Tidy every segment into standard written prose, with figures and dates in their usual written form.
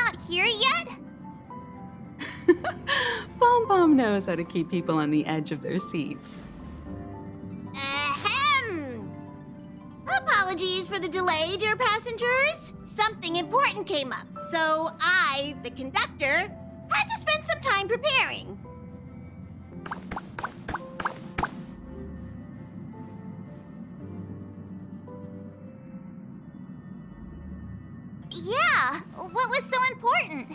not here yet? Pom Pom knows how to keep people on the edge of their seats. Ahem! Apologies for the delay, dear passengers. Something important came up, so I, the conductor, had to spend some time preparing. Yeah, what was so important?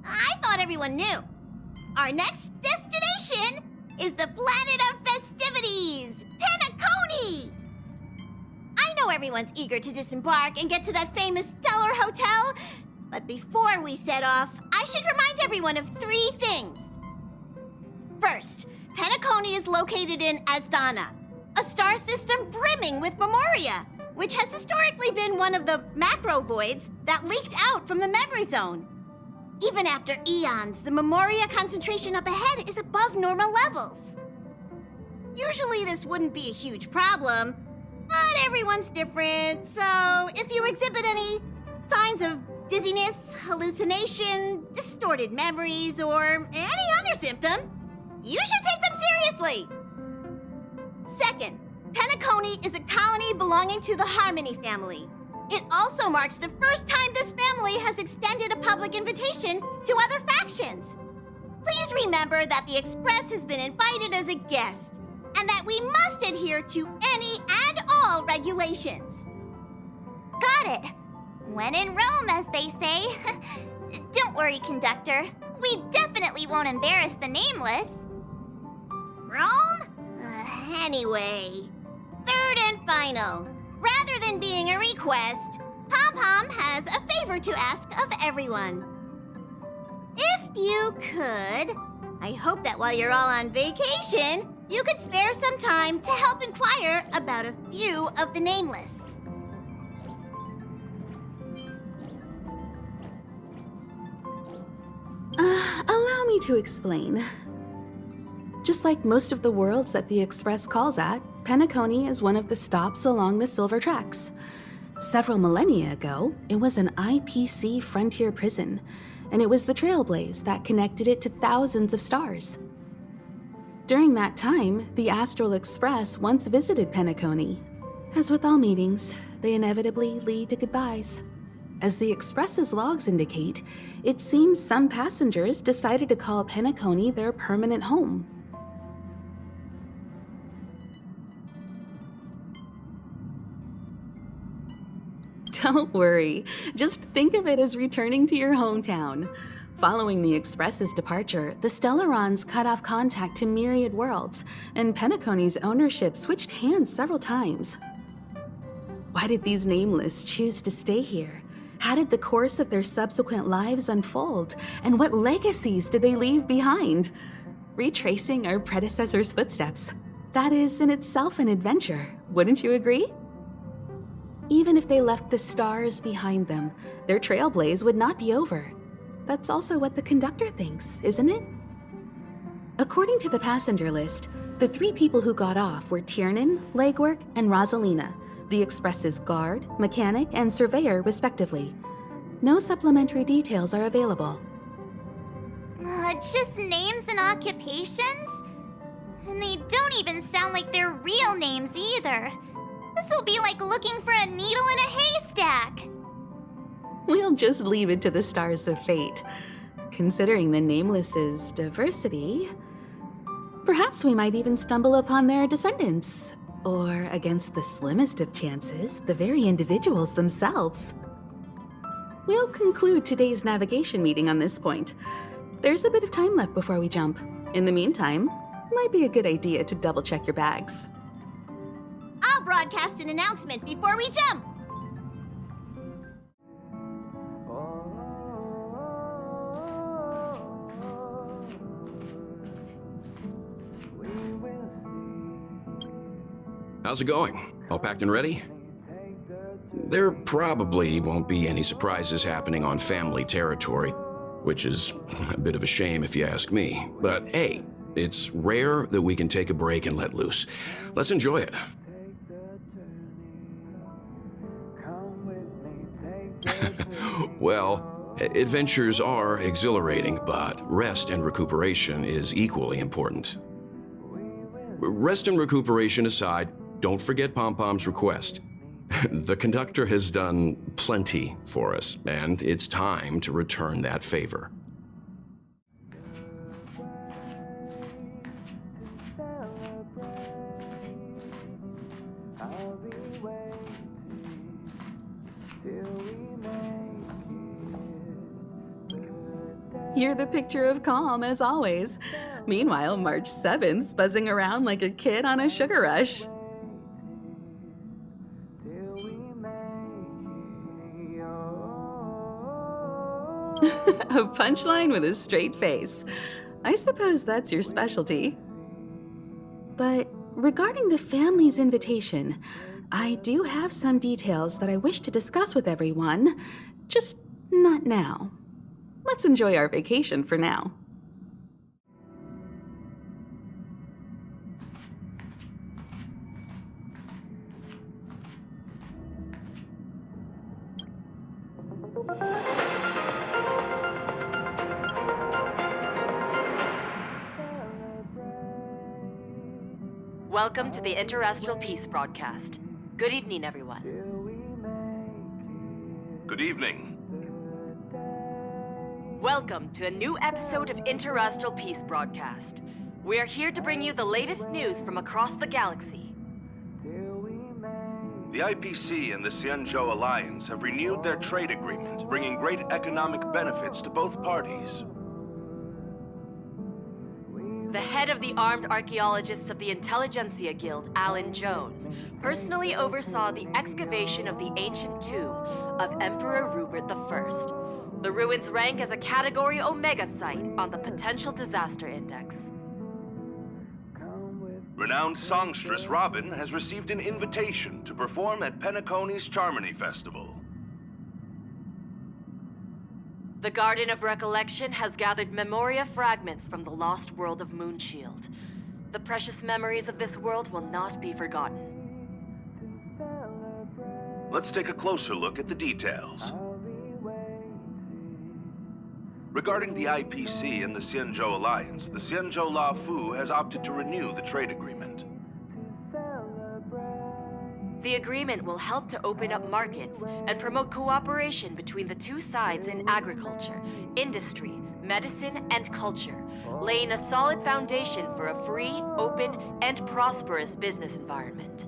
I thought everyone knew. Our next destination is the planet of festivities, Penacony! I know everyone's eager to disembark and get to that famous stellar hotel, but before we set off, I should remind everyone of 3 things. First, Penacony is located in Asdana, a star system brimming with memoria, which has historically been one of the macro voids that leaked out from the memory zone. Even after eons, the memoria concentration up ahead is above normal levels. Usually this wouldn't be a huge problem, but everyone's different, so if you exhibit any signs of dizziness, hallucination, distorted memories, or any other symptoms, you should take them seriously. Second, Penacony is a colony belonging to the Harmony family. It also marks the first time this family has extended a public invitation to other factions. Please remember that the Express has been invited as a guest, and that we must adhere to any and all regulations. Got it. When in Rome, as they say. Don't worry, conductor. We definitely won't embarrass the nameless. Rome? Anyway, third and final. Rather than being a request, Pom Pom has a favor to ask of everyone. If you could, I hope that while you're all on vacation, you could spare some time to help inquire about a few of the nameless. Allow me to explain. Just like most of the worlds that the Express calls at, Penacony is one of the stops along the Silver Tracks. Several millennia ago, it was an IPC frontier prison, and it was the Trailblaze that connected it to thousands of stars. During that time, the Astral Express once visited Penacony. As with all meetings, they inevitably lead to goodbyes. As the Express's logs indicate, it seems some passengers decided to call Penacony their permanent home. Don't worry, just think of it as returning to your hometown. Following the Express's departure, the Stellarons cut off contact to myriad worlds, and Penacony's ownership switched hands several times. Why did these nameless choose to stay here? How did the course of their subsequent lives unfold? And what legacies did they leave behind? Retracing our predecessors' footsteps. That is in itself an adventure, wouldn't you agree? Even if they left the stars behind them, their trailblaze would not be over. That's also what the conductor thinks, isn't it? According to the passenger list, the 3 people who got off were Tiernan, Legwork, and Rosalina, the Express's guard, mechanic, and surveyor, respectively. No supplementary details are available. Just names and occupations? And they don't even sound like their real names either. This'll be like looking for a needle in a haystack. We'll just leave it to the stars of fate. Considering the Nameless's diversity, perhaps we might even stumble upon their descendants. Or, against the slimmest of chances, the very individuals themselves. We'll conclude today's navigation meeting on this point. There's a bit of time left before we jump. In the meantime, it might be a good idea to double-check your bags. I'll broadcast an announcement before we jump. How's it going? All packed and ready? There probably won't be any surprises happening on family territory, which is a bit of a shame if you ask me. But hey, it's rare that we can take a break and let loose. Let's enjoy it. Well, Adventures are exhilarating, but rest and recuperation is equally important. Rest and recuperation aside, don't forget Pom-Pom's request. The conductor has done plenty for us, and it's time to return that favor. You're the picture of calm, as always. Meanwhile, March 7th's buzzing around like a kid on a sugar rush. A punchline with a straight face. I suppose that's your specialty. But regarding the family's invitation, I do have some details that I wish to discuss with everyone, just not now. Let's enjoy our vacation for now. Welcome to the Interastral Peace broadcast. Good evening, everyone. Good evening. Welcome to a new episode of Interastral Peace broadcast. We are here to bring you the latest news from across the galaxy. The IPC and the Xianzhou Alliance have renewed their trade agreement, bringing great economic benefits to both parties. The head of the Armed Archaeologists of the Intelligentsia Guild, Alan Jones, personally oversaw the excavation of the ancient tomb of Emperor Rupert I. The ruins rank as a Category Omega site on the Potential Disaster Index. Renowned songstress Robin has received an invitation to perform at Penacony's Charmony Festival. The Garden of Recollection has gathered memoria fragments from the lost world of Moonshield. The precious memories of this world will not be forgotten. Let's take a closer look at the details. Regarding the IPC and the Xianzhou Alliance, the Xianzhou La Fu has opted to renew the trade agreement. The agreement will help to open up markets and promote cooperation between the two sides in agriculture, industry, medicine, and culture, laying a solid foundation for a free, open, and prosperous business environment.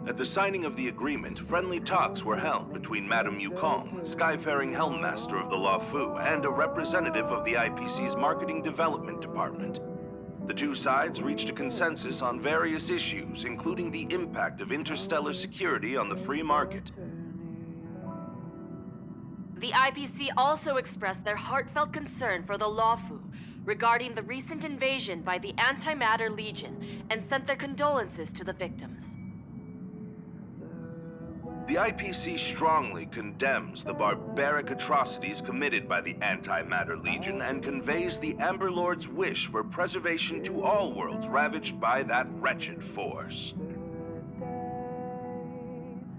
At the signing of the agreement, friendly talks were held between Madame Yukong, Skyfaring Helmmaster of the La Fu, and a representative of the IPC's Marketing Development Department. The two sides reached a consensus on various issues, including the impact of interstellar security on the free market. The IPC also expressed their heartfelt concern for the Lawfu regarding the recent invasion by the Antimatter Legion and sent their condolences to the victims. The IPC strongly condemns the barbaric atrocities committed by the Antimatter Legion and conveys the Amber Lord's wish for preservation to all worlds ravaged by that wretched force.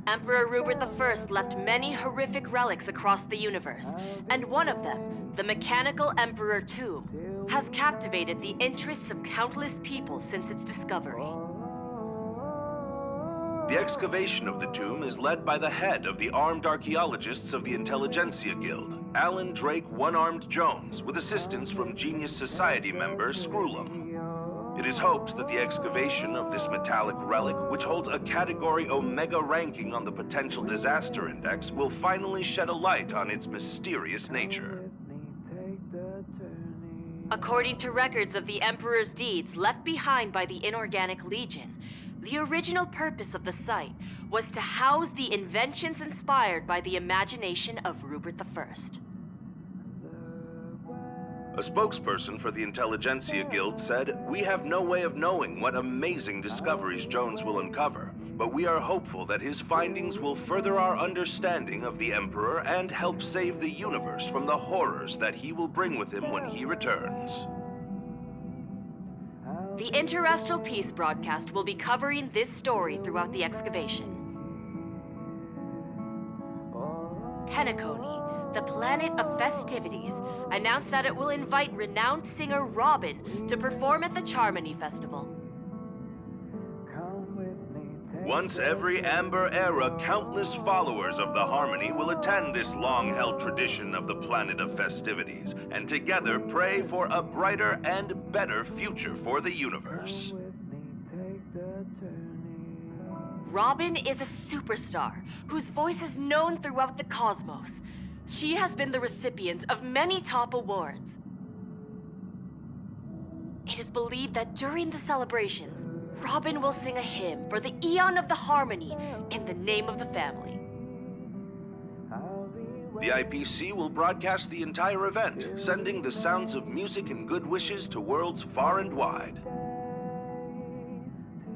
Emperor Rupert I left many horrific relics across the universe, and one of them, the Mechanical Emperor Tomb, has captivated the interests of countless people since its discovery. The excavation of the tomb is led by the head of the Armed Archaeologists of the Intelligentsia Guild, Alan Drake One-Armed Jones, with assistance from Genius Society member Screwlum. It is hoped that the excavation of this metallic relic, which holds a Category Omega ranking on the Potential Disaster Index, will finally shed a light on its mysterious nature. According to records of the Emperor's deeds left behind by the Inorganic Legion, the original purpose of the site was to house the inventions inspired by the imagination of Rupert I. A spokesperson for the Intelligentsia Guild said, "We have no way of knowing what amazing discoveries Jones will uncover, but we are hopeful that his findings will further our understanding of the Emperor and help save the universe from the horrors that he will bring with him when he returns." The Interastral Peace broadcast will be covering this story throughout the excavation. Penacony, the planet of festivities, announced that it will invite renowned singer Robin to perform at the Charmony Festival. Once every Amber Era, countless followers of the Harmony will attend this long-held tradition of the planet of festivities, and together pray for a brighter and better future for the universe. Robin is a superstar whose voice is known throughout the cosmos. She has been the recipient of many top awards. It is believed that during the celebrations, Robin will sing a hymn for the Aeon of the Harmony in the name of the family. The IPC will broadcast the entire event, sending the sounds of music and good wishes to worlds far and wide.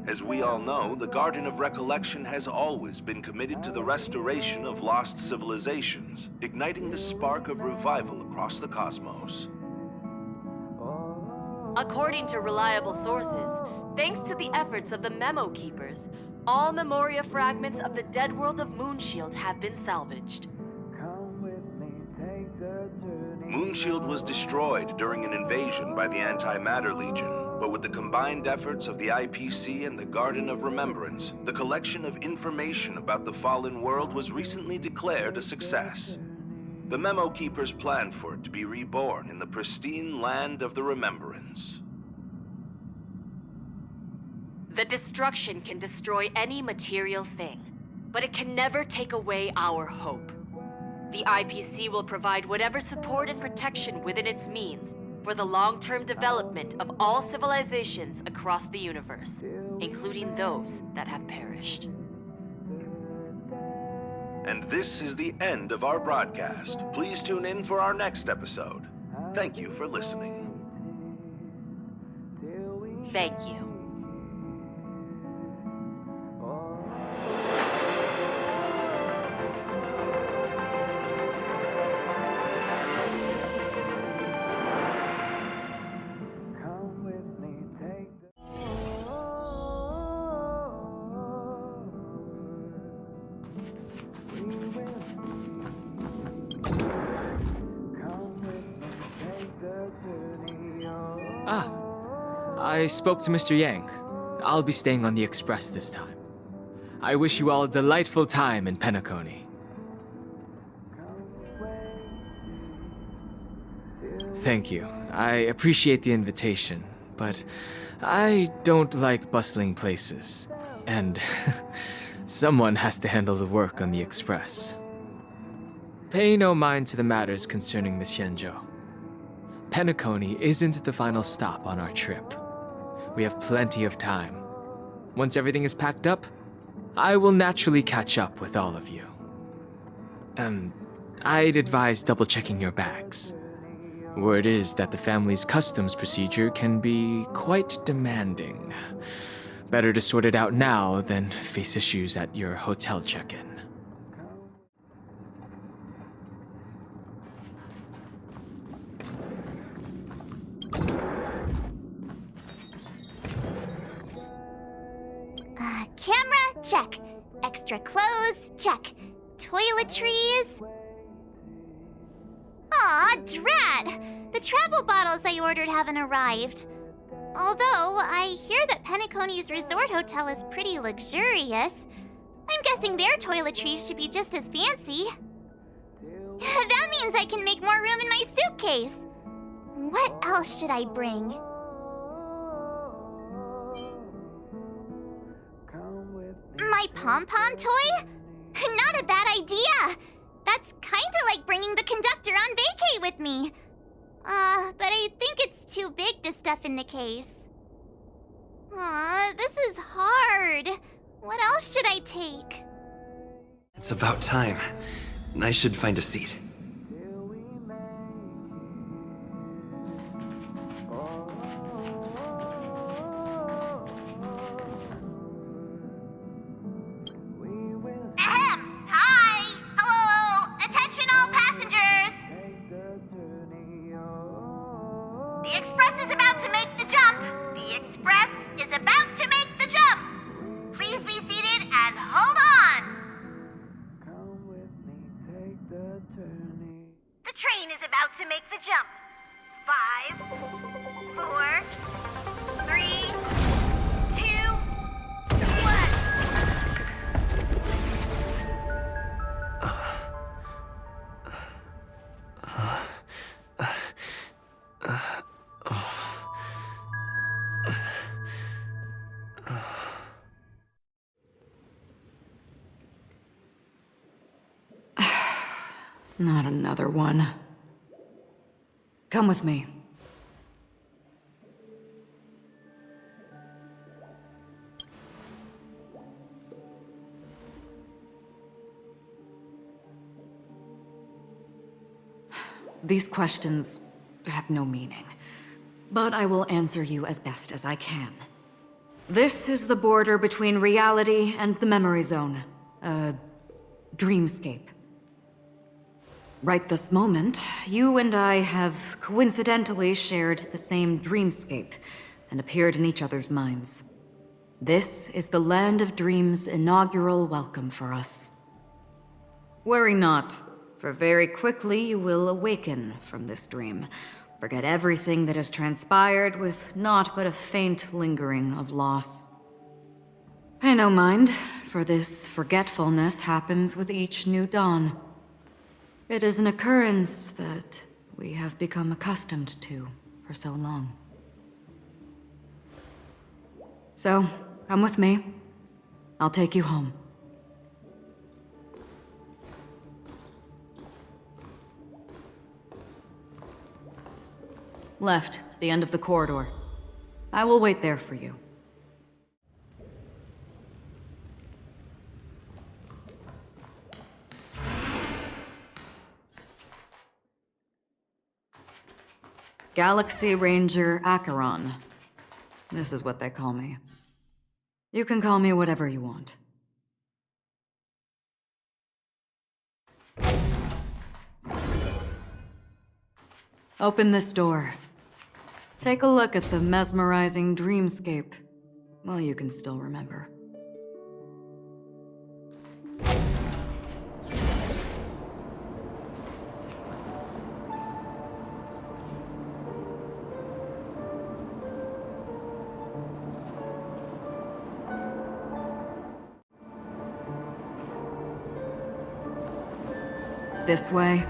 As we all know, the Garden of Recollection has always been committed to the restoration of lost civilizations, igniting the spark of revival across the cosmos. According to reliable sources, thanks to the efforts of the Memo Keepers, all Memoria fragments of the dead world of Moonshield have been salvaged. Moonshield was destroyed during an invasion by the Antimatter Legion, but with the combined efforts of the IPC and the Garden of Remembrance, the collection of information about the fallen world was recently declared a success. The Memo Keepers planned for it to be reborn in the pristine land of the Remembrance. The destruction can destroy any material thing, but it can never take away our hope. The IPC will provide whatever support and protection within its means for the long-term development of all civilizations across the universe, including those that have perished. And this is the end of our broadcast. Please tune in for our next episode. Thank you for listening. Thank you. I spoke to Mr. Yang. I'll be staying on the Express this time. I wish you all a delightful time in Penacony. Thank you. I appreciate the invitation, but I don't like bustling places. And someone has to handle the work on the Express. Pay no mind to the matters concerning the Xianzhou. Penacony isn't the final stop on our trip. We have plenty of time. Once everything is packed up, I will naturally catch up with all of you. I'd advise double-checking your bags. Word is that the family's customs procedure can be quite demanding. Better to sort it out now than face issues at your hotel check-in. Camera, check. Extra clothes, check. Toiletries. Aw, drat! The travel bottles I ordered haven't arrived. Although, I hear that Penacony's resort hotel is pretty luxurious. I'm guessing their toiletries should be just as fancy. That means I can make more room in my suitcase. What else should I bring? My pom-pom toy? Not a bad idea! That's kinda like bringing the conductor on vacay with me. But I think it's too big to stuff in the case. This is hard. What else should I take? It's about time. I should find a seat. Please be seated and hold on! The train is about to make the jump. 5, 4, 3, 2, 1. Not another one. Come with me. These questions have no meaning, but I will answer you as best as I can. This is the border between reality and the memory zone, a dreamscape. Right this moment, you and I have coincidentally shared the same dreamscape and appeared in each other's minds. This is the Land of Dreams' inaugural welcome for us. Worry not, for very quickly you will awaken from this dream, forget everything that has transpired with naught but a faint lingering of loss. Pay no mind, for this forgetfulness happens with each new dawn. It is an occurrence that we have become accustomed to for so long. So, come with me. I'll take you home. Left, to the end of the corridor. I will wait there for you. Galaxy Ranger Acheron. This is what they call me. You can call me whatever you want. Open this door. Take a look at the mesmerizing dreamscape while you can still remember. This way.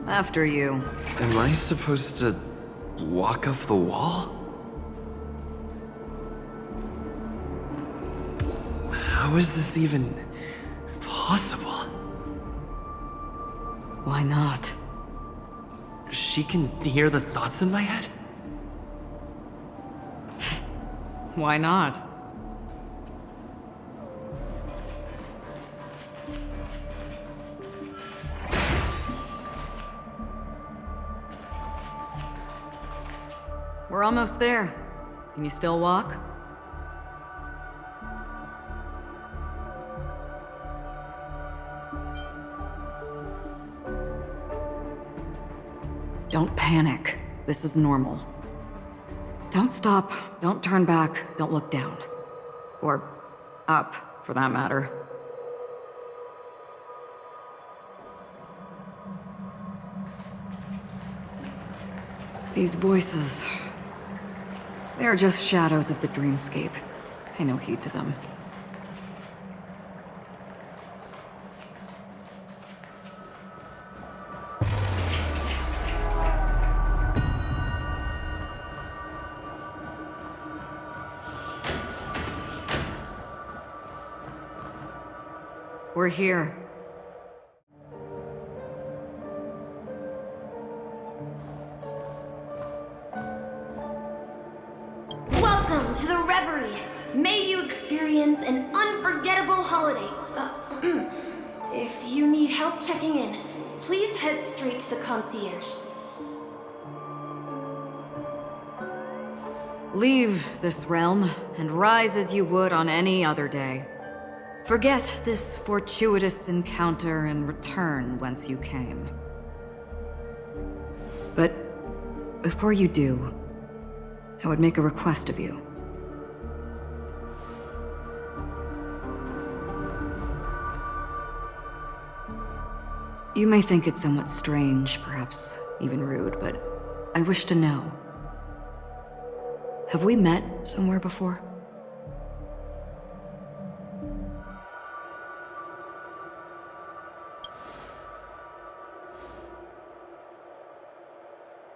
After you. Am I supposed to walk up the wall? How is this even possible? Why not? She can hear the thoughts in my head? Why not? We're almost there. Can you still walk? Don't panic. This is normal. Don't stop, don't turn back, don't look down. Or up, for that matter. These voices... they are just shadows of the dreamscape. Pay no heed to them. We're here. Welcome to the Reverie. May you experience an unforgettable holiday. If you need help checking in, please head straight to the concierge. Leave this realm and rise as you would on any other day. Forget this fortuitous encounter and return whence you came. But before you do, I would make a request of you. You may think it somewhat strange, perhaps even rude, but I wish to know. Have we met somewhere before?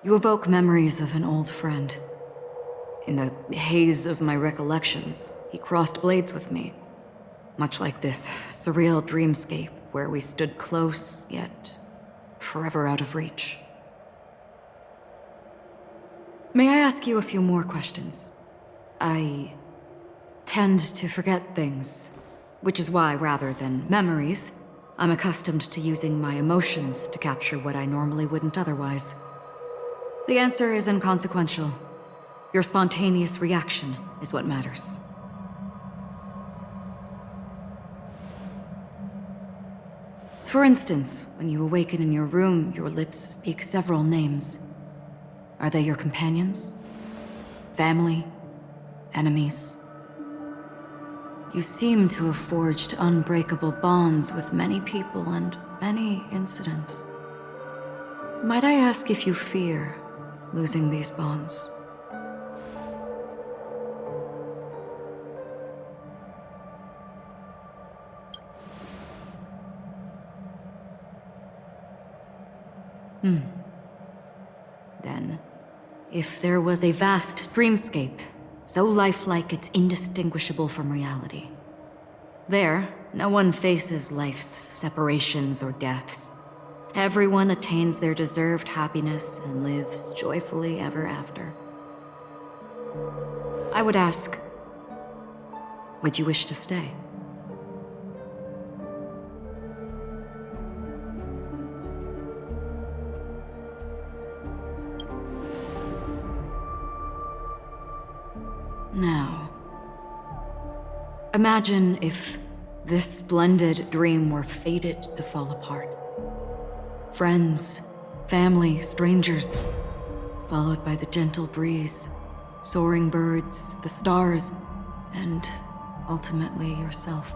You evoke memories of an old friend. In the haze of my recollections, he crossed blades with me. Much like this surreal dreamscape where we stood close, yet forever out of reach. May I ask you a few more questions? I tend to forget things, which is why, rather than memories, I'm accustomed to using my emotions to capture what I normally wouldn't otherwise. The answer is inconsequential. Your spontaneous reaction is what matters. For instance, when you awaken in your room, your lips speak several names. Are they your companions? Family? Enemies? You seem to have forged unbreakable bonds with many people and many incidents. Might I ask if you fear losing these bonds? Then, if there was a vast dreamscape, so lifelike it's indistinguishable from reality. There, no one faces life's separations or deaths. Everyone attains their deserved happiness and lives joyfully ever after. I would ask, would you wish to stay? Now, imagine if this splendid dream were fated to fall apart. Friends, family, strangers, followed by the gentle breeze, soaring birds, the stars, and ultimately yourself.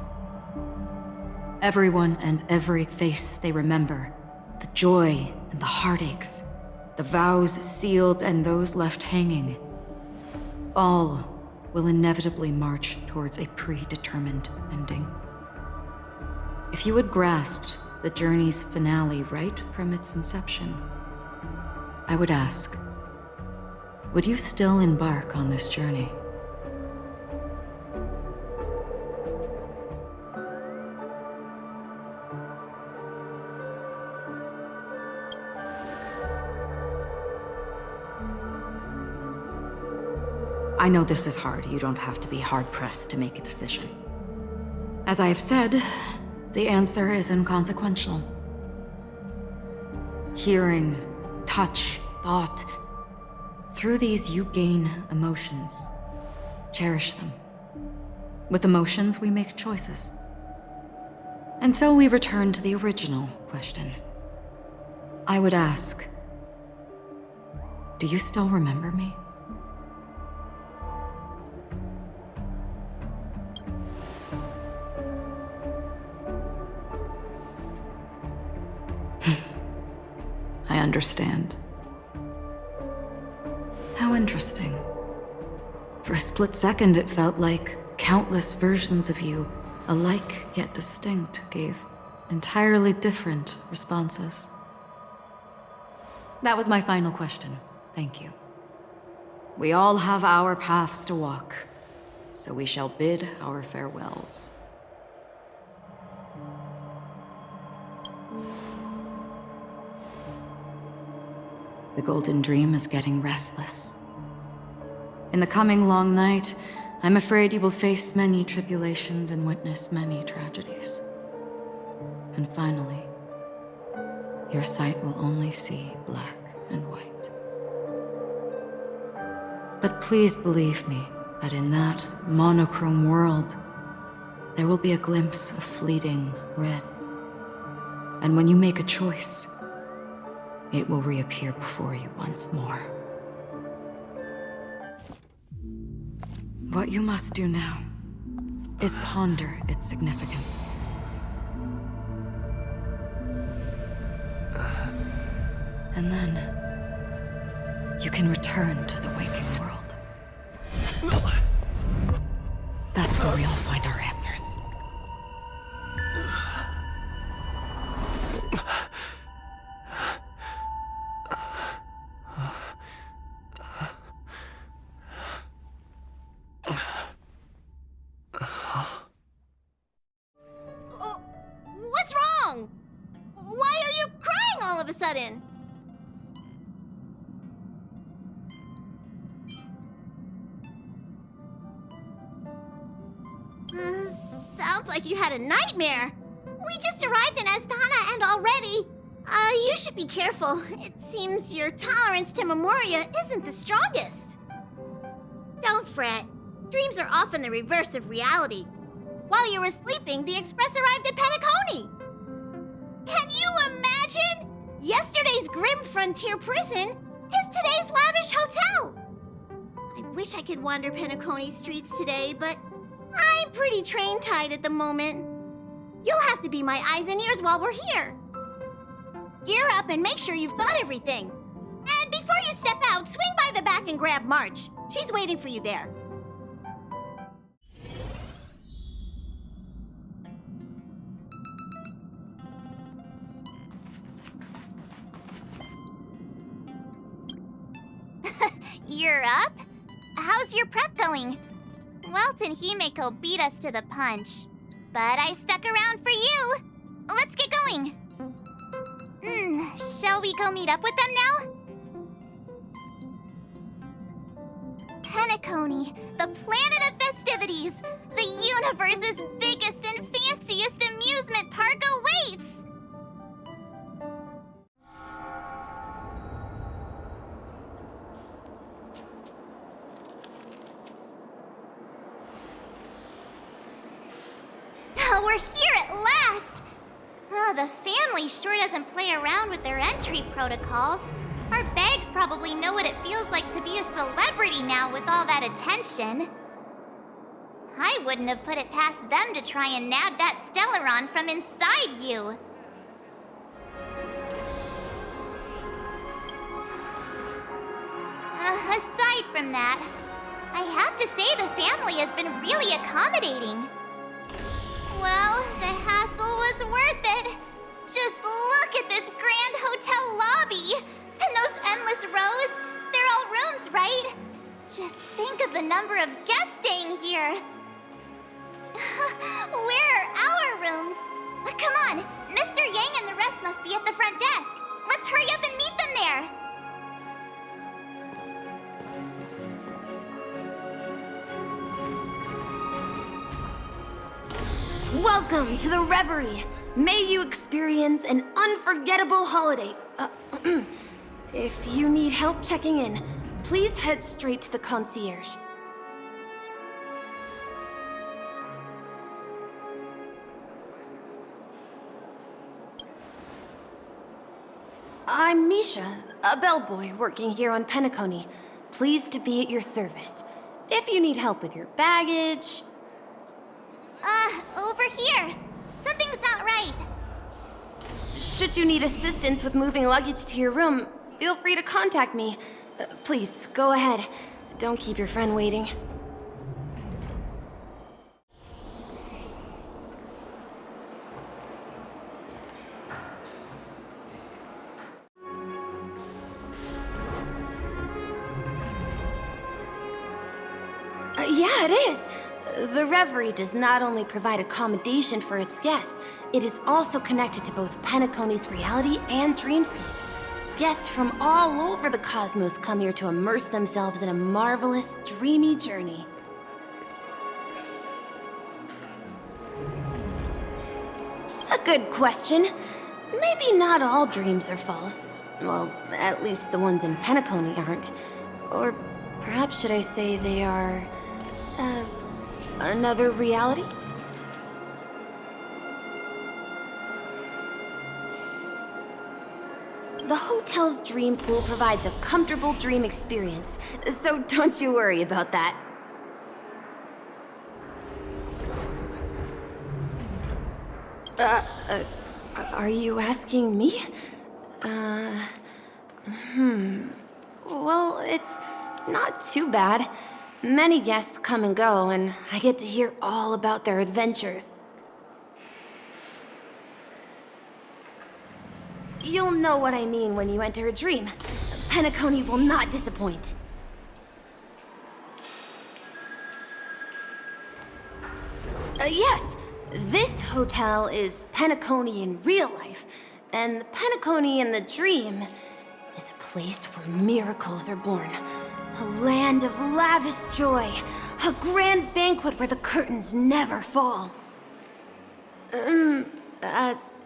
Everyone and every face they remember, the joy and the heartaches, the vows sealed and those left hanging, all will inevitably march towards a predetermined ending. If you had grasped the journey's finale right from its inception, I would ask, would you still embark on this journey? I know this is hard. You don't have to be hard-pressed to make a decision. As I have said, the answer is inconsequential. Hearing, touch, thought. Through these you gain emotions. Cherish them. With emotions, we make choices. And so we return to the original question. I would ask, do you still remember me? I understand. How interesting. For a split second, it felt like countless versions of you, alike yet distinct, gave entirely different responses. That was my final question. Thank you. We all have our paths to walk, so we shall bid our farewells. The Golden Dream is getting restless. In the coming long night, I'm afraid you will face many tribulations and witness many tragedies. And finally, your sight will only see black and white. But please believe me that in that monochrome world, there will be a glimpse of fleeting red. And when you make a choice, it will reappear before you once more. What you must do now is ponder its significance. And then you can return to the waking world. That's where we all find our answers. What's wrong? Why are you crying all of a sudden? Sounds like you had a nightmare. We just arrived in Astana and already... you should be careful. It seems your tolerance to Memoria isn't the strongest. Don't fret. Dreams are often the reverse of reality. While you were sleeping, the Express arrived at Penacony. Can you imagine? Yesterday's grim frontier prison is today's lavish hotel. I wish I could wander Penacony's streets today, but I'm pretty train-tied at the moment. You'll have to be my eyes and ears while we're here. Gear up and make sure you've got everything. And before you step out, swing by the back and grab March. She's waiting for you there. You're up? How's your prep going? Welt and Himeko beat us to the punch. But I stuck around for you. Let's get going. Shall we go meet up with them now? Penacony, the planet of festivities. The universe's biggest and fanciest amusement park awaits. We're here at last! Oh, the family sure doesn't play around with their entry protocols. Our bags probably know what it feels like to be a celebrity now with all that attention. I wouldn't have put it past them to try and nab that Stellaron from inside you. Aside from that, I have to say the family has been really accommodating. Well, the hassle was worth it. Just look at this grand hotel lobby. And those endless rows. They're all rooms, right? Just think of the number of guests staying here. Where are our rooms? Come on, Mr. Yang and the rest must be at the front desk. Let's hurry up and meet them there. Welcome to the Reverie. May you experience an unforgettable holiday. If you need help checking in, please head straight to the concierge. I'm Misha, a bellboy working here on Penacony. Pleased to be at your service. If you need help with your baggage... Over here. Something's not right. Should you need assistance with moving luggage to your room, feel free to contact me. Please, go ahead. Don't keep your friend waiting. Yeah, it is. The Reverie does not only provide accommodation for its guests, it is also connected to both Penacony's reality and dreamscape. Guests from all over the cosmos come here to immerse themselves in a marvelous, dreamy journey. A good question. Maybe not all dreams are false. Well, at least the ones in Penacony aren't. Or perhaps should I say they are... another reality? The hotel's dream pool provides a comfortable dream experience, so don't you worry about that. Are you asking me? Well, it's not too bad. Many guests come and go, and I get to hear all about their adventures. You'll know what I mean when you enter a dream. Penacony will not disappoint. Yes, this hotel is Penacony in real life, and the Penacony in the dream is a place where miracles are born. A land of lavish joy, a grand banquet where the curtains never fall.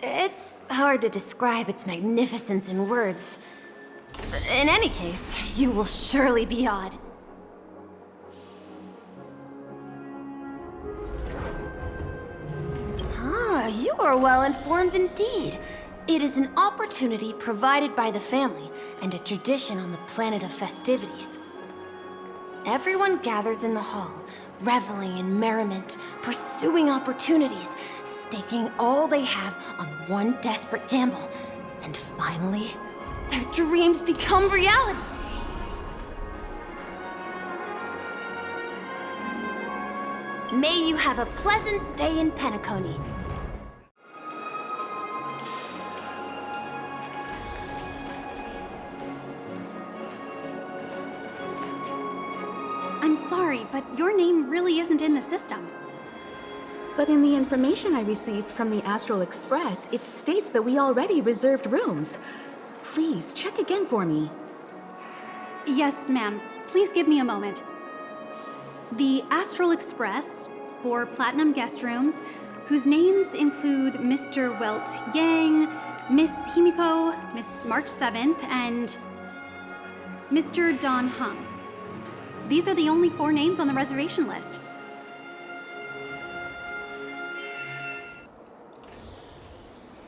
It's hard to describe its magnificence in words. In any case, you will surely be awed. You are well informed indeed. It is an opportunity provided by the family and a tradition on the planet of festivities. Everyone gathers in the hall, reveling in merriment, pursuing opportunities, staking all they have on one desperate gamble. And finally, their dreams become reality. May you have a pleasant stay in Penacony. I'm sorry, but your name really isn't in the system. But in the information I received from the Astral Express, it states that we already reserved rooms. Please, check again for me. Yes, ma'am. Please give me a moment. The Astral Express, 4 platinum guest rooms, whose names include Mr. Welt Yang, Miss Himiko, Miss March 7th, and Mr. Don Hung. These are the only 4 names on the reservation list.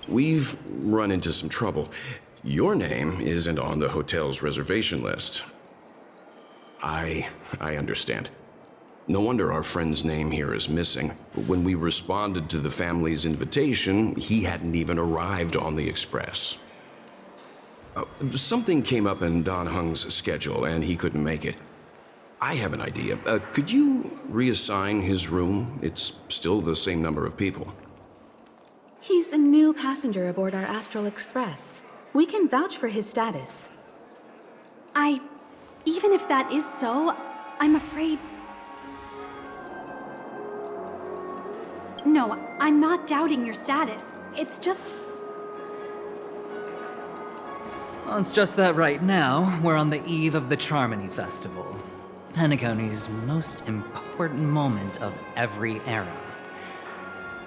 We've run into some trouble. Your name isn't on the hotel's reservation list. I understand. No wonder our friend's name here is missing. When we responded to the family's invitation, he hadn't even arrived on the express. Something came up in Don Hung's schedule, and he couldn't make it. I have an idea. Could you reassign his room? It's still the same number of people. He's a new passenger aboard our Astral Express. We can vouch for his status. Even if that is so, I'm afraid... No, I'm not doubting your status. It's just... Well, it's just that right now, we're on the eve of the Charmony Festival. Penacony's most important moment of every era.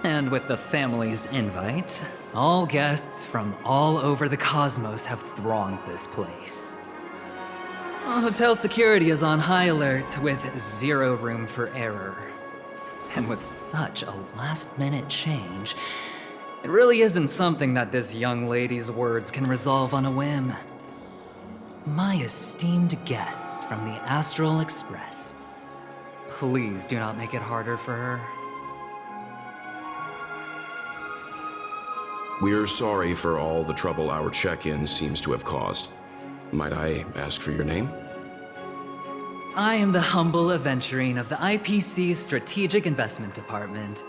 And with the family's invite, all guests from all over the cosmos have thronged this place. Hotel security is on high alert with 0 room for error. And with such a last-minute change, it really isn't something that this young lady's words can resolve on a whim. My esteemed guests from the Astral Express, please do not make it harder for her. We're sorry for all the trouble our check-in seems to have caused. Might I ask for your name? I am the humble Aventurine of the IPC's Strategic Investment Department,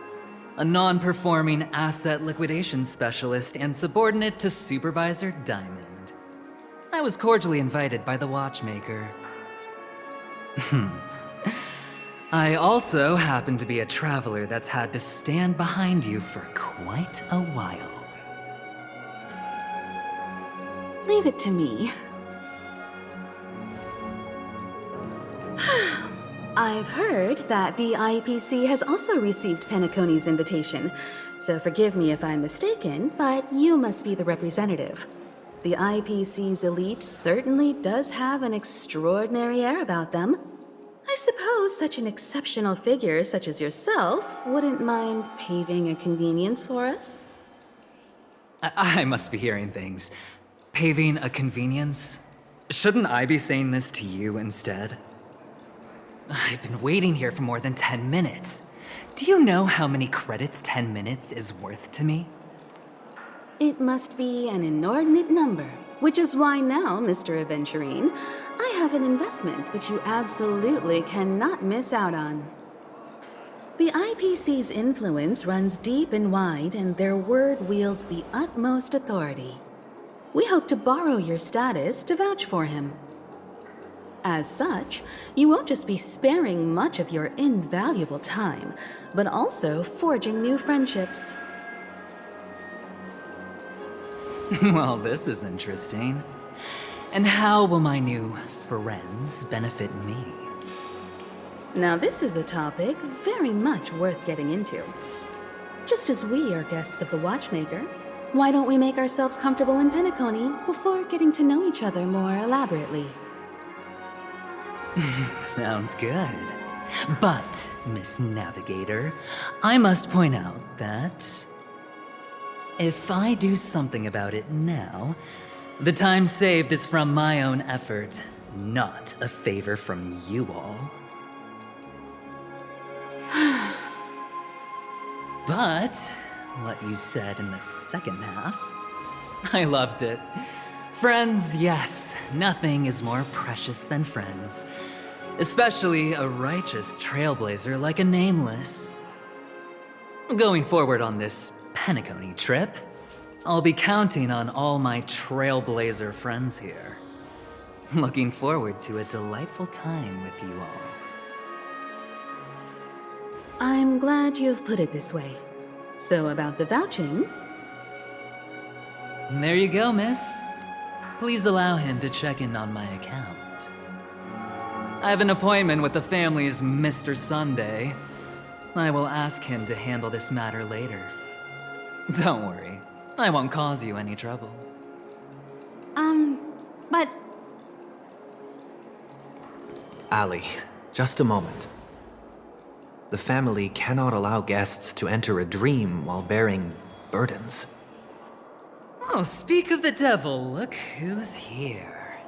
a non-performing asset liquidation specialist and subordinate to Supervisor Diamond. I was cordially invited by the watchmaker. I also happen to be a traveler that's had to stand behind you for quite a while. Leave it to me. I've heard that the IPC has also received Penacony's invitation, so forgive me if I'm mistaken, but you must be the representative. The IPC's elite certainly does have an extraordinary air about them. I suppose such an exceptional figure such as yourself wouldn't mind paving a convenience for us? I must be hearing things. Paving a convenience? Shouldn't I be saying this to you instead? I've been waiting here for more than 10 minutes. Do you know how many credits 10 minutes is worth to me? It must be an inordinate number. Which is why now, Mr. Aventurine, I have an investment that you absolutely cannot miss out on. The IPC's influence runs deep and wide, and their word wields the utmost authority. We hope to borrow your status to vouch for him. As such, you won't just be sparing much of your invaluable time, but also forging new friendships. Well, this is interesting. And how will my new friends benefit me? Now this is a topic very much worth getting into. Just as we are guests of the Watchmaker, why don't we make ourselves comfortable in Penacony before getting to know each other more elaborately? Sounds good. But, Miss Navigator, I must point out that if I do something about it now, the time saved is from my own effort, not a favor from you all. But what you said in the second half, I loved it. Friends, yes, nothing is more precious than friends. Especially a righteous trailblazer like a Nameless. Going forward on this Penacony trip, I'll be counting on all my trailblazer friends here. Looking forward to a delightful time with you all. I'm glad you've put it this way. So about the vouching... There you go, miss. Please allow him to check in on my account. I have an appointment with the family's Mr. Sunday. I will ask him to handle this matter later. Don't worry, I won't cause you any trouble. But... Ali, just a moment. The family cannot allow guests to enter a dream while bearing burdens. Oh, speak of the devil, look who's here.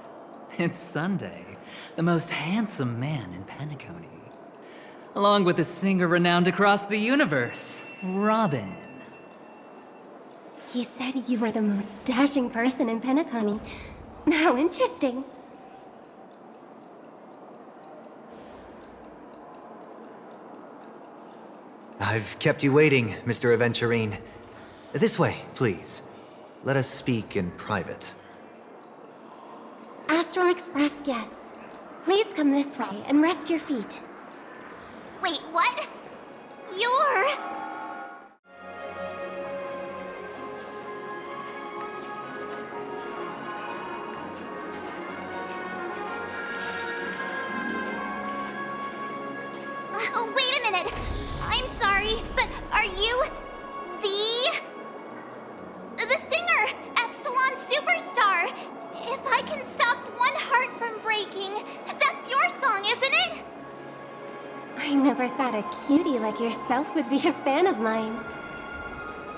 It's Sunday, the most handsome man in Penacony. Along with a singer renowned across the universe, Robin. He said you were the most dashing person in Penacony. How interesting. I've kept you waiting, Mr. Aventurine. This way, please. Let us speak in private. Astral Express guests, please come this way and rest your feet. Wait, what? You're... Oh, wait a minute. I'm sorry, but are you the singer, Epsilon Superstar? If I can stop one heart from breaking, that's your song, isn't it? I never thought a cutie like yourself would be a fan of mine.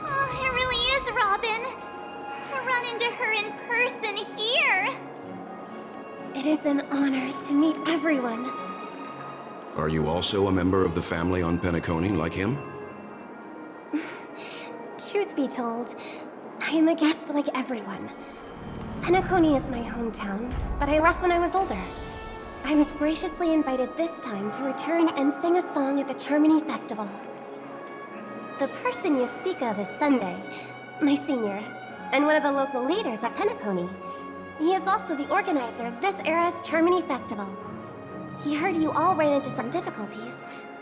Oh, it really is, Robin. To run into her in person here. It is an honor to meet everyone. Are you also a member of the family on Penacony like him? Truth be told, I am a guest like everyone. Penacony is my hometown, but I left when I was older. I was graciously invited this time to return and sing a song at the Charmony Festival. The person you speak of is Sunday, my senior, and one of the local leaders at Penacony. He is also the organizer of this era's Charmony Festival. He heard you all ran into some difficulties,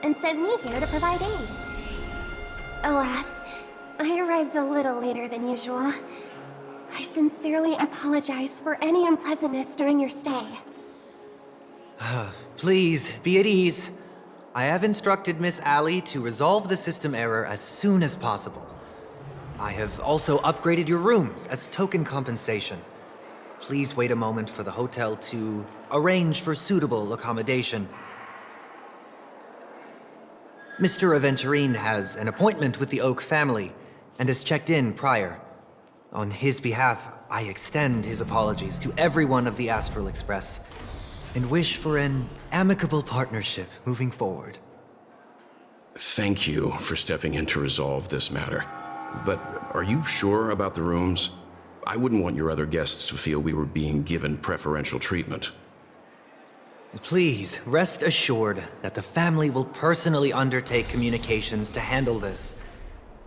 and sent me here to provide aid. Alas, I arrived a little later than usual. I sincerely apologize for any unpleasantness during your stay. Please, be at ease. I have instructed Miss Ali to resolve the system error as soon as possible. I have also upgraded your rooms as token compensation. Please wait a moment for the hotel to arrange for suitable accommodation. Mr. Aventurine has an appointment with the Oak family and has checked in prior. On his behalf, I extend his apologies to everyone of the Astral Express and wish for an amicable partnership moving forward. Thank you for stepping in to resolve this matter. But are you sure about the rooms? I wouldn't want your other guests to feel we were being given preferential treatment. Please, rest assured that the family will personally undertake communications to handle this.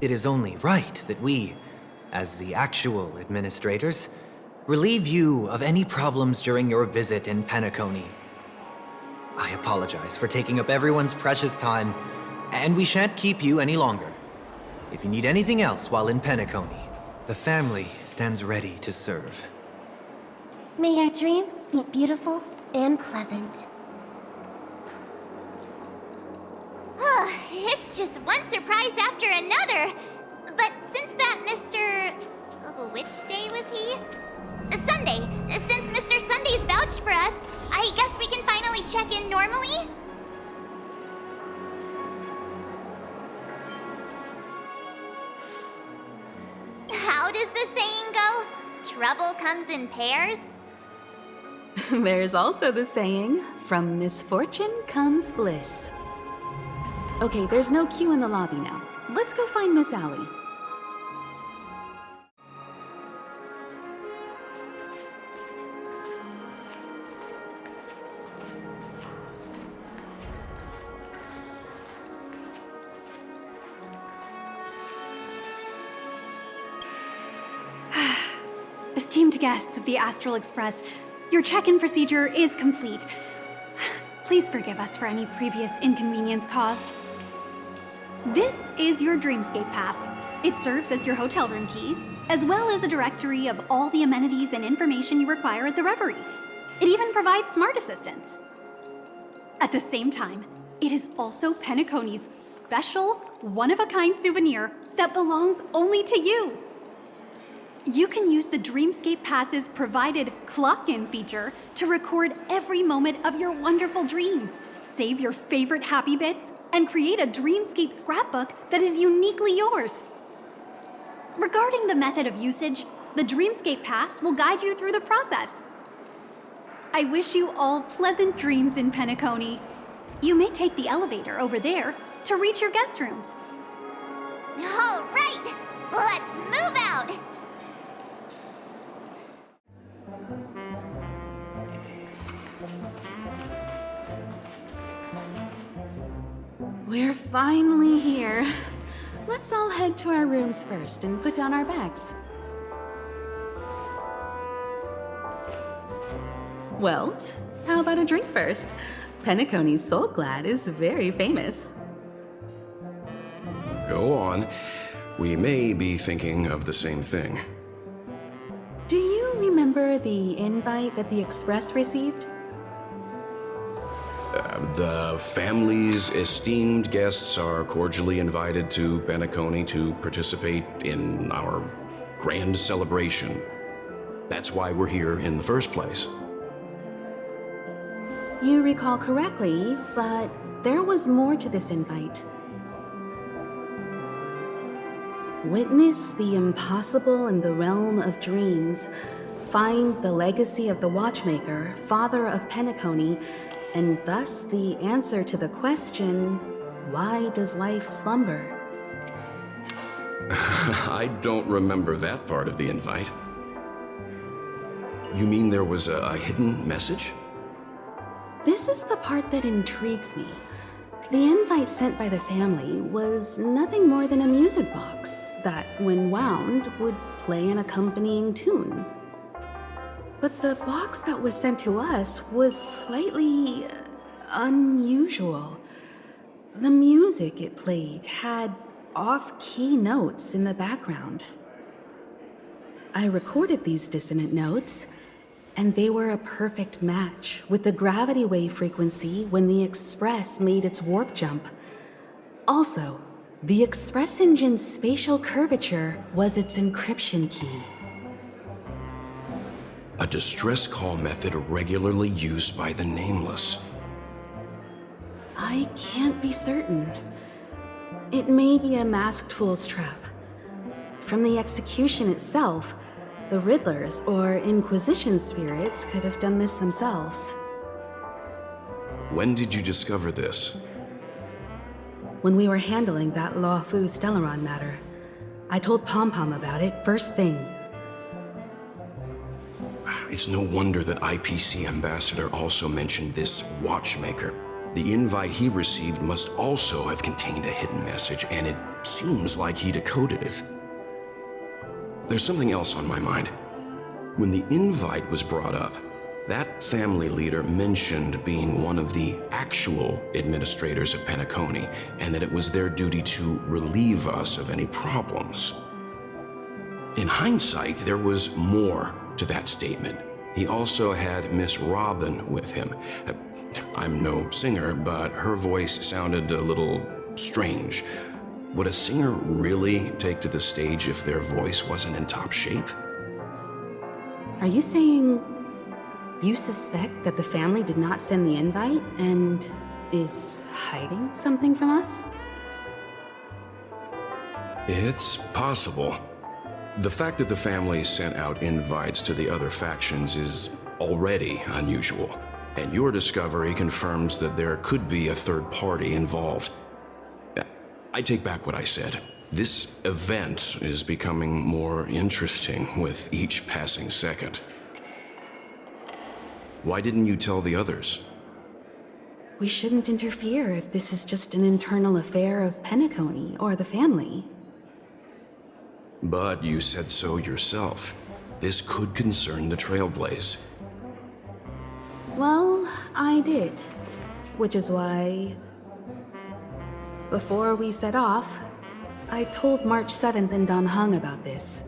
It is only right that we, as the actual administrators, relieve you of any problems during your visit in Penacony. I apologize for taking up everyone's precious time, and we shan't keep you any longer. If you need anything else while in Penacony, the family stands ready to serve. May your dreams be beautiful and pleasant. It's just one surprise after another. But since that Mr. Which day was he? Sunday. Since Mr. Sunday's vouched for us, I guess we can finally check in normally? How does the saying go? Trouble comes in pairs? There's also the saying, from misfortune comes bliss. Okay, there's no queue in the lobby now. Let's go find Miss Allie. Esteemed guests of the Astral Express, your check-in procedure is complete. Please forgive us for any previous inconvenience caused. This is your Dreamscape Pass. It serves as your hotel room key, as well as a directory of all the amenities and information you require at the Reverie. It even provides smart assistants. At the same time, it is also Penacony's special, one-of-a-kind souvenir that belongs only to you. You can use the Dreamscape Pass's provided clock-in feature to record every moment of your wonderful dream, save your favorite happy bits, and create a Dreamscape scrapbook that is uniquely yours. Regarding the method of usage, the Dreamscape Pass will guide you through the process. I wish you all pleasant dreams in Penacony. You may take the elevator over there to reach your guest rooms. All right, let's move out! We're finally here. Let's all head to our rooms first and put down our bags. Welt, how about a drink first? Penacony's Soul Glad is very famous. Go on. We may be thinking of the same thing. Do you remember the invite that the Express received? The family's esteemed guests are cordially invited to Penacony to participate in our grand celebration. That's why we're here in the first place. You recall correctly, but there was more to this invite. Witness the impossible in the realm of dreams. Find the legacy of the Watchmaker, father of Penacony, and thus the answer to the question, why does life slumber? I don't remember that part of the invite. You mean there was a hidden message? This is the part that intrigues me. The invite sent by the family was nothing more than a music box that, when wound, would play an accompanying tune. But the box that was sent to us was slightly unusual. The music it played had off-key notes in the background. I recorded these dissonant notes, and they were a perfect match with the gravity wave frequency when the Express made its warp jump. Also, the Express engine's spatial curvature was its encryption key. A distress call method regularly used by the Nameless. I can't be certain. It may be a masked fool's trap. From the execution itself, the Riddlers or Inquisition spirits could have done this themselves. When did you discover this? When we were handling that Law Fu Stellaron matter, I told Pom Pom about it first thing. It's no wonder that IPC Ambassador also mentioned this watchmaker. The invite he received must also have contained a hidden message, and it seems like he decoded it. There's something else on my mind. When the invite was brought up, that family leader mentioned being one of the actual administrators of Penacony, and that it was their duty to relieve us of any problems. In hindsight, there was more to that statement. He also had Miss Robin with him. I'm no singer, but her voice sounded a little strange. Would a singer really take to the stage if their voice wasn't in top shape? Are you saying you suspect that the family did not send the invite and is hiding something from us? It's possible. The fact that the family sent out invites to the other factions is already unusual, and your discovery confirms that there could be a third party involved. I take back what I said. This event is becoming more interesting with each passing second. Why didn't you tell the others? We shouldn't interfere if this is just an internal affair of Penacony or the family. But you said so yourself. This could concern the Trailblaze. Well, I did. Which is why, before we set off, I told March 7th and Don Hung about this.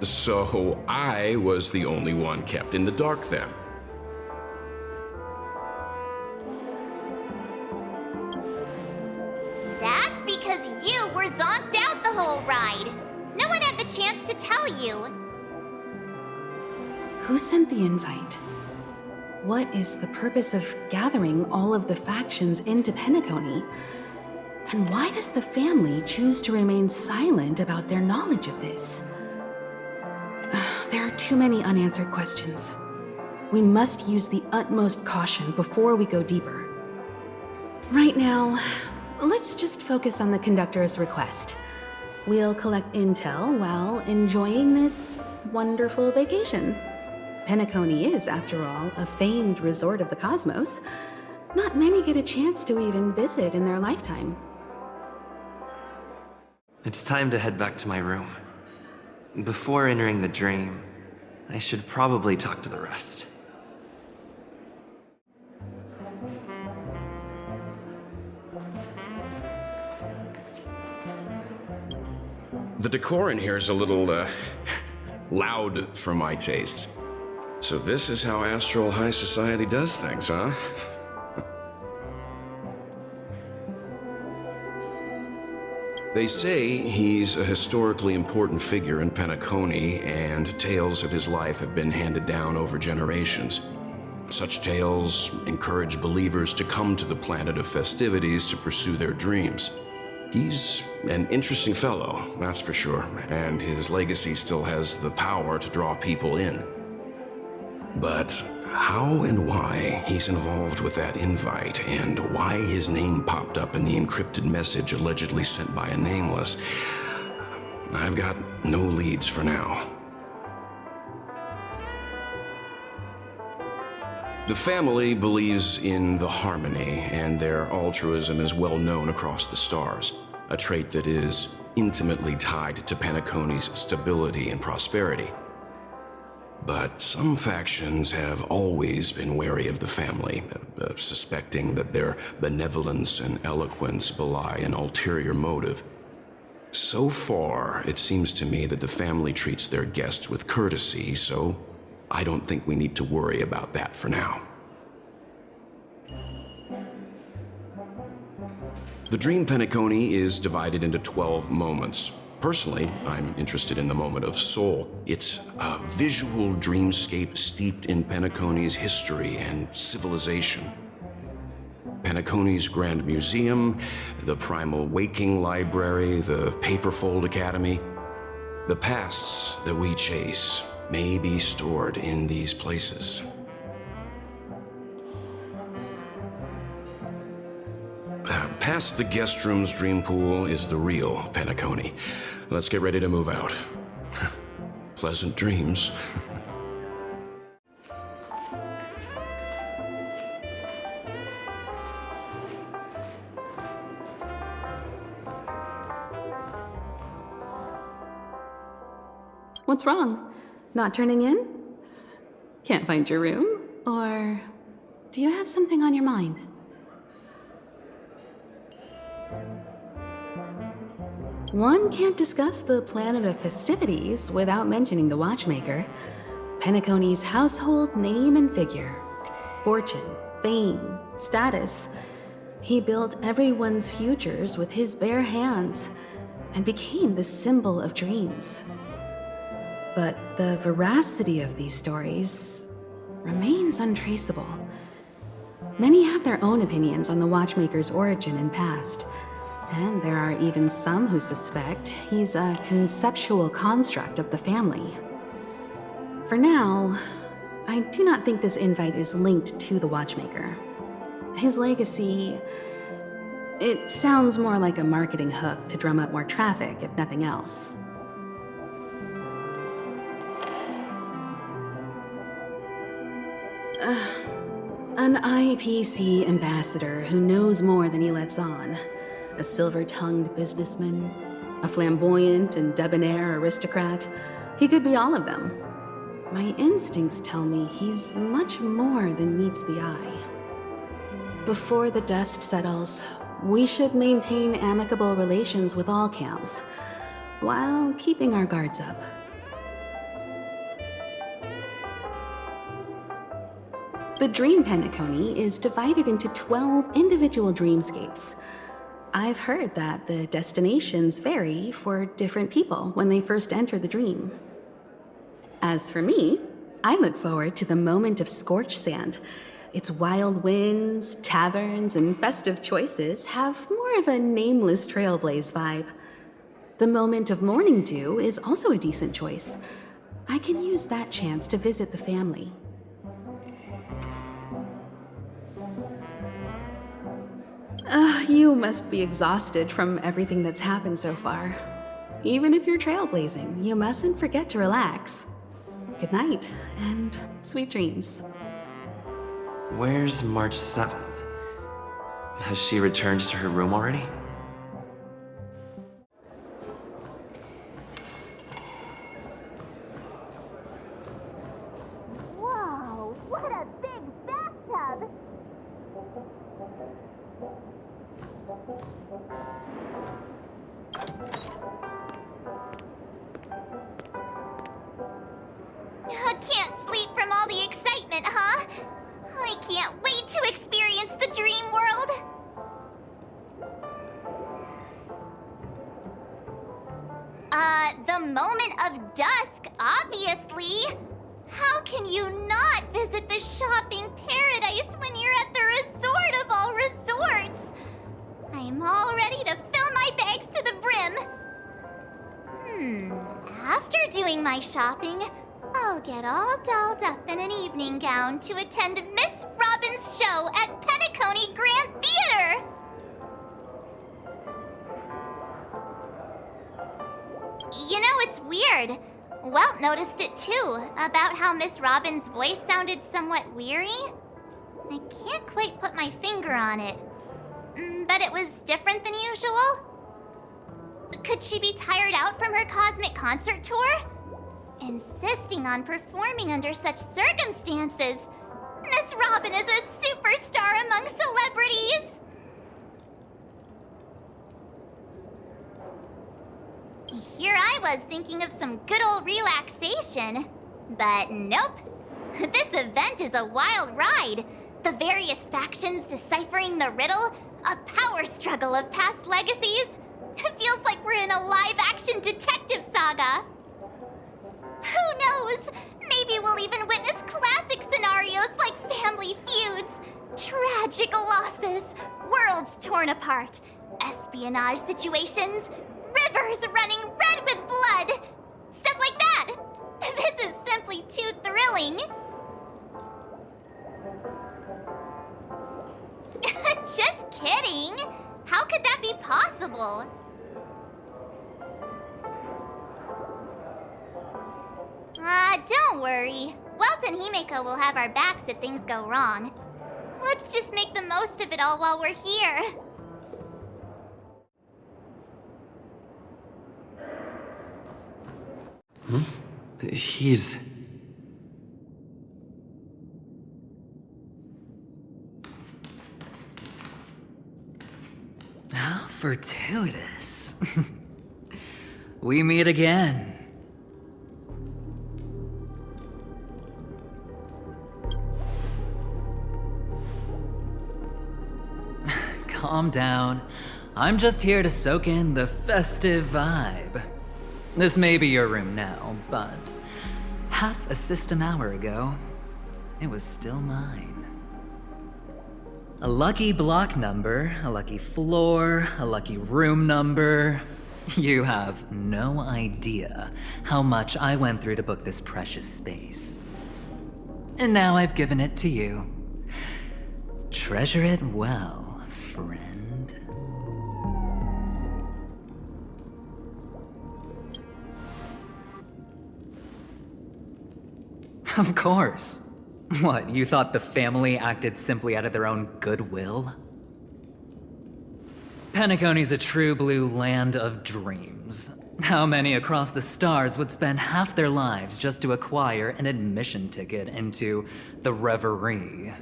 So I was the only one kept in the dark then. That's because you were zonked out the whole ride. No one had the chance to tell you. Who sent the invite? What is the purpose of gathering all of the factions into Penacony? And why does the family choose to remain silent about their knowledge of this? There are too many unanswered questions. We must use the utmost caution before we go deeper. Right now, let's just focus on the conductor's request. We'll collect intel while enjoying this wonderful vacation. Penacony is, after all, a famed resort of the cosmos. Not many get a chance to even visit in their lifetime. It's time to head back to my room. Before entering the dream, I should probably talk to the rest. The decor in here is a little, loud for my tastes. So this is how Astral High Society does things, huh? They say he's a historically important figure in Penacony, and tales of his life have been handed down over generations. Such tales encourage believers to come to the planet of festivities to pursue their dreams. He's an interesting fellow, that's for sure, and his legacy still has the power to draw people in. But how and why he's involved with that invite, and why his name popped up in the encrypted message allegedly sent by a nameless, I've got no leads for now. The family believes in the harmony, and their altruism is well known across the stars, a trait that is intimately tied to Penacony's stability and prosperity. But some factions have always been wary of the family, suspecting that their benevolence and eloquence belie an ulterior motive. So far, it seems to me that the family treats their guests with courtesy, so I don't think we need to worry about that for now. The Dream Penacony is divided into 12 moments. Personally, I'm interested in the moment of Soul. It's a visual dreamscape steeped in Penacony's history and civilization. Penacony's Grand Museum, the Primal Waking Library, the Paperfold Academy. The pasts that we chase may be stored in these places. Past the guest room's dream pool is the real Penacony. Let's get ready to move out. Pleasant dreams. What's wrong? Not turning in? Can't find your room? Or do you have something on your mind? One can't discuss the planet of festivities without mentioning the Watchmaker, Penacony's household name and figure. Fortune, fame, status. He built everyone's futures with his bare hands and became the symbol of dreams. But the veracity of these stories remains untraceable. Many have their own opinions on the Watchmaker's origin and past, and there are even some who suspect he's a conceptual construct of the family. For now, I do not think this invite is linked to the Watchmaker. His legacy, it sounds more like a marketing hook to drum up more traffic, if nothing else. An IPC ambassador who knows more than he lets on. A silver-tongued businessman. A flamboyant and debonair aristocrat. He could be all of them. My instincts tell me he's much more than meets the eye. Before the dust settles, we should maintain amicable relations with all camps, while keeping our guards up. The Dream Penacony is divided into 12 individual dreamscapes. I've heard that the destinations vary for different people when they first enter the dream. As for me, I look forward to the moment of scorched sand. Its wild winds, taverns, and festive choices have more of a nameless Trailblaze vibe. The moment of morning dew is also a decent choice. I can use that chance to visit the family. You must be exhausted from everything that's happened so far. Even if you're trailblazing, you mustn't forget to relax. Good night, and sweet dreams. Where's March 7th? Has she returned to her room already? Whoa, what a big bathtub! I can't sleep from all the excitement, huh? I can't wait to experience the dream world! The moment of dusk, obviously! How can you not visit the shopping paradise when you're at the resort of all resorts? I'm all ready to fill my bags to the brim. After doing my shopping, I'll get all dolled up in an evening gown to attend Miss Robin's show at Penacony Grand Theater. You know, it's weird. Welt noticed it too, about how Miss Robin's voice sounded somewhat weary. I can't quite put my finger on it, but it was different than usual. Could she be tired out from her cosmic concert tour? Insisting on performing under such circumstances. Miss Robin is a superstar among celebrities! Here I was thinking of some good old relaxation. But nope. This event is a wild ride. The various factions deciphering the riddle, a power struggle of past legacies. It feels like we're in a live-action detective saga. Who knows? Maybe we'll even witness classic scenarios like family feuds, tragic losses, worlds torn apart, espionage situations, rivers running red with blood. Stuff like that. This is simply too thrilling. Just kidding. How could that be possible? Don't worry. Welt and Himeko will have our backs if things go wrong. Let's just make the most of it all while we're here. He's... How fortuitous. We meet again. Calm down. I'm just here to soak in the festive vibe. This may be your room now, but half a system hour ago, it was still mine. A lucky block number, a lucky floor, a lucky room number. You have no idea how much I went through to book this precious space. And now I've given it to you. Treasure it well, friend. Of course. What, you thought the family acted simply out of their own goodwill? Penacony's a true blue land of dreams. How many across the stars would spend half their lives just to acquire an admission ticket into the reverie?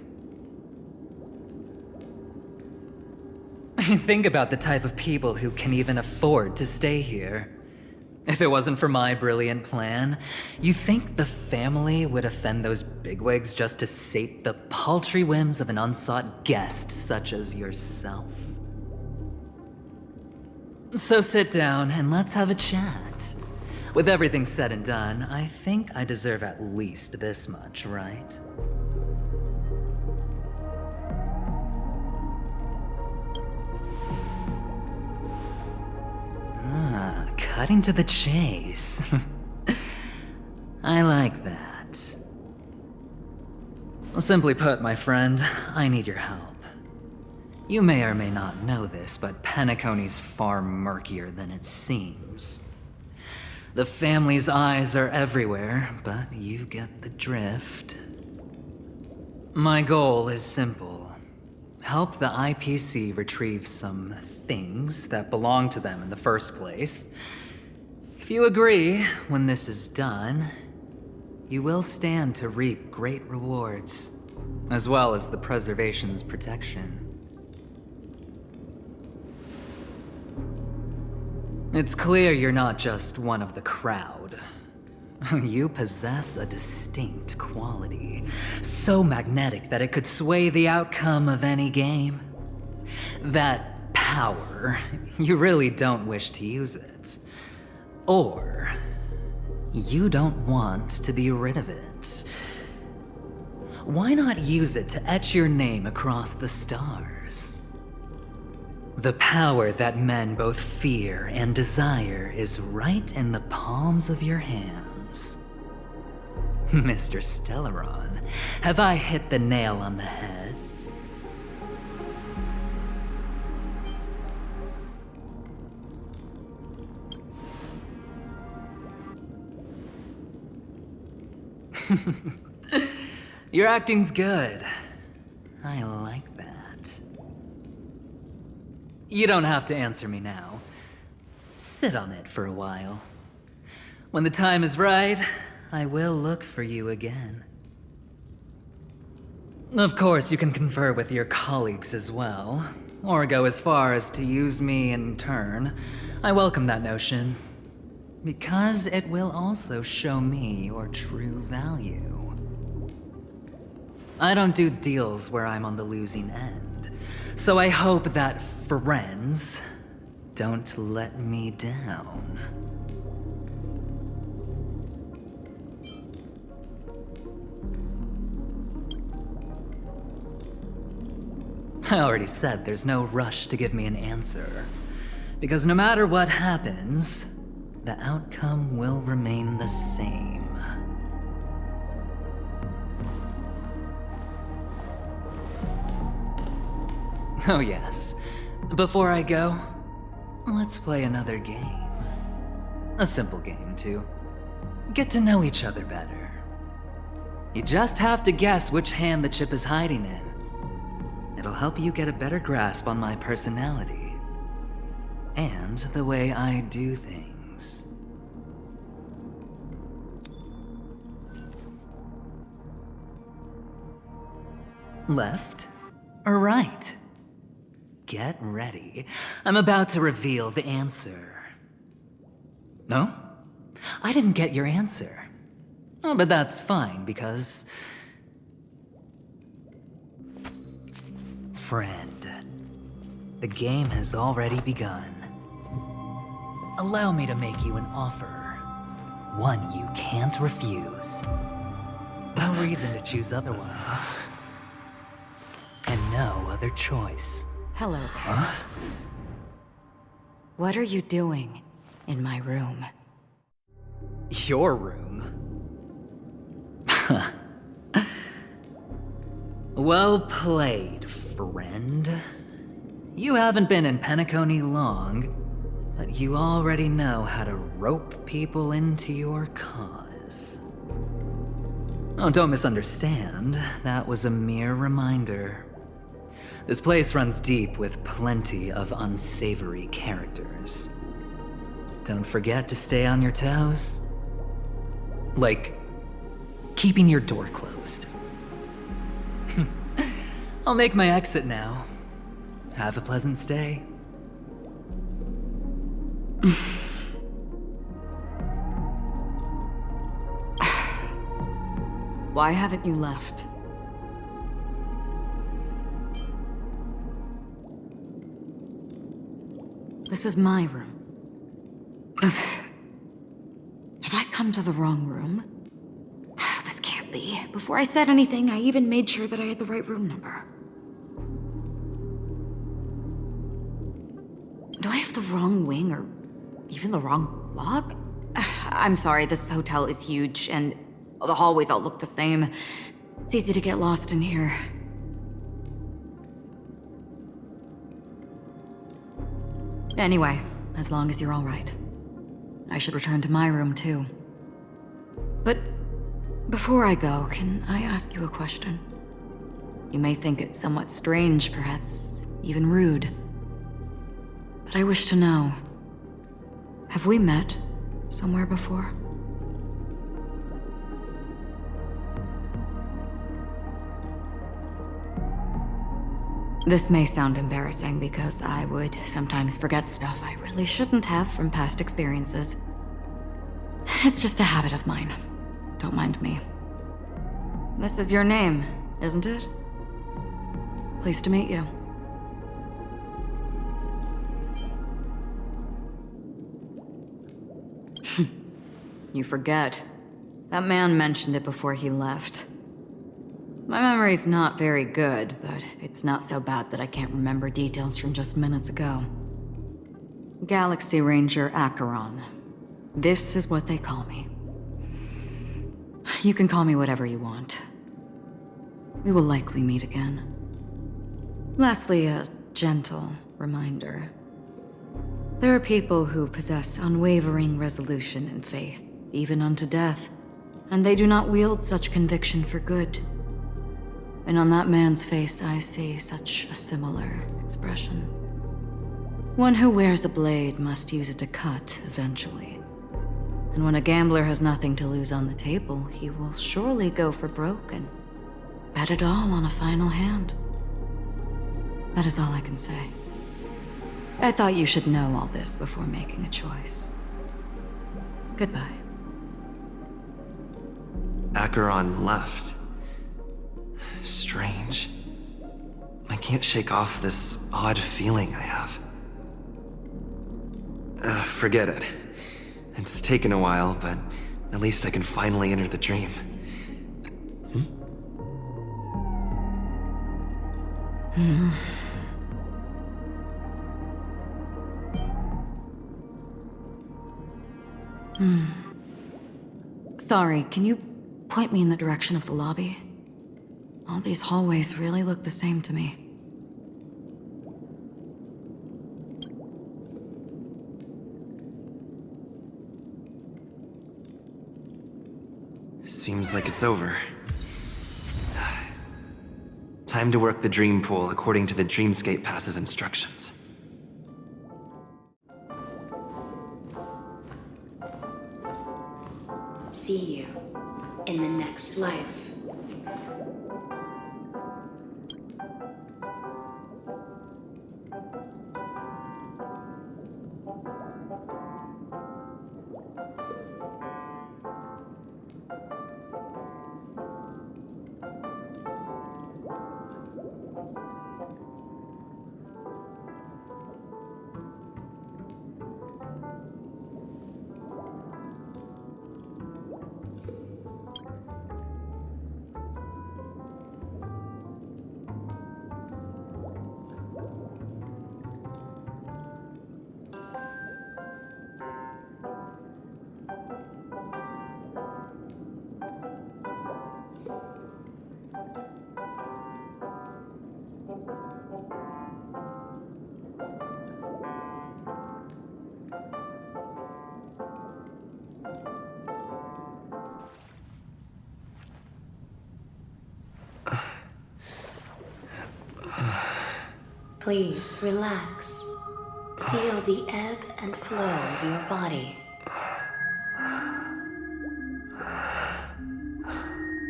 Think about the type of people who can even afford to stay here. If it wasn't for my brilliant plan, you think the family would offend those bigwigs just to sate the paltry whims of an unsought guest such as yourself? So sit down and let's have a chat. With everything said and done, I think I deserve at least this much, right? Cutting to the chase. I like that. Simply put, my friend, I need your help. You may or may not know this, but Penacony's far murkier than it seems. The family's eyes are everywhere, but you get the drift. My goal is simple. Help the IPC retrieve some things that belong to them in the first place. If you agree, when this is done, you will stand to reap great rewards, as well as the preservation's protection. It's clear you're not just one of the crowd. You possess a distinct quality, so magnetic that it could sway the outcome of any game. That power, you really don't wish to use it. Or, you don't want to be rid of it. Why not use it to etch your name across the stars? The power that men both fear and desire is right in the palms of your hands. Mr. Stellaron, have I hit the nail on the head? Your acting's good. I like that. You don't have to answer me now. Sit on it for a while. When the time is right, I will look for you again. Of course, you can confer with your colleagues as well, or go as far as to use me in turn. I welcome that notion, because it will also show me your true value. I don't do deals where I'm on the losing end, so I hope that friends don't let me down. I already said there's no rush to give me an answer, because no matter what happens, the outcome will remain the same. Oh yes, before I go, let's play another game. A simple game to get to know each other better. You just have to guess which hand the chip is hiding in. It'll help you get a better grasp on my personality. And the way I do things. Left or right? Get ready. I'm about to reveal the answer. No? I didn't get your answer. Oh, but that's fine, because... Friend, the game has already begun. Allow me to make you an offer. One you can't refuse. No reason to choose otherwise. And no other choice. Hello there. Huh? What are you doing in my room? Your room? Well played, friend. You haven't been in Penacony long, but you already know how to rope people into your cause. Oh, don't misunderstand. That was a mere reminder. This place runs deep with plenty of unsavory characters. Don't forget to stay on your toes. Like, keeping your door closed. I'll make my exit now. Have a pleasant stay. Why haven't you left? This is my room. Have I come to the wrong room? This can't be. Before I said anything, I even made sure that I had the right room number. Do I have the wrong wing or even the wrong lock? I'm sorry, this hotel is huge and the hallways all look the same. It's easy to get lost in here. Anyway, as long as you're all right. I should return to my room too. But before I go, can I ask you a question? You may think it somewhat strange, perhaps even rude. But I wish to know, have we met somewhere before? This may sound embarrassing because I would sometimes forget stuff I really shouldn't have from past experiences. It's just a habit of mine. Don't mind me. This is your name, isn't it? Pleased to meet you. You forget. That man mentioned it before he left. My memory's not very good, but it's not so bad that I can't remember details from just minutes ago. Galaxy Ranger Acheron. This is what they call me. You can call me whatever you want. We will likely meet again. Lastly, a gentle reminder. There are people who possess unwavering resolution and faith, even unto death, and they do not wield such conviction for good. And on that man's face, I see such a similar expression. One who wears a blade must use it to cut eventually. And when a gambler has nothing to lose on the table, he will surely go for broke and bet it all on a final hand. That is all I can say. I thought you should know all this before making a choice. Goodbye. Acheron left. Strange. I can't shake off this odd feeling I have. Forget it. It's taken a while, but at least I can finally enter the dream. Sorry, can you point me in the direction of the lobby? All these hallways really look the same to me. Seems like it's over. Time to work the dream pool according to the dreamscape pass's instructions. See you in the next life. Please relax. Feel the ebb and flow of your body.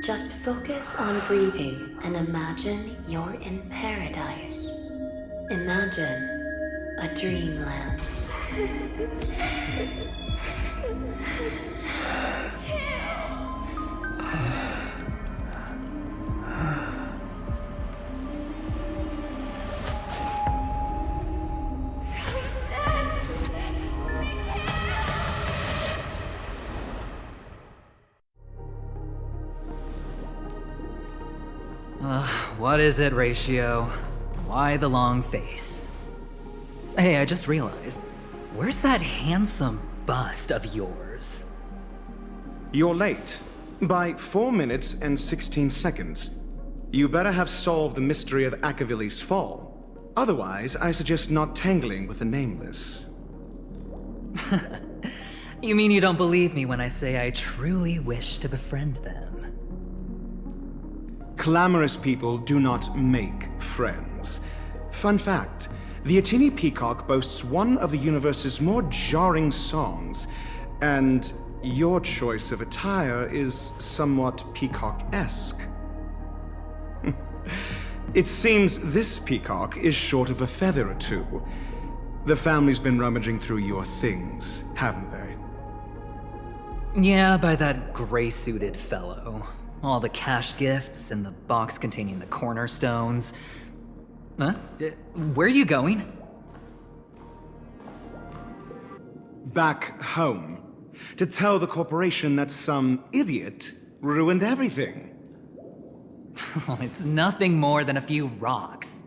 Just focus on breathing and imagine you're in paradise. Imagine a dreamland. What is it, Ratio? Why the long face? Hey, I just realized, where's that handsome bust of yours? You're late. By 4 minutes and 16 seconds. You better have solved the mystery of Akavili's fall. Otherwise, I suggest not tangling with the nameless. You mean you don't believe me when I say I truly wish to befriend them? Clamorous people do not make friends. Fun fact, the Atini Peacock boasts one of the universe's more jarring songs, and your choice of attire is somewhat peacock-esque. It seems this peacock is short of a feather or two. The family's been rummaging through your things, haven't they? Yeah, by that gray-suited fellow. All the cash gifts and the box containing the cornerstones. Huh? Where are you going? Back home. To tell the corporation that some idiot ruined everything. It's nothing more than a few rocks.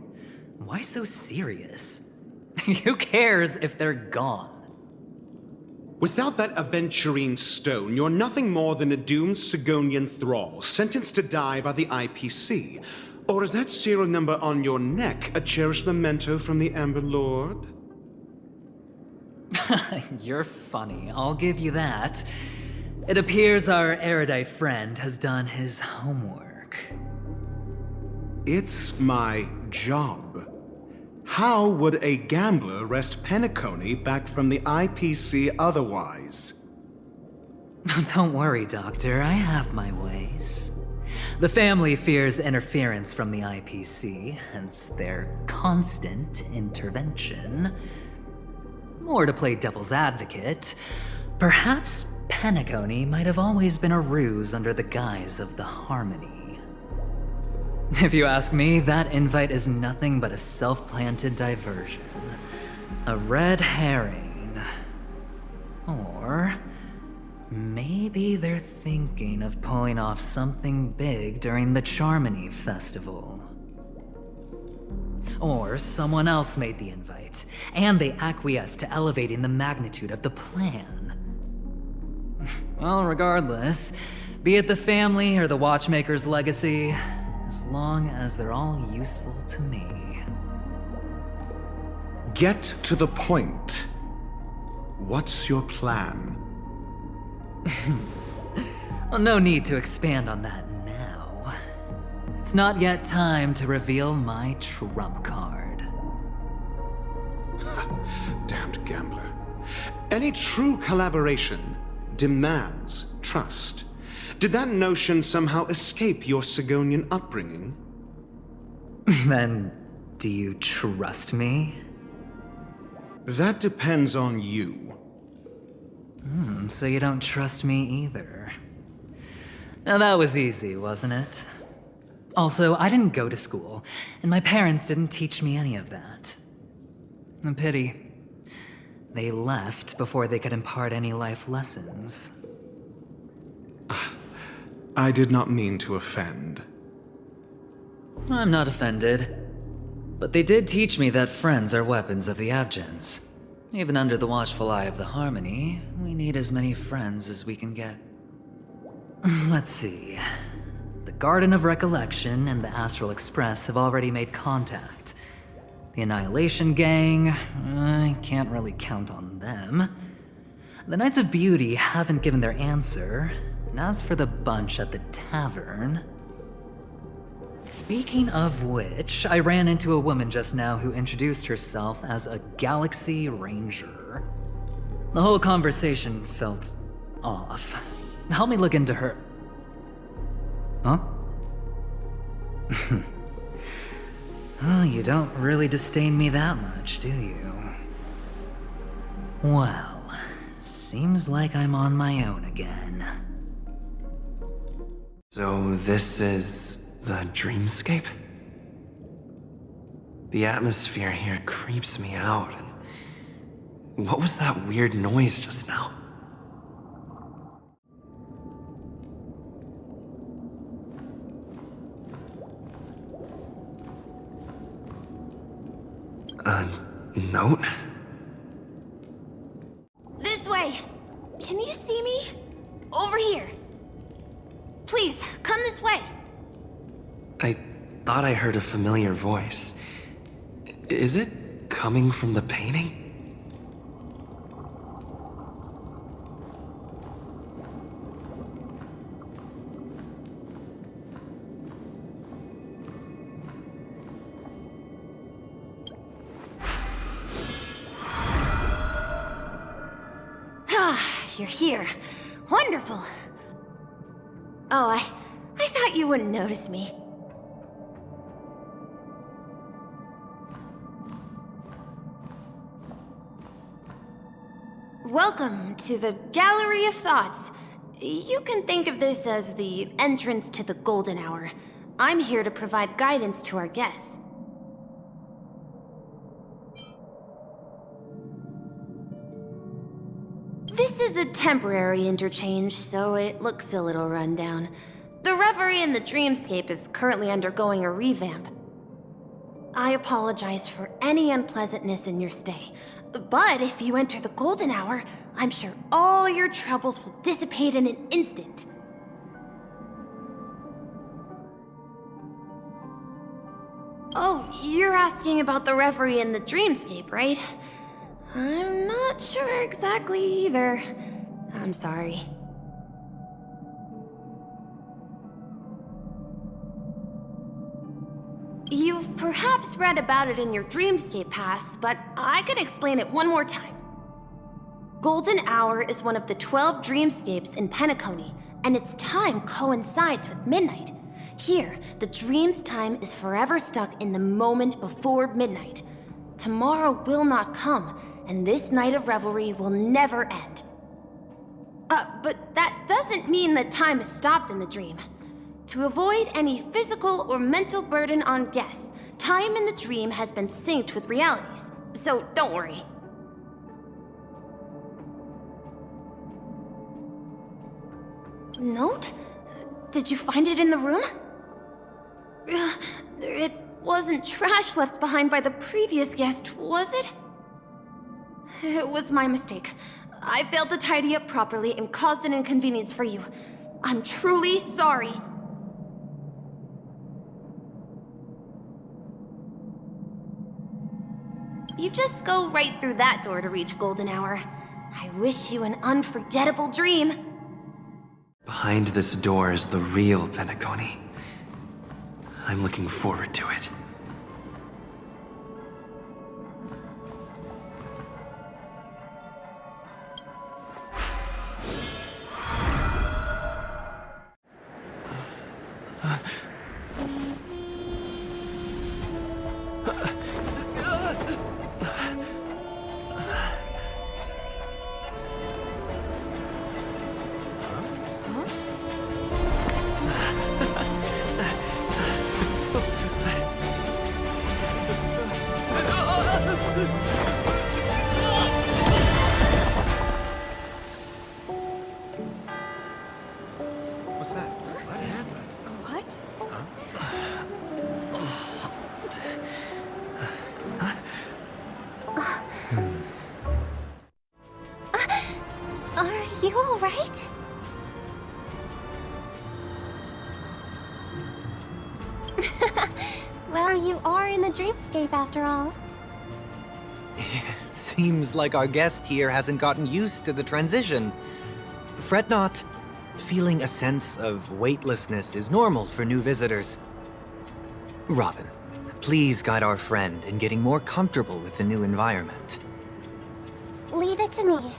Why so serious? Who cares if they're gone? Without that Aventurine stone, you're nothing more than a doomed Sigonian thrall, sentenced to die by the IPC. Or is that serial number on your neck a cherished memento from the Amber Lord? You're funny, I'll give you that. It appears our erudite friend has done his homework. It's my job. How would a gambler wrest Penacony back from the IPC otherwise? Don't worry, Doctor, I have my ways. The family fears interference from the IPC, hence their constant intervention. Or to play devil's advocate, perhaps Penacony might have always been a ruse under the guise of the Harmony. If you ask me, that invite is nothing but a self-planted diversion. A red herring. Or maybe they're thinking of pulling off something big during the Charmony Festival. Or someone else made the invite, and they acquiesced to elevating the magnitude of the plan. Well, regardless, be it the family or the Watchmaker's legacy, as long as they're all useful to me. Get to the point. What's your plan? Well, no need to expand on that now. It it's not yet time to reveal my trump card. Damned gambler. Any true collaboration demands trust. Did that notion somehow escape your Sigonian upbringing? Then, do you trust me? That depends on you. So you don't trust me either. Now that was easy, wasn't it? Also, I didn't go to school, and my parents didn't teach me any of that. A pity. They left before they could impart any life lessons. I did not mean to offend. I'm not offended. But they did teach me that friends are weapons of the Avgens. Even under the watchful eye of the Harmony, we need as many friends as we can get. Let's see. The Garden of Recollection and the Astral Express have already made contact. The Annihilation Gang, I can't really count on them. The Knights of Beauty haven't given their answer. And as for the bunch at the tavern... Speaking of which, I ran into a woman just now who introduced herself as a Galaxy Ranger. The whole conversation felt off. Help me look into her... Huh? Oh, you don't really disdain me that much, do you? Well, seems like I'm on my own again. So this is the dreamscape? The atmosphere here creeps me out, and what was that weird noise just now? A note? This way! Can you see me? Over here! Please, come this way! I thought I heard a familiar voice. Is it coming from the painting? You're here. Wonderful. Oh, I thought you wouldn't notice me. Welcome to the Gallery of Thoughts. You can think of this as the entrance to the Golden Hour. I'm here to provide guidance to our guests. This is a temporary interchange, so it looks a little rundown. The Reverie in the Dreamscape is currently undergoing a revamp. I apologize for any unpleasantness in your stay, but if you enter the Golden Hour, I'm sure all your troubles will dissipate in an instant. Oh, you're asking about the Reverie in the Dreamscape, right? I'm not sure exactly either. I'm sorry. You've perhaps read about it in your Dreamscape Pass, but I can explain it one more time. Golden Hour is one of the 12 dreamscapes in Penacony, and its time coincides with midnight. Here, the dream's time is forever stuck in the moment before midnight. Tomorrow will not come, and this night of revelry will never end. But that doesn't mean that time is stopped in the dream. To avoid any physical or mental burden on guests, time in the dream has been synced with realities, so don't worry. Note? Did you find it in the room? It wasn't trash left behind by the previous guest, was it? It was my mistake. I failed to tidy up properly and caused an inconvenience for you. I'm truly sorry. You just go right through that door to reach Golden Hour. I wish you an unforgettable dream. Behind this door is the real Penacony. I'm looking forward to it. What's that? What happened? What? Are you all right? Well, you are in the dreamscape after all. Seems like our guest here hasn't gotten used to the transition. Fret not. Feeling a sense of weightlessness is normal for new visitors. Robin, please guide our friend in getting more comfortable with the new environment. Leave it to me.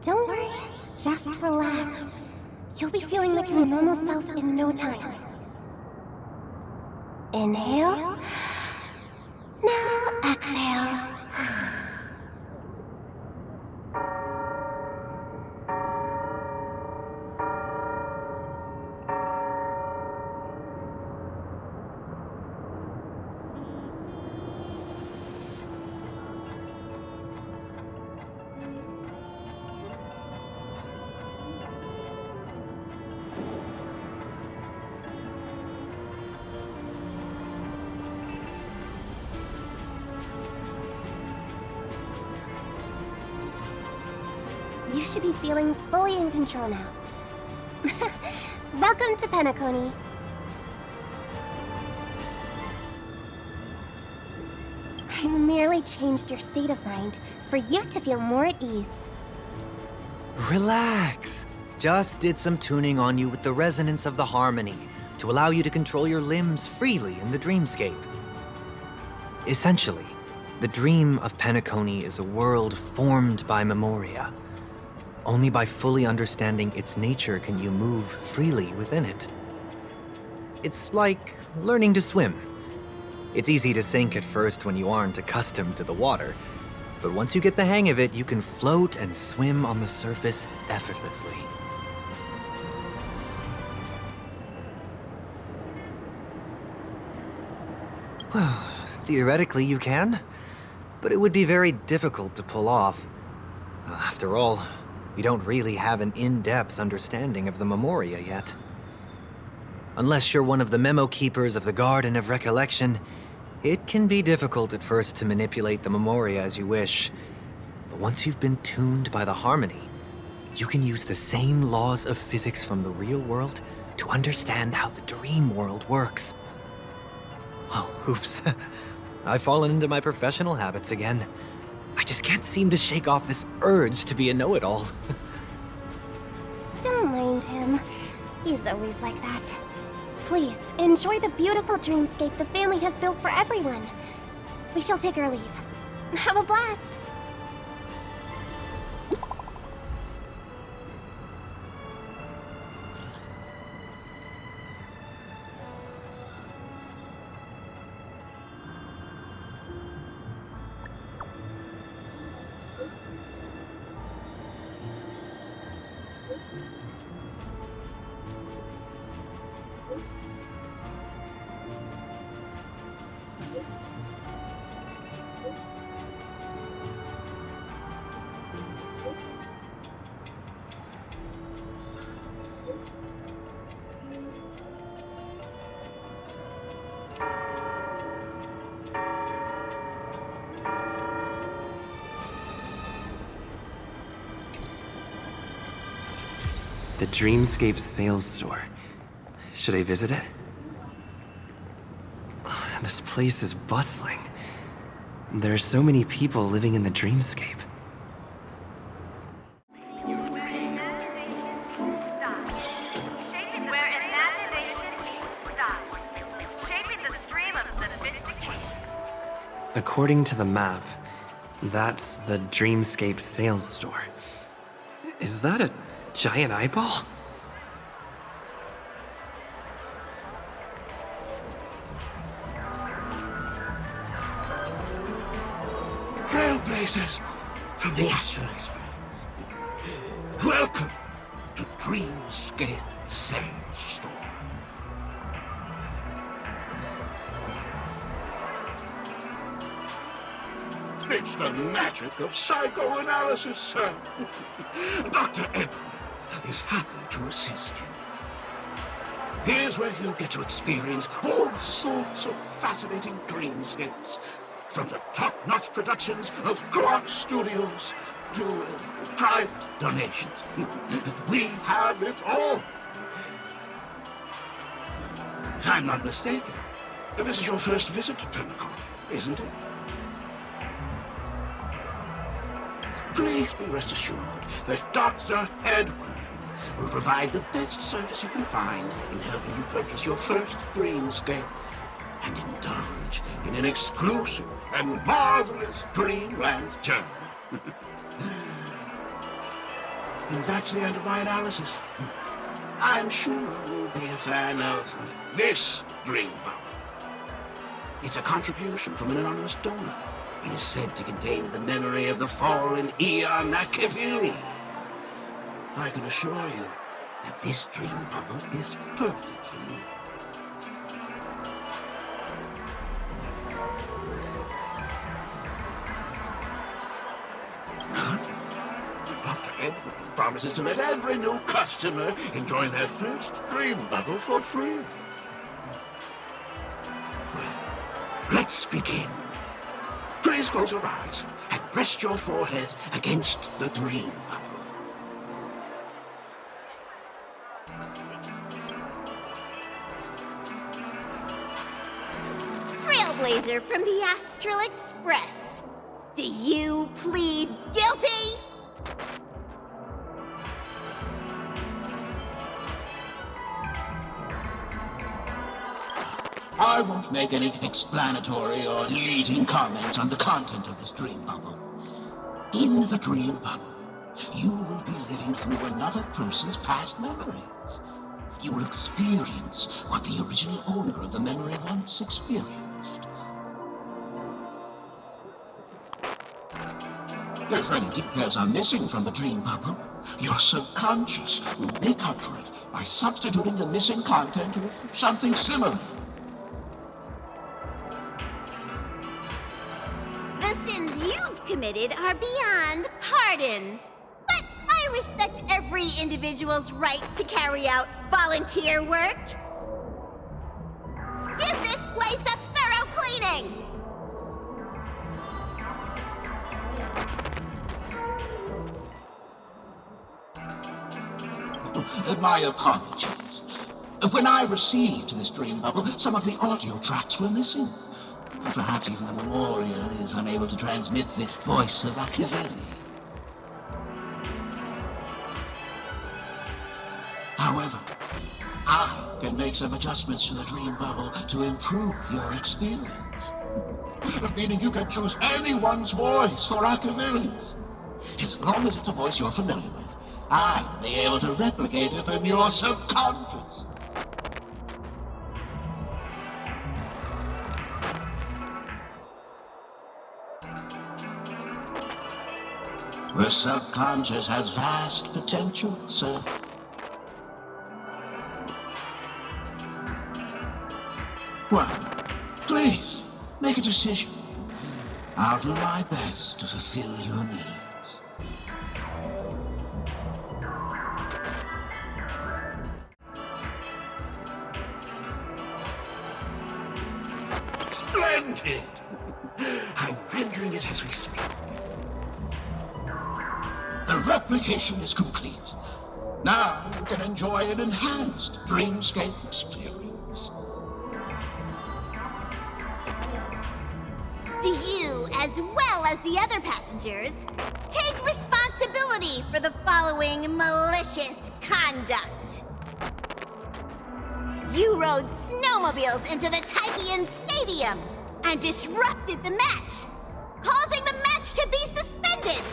Don't worry, just relax. You'll be feeling like your normal self in no time. Inhale. Now exhale. You should be feeling fully in control now. Welcome to Penacony. I merely changed your state of mind for you to feel more at ease. Relax. Just did some tuning on you with the resonance of the harmony to allow you to control your limbs freely in the dreamscape. Essentially, the dream of Penacony is a world formed by memoria. Only by fully understanding its nature can you move freely within it. It's like learning to swim. It's easy to sink at first when you aren't accustomed to the water, but once you get the hang of it, you can float and swim on the surface effortlessly. Well, theoretically you can, but it would be very difficult to pull off. After all, we don't really have an in-depth understanding of the memoria yet. Unless you're one of the memo keepers of the Garden of Recollection, it can be difficult at first to manipulate the memoria as you wish. But once you've been tuned by the harmony, you can use the same laws of physics from the real world to understand how the dream world works. Oh, oops. I've fallen into my professional habits again. I just can't seem to shake off this urge to be a know-it-all. Don't mind him. He's always like that. Please, enjoy the beautiful dreamscape the family has built for everyone. We shall take our leave. Have a blast! The Dreamscape sales store. Should I visit it? This place is bustling. There are so many people living in the Dreamscape. According to the map, that's the Dreamscape sales store. Is that a giant eyeball? Trailblazers from the Astral Express. Welcome to Dreamscape Sales Store. It's the magic of psychoanalysis, sir. Dr. Edward is happy to assist you. Here's where you get to experience all sorts of fascinating dreamscapes. From the top-notch productions of Clock Studios to private donations. We have it all. If I'm not mistaken, this is your first visit to Pinnacle, isn't it? Please be rest assured that Dr. Edward will provide the best service you can find in helping you purchase your first dreamscape and indulge in an exclusive and marvelous dreamland journey. And that's the end of my analysis. I'm sure you'll be a fan of this dream bubble. It's a contribution from an anonymous donor. It is said to contain the memory of the fallen Aeon Acheron. I can assure you that this dream bubble is perfect for you. Dr. Edward promises to let every new customer enjoy their first dream bubble for free. Well, let's begin. Please close your eyes and rest your forehead against the dream bubble. Trailblazer from the Astral Express. Do you plead guilty? I won't make any explanatory or leading comments on the content of this dream bubble. In the dream bubble, you will be living through another person's past memories. You will experience what the original owner of the memory once experienced. If any details are missing from the dream bubble, your subconscious will make up for it by substituting the missing content with something similar. The sins you've committed are beyond pardon. But I respect every individual's right to carry out volunteer work. Give this place a thorough cleaning! My apologies. When I received this dream bubble, some of the audio tracks were missing. Perhaps even the memorial is unable to transmit the voice of Acheron. However, I can make some adjustments to the dream bubble to improve your experience. Meaning you can choose anyone's voice for Acheron's. As long as it's a voice you're familiar with, I'll be able to replicate it in your subconscious. The subconscious has vast potential, sir. Well, please, make a decision. I'll do my best to fulfill your needs. Splendid! I'm rendering it as we speak. The replication is complete. Now you can enjoy an enhanced dreamscape experience. Do you, as well as the other passengers, take responsibility for the following malicious conduct? You rode snowmobiles into the Taikian Stadium and disrupted the match, causing the match to be suspended.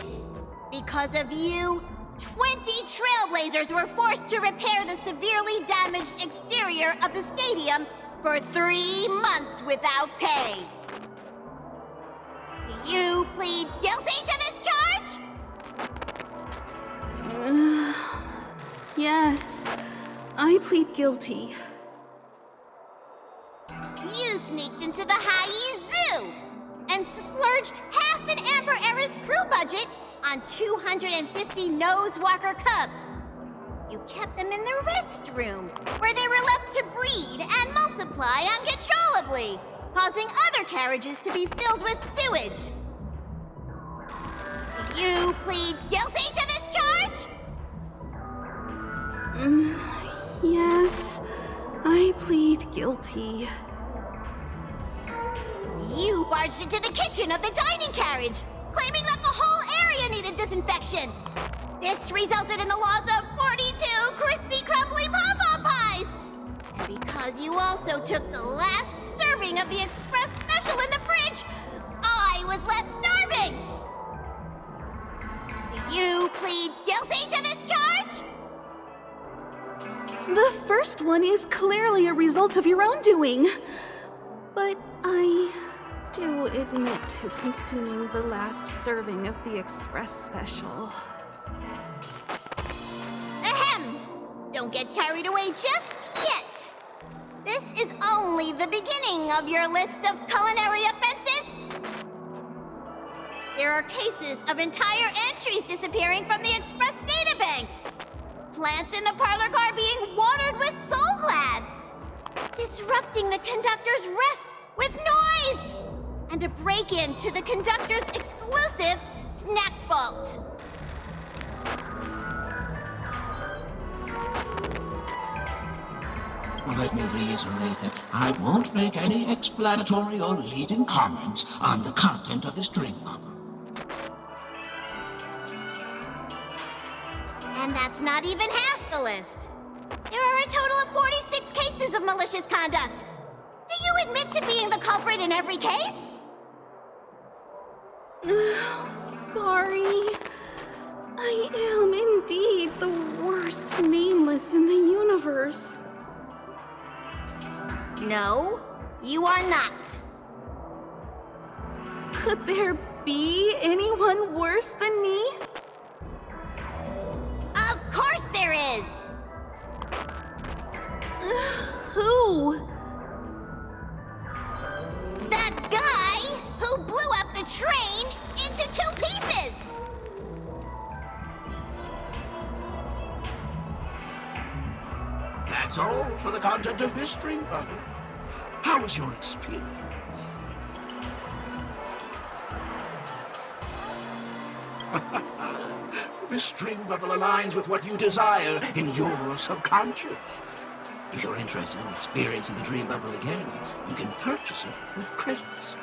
Because of you, 20 Trailblazers were forced to repair the severely damaged exterior of the stadium for 3 months without pay. Do you plead guilty to this charge? Yes, I plead guilty. You sneaked into the High Zoo and splurged half an Amber Era's crew budget on 250 Nosewalker cubs. You kept them in the restroom, where they were left to breed and multiply uncontrollably, causing other carriages to be filled with sewage. Do you plead guilty to this charge? Yes, I plead guilty. You barged into the kitchen of the dining carriage, claiming that the whole area needed disinfection. This resulted in the loss of 42 crispy, crumbly pom-pom pies. And because you also took the last serving of the express special in the fridge, I was left starving. Do you plead guilty to this charge? The first one is clearly a result of your own doing. But I do admit to consuming the last serving of the express special. Ahem! Don't get carried away just yet. This is only the beginning of your list of culinary offenses. There are cases of entire entries disappearing from the express databank. Plants in the parlor car being watered with Soul Glad. Disrupting the conductor's rest with noise. And a break-in to the conductor's exclusive snack vault. Let me reiterate that I won't make any explanatory or leading comments on the content of this dream bubble. And that's not even half the list. There are a total of 46 cases of malicious conduct. Do you admit to being the culprit in every case? Sorry. I am indeed the worst nameless in the universe. No, you are not. Could there be anyone worse than me? Of course there is! Who? That guy who blew up the train into 2 pieces! That's all for the content of this dream bubble. How was your experience? This dream bubble aligns with what you desire in your subconscious. If you're interested in experiencing the dream bubble again, you can purchase it with credits.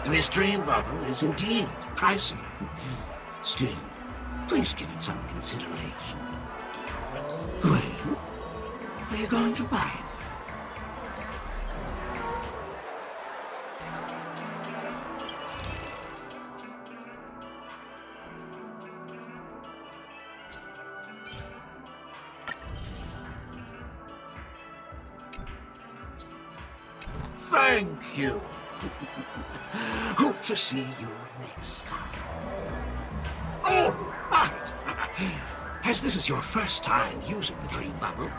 This dream bubble is indeed pricey. Still, please give it some consideration. Well, are you going to buy it? Thank you. Hope to see you next time. Oh, right. As this is your first time using the dream bubble,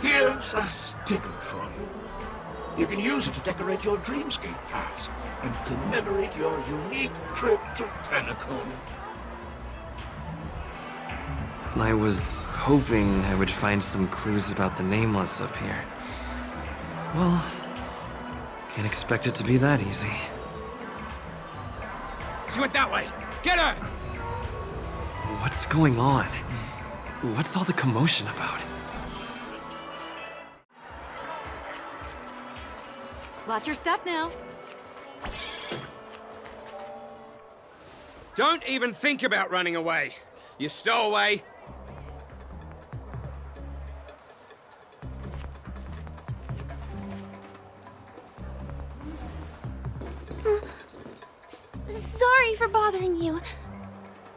here's a sticker for you. You can use it to decorate your dreamscape pass and commemorate your unique trip to Penacony. I was hoping I would find some clues about the Nameless up here. Well, Can't expect it to be that easy. She went that way! Get her! What's going on? What's all the commotion about? Watch your step now. Don't even think about running away. You stowaway. Sorry for bothering you.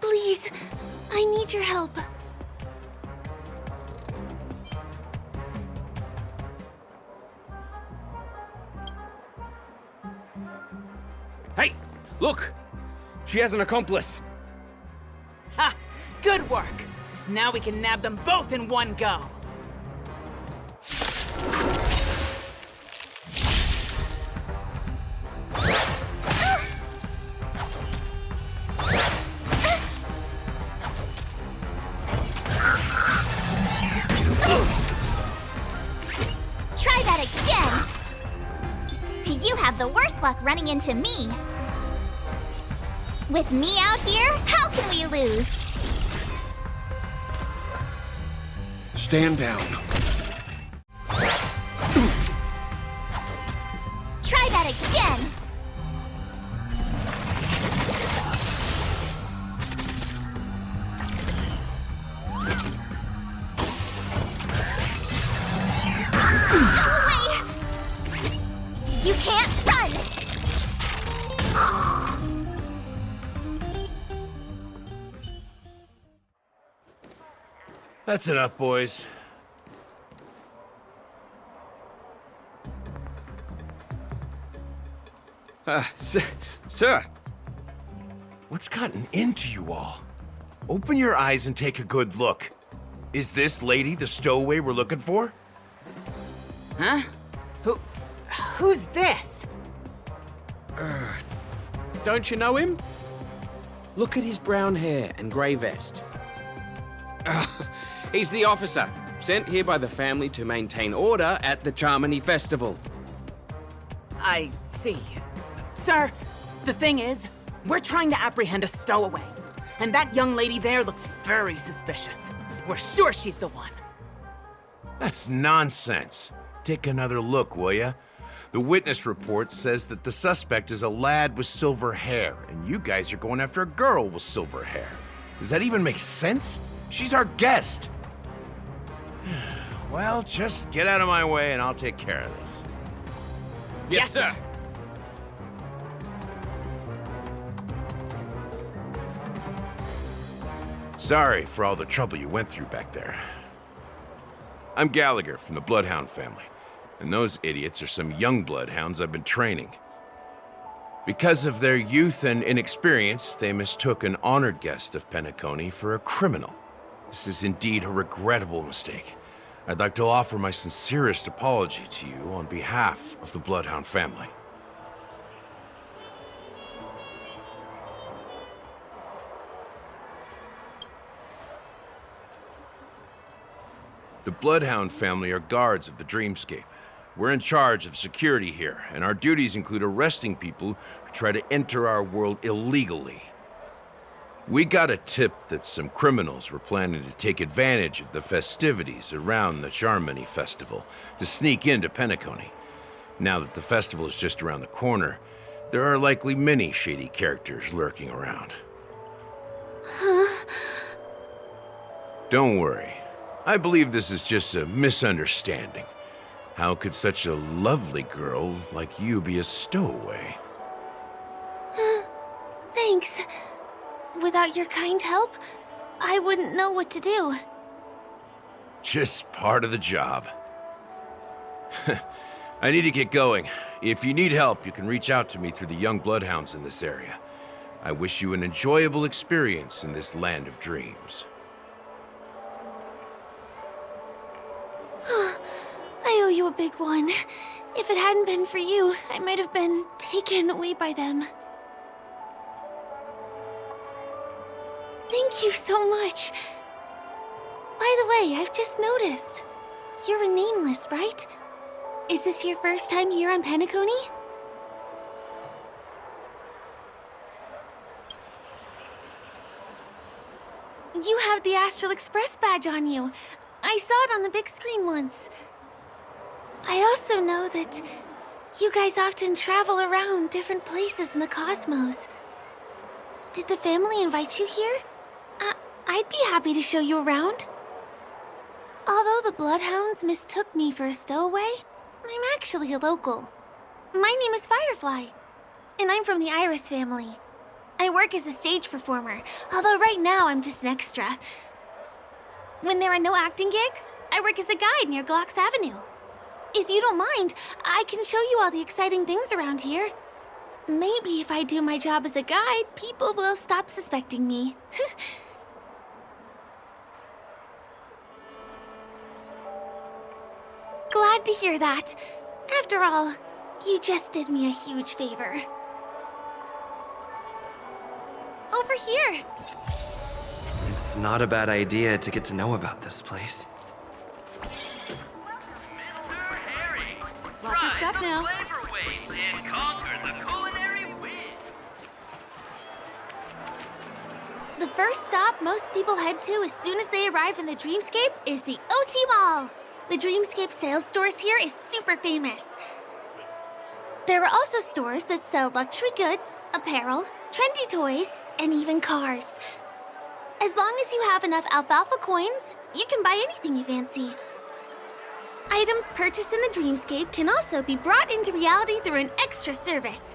Please, I need your help. Hey, look! She has an accomplice. Ha! Good work! Now we can nab them both in one go. Try that again! You have the worst luck running into me. With me out here, how can we lose? Stand down. Try that again! Go away! You can't run! That's enough, boys. Sir. What's gotten into you all? Open your eyes and take a good look. Is this lady the stowaway we're looking for? Huh? Who's this? Don't you know him? Look at his brown hair and grey vest. He's the officer, sent here by the family to maintain order at the Charmony Festival. I see. Sir, the thing is, we're trying to apprehend a stowaway. And that young lady there looks very suspicious. We're sure she's the one. That's nonsense. Take another look, will ya? The witness report says that the suspect is a lad with silver hair, and you guys are going after a girl with silver hair. Does that even make sense? She's our guest. Well, just get out of my way and I'll take care of this. Yes, sir. Sorry for all the trouble you went through back there. I'm Gallagher from the Bloodhound family, and those idiots are some young Bloodhounds I've been training. Because of their youth and inexperience, they mistook an honored guest of Penacony for a criminal. This is indeed a regrettable mistake. I'd like to offer my sincerest apology to you on behalf of the Bloodhound family. The Bloodhound family are guards of the dreamscape. We're in charge of security here, and our duties include arresting people who try to enter our world illegally. We got a tip that some criminals were planning to take advantage of the festivities around the Charmony Festival to sneak into Penacony. Now that the festival is just around the corner, there are likely many shady characters lurking around. Huh? Don't worry. I believe this is just a misunderstanding. How could such a lovely girl like you be a stowaway? Thanks. Without your kind help, I wouldn't know what to do. Just part of the job. I need to get going. If you need help, you can reach out to me through the young bloodhounds in this area. I wish you an enjoyable experience in this land of dreams. I owe you a big one. If it hadn't been for you, I might have been taken away by them. Thank you so much. By the way, I've just noticed. You're a nameless, right? Is this your first time here on Penacony? You have the Astral Express badge on you. I saw it on the big screen once. I also know that you guys often travel around different places in the cosmos. Did the family invite you here? I'd be happy to show you around. Although the Bloodhounds mistook me for a stowaway, I'm actually a local. My name is Firefly, and I'm from the Iris family. I work as a stage performer, although right now I'm just an extra. When there are no acting gigs, I work as a guide near Glock's Avenue. If you don't mind, I can show you all the exciting things around here. Maybe if I do my job as a guide, people will stop suspecting me. Glad to hear that. After all, you just did me a huge favor. Over here. It's not a bad idea to get to know about this place. Watch your step now. And conquer the culinary wind. The first stop most people head to as soon as they arrive in the dreamscape is the OT Mall. The dreamscape sales stores here is super famous. There are also stores that sell luxury goods, apparel, trendy toys, and even cars. As long as you have enough alfalfa coins, you can buy anything you fancy. Items purchased in the dreamscape can also be brought into reality through an extra service.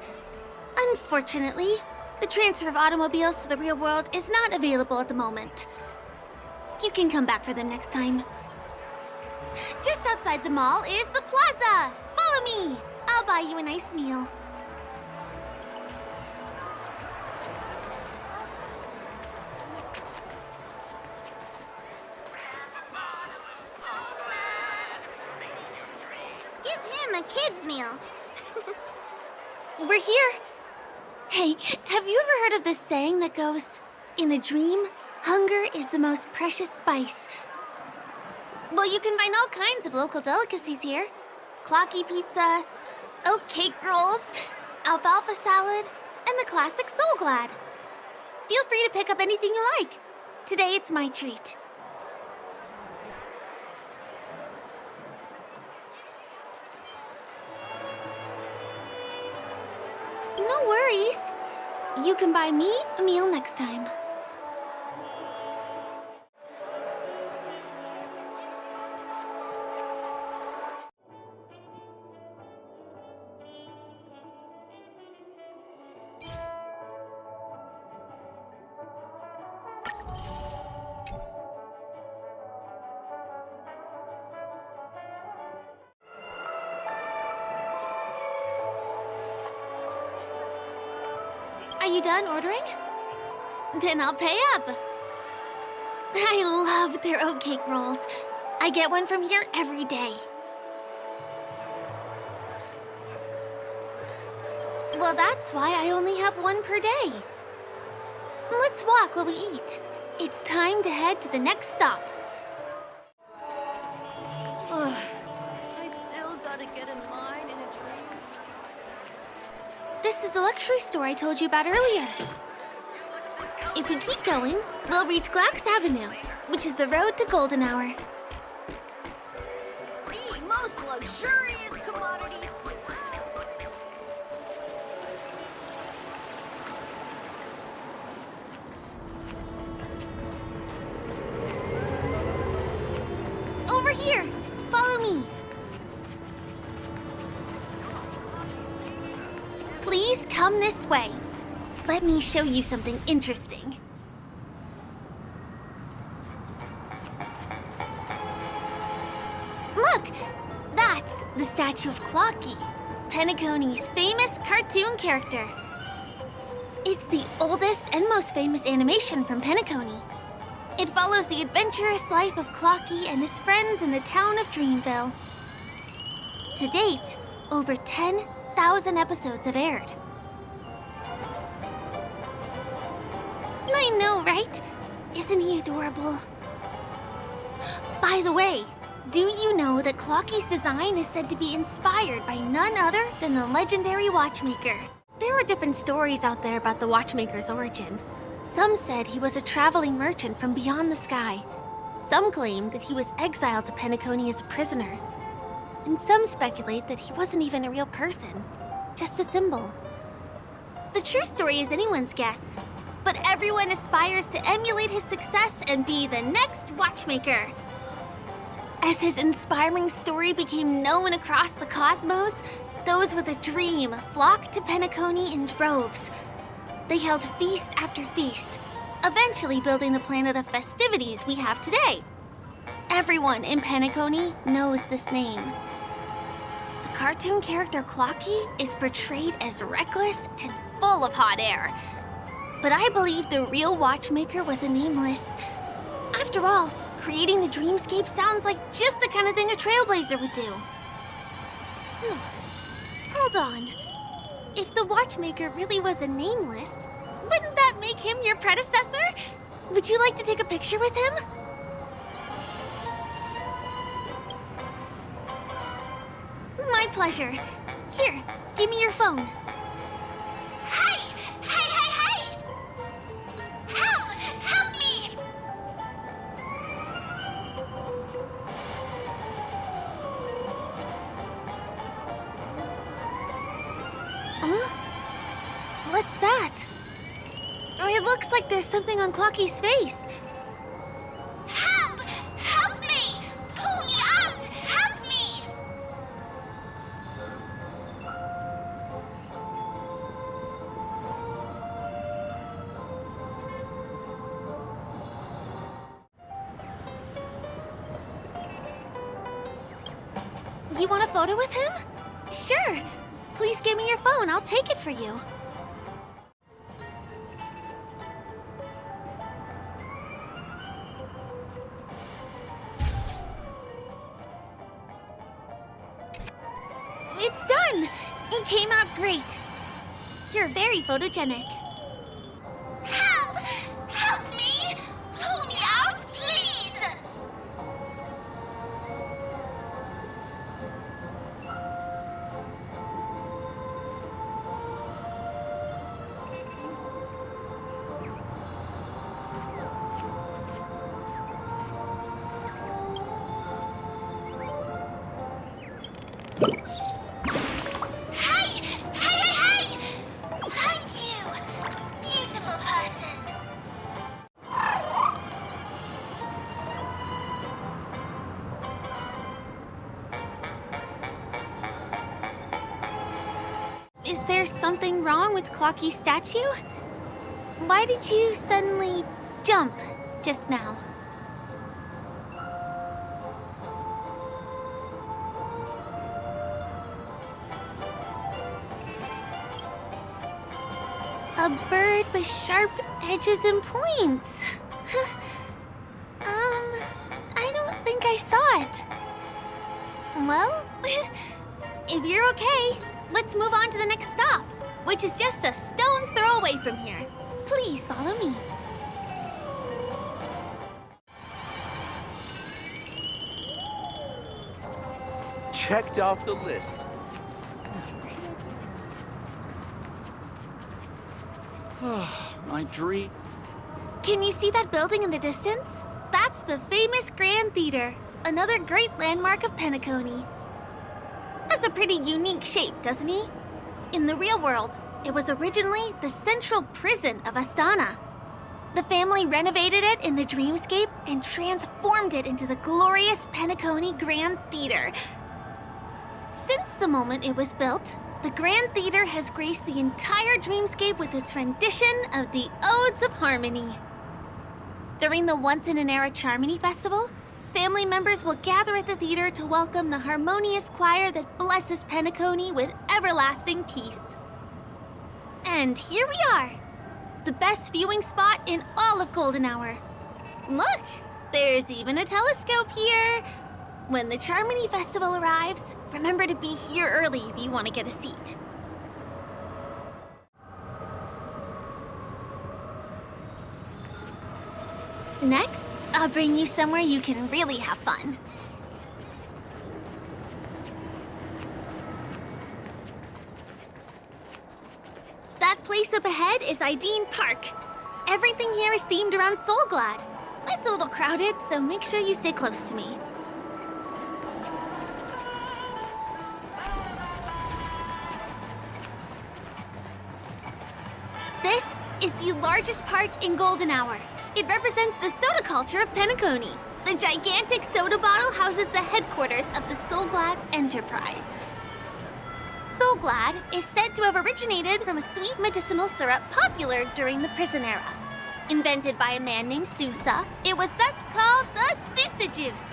Unfortunately, the transfer of automobiles to the real world is not available at the moment. You can come back for them next time. Just outside the mall is the plaza! Follow me! I'll buy you a nice meal. Give him a kid's meal. We're here. Hey, have you ever heard of this saying that goes, in a dream, hunger is the most precious spice? Well, you can find all kinds of local delicacies here. Clocky pizza, oat cake rolls, alfalfa salad, and the classic Soul Glad. Feel free to pick up anything you like. Today it's my treat. No worries. You can buy me a meal next time. Are you done ordering? Then I'll pay up. I love their oat cake rolls. I get one from here every day. Well, that's why I only have one per day. Let's walk while we eat. It's time to head to the next stop. I still gotta get in line in a dream. This is the luxury store I told you about earlier. If we keep going, we'll reach Glock's Avenue, which is the road to Golden Hour. The most luxurious commodities. Over here! Follow me! Please come this way. Let me show you something interesting. Look! That's the statue of Clocky, Penacony's famous cartoon character. It's the oldest and most famous animation from Penacony. It follows the adventurous life of Clocky and his friends in the town of Dreamville. To date, over 10,000 episodes have aired. I know, right? Isn't he adorable? By the way, do you know that Clocky's design is said to be inspired by none other than the legendary watchmaker? There are different stories out there about the watchmaker's origin. Some said he was a traveling merchant from beyond the sky. Some claimed that he was exiled to Penacony as a prisoner. And some speculate that he wasn't even a real person, just a symbol. The true story is anyone's guess, but everyone aspires to emulate his success and be the next watchmaker. As his inspiring story became known across the cosmos, those with a dream flocked to Penacony in droves. They held feast after feast, eventually building the planet of festivities we have today. Everyone in Penacony knows this name. The cartoon character Clocky is portrayed as reckless and full of hot air. But I believe the real watchmaker was a nameless. After all, creating the dreamscape sounds like just the kind of thing a trailblazer would do. Hold on. If the watchmaker really was a nameless, wouldn't that make him your predecessor? Would you like to take a picture with him? My pleasure. Here, give me your phone. Hey! Hey, hey, hey! Help! Help me! Huh? What's that? It looks like there's something on Clocky's face. Help! Help me! Pull me out! Help me! You want a photo with him? Sure. Please give me your phone. I'll take it for you. It's done! It came out great. You're very photogenic. Help! Help me! Pull me out, please! Hey! Hey, hey, hey! Thank you! Beautiful person! Is there something wrong with Clocky's statue? Why did you suddenly jump just now? A bird with sharp edges and points. I don't think I saw it. Well, if you're okay, let's move on to the next stop, which is just a stone's throw away from here. Please follow me. Checked off the list. My dream. Can you see that building in the distance? That's the famous Grand Theater, another great landmark of Penacony. Has a pretty unique shape, doesn't he? In the real world, it was originally the central prison of Astana. The family renovated it in the dreamscape and transformed it into the glorious Penacony Grand Theater. Since the moment it was built, the Grand Theater has graced the entire dreamscape with its rendition of the Odes of Harmony. During the once-in-an-era Charmony Festival, family members will gather at the theater to welcome the harmonious choir that blesses Penacony with everlasting peace. And here we are, the best viewing spot in all of Golden Hour. Look, there's even a telescope here. When the Charmony Festival arrives, remember to be here early if you want to get a seat. Next, I'll bring you somewhere you can really have fun. That place up ahead is Ideen Park. Everything here is themed around Soulglad. It's a little crowded, so make sure you stay close to me. This is the largest park in Golden Hour. It represents the soda culture of Penacony. The gigantic soda bottle houses the headquarters of the Soulglad Enterprise. Soulglad is said to have originated from a sweet medicinal syrup popular during the prison era. Invented by a man named Sousa, it was thus called the Sousa Juice.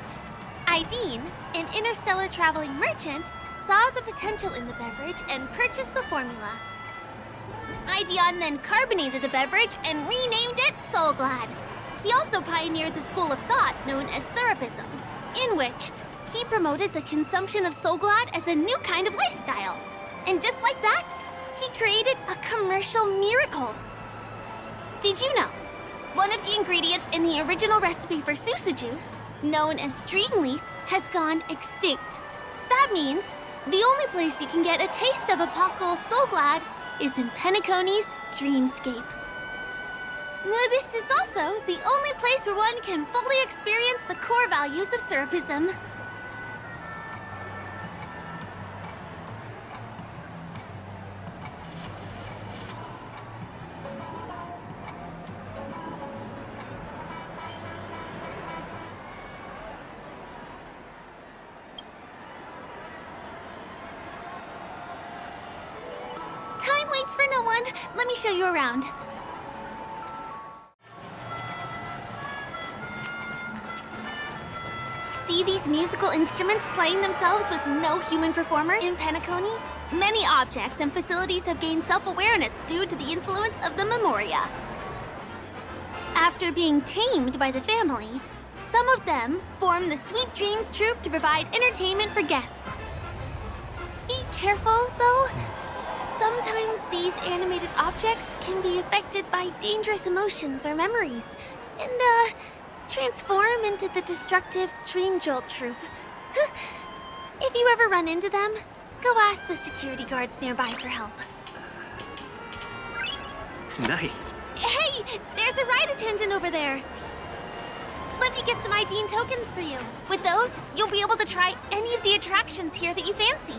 Aeon, an interstellar traveling merchant, saw the potential in the beverage and purchased the formula. Aeon then carbonated the beverage and renamed it Soulglad. He also pioneered the school of thought known as syrupism, in which he promoted the consumption of Soulglad as a new kind of lifestyle. And just like that, he created a commercial miracle. Did you know? One of the ingredients in the original recipe for Sousa Juice, known as Dreamleaf, has gone extinct. That means the only place you can get a taste of Apocal Soulglad is in Penacony's dreamscape. Now, this is also the only place where one can fully experience the core values of syrupism. Time waits for no one. Let me show you around. See these musical instruments playing themselves with no human performer in Penacony? Many objects and facilities have gained self-awareness due to the influence of the Memoria. After being tamed by the family, some of them form the Sweet Dreams Troupe to provide entertainment for guests. Be careful, though. Sometimes these animated objects can be affected by dangerous emotions or memories, and, transform into the destructive Dream Jolt Troupe. If you ever run into them, go ask the security guards nearby for help. Nice. Hey, there's a ride attendant over there. Let me get some Aeon tokens for you. With those, you'll be able to try any of the attractions here that you fancy.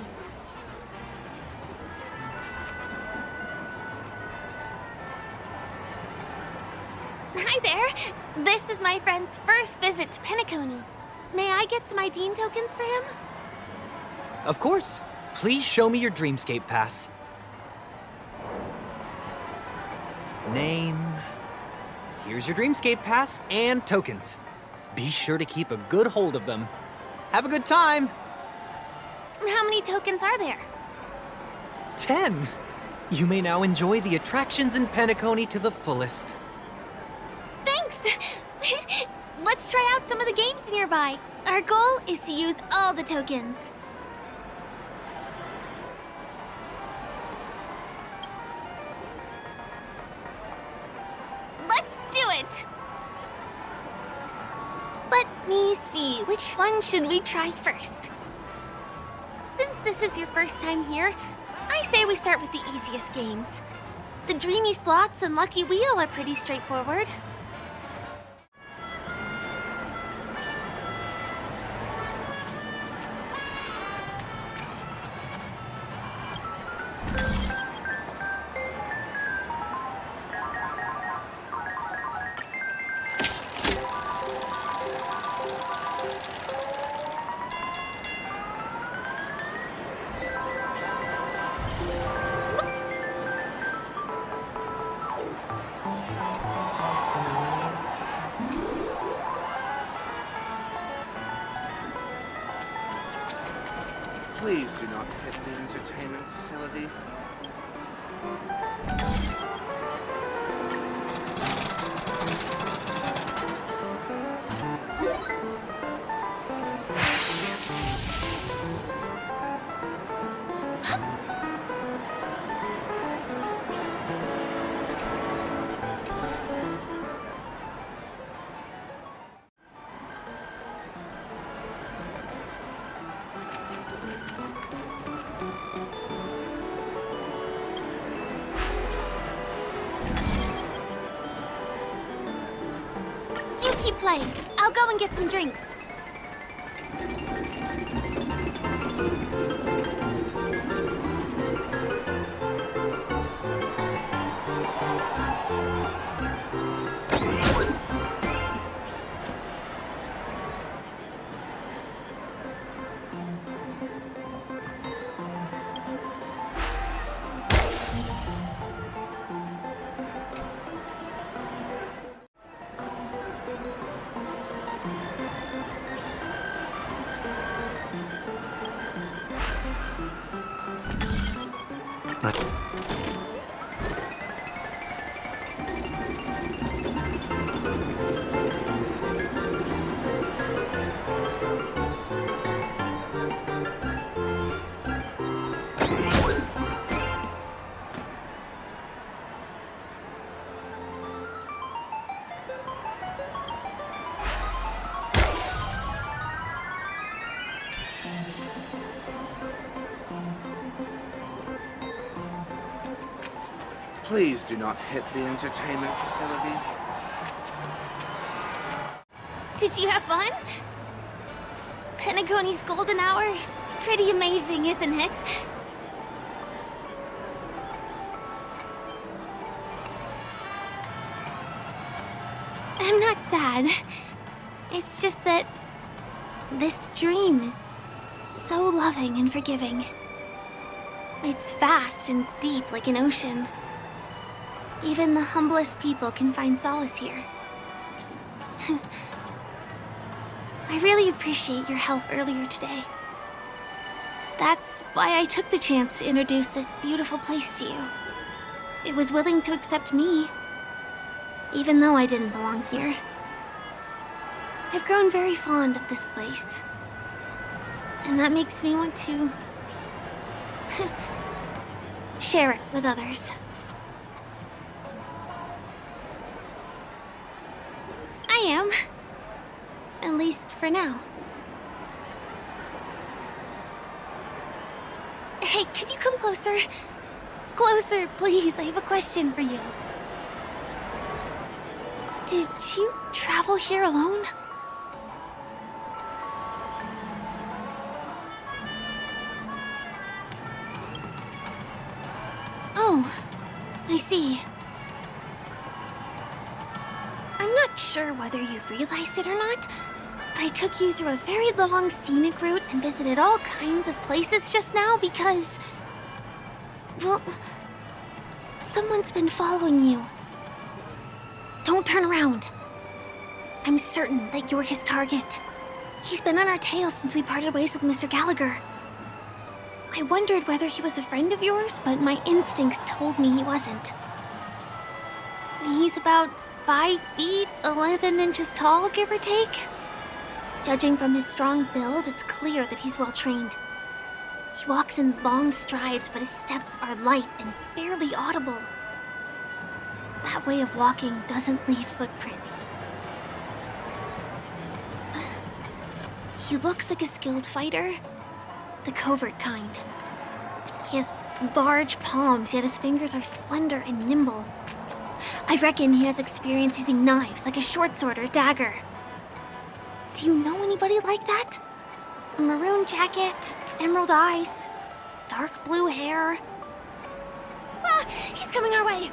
Hi there. This is my friend's first visit to Penacony. May I get some Aeon tokens for him? Of course. Please show me your Dreamscape pass. Name. Here's your Dreamscape pass and tokens. Be sure to keep a good hold of them. Have a good time. How many tokens are there? 10. You may now enjoy the attractions in Penacony to the fullest. Thanks! Let's try out some of the games nearby. Our goal is to use all the tokens. Let's do it! Let me see, which one should we try first? Since this is your first time here, I say we start with the easiest games. The Dreamy Slots and Lucky Wheel are pretty straightforward. Please do not hit the entertainment facilities. keep playing. I'll go and get some drinks. Please do not hit the entertainment facilities. Did you have fun? Penacony's golden hour is pretty amazing, isn't it? I'm not sad. It's just that this dream is so loving and forgiving. It's vast and deep like an ocean. Even the humblest people can find solace here. I really appreciate your help earlier today. That's why I took the chance to introduce this beautiful place to you. It was willing to accept me, even though I didn't belong here. I've grown very fond of this place, and that makes me want to share it with others. I am. At least for now. Hey, could you come closer? Closer, please. I have a question for you. Did you travel here alone? Oh, I see. I'm not sure whether you've realized it or not, but I took you through a very long scenic route and visited all kinds of places just now because... well, someone's been following you. Don't turn around. I'm certain that you're his target. He's been on our tail since we parted ways with Mr. Gallagher. I wondered whether he was a friend of yours, but my instincts told me he wasn't. He's about 5 feet, 11 inches tall, give or take. Judging from his strong build, it's clear that he's well trained. He walks in long strides, but his steps are light and barely audible. That way of walking doesn't leave footprints. He looks like a skilled fighter, the covert kind. He has large palms, yet his fingers are slender and nimble. I reckon he has experience using knives, like a short sword or a dagger. Do you know anybody like that? A maroon jacket, emerald eyes, dark blue hair. Ah, he's coming our way.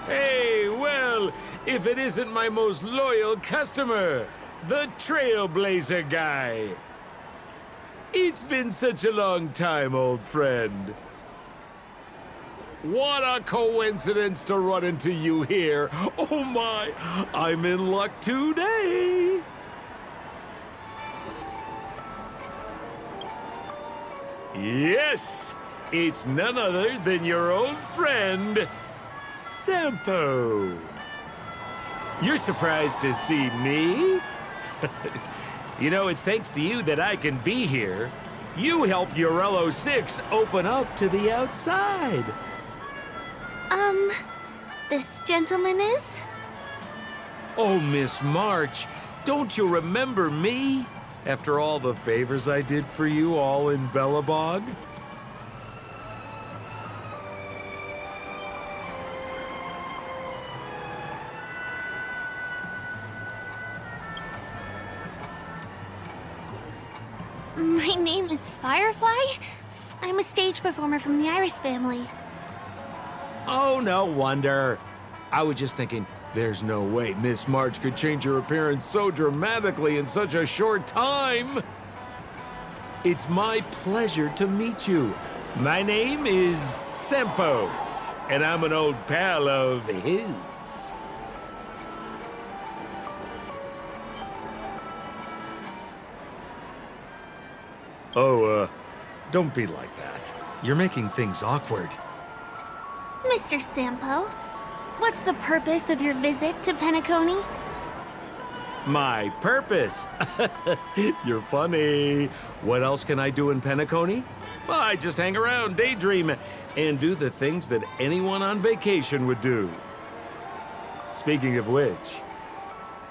Hey, well, if it isn't my most loyal customer, the Trailblazer guy. It's been such a long time, old friend. What a coincidence to run into you here. Oh my, I'm in luck today. Yes, it's none other than your old friend, Sampo. You're surprised to see me? You know, it's thanks to you that I can be here. You helped Urello 6 open up to the outside. This gentleman is? Oh, Miss March, don't you remember me? After all the favors I did for you all in Bellabog? My name is Firefly. I'm a stage performer from the Iris family. Oh, no wonder. I was just thinking, there's no way Miss March could change her appearance so dramatically in such a short time. It's my pleasure to meet you. My name is Sempo, and I'm an old pal of his. Oh, don't be like that. You're making things awkward. Mr. Sampo, what's the purpose of your visit to Penacony? My purpose? You're funny. What else can I do in Penacony? Well, I just hang around, daydream, and do the things that anyone on vacation would do. Speaking of which,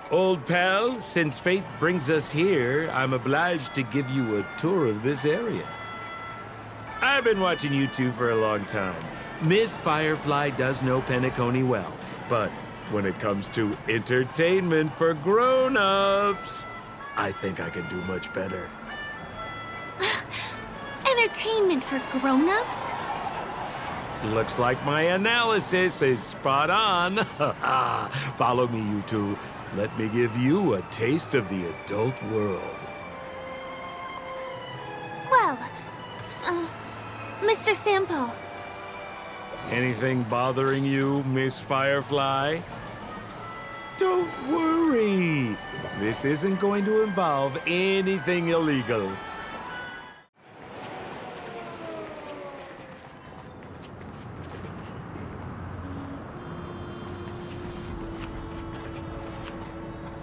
old pal, since fate brings us here, I'm obliged to give you a tour of this area. I've been watching you two for a long time. Miss Firefly does know Penacony well, but when it comes to entertainment for grown-ups, I think I can do much better. Entertainment for grown-ups? Looks like my analysis is spot on. Follow me, you two. Let me give you a taste of the adult world. Well, Mr. Sampo. Anything bothering you, Miss Firefly? Don't worry. This isn't going to involve anything illegal.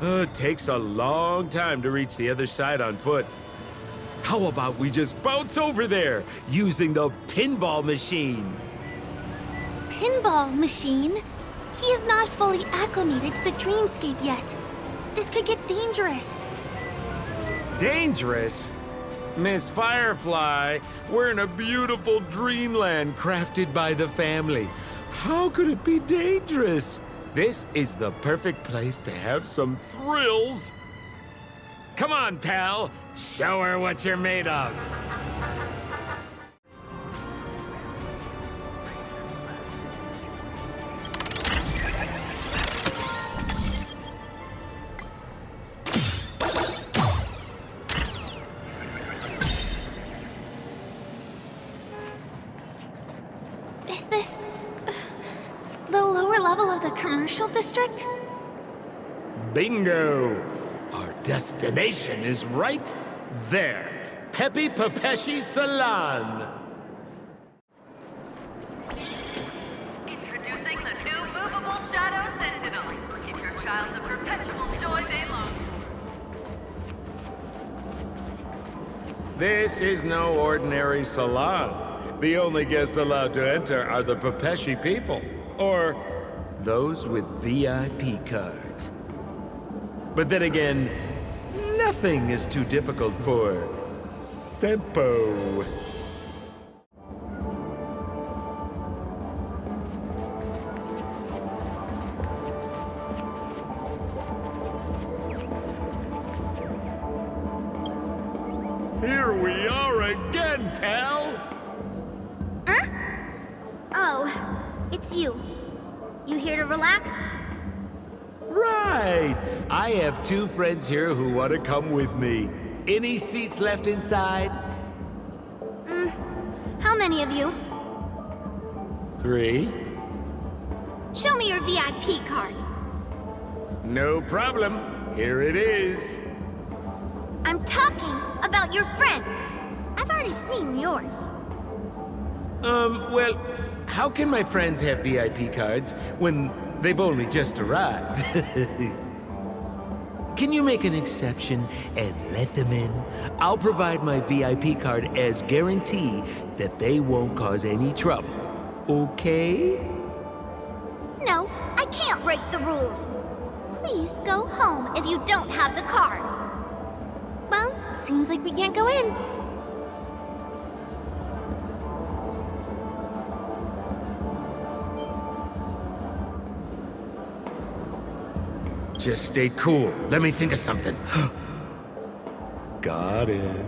It takes a long time to reach the other side on foot. How about we just bounce over there using the pinball machine? Pinball machine? He is not fully acclimated to the dreamscape yet. This could get dangerous. Dangerous? Miss Firefly, we're in a beautiful dreamland crafted by the family. How could it be dangerous? This is the perfect place to have some thrills. Come on, pal. Show her what you're made of. Is this the lower level of the commercial district? Bingo! Our destination is right there. Peppy Papeshi Salon. Introducing the new movable Shadow Sentinel. Give your child the perpetual joy they love. This is no ordinary salon. The only guests allowed to enter are the Papeshi people, or those with VIP cards. But then again, nothing is too difficult for Sempo. Here we are again, pal! Huh? Oh, it's you. You here to relax? Right! I have two friends here who want to come with me. Any seats left inside? How many of you? 3. Show me your VIP card. No problem. Here it is. I'm talking about your friends. I've already seen yours. Well, how can my friends have VIP cards when they've only just arrived? Can you make an exception and let them in? I'll provide my VIP card as guarantee that they won't cause any trouble. Okay? No, I can't break the rules. Please go home if you don't have the card. Well, seems like we can't go in. Just stay cool. Let me think of something. Got it.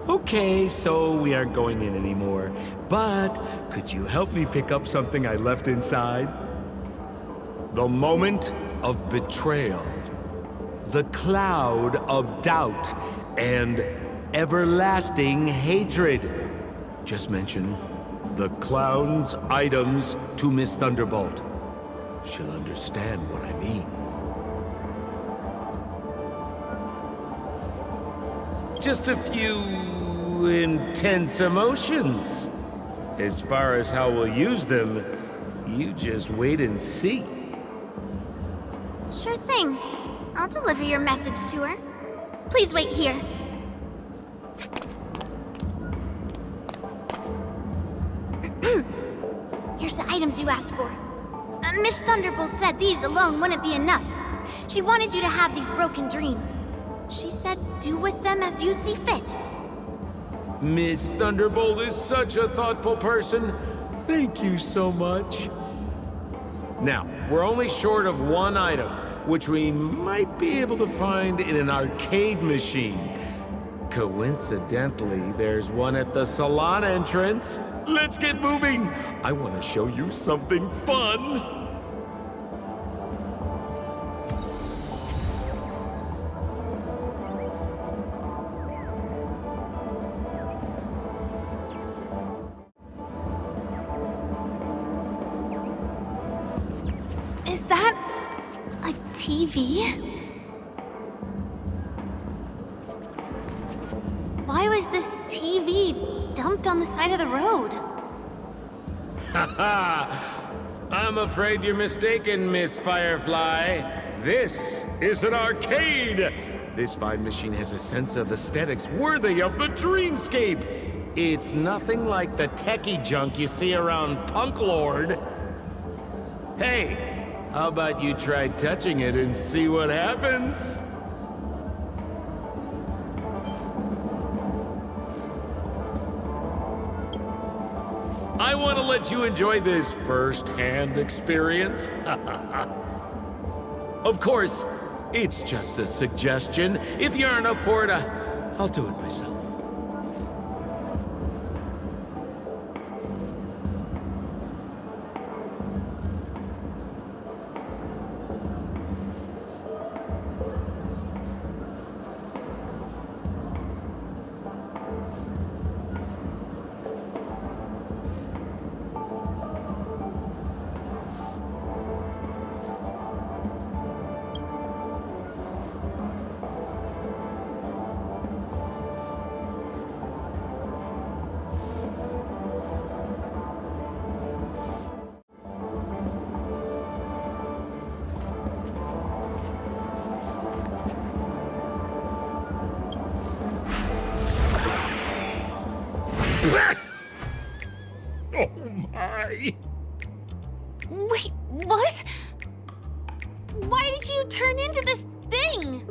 Okay, so we aren't going in anymore. But could you help me pick up something I left inside? The moment of betrayal. The cloud of doubt and everlasting hatred. Just mention the clown's items to Miss Thunderbolt. She'll understand what I mean. Just a few intense emotions. As far as how we'll use them, you just wait and see. Sure thing. I'll deliver your message to her. Please wait here. Here's the items you asked for. Miss Thunderbolt said these alone wouldn't be enough. She wanted you to have these broken dreams. She said do with them as you see fit. Miss Thunderbolt is such a thoughtful person. Thank you so much. Now, we're only short of one item, which we might be able to find in an arcade machine. Coincidentally, there's one at the salon entrance. Let's get moving. I want to show you something fun. Is that a TV? Why was this TV dumped on the side of the road? Haha! I'm afraid you're mistaken, Miss Firefly. This is an arcade! This fine machine has a sense of aesthetics worthy of the dreamscape. It's nothing like the techie junk you see around Punk Lord. Hey, how about you try touching it and see what happens? I want to let you enjoy this first-hand experience. Of course, it's just a suggestion. If you aren't up for it, I'll do it myself. Oh my! Wait, what? Why did you turn into this thing?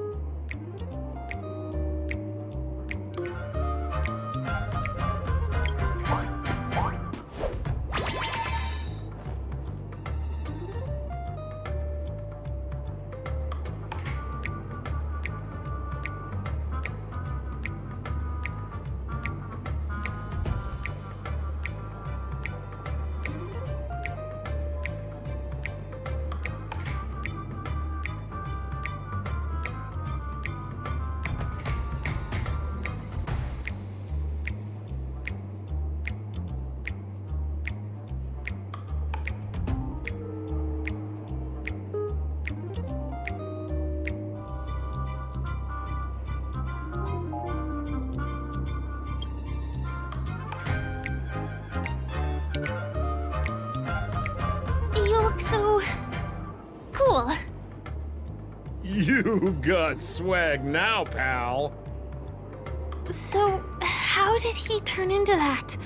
You look so cool. You got swag now, pal. So, how did he turn into that?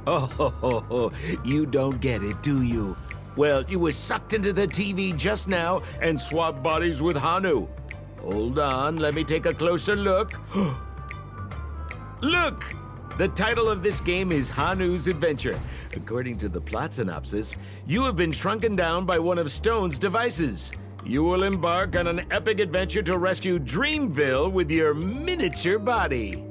Oh, you don't get it, do you? Well, you were sucked into the TV just now and swapped bodies with Hanu. Hold on, let me take a closer look. Look! The title of this game is Hanu's Adventure. According to the plot synopsis, you have been shrunken down by one of Stone's devices. You will embark on an epic adventure to rescue Dreamville with your miniature body.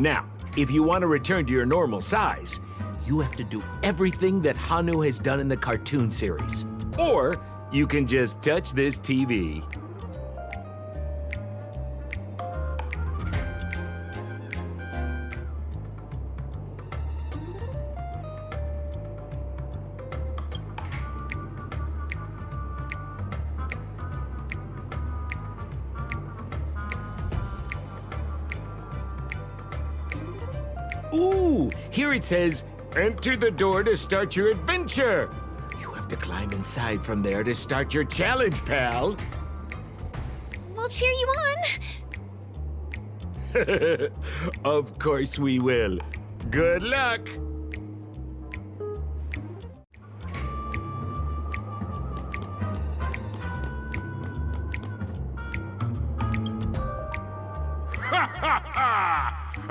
Now, if you want to return to your normal size, you have to do everything that Hanu has done in the cartoon series. Or you can just touch this TV. Ooh, here it says, enter the door to start your adventure. You have to climb inside from there to start your challenge, pal. We'll cheer you on. Of course we will. Good luck.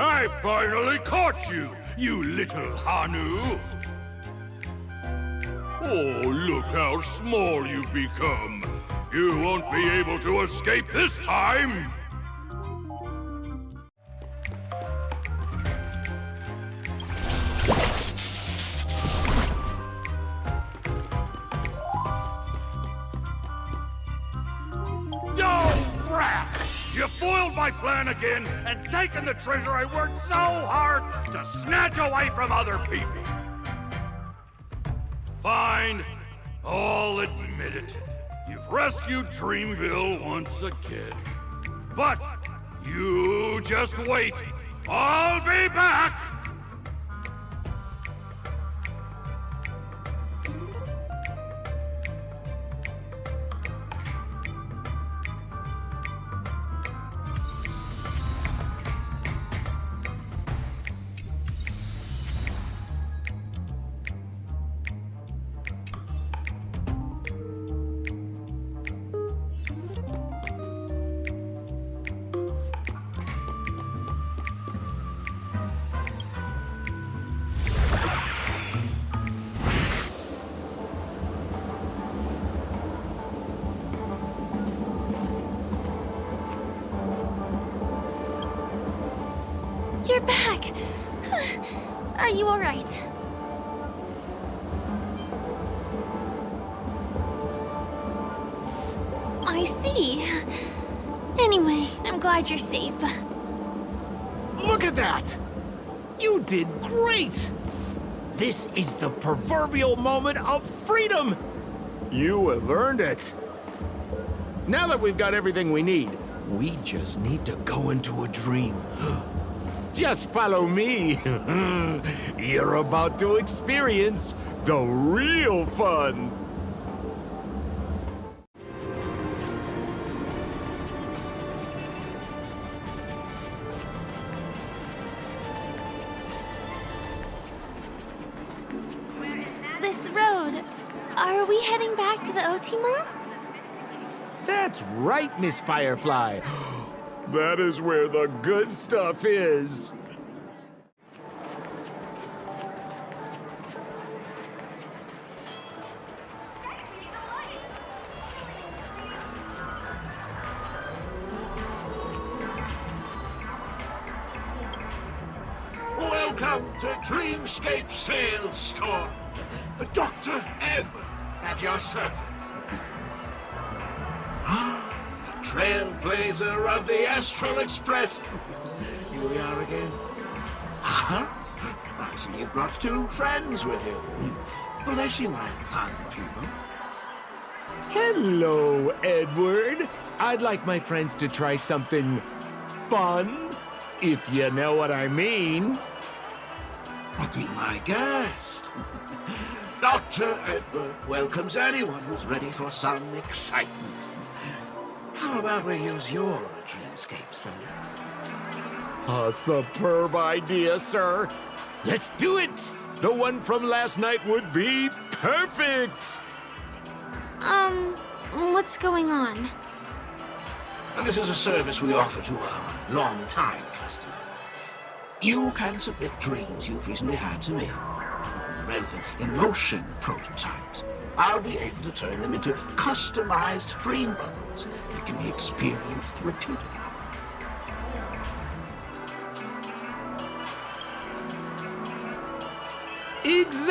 I finally caught you, you little Hanu! Oh, look how small you've become! You won't be able to escape this time! Oh, rat! You foiled my plan again and taken the treasure I worked so hard to snatch away from other people. Fine, I'll admit it. You've rescued Dreamville once again. But you just wait. I'll be back! You're back! Are you alright? I see. Anyway, I'm glad you're safe. Look at that! You did great! This is the proverbial moment of freedom! You have earned it. Now that we've got everything we need, we just need to go into a dream. Just follow me. You're about to experience the real fun. This road, are we heading back to the OT Mall? That's right, Miss Firefly. That is where the good stuff is. Welcome to Dreamscape Sales Store. Dr. Edward at your service. Trailblazer of the Astral Express. Here we are again. I see you've brought two friends with you. Well, they seem like fun people. Hello, Edward. I'd like my friends to try something fun, if you know what I mean. But be my guest. Dr. Edward welcomes anyone who's ready for some excitement. How about we use your dreamscape, sir? A superb idea, sir. Let's do it! The one from last night would be perfect! What's going on? This is a service we offer to our long-time customers. You can submit dreams you've recently had to me. With relevant emotion prototypes, I'll be able to turn them into customized dream bubbles that can be experienced repeatedly.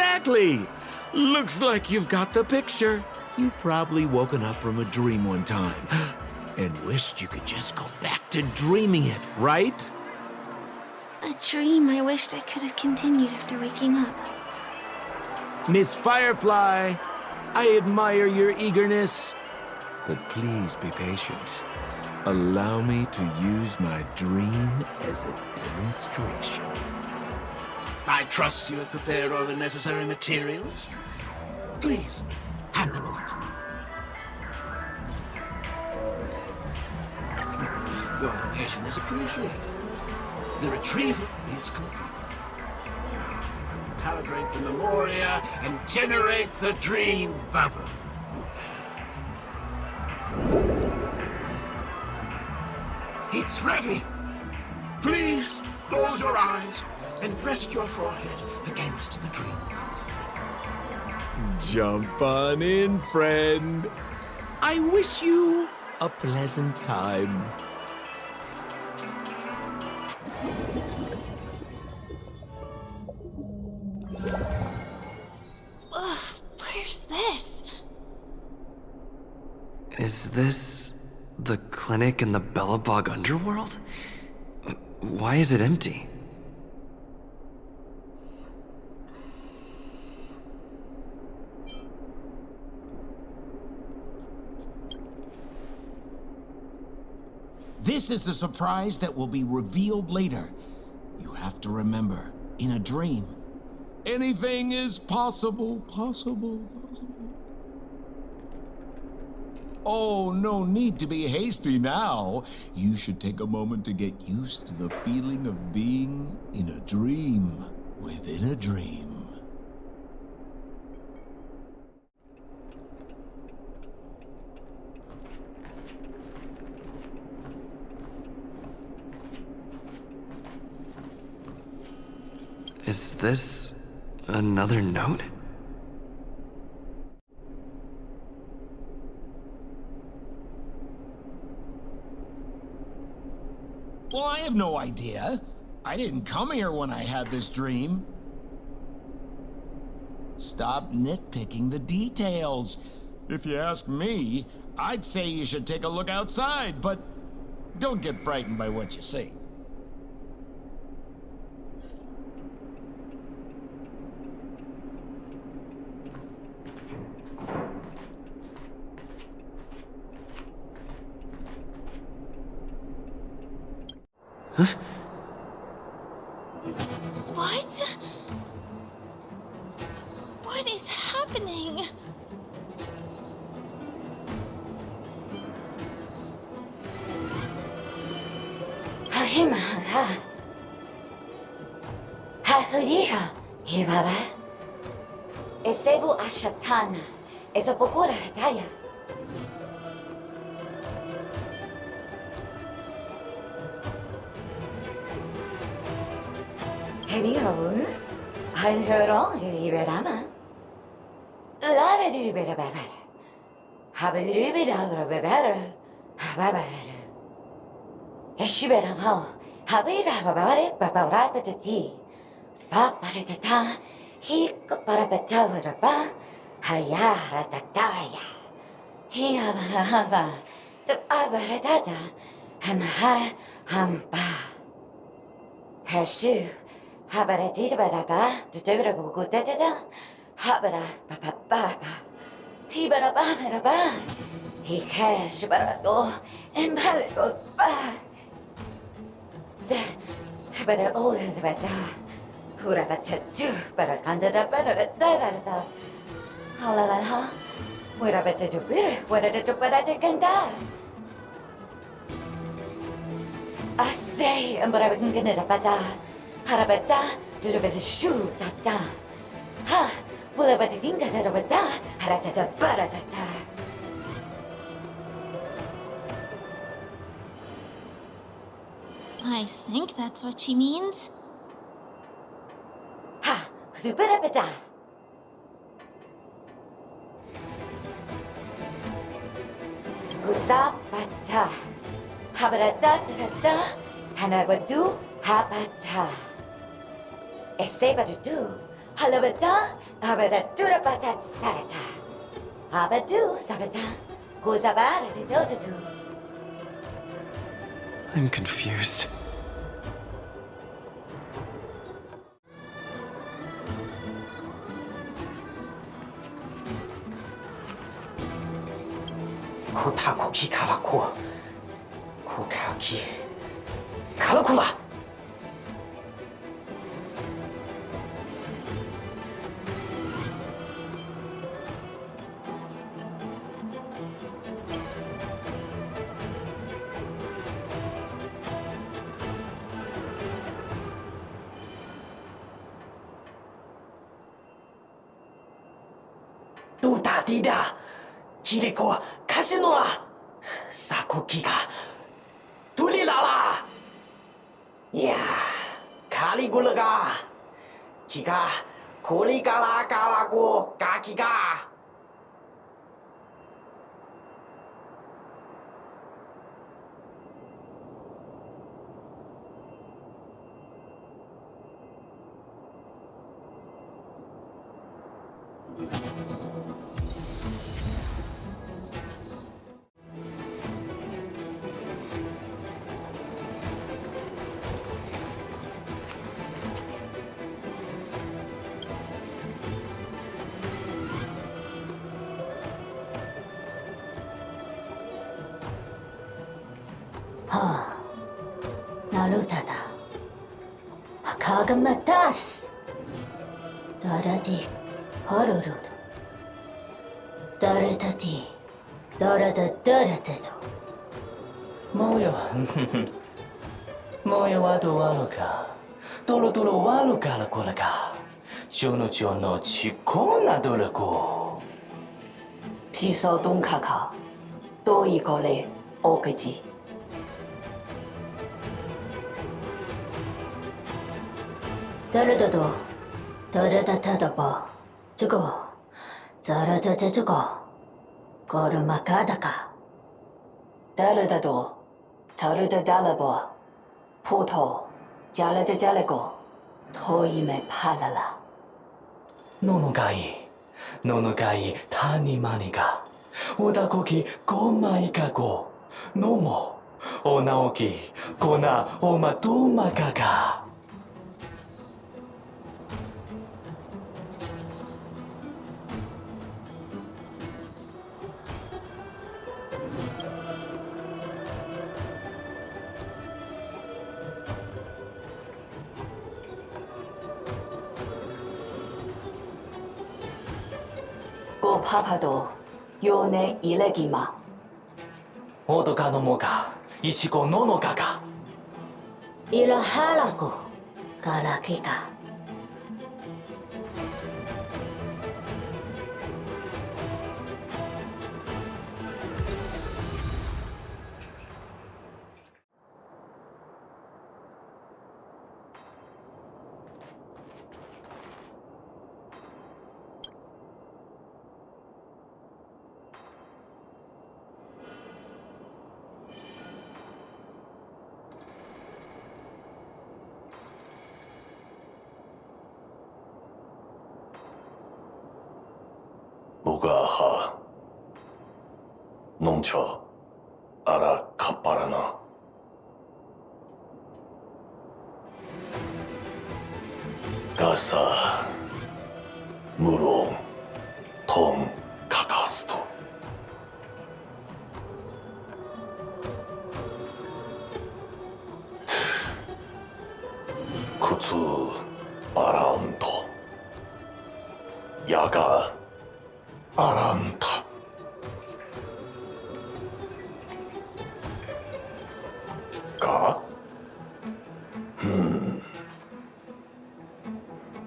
Exactly! Looks like you've got the picture. You probably woken up from a dream one time and wished you could just go back to dreaming it, right? A dream I wished I could have continued after waking up. Miss Firefly, I admire your eagerness, but please be patient. Allow me to use my dream as a demonstration. I trust you have prepared all the necessary materials. Please, hand them over to me. Your location is appreciated. The retrieval is complete. Calibrate the memoria and generate the dream bubble. It's ready. Please close your eyes and rest your forehead against the dream. Jump on in, friend. I wish you a pleasant time. Ugh, where's this? Is this the clinic in the Bellabog underworld? Why is it empty? This is the surprise that will be revealed later. You have to remember, in a dream, anything is possible. Oh, no need to be hasty now. You should take a moment to get used to the feeling of being in a dream within a dream. Is this another note? Well, I have no idea. I didn't come here when I had this dream. Stop nitpicking the details. If you ask me, I'd say you should take a look outside, but don't get frightened by what you see. What? What is happening? Hahimara. Hahuriha. Hibaba. Esevu ashatana. Ezapokura hataya. Have you heard? I heard all the Liberama. Lava do better better. Have a little bit of better. Have she better how? Have it about it, Papa Rapatati. Papa Tata, he parapata with a ba, Hayara Tataya. He have the Abaratata, and Hara Hampa. Hashu. Habara did ba to do it good data. Habara papa. He bara ba. He cash barato and barato ba. Habara all the bata. Hurabata do barakanda da. Halala. What a better to beer, what a to barataganda. I say, and but I wouldn't get it a bata. Harabata, do the best shoe, tata. Ha, will a bataginga da bata, haratata baratata. I think that's what she means. Ha, superabata. Usapata. Habarata, Hanabadu, Habata. Eseba to do, Halabata, Habata Durabata Sarata. Habatu Sabata, Guzabara de Dodu. I'm confused. Kotakoki Karako. Kokaki. Karakula! Tuta tidak. Kiriko kasinoa. Sakoki ga tulilala. Ya, Caligula ga. Kika kuligala kalaku kaki ga. Narutada. Hakagamatas. Daradi Horurud. Daratati. Darada Darateto. Moyo. Moyo wa do waluka. Dolo dolo waluka la kolaga. Jono jono chikona dolako. Piso dunkaka. Doi gole okaji. Daradado. Daradadadaba. Jugo. Daradadajugo. Gorumakadaka. Daradado. Daradadalabo. Poto. Jalajajalego. Toime palala. Nonogai. Nonogai tani maniga. Odakoki komai kago. Nomo. Onaoki. Kona omatomakaga. Go papado. Yone ilegima. Odoka no moka. Ichiko nonoka. Irahalaku. Karakika. Ugaha. Noncha. Ara kapparana. Gasa. Muron. Ton kakastu. Kutsu baranto. Yaga. Aranta. Ga?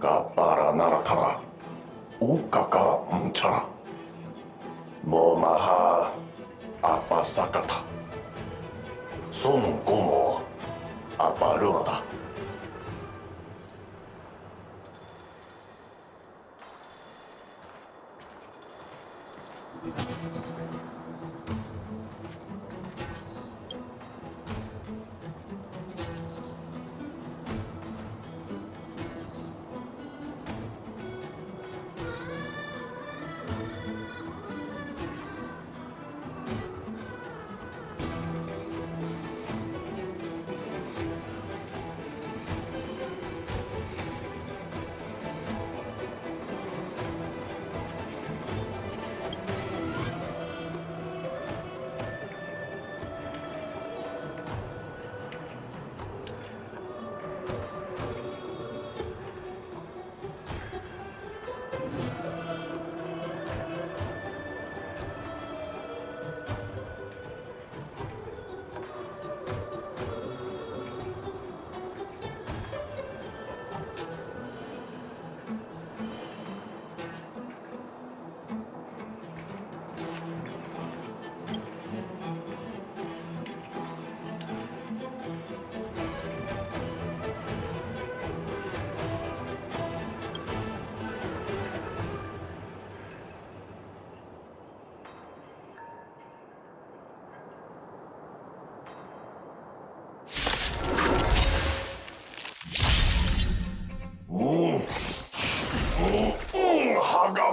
Ga naratara. Ukaka mchara. Momaha apasakata. Son gomo aparurada.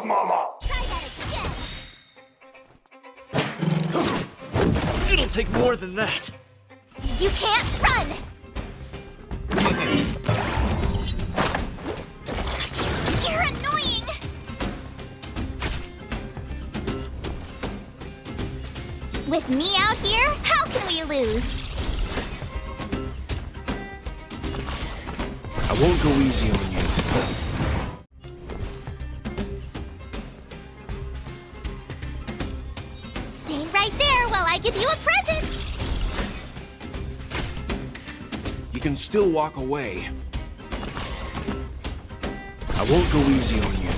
Mama! Try that again! It'll take more than that. You can't run! You're annoying! With me out here, how can we lose? I won't go easy on you. Stay right there while I give you a present! You can still walk away. I won't go easy on you.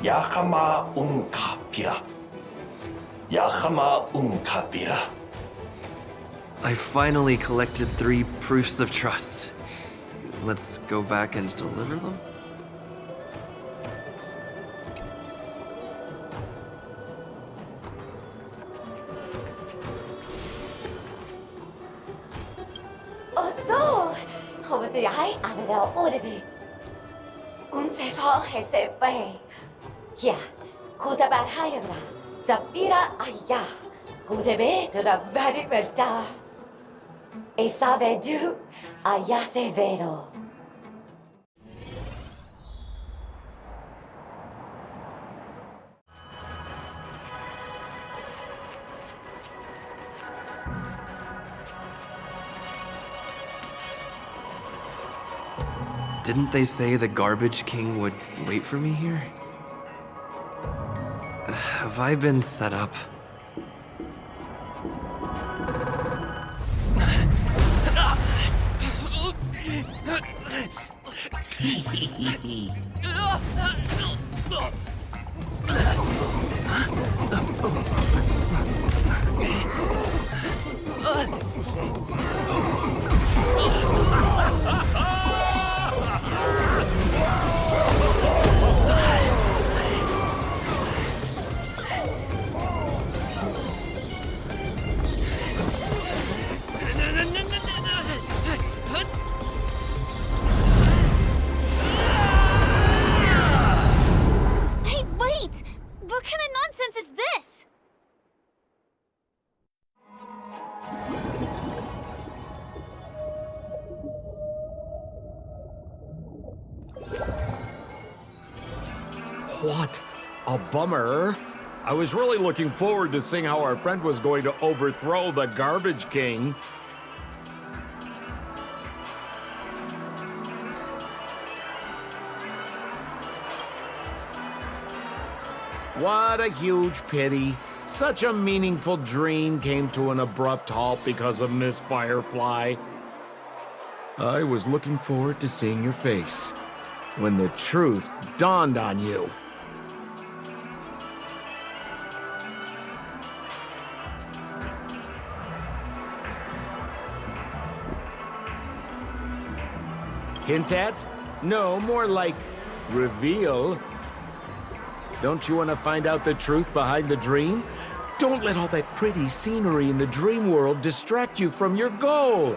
Yakama unkapira. Yakama unkapira. I finally collected 3 proofs of trust. Let's go back and deliver them? Oh, so! Over the eye, Aventurine Audible. Un sefa hesefe. Yeah, Kotaban Hayabra, Zapira Aya, Kodebe to the very better. Esabe du Ayasevero. Didn't they say the Garbage King would wait for me here? Have I been set up? What a bummer. I was really looking forward to seeing how our friend was going to overthrow the Garbage King. What a huge pity. Such a meaningful dream came to an abrupt halt because of Miss Firefly. I was looking forward to seeing your face when the truth dawned on you. Hint at? No, more like reveal. Don't you want to find out the truth behind the dream? Don't let all that pretty scenery in the dream world distract you from your goal.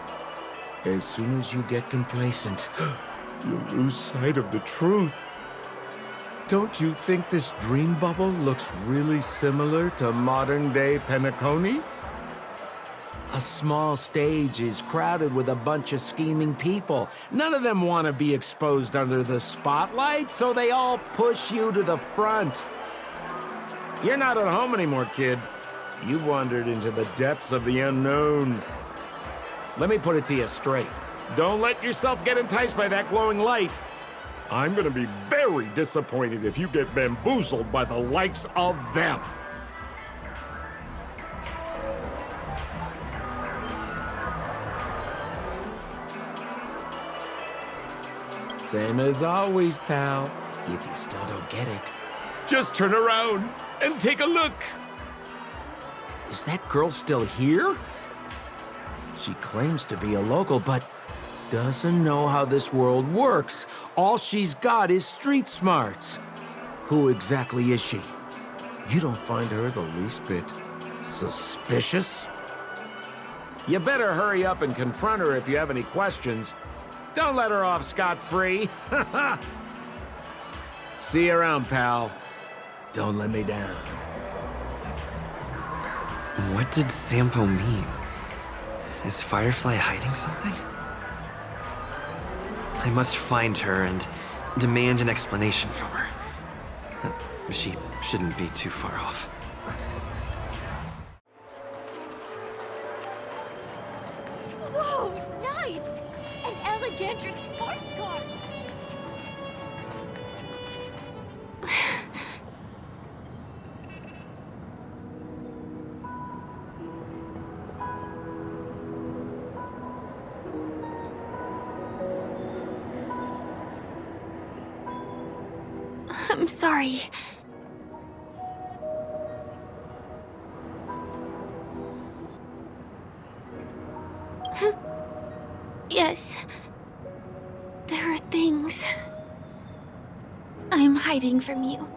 As soon as you get complacent, you lose sight of the truth. Don't you think this dream bubble looks really similar to modern-day Penacony? A small stage is crowded with a bunch of scheming people. None of them want to be exposed under the spotlight, so they all push you to the front. You're not at home anymore, kid. You've wandered into the depths of the unknown. Let me put it to you straight. Don't let yourself get enticed by that glowing light. I'm gonna be very disappointed if you get bamboozled by the likes of them. Same as always, pal. If you still don't get it, just turn around and take a look. Is that girl still here? She claims to be a local, but doesn't know how this world works. All she's got is street smarts. Who exactly is she? You don't find her the least bit suspicious? You better hurry up and confront her if you have any questions. Don't let her off scot-free. See you around, pal. Don't let me down. What did Sampo mean? Is Firefly hiding something? I must find her and demand an explanation from her. She shouldn't be too far off. Whoa, nice! An elegantric sports car! I'm sorry. Yes. There are things I'm hiding from you.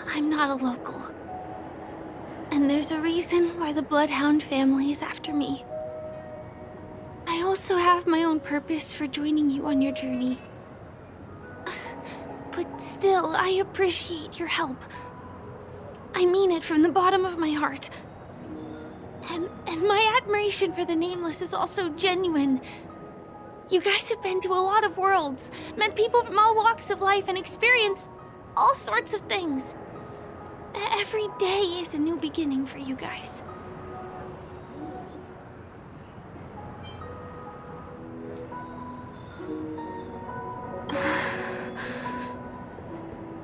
I'm not a local. And there's a reason why the Bloodhound family is after me. I also have my own purpose for joining you on your journey. But still, I appreciate your help. I mean it from the bottom of my heart. And my admiration for the Nameless is also genuine. You guys have been to a lot of worlds, met people from all walks of life, and experienced all sorts of things. Every day is a new beginning for you guys.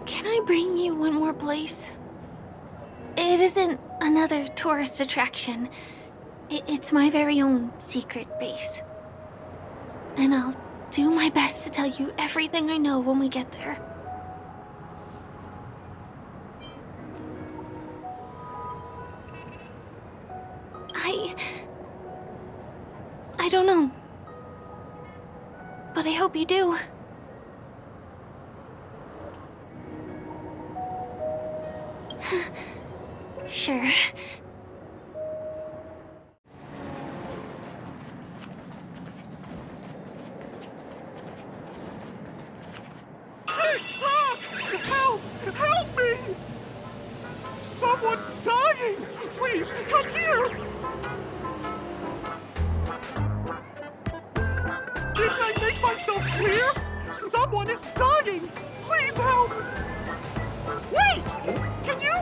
Can I bring you one more place? It isn't another tourist attraction. It's my very own secret base. And I'll do my best to tell you everything I know when we get there. I don't know. But I hope you do. Sure. TikTok! Help! Help me! Someone's dying! Please, come here! Didn't I make myself clear? Someone is dying! Please help! Wait! Can you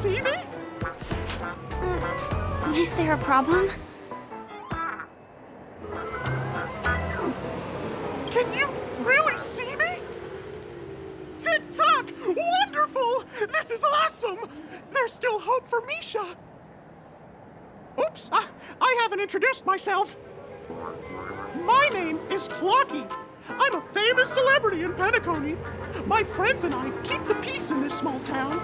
see me? Is there a problem? Can you really see me? TikTok! Wonderful! This is awesome! There's still hope for Misha! Oops, I haven't introduced myself. My name is Clocky. I'm a famous celebrity in Penacony. My friends and I keep the peace in this small town.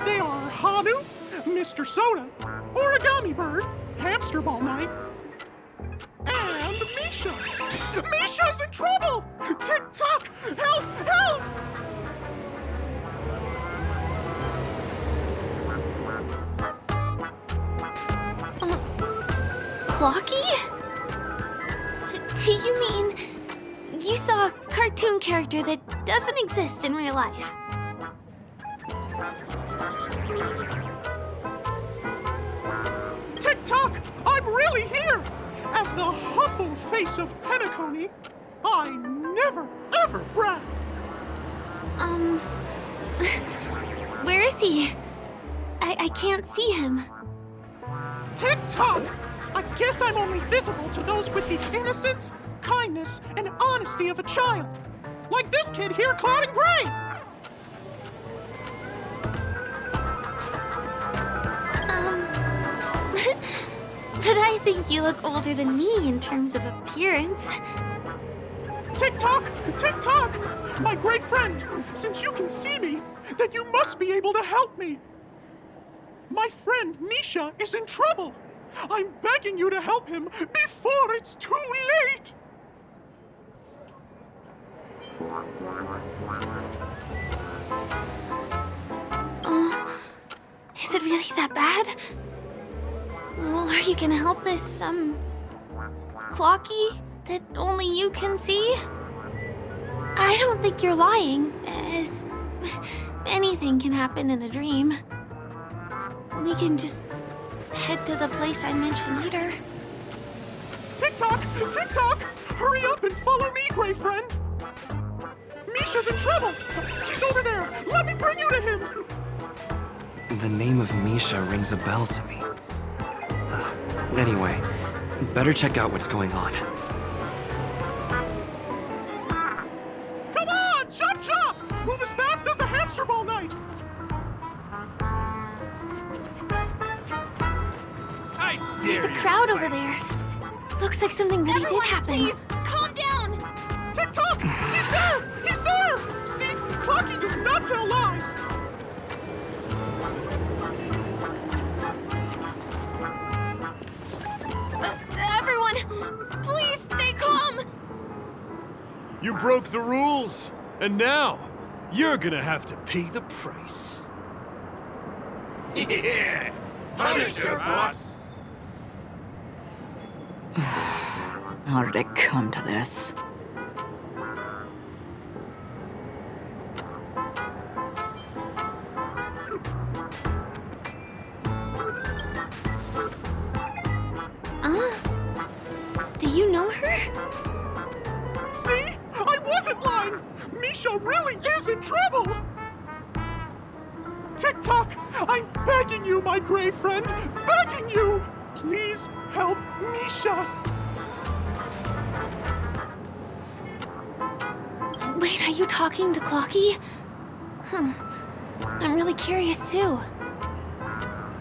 They are Hanu, Mr. Soda, Origami Bird, Hamster Ball Night, and Misha. Misha's in trouble! TikTok! Help! Help! Clocky? Do you mean you saw a cartoon character that doesn't exist in real life? TikTok! I'm really here! As the humble face of Penacony, I never, ever brag. Where is he? I can't see him. TikTok! I guess I'm only visible to those with the innocence, kindness, and honesty of a child. Like this kid here clad in gray! But I think you look older than me in terms of appearance. Tick-tock! Tick-tock! My great friend, since you can see me, then you must be able to help me. My friend Misha is in trouble. I'm begging you to help him before it's too late. Is it really that bad? Well, are you gonna help this, Clocky that only you can see? I don't think you're lying, as anything can happen in a dream. We can just head to the place I mentioned later. Tick-tock! Tick-tock! Hurry up and follow me, gray friend! Misha's in trouble! He's over there! Let me bring you to him! The name of Misha rings a bell to me. Anyway, better check out what's going on. Come on! Chop chop! Move as fast as the hamster ball night! There's a crowd over there. Looks like something really did happen. Please, calm down! Tick-tock! He's there! He's there! See? Clocky does not tell lies! Everyone, please stay calm! You broke the rules, and now you're gonna have to pay the price. Yeah! Punish her, boss! How did it come to this? Do you know her? See? I wasn't lying! Misha really is in trouble! Tick-tock! I'm begging you, my gray friend! Begging you! Please help Misha! Wait, are you talking to Clocky? I'm really curious too.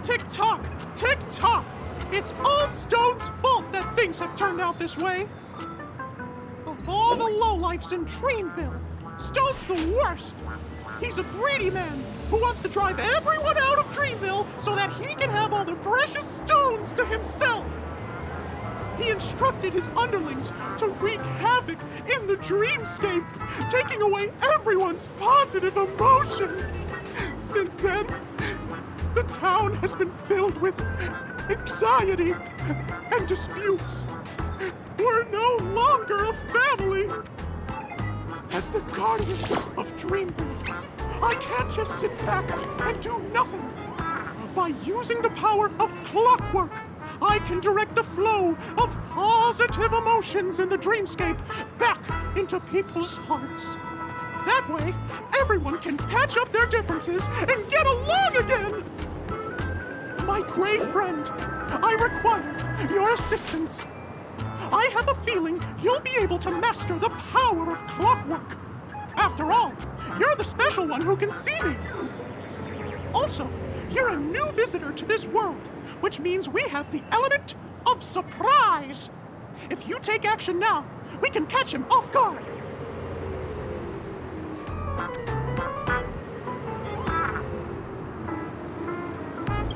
Tick-tock! Tick-tock! It's all Stone's fault that things have turned out this way! Of all the lowlifes in Dreamville, Stone's the worst! He's a greedy man who wants to drive everyone out of Dreamville so that he can have all the precious stones to himself! He instructed his underlings to wreak havoc in the dreamscape, taking away everyone's positive emotions! Since then, the town has been filled with anxiety and disputes. We're no longer a family. As the guardian of Dreamville, I can't just sit back and do nothing. By using the power of clockwork, I can direct the flow of positive emotions in the dreamscape back into people's hearts. That way, everyone can patch up their differences and get along again! My gray friend, I require your assistance. I have a feeling you'll be able to master the power of clockwork. After all, you're the special one who can see me. Also, you're a new visitor to this world, which means we have the element of surprise. If you take action now, we can catch him off guard.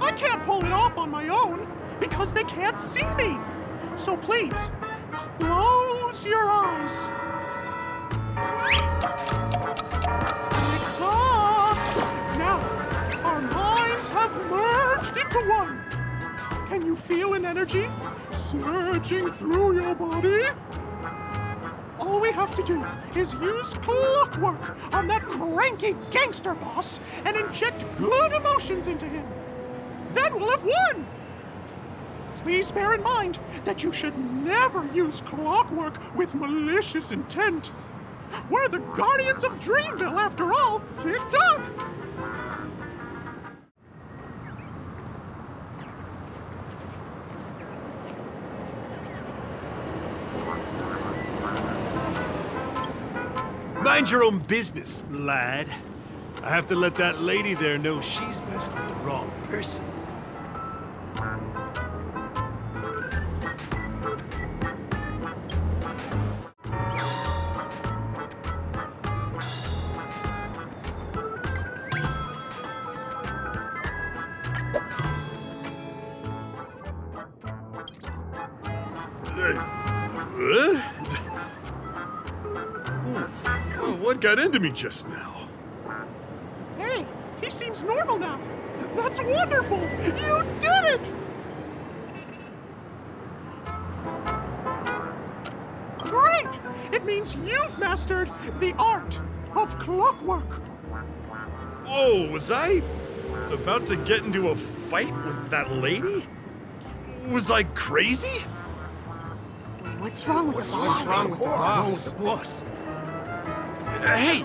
I can't pull it off on my own because they can't see me. So please, close your eyes. Tick-tock! Now, our minds have merged into one. Can you feel an energy surging through your body? All we have to do is use clockwork on that cranky gangster boss and inject good emotions into him. Then we'll have won! Please bear in mind that you should never use clockwork with malicious intent. We're the guardians of Dreamville, after all. Tick-tock! Mind your own business, lad. I have to let that lady there know she's messed with the wrong person. What got into me just now? Hey, he seems normal now. That's wonderful! You did it! Great! It means you've mastered the art of clockwork. Oh, was I about to get into a fight with that lady? Was I crazy? What's wrong with the boss? What's wrong with the boss? Hey,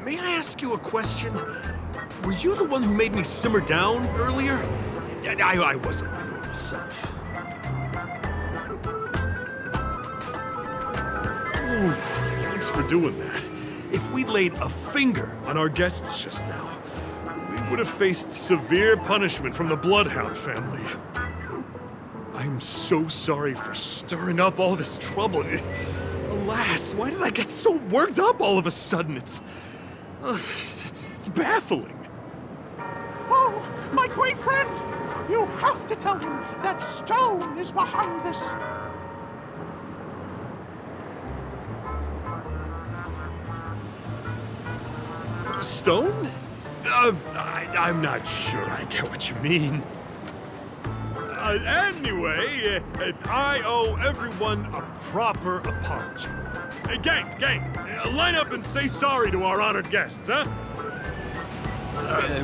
may I ask you a question? Were you the one who made me simmer down earlier? I wasn't my normal self. Ooh, thanks for doing that. If we laid a finger on our guests just now, we would have faced severe punishment from the Bloodhound family. I'm so sorry for stirring up all this trouble. Alas, why did I get so worked up all of a sudden? It's baffling. Oh, my great friend! You have to tell him that Stone is behind this. Stone? I'm not sure I get what you mean. Anyway, I owe everyone a proper apology. Gang, line up and say sorry to our honored guests, huh?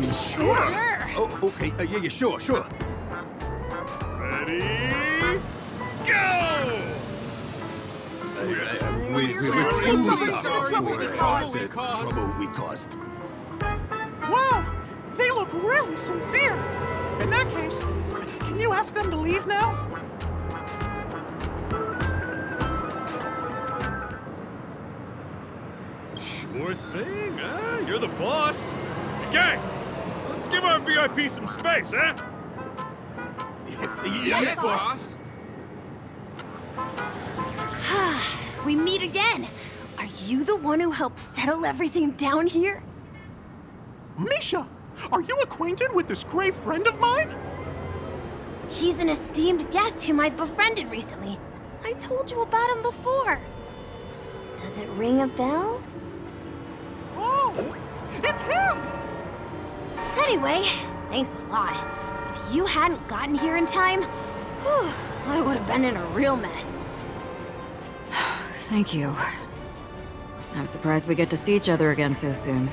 Sure. Oh, okay. Yeah, sure. Ready? Go! We're truly sorry for the trouble we caused. Wow, they look really sincere. In that case, can you ask them to leave now? Sure thing, huh? You're the boss. Gang, let's give our VIP some space, huh? Yes, boss. We meet again. Are you the one who helped settle everything down here? Misha, are you acquainted with this grave friend of mine? He's an esteemed guest whom I befriended recently. I told you about him before. Does it ring a bell? Oh, it's him! Anyway, thanks a lot. If you hadn't gotten here in time, whew, I would have been in a real mess. Thank you. I'm surprised we get to see each other again so soon.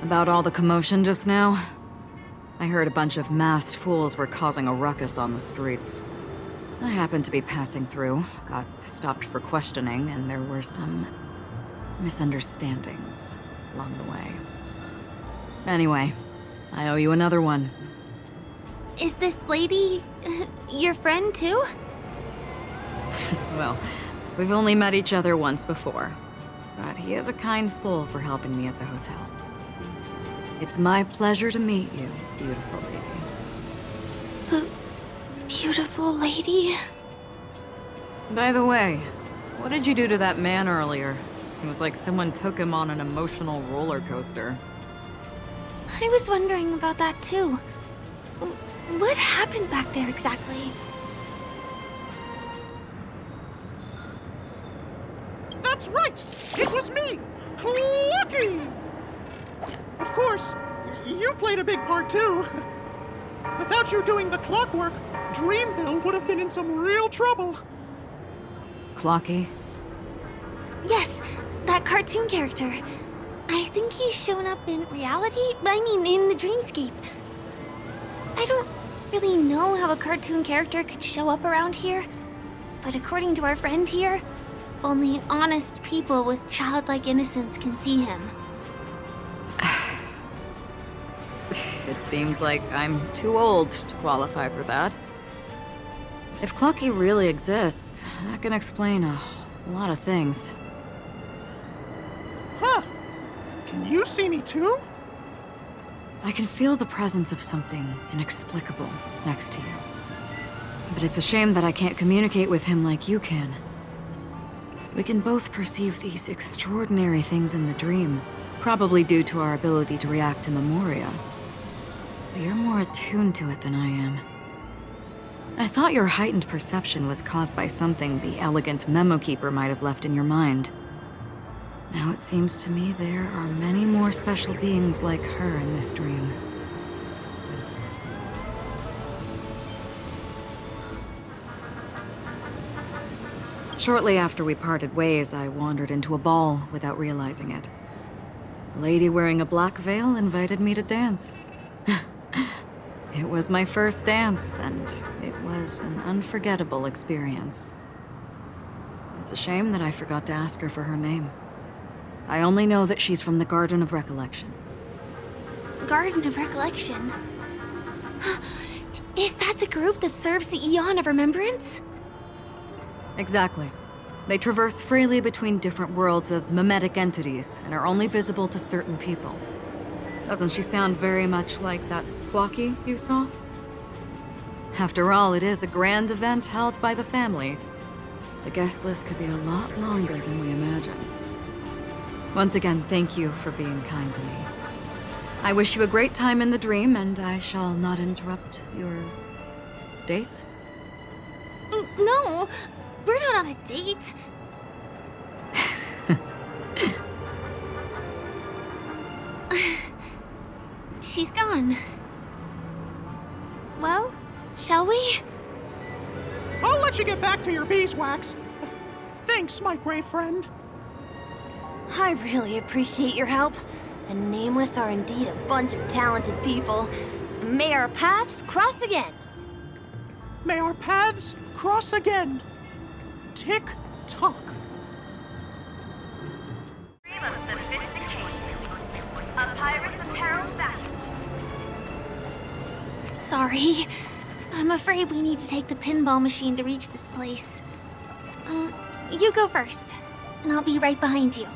About all the commotion just now? I heard a bunch of masked fools were causing a ruckus on the streets. I happened to be passing through, got stopped for questioning, and there were some misunderstandings along the way. Anyway, I owe you another one. Is this lady your friend too? Well, we've only met each other once before, but he is a kind soul for helping me at the hotel. It's my pleasure to meet you, beautiful lady. Beautiful lady? By the way, what did you do to that man earlier? It was like someone took him on an emotional roller coaster. I was wondering about that too. What happened back there exactly? That's right! It was me, Clocky! Of course, you played a big part too. Without you doing the clockwork, Dreamville would have been in some real trouble. Clocky? Yes, that cartoon character. I think he's shown up in reality? I mean, in the dreamscape. I don't really know how a cartoon character could show up around here, but according to our friend here, only honest people with childlike innocence can see him. It seems like I'm too old to qualify for that. If Clocky really exists, that can explain a lot of things. Huh. Can you see me too? I can feel the presence of something inexplicable next to you. But it's a shame that I can't communicate with him like you can. We can both perceive these extraordinary things in the dream, probably due to our ability to react to memoria. But you're more attuned to it than I am. I thought your heightened perception was caused by something the elegant memo keeper might have left in your mind. Now it seems to me there are many more special beings like her in this dream. Shortly after we parted ways, I wandered into a ball without realizing it. A lady wearing a black veil invited me to dance. It was my first dance, and it was an unforgettable experience. It's a shame that I forgot to ask her for her name. I only know that she's from the Garden of Recollection. Garden of Recollection? Is that the group that serves the Aeon of Remembrance? Exactly. They traverse freely between different worlds as mimetic entities, and are only visible to certain people. Doesn't she sound very much like that Clocky you saw? After all, it is a grand event held by the family. The guest list could be a lot longer than we imagine. Once again, thank you for being kind to me. I wish you a great time in the dream, and I shall not interrupt your date? No, we're not on a date. She's gone. Well, shall we? I'll let you get back to your beeswax. Thanks, my great friend. I really appreciate your help. The Nameless are indeed a bunch of talented people. May our paths cross again. May our paths cross again. Tick-tock. Dream of sophistication. A pirate's apparel fashion. Sorry. I'm afraid we need to take the pinball machine to reach this place. You go first, and I'll be right behind you.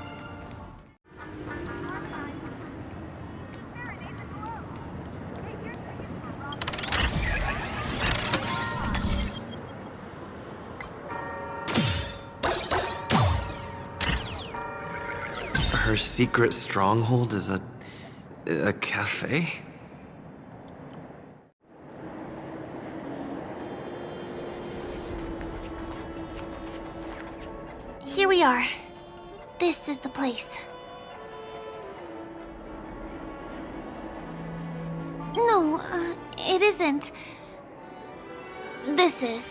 Her secret stronghold is a cafe? Here we are. This is the place. No, it isn't. This is.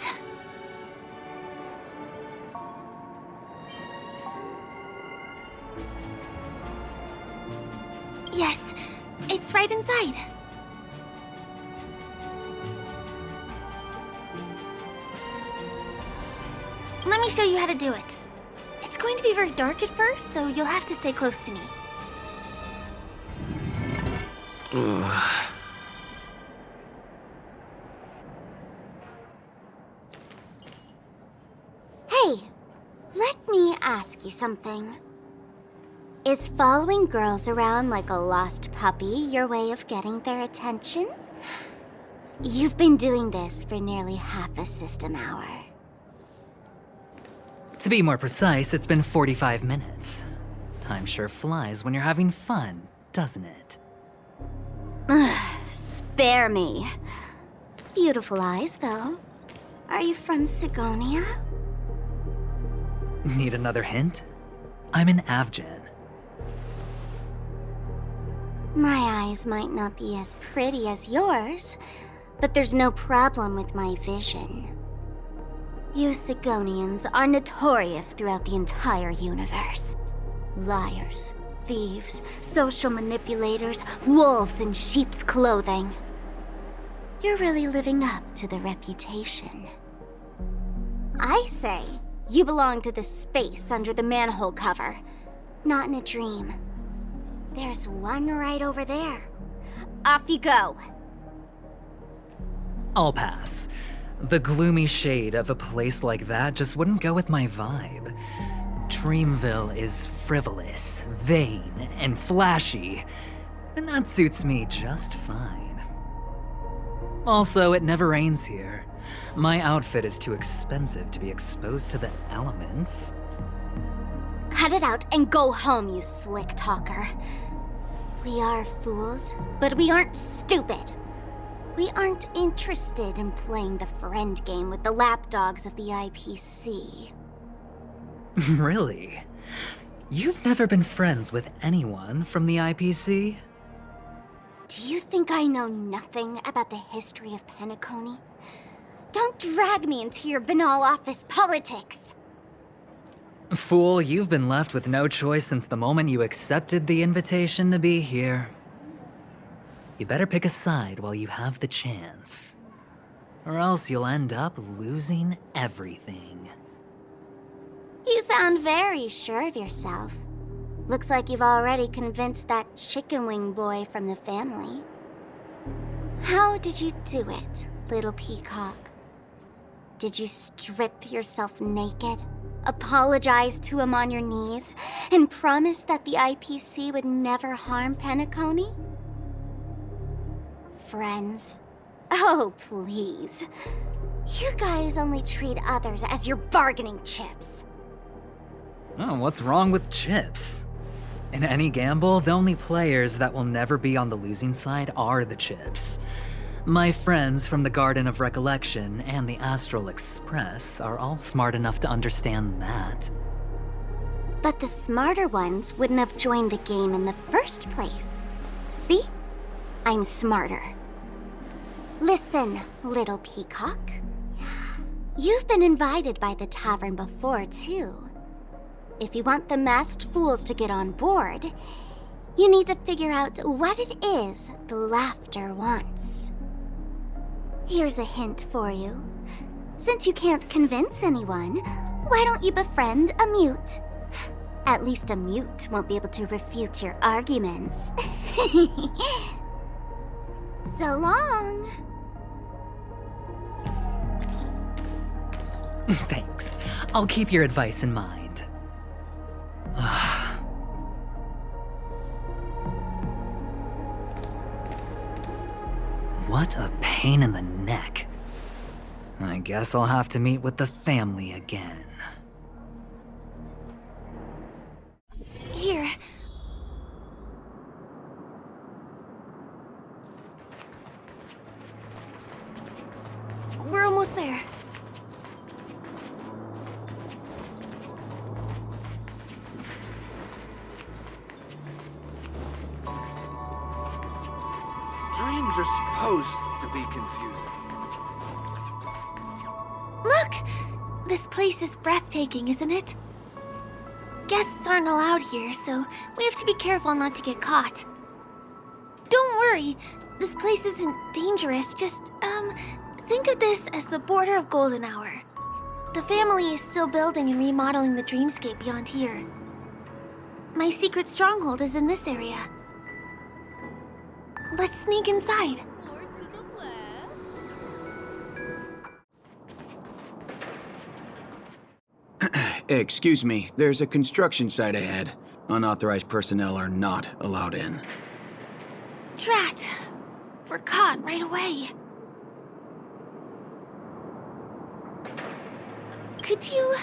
Yes, it's right inside. Let me show you how to do it. It's going to be very dark at first, so you'll have to stay close to me. Hey, let me ask you something. Is following girls around like a lost puppy your way of getting their attention? You've been doing this for nearly half a system hour. To be more precise, it's been 45 minutes. Time sure flies when you're having fun, doesn't it? Spare me. Beautiful eyes, though. Are you from Sigonia? Need another hint? I'm an Avgen. My eyes might not be as pretty as yours, but there's no problem with my vision. You Sigonians are notorious throughout the entire universe. Liars, thieves, social manipulators, wolves in sheep's clothing. You're really living up to the reputation. I say, you belong to the space under the manhole cover, not in a dream. There's one right over there. Off you go. I'll pass. The gloomy shade of a place like that just wouldn't go with my vibe. Dreamville is frivolous, vain, and flashy, and that suits me just fine. Also, it never rains here. My outfit is too expensive to be exposed to the elements. Cut it out and go home, you slick talker. We are fools, but we aren't stupid. We aren't interested in playing the friend game with the lapdogs of the IPC. Really? You've never been friends with anyone from the IPC? Do you think I know nothing about the history of Penacony? Don't drag me into your banal office politics! Fool, you've been left with no choice since the moment you accepted the invitation to be here. You better pick a side while you have the chance. Or else you'll end up losing everything. You sound very sure of yourself. Looks like you've already convinced that chicken wing boy from the family. How did you do it, little peacock? Did you strip yourself naked, apologize to him on your knees, and promise that the IPC would never harm Penacony? Friends? Oh, please. You guys only treat others as your bargaining chips. Oh, what's wrong with chips? In any gamble, the only players that will never be on the losing side are the chips. My friends from the Garden of Recollection and the Astral Express are all smart enough to understand that. But the smarter ones wouldn't have joined the game in the first place. See? I'm smarter. Listen, little peacock. You've been invited by the tavern before, too. If you want the masked fools to get on board, you need to figure out what it is the laughter wants. Here's a hint for you. Since you can't convince anyone, why don't you befriend a mute? At least a mute won't be able to refute your arguments. So long. Thanks. I'll keep your advice in mind. What a pain in the neck. I guess I'll have to meet with the family again. Here. We're almost there. Dreams are supposed to be confusing. Look! This place is breathtaking, isn't it? Guests aren't allowed here, so we have to be careful not to get caught. Don't worry, this place isn't dangerous, just, think of this as the border of Golden Hour. The family is still building and remodeling the dreamscape beyond here. My secret stronghold is in this area. Let's sneak inside. Excuse me, there's a construction site ahead. Unauthorized personnel are not allowed in. Drat! We're caught right away. Could you,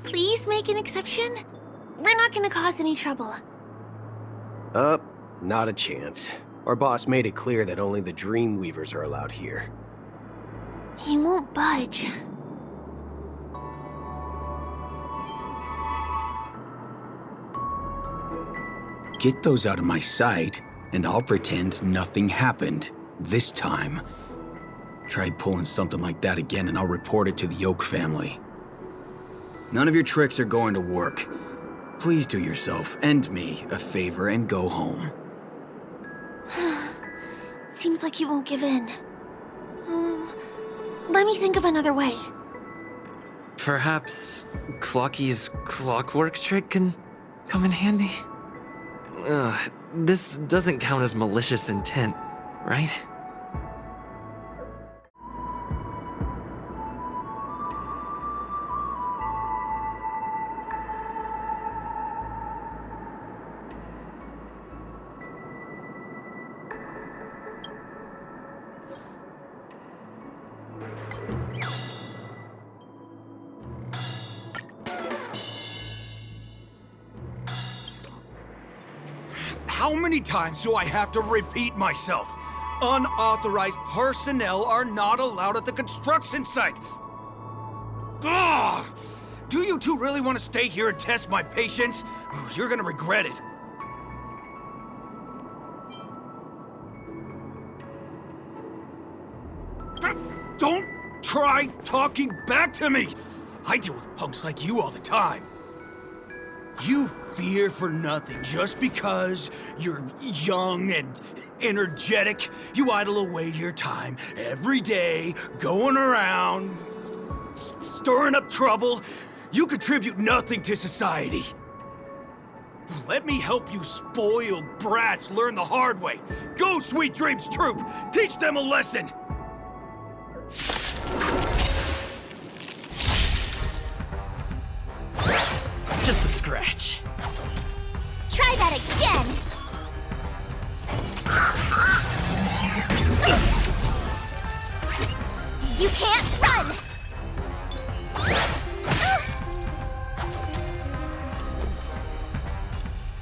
please make an exception? We're not gonna cause any trouble. Not a chance. Our boss made it clear that only the Dreamweavers are allowed here. He won't budge. Get those out of my sight, and I'll pretend nothing happened. This time. Try pulling something like that again, and I'll report it to the Yoke family. None of your tricks are going to work. Please do yourself and me a favor and go home. Seems like he won't give in. Let me think of another way. Perhaps Clocky's clockwork trick can come in handy? This doesn't count as malicious intent, right? How many times do I have to repeat myself? Unauthorized personnel are not allowed at the construction site. Ugh! Do you two really want to stay here and test my patience? You're gonna regret it. Don't try talking back to me! I deal with punks like you all the time. You fear for nothing just because you're young and energetic. You idle away your time every day, going around, stirring up trouble. You contribute nothing to society. Let me help you spoiled brats learn the hard way. Go, Sweet Dreams Troop! Teach them a lesson! Just a scratch. Try that again! You can't run!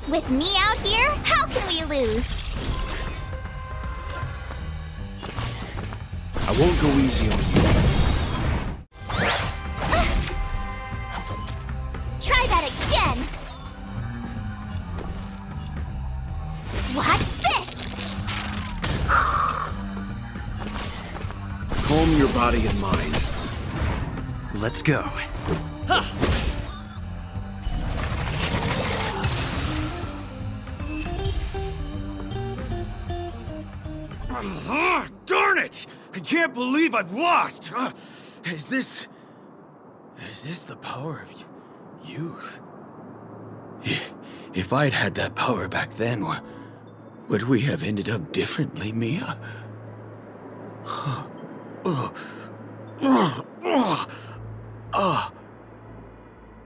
With me out here, how can we lose? I won't go easy on you. Try that again! Watch this! Calm your body and mind. Let's go. Darn it! I can't believe I've lost! Is this the power of youth? If I'd had that power back then, would we have ended up differently, Mia?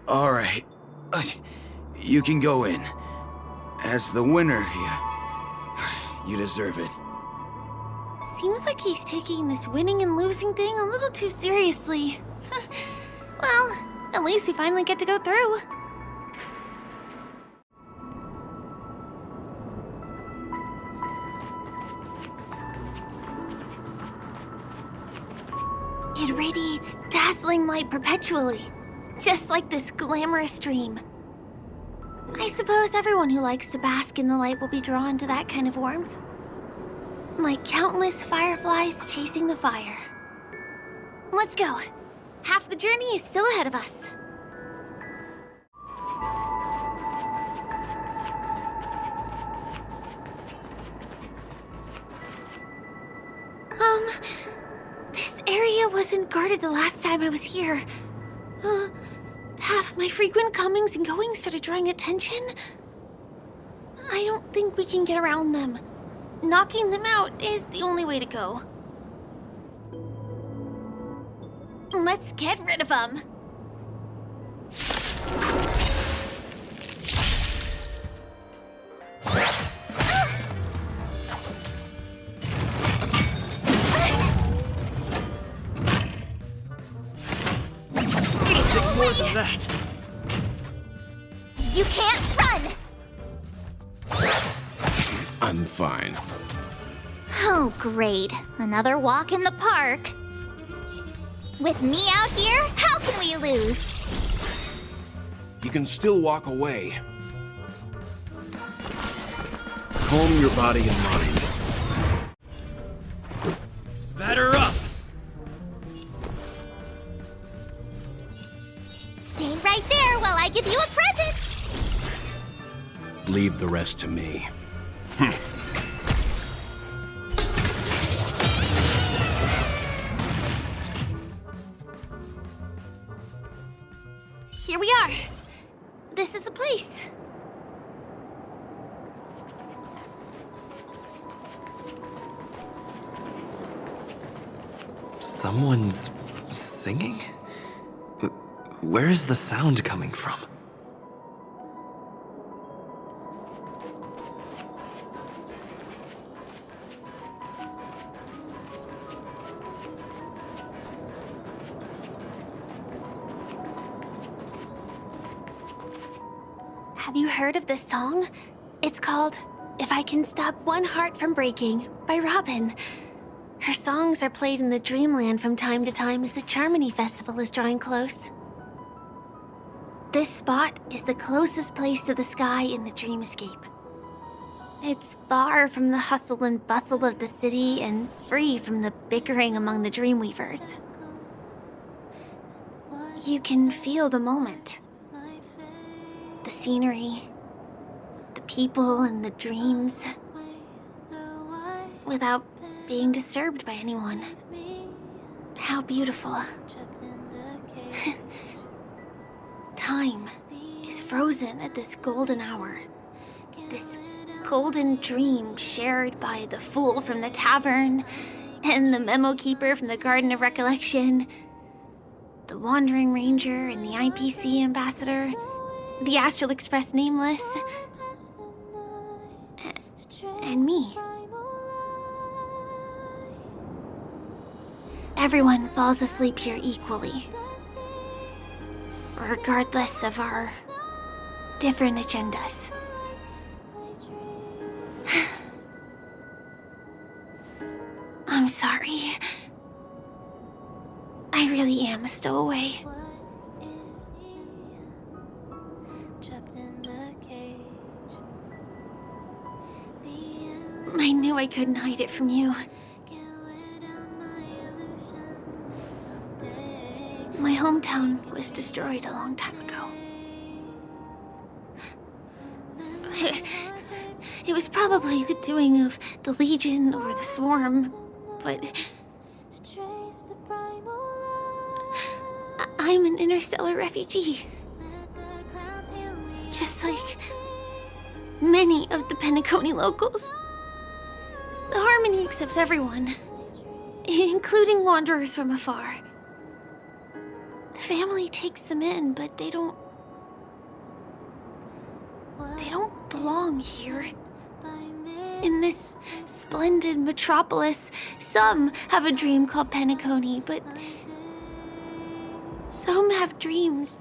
All right. You can go in. As the winner, you deserve it. Seems like he's taking this winning and losing thing a little too seriously. Well, at least we finally get to go through. It radiates dazzling light perpetually, just like this glamorous dream. I suppose everyone who likes to bask in the light will be drawn to that kind of warmth. Like countless fireflies chasing the fire. Let's go. Half the journey is still ahead of us. This area wasn't guarded the last time I was here. Have my frequent comings and goings started drawing attention? I don't think we can get around them. Knocking them out is the only way to go. Let's get rid of them. More than that. You can't run! I'm fine. Oh, great. Another walk in the park. With me out here, how can we lose? You can still walk away. Calm your body and mind. Batter up! Stay right there while I give you a present! Leave the rest to me. Here we are. This is the place. Someone's singing? Where is the sound coming from? Have you heard of this song? It's called If I Can Stop One Heart from Breaking by Robin. Her songs are played in the Dreamland from time to time as the Charmony Festival is drawing close. This spot is the closest place to the sky in the dreamscape. It's far from the hustle and bustle of the city and free from the bickering among the Dreamweavers. You can feel the moment. The scenery, the people and the dreams, without being disturbed by anyone. How beautiful. Time is frozen at this golden hour. This golden dream shared by the fool from the tavern and the memo keeper from the Garden of Recollection, the Wandering Ranger and the IPC ambassador, the Astral Express Nameless, and me. Everyone falls asleep here equally, regardless of our different agendas. I'm sorry. I really am a stowaway. I knew I couldn't hide it from you. My hometown was destroyed a long time ago. It was probably the doing of the Legion or the Swarm, but I'm an interstellar refugee. Just like many of the Penacony locals. The Harmony accepts everyone, including wanderers from afar. The family takes them in, but they don't belong here. In this splendid metropolis, some have a dream called Penacony, but some have dreams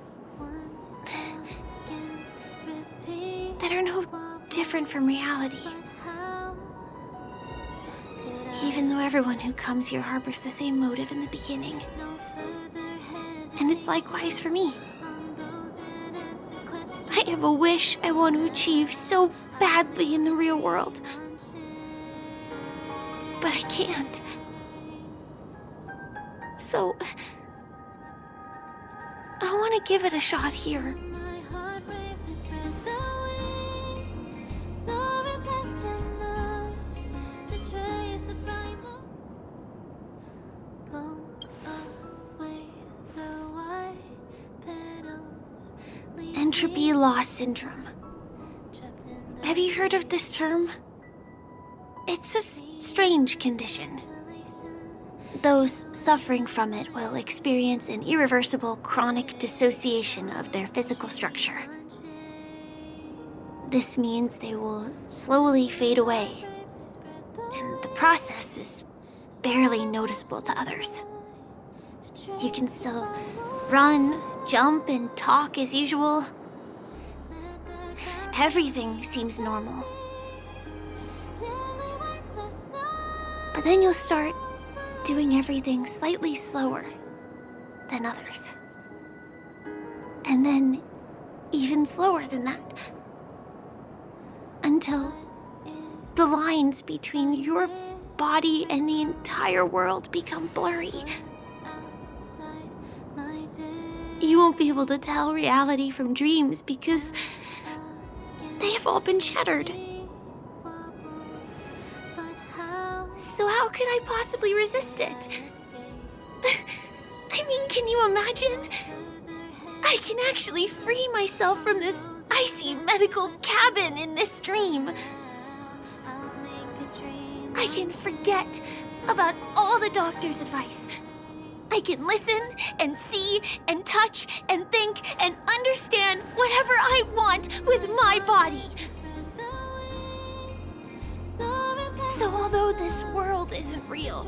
that are no different from reality. Even though everyone who comes here harbors the same motive in the beginning. And it's likewise for me. I have a wish I want to achieve so badly in the real world. But I can't. So I want to give it a shot here. Entropy loss syndrome. Have you heard of this term? It's a strange condition. Those suffering from it will experience an irreversible chronic dissociation of their physical structure. This means they will slowly fade away, and the process is barely noticeable to others. You can still run, jump, and talk as usual. Everything seems normal. But then you'll start doing everything slightly slower than others. And then even slower than that. Until the lines between your body and the entire world become blurry. You won't be able to tell reality from dreams because they have all been shattered. So how could I possibly resist it? I mean, can you imagine? I can actually free myself from this icy medical cabin in this dream. I can forget about all the doctor's advice. I can listen and see and touch and think and understand whatever I want with my body. So although this world isn't real,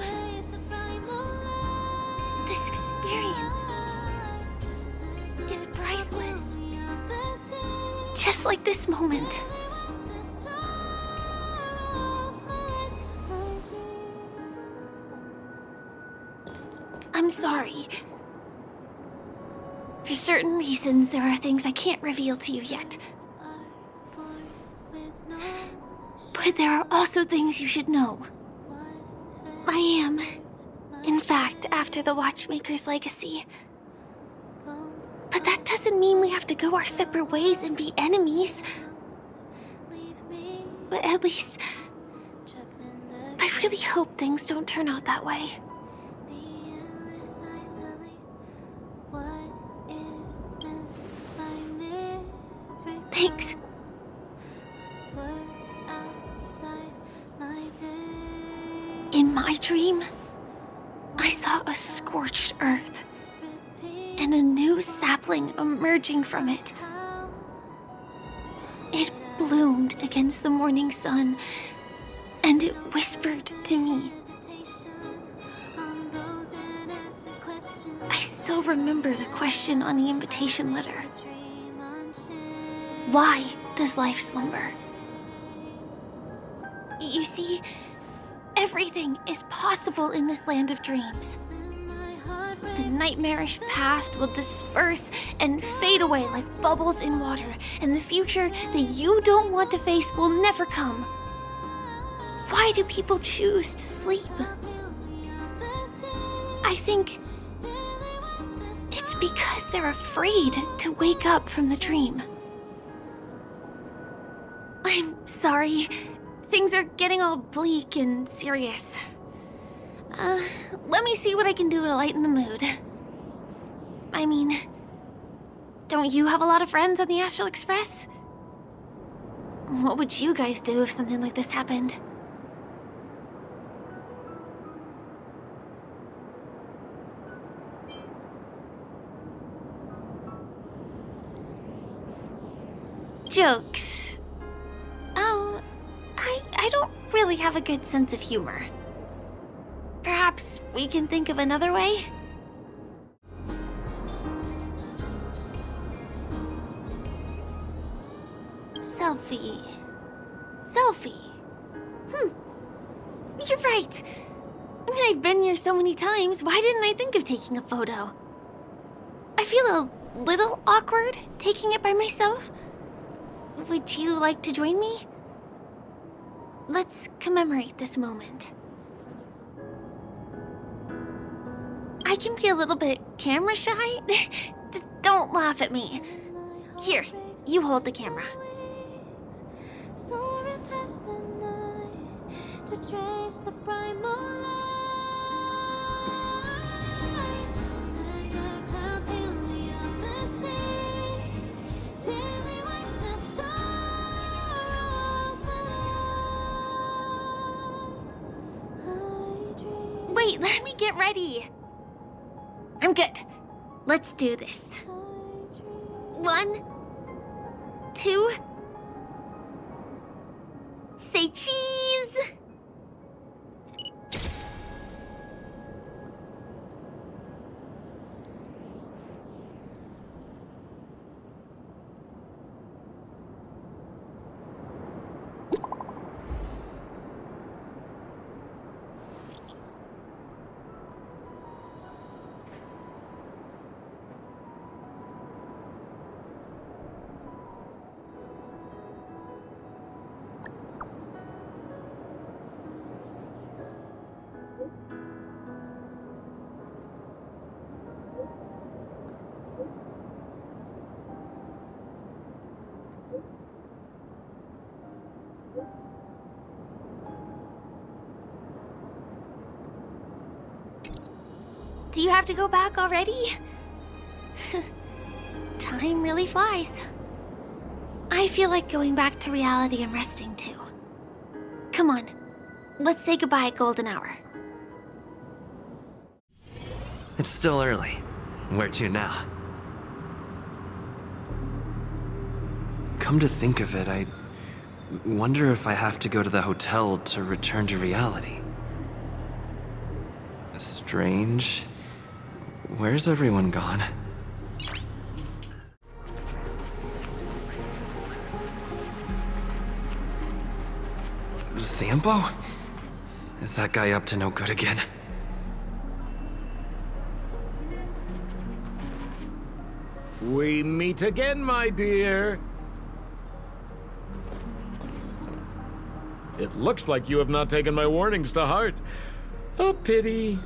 this experience is priceless. Just like this moment. sorry. For certain reasons, there are things I can't reveal to you yet. But there are also things you should know. I am, in fact, after the Watchmaker's legacy. But that doesn't mean we have to go our separate ways and be enemies. But at least, I really hope things don't turn out that way. Thanks. In my dream, I saw a scorched earth and a new sapling emerging from it. It bloomed against the morning sun, and it whispered to me. I still remember the question on the invitation letter. Why does life slumber? You see, everything is possible in this land of dreams. The nightmarish past will disperse and fade away like bubbles in water, and the future that you don't want to face will never come. Why do people choose to sleep? I think it's because they're afraid to wake up from the dream. I'm sorry. Things are getting all bleak and serious. Let me see what I can do to lighten the mood. I mean, don't you have a lot of friends on the Astral Express? What would you guys do if something like this happened? Jokes. Oh, I don't really have a good sense of humor. Perhaps we can think of another way? Selfie. You're right. I mean, I've been here so many times. Why didn't I think of taking a photo? I feel a little awkward taking it by myself. Would you like to join me? Let's commemorate this moment. I can be a little bit camera shy. Just don't laugh at me. Here, you hold the camera. Soaring past the night to trace the primal light. Let the clouds heal me of the stains till they wipe the sorrow away. Wait, let me get ready. I'm good. Let's do this. 1, 2. Say cheese! Do you have to go back already? Time really flies. I feel like going back to reality and resting too. Come on, let's say goodbye at golden hour. It's still early. Where to now? Come to think of it, I wonder if I have to go to the hotel to return to reality. Strange. Where's everyone gone? Sampo? Is that guy up to no good again? We meet again, my dear. It looks like you have not taken my warnings to heart. A pity.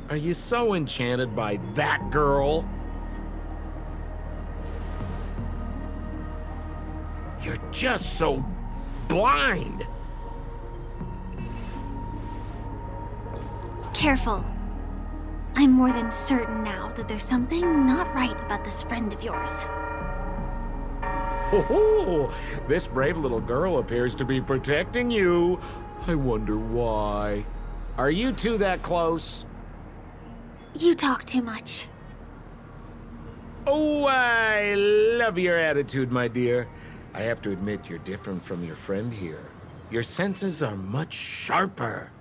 Are you so enchanted by that girl? You're just so blind. Careful. I'm more than certain now that there's something not right about this friend of yours. Oh, this brave little girl appears to be protecting you. I wonder why. Are you two that close? You talk too much. Oh, I love your attitude, my dear. I have to admit you're different from your friend here. Your senses are much sharper.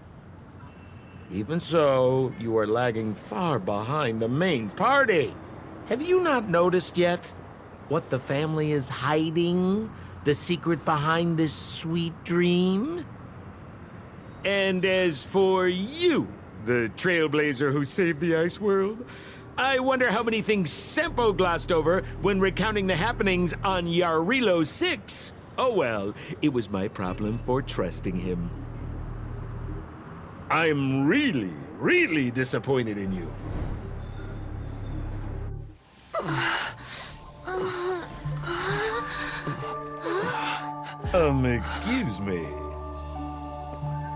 Even so, you are lagging far behind the main party. Have you not noticed yet what the family is hiding? The secret behind this sweet dream? And as for you, the trailblazer who saved the ice world, I wonder how many things Sempo glossed over when recounting the happenings on Yarilo 6. Oh well, it was my problem for trusting him. I'm really, really disappointed in you. Excuse me.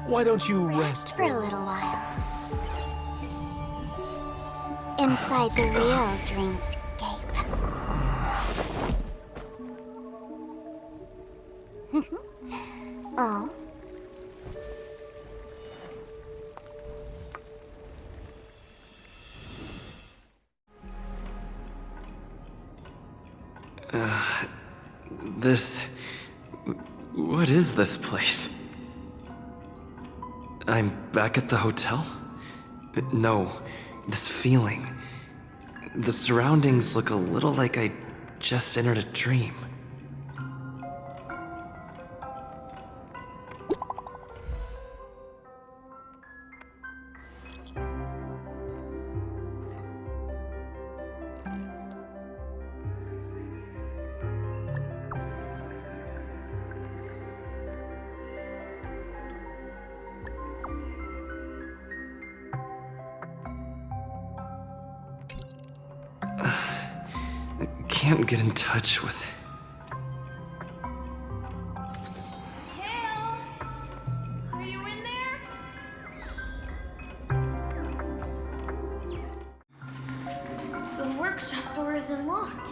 Why don't you rest for a little while? Inside the real dreamscape. Oh? What is this place? I'm back at the hotel? No, this feeling. The surroundings look a little like I just entered a dream. Can't get in touch with it. Hale! Are you in there? The workshop door isn't locked.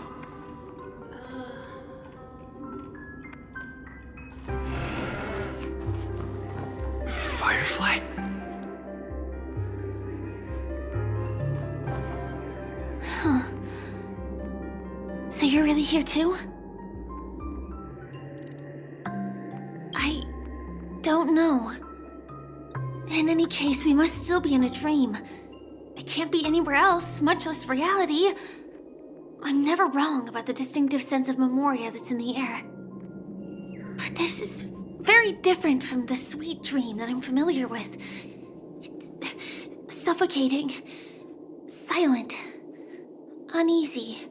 Firefly? Huh. So you're really here too? I don't know. In any case, we must still be in a dream. It can't be anywhere else, much less reality. I'm never wrong about the distinctive sense of memoria that's in the air. But this is very different from the sweet dream that I'm familiar with. It's suffocating, silent, uneasy.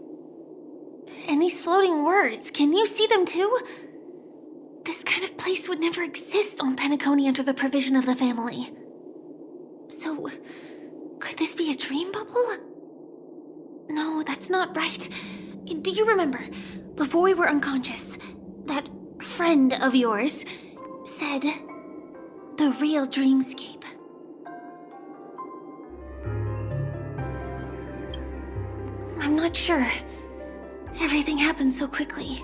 And these floating words, can you see them too? This kind of place would never exist on Penacony under the provision of the family. So, could this be a dream bubble? No, that's not right. Do you remember, before we were unconscious, that friend of yours said the real dreamscape? I'm not sure. Everything happened so quickly.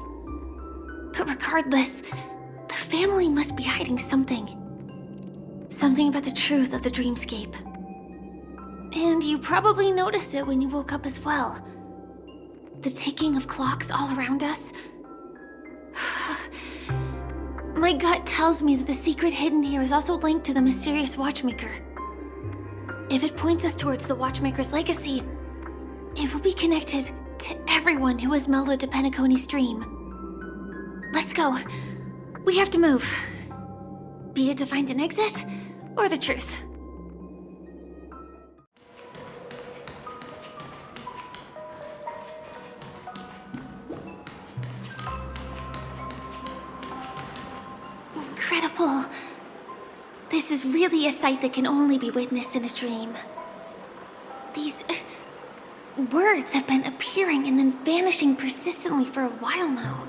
But regardless, the family must be hiding something. Something about the truth of the dreamscape. And you probably noticed it when you woke up as well. The ticking of clocks all around us. My gut tells me that the secret hidden here is also linked to the mysterious Watchmaker. If it points us towards the Watchmaker's legacy, it will be connected to everyone who has melded to Penacony's dream. Let's go. We have to move. Be it to find an exit, or the truth. incredible. This is really a sight that can only be witnessed in a dream. These words have been appearing and then vanishing persistently for a while now.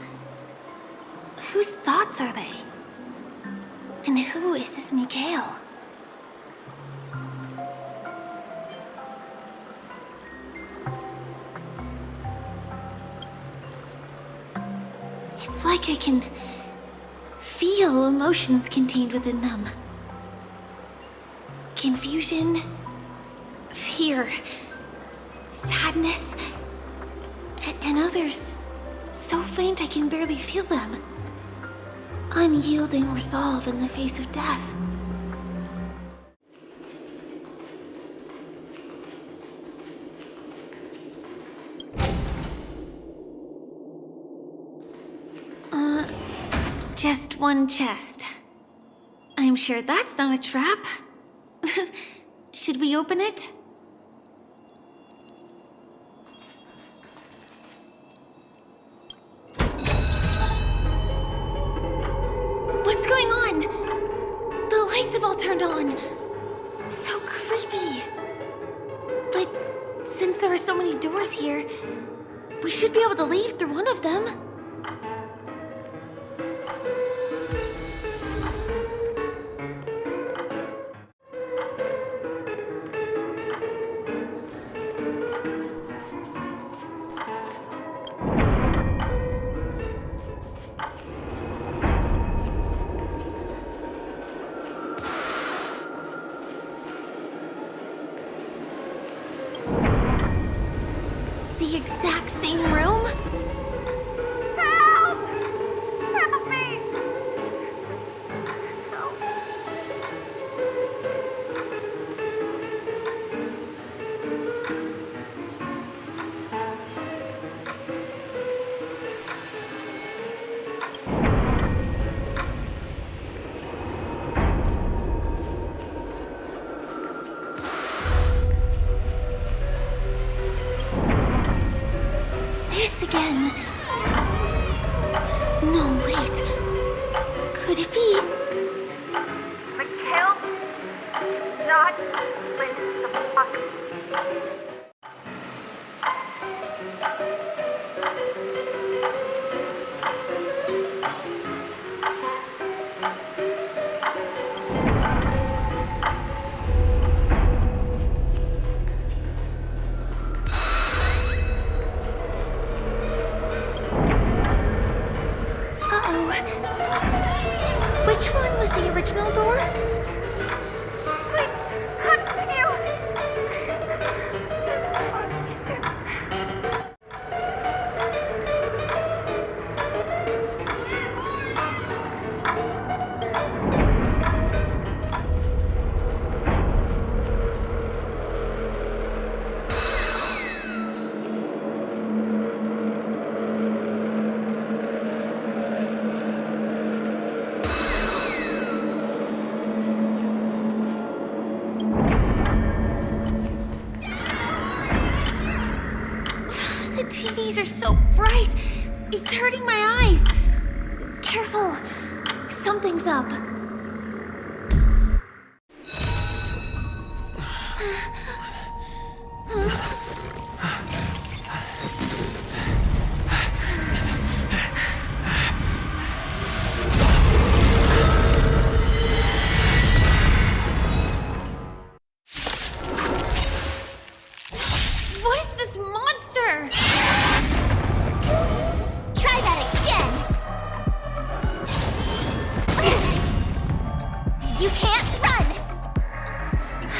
Whose thoughts are they? And who is this Mikhail? It's like I can feel emotions contained within them. Confusion, fear, sadness, and others so faint I can barely feel them. Unyielding resolve in the face of death. Just one chest. I'm sure that's not a trap. Should we open it? What's going on? The lights have all turned on. So creepy. But since there are so many doors here, we should be able to leave through one of them. The exact same room? Help! Help me! Help. This again. No, wait. Could it be? Mikhail? Not with the fuck. Uh-oh. Which one was the original door? The TVs are so bright. It's hurting my eyes. Careful. Something's up. What is this monster? Try that again! You can't run!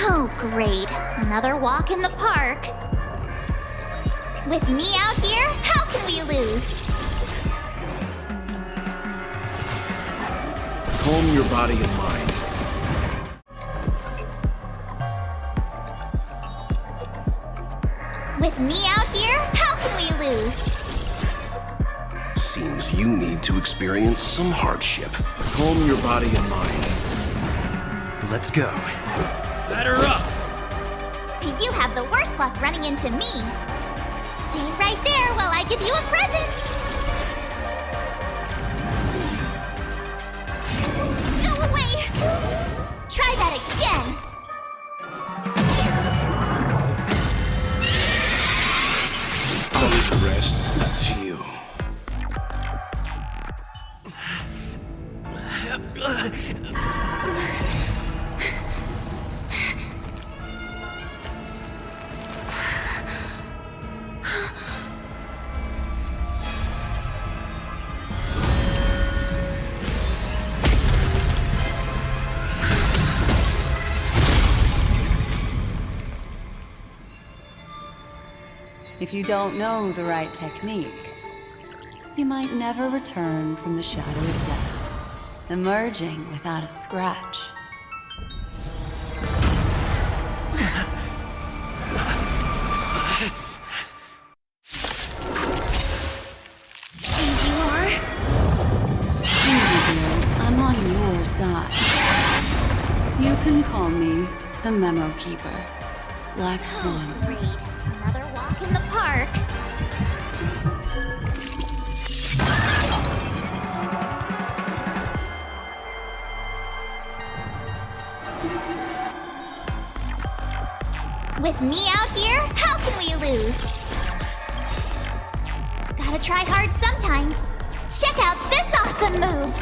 Oh, great. Another walk in the park. With me out here, how can we lose? Calm your body and mind. With me out here, how can we lose? Seems you need to experience some hardship. Calm your body and mind. Let's go. Batter up! You have the worst luck running into me. Stay right there while I give you a present. If you don't know the right technique, you might never return from the shadow of death, emerging without a scratch. And you are? Easy, girl. I'm on your side. You can call me the Memo Keeper, Black Swan. Great. Another walk in the park. With me out here, how can we lose? Gotta try hard sometimes. Check out this awesome move!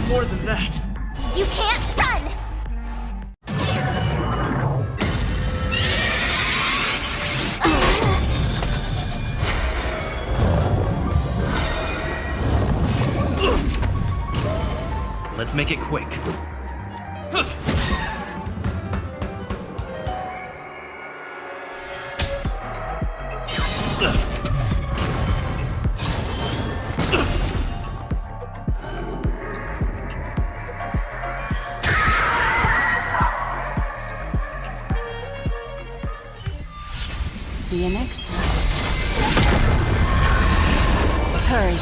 More than that. You can't run! Let's make it quick. See you next time. Hurry.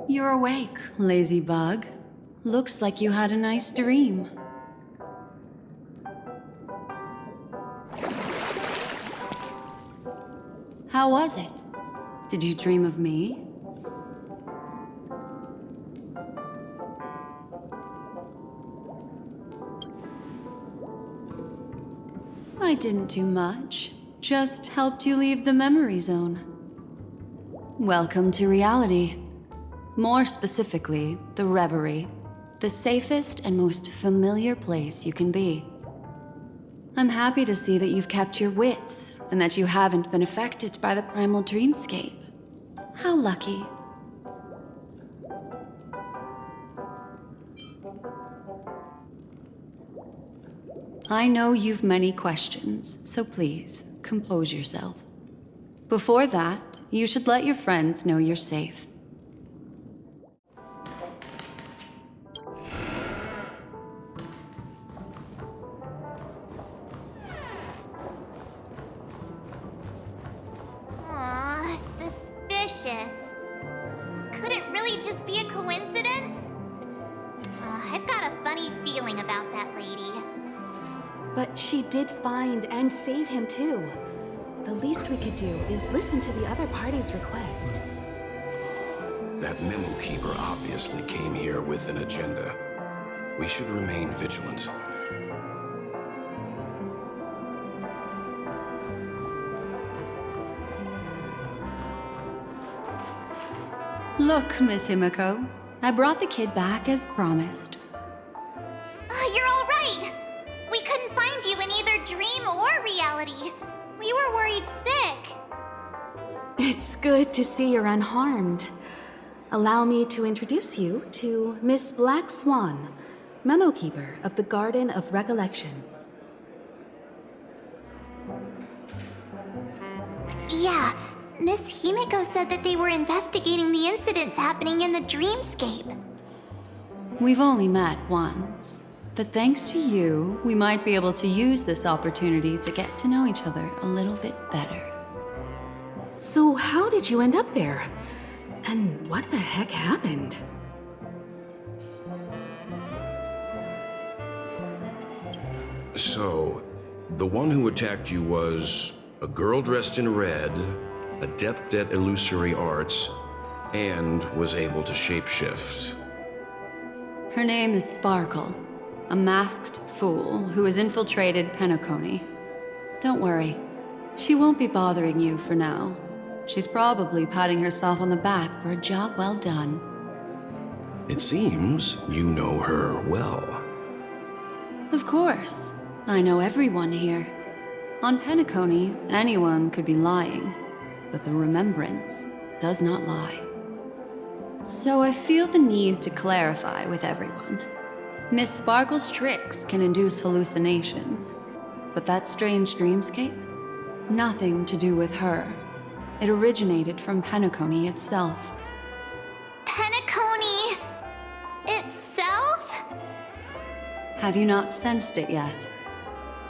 You're awake, lazy bug. Looks like you had a nice dream. How was it? Did you dream of me? I didn't do much. Just helped you leave the memory zone. Welcome to reality. More specifically, the Reverie. The safest and most familiar place you can be. I'm happy to see that you've kept your wits, and that you haven't been affected by the primal dreamscape. How lucky. I know you've many questions, so please, compose yourself. Before that, you should let your friends know you're safe. Aw, suspicious. Could it really just be a coincidence? I've got a funny feeling about that lady. But she did find and save him too. The least we could do is listen to the other party's request. That memo keeper obviously came here with an agenda. We should remain vigilant. Look, Miss Himiko, I brought the kid back as promised. You're all right. We couldn't find you in either dream or reality. We were worried sick. It's good to see you're unharmed. Allow me to introduce you to Miss Black Swan, Memo Keeper of the Garden of Recollection. Yeah, Miss Himiko said that they were investigating the incidents happening in the dreamscape. We've only met once. But thanks to you, we might be able to use this opportunity to get to know each other a little bit better. So how did you end up there? And what the heck happened? So, the one who attacked you was a girl dressed in red, adept at illusory arts, and was able to shapeshift. Her name is Sparkle, a masked fool who has infiltrated Penacony. Don't worry, she won't be bothering you for now. She's probably patting herself on the back for a job well done. It seems you know her well. Of course. I know everyone here. On Penacony, anyone could be lying, but the remembrance does not lie. So I feel the need to clarify with everyone. Miss Sparkle's tricks can induce hallucinations, but that strange dreamscape? Nothing to do with her. It originated from Penacony itself. Penacony itself? Have you not sensed it yet?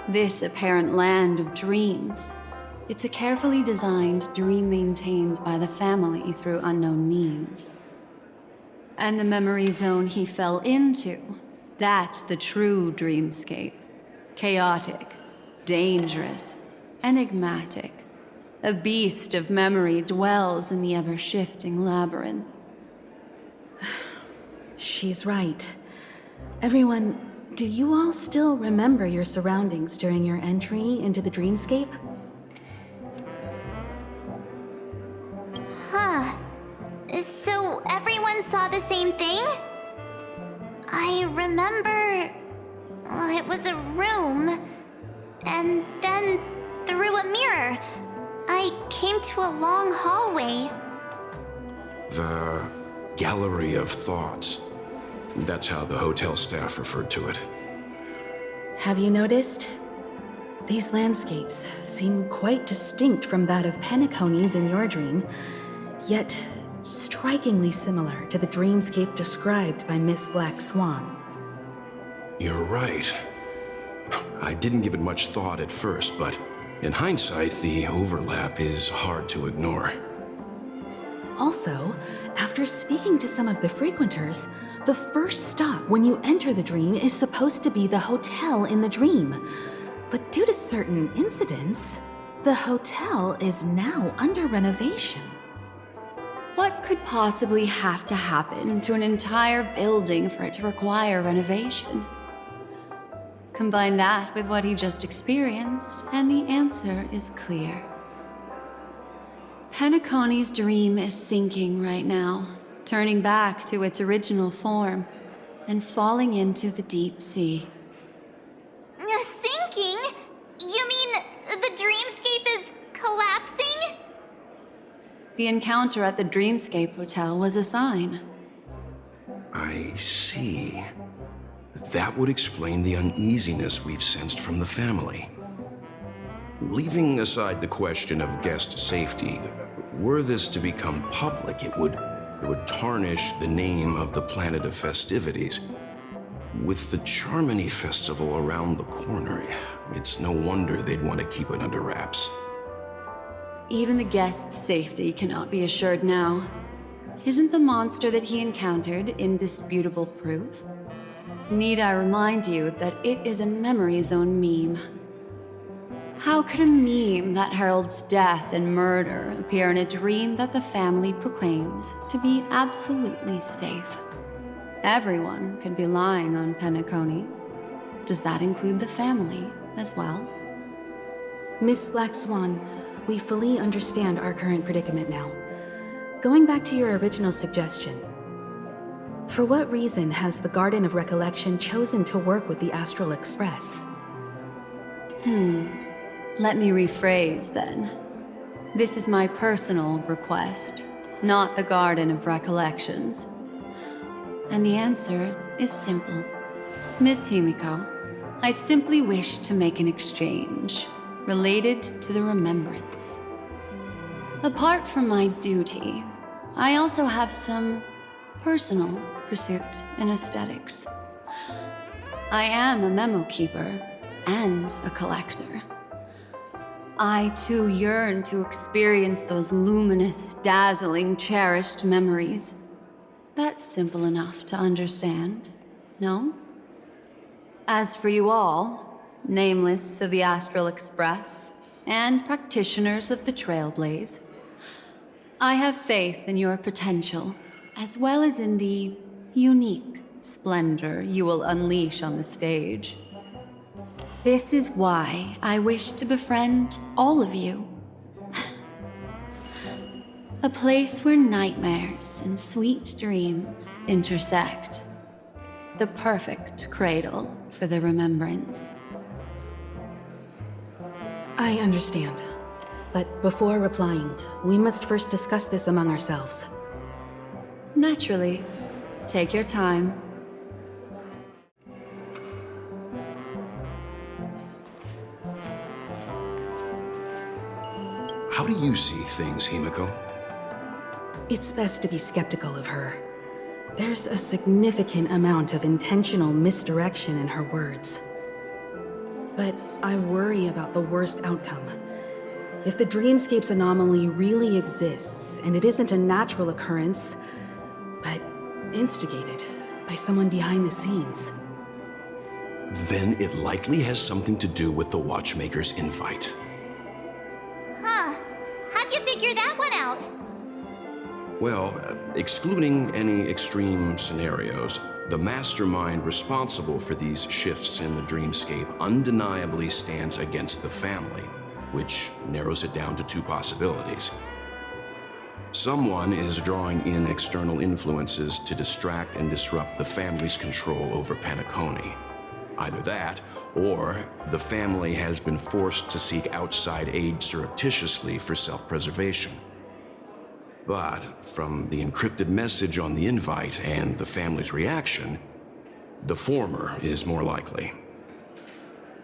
This apparent land of dreams. It's a carefully designed dream maintained by the family through unknown means. And the memory zone he fell into, that's the true dreamscape. Chaotic, dangerous, enigmatic. A beast of memory dwells in the ever-shifting labyrinth. She's right. Everyone, do you all still remember your surroundings during your entry into the dreamscape? Huh. So everyone saw the same thing? I remember... well, it was a room. And then, through a mirror, I came to a long hallway. The Gallery of Thoughts. That's how the hotel staff referred to it. Have you noticed? These landscapes seem quite distinct from that of Penacony's in your dream, yet strikingly similar to the dreamscape described by Miss Black Swan. You're right. I didn't give it much thought at first, but in hindsight, the overlap is hard to ignore. Also, after speaking to some of the frequenters, the first stop when you enter the dream is supposed to be the hotel in the dream. But due to certain incidents, the hotel is now under renovation. What could possibly have to happen to an entire building for it to require renovation? Combine that with what he just experienced, and the answer is clear. Penacony's dream is sinking right now, turning back to its original form, and falling into the deep sea. Sinking? You mean the dreamscape is collapsing? The encounter at the Dreamscape Hotel was a sign. I see. That would explain the uneasiness we've sensed from the family. Leaving aside the question of guest safety, were this to become public, it would tarnish the name of the planet of festivities. With the Charmony Festival around the corner, it's no wonder they'd want to keep it under wraps. Even the guest's safety cannot be assured now. Isn't the monster that he encountered indisputable proof? Need I remind you that it is a memory zone meme? How could a meme that heralds death and murder appear in a dream that the family proclaims to be absolutely safe? Everyone could be lying on Penacony. Does that include the family as well? Miss Black Swan, we fully understand our current predicament now. Going back to your original suggestion, for what reason has the Garden of Recollection chosen to work with the Astral Express? Let me rephrase then. This is my personal request, not the Garden of Recollections. And the answer is simple. Miss Himiko, I simply wish to make an exchange related to the remembrance. Apart from my duty, I also have some personal pursuit in aesthetics. I am a memo keeper and a collector. I too yearn to experience those luminous, dazzling, cherished memories. That's simple enough to understand, no? As for you all, nameless of the Astral Express, and practitioners of the Trailblaze, I have faith in your potential, as well as in the unique splendor you will unleash on the stage. This is why I wish to befriend all of you. A place where nightmares and sweet dreams intersect. The perfect cradle for the remembrance. I understand. But before replying, we must first discuss this among ourselves. Naturally. Take your time. How do you see things, Himiko? It's best to be skeptical of her. There's a significant amount of intentional misdirection in her words. But I worry about the worst outcome. If the dreamscape's anomaly really exists, and it isn't a natural occurrence, but instigated by someone behind the scenes, then it likely has something to do with the Watchmaker's invite. Huh. How'd you figure that one out? Well, excluding any extreme scenarios, the mastermind responsible for these shifts in the dreamscape undeniably stands against the family, which narrows it down to two possibilities. Someone is drawing in external influences to distract and disrupt the family's control over Penacony. Either that, or the family has been forced to seek outside aid surreptitiously for self-preservation. But from the encrypted message on the invite and the family's reaction, the former is more likely.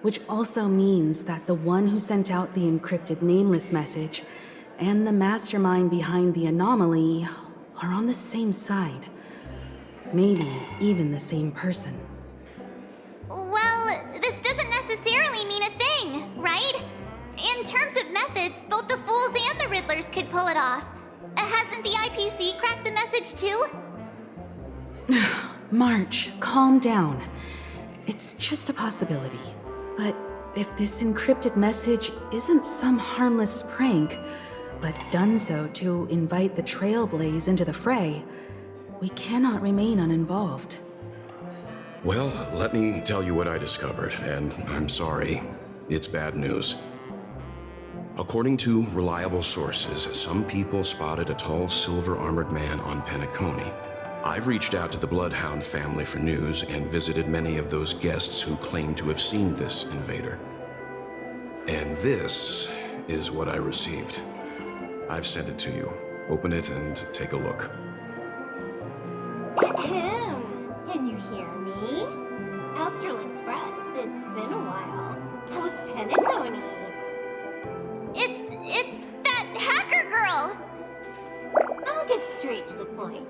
which also means that the one who sent out the encrypted nameless message and the mastermind behind the anomaly are on the same side. Maybe even the same person. Well, this doesn't necessarily mean a thing, right? In terms of methods, both the Fools and the Riddlers could pull it off. Hasn't the IPC cracked the message too? March, calm down. It's just a possibility. But if this encrypted message isn't some harmless prank, but done so to invite the Trailblaze into the fray, we cannot remain uninvolved. Well, let me tell you what I discovered, and I'm sorry, it's bad news. According to reliable sources, some people spotted a tall silver-armored man on Penacony. I've reached out to the Bloodhound family for news and visited many of those guests who claim to have seen this invader. And this is what I received. I've sent it to you. Open it and take a look. Ahem. Can you hear me? Astral Express, it's been a while. How's Penacony? It's that hacker girl! I'll get straight to the point.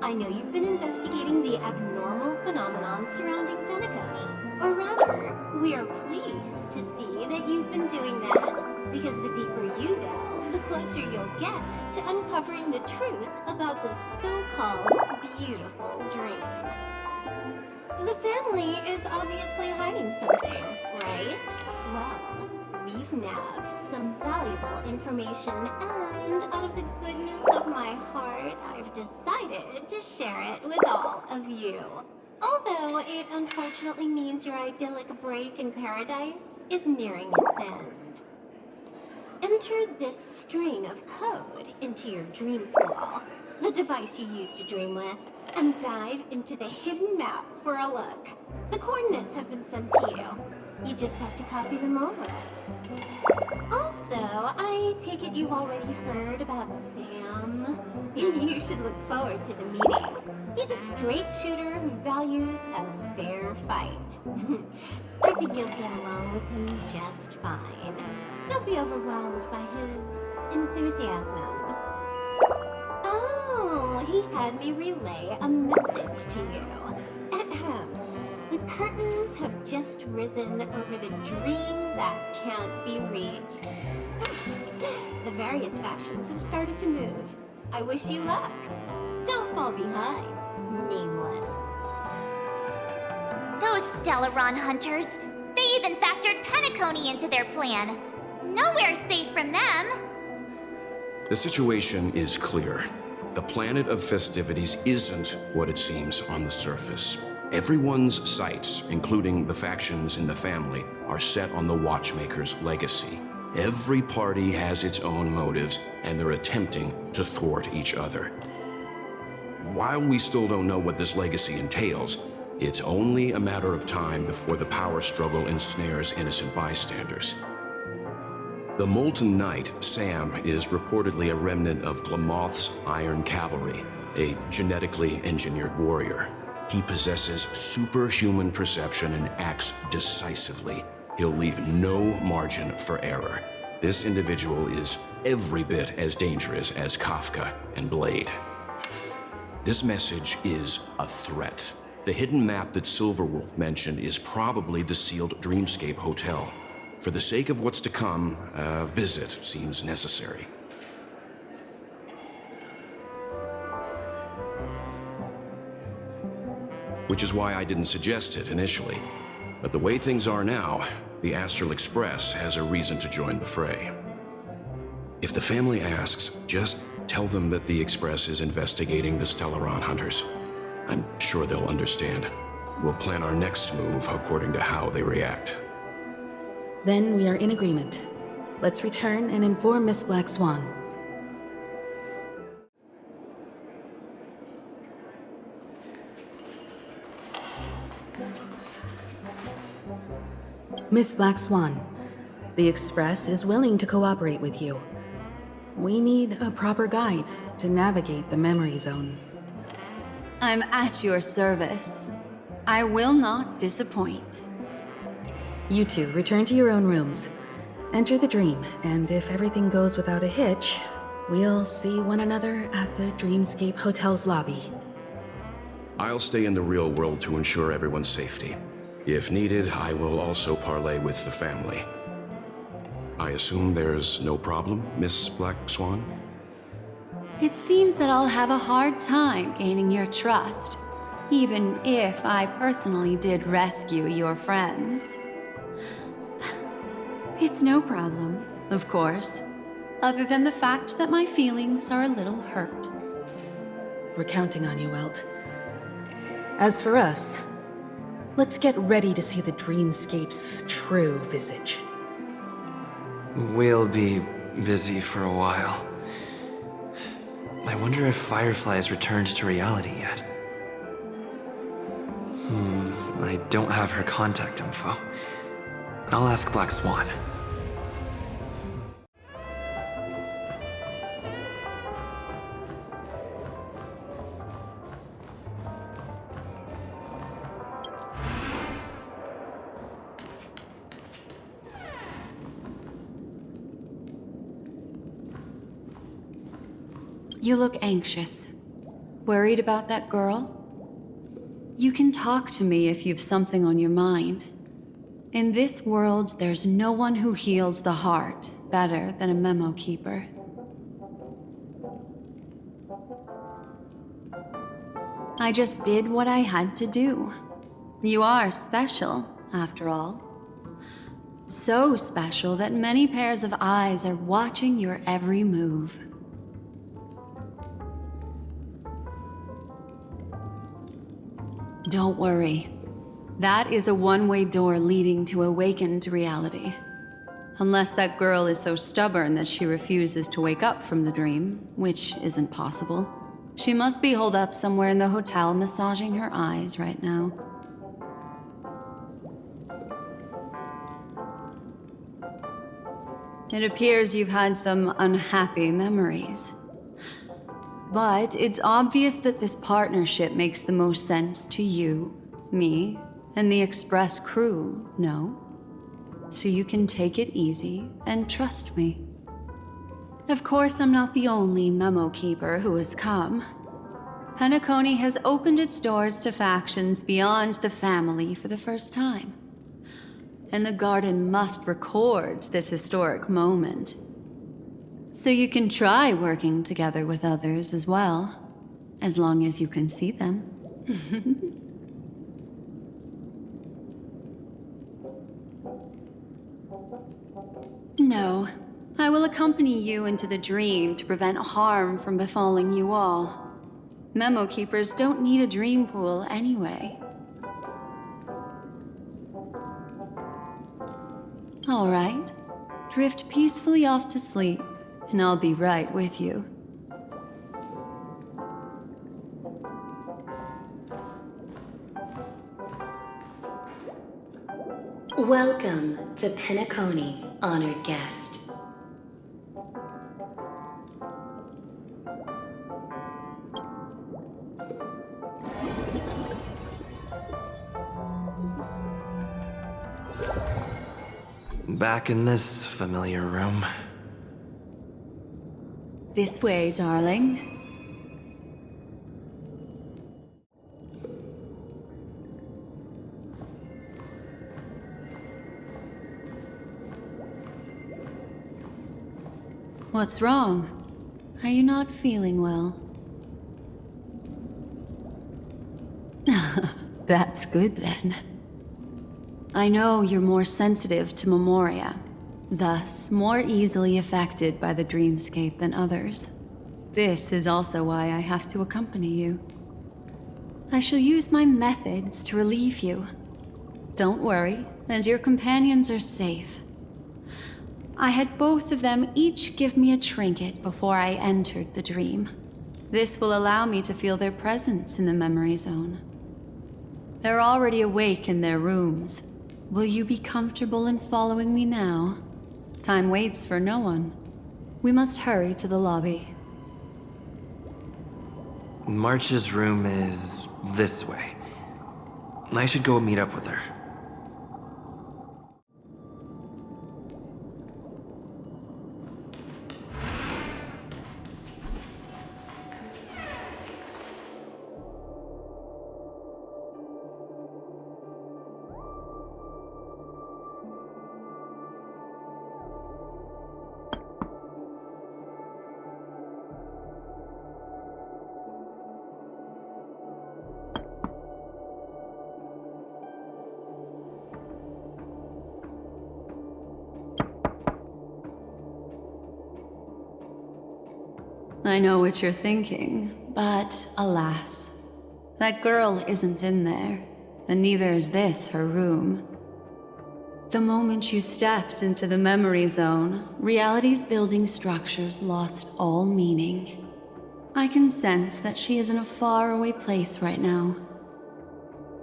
I know you've been investigating the abnormal phenomenon surrounding Penacony. Or rather, we are pleased to see that you've been doing that, because the deeper you delve, the closer you'll get to uncovering the truth about those so-called beautiful dreams. The family is obviously hiding something, right? Well, we've nabbed some valuable information, and out of the goodness of my heart, I've decided to share it with all of you. Although it unfortunately means your idyllic break in paradise is nearing its end. Enter this string of code into your dream pool, the device you use to dream with, and dive into the hidden map for a look. The coordinates have been sent to you. You just have to copy them over. Also, I take it you've already heard about Sam. You should look forward to the meeting. He's a straight shooter who values a fair fight. I think you'll get along with him just fine. Don't be overwhelmed by his enthusiasm. Oh, he had me relay a message to you. Ahem. The curtains have just risen over the dream that can't be reached. The various factions have started to move. I wish you luck. Don't fall behind, nameless. Those Stellaron hunters. They even factored Penacony into their plan. Nowhere's safe from them. The situation is clear. The planet of festivities isn't what it seems on the surface. Everyone's sights, including the factions in the family, are set on the Watchmaker's legacy. Every party has its own motives, and they're attempting to thwart each other. While we still don't know what this legacy entails, it's only a matter of time before the power struggle ensnares innocent bystanders. The Molten Knight, Sam, is reportedly a remnant of Glamoth's Iron Cavalry, a genetically engineered warrior. He possesses superhuman perception and acts decisively. He'll leave no margin for error. This individual is every bit as dangerous as Kafka and Blade. This message is a threat. The hidden map that Silverwolf mentioned is probably the sealed Dreamscape Hotel. For the sake of what's to come, a visit seems necessary. Which is why I didn't suggest it initially. But the way things are now, the Astral Express has a reason to join the fray. If the family asks, just tell them that the Express is investigating the Stellaron hunters. I'm sure they'll understand. We'll plan our next move according to how they react. Then we are in agreement. Let's return and inform Miss Black Swan. Miss Black Swan, the Express is willing to cooperate with you. We need a proper guide to navigate the memory zone. I'm at your service. I will not disappoint. You two return to your own rooms. Enter the dream, and if everything goes without a hitch, we'll see one another at the Dreamscape Hotel's lobby. I'll stay in the real world to ensure everyone's safety. If needed, I will also parley with the family. I assume there's no problem, Miss Black Swan? It seems that I'll have a hard time gaining your trust, even if I personally did rescue your friends. It's no problem, of course, other than the fact that my feelings are a little hurt. We're counting on you, Welt. As for us, let's get ready to see the Dreamscape's true visage. We'll be busy for a while. I wonder if Firefly has returned to reality yet. I don't have her contact info. I'll ask Black Swan. You look anxious. Worried about that girl? You can talk to me if you've something on your mind. In this world, there's no one who heals the heart better than a memo keeper. I just did what I had to do. You are special, after all. So special that many pairs of eyes are watching your every move. Don't worry. That is a one-way door leading to awakened reality. Unless that girl is so stubborn that she refuses to wake up from the dream, which isn't possible. She must be holed up somewhere in the hotel massaging her eyes right now. It appears you've had some unhappy memories. But it's obvious that this partnership makes the most sense to you, me, and the Express crew, no? So you can take it easy and trust me. Of course, I'm not the only memo keeper who has come. Penacony has opened its doors to factions beyond the family for the first time. And the Garden must record this historic moment. So you can try working together with others as well, as long as you can see them. No, I will accompany you into the dream to prevent harm from befalling you all. Memo keepers don't need a dream pool anyway. All right, drift peacefully off to sleep, and I'll be right with you. Welcome to Penacony, honored guest. Back in this familiar room. This way, darling. What's wrong? Are you not feeling well? That's good then. I know you're more sensitive to Memoria, thus more easily affected by the dreamscape than others. This is also why I have to accompany you. I shall use my methods to relieve you. Don't worry, as your companions are safe. I had both of them each give me a trinket before I entered the dream. This will allow me to feel their presence in the memory zone. They're already awake in their rooms. Will you be comfortable in following me now? Time waits for no one. We must hurry to the lobby. March's room is this way. I should go meet up with her. I know what you're thinking, but alas, that girl isn't in there, and neither is this her room. The moment you stepped into the memory zone, reality's building structures lost all meaning. I can sense that she is in a faraway place right now.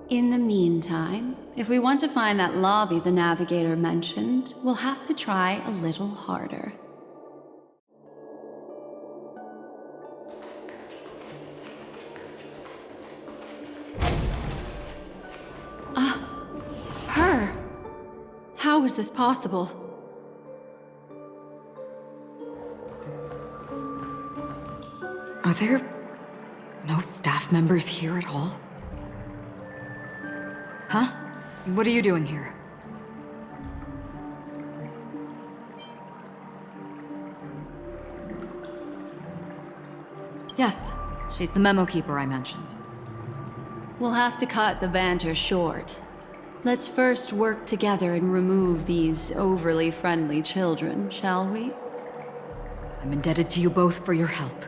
In the meantime, if we want to find that lobby the navigator mentioned, we'll have to try a little harder. Her! How is this possible? Are there no staff members here at all? Huh? What are you doing here? Yes, she's the memo keeper I mentioned. We'll have to cut the banter short. Let's first work together and remove these overly friendly children, shall we? I'm indebted to you both for your help.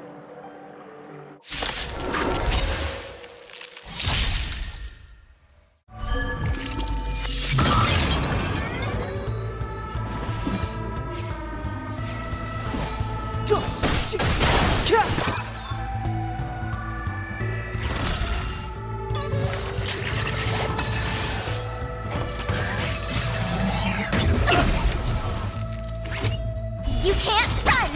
You can't run!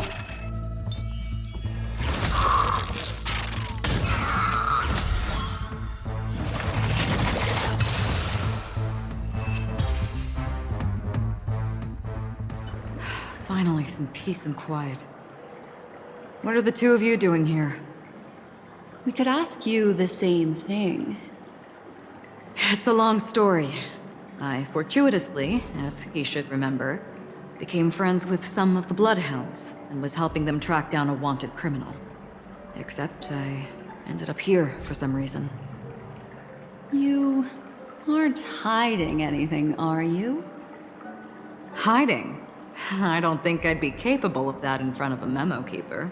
Finally, some peace and quiet. What are the two of you doing here? We could ask you the same thing. It's a long story. I fortuitously, as he should remember, became friends with some of the Bloodhounds and was helping them track down a wanted criminal. Except I ended up here for some reason. You aren't hiding anything, are you? Hiding? I don't think I'd be capable of that in front of a memo keeper.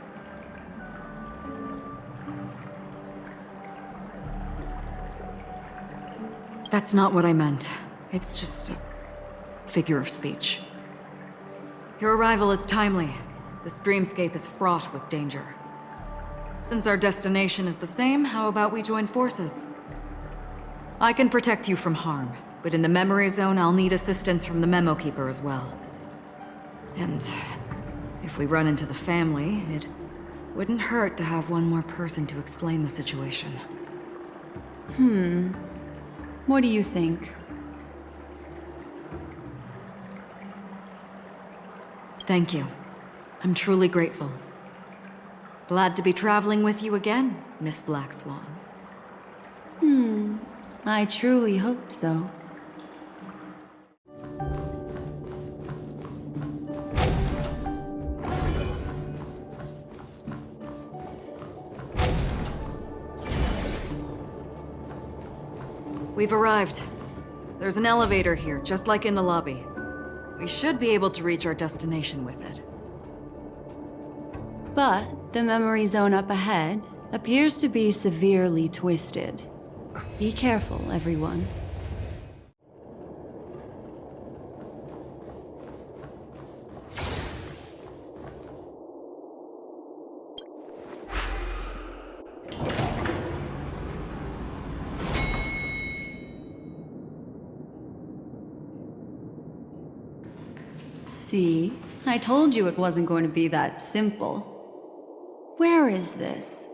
That's not what I meant. It's just a figure of speech. Your arrival is timely. This dreamscape is fraught with danger. Since our destination is the same, how about we join forces? I can protect you from harm, but in the memory zone, I'll need assistance from the memo keeper as well. And if we run into the family, it wouldn't hurt to have one more person to explain the situation. What do you think? Thank you. I'm truly grateful. Glad to be traveling with you again, Miss Black Swan. I truly hope so. We've arrived. There's an elevator here, just like in the lobby. We should be able to reach our destination with it. But the memory zone up ahead appears to be severely twisted. Be careful, everyone. See? I told you it wasn't going to be that simple. Where is this?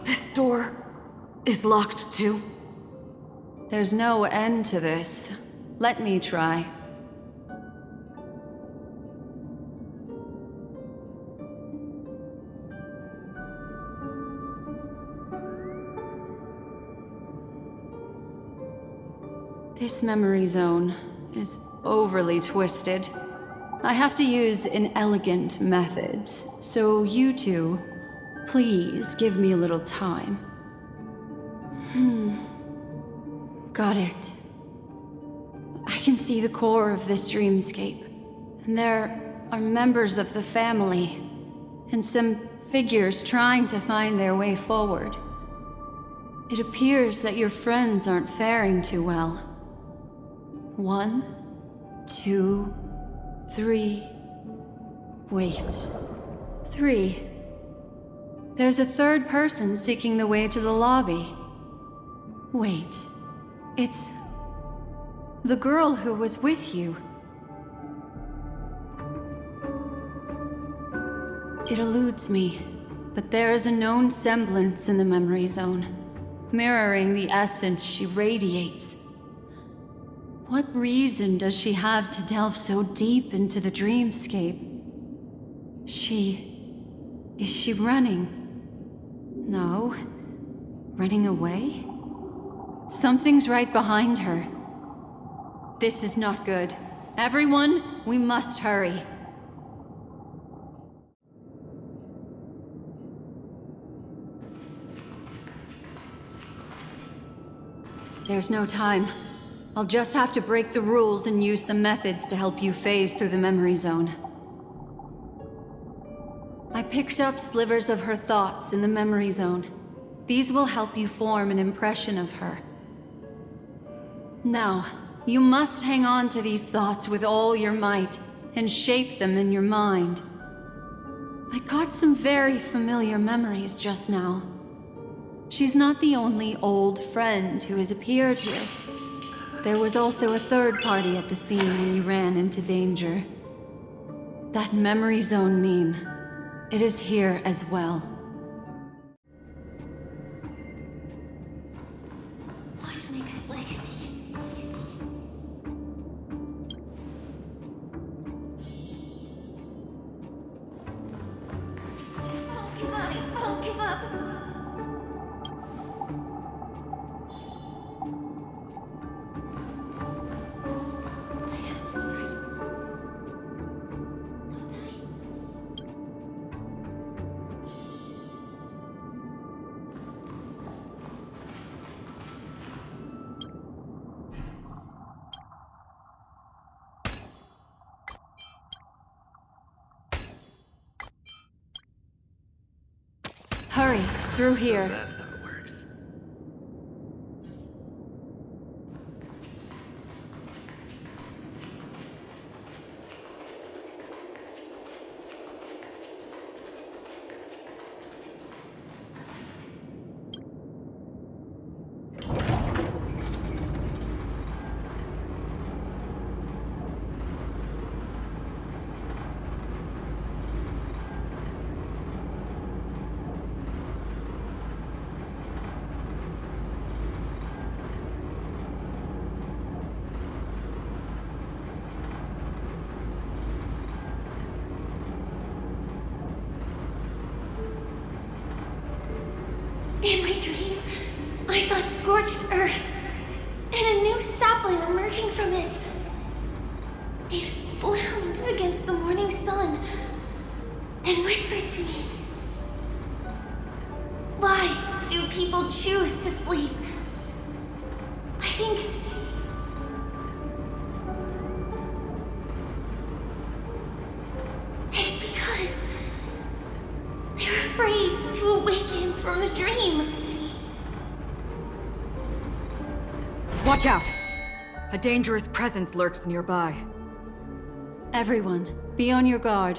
This door is locked too. There's no end to this. Let me try. This memory zone is overly twisted. I have to use inelegant methods, so you two, please give me a little time. Got it. I can see the core of this dreamscape, and there are members of the family, and some figures trying to find their way forward. It appears that your friends aren't faring too well. 1, 2, 3. Wait. 3. There's a third person seeking the way to the lobby. Wait. It's the girl who was with you. It eludes me, but there is a known semblance in the memory zone, mirroring the essence she radiates. What reason does she have to delve so deep into the dreamscape? Is she running? No. Running away? Something's right behind her. This is not good. Everyone, we must hurry. There's no time. I'll just have to break the rules and use some methods to help you phase through the memory zone. I picked up slivers of her thoughts in the memory zone. These will help you form an impression of her. Now, you must hang on to these thoughts with all your might and shape them in your mind. I got some very familiar memories just now. She's not the only old friend who has appeared here. There was also a third party at the scene when you ran into danger. That memory zone meme. It is here as well. Watchmaker's legacy. Won't give up. Won't give up. Hurry, through here. That's how it works. In my dream, I saw scorched earth and a new sapling emerging from it. It bloomed against the morning sun and whispered to me, "Why do people choose to sleep?" I think it's because they're afraid to awaken from the dream. Watch out! A dangerous presence lurks nearby. Everyone, be on your guard.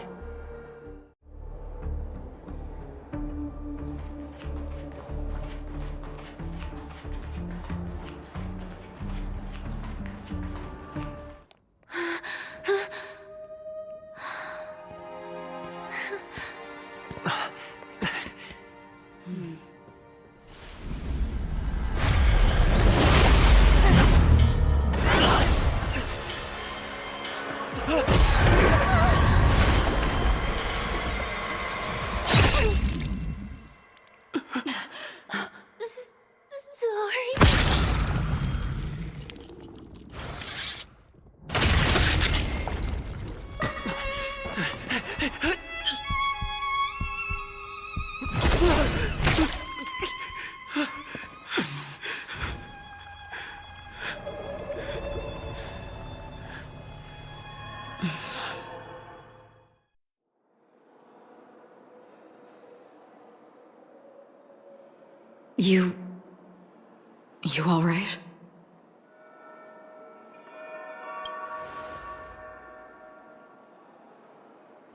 You all right?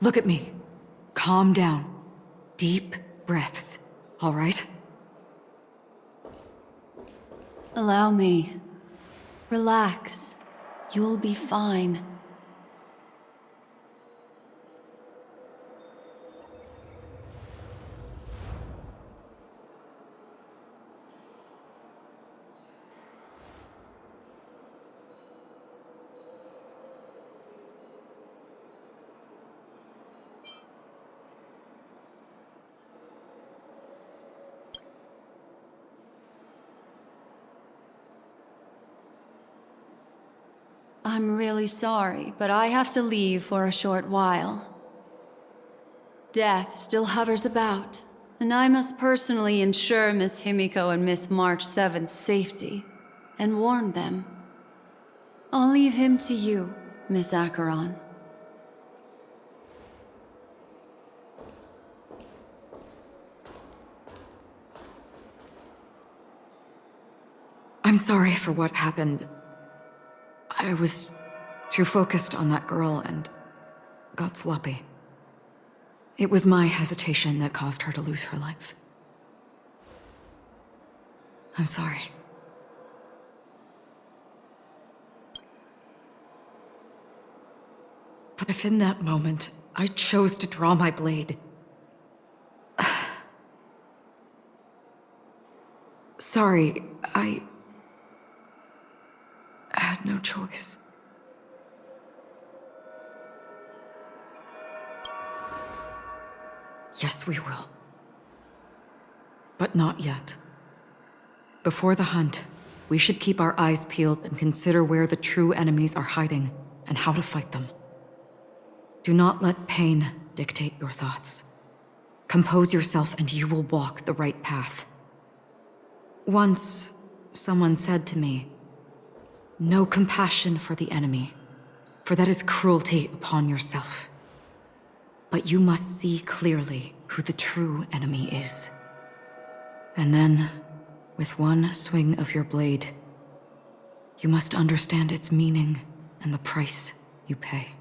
Look at me. Calm down. Deep breaths, all right? Allow me. Relax. You'll be fine. I'm really sorry, but I have to leave for a short while. Death still hovers about, and I must personally ensure Miss Himiko and Miss March 7th's safety, and warn them. I'll leave him to you, Miss Acheron. I'm sorry for what happened. I was too focused on that girl and got sloppy. It was my hesitation that caused her to lose her life. I'm sorry. But if in that moment I chose to draw my blade. Sorry, I had no choice. Yes, we will. But not yet. Before the hunt, we should keep our eyes peeled and consider where the true enemies are hiding and how to fight them. Do not let pain dictate your thoughts. Compose yourself and you will walk the right path. Once, someone said to me, "No compassion for the enemy, for that is cruelty upon yourself. But you must see clearly who the true enemy is. And then, with one swing of your blade, you must understand its meaning and the price you pay."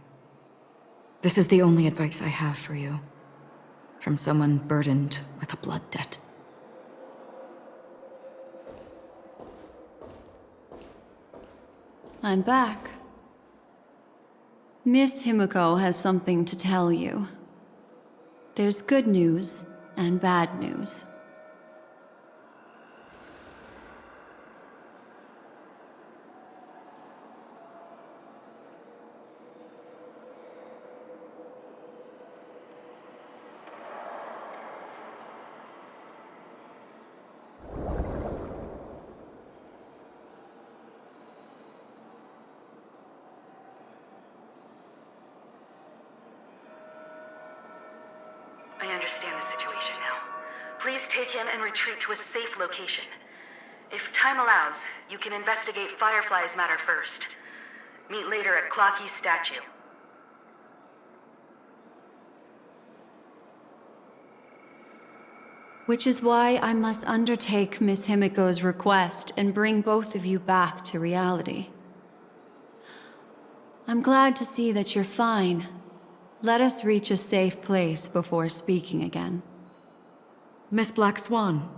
This is the only advice I have for you, from someone burdened with a blood debt. I'm back. Miss Himiko has something to tell you. There's good news and bad news. I understand the situation now. Please take him and retreat to a safe location. If time allows, you can investigate Firefly's matter first. Meet later at Clocky's statue. Which is why I must undertake Miss Himiko's request and bring both of you back to reality. I'm glad to see that you're fine. Let us reach a safe place before speaking again. Miss Black Swan,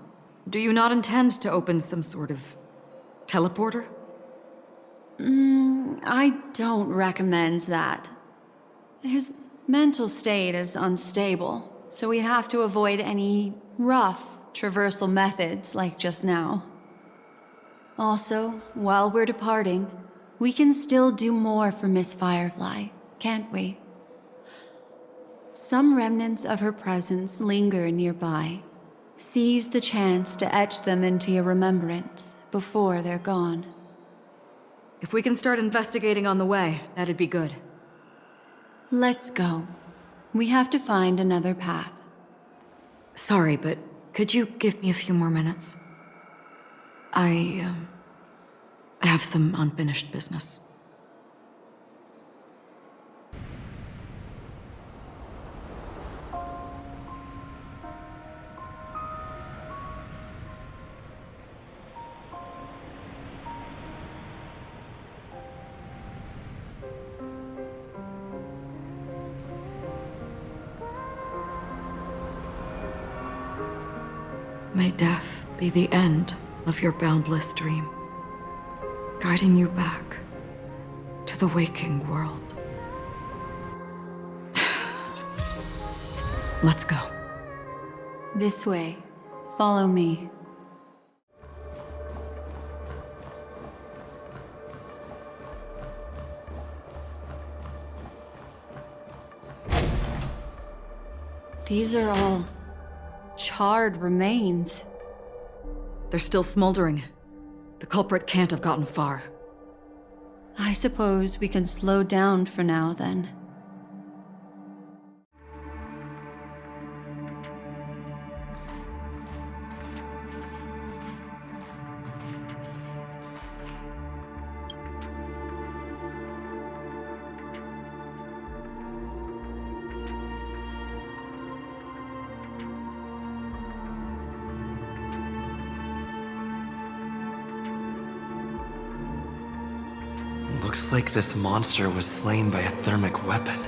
do you not intend to open some sort of teleporter? I don't recommend that. His mental state is unstable, so we'd have to avoid any rough traversal methods like just now. Also, while we're departing, we can still do more for Miss Firefly, can't we? Some remnants of her presence linger nearby. Seize the chance to etch them into your remembrance before they're gone. If we can start investigating on the way, that'd be good. Let's go. We have to find another path. Sorry, but could you give me a few more minutes? I have some unfinished business. May death be the end of your boundless dream, guiding you back to the waking world. Let's go. This way. Follow me. These are all charred remains. They're still smoldering. The culprit can't have gotten far. I suppose we can slow down for now, then. Looks like this monster was slain by a thermic weapon.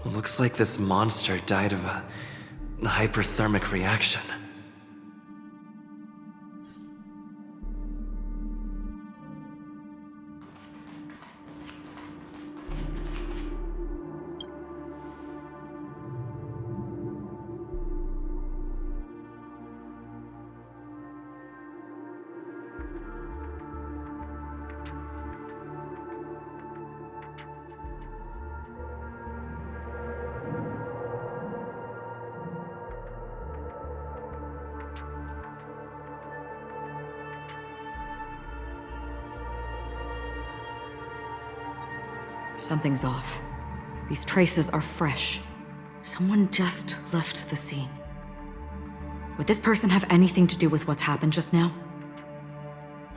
Looks like this monster died of a hyperthermic reaction. Something's off. These traces are fresh. Someone just left the scene. Would this person have anything to do with what's happened just now?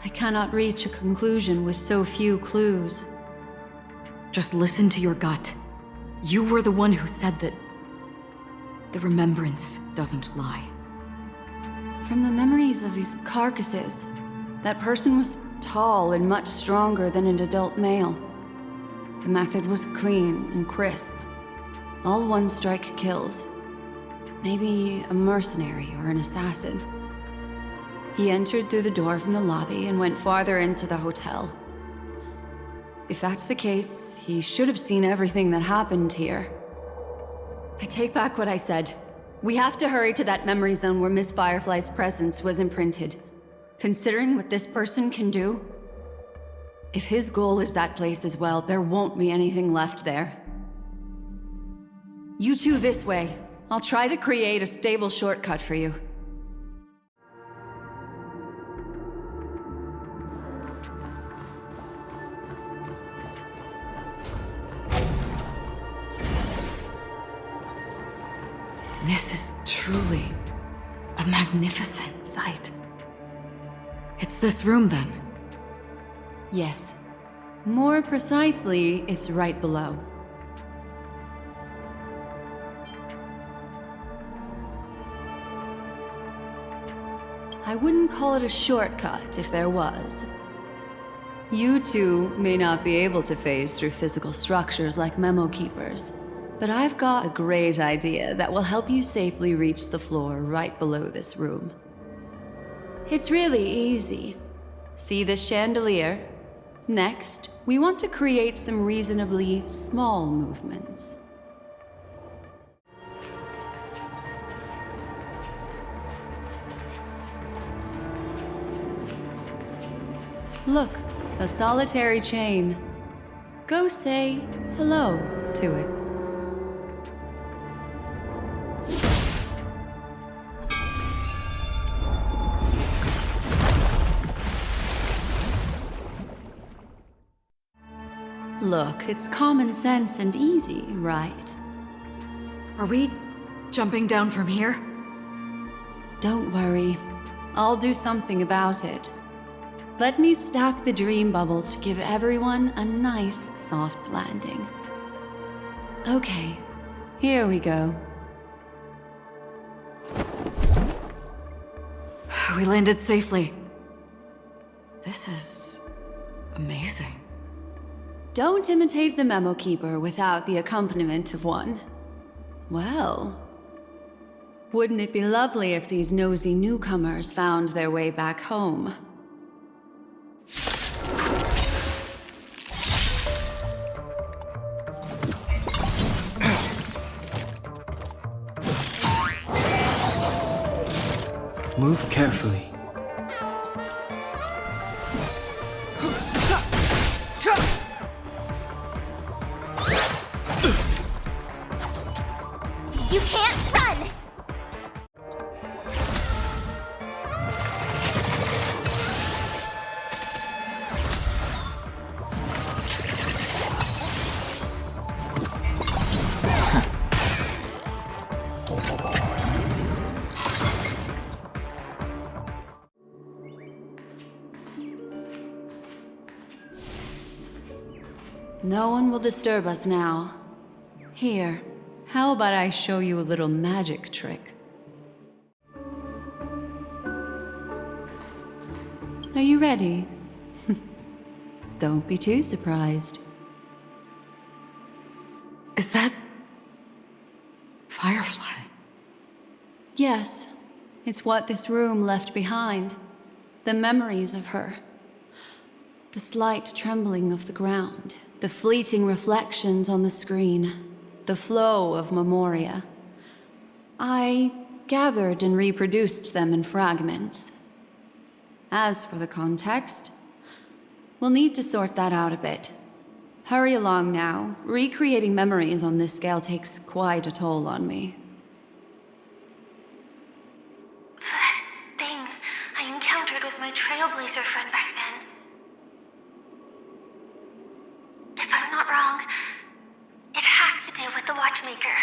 I cannot reach a conclusion with so few clues. Just listen to your gut. You were the one who said that the remembrance doesn't lie. From the memories of these carcasses, that person was tall and much stronger than an adult male. The method was clean and crisp. All one-strike kills. Maybe a mercenary or an assassin. He entered through the door from the lobby and went farther into the hotel. If that's the case, he should have seen everything that happened here. I take back what I said. We have to hurry to that memory zone where Miss Firefly's presence was imprinted. Considering what this person can do, if his goal is that place as well, there won't be anything left there. You two this way. I'll try to create a stable shortcut for you. This is truly a magnificent sight. It's this room, then? Yes. More precisely, it's right below. I wouldn't call it a shortcut if there was. You two may not be able to phase through physical structures like memo keepers, but I've got a great idea that will help you safely reach the floor right below this room. It's really easy. See this chandelier? Next, we want to create some reasonably small movements. Look, a solitary chain. Go say hello to it. Look, it's common sense and easy, right? Are we jumping down from here? Don't worry. I'll do something about it. Let me stack the dream bubbles to give everyone a nice, soft landing. Okay, here we go. We landed safely. This is amazing. Don't imitate the memo keeper without the accompaniment of one. Well, wouldn't it be lovely if these nosy newcomers found their way back home? Move carefully. You can't run! No one will disturb us now. Here, how about I show you a little magic trick? Are you ready? Don't be too surprised. Is that Yes, it's what this room left behind. The memories of her. The slight trembling of the ground. The fleeting reflections on the screen. The flow of memoria. I gathered and reproduced them in fragments. As for the context, we'll need to sort that out a bit. Hurry along now. Recreating memories on this scale takes quite a toll on me. That thing I encountered with my Trailblazer friend back then. If I'm not wrong, it has to do with the Watchmaker.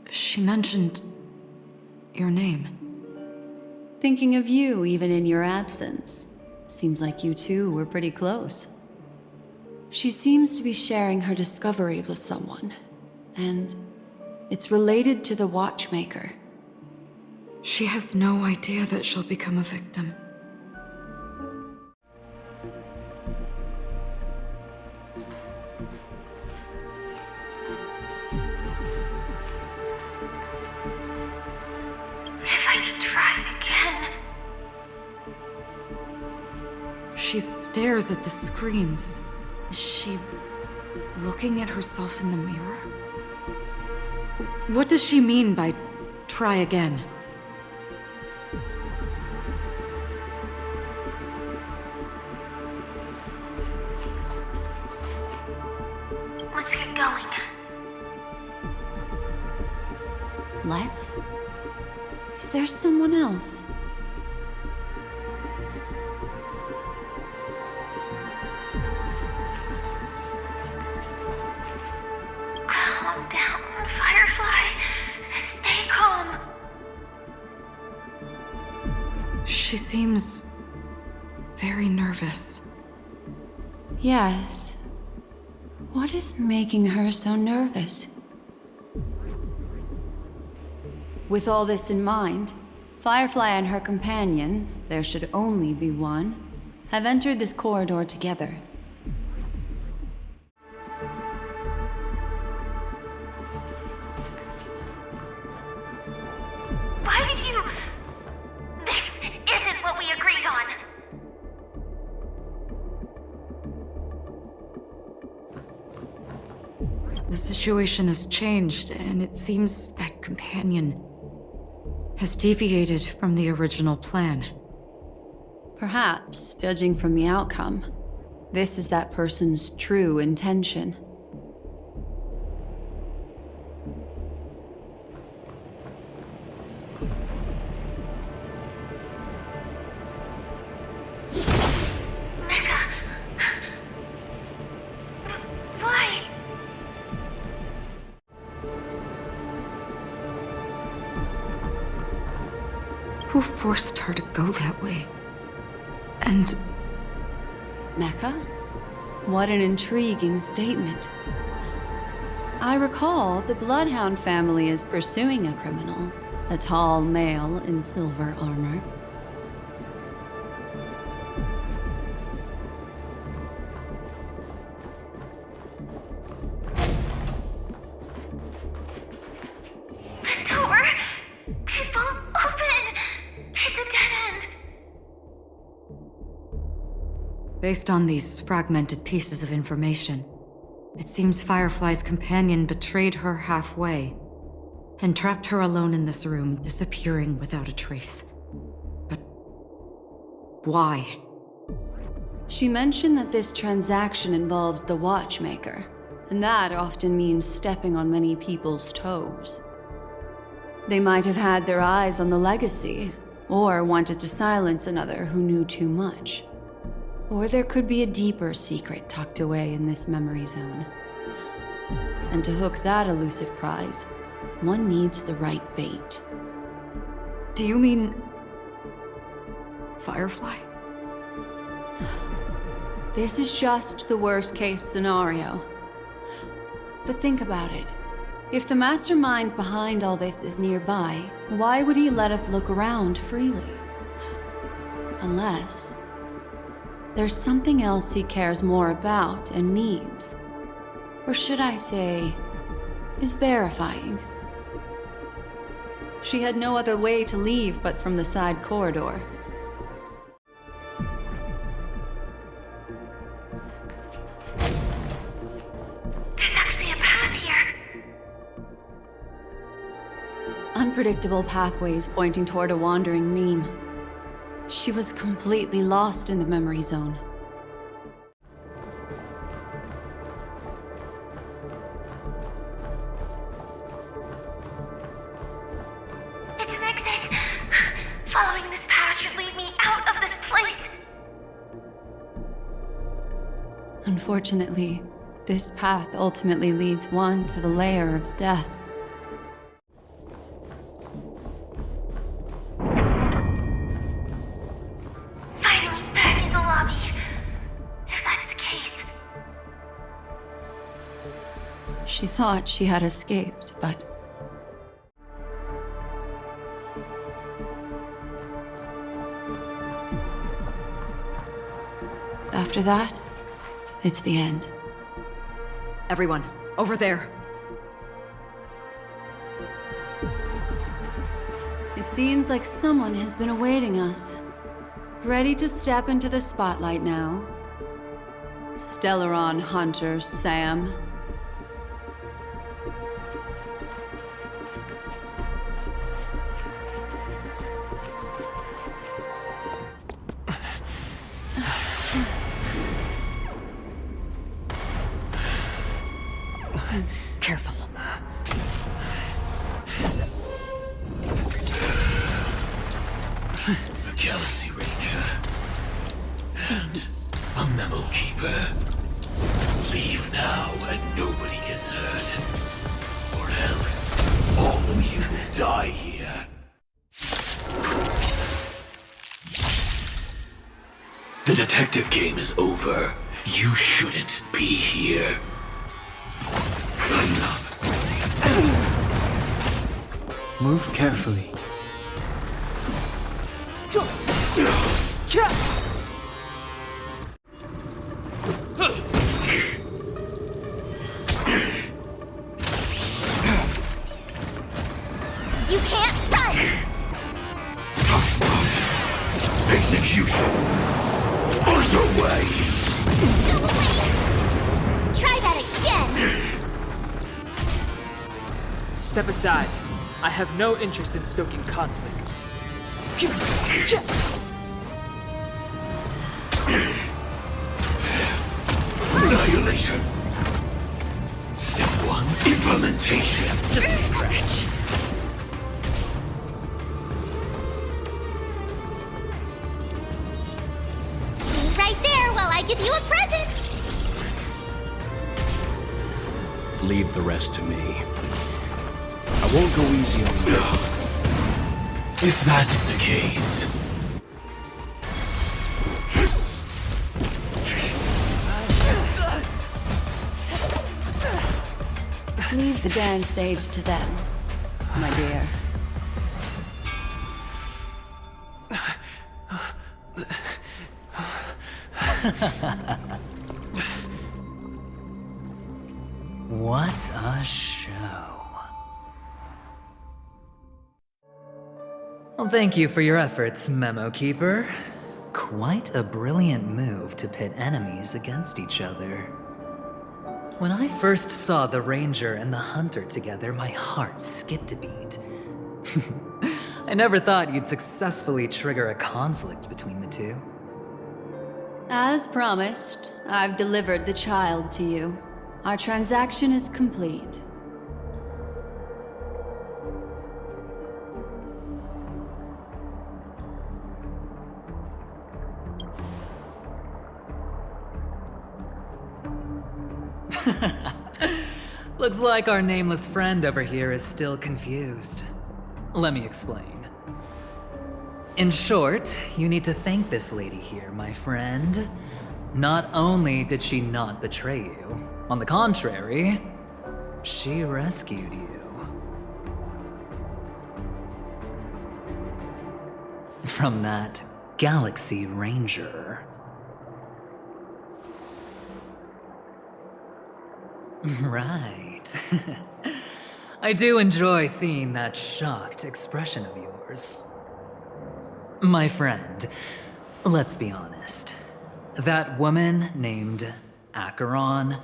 She mentioned your name. Thinking of you even in your absence. Seems like you two were pretty close. She seems to be sharing her discovery with someone, and it's related to the Watchmaker. She has no idea that she'll become a victim. If I could try again. She stares at the screens. Is she looking at herself in the mirror? What does she mean by try again? Let's get going. Let's? Is there someone else? Calm down, Firefly. Stay calm. She seems very nervous. Yes. What is making her so nervous? With all this in mind, Firefly and her companion, there should only be one, have entered this corridor together. Why did you... This isn't what we agreed on. The situation has changed, and it seems that companion has deviated from the original plan. Perhaps, judging from the outcome, this is that person's true intention. Why? Who forced her to go that way? And... Mecca? What an intriguing statement. I recall the Bloodhound family is pursuing a criminal, a tall male in silver armor. The door! It won't open! It's a dead end! based on these fragmented pieces of information, it seems Firefly's companion betrayed her halfway and trapped her alone in this room, disappearing without a trace. But why? She mentioned that this transaction involves the Watchmaker, and that often means stepping on many people's toes. They might have had their eyes on the legacy, or wanted to silence another who knew too much. Or there could be a deeper secret tucked away in this memory zone. And to hook that elusive prize, one needs the right bait. Do you mean... Firefly? This is just the worst-case scenario. But think about it. If the mastermind behind all this is nearby, why would he let us look around freely? Unless there's something else he cares more about and needs. Or should I say, is verifying. She had no other way to leave but from the side corridor. There's actually a path here. Unpredictable pathways pointing toward a wandering meme. She was completely lost in the memory zone. It's an exit. Following this path should lead me out of this place. Unfortunately, this path ultimately leads one to the lair of death. Finally back in the lobby. If that's the case. She thought she had escaped, but after that, it's the end. Everyone, over there. It seems like someone has been awaiting us. Ready to step into the spotlight now. Stellaron Hunter Sam. Careful. A Galaxy Ranger. And a Memo Keeper. Leave now and nobody gets hurt. Or else, all of you will die here. The detective game is over. You shouldn't be here. Clean up. Move carefully. You can't run! Execution. Underway. Go away! Try that again! Step aside. I have no interest in stoking conflict. Annihilation. Step 1, implementation. Just a scratch. Stay right there while I give you a present! Leave the rest to me. I won't go easy on you. If that's the case. Leave the dance stage to them, my dear. What a show. Well, thank you for your efforts, Memo Keeper. Quite a brilliant move to pit enemies against each other. When I first saw the Ranger and the Hunter together, my heart skipped a beat. I never thought you'd successfully trigger a conflict between the two. As promised, I've delivered the child to you. Our transaction is complete. Looks like our nameless friend over here is still confused. Let me explain. In short, you need to thank this lady here, my friend. Not only did she not betray you, on the contrary, she rescued you. From that Galaxy Ranger. Right. I do enjoy seeing that shocked expression of yours. My friend, let's be honest. That woman named Acheron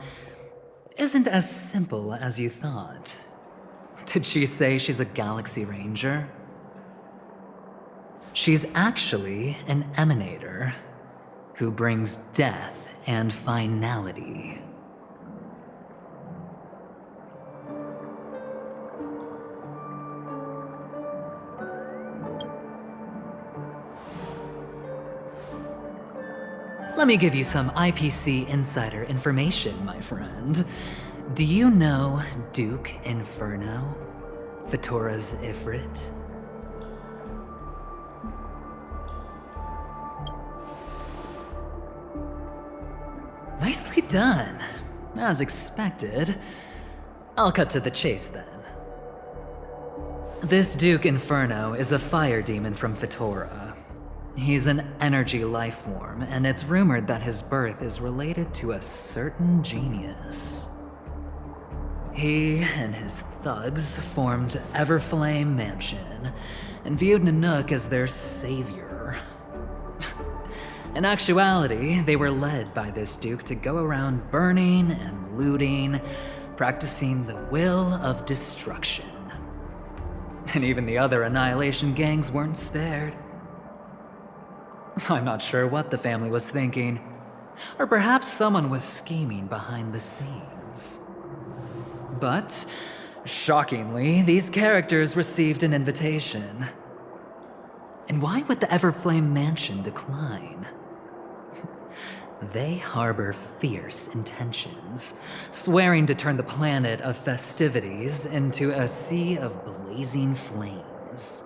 isn't as simple as you thought. Did she say she's a Galaxy Ranger? She's actually an Emanator who brings death and finality. Let me give you some IPC insider information, my friend. Do you know Duke Inferno? Fatora's Ifrit? Nicely done. As expected. I'll cut to the chase then. This Duke Inferno is a fire demon from Fatora. He's an energy life form, and it's rumored that his birth is related to a certain genius. He and his thugs formed Everflame Mansion, and viewed Nanook as their savior. In actuality, they were led by this Duke to go around burning and looting, practicing the will of destruction. And even the other Annihilation gangs weren't spared. I'm not sure what the family was thinking. Or perhaps someone was scheming behind the scenes. But, shockingly, these characters received an invitation. And why would the Everflame Mansion decline? They harbor fierce intentions, swearing to turn the planet of festivities into a sea of blazing flames.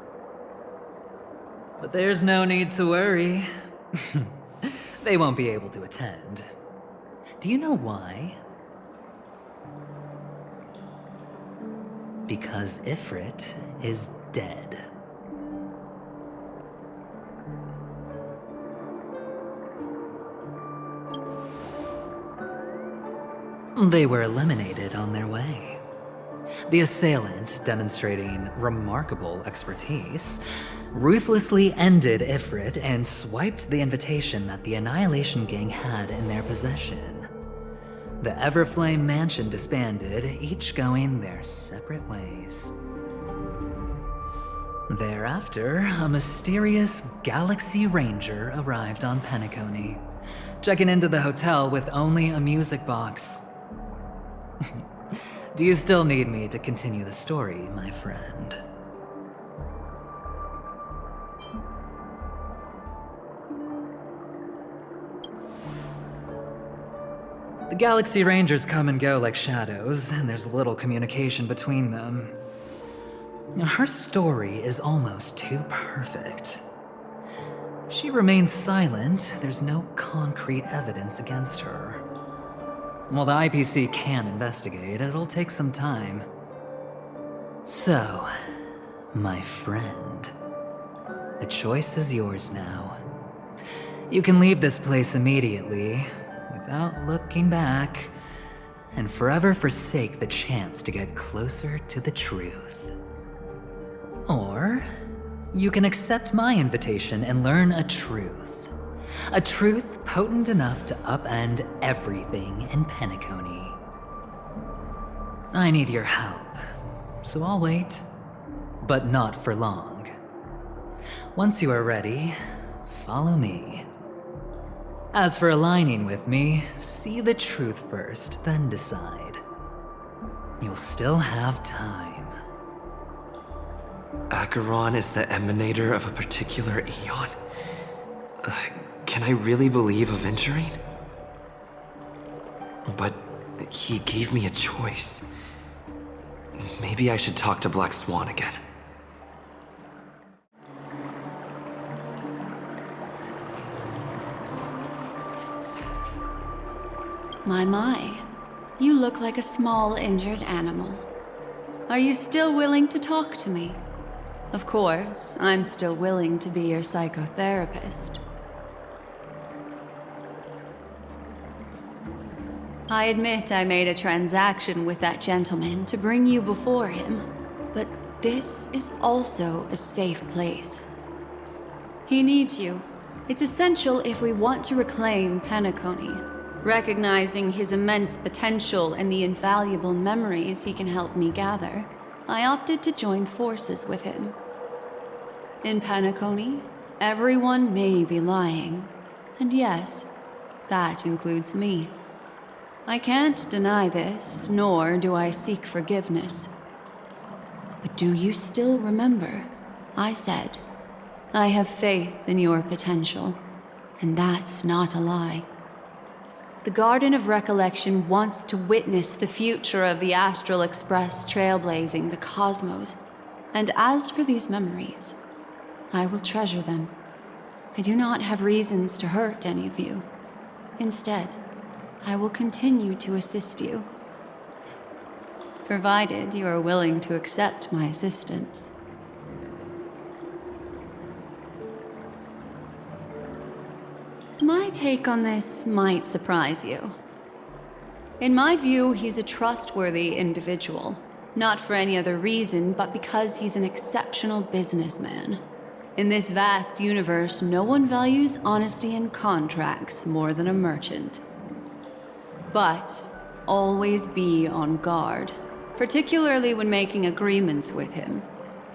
But there's no need to worry. They won't be able to attend. Do you know why? Because Ifrit is dead. They were eliminated on their way. The assailant, demonstrating remarkable expertise, ruthlessly ended Ifrit and swiped the invitation that the Annihilation Gang had in their possession. The Everflame Mansion disbanded, each going their separate ways. Thereafter, a mysterious Galaxy Ranger arrived on Penacony, checking into the hotel with only a music box. Do you still need me to continue the story, my friend? The Galaxy Rangers come and go like shadows, and there's little communication between them. Her story is almost too perfect. If she remains silent, there's no concrete evidence against her. While the IPC can investigate, it'll take some time. So, my friend, the choice is yours now. You can leave this place immediately, without looking back, and forever forsake the chance to get closer to the truth. Or, you can accept my invitation and learn a truth. A truth potent enough to upend everything in Penacony. I need your help, so I'll wait, but not for long. Once you are ready, follow me. As for aligning with me, see the truth first, then decide. You'll still have time. Acheron is the emanator of a particular Aeon? Can I really believe Aventurine? But he gave me a choice. Maybe I should talk to Black Swan again. My. You look like a small injured animal. Are you still willing to talk to me? Of course, I'm still willing to be your psychotherapist. I admit I made a transaction with that gentleman to bring you before him, but this is also a safe place. He needs you. It's essential if we want to reclaim Penacony. Recognizing his immense potential and the invaluable memories he can help me gather, I opted to join forces with him. In Penacony, everyone may be lying, and yes, that includes me. I can't deny this, nor do I seek forgiveness. But do you still remember? I said, I have faith in your potential, and that's not a lie. The Garden of Recollection wants to witness the future of the Astral Express trailblazing the cosmos. And as for these memories, I will treasure them. I do not have reasons to hurt any of you. Instead, I will continue to assist you. Provided you are willing to accept my assistance. My take on this might surprise you. In my view, he's a trustworthy individual. Not for any other reason, but because he's an exceptional businessman. In this vast universe, no one values honesty in contracts more than a merchant. But always be on guard, particularly when making agreements with him.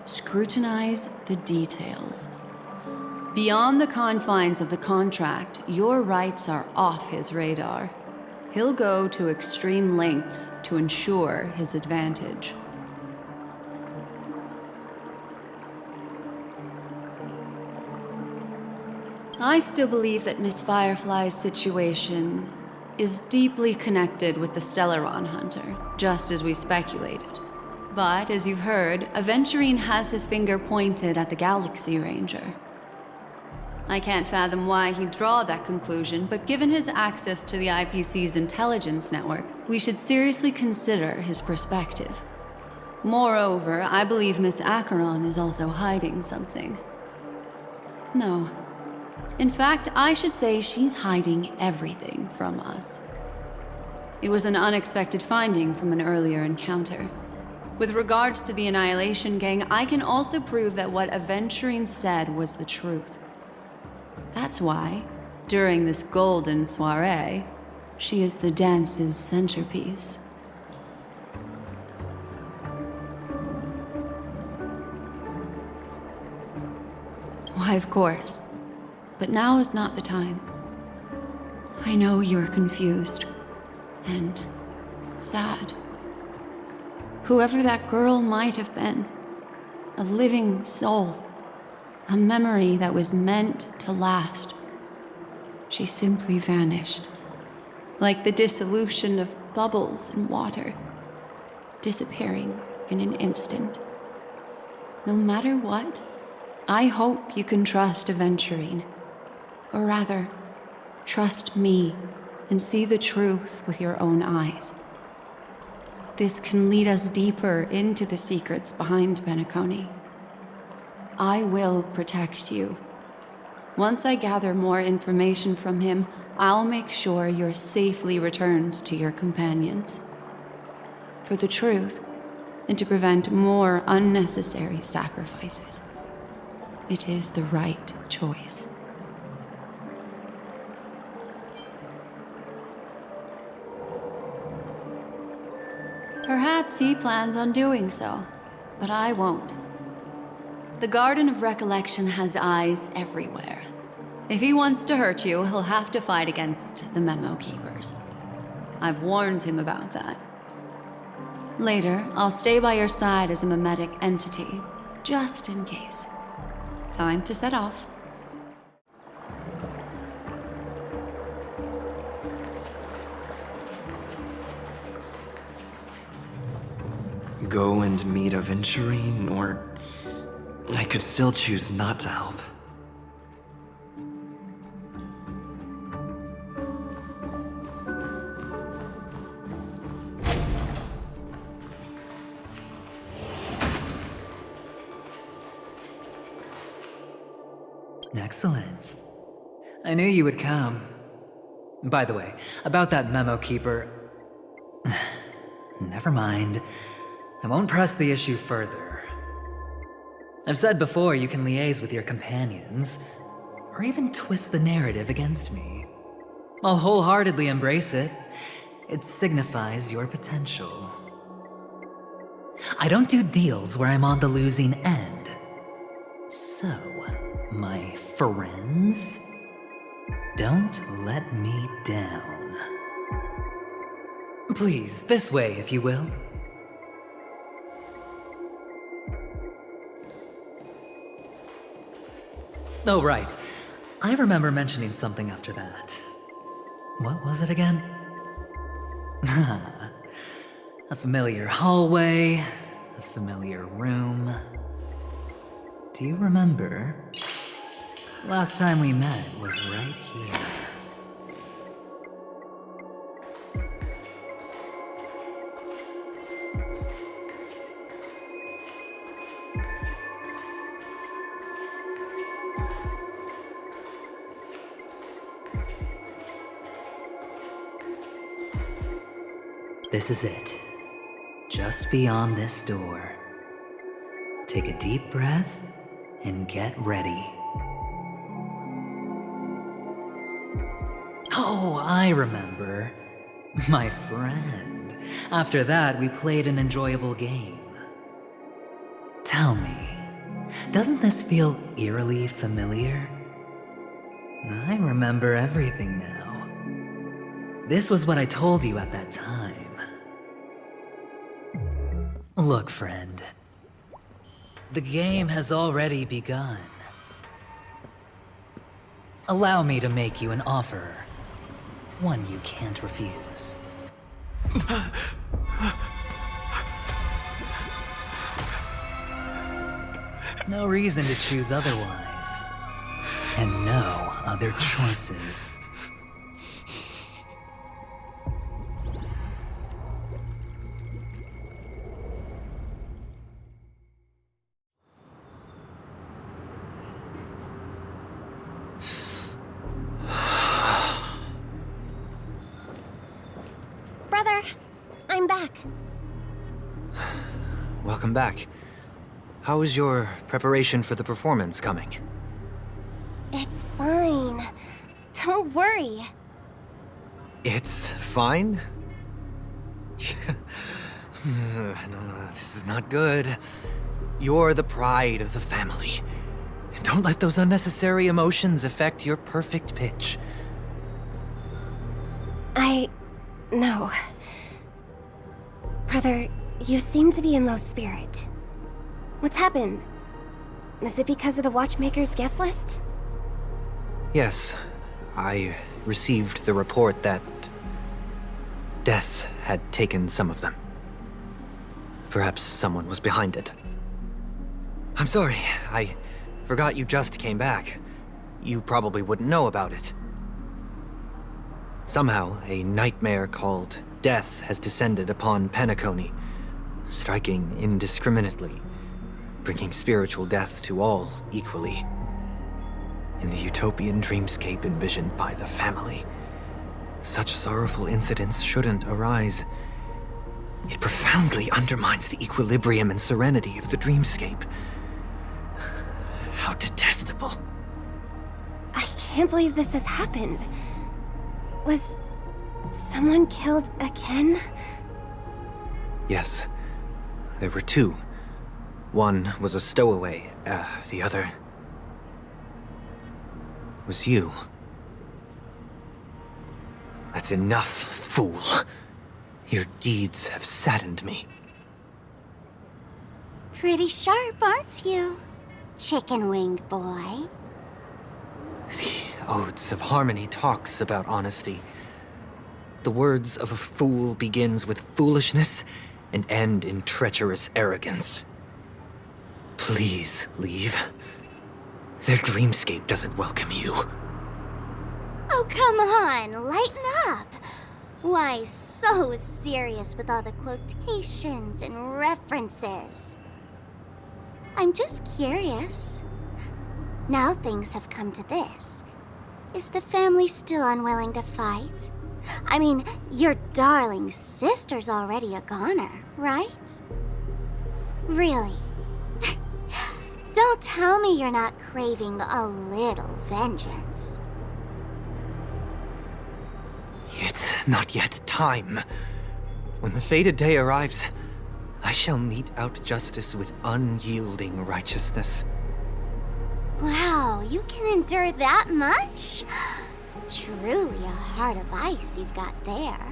Scrutinize the details. Beyond the confines of the contract, your rights are off his radar. He'll go to extreme lengths to ensure his advantage. I still believe that Miss Firefly's situation is deeply connected with the Stellaron Hunter, just as we speculated. But, as you've heard, Aventurine has his finger pointed at the Galaxy Ranger. I can't fathom why he'd draw that conclusion, but given his access to the IPC's intelligence network, we should seriously consider his perspective. Moreover, I believe Miss Acheron is also hiding something. No. In fact, I should say she's hiding everything from us. It was an unexpected finding from an earlier encounter. With regards to the Annihilation Gang, I can also prove that what Aventurine said was the truth. That's why, during this golden soiree, she is the dance's centerpiece. Why, of course. But now is not the time. I know you're confused and sad. Whoever that girl might have been, a living soul. A memory that was meant to last. She simply vanished. Like the dissolution of bubbles in water. Disappearing in an instant. No matter what, I hope you can trust Aventurine. Or rather, trust me and see the truth with your own eyes. This can lead us deeper into the secrets behind Penacony. I will protect you. Once I gather more information from him, I'll make sure you're safely returned to your companions. For the truth, and to prevent more unnecessary sacrifices. It is the right choice. Perhaps he plans on doing so, but I won't. The Garden of Recollection has eyes everywhere. If he wants to hurt you, he'll have to fight against the Memo Keepers. I've warned him about that. Later, I'll stay by your side as a mimetic entity, just in case. Time to set off. Go and meet Aventurine, or I could still choose not to help. Excellent. I knew you would come. By the way, about that Memo Keeper, Never mind. I won't press the issue further. I've said before you can liaise with your companions, or even twist the narrative against me. I'll wholeheartedly embrace it. It signifies your potential. I don't do deals where I'm on the losing end. So, my friends, don't let me down. Please, this way, if you will. Oh, right. I remember mentioning something after that. What was it again? A familiar hallway, a familiar room. Do you remember? Last time we met was right here. This is it. Just beyond this door. Take a deep breath and get ready. Oh, I remember. My friend. After that, we played an enjoyable game. Tell me, doesn't this feel eerily familiar? I remember everything now. This was what I told you at that time. Look, friend. The game has already begun. Allow me to make you an offer. One you can't refuse. No reason to choose otherwise. And no other choices. Brother, I'm back. Welcome back. How is your preparation for the performance coming? It's fine. Don't worry. It's fine? No, this is not good. You're the pride of the family. Don't let those unnecessary emotions affect your perfect pitch. No. Brother, you seem to be in low spirit. What's happened? Is it because of the Watchmaker's guest list? Yes, I received the report that death had taken some of them. Perhaps someone was behind it. I'm sorry, I forgot you just came back. You probably wouldn't know about it. Somehow, a nightmare called death has descended upon Penacony, striking indiscriminately, bringing spiritual death to all equally. In the utopian dreamscape envisioned by the family, such sorrowful incidents shouldn't arise. It profoundly undermines the equilibrium and serenity of the dreamscape. How detestable. I can't believe this has happened. Was someone killed again? Yes, there were two. One was a stowaway, the other was you. That's enough, fool. Your deeds have saddened me. Pretty sharp, aren't you, chicken-winged boy? The Odes of Harmony talks about honesty. The words of a fool begins with foolishness and end in treacherous arrogance. Please leave. Their dreamscape doesn't welcome you. Oh, come on, lighten up. Why so serious with all the quotations and references? I'm just curious. Now things have come to this. Is the family still unwilling to fight? I mean, your darling sister's already a goner, right? Really? Don't tell me you're not craving a little vengeance. It's not yet time. When the fated day arrives, I shall mete out justice with unyielding righteousness. Wow, you can endure that much? Truly a heart of ice you've got there.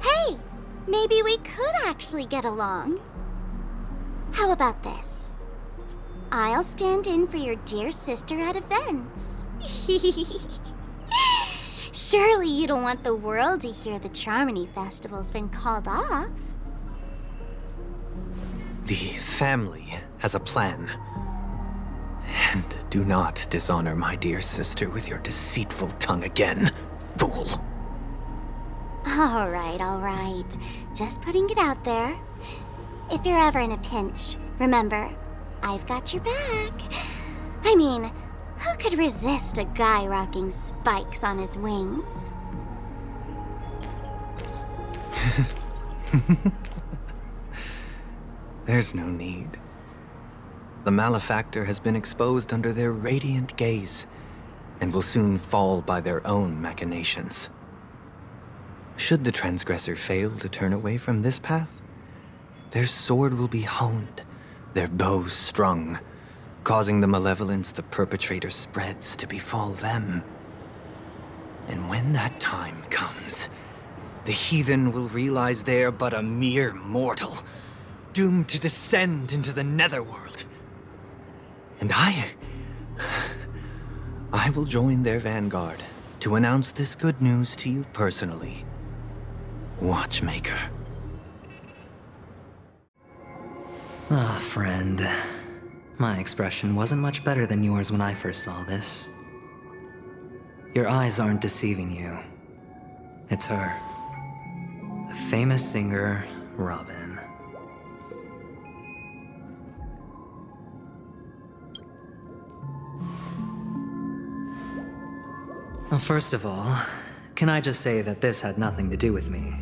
Hey, maybe we could actually get along. How about this? I'll stand in for your dear sister at events. Surely you don't want the world to hear the Charmony Festival's been called off. The family has a plan. And do not dishonor my dear sister with your deceitful tongue again, fool. All right. Just putting it out there. If you're ever in a pinch, remember, I've got your back. I mean, who could resist a guy rocking spikes on his wings? There's no need. The malefactor has been exposed under their radiant gaze, and will soon fall by their own machinations. Should the transgressor fail to turn away from this path, their sword will be honed, their bow strung, causing the malevolence the perpetrator spreads to befall them. And when that time comes, the heathen will realize they're but a mere mortal, doomed to descend into the netherworld. And I will join their vanguard to announce this good news to you personally, Watchmaker. Ah, friend. My expression wasn't much better than yours when I first saw this. Your eyes aren't deceiving you. It's her. The famous singer, Robin. Well, first of all, can I just say that this had nothing to do with me?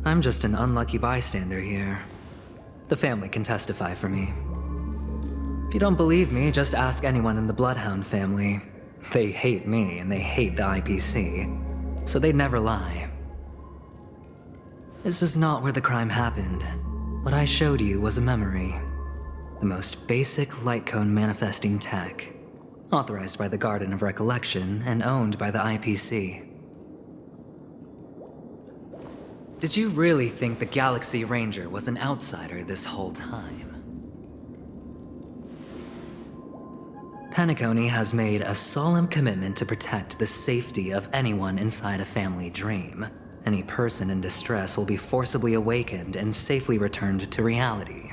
I'm just an unlucky bystander here. The family can testify for me. If you don't believe me, just ask anyone in the Bloodhound family. They hate me and they hate the IPC, so they'd never lie. This is not where the crime happened. What I showed you was a memory. The most basic light cone manifesting tech. Authorized by the Garden of Recollection and owned by the IPC. Did you really think the Galaxy Ranger was an outsider this whole time? Penacony has made a solemn commitment to protect the safety of anyone inside a family dream. Any person in distress will be forcibly awakened and safely returned to reality.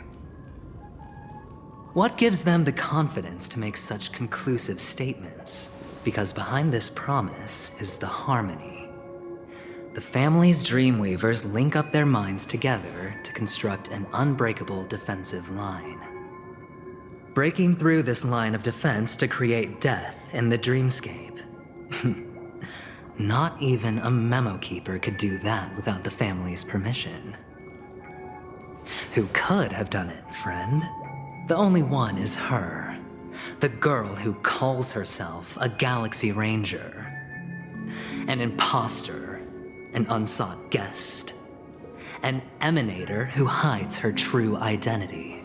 What gives them the confidence to make such conclusive statements? Because behind this promise is the harmony. The family's Dreamweavers link up their minds together to construct an unbreakable defensive line. Breaking through this line of defense to create death in the dreamscape. Not even a memo keeper could do that without the family's permission. Who could have done it, friend? The only one is her. The girl who calls herself a Galaxy Ranger. An imposter, an unsought guest. An Emanator who hides her true identity.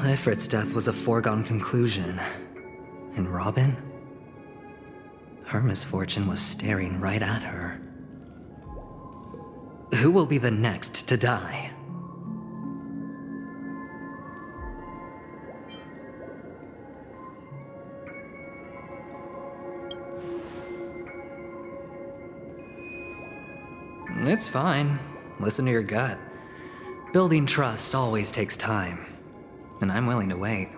Ifrit's death was a foregone conclusion. And Robin? Her misfortune was staring right at her. Who will be the next to die? It's fine. Listen to your gut. Building trust always takes time, and I'm willing to wait.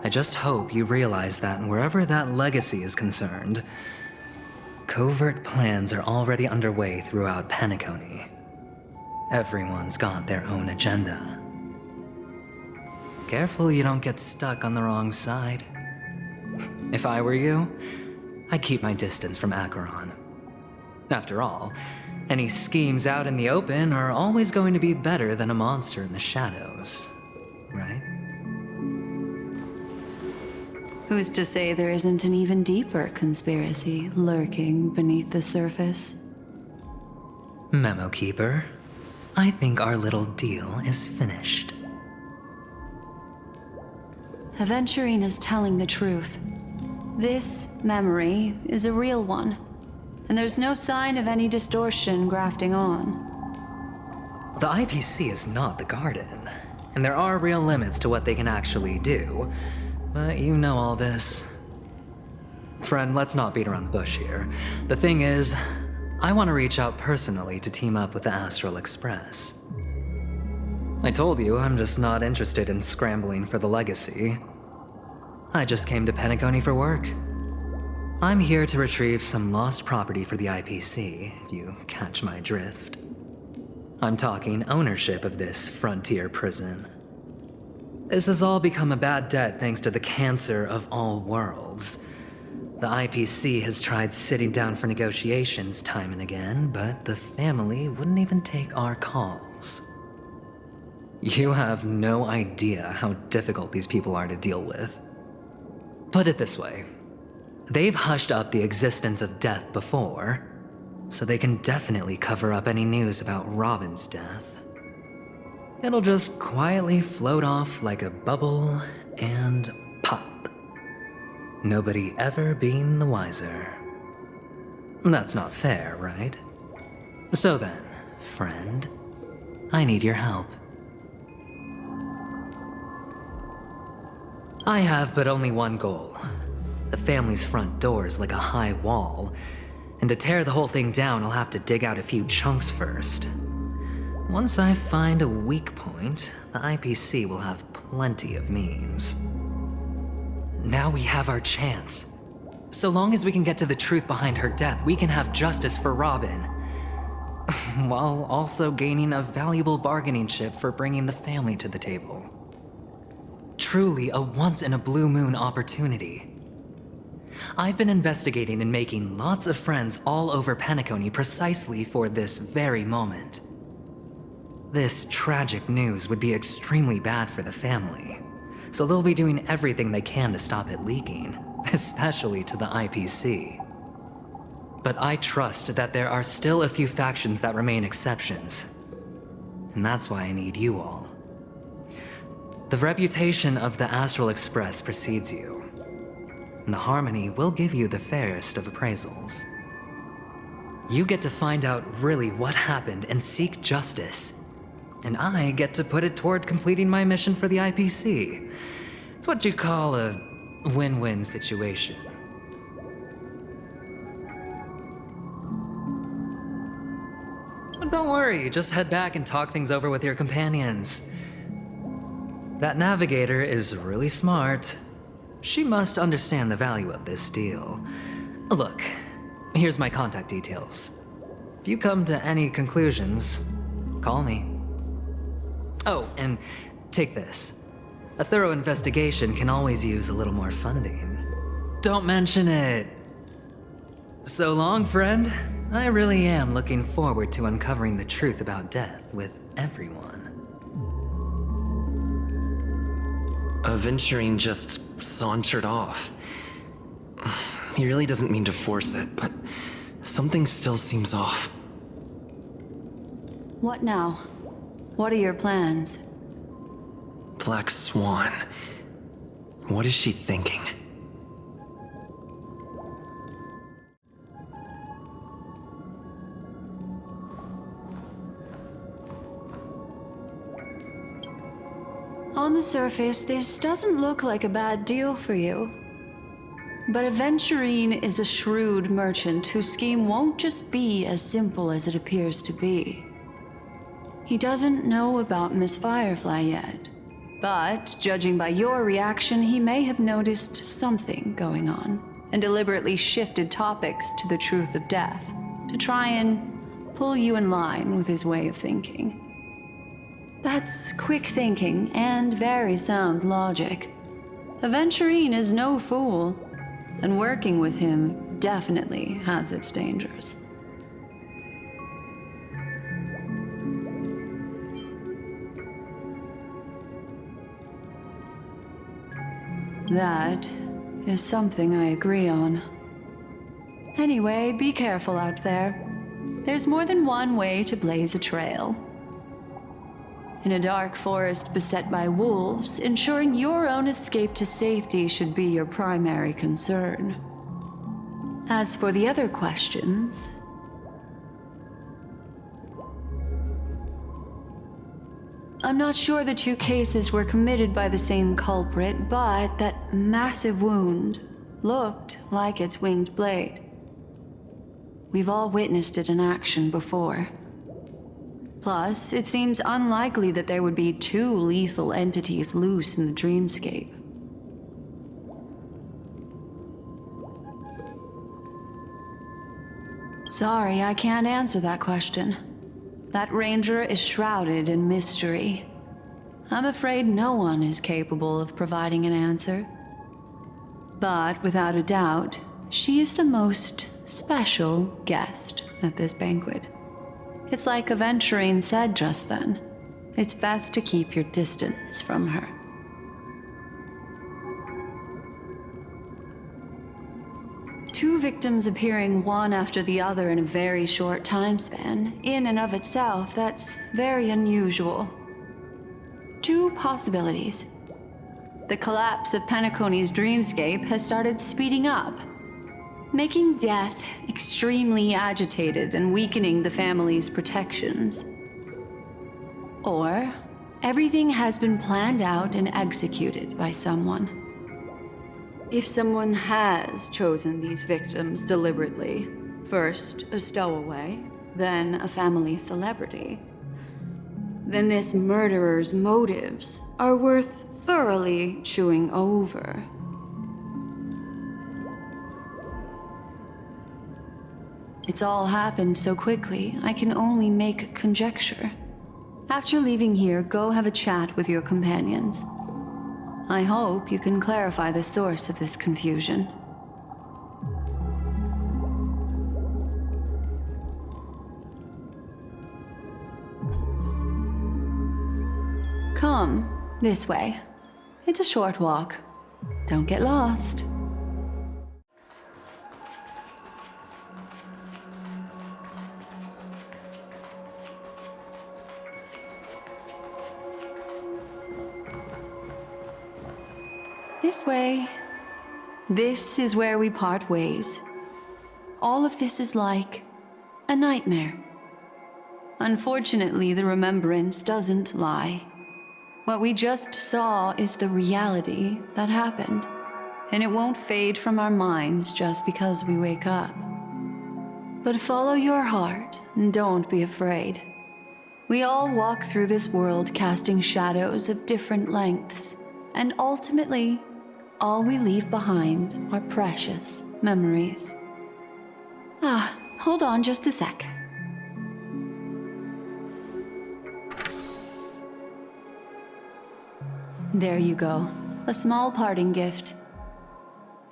I just hope you realize that wherever that legacy is concerned, covert plans are already underway throughout Penacony. Everyone's got their own agenda. Careful you don't get stuck on the wrong side. If I were you, I'd keep my distance from Acheron. After all, any schemes out in the open are always going to be better than a monster in the shadows, right? Who's to say there isn't an even deeper conspiracy lurking beneath the surface? Memo Keeper, I think our little deal is finished. Aventurine is telling the truth. This memory is a real one, and there's no sign of any distortion grafting on. The IPC is not the Garden, and there are real limits to what they can actually do, but you know all this. Friend, let's not beat around the bush here. The thing is, I want to reach out personally to team up with the Astral Express. I told you I'm just not interested in scrambling for the legacy. I just came to Penacony for work. I'm here to retrieve some lost property for the IPC, if you catch my drift. I'm talking ownership of this frontier prison. This has all become a bad debt thanks to the cancer of all worlds. The IPC has tried sitting down for negotiations time and again, but the family wouldn't even take our calls. You have no idea how difficult these people are to deal with. Put it this way. They've hushed up the existence of death before, so they can definitely cover up any news about Robin's death. It'll just quietly float off like a bubble and pop. Nobody ever being the wiser. That's not fair, right? So then, friend, I need your help. I have but only one goal. The family's front door is like a high wall, and to tear the whole thing down, I'll have to dig out a few chunks first. Once I find a weak point, the IPC will have plenty of means. Now we have our chance. So long as we can get to the truth behind her death, we can have justice for Robin, while also gaining a valuable bargaining chip for bringing the family to the table. Truly a once-in-a-blue-moon opportunity. I've been investigating and making lots of friends all over Penacony precisely for this very moment. This tragic news would be extremely bad for the family, so they'll be doing everything they can to stop it leaking, especially to the IPC. But I trust that there are still a few factions that remain exceptions, and that's why I need you all. The reputation of the Astral Express precedes you, and the Harmony will give you the fairest of appraisals. You get to find out really what happened and seek justice, and I get to put it toward completing my mission for the IPC. It's what you call a win-win situation. Don't worry, just head back and talk things over with your companions. That navigator is really smart. She must understand the value of this deal. Look, here's my contact details. If you come to any conclusions, call me. Oh, and take this. A thorough investigation can always use a little more funding. Don't mention it. So long, friend. I really am looking forward to uncovering the truth about death with everyone. Aventurine just sauntered off. He really doesn't mean to force it, but something still seems off. What now? What are your plans? Black Swan. What is she thinking? On the surface, this doesn't look like a bad deal for you. But Aventurine is a shrewd merchant whose scheme won't just be as simple as it appears to be. He doesn't know about Miss Firefly yet, but judging by your reaction, he may have noticed something going on and deliberately shifted topics to the truth of death to try and pull you in line with his way of thinking. That's quick thinking and very sound logic. Aventurine is no fool. And working with him definitely has its dangers. That is something I agree on. Anyway, be careful out there. There's more than one way to blaze a trail. In a dark forest beset by wolves, ensuring your own escape to safety should be your primary concern. As for the other questions, I'm not sure the two cases were committed by the same culprit, but that massive wound looked like its winged blade. We've all witnessed it in action before. Plus, it seems unlikely that there would be two lethal entities loose in the dreamscape. Sorry, I can't answer that question. That ranger is shrouded in mystery. I'm afraid no one is capable of providing an answer. But without a doubt, she is the most special guest at this banquet. It's like Aventurine said just then. It's best to keep your distance from her. Two victims appearing one after the other in a very short time span, in and of itself, that's very unusual. Two possibilities. The collapse of Penacony's dreamscape has started speeding up, making death extremely agitated and weakening the family's protections. Or everything has been planned out and executed by someone. If someone has chosen these victims deliberately, first a stowaway, then a family celebrity, then this murderer's motives are worth thoroughly chewing over. It's all happened so quickly, I can only make conjecture. After leaving here, go have a chat with your companions. I hope you can clarify the source of this confusion. Come, this way. It's a short walk. Don't get lost. This way. This is where we part ways. All of this is like a nightmare. Unfortunately, the remembrance doesn't lie. What we just saw is the reality that happened, and it won't fade from our minds just because we wake up. But follow your heart and don't be afraid. We all walk through this world casting shadows of different lengths, and ultimately, all we leave behind are precious memories. Hold on just a sec. There you go. A small parting gift.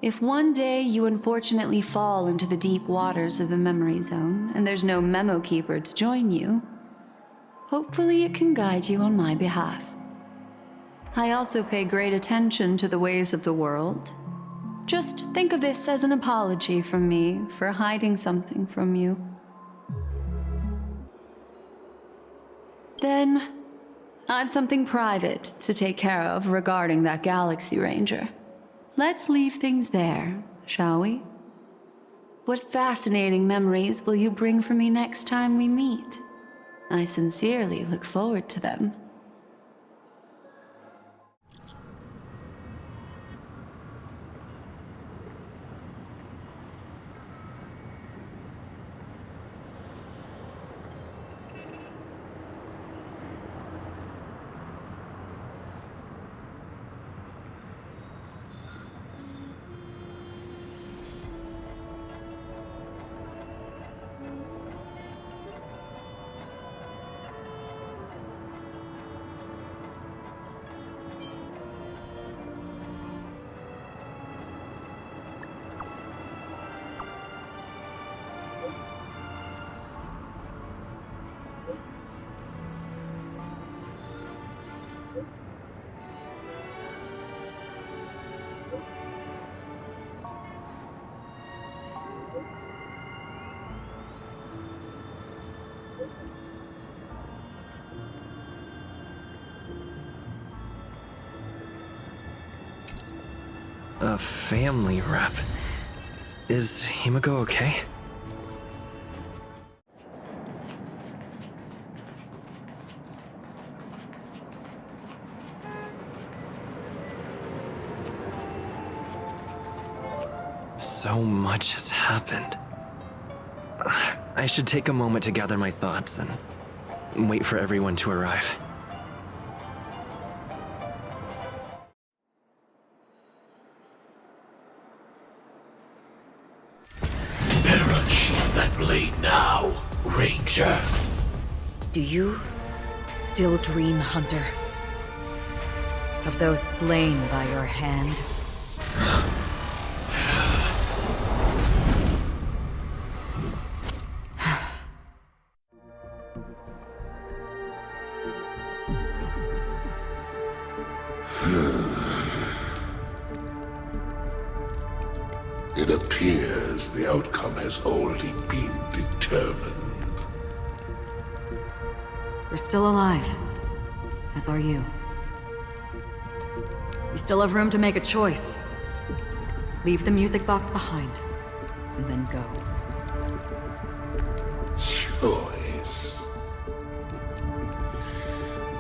If one day you unfortunately fall into the deep waters of the memory zone and there's no memo keeper to join you, hopefully it can guide you on my behalf. I also pay great attention to the ways of the world. Just think of this as an apology from me for hiding something from you. Then, I've something private to take care of regarding that Galaxy Ranger. Let's leave things there, shall we? What fascinating memories will you bring for me next time we meet? I sincerely look forward to them. A family rep. Is Himiko okay? So much has happened. I should take a moment to gather my thoughts and wait for everyone to arrive. Better unsheath that blade now, Ranger. Do you still dream, Hunter? Of those slain by your hand? It appears the outcome has already been determined. We're still alive, as are you. You still have room to make a choice. Leave the music box behind, and then go. Choice.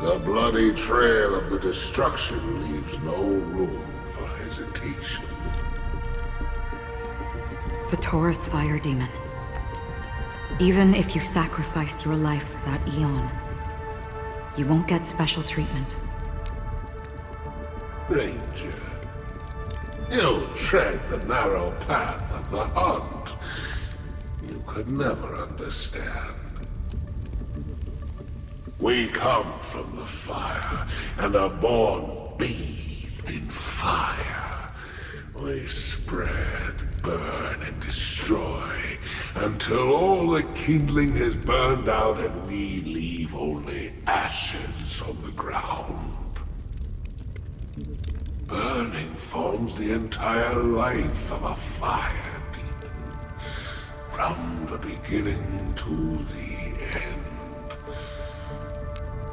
The bloody trail of the destruction leaves no room for hesitation. Vitora's fire demon. Even if you sacrifice your life for that Aeon, you won't get special treatment. Ranger, you tread the narrow path of the hunt. You could never understand. We come from the fire and are born bathed in fire. We spread, burn, and destroy until all the kindling has burned out and we leave only ashes on the ground. Burning forms the entire life of a fire demon, from the beginning to the end.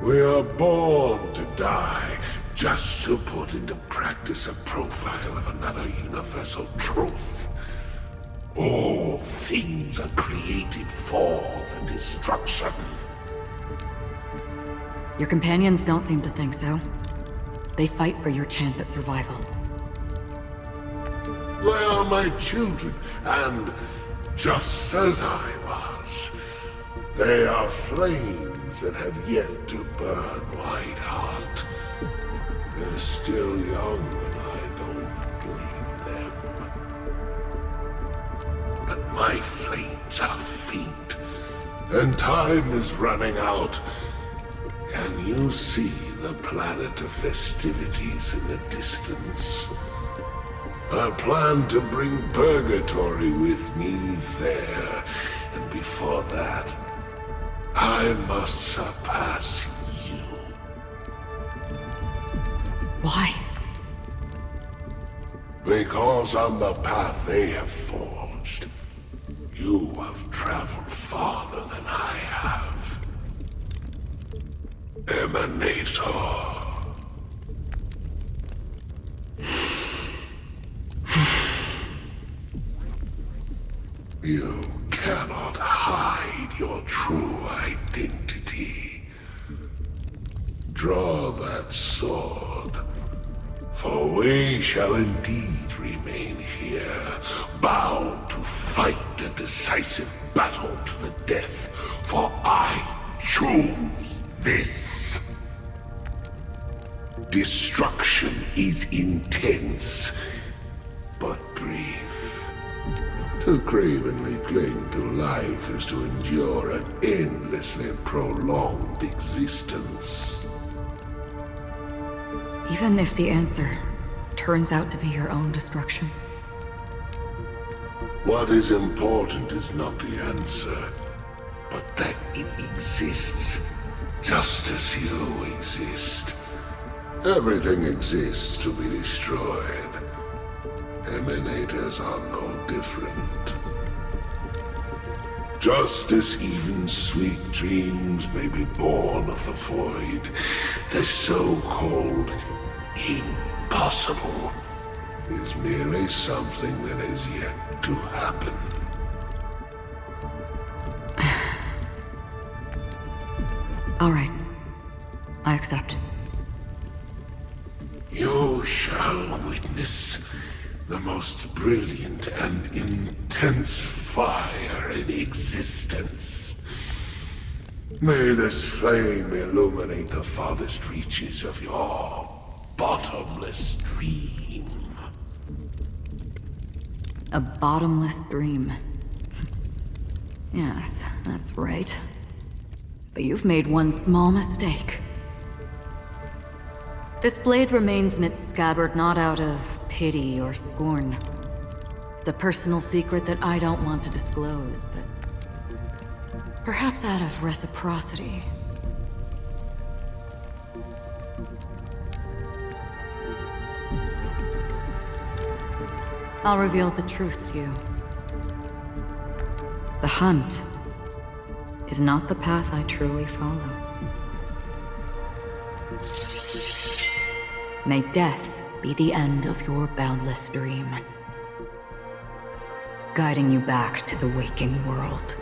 We are born to die, just to put into practice a profile of another universal truth. All things are created for the destruction. Your companions don't seem to think so. They fight for your chance at survival. They are my children, and just as I was, they are flames that have yet to burn white hot. They're still young, and I don't blame them. But my flames are faint, and time is running out. Can you see the planet of festivities in the distance? I plan to bring Purgatory with me there, and before that, I must surpass you. Why? Because on the path they have forged, you have traveled farther than I have. Emanator. You cannot hide your true identity. Draw that sword, for we shall indeed remain here, bound to fight a decisive battle to the death, for I choose this. Destruction is intense, but brief. To cravenly cling to life is to endure an endlessly prolonged existence. Even if the answer turns out to be your own destruction. What is important is not the answer, but that it exists, just as you exist. Everything exists to be destroyed. Emanators are no different. Just as even sweet dreams may be born of the void, the so-called impossible is merely something that is yet to happen. All right. I accept. You shall witness the most brilliant and intense fire in existence. May this flame illuminate the farthest reaches of your bottomless dream. A bottomless dream. Yes, that's right. But you've made one small mistake. This blade remains in its scabbard not out of pity or scorn. It's a personal secret that I don't want to disclose, but perhaps out of reciprocity. I'll reveal the truth to you. The hunt is not the path I truly follow. May death be the end of your boundless dream, guiding you back to the waking world.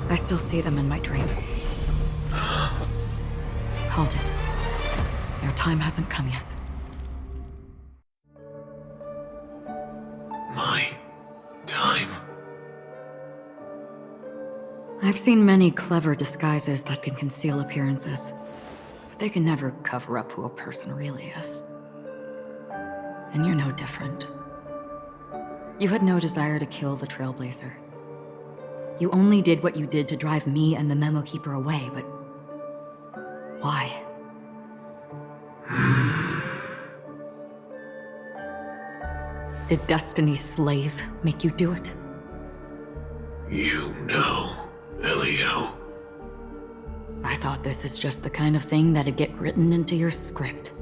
I still see them in my dreams. Hold it. Your time hasn't come yet. My time? I've seen many clever disguises that can conceal appearances, but they can never cover up who a person really is. And you're no different. You had no desire to kill the Trailblazer. You only did what you did to drive me and the Memo Keeper away, but why? Did Destiny's slave make you do it? You know, Elio. I thought this is just the kind of thing that'd get written into your script.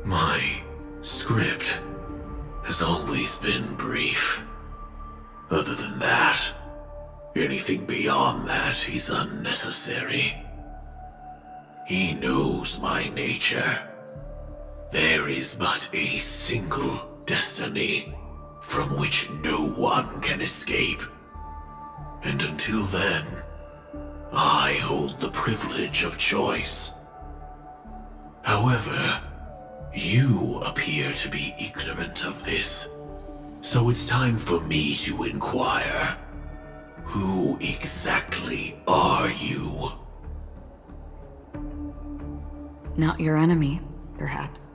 My script has always been brief. Other than that, anything beyond that is unnecessary. He knows my nature. There is but a single destiny from which no one can escape. And until then, I hold the privilege of choice. However, you appear to be ignorant of this, so it's time for me to inquire. Who exactly are you? Not your enemy, perhaps.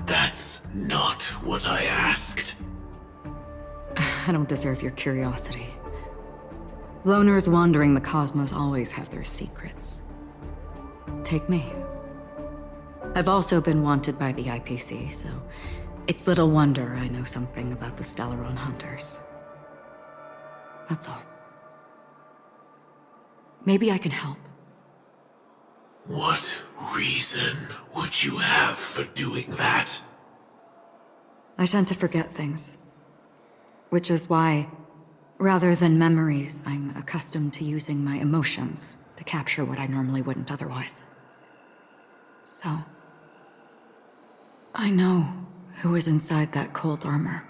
That's not what I asked. I don't deserve your curiosity. Loners wandering the cosmos always have their secrets. Take me. I've also been wanted by the IPC, so it's little wonder I know something about the Stellaron Hunters. That's all. Maybe I can help. What reason would you have for doing that? I tend to forget things. Which is why, rather than memories, I'm accustomed to using my emotions to capture what I normally wouldn't otherwise. So, I know who is inside that cold armor.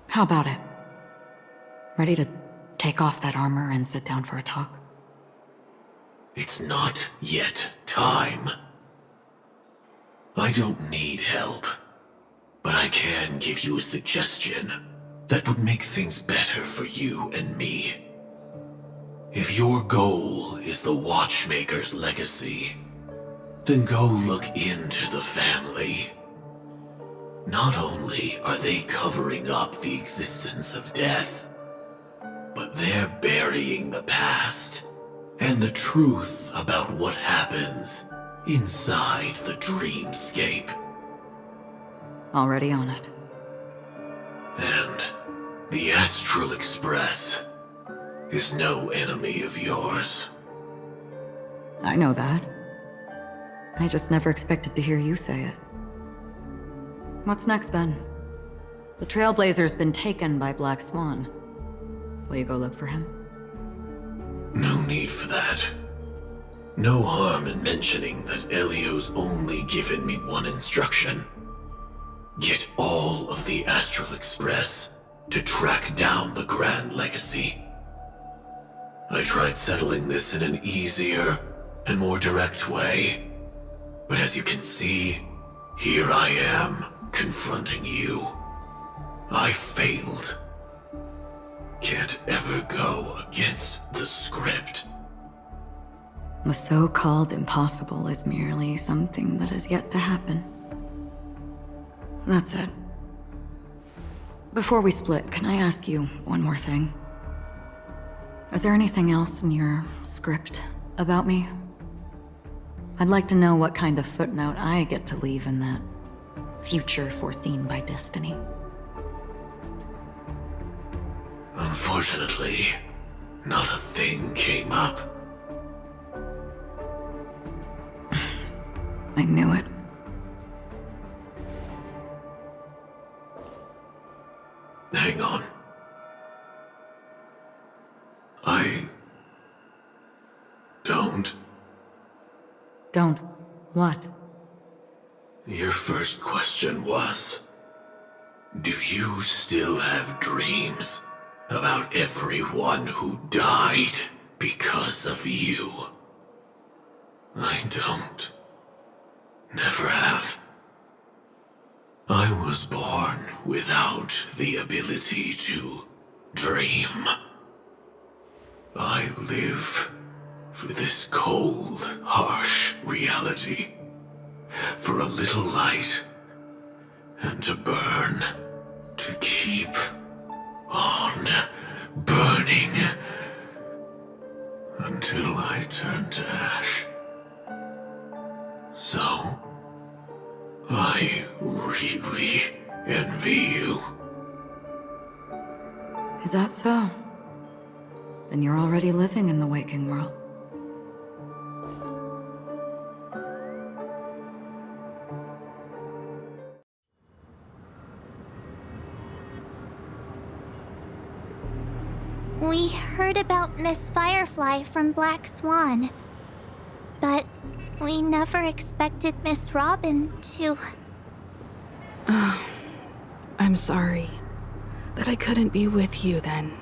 How about it? Ready to take off that armor and sit down for a talk? It's not yet time. I don't need help, but I can give you a suggestion that would make things better for you and me. If your goal is the Watchmaker's legacy, then go look into the family. Not only are they covering up the existence of death, but they're burying the past and the truth about what happens inside the dreamscape. Already on it. And the Astral Express is no enemy of yours. I know that. I just never expected to hear you say it. What's next then? The Trailblazer's been taken by Black Swan. Will you go look for him? No need for that. No harm in mentioning that Elio's only given me one instruction. Get all of the Astral Express to track down the Grand Legacy. I tried settling this in an easier and more direct way, but as you can see, here I am, confronting you. I failed. Can't ever go against the script. The so-called impossible is merely something that has yet to happen. That's it. Before we split, can I ask you one more thing? Is there anything else in your script about me? I'd like to know what kind of footnote I get to leave in that future foreseen by destiny. Unfortunately, not a thing came up. I knew it. Hang on. I don't. Don't what? Your first question was, do you still have dreams about everyone who died because of you? I don't. Never have. I was born without the ability to dream. I live for this cold, harsh reality, for a little light, and to burn, to keep on burning, until I turn to ash. So, I really envy you. Is that so? Then you're already living in the waking world. We heard about Miss Firefly from Black Swan, but we never expected Miss Robin to... I'm sorry that I couldn't be with you then.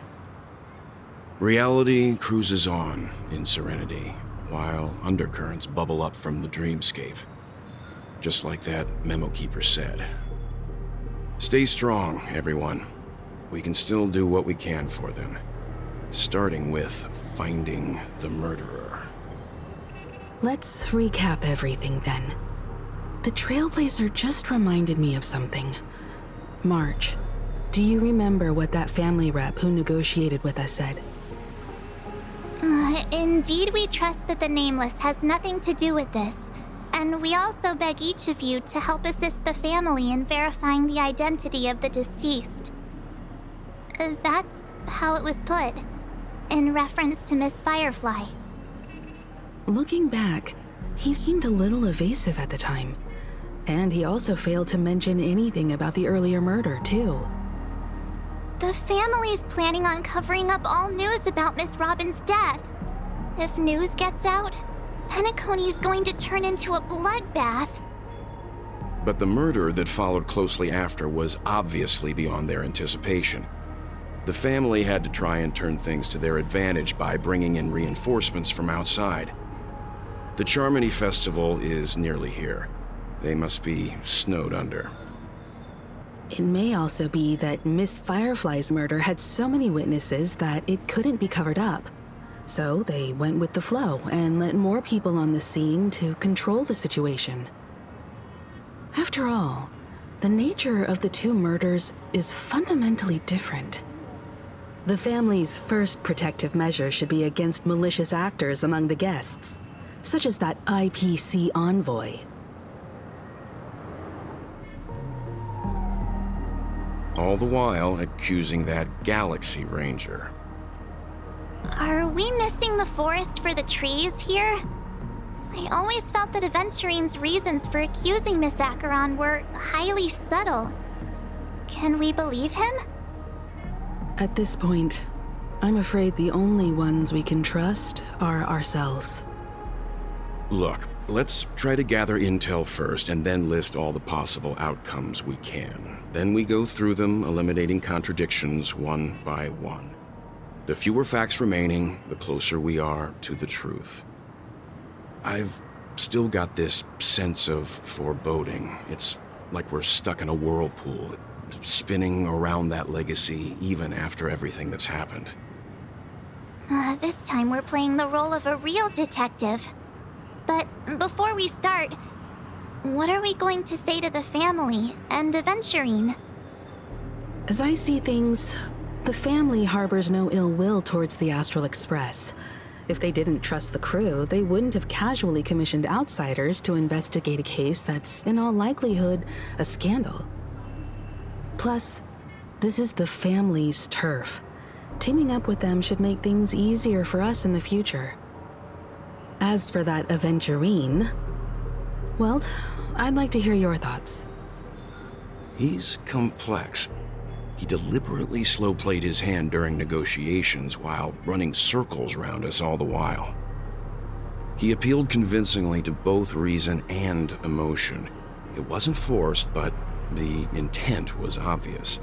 Reality cruises on in serenity, while undercurrents bubble up from the dreamscape. Just like that memo keeper said. Stay strong, everyone. We can still do what we can for them. Starting with finding the murderer. Let's recap everything then. The Trailblazer just reminded me of something. March, do you remember what that family rep who negotiated with us said? Indeed, we trust that the Nameless has nothing to do with this, and we also beg each of you to help assist the family in verifying the identity of the deceased. That's how it was put, in reference to Miss Firefly. Looking back, he seemed a little evasive at the time, and he also failed to mention anything about the earlier murder, too. The family's planning on covering up all news about Miss Robin's death. If news gets out, Penacony's going to turn into a bloodbath. But the murder that followed closely after was obviously beyond their anticipation. The family had to try and turn things to their advantage by bringing in reinforcements from outside. The Charmony Festival is nearly here. They must be snowed under. It may also be that Miss Firefly's murder had so many witnesses that it couldn't be covered up. So they went with the flow and let more people on the scene to control the situation. After all, the nature of the two murders is fundamentally different. The family's first protective measure should be against malicious actors among the guests, such as that IPC envoy. All the while accusing that Galaxy Ranger. Are we missing the forest for the trees here? I always felt that Aventurine's reasons for accusing Miss Acheron were highly subtle. Can we believe him? At this point, I'm afraid the only ones we can trust are ourselves. Look, let's try to gather intel first and then list all the possible outcomes we can. Then we go through them, eliminating contradictions one by one. The fewer facts remaining, the closer we are to the truth. I've still got this sense of foreboding. It's like we're stuck in a whirlpool, spinning around that legacy even after everything that's happened. This time we're playing the role of a real detective. But before we start, what are we going to say to the family and Aventurine? As I see things, the family harbors no ill will towards the Astral Express. If they didn't trust the crew, they wouldn't have casually commissioned outsiders to investigate a case that's, in all likelihood, a scandal. Plus, this is the family's turf. Teaming up with them should make things easier for us in the future. As for that Aventurine, well, I'd like to hear your thoughts. He's complex. He deliberately slow-played his hand during negotiations while running circles around us all the while. He appealed convincingly to both reason and emotion. It wasn't forced, but the intent was obvious.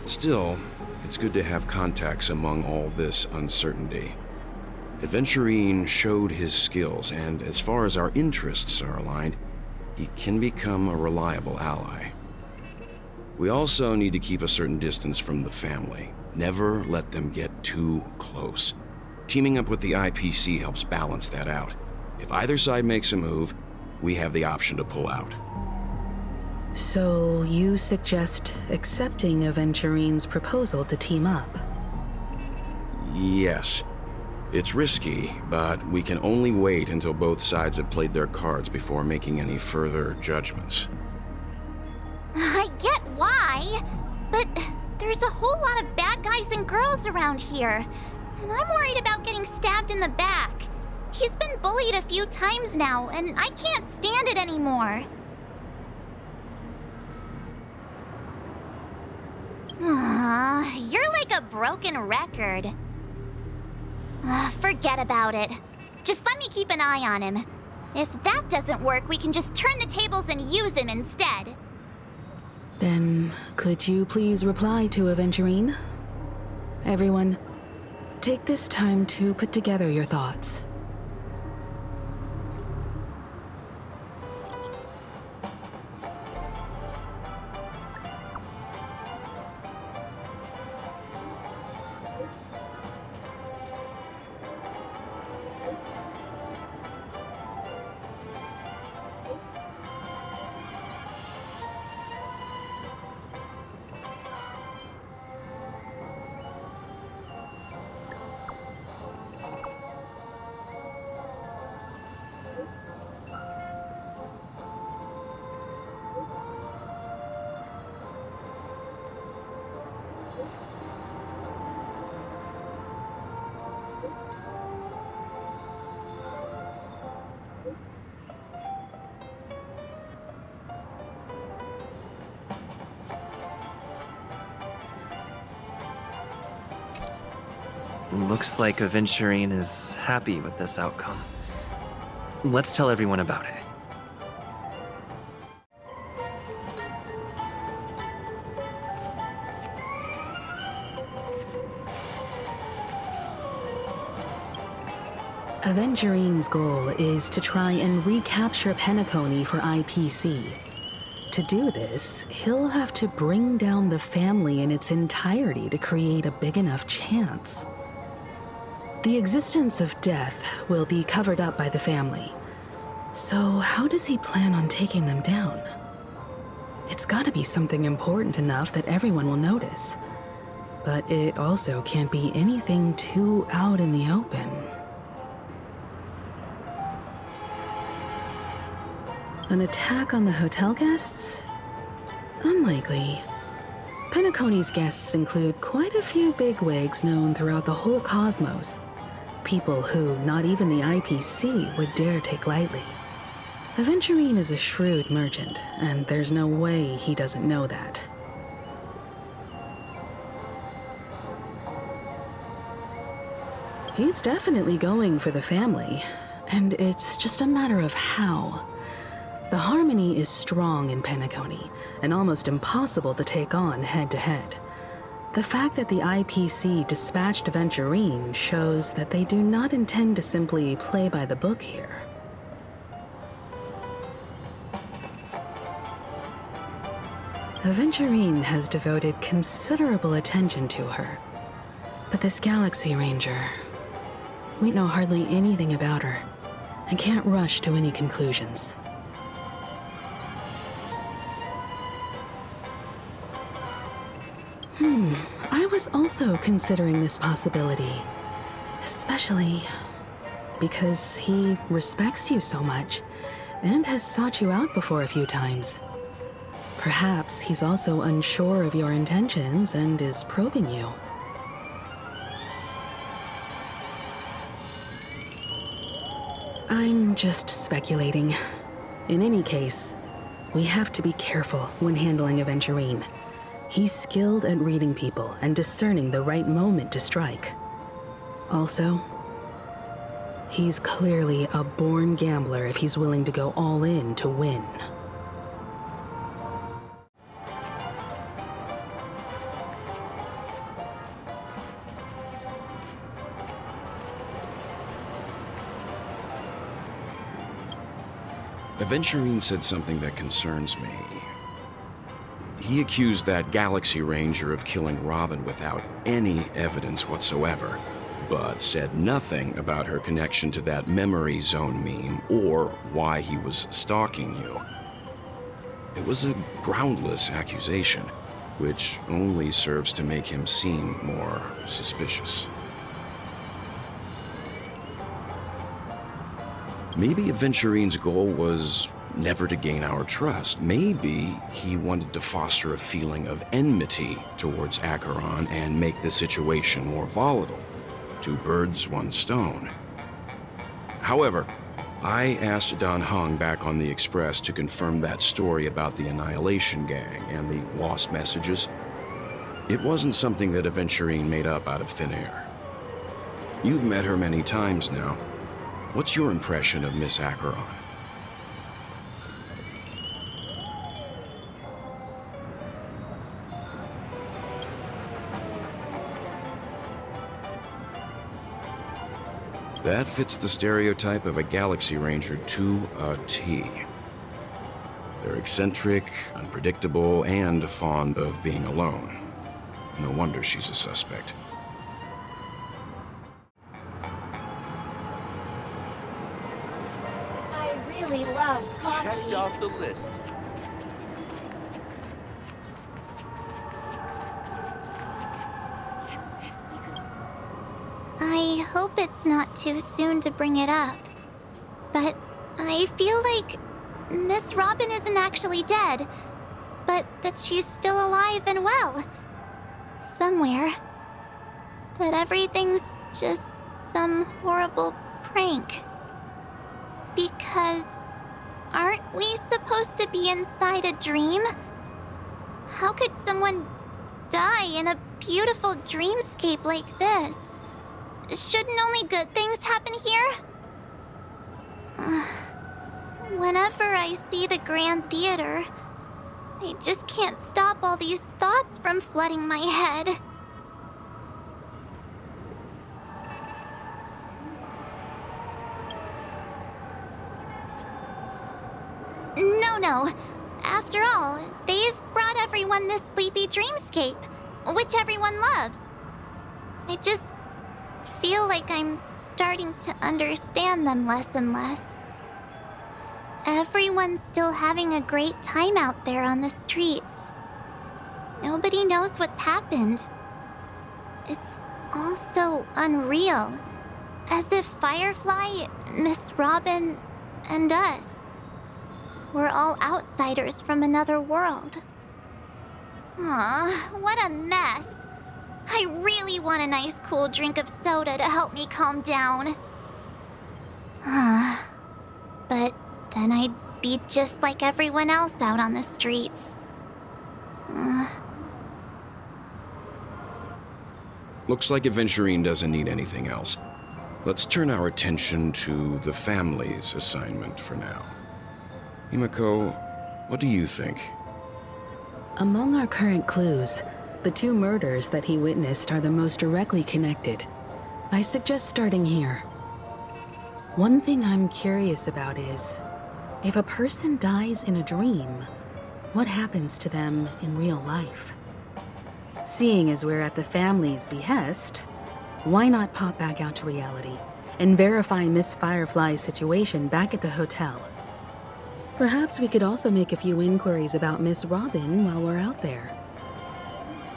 Still, it's good to have contacts among all this uncertainty. Aventurine showed his skills, and as far as our interests are aligned, he can become a reliable ally. We also need to keep a certain distance from the family. Never let them get too close. Teaming up with the IPC helps balance that out. If either side makes a move, we have the option to pull out. So you suggest accepting Aventurine's proposal to team up? Yes. It's risky, but we can only wait until both sides have played their cards before making any further judgments. I get why, but there's a whole lot of bad guys and girls around here, and I'm worried about getting stabbed in the back. He's been bullied a few times now, and I can't stand it anymore. You're like a broken record. Forget about it. Just let me keep an eye on him. If that doesn't work, we can just turn the tables and use him instead. Then, could you please reply to Aventurine? Everyone, take this time to put together your thoughts. Looks like Aventurine is happy with this outcome. Let's tell everyone about it. Aventurine's goal is to try and recapture Penacony for IPC. To do this, he'll have to bring down the family in its entirety to create a big enough chance. The existence of death will be covered up by the family. So how does he plan on taking them down? It's gotta be something important enough that everyone will notice. But it also can't be anything too out in the open. An attack on the hotel guests? Unlikely. Penacony's guests include quite a few bigwigs known throughout the whole cosmos. People who not even the IPC would dare take lightly. Aventurine is a shrewd merchant, and there's no way he doesn't know that. He's definitely going for the family, and it's just a matter of how. The harmony is strong in Penacony, and almost impossible to take on head-to-head. The fact that the IPC dispatched Aventurine shows that they do not intend to simply play by the book here. Aventurine has devoted considerable attention to her. But this Galaxy Ranger, we know hardly anything about her, and can't rush to any conclusions. I was also considering this possibility, especially because he respects you so much and has sought you out before a few times. Perhaps he's also unsure of your intentions and is probing you. I'm just speculating. In any case, we have to be careful when handling Aventurine. He's skilled at reading people and discerning the right moment to strike. Also, he's clearly a born gambler if he's willing to go all in to win. Aventurine said something that concerns me. He accused that Galaxy Ranger of killing Robin without any evidence whatsoever, but said nothing about her connection to that memory zone meme or why he was stalking you. It was a groundless accusation, which only serves to make him seem more suspicious. Maybe Aventurine's goal was never to gain our trust. Maybe he wanted to foster a feeling of enmity towards Acheron and make the situation more volatile. Two birds, one stone. However, I asked Don Hung back on the Express to confirm that story about the Annihilation Gang and the lost messages. It wasn't something that Aventurine made up out of thin air. You've met her many times now. What's your impression of Miss Acheron? That fits the stereotype of a Galaxy Ranger to a T. They're eccentric, unpredictable, and fond of being alone. No wonder she's a suspect. I really love Clocky. Checked off the list. I hope it's not too soon to bring it up, but I feel like Miss Robin isn't actually dead, but that she's still alive and well. Somewhere. That everything's just some horrible prank. Because aren't we supposed to be inside a dream? How could someone die in a beautiful dreamscape like this? Shouldn't only good things happen here? Whenever I see the Grand Theater, I just can't stop all these thoughts from flooding my head. No. After all, they've brought everyone this sleepy dreamscape, which everyone loves. I just feel like I'm starting to understand them less and less. Everyone's still having a great time out there on the streets. Nobody knows what's happened. It's all so unreal. As if Firefly, Miss Robin, and us were all outsiders from another world. Aw, what a mess. I really want a nice cool drink of soda to help me calm down. But then I'd be just like everyone else out on the streets. Looks like Aventurine doesn't need anything else. Let's turn our attention to the family's assignment for now. Himiko, what do you think? Among our current clues, the 2 murders that he witnessed are the most directly connected. I suggest starting here. One thing I'm curious about is, if a person dies in a dream, what happens to them in real life? Seeing as we're at the family's behest, why not pop back out to reality and verify Miss Firefly's situation back at the hotel? Perhaps we could also make a few inquiries about Miss Robin while we're out there.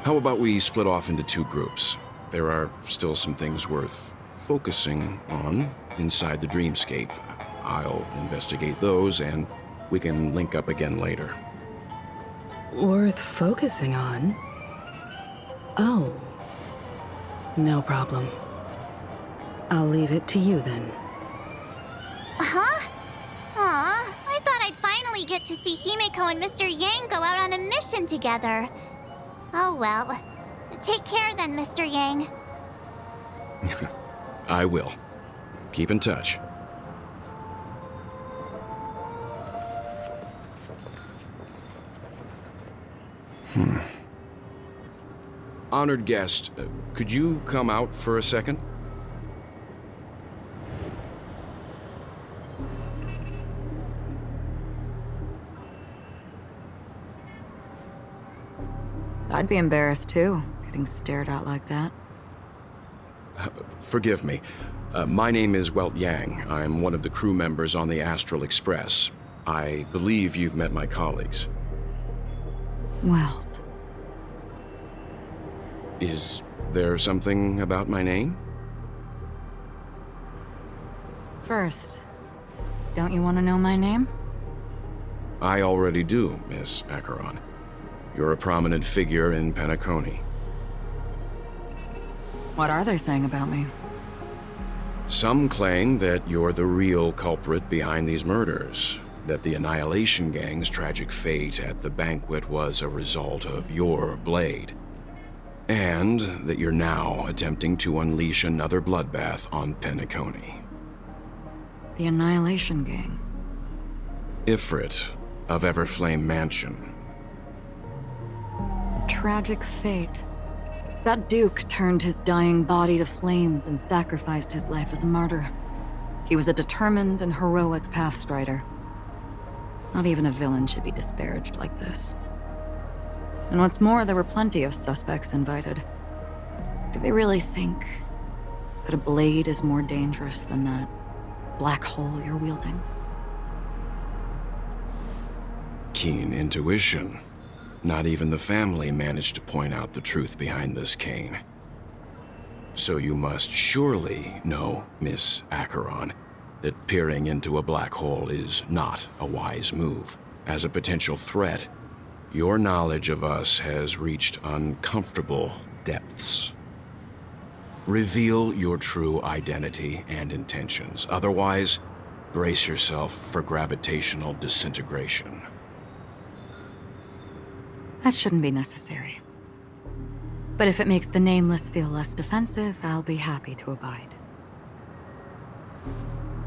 How about we split off into 2 groups? There are still some things worth focusing on inside the dreamscape. I'll investigate those, and we can link up again later. Worth focusing on? Oh. No problem. I'll leave it to you then. Huh? Aw, I thought I'd finally get to see Himiko and Mr. Yang go out on a mission together. Oh well. Take care then, Mr. Yang. I will. Keep in touch. Honored guest, could you come out for a second? I'd be embarrassed too, getting stared at like that. Forgive me. My name is Welt Yang. I'm one of the crew members on the Astral Express. I believe you've met my colleagues. Welt. Is there something about my name? First, don't you want to know my name? I already do, Miss Acheron. You're a prominent figure in Penacony. What are they saying about me? Some claim that you're the real culprit behind these murders, that the Annihilation Gang's tragic fate at the banquet was a result of your blade, and that you're now attempting to unleash another bloodbath on Penacony. The Annihilation Gang? Ifrit of Everflame Mansion. Tragic fate. That Duke turned his dying body to flames and sacrificed his life as a martyr. He was a determined and heroic Pathstrider. Not even a villain should be disparaged like this. And what's more, there were plenty of suspects invited. Do they really think that a blade is more dangerous than that black hole you're wielding? Keen intuition. Not even the family managed to point out the truth behind this cane. So you must surely know, Miss Acheron, that peering into a black hole is not a wise move. As a potential threat, your knowledge of us has reached uncomfortable depths. Reveal your true identity and intentions. Otherwise, brace yourself for gravitational disintegration. That shouldn't be necessary. But if it makes the Nameless feel less defensive, I'll be happy to abide.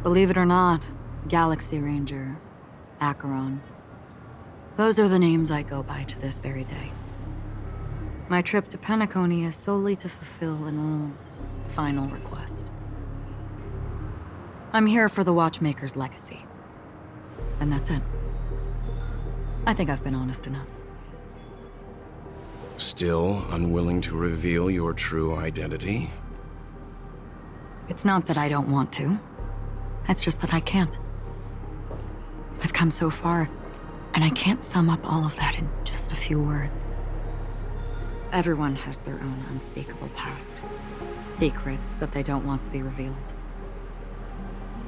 Believe it or not, Galaxy Ranger, Acheron, those are the names I go by to this very day. My trip to Penacony is solely to fulfill an old, final request. I'm here for the Watchmaker's legacy. And that's it. I think I've been honest enough. Still unwilling to reveal your true identity? It's not that I don't want to. It's just that I can't. I've come so far, and I can't sum up all of that in just a few words. Everyone has their own unspeakable past. Secrets that they don't want to be revealed.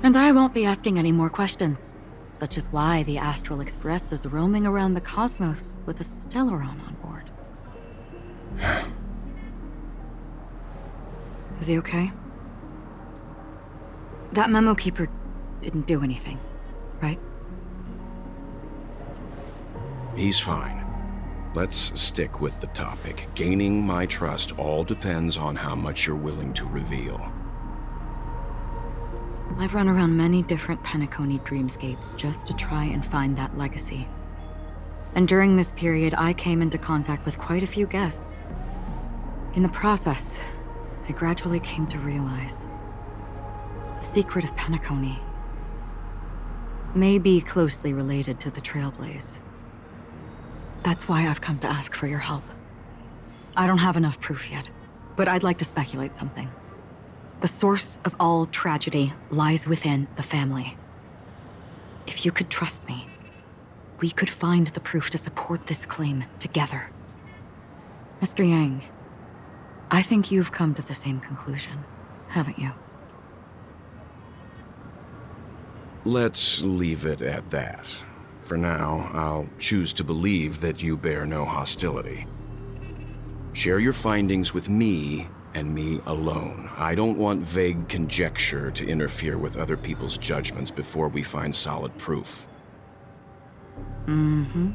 And I won't be asking any more questions, such as why the Astral Express is roaming around the cosmos with a Stellaron on board. Is he okay? That memo keeper didn't do anything, right? He's fine. Let's stick with the topic. Gaining my trust all depends on how much you're willing to reveal. I've run around many different Penacony dreamscapes just to try and find that legacy. And during this period, I came into contact with quite a few guests. In the process, I gradually came to realize the secret of Penacony may be closely related to the Trailblaze. That's why I've come to ask for your help. I don't have enough proof yet, but I'd like to speculate something. The source of all tragedy lies within the family. If you could trust me, we could find the proof to support this claim together. Mr. Yang, I think you've come to the same conclusion, haven't you? Let's leave it at that. For now, I'll choose to believe that you bear no hostility. Share your findings with me and me alone. I don't want vague conjecture to interfere with other people's judgments before we find solid proof. Mm-hmm.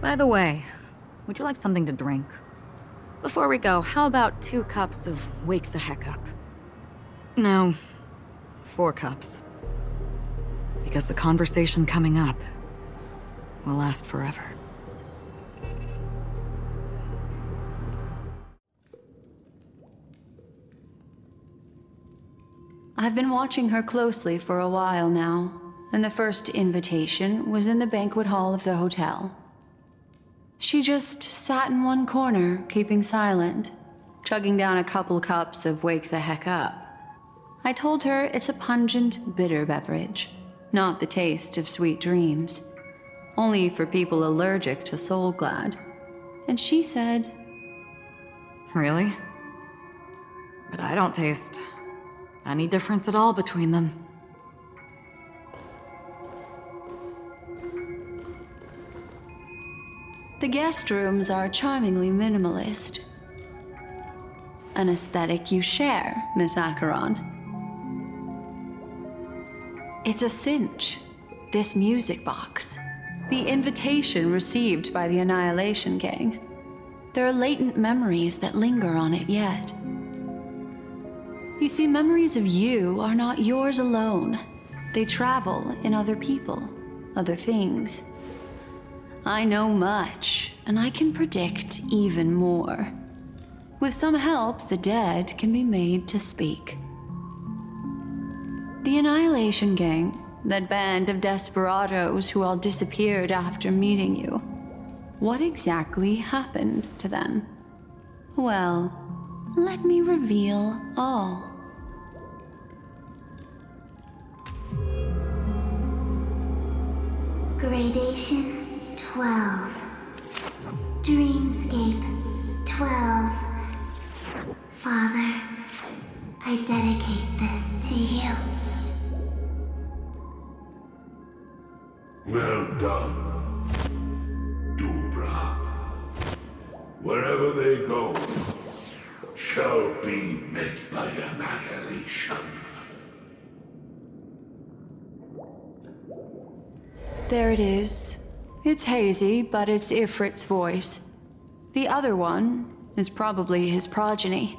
By the way, would you like something to drink? Before we go, how about 2 cups of Wake the Heck Up? No, 4 cups. Because the conversation coming up will last forever. I've been watching her closely for a while now, and the first invitation was in the banquet hall of the hotel. She just sat in one corner, keeping silent, chugging down a couple cups of Wake the Heck Up. I told her it's a pungent, bitter beverage, not the taste of sweet dreams, only for people allergic to Soul Glad. And she said, Really? But I don't taste any difference at all between them. the guest rooms are charmingly minimalist. An aesthetic you share, Miss Acheron. It's a cinch, this music box. The invitation received by the Annihilation Gang. There are latent memories that linger on it yet. You see, memories of you are not yours alone. They travel in other people, other things. I know much, and I can predict even more. With some help, the dead can be made to speak. The Annihilation Gang, that band of desperados who all disappeared after meeting you. What exactly happened to them? Well, let me reveal all. Gradation 12. Dreamscape 12. Father, I dedicate this to you. Well done, Dubra. Wherever they go, shall be met by annihilation. There it is. It's hazy, but it's Ifrit's voice. The other one is probably his progeny.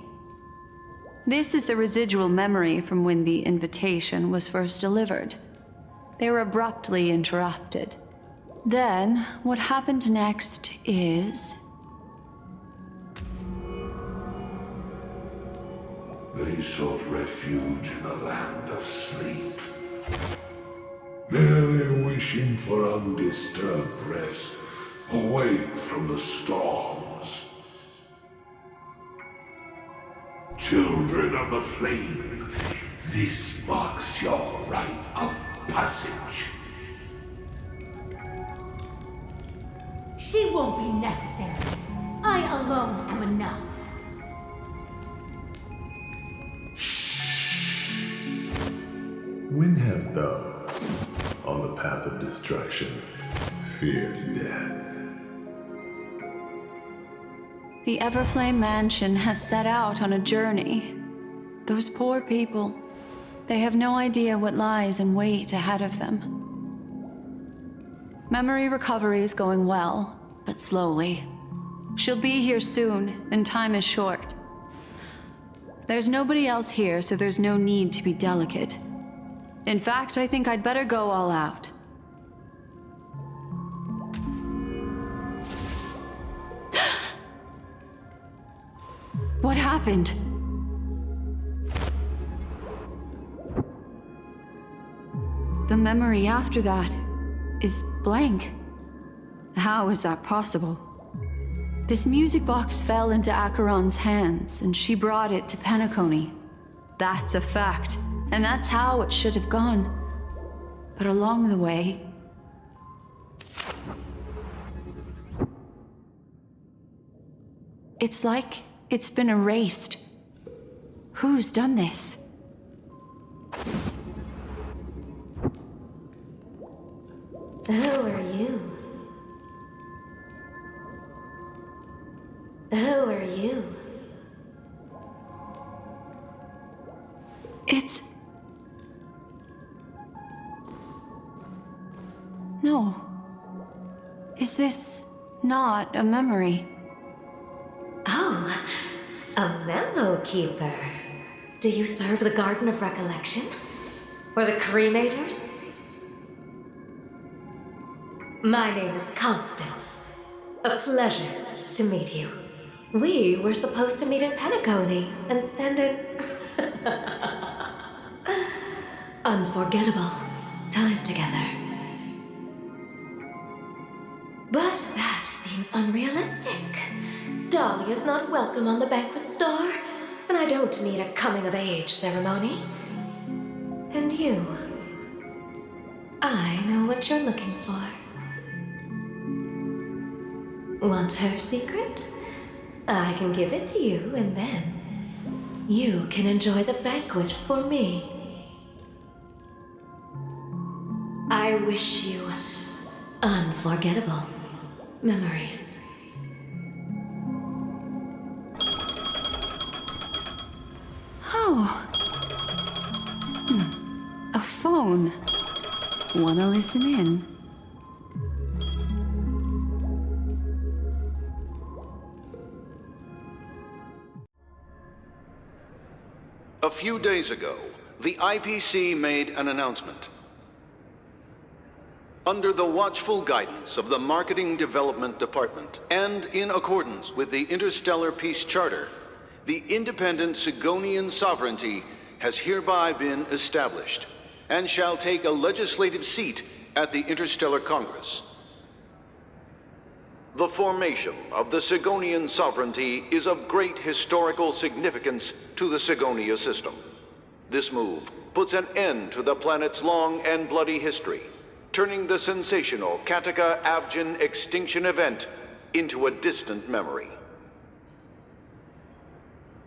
This is the residual memory from when the invitation was first delivered. They were abruptly interrupted. Then, what happened next is... They sought refuge in the land of sleep, merely wishing for undisturbed rest, away from the storms. Children of the flame, this marks your rite of passage. She won't be necessary. I alone am enough. When have those on the path of destruction feared death? The Everflame Mansion has set out on a journey. Those poor people, they have no idea what lies in wait ahead of them. Memory recovery is going well, but slowly. She'll be here soon, and time is short. There's nobody else here, so there's no need to be delicate. In fact, I think I'd better go all out. What happened? The memory after that is blank. How is that possible? This music box fell into Acheron's hands, and she brought it to Penacony. That's a fact, and that's how it should have gone. But along the way... it's like it's been erased. Who's done this? Who are you? Who are you? It's... no. Is this not a memory? Oh, a memo keeper. Do you serve the Garden of Recollection? Or the Cremators? My name is Constance. A pleasure to meet you. We were supposed to meet in Penacony and spend an unforgettable time together. But that seems unrealistic. Dolly is not welcome on the banquet star, and I don't need a coming-of-age ceremony. And you, I know what you're looking for. Want her secret? I can give it to you, and then you can enjoy the banquet for me. I wish you unforgettable memories. Oh. A phone. Wanna listen in? A few days ago, the IPC made an announcement. Under the watchful guidance of the Marketing Development Department, and in accordance with the Interstellar Peace Charter, the independent Sigonian sovereignty has hereby been established, and shall take a legislative seat at the Interstellar Congress. The formation of the Sigonian sovereignty is of great historical significance to the Sigonia system. This move puts an end to the planet's long and bloody history, turning the sensational Kataka-Avgin extinction event into a distant memory.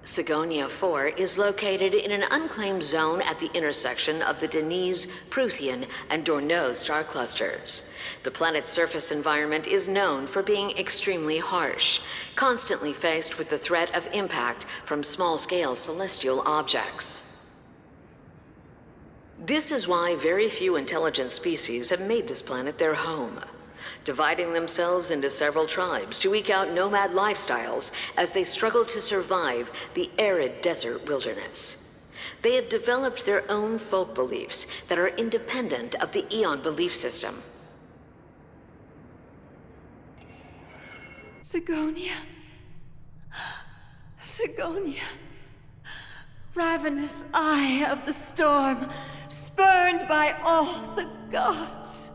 Sigonia 4 is located in an unclaimed zone at the intersection of the Denise, Prothean, and Dorneau star clusters. The planet's surface environment is known for being extremely harsh, constantly faced with the threat of impact from small-scale celestial objects. This is why very few intelligent species have made this planet their home, dividing themselves into several tribes to eke out nomad lifestyles as they struggle to survive the arid desert wilderness. They have developed their own folk beliefs that are independent of the Aeon belief system. Sigonia. Sigonia. Ravenous eye of the storm, spurned by all the gods.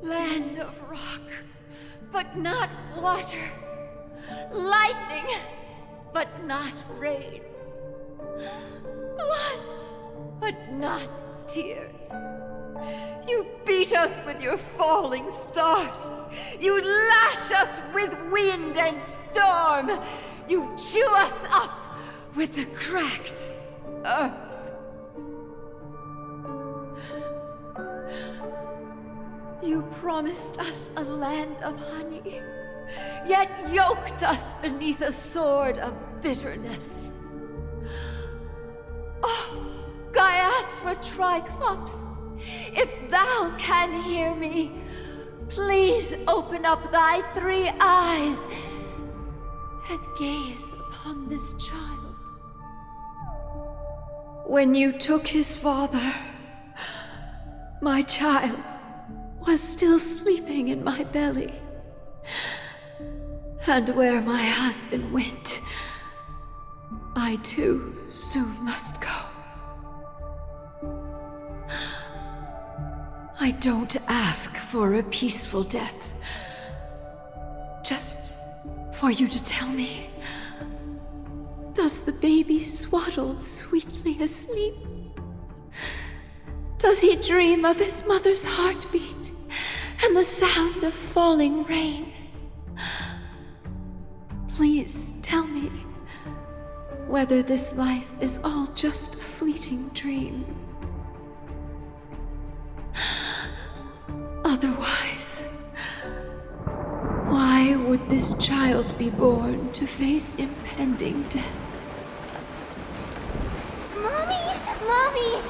Land of rock, but not water. Lightning, but not rain. Blood, but not tears. You beat us with your falling stars. You lash us with wind and storm. You chew us up with the cracked earth. You promised us a land of honey, yet yoked us beneath a sword of bitterness. Oh, Gaiathra Triclops, if thou can hear me, please open up thy 3 eyes and gaze upon this child. When you took his father, my child was still sleeping in my belly. And where my husband went, I too soon must go. I don't ask for a peaceful death. Just for you to tell me, does the baby swaddled sweetly asleep? Does he dream of his mother's heartbeat and the sound of falling rain? Please tell me whether this life is all just a fleeting dream. Otherwise, why would this child be born to face impending death? Mommy! Mommy!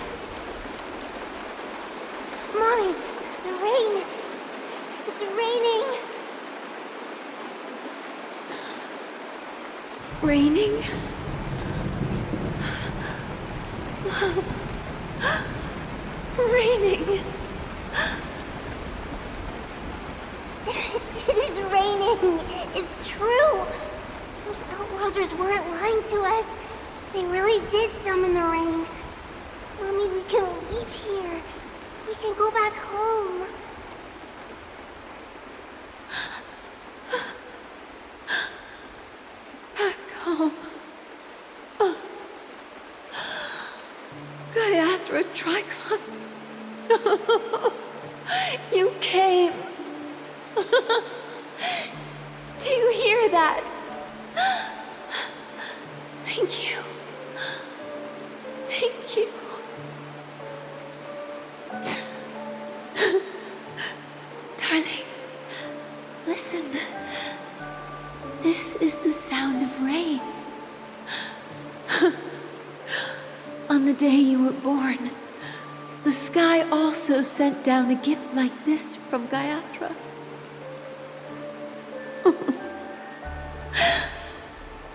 Mommy, the rain! It's raining! Raining? Raining! It is raining! It's true! Those Outworlders weren't lying to us. They really did summon the rain. Mommy, we can leave here. We can go back home. Back home. Gaiathra Triclops. You came. Do you hear that? Thank you. Thank you. Darling, listen. This is the sound of rain. On the day you were born, the sky also sent down a gift like this from Gaiathra.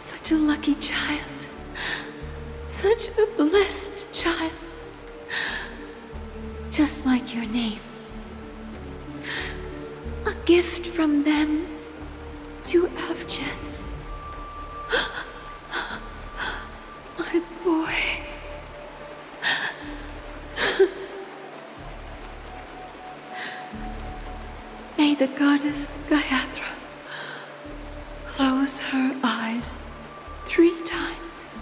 Such a lucky child. Such a blessed child. Just like your name. A gift from them to Avgen. My boy. May the goddess Gaiathra close her eyes 3 times.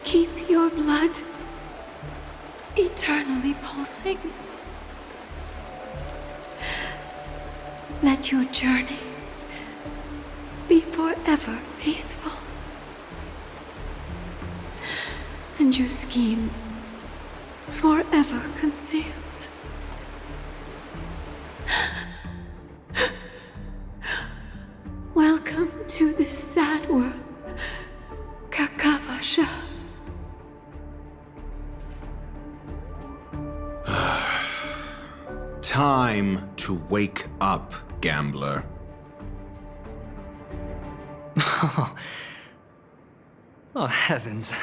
Keep your blood eternally pulsing. Let your journey be forever peaceful. And your schemes forever concealed. Welcome to this sad world, Kakavasha. Time to wake up, gambler. Oh, heavens.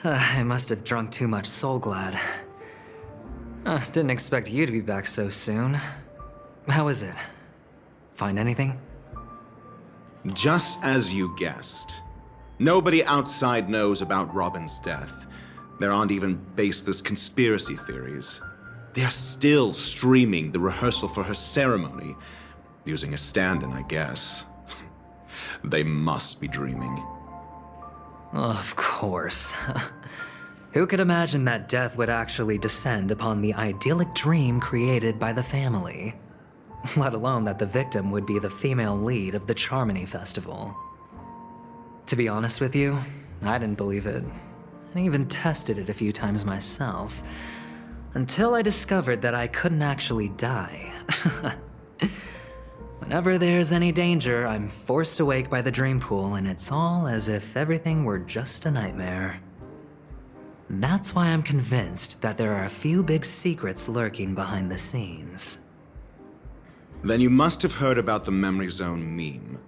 I must have drunk too much Soul Glad. Didn't expect you to be back so soon. How is it? Find anything? Just as you guessed. Nobody outside knows about Robin's death. There aren't even baseless conspiracy theories. They're still streaming the rehearsal for her ceremony, using a stand-in, I guess. They must be dreaming. Of course. Who could imagine that death would actually descend upon the idyllic dream created by the family? Let alone that the victim would be the female lead of the Charmony Festival. To be honest with you, I didn't believe it. I even tested it a few times myself, until I discovered that I couldn't actually die. Whenever there's any danger, I'm forced awake by the dream pool, and it's all as if everything were just a nightmare. That's why I'm convinced that there are a few big secrets lurking behind the scenes. Then you must have heard about the Memory Zone meme.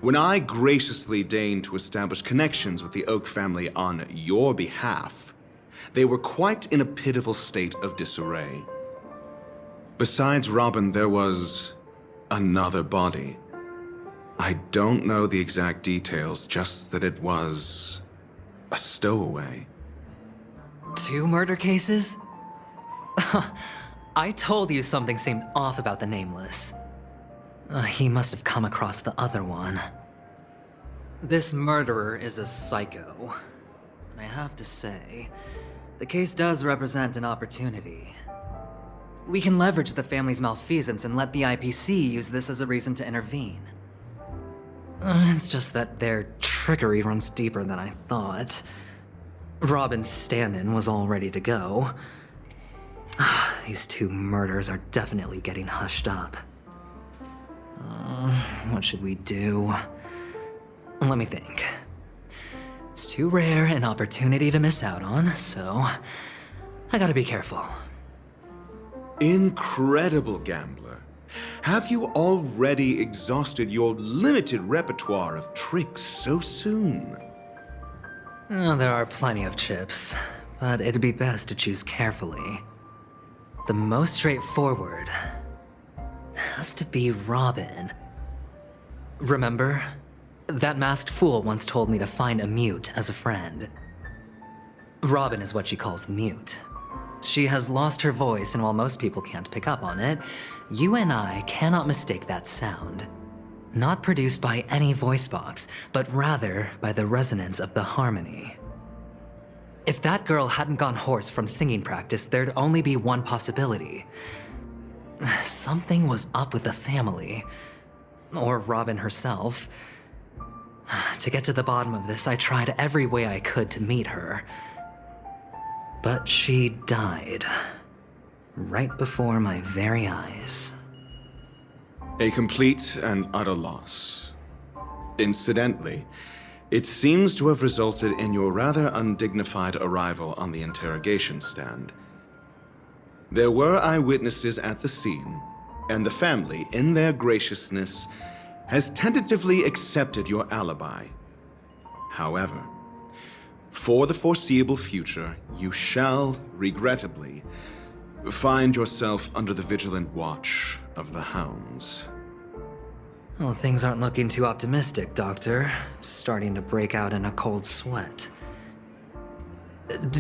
When I graciously deigned to establish connections with the Oak family on your behalf, they were quite in a pitiful state of disarray. Besides Robin, there was another body. I don't know the exact details, just that it was a stowaway. 2 murder cases? I told you something seemed off about the Nameless. He must have come across the other one. This murderer is a psycho. And I have to say, the case does represent an opportunity. We can leverage the family's malfeasance and let the IPC use this as a reason to intervene. It's just that their trickery runs deeper than I thought. Robin's stand-in was all ready to go. These 2 murders are definitely getting hushed up. What should we do? Let me think. It's too rare an opportunity to miss out on, so I gotta be careful. Incredible gambler. Have you already exhausted your limited repertoire of tricks so soon? There are plenty of chips, but it'd be best to choose carefully. The most straightforward has to be Robin. Remember? That masked fool once told me to find a mute as a friend. Robin is what she calls the mute. She has lost her voice, and while most people can't pick up on it, you and I cannot mistake that sound. Not produced by any voice box, but rather by the resonance of the harmony. If that girl hadn't gone hoarse from singing practice, there'd only be one possibility. Something was up with the family. Or Robin herself. To get to the bottom of this, I tried every way I could to meet her. But she died. Right before my very eyes. A complete and utter loss. Incidentally, it seems to have resulted in your rather undignified arrival on the interrogation stand. There were eyewitnesses at the scene, and the family, in their graciousness, has tentatively accepted your alibi. However, for the foreseeable future, you shall, regrettably, find yourself under the vigilant watch of the hounds. Well, things aren't looking too optimistic, Doctor. Starting to break out in a cold sweat.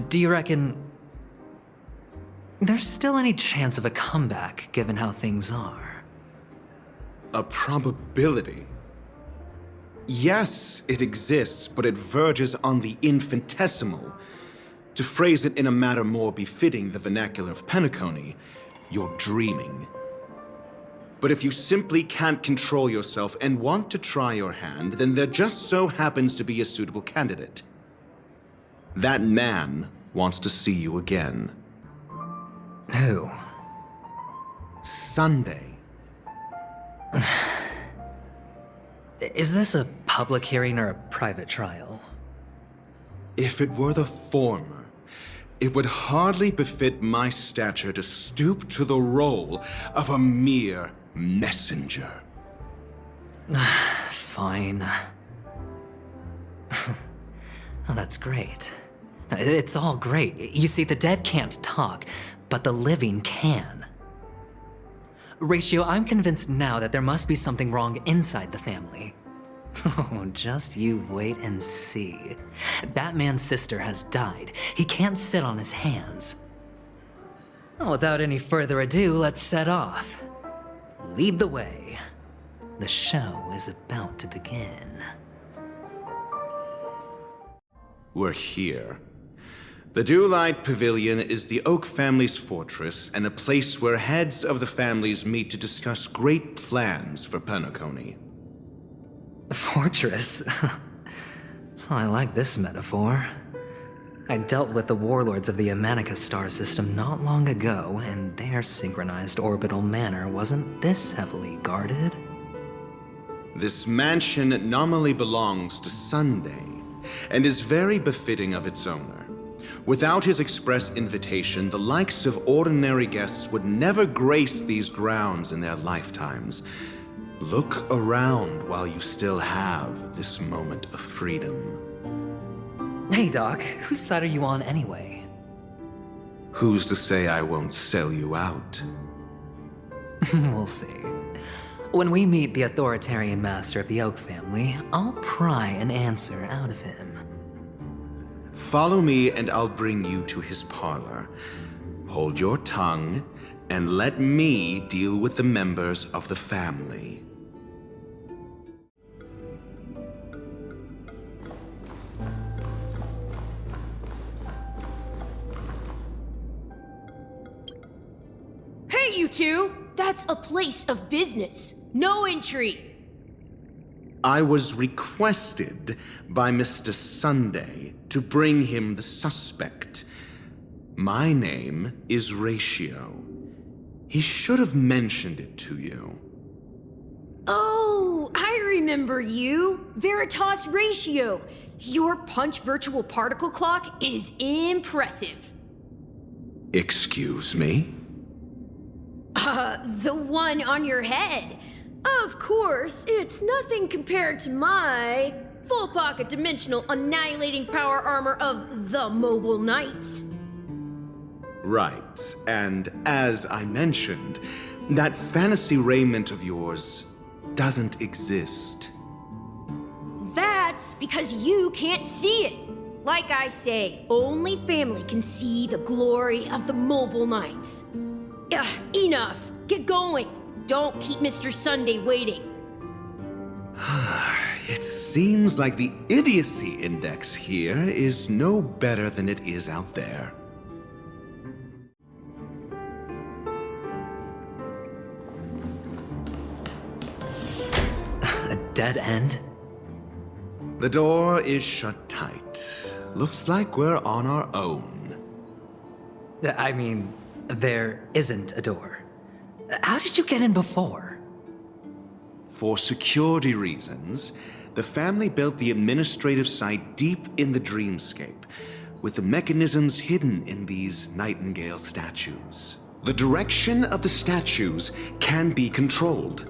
Do you reckon there's still any chance of a comeback, given how things are? A probability? Yes, it exists, but it verges on the infinitesimal. To phrase it in a manner more befitting the vernacular of Penacony, you're dreaming. But if you simply can't control yourself and want to try your hand, then there just so happens to be a suitable candidate. That man wants to see you again. Who? Sunday. Is this a public hearing or a private trial? If it were the former, it would hardly befit my stature to stoop to the role of a mere messenger. Fine. Oh, that's great. It's all great. You see, the dead can't talk, but the living can. Ratio, I'm convinced now that there must be something wrong inside the family. Oh, just you wait and see. That man's sister has died. He can't sit on his hands. Well, without any further ado, let's set off. Lead the way. The show is about to begin. We're here. The Dewlight Pavilion is the Oak family's fortress and a place where heads of the families meet to discuss great plans for Penacony. Fortress? I like this metaphor. I dealt with the warlords of the Emanators star system not long ago, and their synchronized orbital manor wasn't this heavily guarded. This mansion nominally belongs to Sunday, and is very befitting of its owner. Without his express invitation, the likes of ordinary guests would never grace these grounds in their lifetimes. Look around while you still have this moment of freedom. Hey Doc, whose side are you on anyway? Who's to say I won't sell you out? We'll see. When we meet the authoritarian master of the Oak family, I'll pry an answer out of him. Follow me and I'll bring you to his parlor. Hold your tongue and let me deal with the members of the family. Hey, you two! That's a place of business. No entry. I was requested by Mr. Sunday to bring him the suspect. My name is Ratio. He should have mentioned it to you. Oh, I remember you. Veritas Ratio. Your punch virtual particle clock is impressive. Excuse me? The one on your head. Of course, it's nothing compared to my full pocket dimensional annihilating power armor of the Mobile Knights. Right, and as I mentioned, that fantasy raiment of yours doesn't exist. That's because you can't see it. Like I say, only family can see the glory of the Mobile Knights. Enough. Get going. Don't keep Mr. Sunday waiting. It seems like the idiocy index here is no better than it is out there. A dead end? The door is shut tight. Looks like we're on our own. I mean, there isn't a door. How did you get in before? For security reasons, the family built the administrative site deep in the dreamscape, with the mechanisms hidden in these nightingale statues. The direction of the statues can be controlled.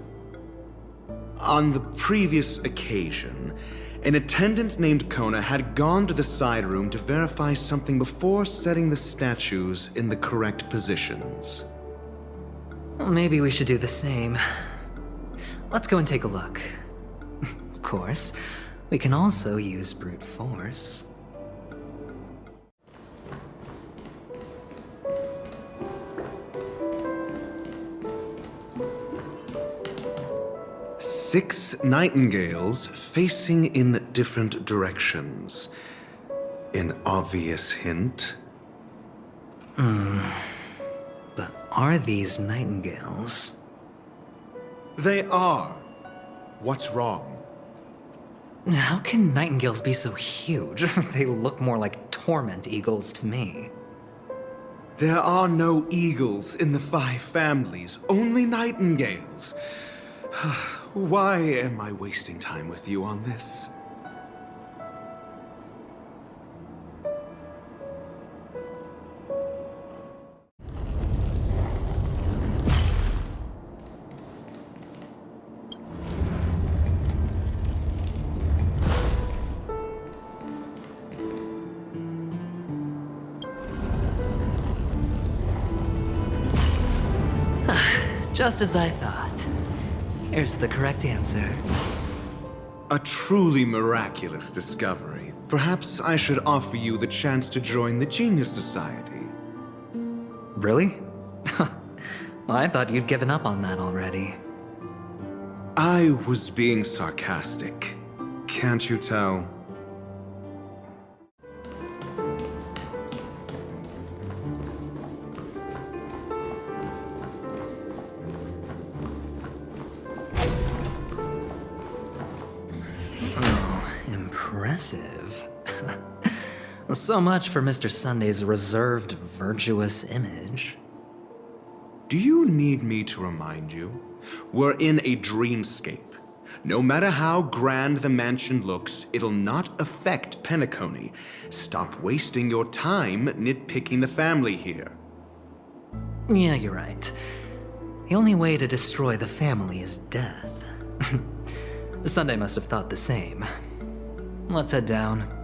On the previous occasion, an attendant named Kona had gone to the side room to verify something before setting the statues in the correct positions. Well, maybe we should do the same. Let's go and take a look. Of course, we can also use brute force. Six nightingales facing in different directions. An obvious hint. But are these nightingales? They are. What's wrong? How can nightingales be so huge? They look more like torment eagles to me. There are no eagles in the 5 families, only nightingales. Why am I wasting time with you on this? Just as I thought. Here's the correct answer. A truly miraculous discovery. Perhaps I should offer you the chance to join the Genius Society. Really? Well, I thought you'd given up on that already. I was being sarcastic. Can't you tell? Impressive. So much for Mr. Sunday's reserved, virtuous image. Do you need me to remind you? We're in a dreamscape. No matter how grand the mansion looks, it'll not affect Penacony. Stop wasting your time nitpicking the family here. Yeah, you're right. The only way to destroy the family is death. Sunday must have thought the same. Let's head down.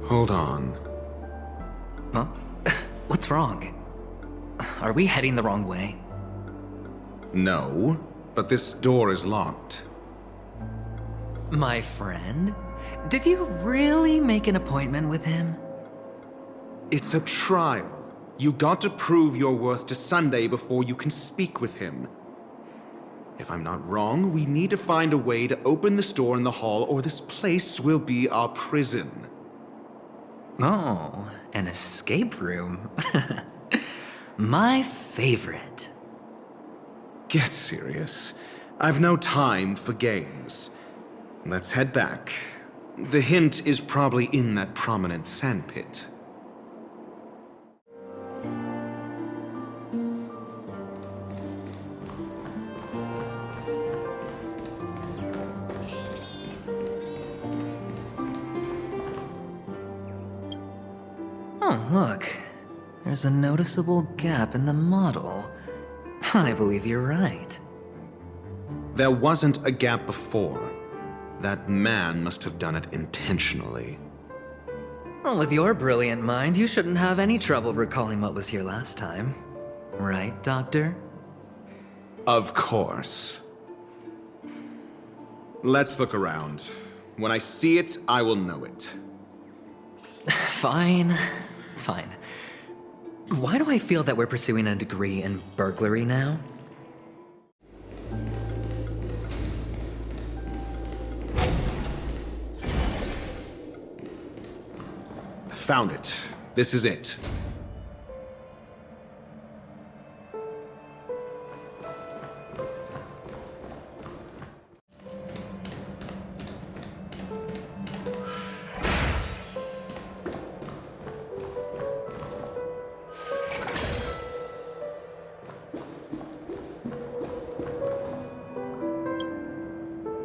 Hold on. Huh? What's wrong? Are we heading the wrong way? No, but this door is locked. My friend? Did you really make an appointment with him? It's a trial. You got to prove your worth to Sunday before you can speak with him. If I'm not wrong, we need to find a way to open this door in the hall, or this place will be our prison. Oh, an escape room. My favorite. Get serious. I've no time for games. Let's head back. The hint is probably in that prominent sandpit. Oh, look. There's a noticeable gap in the model. I believe you're right. There wasn't a gap before. That man must have done it intentionally. Well, with your brilliant mind, you shouldn't have any trouble recalling what was here last time. Right, Doctor? Of course. Let's look around. When I see it, I will know it. Fine. Fine. Why do I feel that we're pursuing a degree in burglary now? Found it. This is it.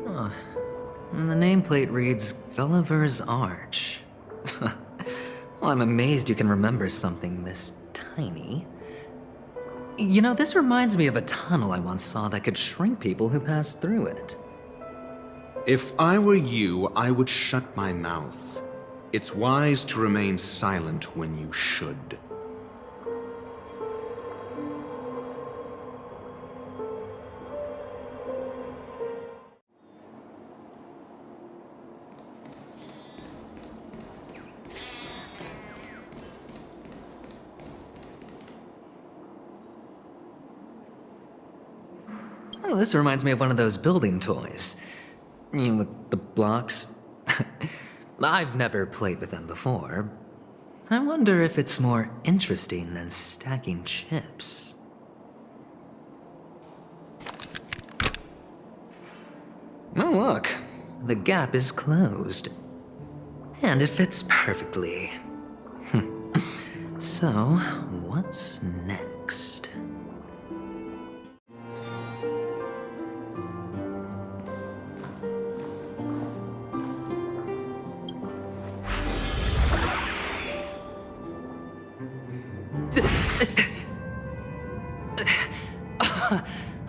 Huh. And the nameplate reads Gulliver's Arch. Well, I'm amazed you can remember something this tiny. You know, this reminds me of a tunnel I once saw that could shrink people who passed through it. If I were you, I would shut my mouth. It's wise to remain silent when you should. Oh, this reminds me of one of those building toys. You know, with the blocks. I've never played with them before. I wonder if it's more interesting than stacking chips. Oh, look. The gap is closed. And it fits perfectly. So, what's next?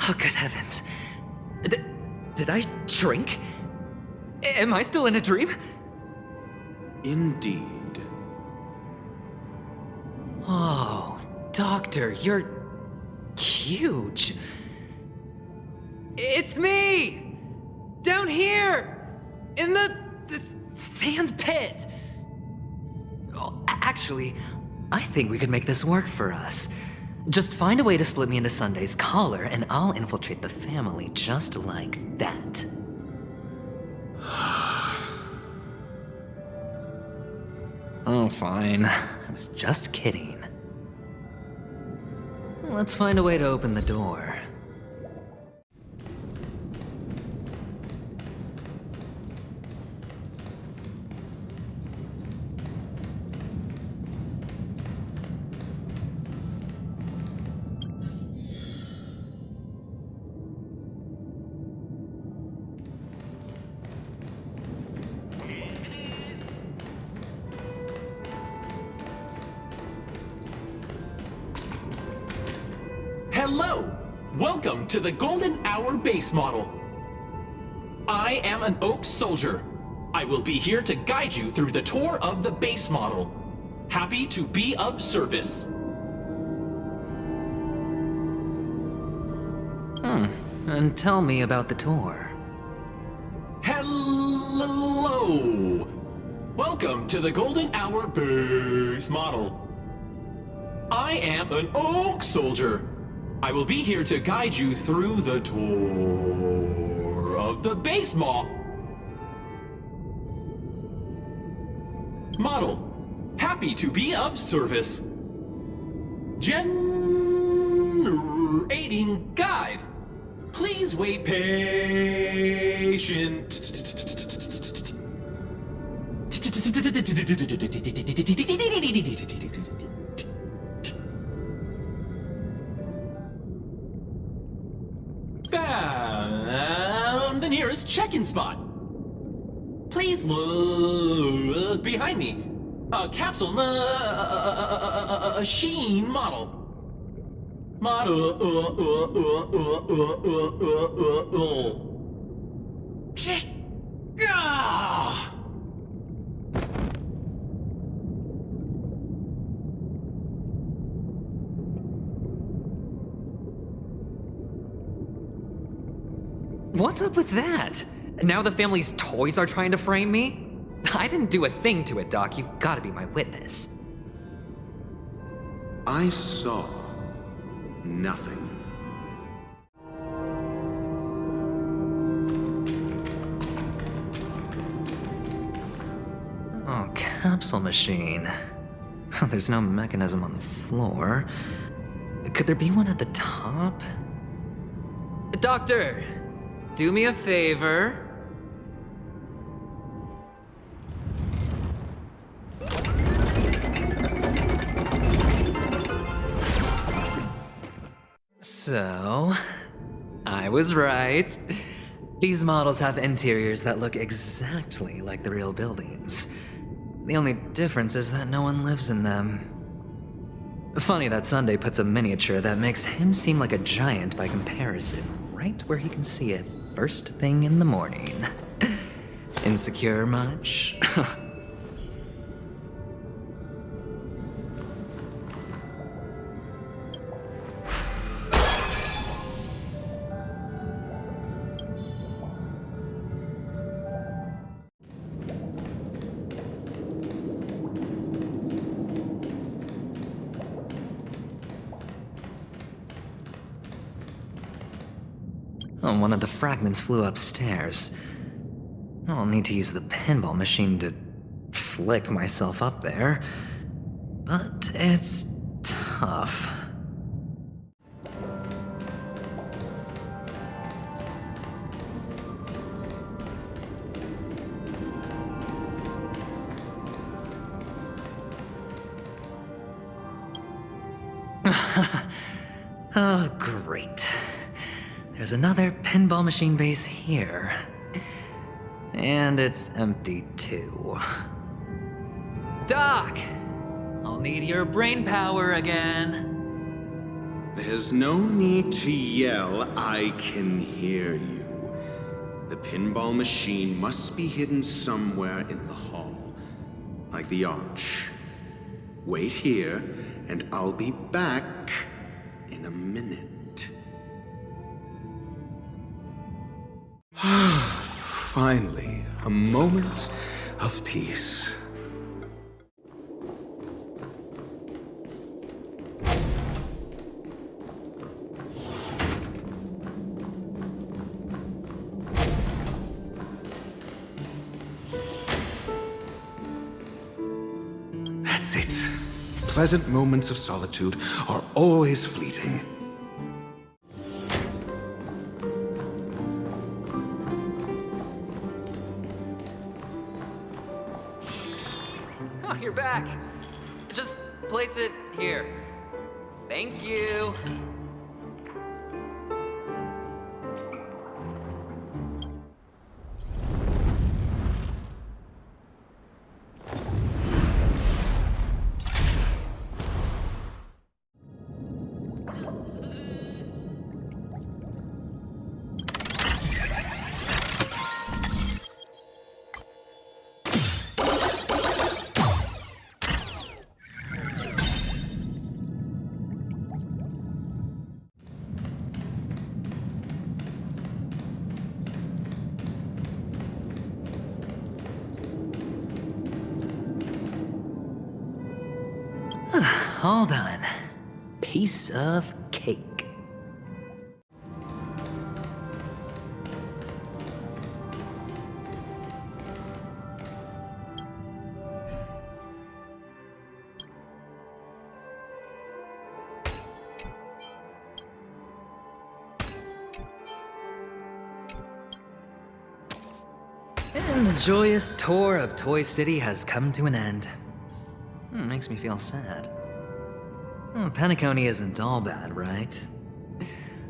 Oh, good heavens. Did I shrink? Am I still in a dream? Indeed. Oh, Doctor, you're huge. It's me! Down here! In the sand pit! Oh, actually, I think we could make this work for us. Just find a way to slip me into Sunday's collar, and I'll infiltrate the family just like that. Oh, fine. I was just kidding. Let's find a way to open the door. Hello! Welcome to the Golden Hour base model. I am an Oak Soldier. I will be here to guide you through the tour of the base model. Happy to be of service. And tell me about the tour. Hello! Welcome to the Golden Hour base model. I am an Oak Soldier. I will be here to guide you through the tour of the base model. Happy to be of service. Generating guide. Please wait patient. Found the nearest check-in spot. Please look behind me. A capsule machine model. What's up with that? Now the family's toys are trying to frame me? I didn't do a thing to it, Doc. You've got to be my witness. I saw nothing. Oh, capsule machine. There's no mechanism on the floor. Could there be one at the top? Doctor, do me a favor. So, I was right. These models have interiors that look exactly like the real buildings. The only difference is that no one lives in them. Funny that Sunday puts a miniature that makes him seem like a giant by comparison, right where he can see it first thing in the morning. Insecure much? One of the fragments flew upstairs. I'll need to use the pinball machine to flick myself up there. But it's tough. Oh, great. There's another pinball machine base here. And it's empty too. Doc! I'll need your brain power again. There's no need to yell, I can hear you. The pinball machine must be hidden somewhere in the hall. Like the arch. Wait here, and I'll be back in a minute. Finally, a moment of peace. That's it. pleasant moments of solitude are always fleeting. Oh, you're back. Just place it here. Thank you. All done. Piece of cake. And the joyous tour of Toy City has come to an end. Makes me feel sad. Penacony isn't all bad, right?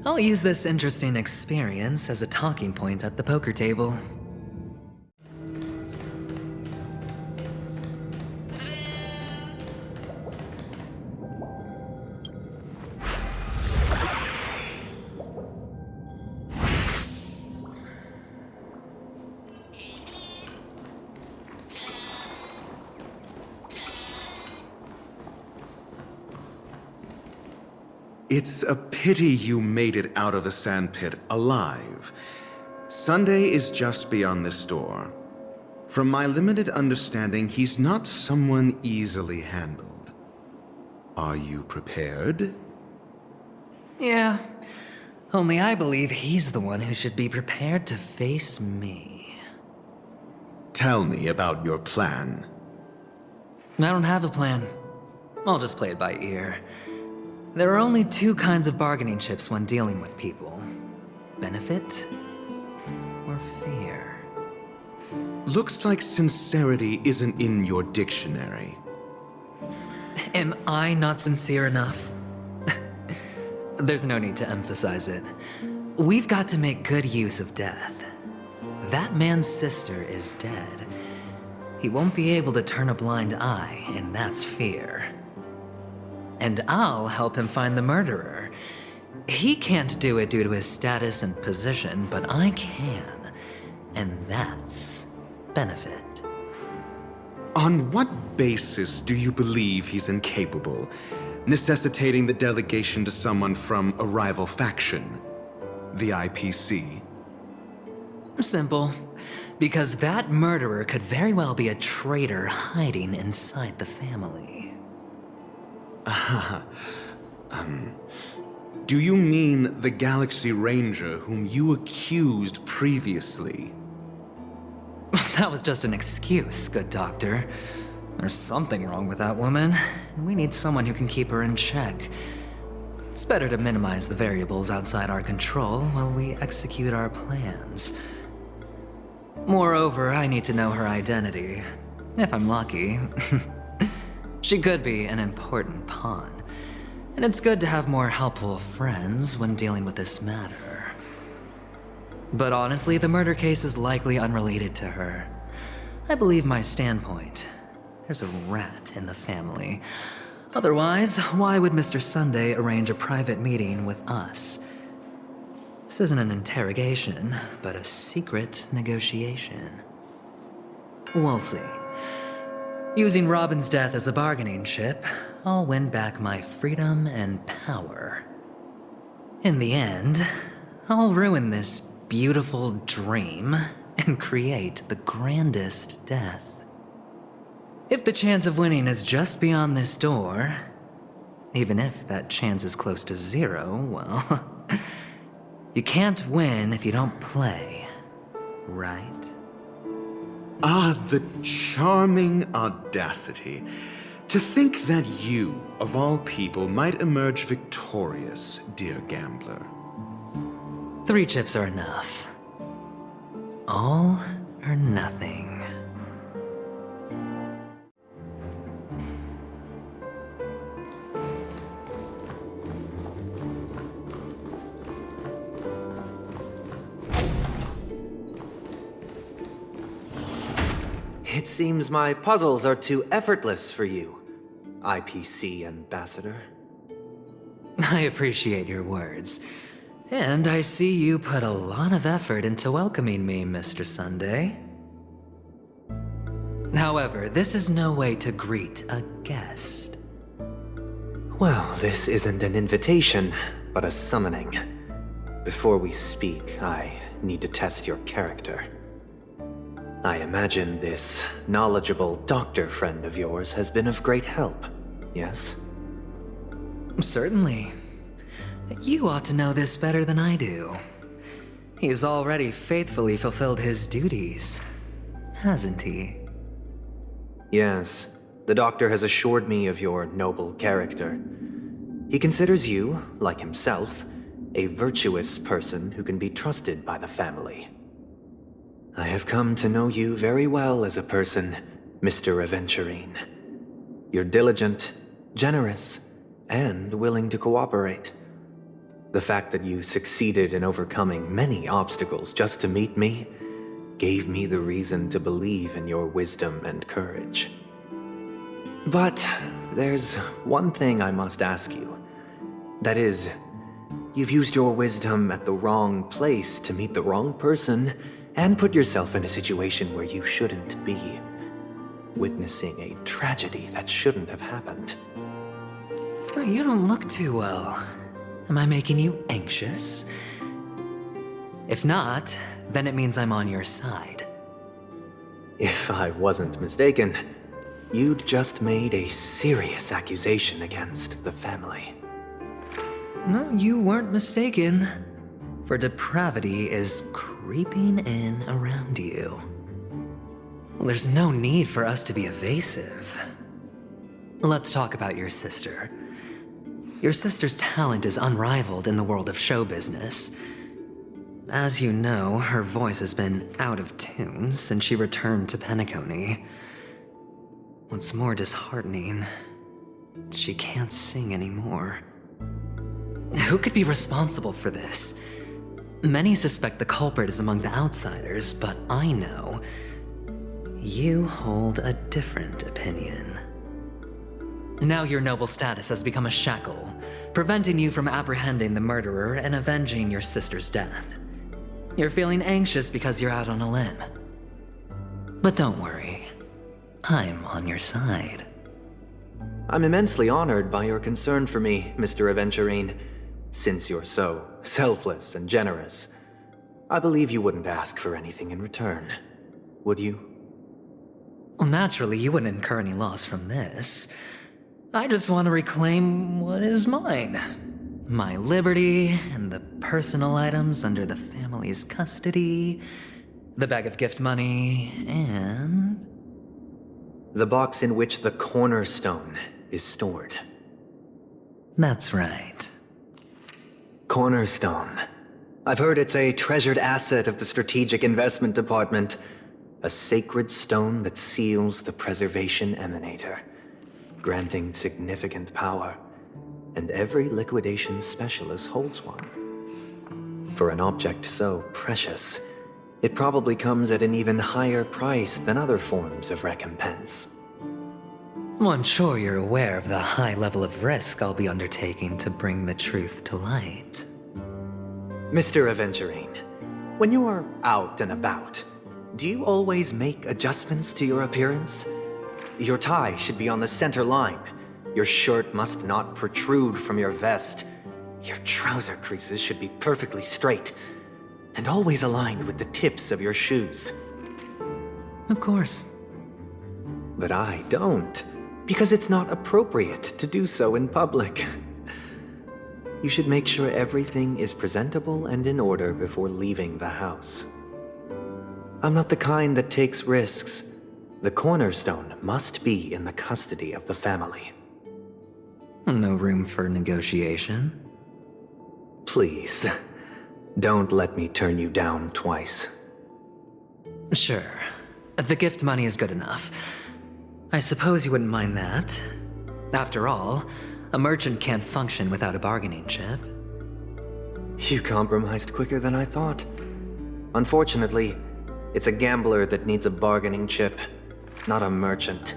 I'll use this interesting experience as a talking point at the poker table. It's a pity you made it out of the sandpit alive. Sunday is just beyond this door. From my limited understanding, he's not someone easily handled. Are you prepared? Yeah, only I believe he's the one who should be prepared to face me. Tell me about your plan. I don't have a plan. I'll just play it by ear. There are only two kinds of bargaining chips when dealing with people. Benefit or fear. Looks like sincerity isn't in your dictionary. Am I not sincere enough? There's no need to emphasize it. We've got to make good use of death. That man's sister is dead. He won't be able to turn a blind eye, and that's fear. And I'll help him find the murderer. He can't do it due to his status and position, but I can. And that's benefit. On what basis do you believe he's incapable, necessitating the delegation to someone from a rival faction? The IPC? Simple. Because that murderer could very well be a traitor hiding inside the family. Do you mean the Galaxy Ranger whom you accused previously? That was just an excuse, good doctor. There's something wrong with that woman, and we need someone who can keep her in check. It's better to minimize the variables outside our control while we execute our plans. Moreover, I need to know her identity. If I'm lucky. She could be an important pawn, and it's good to have more helpful friends when dealing with this matter. But honestly, the murder case is likely unrelated to her. I believe my standpoint. There's a rat in the family. Otherwise, why would Mr. Sunday arrange a private meeting with us? This isn't an interrogation, but a secret negotiation. We'll see. Using Robin's death as a bargaining chip, I'll win back my freedom and power. In the end, I'll ruin this beautiful dream and create the grandest death. If the chance of winning is just beyond this door, even if that chance is close to zero, well, you can't win if you don't play, right? Ah, the charming audacity. To think that you, of all people, might emerge victorious, dear gambler. 3 chips are enough. All or nothing. It seems my puzzles are too effortless for you, IPC Ambassador. I appreciate your words. And I see you put a lot of effort into welcoming me, Mr. Sunday. However, this is no way to greet a guest. Well, this isn't an invitation, but a summoning. Before we speak, I need to test your character. I imagine this knowledgeable doctor friend of yours has been of great help, yes? Certainly. You ought to know this better than I do. He's already faithfully fulfilled his duties, hasn't he? Yes, the doctor has assured me of your noble character. He considers you, like himself, a virtuous person who can be trusted by the family. I have come to know you very well as a person, Mr. Aventurine. You're diligent, generous, and willing to cooperate. The fact that you succeeded in overcoming many obstacles just to meet me gave me the reason to believe in your wisdom and courage. But there's one thing I must ask you. That is, you've used your wisdom at the wrong place to meet the wrong person and put yourself in a situation where you shouldn't be, witnessing a tragedy that shouldn't have happened. You don't look too well. Am I making you anxious? If not, then it means I'm on your side. If I wasn't mistaken, you'd just made a serious accusation against the family. No, you weren't mistaken. For depravity is creeping in around you. There's no need for us to be evasive. Let's talk about your sister. Your sister's talent is unrivaled in the world of show business. As you know, her voice has been out of tune since she returned to Penacony. What's more disheartening, she can't sing anymore. Who could be responsible for this? Many suspect the culprit is among the outsiders, but I know you hold a different opinion. Now your noble status has become a shackle, preventing you from apprehending the murderer and avenging your sister's death. You're feeling anxious because you're out on a limb. But don't worry, I'm on your side. I'm immensely honored by your concern for me, Mr. Aventurine. Since you're so selfless and generous, I believe you wouldn't ask for anything in return, would you? Well, naturally, you wouldn't incur any loss from this. I just want to reclaim what is mine. My liberty and the personal items under the family's custody, the bag of gift money, and... the box in which the cornerstone is stored. That's right. Cornerstone. I've heard it's a treasured asset of the Strategic Investment Department. A sacred stone that seals the preservation emanator, granting significant power, and every liquidation specialist holds one. For an object so precious, it probably comes at an even higher price than other forms of recompense. Well, I'm sure you're aware of the high level of risk I'll be undertaking to bring the truth to light. Mr. Aventurine, when you are out and about, do you always make adjustments to your appearance? Your tie should be on the center line. Your shirt must not protrude from your vest. Your trouser creases should be perfectly straight, and always aligned with the tips of your shoes. Of course. But I don't, because it's not appropriate to do so in public. You should make sure everything is presentable and in order before leaving the house. I'm not the kind that takes risks, The cornerstone must be in the custody of the family. No room for negotiation? Please, don't let me turn you down twice. Sure. The gift money is good enough. I suppose you wouldn't mind that. After all, a merchant can't function without a bargaining chip. You compromised quicker than I thought. Unfortunately, it's a gambler that needs a bargaining chip, not a merchant.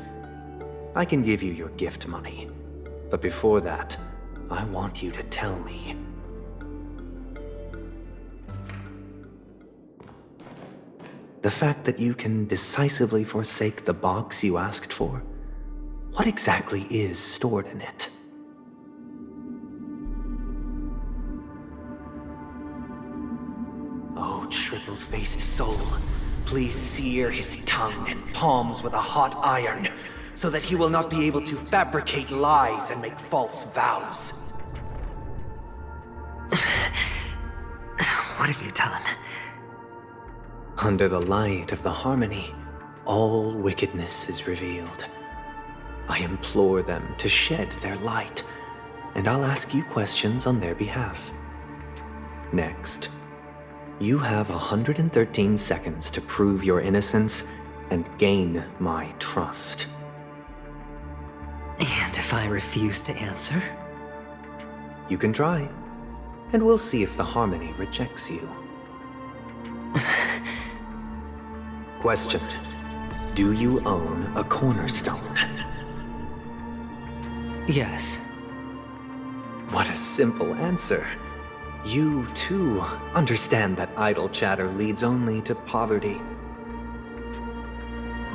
I can give you your gift money, but before that, I want you to tell me. The fact that you can decisively forsake the box you asked for, what exactly is stored in it? Oh, triple-faced soul, please sear his tongue and palms with a hot iron, so that he will not be able to fabricate lies and make false vows. What have you done? Under the light of the harmony, all wickedness is revealed. I implore them to shed their light, and I'll ask you questions on their behalf. Next, you have 113 seconds to prove your innocence and gain my trust. And if I refuse to answer? You can try, and we'll see if the harmony rejects you. Question: do you own a cornerstone? Yes. What a simple answer. You, too, understand that idle chatter leads only to poverty.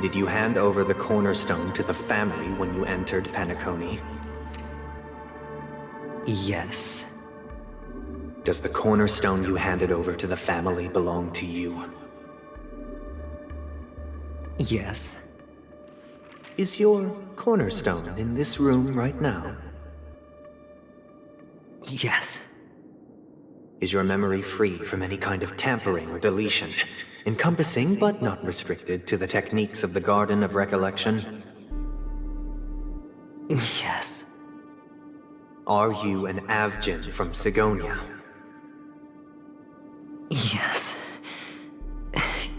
Did you hand over the cornerstone to the family when you entered Penacony? Yes. Does the cornerstone you handed over to the family belong to you? Yes. Is your cornerstone in this room right now? Yes. Is your memory free from any kind of tampering or deletion, encompassing but not restricted to the techniques of the Garden of Recollection? Yes. Are you an Avgin from Sigonia? Yes.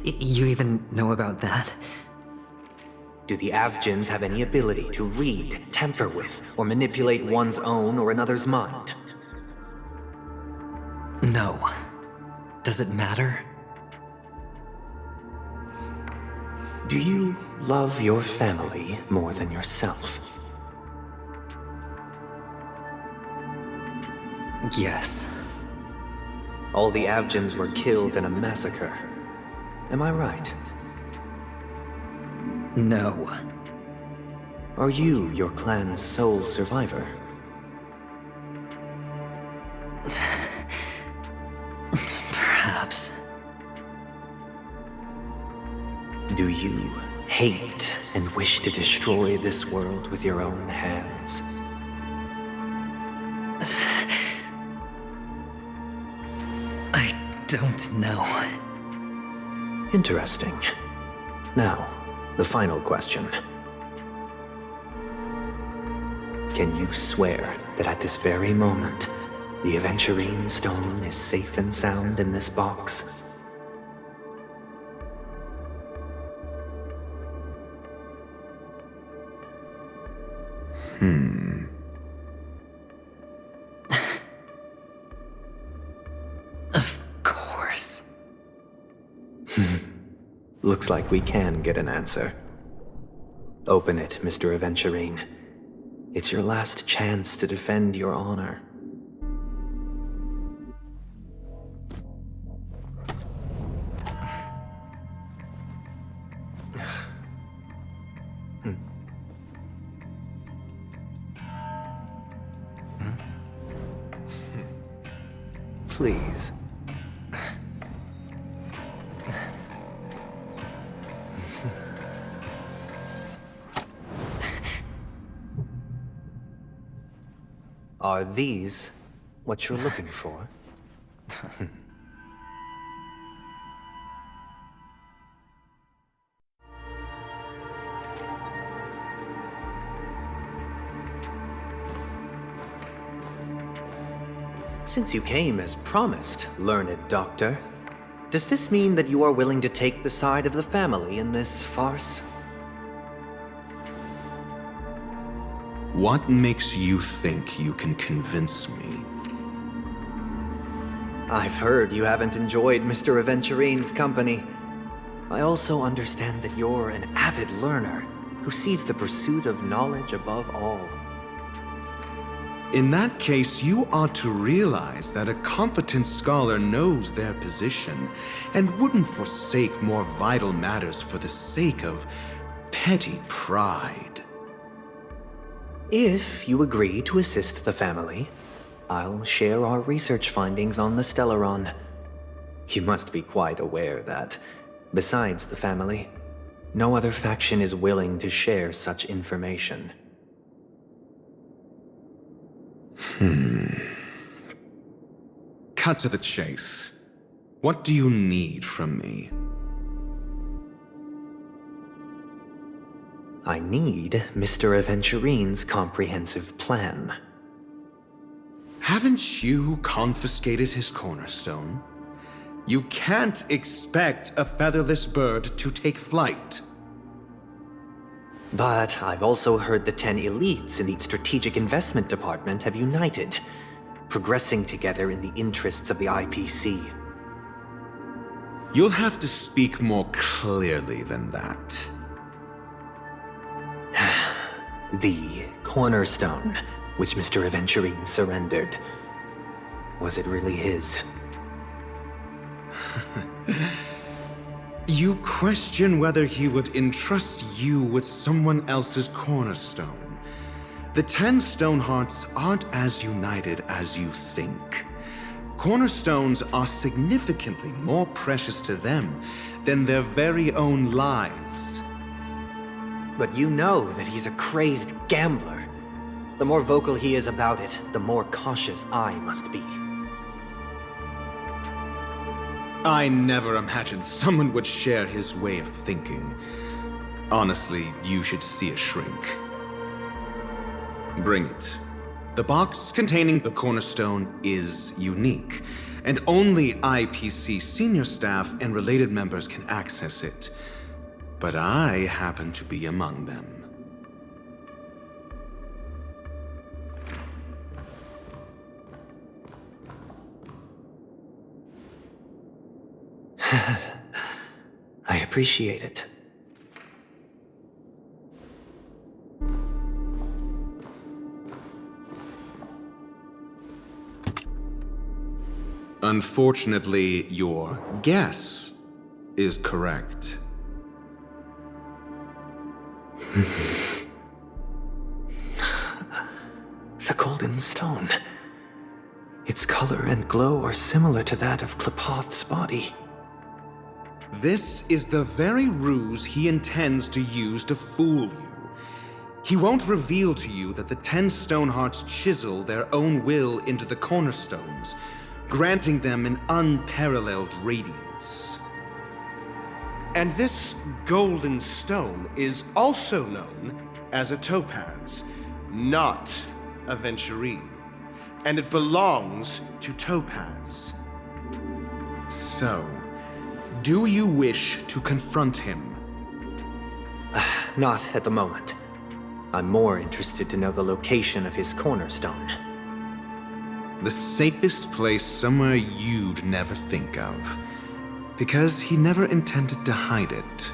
You even know about that? Do the Avgins have any ability to read, tamper with, or manipulate one's own or another's mind? No. Does it matter? Do you love your family more than yourself? Yes. All the Avgins were killed in a massacre. Am I right? No. Are you your clan's sole survivor? Perhaps. Do you hate and wish to destroy this world with your own hands? I don't know. Interesting. Now, the final question. Can you swear that at this very moment, the Aventurine stone is safe and sound in this box? Of course. Looks like we can get an answer. Open it, Mr. Aventurine. It's your last chance to defend your honor. Please. Are these what you're looking for? Since you came as promised, learned doctor, does this mean that you are willing to take the side of the family in this farce? What makes you think you can convince me? I've heard you haven't enjoyed Mr. Aventurine's company. I also understand that you're an avid learner who sees the pursuit of knowledge above all. In that case, you ought to realize that a competent scholar knows their position and wouldn't forsake more vital matters for the sake of petty pride. If you agree to assist the family, I'll share our research findings on the Stellaron. You must be quite aware that, besides the family, no other faction is willing to share such information. Cut to the chase. What do you need from me? I need Mr. Aventurine's comprehensive plan. Haven't you confiscated his cornerstone? You can't expect a featherless bird to take flight. But I've also heard the 10 elites in the Strategic Investment Department have united, progressing together in the interests of the IPC. You'll have to speak more clearly than that. The cornerstone, which Mr. Aventurine surrendered. Was it really his? You question whether he would entrust you with someone else's cornerstone. The 10 Stonehearts aren't as united as you think. Cornerstones are significantly more precious to them than their very own lives. But you know that he's a crazed gambler. The more vocal he is about it, the more cautious I must be. I never imagined someone would share his way of thinking. Honestly, you should see a shrink. Bring it. The box containing the cornerstone is unique, and only IPC senior staff and related members can access it. But I happen to be among them. I appreciate it. Unfortunately, your guess is correct. The golden stone. Its color and glow are similar to that of Klepoth's body. This is the very ruse he intends to use to fool you. He won't reveal to you that the 10 Stonehearts chisel their own will into the cornerstones, granting them an unparalleled radiance. And this golden stone is also known as a topaz, not a Aventurine, and it belongs to Topaz. So, do you wish to confront him? Not at the moment. I'm more interested to know the location of his cornerstone. The safest place somewhere you'd never think of. Because he never intended to hide it.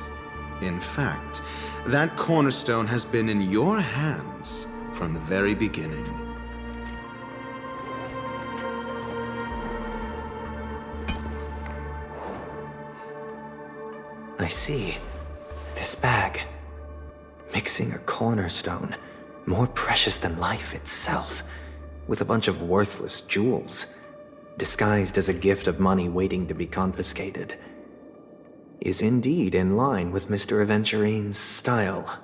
In fact, that cornerstone has been in your hands from the very beginning. I see. This bag. Mixing a cornerstone, more precious than life itself, with a bunch of worthless jewels, disguised as a gift of money waiting to be confiscated, is indeed in line with Mr. Aventurine's style.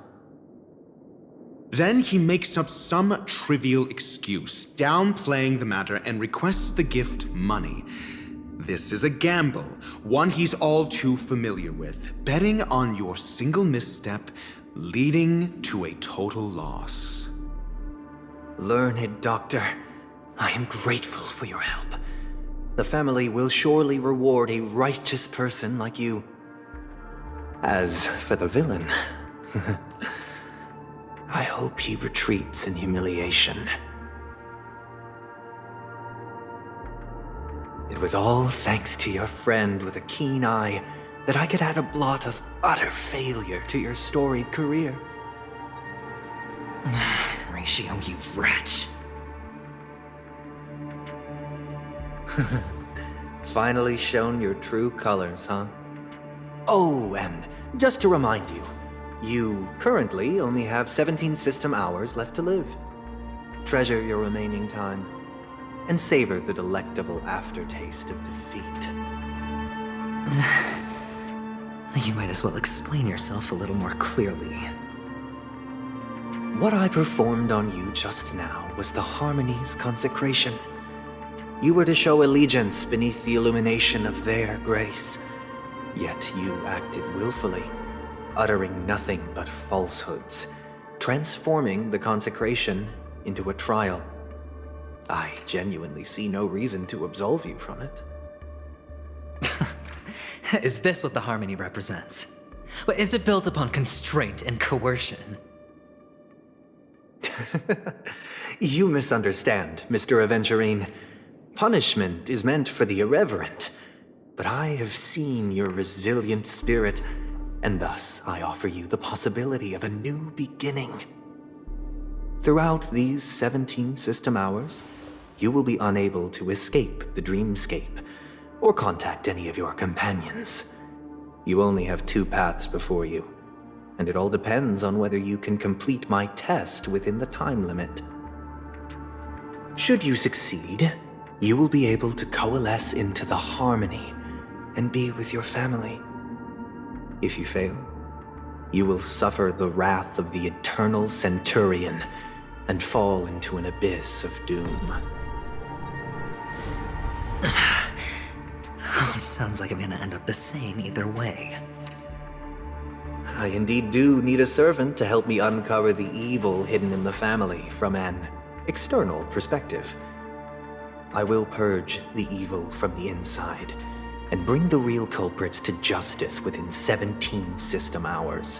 Then he makes up some trivial excuse, downplaying the matter, and requests the gift money. This is a gamble, one he's all too familiar with, betting on your single misstep, leading to a total loss. Learned doctor, I am grateful for your help. The family will surely reward a righteous person like you. As for the villain, I hope he retreats in humiliation. It was all thanks to your friend with a keen eye that I could add a blot of utter failure to your storied career. Ratio, you wretch. Finally shown your true colors, huh? Oh, and just to remind you, you currently only have 17 system hours left to live. Treasure your remaining time, and savor the delectable aftertaste of defeat. You might as well explain yourself a little more clearly. What I performed on you just now was the Harmony's consecration. You were to show allegiance beneath the illumination of their grace. Yet you acted willfully, uttering nothing but falsehoods, transforming the consecration into a trial. I genuinely see no reason to absolve you from it. Is this what the Harmony represents? But is it built upon constraint and coercion? You misunderstand, Mr. Aventurine. Punishment is meant for the irreverent, but I have seen your resilient spirit, and thus I offer you the possibility of a new beginning. Throughout these 17 system hours, you will be unable to escape the dreamscape, or contact any of your companions. You only have 2 paths before you, and it all depends on whether you can complete my test within the time limit. Should you succeed, you will be able to coalesce into the Harmony and be with your family. If you fail, you will suffer the wrath of the eternal Centurion and fall into an abyss of doom. Sounds like I'm gonna end up the same either way. I indeed do need a servant to help me uncover the evil hidden in the family from an external perspective. I will purge the evil from the inside and bring the real culprits to justice within 17 system hours.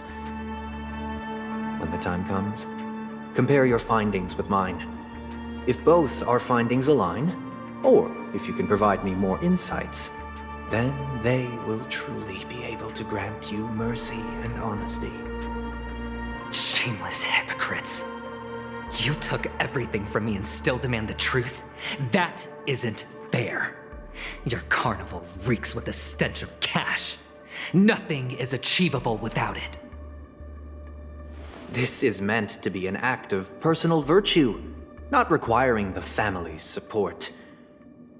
When the time comes, compare your findings with mine. If both our findings align, or if you can provide me more insights, then they will truly be able to grant you mercy and honesty. Shameless hypocrites. You took everything from me and still demand the truth? That isn't fair. Your carnival reeks with the stench of cash. Nothing is achievable without it. This is meant to be an act of personal virtue, not requiring the family's support.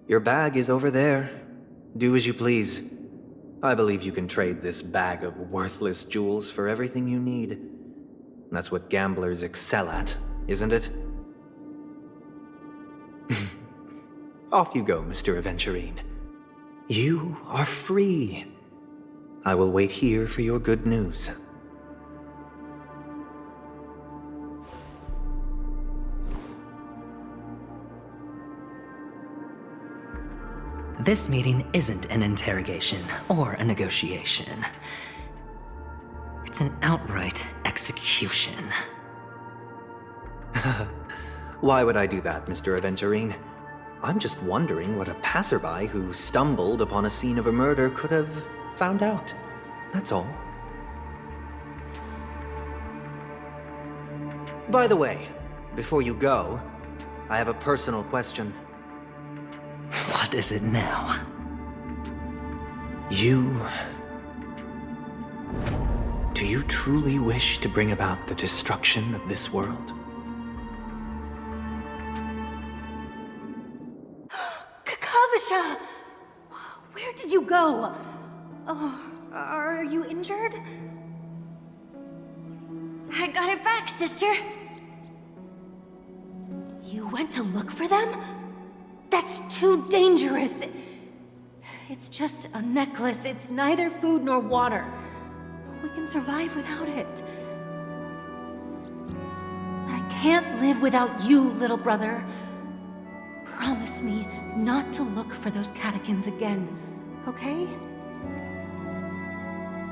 Your bag is over there. Do as you please. I believe you can trade this bag of worthless jewels for everything you need. That's what gamblers excel at, isn't it? Off you go, Mr. Aventurine. You are free. I will wait here for your good news. This meeting isn't an interrogation or a negotiation. It's an outright execution. Why would I do that, Mr. Aventurine? I'm just wondering what a passerby who stumbled upon a scene of a murder could have found out. That's all. By the way, before you go, I have a personal question. What is it now? Do you truly wish to bring about the destruction of this world? Kakavasha! Where did you go? Oh, are you injured? I got it back, sister. You went to look for them? That's too dangerous. It's just a necklace. It's neither food nor water. We can survive without it. But I can't live without you, little brother. promise me not to look for those catechins again, okay?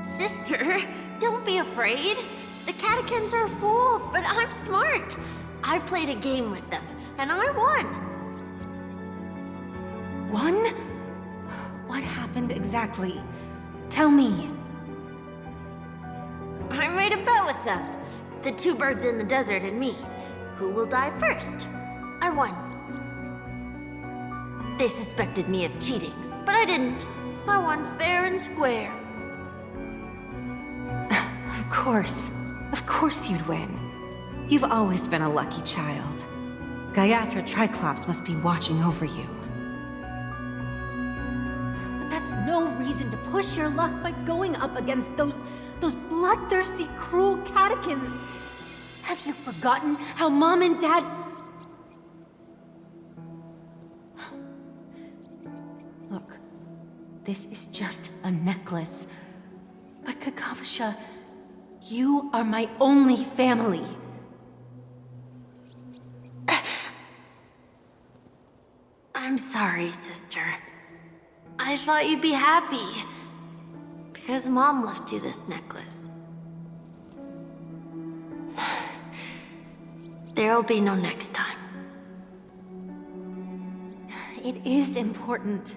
Sister, don't be afraid. The catechins are fools, but I'm smart. I played a game with them, and I won. Won? What happened exactly? Tell me. I made a bet with them. The two birds in the desert and me. Who will die first? I won. They suspected me of cheating, but I didn't. I won fair and square. Of course you'd win. You've always been a lucky child. Gaiathra Triclops must be watching over you. But that's no reason to push your luck by going up against those bloodthirsty, cruel catechins. Have you forgotten how Mom and Dad... Look, this is just a necklace. But Kakavasha, you are my only family. I'm sorry, sister. I thought you'd be happy. Because Mom left you this necklace. There'll be no next time. It is important,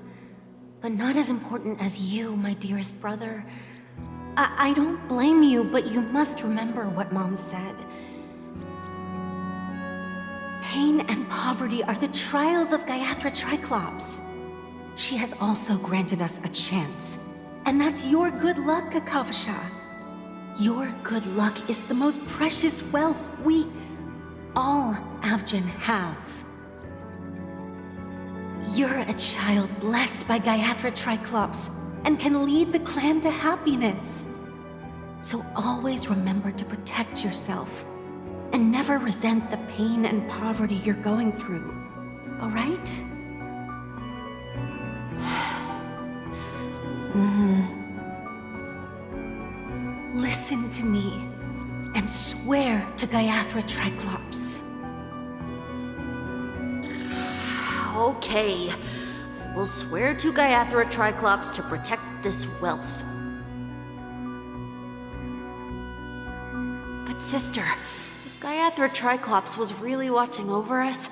but not as important as you, my dearest brother. I don't blame you, but you must remember what Mom said. Pain and poverty are the trials of Gaiathra Triclops. She has also granted us a chance. And that's your good luck, Kakavasha. Your good luck is the most precious wealth we, all Avgin, have. You're a child blessed by Gaiathra Triclops and can lead the clan to happiness. So always remember to protect yourself and never resent the pain and poverty you're going through, all right? Listen to me and swear to Gaiathra Triclops. Okay. We'll swear to Gaiathra Triclops to protect this wealth. But sister, if Gaiathra Triclops was really watching over us,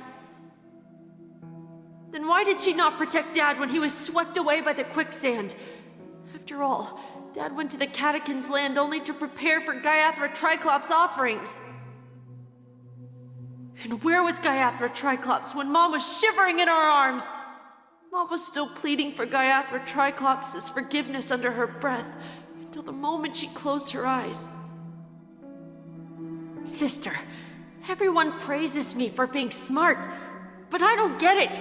then why did she not protect Dad when he was swept away by the quicksand? After all, Dad went to the Catechins' land only to prepare for Gaiathra Triclops' offerings. And where was Gaiathra Triclops when Mom was shivering in our arms? Mom was still pleading for Gaiathra Triclops' forgiveness under her breath until the moment she closed her eyes. Sister, everyone praises me for being smart, but I don't get it.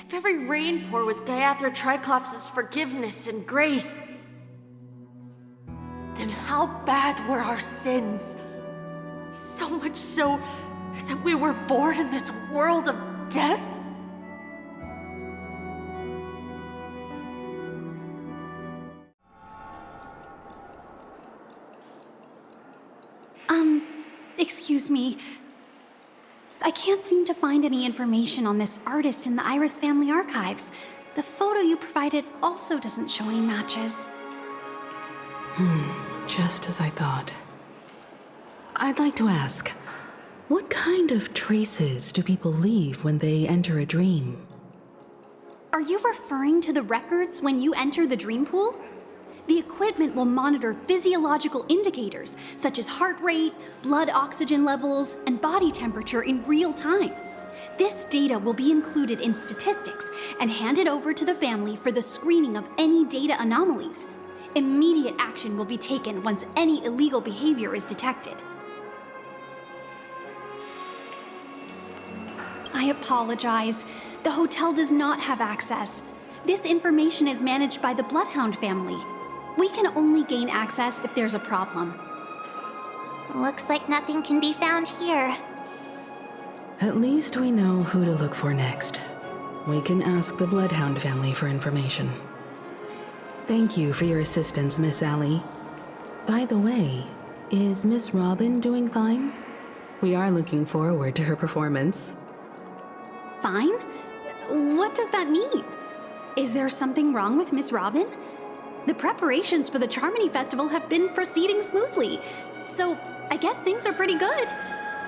If every rain pour was Gaiathra Triclops' forgiveness and grace, then how bad were our sins? So much so that we were born in this world of death? Excuse me. I can't seem to find any information on this artist in the Iris family archives. The photo you provided also doesn't show any matches. Just as I thought. I'd like to ask, what kind of traces do people leave when they enter a dream? Are you referring to the records when you enter the dream pool? The equipment will monitor physiological indicators such as heart rate, blood oxygen levels, and body temperature in real time. This data will be included in statistics and handed over to the family for the screening of any data anomalies. Immediate action will be taken once any illegal behavior is detected. I apologize. The hotel does not have access. This information is managed by the Bloodhound family. We can only gain access if there's a problem. Looks like nothing can be found here. At least we know who to look for next. We can ask the Bloodhound family for information. Thank you for your assistance, Miss Allie. By the way, is Miss Robin doing fine? We are looking forward to her performance. Fine? What does that mean? Is there something wrong with Miss Robin? The preparations for the Charmony Festival have been proceeding smoothly, so I guess things are pretty good.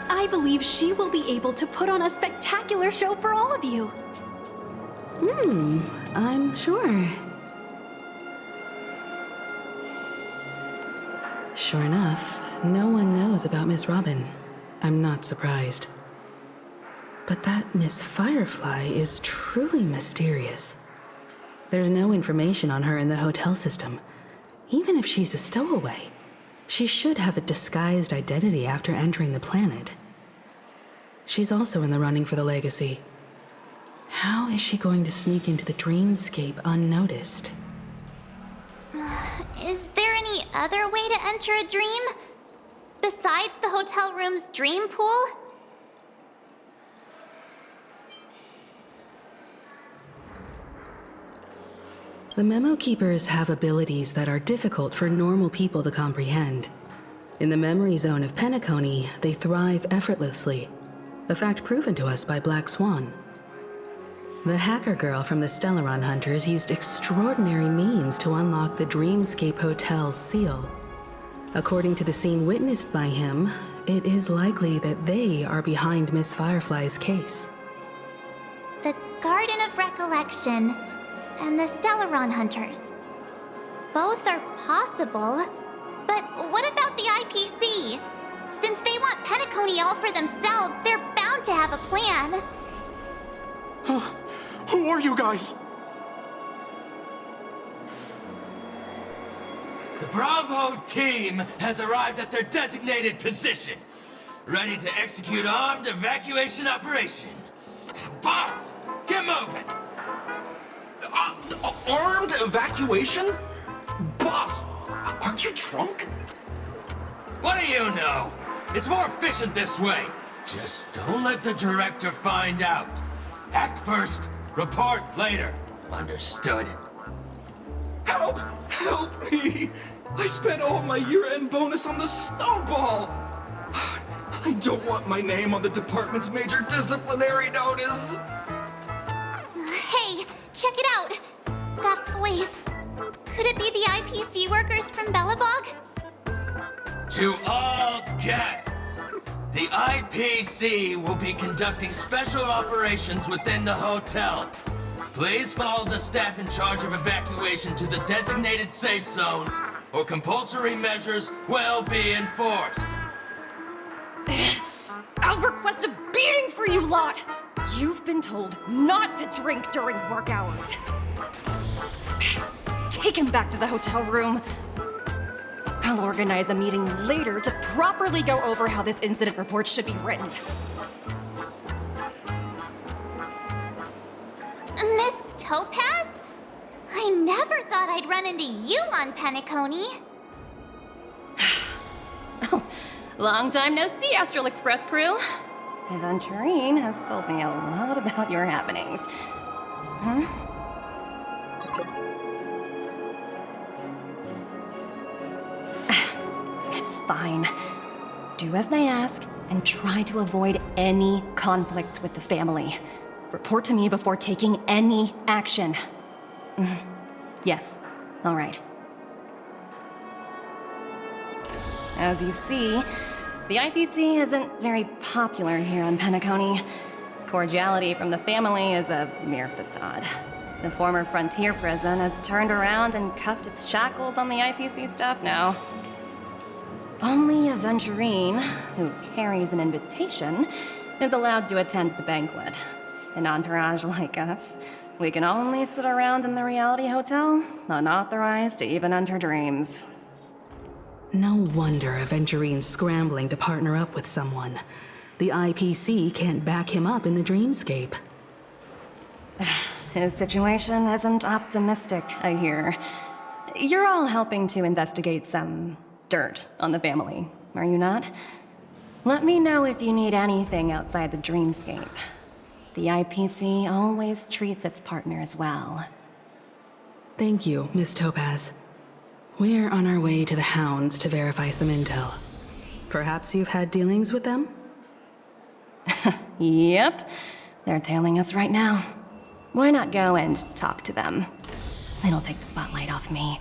I believe she will be able to put on a spectacular show for all of you. I'm sure. Sure enough, no one knows about Miss Robin. I'm not surprised. But that Miss Firefly is truly mysterious. There's no information on her in the hotel system. Even if she's a stowaway, she should have a disguised identity after entering the planet. She's also in the running for the legacy. How is she going to sneak into the dreamscape unnoticed? Is there any other way to enter a dream? Besides the hotel room's dream pool? The Memo Keepers have abilities that are difficult for normal people to comprehend. In the memory zone of Penacony, they thrive effortlessly, a fact proven to us by Black Swan. The hacker girl from the Stellaron Hunters used extraordinary means to unlock the Dreamscape Hotel's seal. According to the scene witnessed by him, it is likely that they are behind Miss Firefly's case. The Garden of Recollection and the Stellaron Hunters. Both are possible, but what about the IPC? Since they want Penacony all for themselves, they're bound to have a plan. Who are you guys? The Bravo team has arrived at their designated position, ready to execute armed evacuation operation. Boss, get moving! Armed evacuation? Boss, are you drunk? What do you know? It's more efficient this way. Just don't let the director find out. Act first, report later. Understood? Help! Help me! I spent all my year-end bonus on the snowball! I don't want my name on the department's major disciplinary notice! Hey, check it out! That voice. Could it be the IPC workers from Bellabog? To all guests, the IPC will be conducting special operations within the hotel. Please follow the staff in charge of evacuation to the designated safe zones, or compulsory measures will be enforced. I'll request a beating for you lot! You've been told not to drink during work hours. Take him back to the hotel room. I'll organize a meeting later to properly go over how this incident report should be written. Miss Topaz? I never thought I'd run into you on Penacony. Long time no see, Astral Express crew. Aventurine has told me a lot about your happenings. It's fine. Do as they ask, and try to avoid any conflicts with the family. Report to me before taking any action. Yes, all right. As you see, the IPC isn't very popular here on Penacony. Cordiality from the family is a mere facade. The former frontier prison has turned around and cuffed its shackles on the IPC staff now. Only Aventurine, who carries an invitation, is allowed to attend the banquet. An entourage like us, we can only sit around in the reality hotel, unauthorized to even enter dreams. No wonder Aventurine's scrambling to partner up with someone. The IPC can't back him up in the dreamscape. His situation isn't optimistic, I hear. You're all helping to investigate some dirt on the family, are you not? Let me know if you need anything outside the dreamscape. The IPC always treats its partners well. Thank you, Miss Topaz. We're on our way to the Hounds to verify some intel. Perhaps you've had dealings with them? Yep. They're tailing us right now. Why not go and talk to them? It'll take the spotlight off me.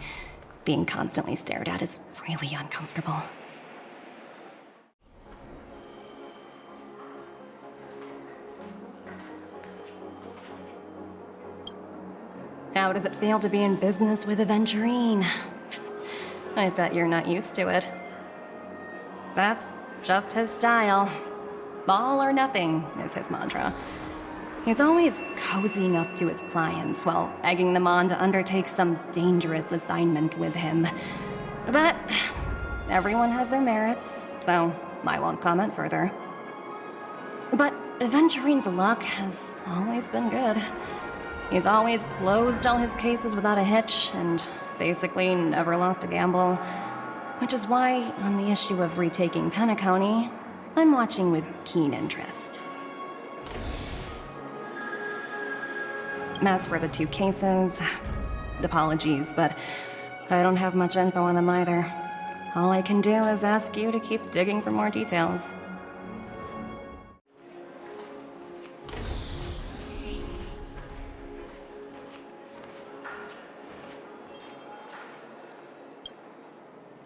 Being constantly stared at is really uncomfortable. How does it feel to be in business with Aventurine? I bet you're not used to it. That's just his style. All or nothing is his mantra. He's always cozying up to his clients while egging them on to undertake some dangerous assignment with him. But everyone has their merits, so I won't comment further. But Aventurine's luck has always been good. He's always closed all his cases without a hitch, and basically never lost a gamble. Which is why, on the issue of retaking Penacony, I'm watching with keen interest. As for the 2 cases, apologies, but I don't have much info on them either. All I can do is ask you to keep digging for more details.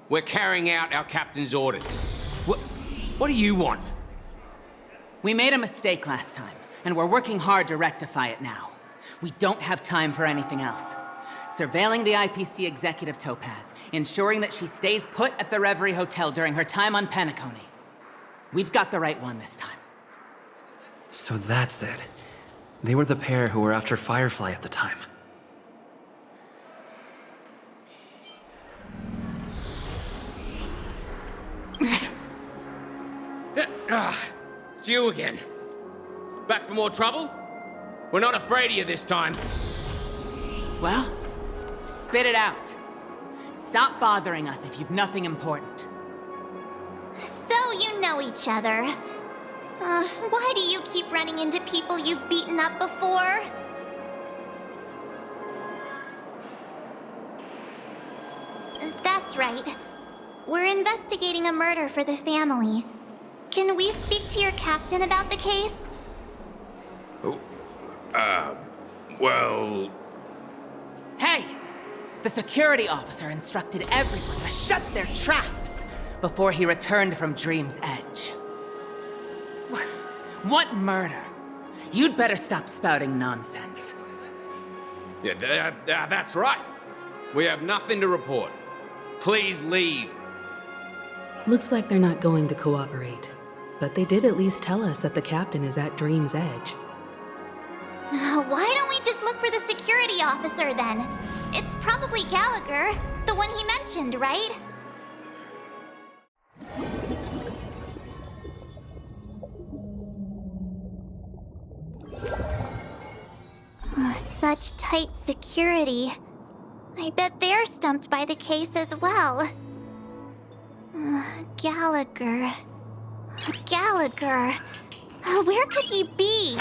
We're carrying out our captain's orders. What do you want? We made a mistake last time, and we're working hard to rectify it now. We don't have time for anything else. Surveilling the IPC executive Topaz, ensuring that she stays put at the Reverie Hotel during her time on Penacony. We've got the right one this time. So that's it. They were the pair who were after Firefly at the time. It's you again. Back for more trouble? We're not afraid of you this time. Well, spit it out. Stop bothering us if you've nothing important. So you know each other. Why do you keep running into people you've beaten up before? That's right. We're investigating a murder for the family. Can we speak to your captain about the case? Well... Hey! The security officer instructed everyone to shut their traps before he returned from Dream's Edge. What murder? You'd better stop spouting nonsense. Yeah, that's right. We have nothing to report. Please leave. Looks like they're not going to cooperate. But they did at least tell us that the captain is at Dream's Edge. Why don't we just look for the security officer then? It's probably Gallagher, the one he mentioned, right? Such tight security. I bet they're stumped by the case as well. Gallagher. Gallagher. Where could he be?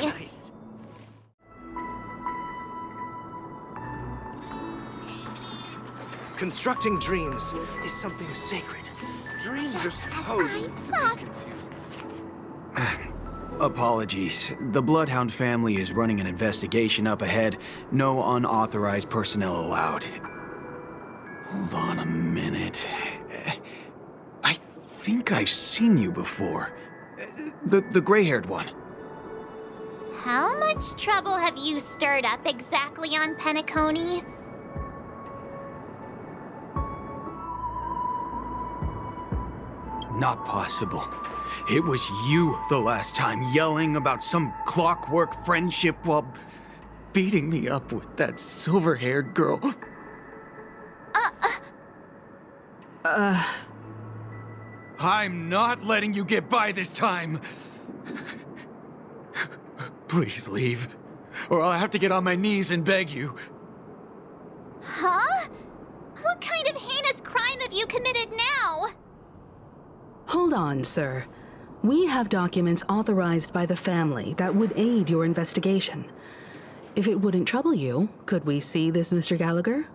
Constructing dreams is something sacred. Dreams are supposed to be confusing. Apologies. The Bloodhound family is running an investigation up ahead. No unauthorized personnel allowed. Hold on a minute. I think I've seen you before. The gray-haired one. How much trouble have you stirred up exactly on Penacony? Not possible. It was you the last time, yelling about some clockwork friendship while beating me up with that silver-haired girl. I'm not letting you get by this time. Please leave, or I'll have to get on my knees and beg you. Huh? What kind of heinous crime have you committed now? Hold on, sir. We have documents authorized by the family that would aid your investigation. If it wouldn't trouble you, could we see this Mr. Gallagher?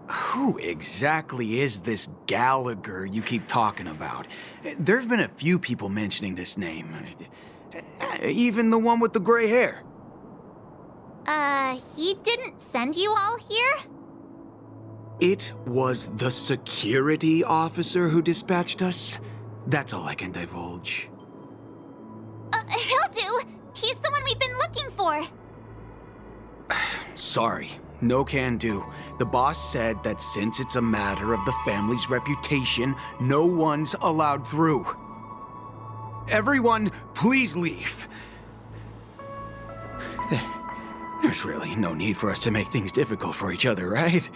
Who exactly is this Gallagher you keep talking about? There's been a few people mentioning this name. Even the one with the gray hair. he didn't send you all here? It was the security officer who dispatched us. That's all I can divulge. He'll do! He's the one we've been looking for! Sorry, no can do. The boss said that since it's a matter of the family's reputation, no one's allowed through. Everyone, please leave. There's really no need for us to make things difficult for each other, right?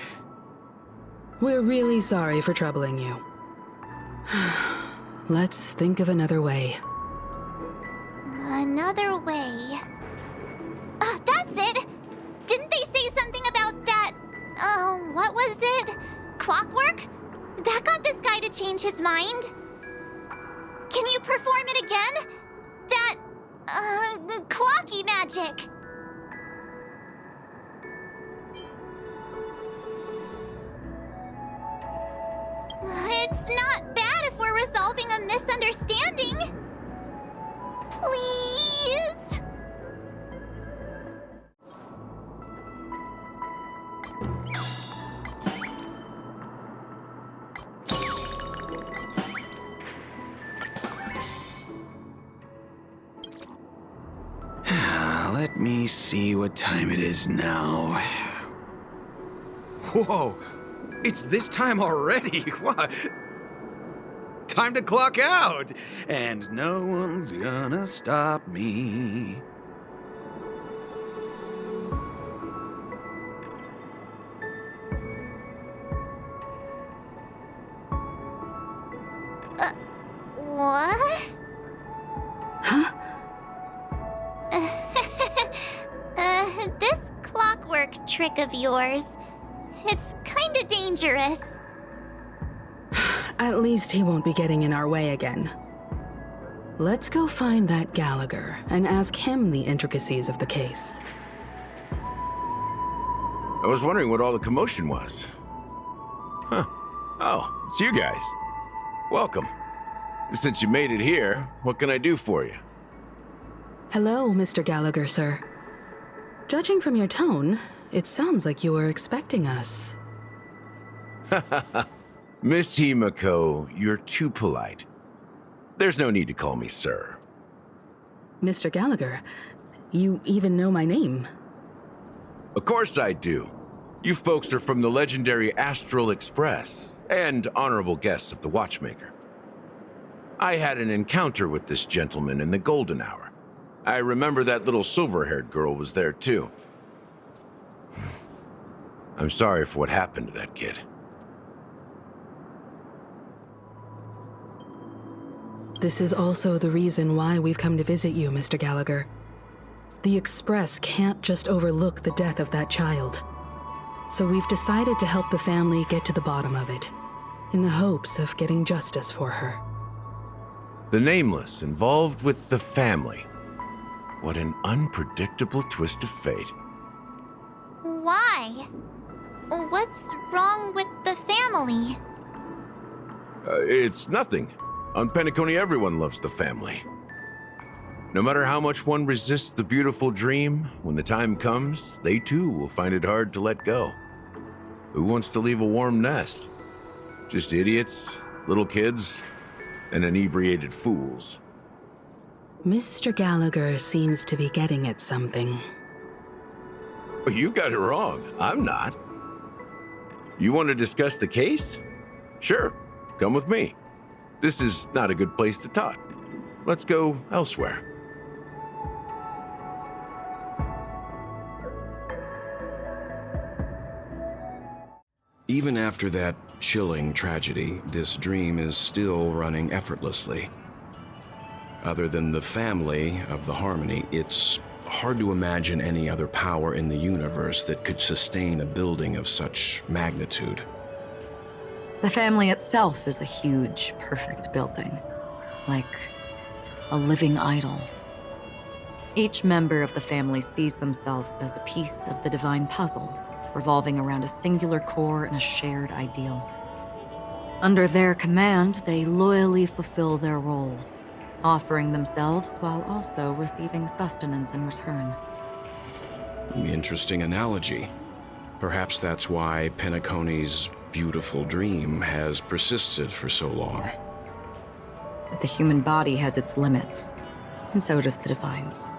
We're really sorry for troubling you. Let's think of another way. Another way. That's it! Didn't they say something about that... what was it? Clockwork? That got this guy to change his mind. Can you perform it again? That... Clocky magic. It's not bad if we're resolving a misunderstanding. Please? Let me see what time it is now. Whoa! It's this time already! What? Time to clock out! And no one's gonna stop me. What? Huh? This clockwork trick of yours, it's kinda dangerous. At least he won't be getting in our way again. Let's go find that Gallagher and ask him the intricacies of the case. I was wondering what all the commotion was. Huh. Oh, it's you guys. Welcome. Since you made it here, what can I do for you? Hello, Mr. Gallagher, sir. Judging from your tone, it sounds like you were expecting us. Miss Himiko, you're too polite. There's no need to call me sir. Mr. Gallagher, you even know my name. Of course I do. You folks are from the legendary Astral Express, and honorable guests of the Watchmaker. I had an encounter with this gentleman in the golden hour. I remember that little silver-haired girl was there too. I'm sorry for what happened to that kid. This is also the reason why we've come to visit you, Mr. Gallagher. The Express can't just overlook the death of that child. So we've decided to help the family get to the bottom of it, in the hopes of getting justice for her. The Nameless involved with the family. What an unpredictable twist of fate. Why? What's wrong with the family? It's nothing. On Penacony, everyone loves the family. No matter how much one resists the beautiful dream, when the time comes, they too will find it hard to let go. Who wants to leave a warm nest? Just idiots, little kids, and inebriated fools. Mr. Gallagher seems to be getting at something. You got it wrong. I'm not. You want to discuss the case? Sure, come with me. This is not a good place to talk. Let's go elsewhere. Even after that chilling tragedy, this dream is still running effortlessly. Other than the family of the Harmony, it's hard to imagine any other power in the universe that could sustain a building of such magnitude. The family itself is a huge, perfect building, like a living idol. Each member of the family sees themselves as a piece of the divine puzzle, revolving around a singular core and a shared ideal. Under their command, they loyally fulfill their roles, offering themselves while also receiving sustenance in return. Interesting analogy. Perhaps that's why Penacony's beautiful dream has persisted for so long. But the human body has its limits, and so does the Divine's.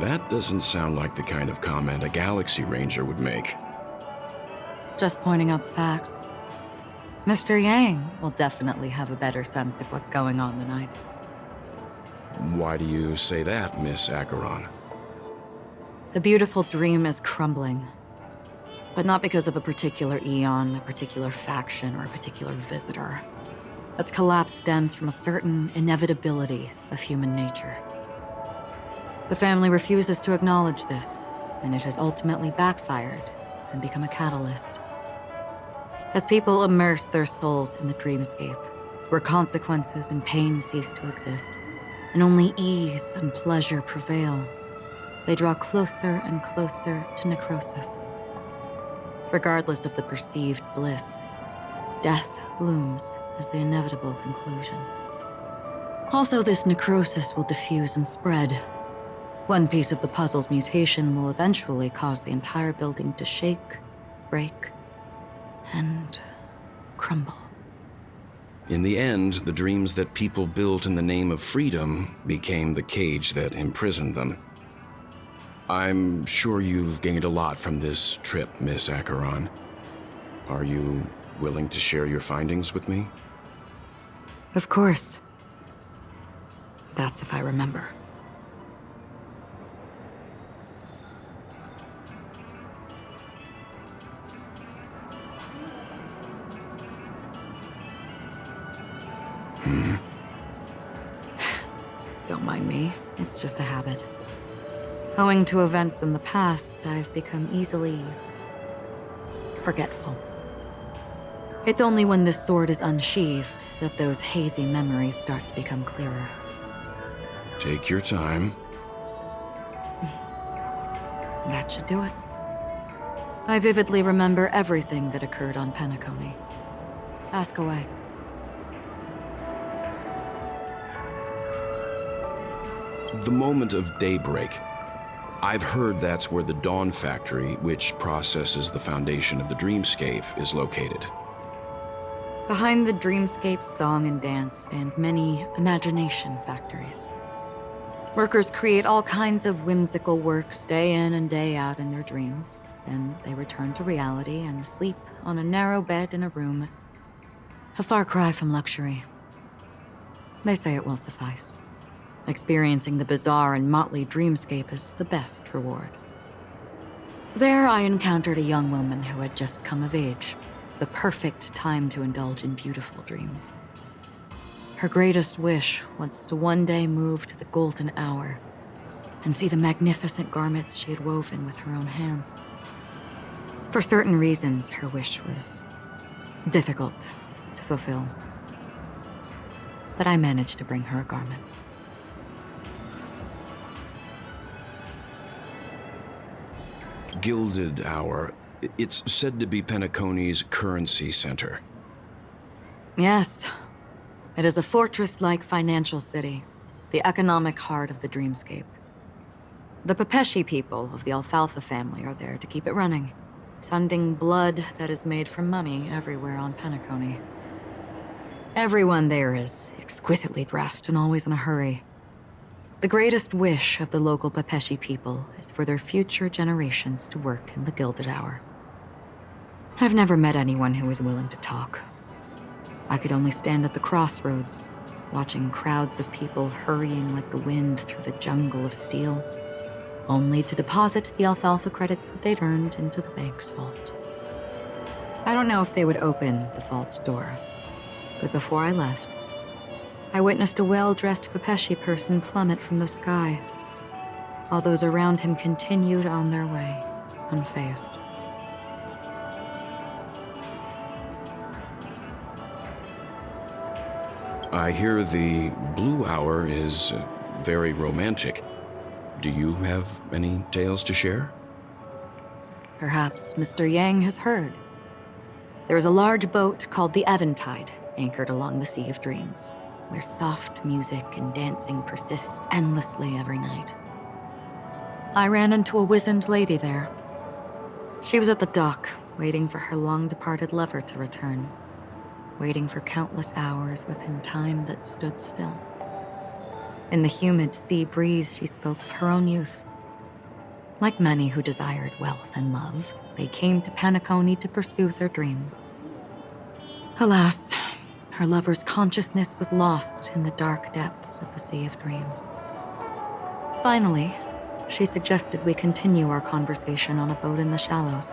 That doesn't sound like the kind of comment a Galaxy Ranger would make. Just pointing out the facts. Mr. Yang will definitely have a better sense of what's going on than I do. Why do you say that, Miss Acheron? The beautiful dream is crumbling. But not because of a particular Aeon, a particular faction, or a particular visitor. Its collapse stems from a certain inevitability of human nature. The family refuses to acknowledge this, and it has ultimately backfired and become a catalyst. As people immerse their souls in the dreamscape, where consequences and pain cease to exist, and only ease and pleasure prevail, they draw closer and closer to necrosis. Regardless of the perceived bliss, death looms as the inevitable conclusion. Also, this necrosis will diffuse and spread. One piece of the puzzle's mutation will eventually cause the entire building to shake, break, and crumble. In the end, the dreams that people built in the name of freedom became the cage that imprisoned them. I'm sure you've gained a lot from this trip, Miss Acheron. Are you willing to share your findings with me? Of course. That's if I remember. Don't mind me. It's just a habit. Owing to events in the past, I've become easily forgetful. It's only when this sword is unsheathed that those hazy memories start to become clearer. Take your time. That should do it. I vividly remember everything that occurred on Penacony. Ask away. The moment of daybreak. I've heard that's where the Dawn Factory, which processes the foundation of the dreamscape, is located. Behind the dreamscape's song and dance stand many imagination factories. Workers create all kinds of whimsical works day in and day out in their dreams. Then they return to reality and sleep on a narrow bed in a room. A far cry from luxury. They say it will suffice. Experiencing the bizarre and motley dreamscape is the best reward. There I encountered a young woman who had just come of age, the perfect time to indulge in beautiful dreams. Her greatest wish was to one day move to the golden hour and see the magnificent garments she had woven with her own hands. For certain reasons, her wish was difficult to fulfill. But I managed to bring her a garment. Gilded Hour. It's said to be Penacony's currency center. Yes. It is a fortress-like financial city, the economic heart of the dreamscape. The Pepeshi people of the Alfalfa family are there to keep it running, sending blood that is made from money everywhere on Penacony. Everyone there is exquisitely dressed and always in a hurry. The greatest wish of the local Pepeshi people is for their future generations to work in the Gilded Hour. I've never met anyone who is willing to talk. I could only stand at the crossroads, watching crowds of people hurrying like the wind through the jungle of steel, only to deposit the alfalfa credits that they'd earned into the bank's vault. I don't know if they would open the vault's door, but before I left, I witnessed a well-dressed Pepeshi person plummet from the sky, while those around him continued on their way, unfazed. I hear the Blue Hour is very romantic. Do you have any tales to share? Perhaps Mr. Yang has heard. There is a large boat called the Eventide, anchored along the Sea of Dreams, where soft music and dancing persist endlessly every night. I ran into a wizened lady there. She was at the dock, waiting for her long-departed lover to return, waiting for countless hours within time that stood still. In the humid sea breeze, she spoke of her own youth. Like many who desired wealth and love, they came to Penacony to pursue their dreams. Alas, her lover's consciousness was lost in the dark depths of the Sea of Dreams. Finally, she suggested we continue our conversation on a boat in the shallows.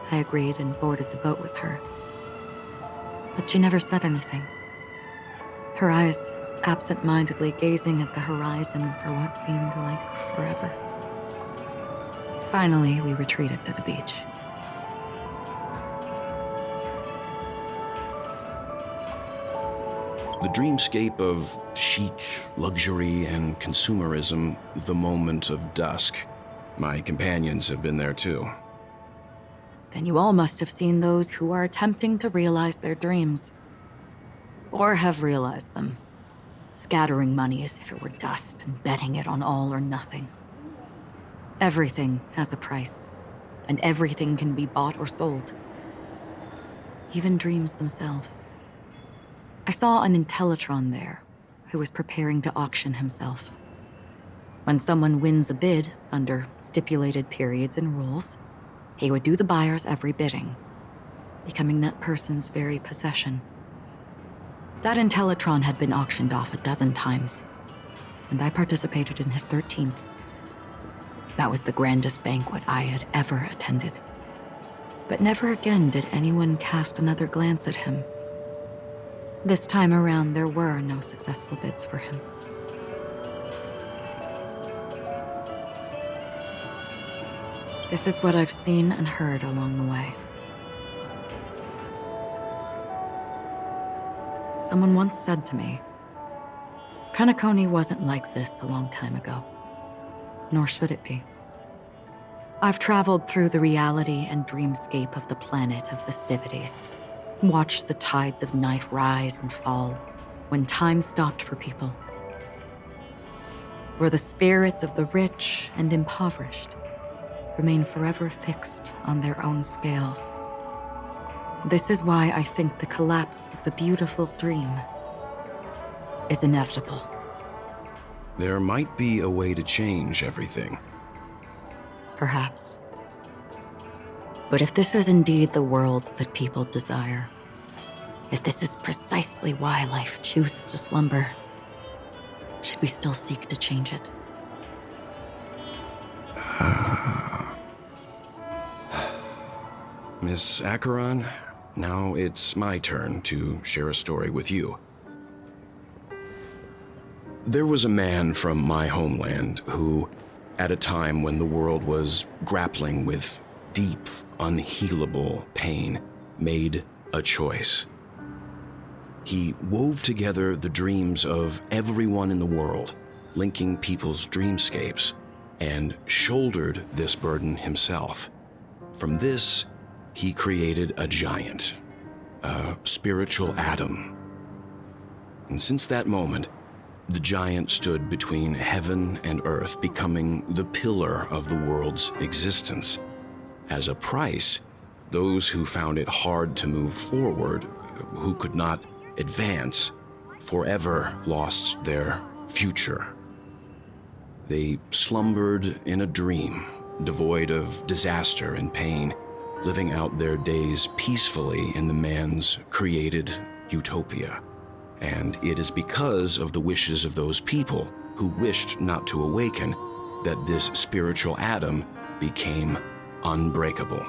I agreed and boarded the boat with her. But she never said anything. Her eyes absent-mindedly gazing at the horizon for what seemed like forever. Finally, we retreated to the beach. The dreamscape of chic, luxury, and consumerism, the moment of dusk. My companions have been there too. Then you all must have seen those who are attempting to realize their dreams. Or have realized them, scattering money as if it were dust and betting it on all or nothing. Everything has a price, and everything can be bought or sold. Even dreams themselves. I saw an Intellitron there, who was preparing to auction himself. When someone wins a bid under stipulated periods and rules, he would do the buyer's every bidding, becoming that person's very possession. That Intellitron had been auctioned off 12 times, and I participated in his 13th. That was the grandest banquet I had ever attended. But never again did anyone cast another glance at him. This time around, there were no successful bids for him. This is what I've seen and heard along the way. Someone once said to me, Penacony wasn't like this a long time ago, nor should it be. I've traveled through the reality and dreamscape of the planet of festivities, watched the tides of night rise and fall when time stopped for people, where the spirits of the rich and impoverished remain forever fixed on their own scales. This is why I think the collapse of the beautiful dream is inevitable. There might be a way to change everything. Perhaps. But if this is indeed the world that people desire, if this is precisely why life chooses to slumber, should we still seek to change it? Miss Acheron, now it's my turn to share a story with you. There was a man from my homeland who, at a time when the world was grappling with deep, unhealable pain, made a choice. He wove together the dreams of everyone in the world, linking people's dreamscapes, and shouldered this burden himself. From this, he created a giant, a spiritual atom. And since that moment, the giant stood between heaven and earth, becoming the pillar of the world's existence. As a price, those who found it hard to move forward, who could not advance, forever lost their future. They slumbered in a dream, devoid of disaster and pain, living out their days peacefully in the man's created utopia. And it is because of the wishes of those people who wished not to awaken that this spiritual atom became unbreakable.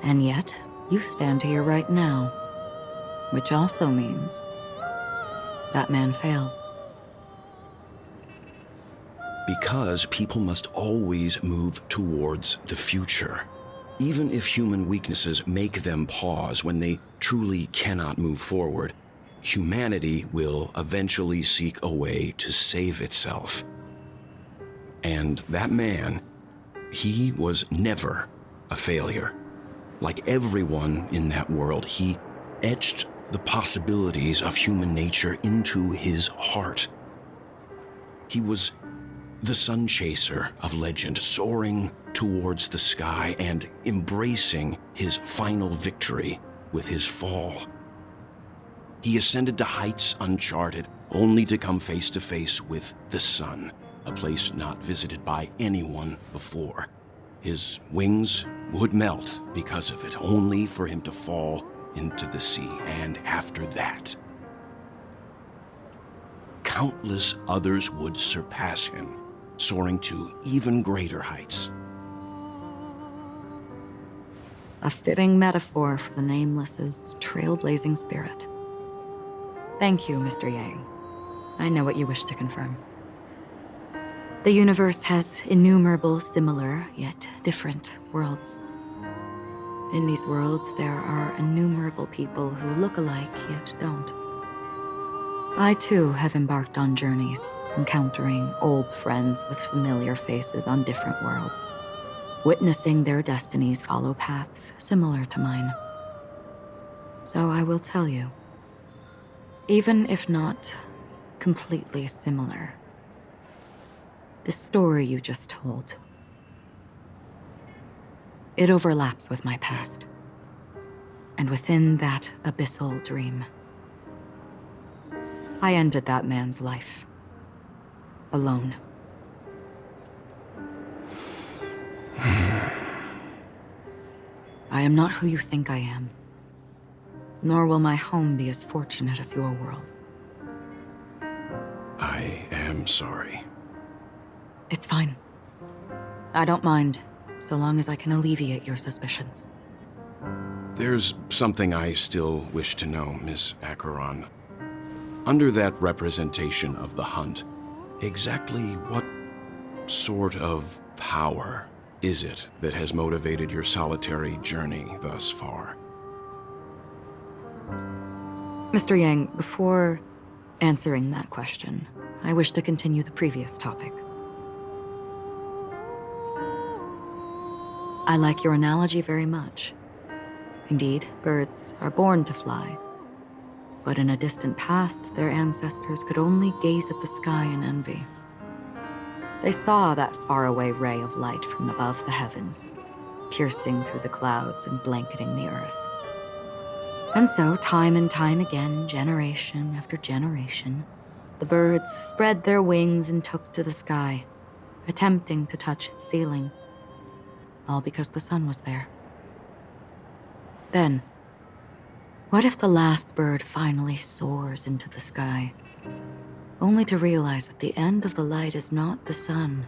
And yet, you stand here right now, which also means that man failed. Because people must always move towards the future. Even if human weaknesses make them pause when they truly cannot move forward, humanity will eventually seek a way to save itself. And that man, he was never a failure. Like everyone in that world, he etched the possibilities of human nature into his heart. He was The sun chaser of legend, soaring towards the sky and embracing his final victory with his fall. He ascended to heights uncharted, only to come face to face with the sun, a place not visited by anyone before. His wings would melt because of it, only for him to fall into the sea. And after that, countless others would surpass him, soaring to even greater heights. A fitting metaphor for the Nameless's trailblazing spirit. Thank you, Mr. Yang. I know what you wish to confirm. The universe has innumerable similar, yet different worlds. In these worlds, there are innumerable people who look alike, yet don't. I too have embarked on journeys, encountering old friends with familiar faces on different worlds, witnessing their destinies follow paths similar to mine. So I will tell you, even if not completely similar, the story you just told, it overlaps with my past, and within that abyssal dream, I ended that man's life, alone. I am not who you think I am, nor will my home be as fortunate as your world. I am sorry. It's fine. I don't mind, so long as I can alleviate your suspicions. There's something I still wish to know, Miss Acheron. Under that representation of the hunt, exactly what sort of power is it that has motivated your solitary journey thus far? Mr. Yang, before answering that question, I wish to continue the previous topic. I like your analogy very much. Indeed, birds are born to fly. But in a distant past, their ancestors could only gaze at the sky in envy. They saw that faraway ray of light from above the heavens, piercing through the clouds and blanketing the earth. And so, time and time again, generation after generation, the birds spread their wings and took to the sky, attempting to touch its ceiling, all because the sun was there. Then, what if the last bird finally soars into the sky, only to realize that the end of the light is not the sun,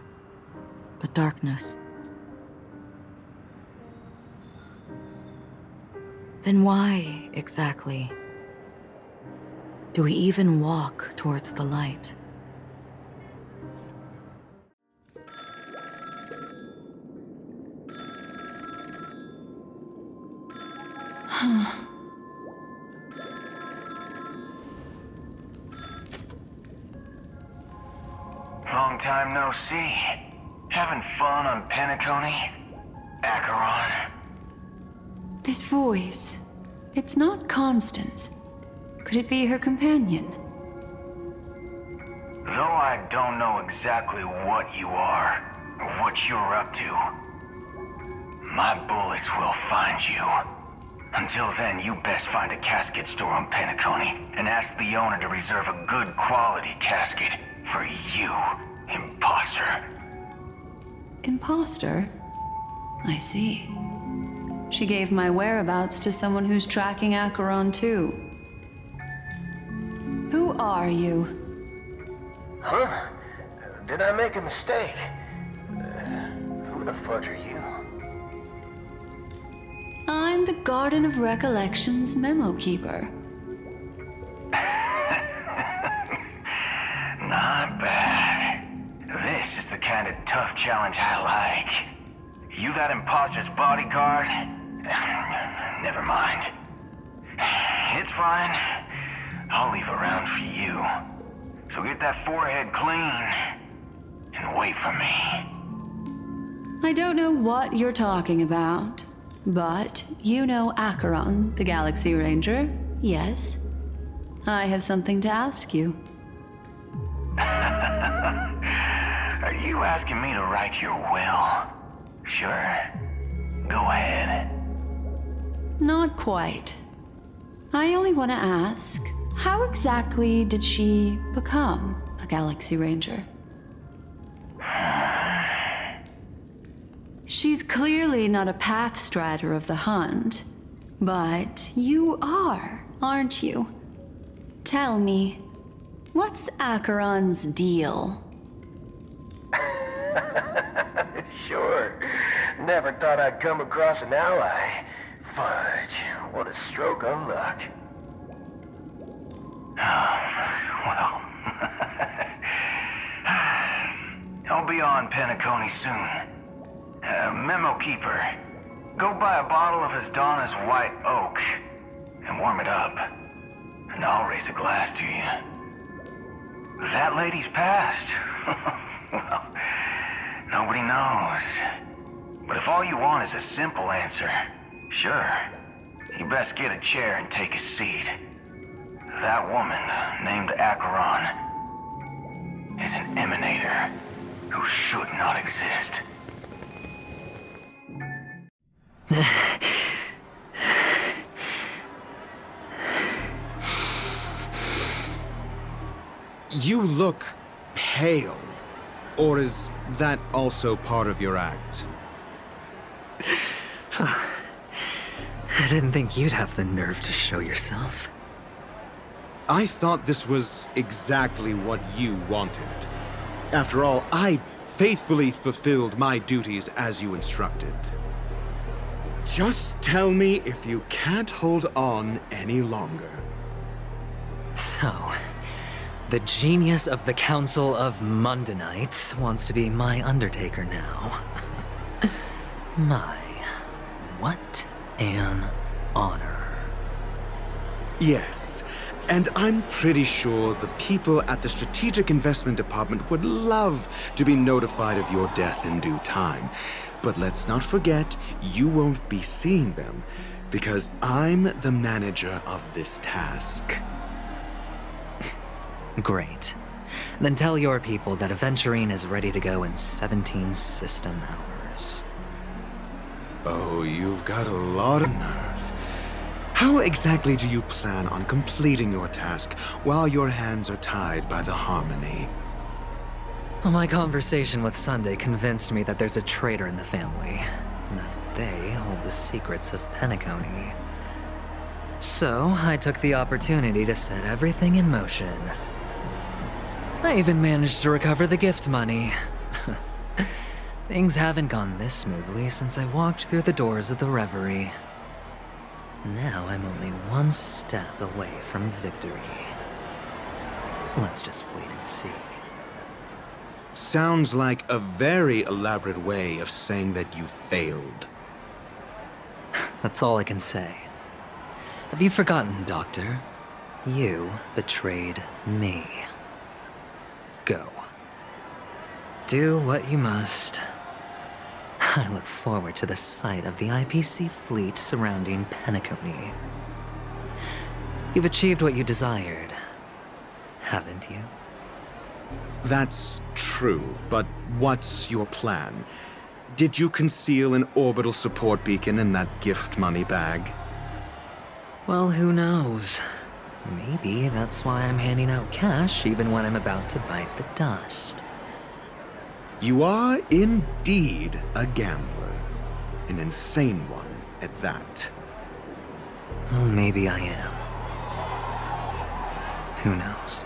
but darkness? Then why, exactly, do we even walk towards the light? Long time no see. Having fun on Penacony? Acheron? This voice, it's not Constance. Could it be her companion? Though I don't know exactly what you are, or what you're up to, my bullets will find you. Until then, you best find a casket store on Penacony and ask the owner to reserve a good quality casket for you, imposter. Imposter? I see. She gave my whereabouts to someone who's tracking Acheron too. Who are you? Huh? Did I make a mistake? Who the fudge are you? I'm the Garden of Recollection's memo keeper. Not bad. This is the kind of tough challenge I like. You that imposter's bodyguard? Never mind. It's fine. I'll leave a round for you. So get that forehead clean and wait for me. I don't know what you're talking about, but you know Acheron, the Galaxy Ranger, yes? I have something to ask you. Are you asking me to write your will? Sure. Go ahead. Not quite. I only want to ask, how exactly did she become a Galaxy Ranger? She's clearly not a Pathstrider of the Hunt, but you are, aren't you? Tell me, what's Acheron's deal? Sure. Never thought I'd come across an ally. Fudge, what a stroke of luck. Well, I'll be on Penacony soon. Memo Keeper, go buy a bottle of his Donna's White Oak and warm it up, and I'll raise a glass to you. That lady's passed. Well, nobody knows. But if all you want is a simple answer, sure, you best get a chair and take a seat. That woman, named Acheron, is an Emanator who should not exist. You look pale. Or is that also part of your act? I didn't think you'd have the nerve to show yourself. I thought this was exactly what you wanted. After all, I faithfully fulfilled my duties as you instructed. Just tell me if you can't hold on any longer. So, the genius of the Council of Mundanites wants to be my Undertaker now. What an honor. Yes, and I'm pretty sure the people at the Strategic Investment Department would love to be notified of your death in due time. But let's not forget, you won't be seeing them, because I'm the manager of this task. Great. Then tell your people that Aventurine is ready to go in 17 system hours. Oh, you've got a lot of nerve. How exactly do you plan on completing your task while your hands are tied by the Harmony? Well, my conversation with Sunday convinced me that there's a traitor in the family, and that they hold the secrets of Penacony. So, I took the opportunity to set everything in motion. I even managed to recover the gift money. Things haven't gone this smoothly since I walked through the doors of the Reverie. Now I'm only one step away from victory. Let's just wait and see. Sounds like a very elaborate way of saying that you failed. That's all I can say. Have you forgotten, Doctor? You betrayed me. Go. Do what you must. I look forward to the sight of the IPC fleet surrounding Penacony. You've achieved what you desired, haven't you? That's true, but what's your plan? Did you conceal an orbital support beacon in that gift money bag? Well, who knows? Maybe that's why I'm handing out cash even when I'm about to bite the dust. You are indeed a gambler. An insane one at that. Well, maybe I am. Who knows?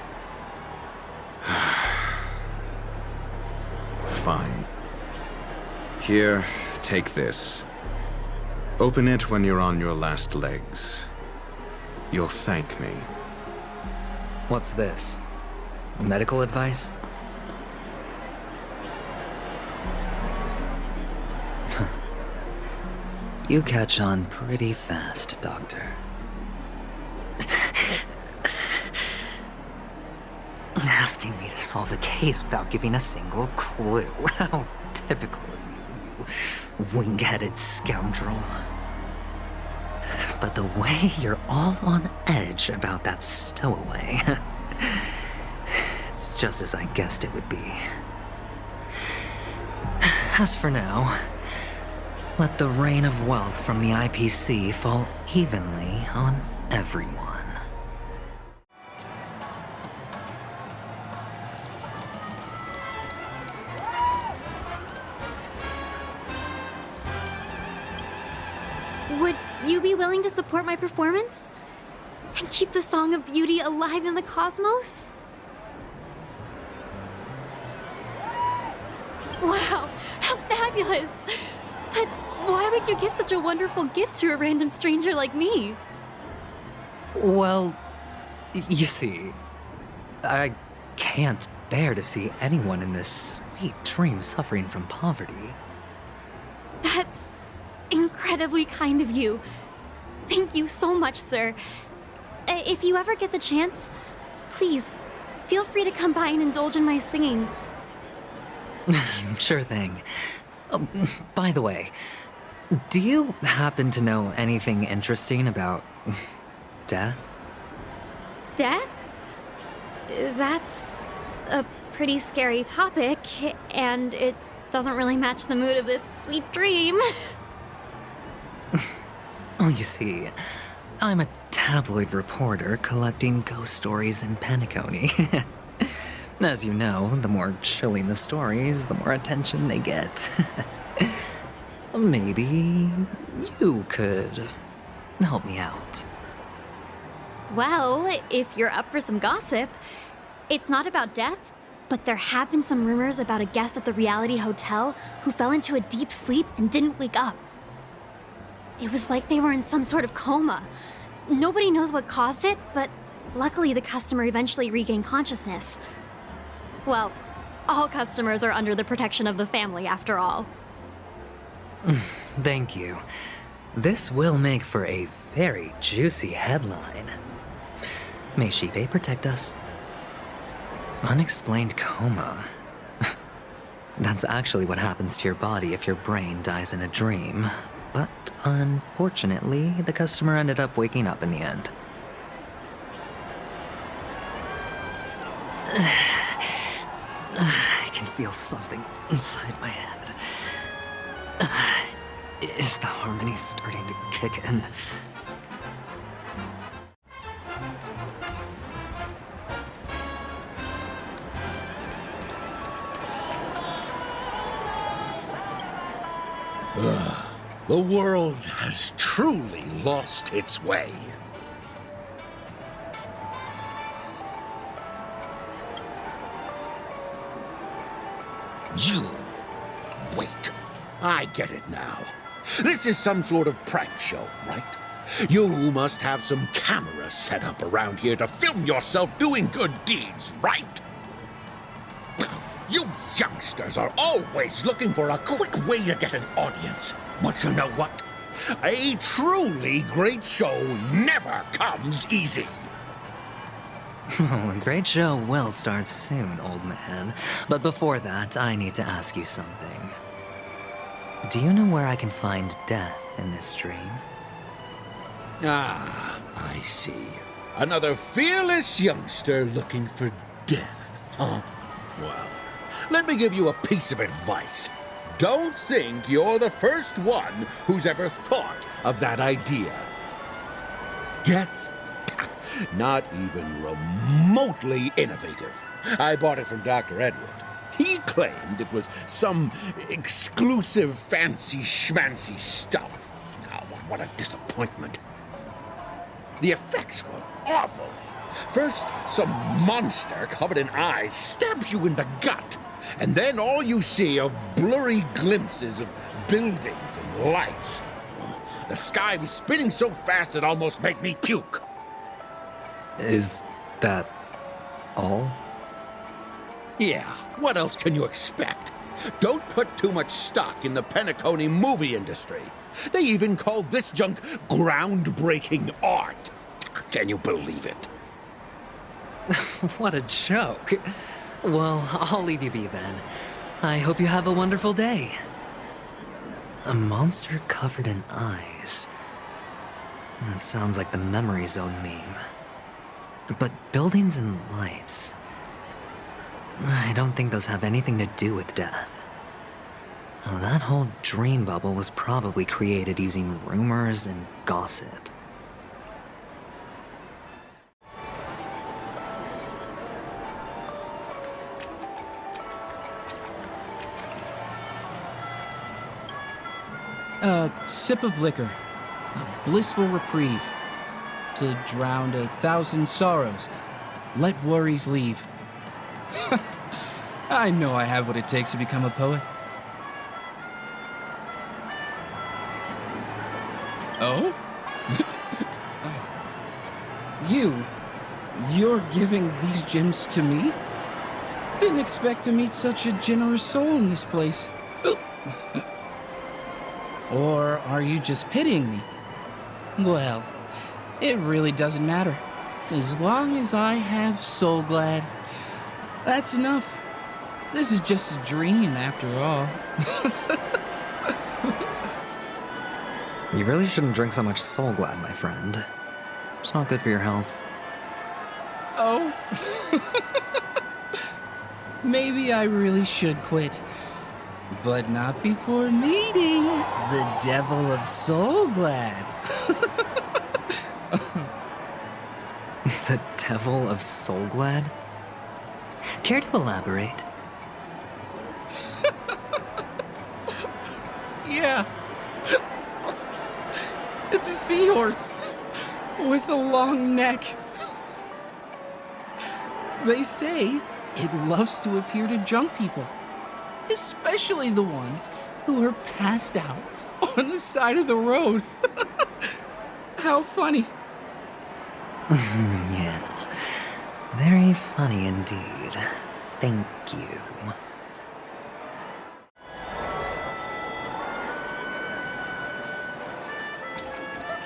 Fine. Here, take this. Open it when you're on your last legs. You'll thank me. What's this? Medical advice? You catch on pretty fast, Doctor. Asking me to solve a case without giving a single clue. How typical of you, you wing-headed scoundrel. But the way you're all on edge about that stowaway, it's just as I guessed it would be. As for now, let the rain of wealth from the IPC fall evenly on everyone. Would you be willing to support my performance? And keep the Song of Beauty alive in the cosmos? Wow, how fabulous! But why would you give such a wonderful gift to a random stranger like me? Well, you see, I can't bear to see anyone in this sweet dream suffering from poverty. That's incredibly kind of you. Thank you so much, sir. If you ever get the chance, please, feel free to come by and indulge in my singing. Sure thing. Oh, by the way, do you happen to know anything interesting about death? Death? That's a pretty scary topic, and it doesn't really match the mood of this sweet dream. Oh, you see, I'm a tabloid reporter collecting ghost stories in Penacony. As you know, the more chilling the stories, the more attention they get. Maybe you could help me out. Well, if you're up for some gossip, it's not about death, but there have been some rumors about a guest at the reality hotel who fell into a deep sleep and didn't wake up. It was like they were in some sort of coma. Nobody knows what caused it, but luckily the customer eventually regained consciousness. Well, all customers are under the protection of the family, after all. Thank you. This will make for a very juicy headline. May Shibe protect us. Unexplained coma. That's actually what happens to your body if your brain dies in a dream. But unfortunately, the customer ended up waking up in the end. I can feel something inside my head. Is the harmony starting to kick in? The world has truly lost its way. You... wait. I get it now. This is some sort of prank show, right? You must have some cameras set up around here to film yourself doing good deeds, right? You youngsters are always looking for a quick way to get an audience. But you know what? A truly great show never comes easy. Oh, a great show will start soon, old man. But before that, I need to ask you something. Do you know where I can find death in this dream? Ah, I see. Another fearless youngster looking for death, huh? Well, let me give you a piece of advice. Don't think you're the first one who's ever thought of that idea. Death? Not even remotely innovative. I bought it from Dr. Edward. He claimed it was some exclusive fancy schmancy stuff. Now, what a disappointment. The effects were awful. First, some monster covered in eyes stabs you in the gut. And then all you see are blurry glimpses of buildings and lights. The sky was spinning so fast it almost made me puke. Is that all? Yeah, what else can you expect? Don't put too much stock in the Penacony movie industry. They even call this junk groundbreaking art. Can you believe it? What a joke. Well, I'll leave you be then. I hope you have a wonderful day. A monster covered in eyes. That sounds like the Memory Zone meme. But buildings and lights... I don't think those have anything to do with death. Well, that whole dream bubble was probably created using rumors and gossip. A sip of liquor, a blissful reprieve, to drown 1,000 sorrows, let worries leave. I know I have what it takes to become a poet. Oh? You're giving these gems to me? Didn't expect to meet such a generous soul in this place. Or are you just pitying me? Well, it really doesn't matter. As long as I have Soul Glad, that's enough. This is just a dream after all. You really shouldn't drink so much Soul Glad, my friend. It's not good for your health. Oh? Maybe I really should quit. But not before meeting the Devil of Soul Glad. The Devil of Soul Glad? Care to elaborate? Yeah. It's a seahorse with a long neck. They say it loves to appear to drunk people, especially the ones who are passed out on the side of the road. How funny. Yeah. Very funny indeed. Thank you. Who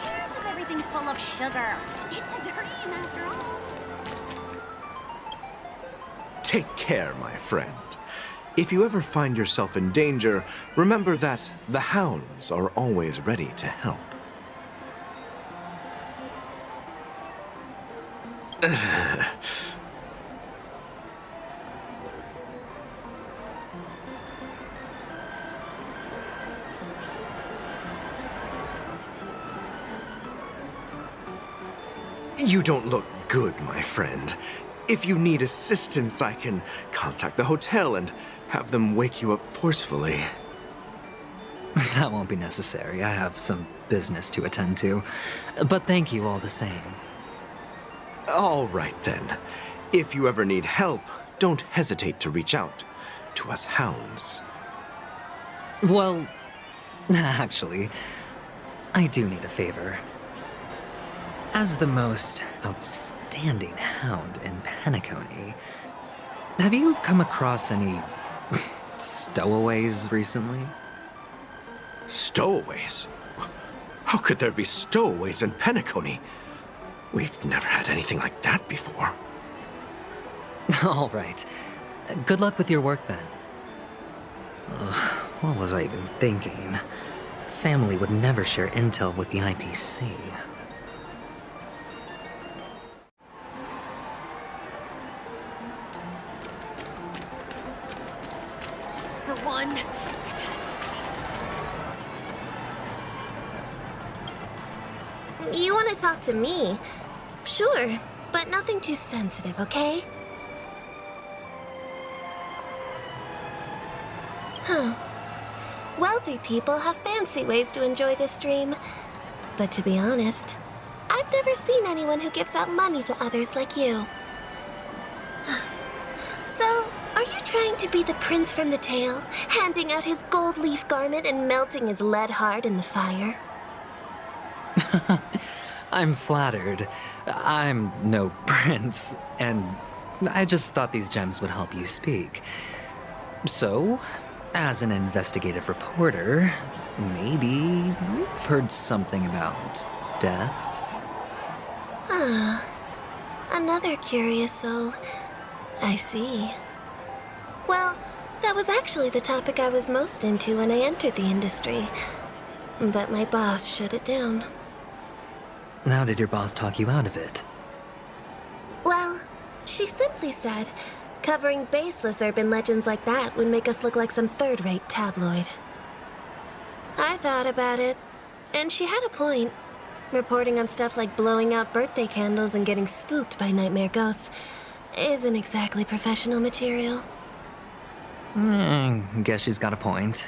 cares if everything's full of sugar? It's a dream after all. Take care, my friend. If you ever find yourself in danger, remember that the hounds are always ready to help. You don't look good, my friend. If you need assistance, I can contact the hotel and have them wake you up forcefully. That won't be necessary. I have some business to attend to. But thank you all the same. All right, then. If you ever need help, don't hesitate to reach out to us hounds. Well, actually, I do need a favor. As the most outstanding hound in Penacony, have you come across any stowaways recently? Stowaways? How could there be stowaways in Penacony? We've never had anything like that before. All right. Good luck with your work, then. What was I even thinking? Family would never share intel with the IPC. This is the one. You want to talk to me? Sure, but nothing too sensitive, okay? Huh. Wealthy people have fancy ways to enjoy this dream. But to be honest, I've never seen anyone who gives out money to others like you. So, are you trying to be the prince from the tale, handing out his gold leaf garment and melting his lead heart in the fire? I'm flattered. I'm no prince, and I just thought these gems would help you speak. So, as an investigative reporter, maybe you've heard something about death? Ah, another curious soul. I see. Well, that was actually the topic I was most into when I entered the industry. But my boss shut it down. How did your boss talk you out of it? Well, she simply said, covering baseless urban legends like that would make us look like some third-rate tabloid. thought about it, and she had a point. Reporting on stuff like blowing out birthday candles and getting spooked by nightmare ghosts isn't exactly professional material. Guess she's got a point.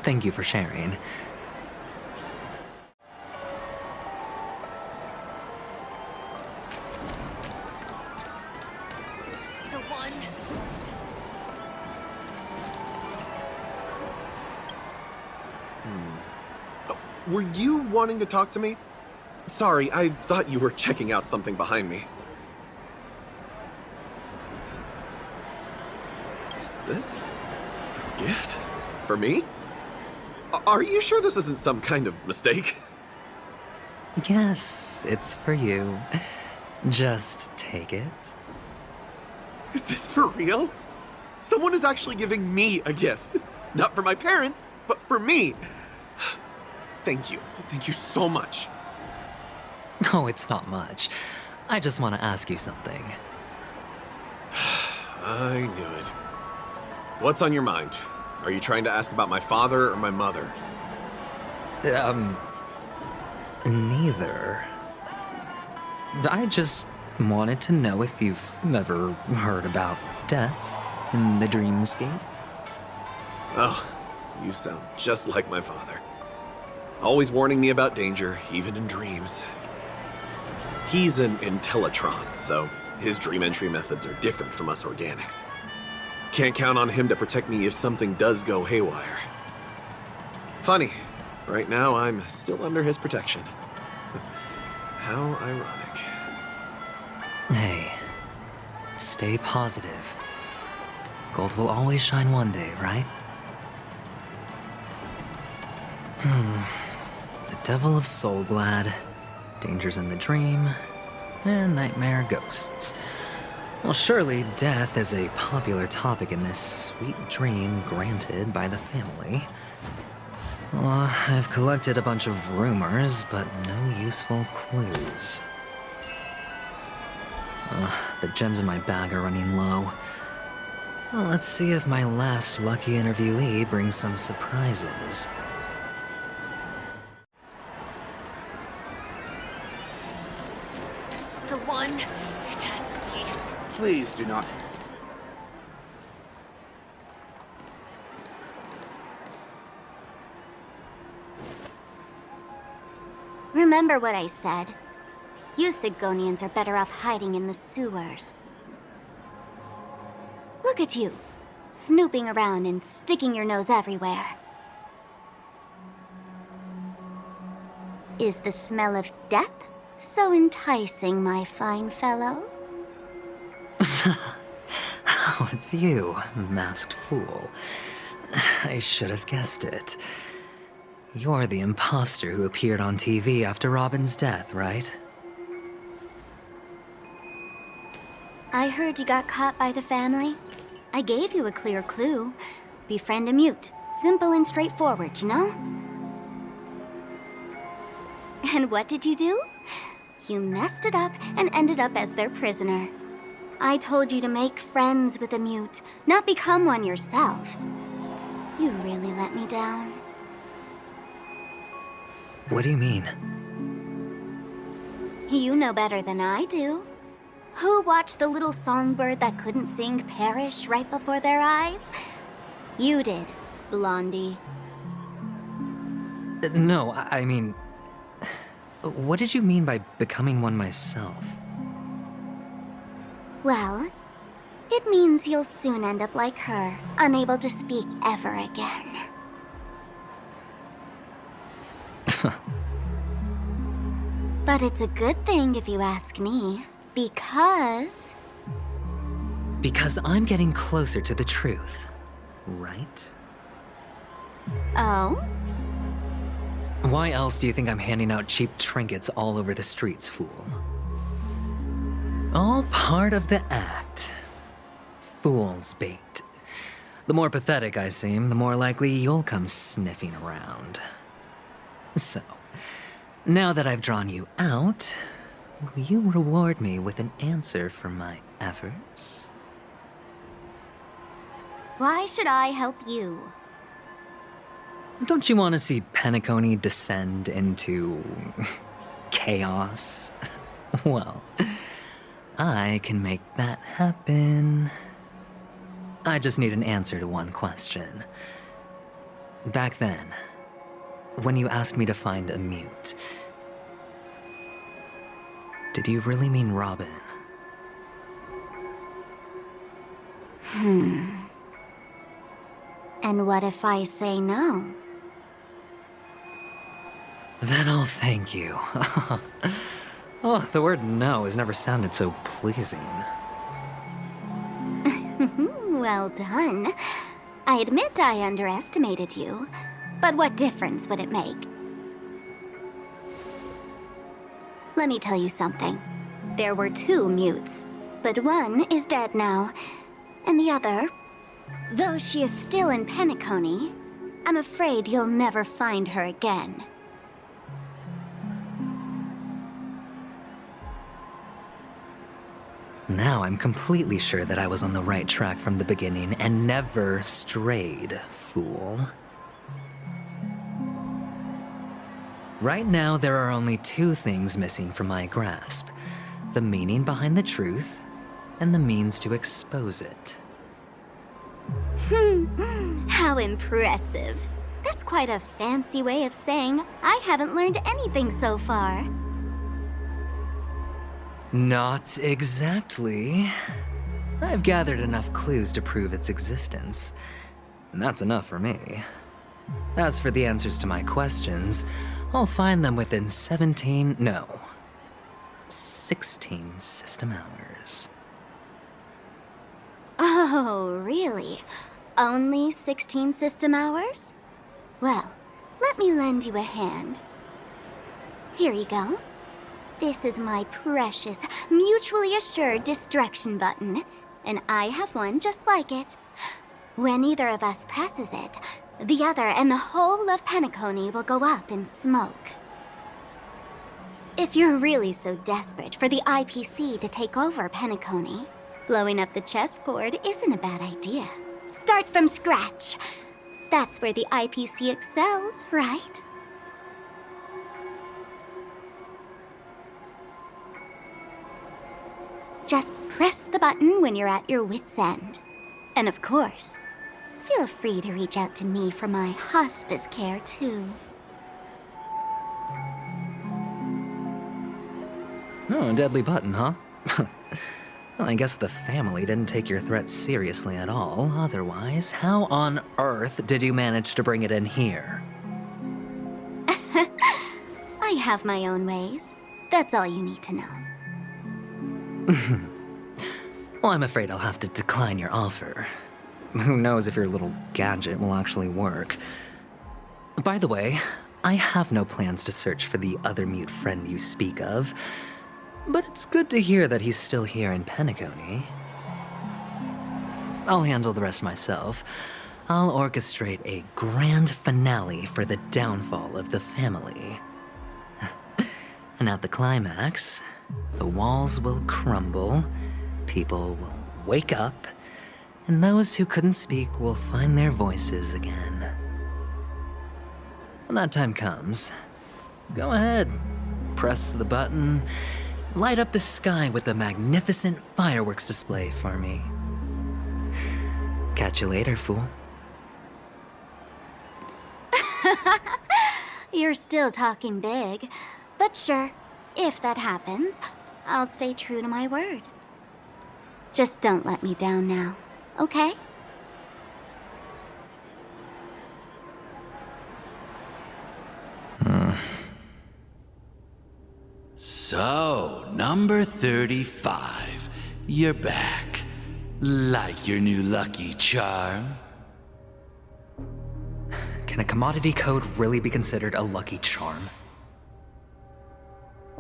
Thank you for sharing. Were you wanting to talk to me? Sorry, I thought you were checking out something behind me. Is this a gift? For me? Are you sure this isn't some kind of mistake? Yes, it's for you. Just take it. Is this for real? Someone is actually giving me a gift. Not for my parents, but for me. Thank you. Thank you so much. Oh, it's not much. I just want to ask you something. I knew it. What's on your mind? Are you trying to ask about my father or my mother? Neither. I just wanted to know if you've ever heard about death in the dreamscape. Oh, you sound just like my father. Always warning me about danger, even in dreams. He's an Intellitron, so his dream entry methods are different from us organics. Can't count on him to protect me if something does go haywire. Funny, right now I'm still under his protection. How ironic. Hey, stay positive. Gold will always shine one day, right? The Devil of Soulglad, dangers in the dream, and nightmare ghosts. Well, surely death is a popular topic in this sweet dream granted by the family. Well, I've collected a bunch of rumors, but no useful clues. The gems in my bag are running low. Well, let's see if my last lucky interviewee brings some surprises. This is the one. It has to be. Please do not. Remember what I said. You Sigonians are better off hiding in the sewers. Look at you, snooping around and sticking your nose everywhere. Is the smell of death so enticing, my fine fellow? Oh, it's you, masked fool. I should have guessed it. You're the imposter who appeared on TV after Robin's death, right? I heard you got caught by the family. I gave you a clear clue. Befriend a mute. Simple and straightforward, you know? And what did you do? You messed it up and ended up as their prisoner. I told you to make friends with a mute, not become one yourself. You really let me down. What do you mean? You know better than I do. Who watched the little songbird that couldn't sing perish right before their eyes? You did, Blondie. No, I mean... What did you mean by becoming one myself? Well, it means you'll soon end up like her, unable to speak ever again. But it's a good thing if you ask me, because... Because I'm getting closer to the truth, right? Oh? Why else do you think I'm handing out cheap trinkets all over the streets, fool? All part of the act. Fool's bait. The more pathetic I seem, the more likely you'll come sniffing around. So, now that I've drawn you out, will you reward me with an answer for my efforts? Why should I help you? Don't you want to see Penacony descend into chaos? Well, I can make that happen. I just need an answer to one question. Back then, when you asked me to find a mute, did you really mean Robin? And what if I say no? Then I'll thank you. Oh, the word no has never sounded so pleasing. Well done. I admit I underestimated you, but what difference would it make? Let me tell you something. There were 2 mutes, but one is dead now, and the other, though she is still in Penacony, I'm afraid you'll never find her again. Now I'm completely sure that I was on the right track from the beginning and never strayed, fool. Right now, there are only 2 things missing from my grasp: the meaning behind the truth, and the means to expose it. How impressive. That's quite a fancy way of saying I haven't learned anything so far. Not exactly. I've gathered enough clues to prove its existence, and that's enough for me. As for the answers to my questions, I'll find them within 16 system hours. Oh, really? Only 16 system hours? Well, let me lend you a hand. Here you go. This is my precious, mutually assured distraction button, and I have one just like it. When either of us presses it, the other and the whole of Penacony will go up in smoke. If you're really so desperate for the IPC to take over Penacony, blowing up the chessboard isn't a bad idea. Start from scratch. That's where the IPC excels, right? Just press the button when you're at your wit's end. And of course, feel free to reach out to me for my hospice care, too. Oh, a deadly button, huh? Well, I guess the family didn't take your threat seriously at all. Otherwise, how on earth did you manage to bring it in here? I have my own ways. That's all you need to know. Well, I'm afraid I'll have to decline your offer. Who knows if your little gadget will actually work. By the way, I have no plans to search for the other mute friend you speak of, but it's good to hear that he's still here in Penacony. I'll handle the rest myself. I'll orchestrate a grand finale for the downfall of the family. And at the climax, the walls will crumble, people will wake up, and those who couldn't speak will find their voices again. When that time comes, go ahead, press the button, light up the sky with a magnificent fireworks display for me. Catch you later, fool. You're still talking big, but sure, if that happens, I'll stay true to my word. Just don't let me down now, okay? So, number 35. You're back. Like your new lucky charm? Can a commodity code really be considered a lucky charm?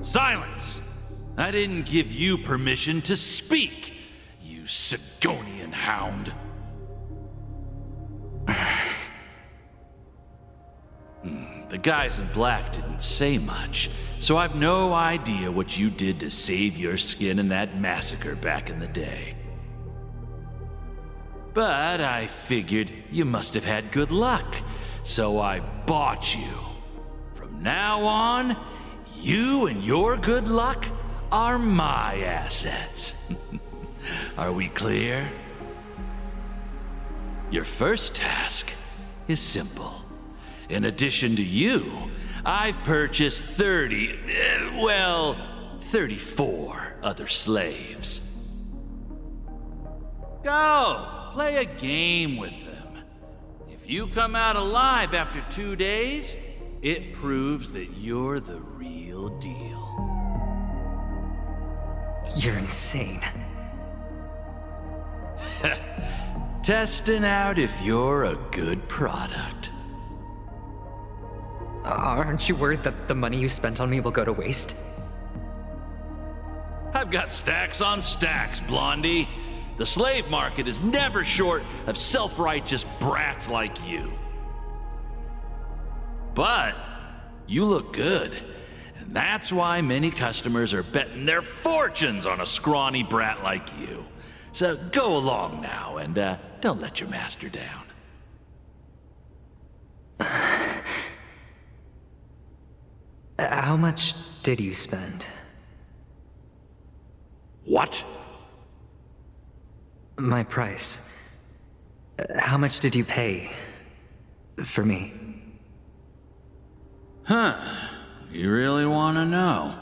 Silence! I didn't give you permission to speak, you Sigonian hound. The guys in black didn't say much, so I've no idea what you did to save your skin in that massacre back in the day. But I figured you must have had good luck, so I bought you. From now on, you and your good luck are my assets. Are we clear? Your first task is simple. In addition to you, I've purchased 34 other slaves. Go, play a game with them. If you come out alive after 2 days, it proves that you're the real deal. You're insane. Testing out if you're a good product. Aren't you worried that the money you spent on me will go to waste? I've got stacks on stacks, Blondie. The slave market is never short of self-righteous brats like you. But you look good, and that's why many customers are betting their fortunes on a scrawny brat like you. So go along now, and don't let your master down. How much did you spend? What? My price. How much did you pay for me? Huh. You really want to know?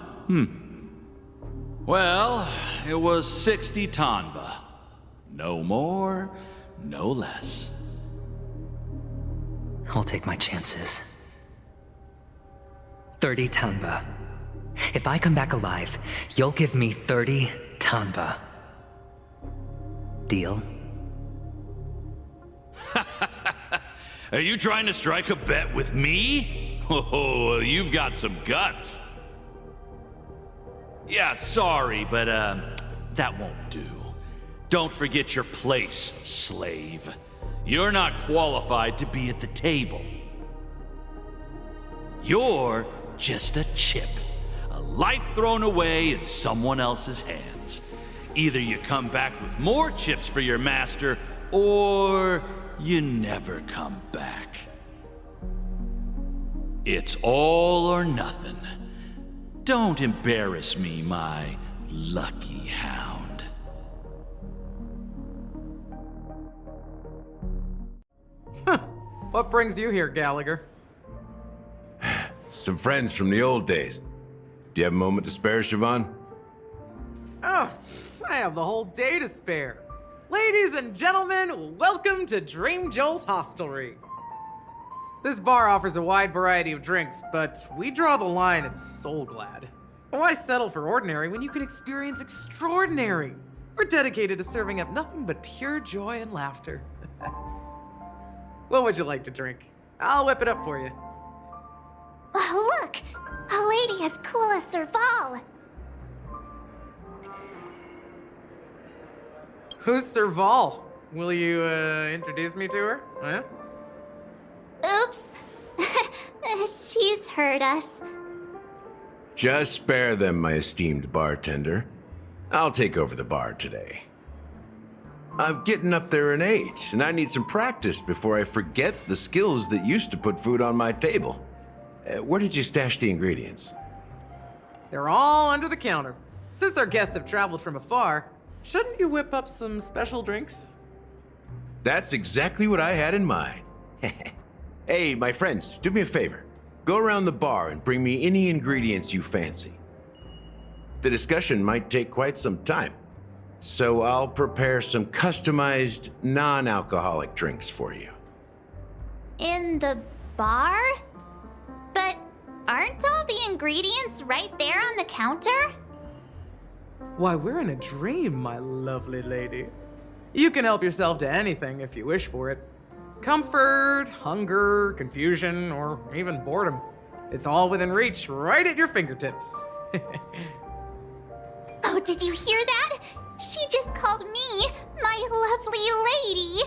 Well, it was 60 tanba. No more, no less. I'll take my chances. 30 tanba. If I come back alive, you'll give me 30 tanba. Deal? Are you trying to strike a bet with me? Oh, you've got some guts. Yeah, sorry, but that won't do. Don't forget your place, slave. You're not qualified to be at the table. You're just a chip, a life thrown away in someone else's hands. Either you come back with more chips for your master, or you never come back. It's all or nothing. Don't embarrass me, my lucky hound. What brings you here, Gallagher? Some friends from the old days. Do you have a moment to spare, Siobhan? Oh, I have the whole day to spare. Ladies and gentlemen, welcome to Dream Jolt Hostelry. This bar offers a wide variety of drinks, but we draw the line at Soul Glad. Why settle for ordinary when you can experience extraordinary? We're dedicated to serving up nothing but pure joy and laughter. What would you like to drink? I'll whip it up for you. Oh, look! A lady as cool as Serval! Who's Serval? Will you, introduce me to her? Huh? Oops. She's heard us. Just spare them, my esteemed bartender. I'll take over the bar today. I'm getting up there in age, and I need some practice before I forget the skills that used to put food on my table. Where did you stash the ingredients? They're all under the counter. Since our guests have traveled from afar, shouldn't you whip up some special drinks? That's exactly what I had in mind. Hey, my friends, do me a favor. Go around the bar and bring me any ingredients you fancy. The discussion might take quite some time, so I'll prepare some customized, non-alcoholic drinks for you. In the bar? But aren't all the ingredients right there on the counter? Why, we're in a dream, my lovely lady. You can help yourself to anything if you wish for it. Comfort, hunger, confusion, or even boredom. It's all within reach, right at your fingertips. Oh, did you hear that? She just called me my lovely lady.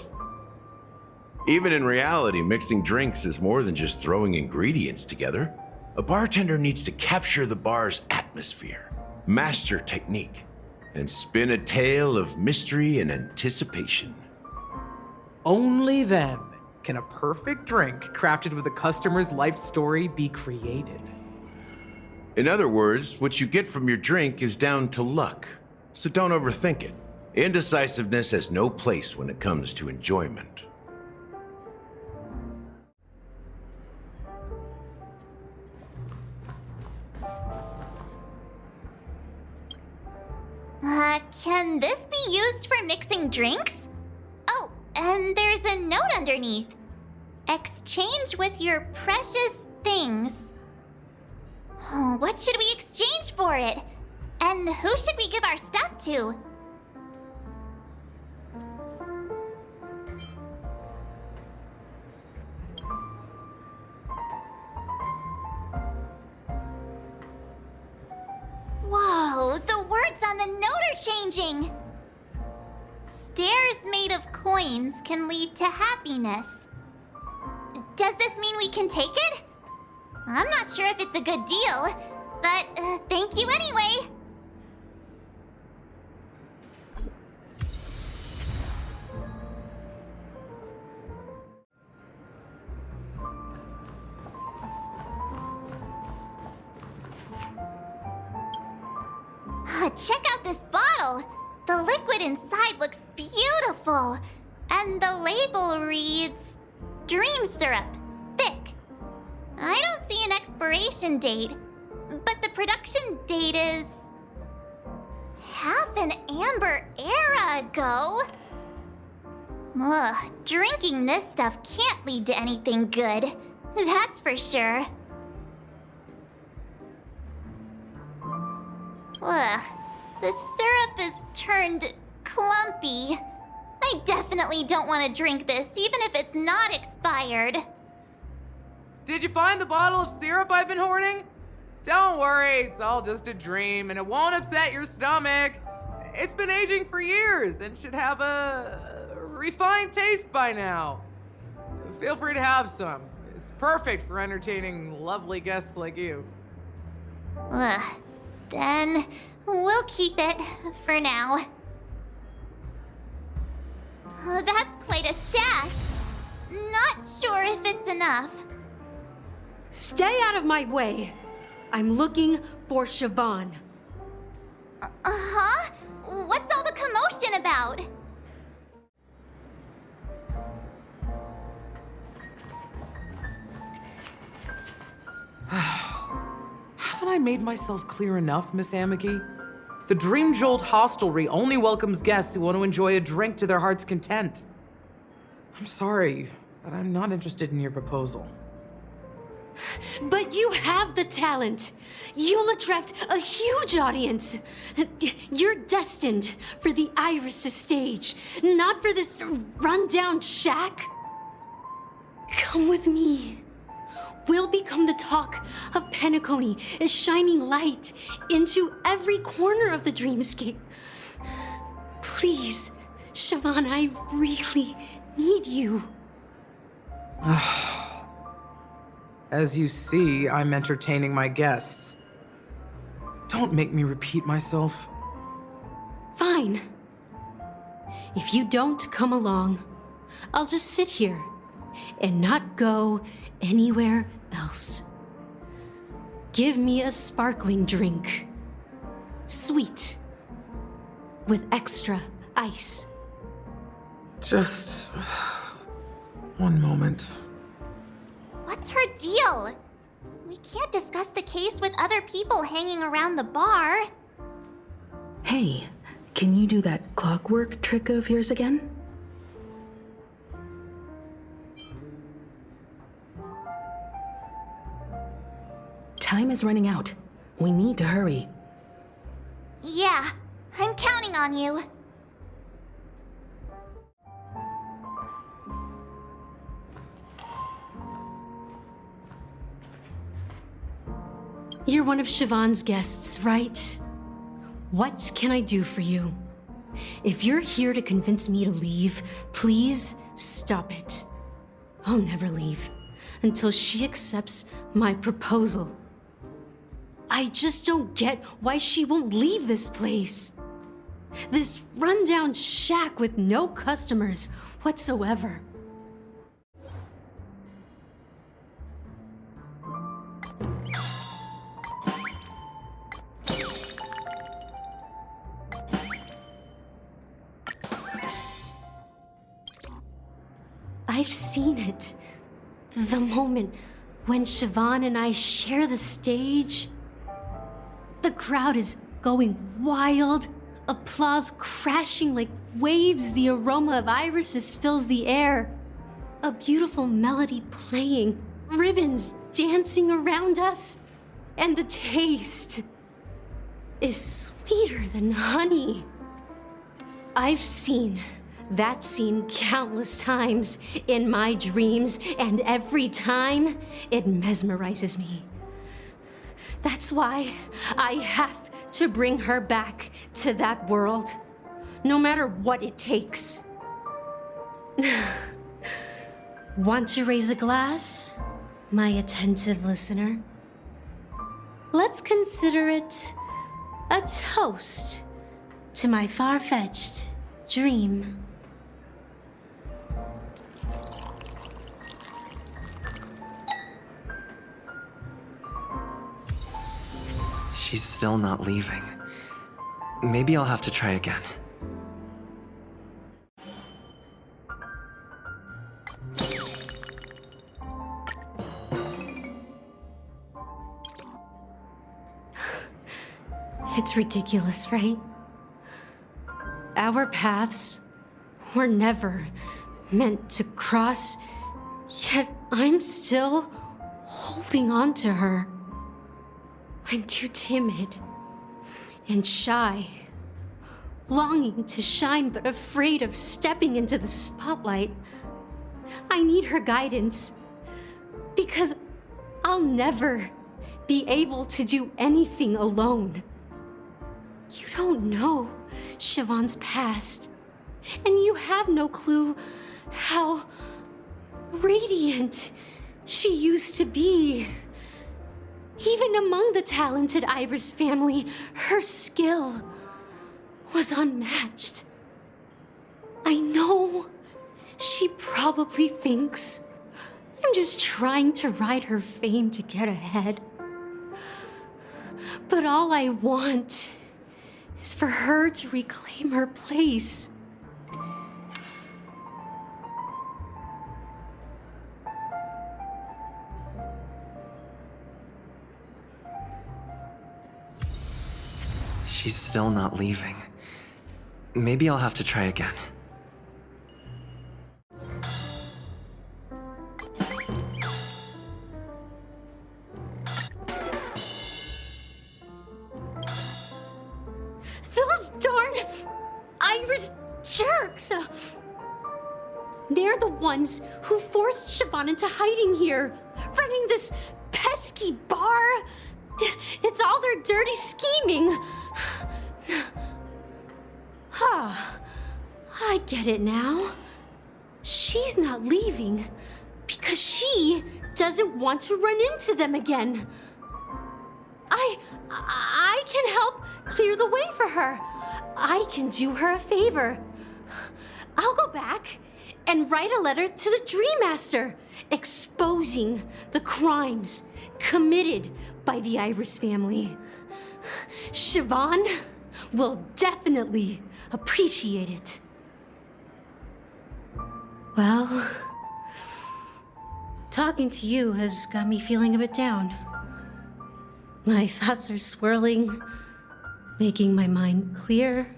Even in reality, mixing drinks is more than just throwing ingredients together. A bartender needs to capture the bar's atmosphere, master technique, and spin a tale of mystery and anticipation. Only then can a perfect drink crafted with a customer's life story be created. In other words, what you get from your drink is down to luck. So don't overthink it. Indecisiveness has no place when it comes to enjoyment. Can this be used for mixing drinks? Oh, and there's a note underneath. Exchange with your precious things. Oh, what should we exchange for it? And who should we give our stuff to? Whoa, the words on the note are changing! Stairs made of coins can lead to happiness. Does this mean we can take it? I'm not sure if it's a good deal, but thank you anyway. Check out this bottle. The liquid inside looks beautiful. And the label reads, Dream Syrup, thick. I don't see an expiration date, but the production date is half an amber era ago. Ugh, drinking this stuff can't lead to anything good. That's for sure. Ugh, the syrup is turned clumpy. I definitely don't want to drink this, even if it's not expired. Did you find the bottle of syrup I've been hoarding? Don't worry, it's all just a dream and it won't upset your stomach. It's been aging for years and should have a refined taste by now. Feel free to have some. It's perfect for entertaining lovely guests like you. Ugh. Then we'll keep it for now. Oh, that's quite a stash. Not sure if it's enough. Stay out of my way. I'm looking for Siobhan. Uh-huh? What's all the commotion about? Haven't I made myself clear enough, Miss Amiki? The Dream Jolt hostelry only welcomes guests who want to enjoy a drink to their heart's content. I'm sorry, but I'm not interested in your proposal. But you have the talent. You'll attract a huge audience. You're destined for the Iris' stage, not for this rundown shack. Come with me. We'll become the talk of Penacony, a shining light into every corner of the dreamscape. Please, Siobhan, I really need you. As you see, I'm entertaining my guests. Don't make me repeat myself. Fine. If you don't come along, I'll just sit here and not go anywhere else. Give me a sparkling drink. Sweet. With extra ice. Just one moment. What's her deal? We can't discuss the case with other people hanging around the bar. Hey, can you do that clockwork trick of yours again? Time is running out. We need to hurry. Yeah, I'm counting on you. You're one of Siobhan's guests, right? What can I do for you? If you're here to convince me to leave, please stop it. I'll never leave until she accepts my proposal. I just don't get why she won't leave this place. This rundown shack with no customers whatsoever. I've seen it. The moment when Siobhan and I share the stage. The crowd is going wild, applause crashing like waves, the aroma of irises fills the air. A beautiful melody playing, ribbons dancing around us, and the taste is sweeter than honey. I've seen that scene countless times in my dreams, and every time it mesmerizes me. That's why I have to bring her back to that world, no matter what it takes. Want to raise a glass, my attentive listener? Let's consider it a toast to my far-fetched dream. She's still not leaving. Maybe I'll have to try again. It's ridiculous, right? Our paths were never meant to cross, yet I'm still holding on to her. I'm too timid and shy, longing to shine but afraid of stepping into the spotlight. I need her guidance because I'll never be able to do anything alone. You don't know Siobhan's past, and you have no clue how radiant she used to be. Even among the talented Iris family, her skill was unmatched. I know she probably thinks I'm just trying to ride her fame to get ahead. But all I want is for her to reclaim her place. She's still not leaving. Maybe I'll have to try again. Those darn Iris jerks! They're the ones who forced Siobhan into hiding here, running this pesky bar. It's all their dirty scheming. I get it now. She's not leaving because she doesn't want to run into them again. I can help clear the way for her. I can do her a favor. I'll go back and write a letter to the Dream Master exposing the crimes committed by the Iris family. Siobhan will definitely appreciate it. Well, talking to you has got me feeling a bit down. My thoughts are swirling, making my mind clear,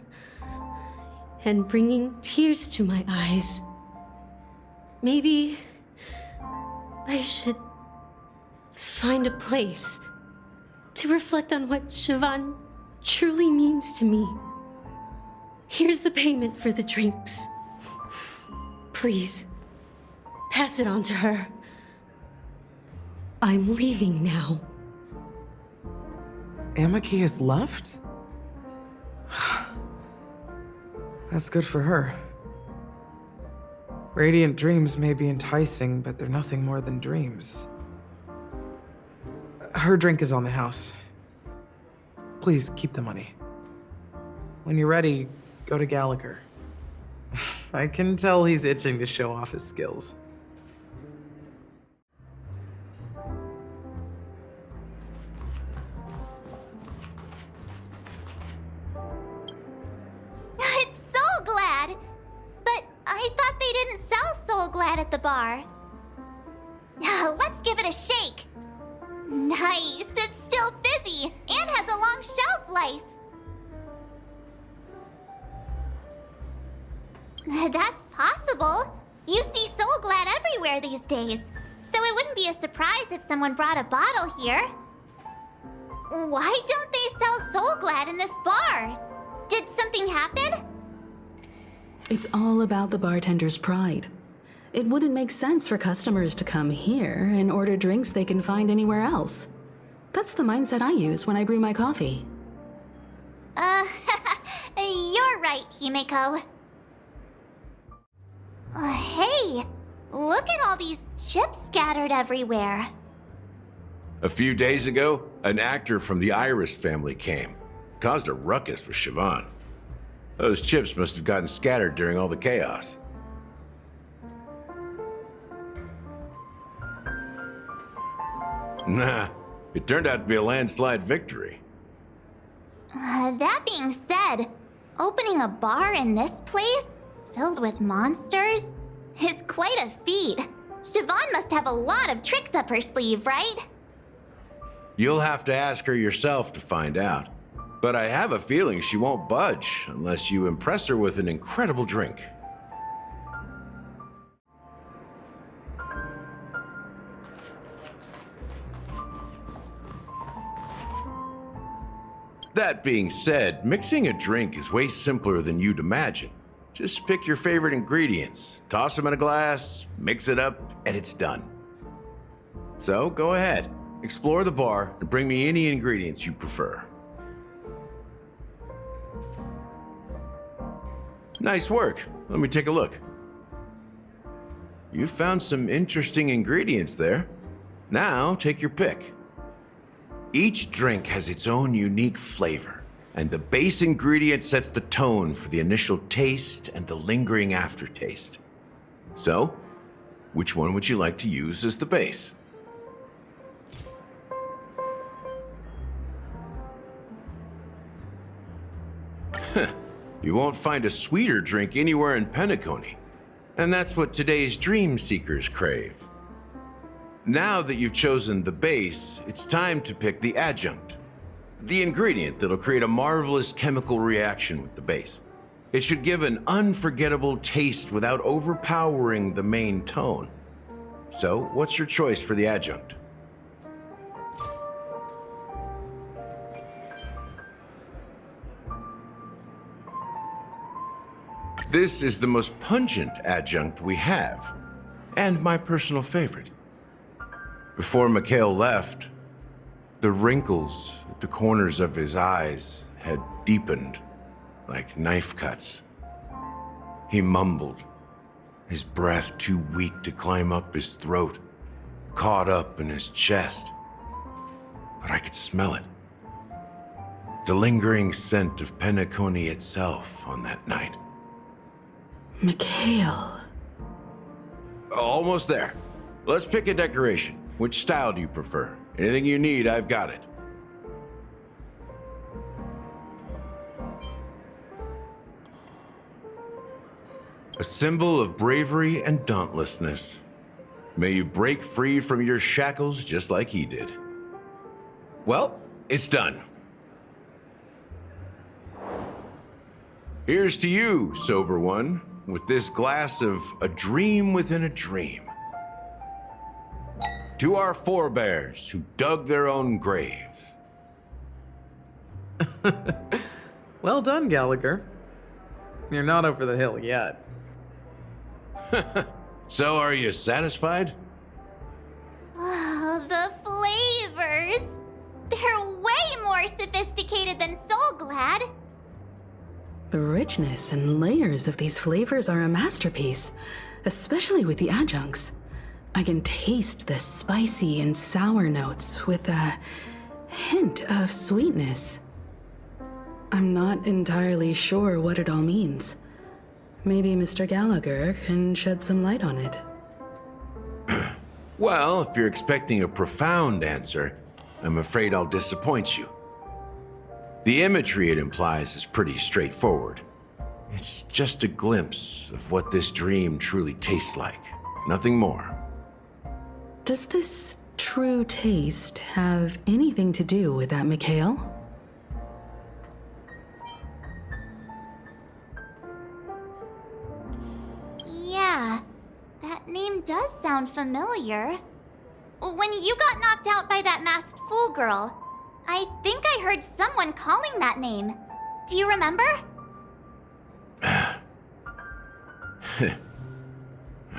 and bringing tears to my eyes. Maybe I should find a place to reflect on what Siobhan truly means to me. Here's the payment for the drinks. Please, pass it on to her. I'm leaving now. Amaki has left? That's good for her. Radiant dreams may be enticing, but they're nothing more than dreams. Her drink is on the house. Please keep the money. When you're ready, go to Gallagher. I can tell he's itching to show off his skills. It's so glad! But I thought they didn't sell Soul glad at the bar. Let's give it a shake. Nice, it's still fizzy and has a long shelf life. That's possible. You see Soul Glad everywhere these days, so it wouldn't be a surprise if someone brought a bottle here. Why don't they sell Soul Glad in this bar? Did something happen? It's all about the bartender's pride. It wouldn't make sense for customers to come here and order drinks they can find anywhere else. That's the mindset I use when I brew my coffee. You're right, Himeko. Hey, look at all these chips scattered everywhere. A few days ago, an actor from the Iris family came. Caused a ruckus with Siobhan. Those chips must have gotten scattered during all the chaos. Nah, it turned out to be a landslide victory. That being said, opening a bar in this place, filled with monsters, is quite a feat. Siobhan must have a lot of tricks up her sleeve, right? You'll have to ask her yourself to find out. But I have a feeling she won't budge unless you impress her with an incredible drink. That being said, mixing a drink is way simpler than you'd imagine. Just pick your favorite ingredients, toss them in a glass, mix it up, and it's done. So go ahead, explore the bar, and bring me any ingredients you prefer. Nice work. Let me take a look. You found some interesting ingredients there. Now, take your pick. Each drink has its own unique flavor, and the base ingredient sets the tone for the initial taste and the lingering aftertaste. So, which one would you like to use as the base? You won't find a sweeter drink anywhere in Penacony, and that's what today's dream seekers crave. Now that you've chosen the base, it's time to pick the adjunct, the ingredient that'll create a marvelous chemical reaction with the base. It should give an unforgettable taste without overpowering the main tone. So, what's your choice for the adjunct? This is the most pungent adjunct we have, and my personal favorite. Before Mikhail left, the wrinkles at the corners of his eyes had deepened like knife cuts. He mumbled, his breath too weak to climb up his throat, caught up in his chest. But I could smell it. The lingering scent of Penacony itself on that night. Mikhail. Almost there. Let's pick a decoration. Which style do you prefer? Anything you need, I've got it. A symbol of bravery and dauntlessness. May you break free from your shackles just like he did. Well, it's done. Here's to you, sober one, with this glass of a dream within a dream. To our forebears who dug their own grave. Well done, Gallagher. You're not over the hill yet. So are you satisfied? Oh, the flavors! They're way more sophisticated than Soul Glad. The richness and layers of these flavors are a masterpiece, especially with the adjuncts. I can taste the spicy and sour notes with a hint of sweetness. I'm not entirely sure what it all means. Maybe Mr. Gallagher can shed some light on it. Well, if you're expecting a profound answer, I'm afraid I'll disappoint you. The imagery it implies is pretty straightforward. It's just a glimpse of what this dream truly tastes like. Nothing more. Does this true taste have anything to do with that Mikhail? Yeah, that name does sound familiar. When you got knocked out by that masked fool girl, I think I heard someone calling that name. Do you remember? I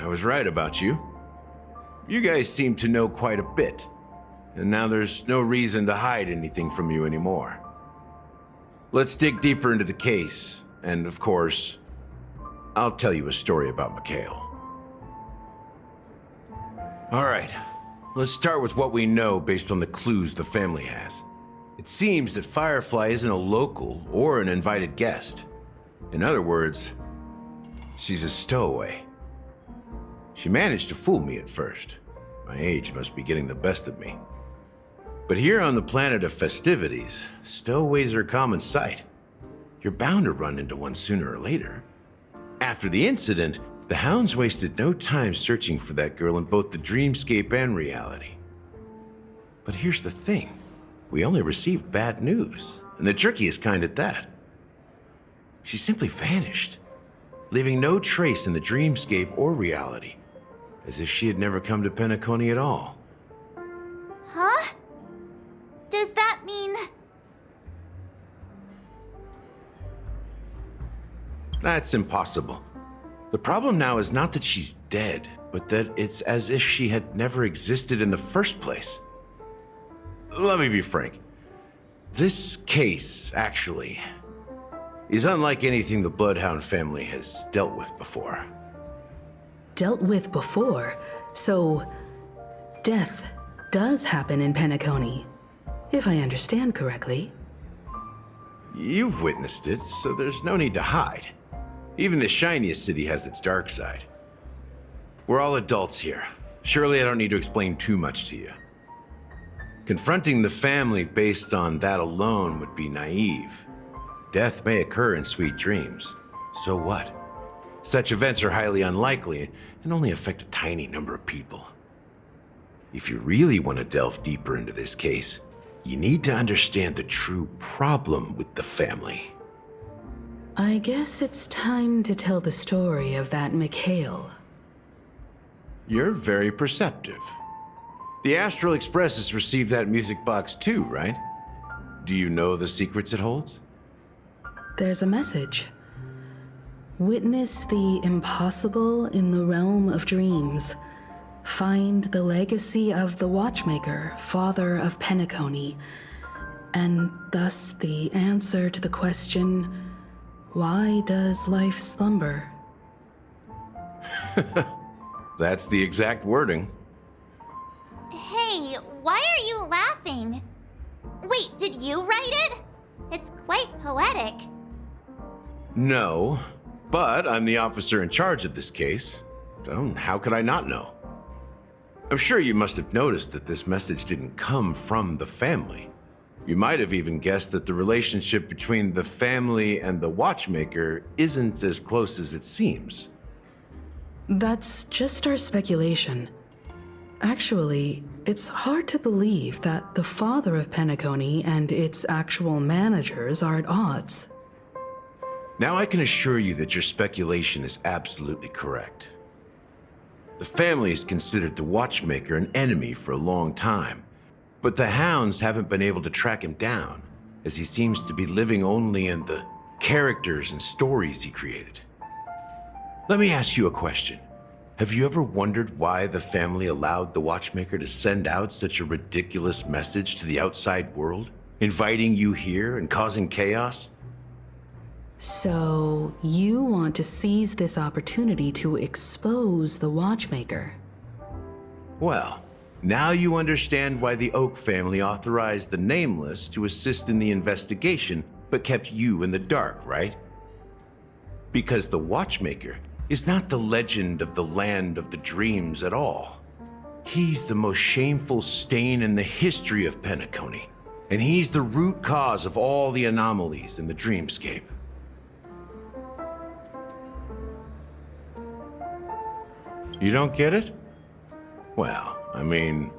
was right about you. You guys seem to know quite a bit, and now there's no reason to hide anything from you anymore. Let's dig deeper into the case, and of course, I'll tell you a story about Mikhail. All right, let's start with what we know based on the clues the family has. It seems that Firefly isn't a local or an invited guest. In other words, she's a stowaway. She managed to fool me at first. My age must be getting the best of me. But here on the planet of festivities, stowaways are a common sight. You're bound to run into one sooner or later. After the incident, the hounds wasted no time searching for that girl in both the dreamscape and reality. But here's the thing. We only received bad news, and the trickiest kind at that. She simply vanished, leaving no trace in the dreamscape or reality, as if she had never come to Penacony at all. Huh? Does that mean... That's impossible. The problem now is not that she's dead, but that it's as if she had never existed in the first place. Let me be frank. This case, actually, is unlike anything the Bloodhound family has dealt with before. Dealt with before? So, death does happen in Penacony, if I understand correctly. You've witnessed it, so there's no need to hide. Even the shiniest city has its dark side. We're all adults here. Surely I don't need to explain too much to you. Confronting the family based on that alone would be naive. Death may occur in sweet dreams. So what? Such events are highly unlikely and only affect a tiny number of people. If you really want to delve deeper into this case, you need to understand the true problem with the family. I guess it's time to tell the story of that Mikhail. You're very perceptive. The Astral Express has received that music box too, right? Do you know the secrets it holds? There's a message. Witness the impossible in the realm of dreams. Find the legacy of the Watchmaker, father of Penacony, and thus the answer to the question, why does life slumber? That's the exact wording. Hey, why are you laughing? Wait, did you write it? It's quite poetic. No, but I'm the officer in charge of this case. So how could I not know? I'm sure you must have noticed that this message didn't come from the family. You might have even guessed that the relationship between the family and the Watchmaker isn't as close as it seems. That's just our speculation. Actually, it's hard to believe that the father of Penacony and its actual managers are at odds. Now I can assure you that your speculation is absolutely correct. The family has considered the Watchmaker an enemy for a long time, but the hounds haven't been able to track him down, as he seems to be living only in the characters and stories he created. Let me ask you a question. Have you ever wondered why the family allowed the Watchmaker to send out such a ridiculous message to the outside world, inviting you here and causing chaos? So, you want to seize this opportunity to expose the Watchmaker? Well, now you understand why the Oak family authorized the Nameless to assist in the investigation, but kept you in the dark, right? Because the Watchmaker is not the legend of the land of the dreams at all. He's the most shameful stain in the history of Penacony, and he's the root cause of all the anomalies in the dreamscape. You don't get it? Well, I mean,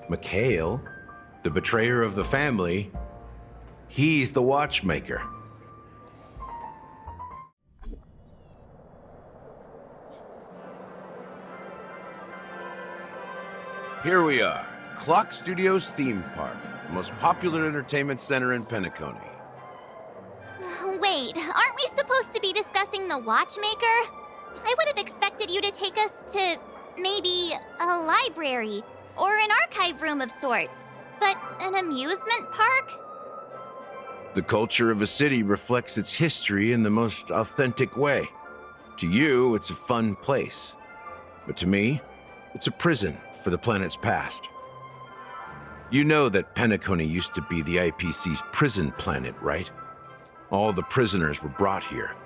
Mikhail, the betrayer of the family, he's the watchmaker. Here we are, Clock Studios theme park, the most popular entertainment center in Penacony. Wait, aren't we supposed to be discussing the watchmaker? I would have expected you to take us to maybe a library or an archive room of sorts. But an amusement park? The culture of a city reflects its history in the most authentic way. To you, it's a fun place. But to me, it's a prison for the planet's past. You know that Penacony used to be the IPC's prison planet, right? All the prisoners were brought here,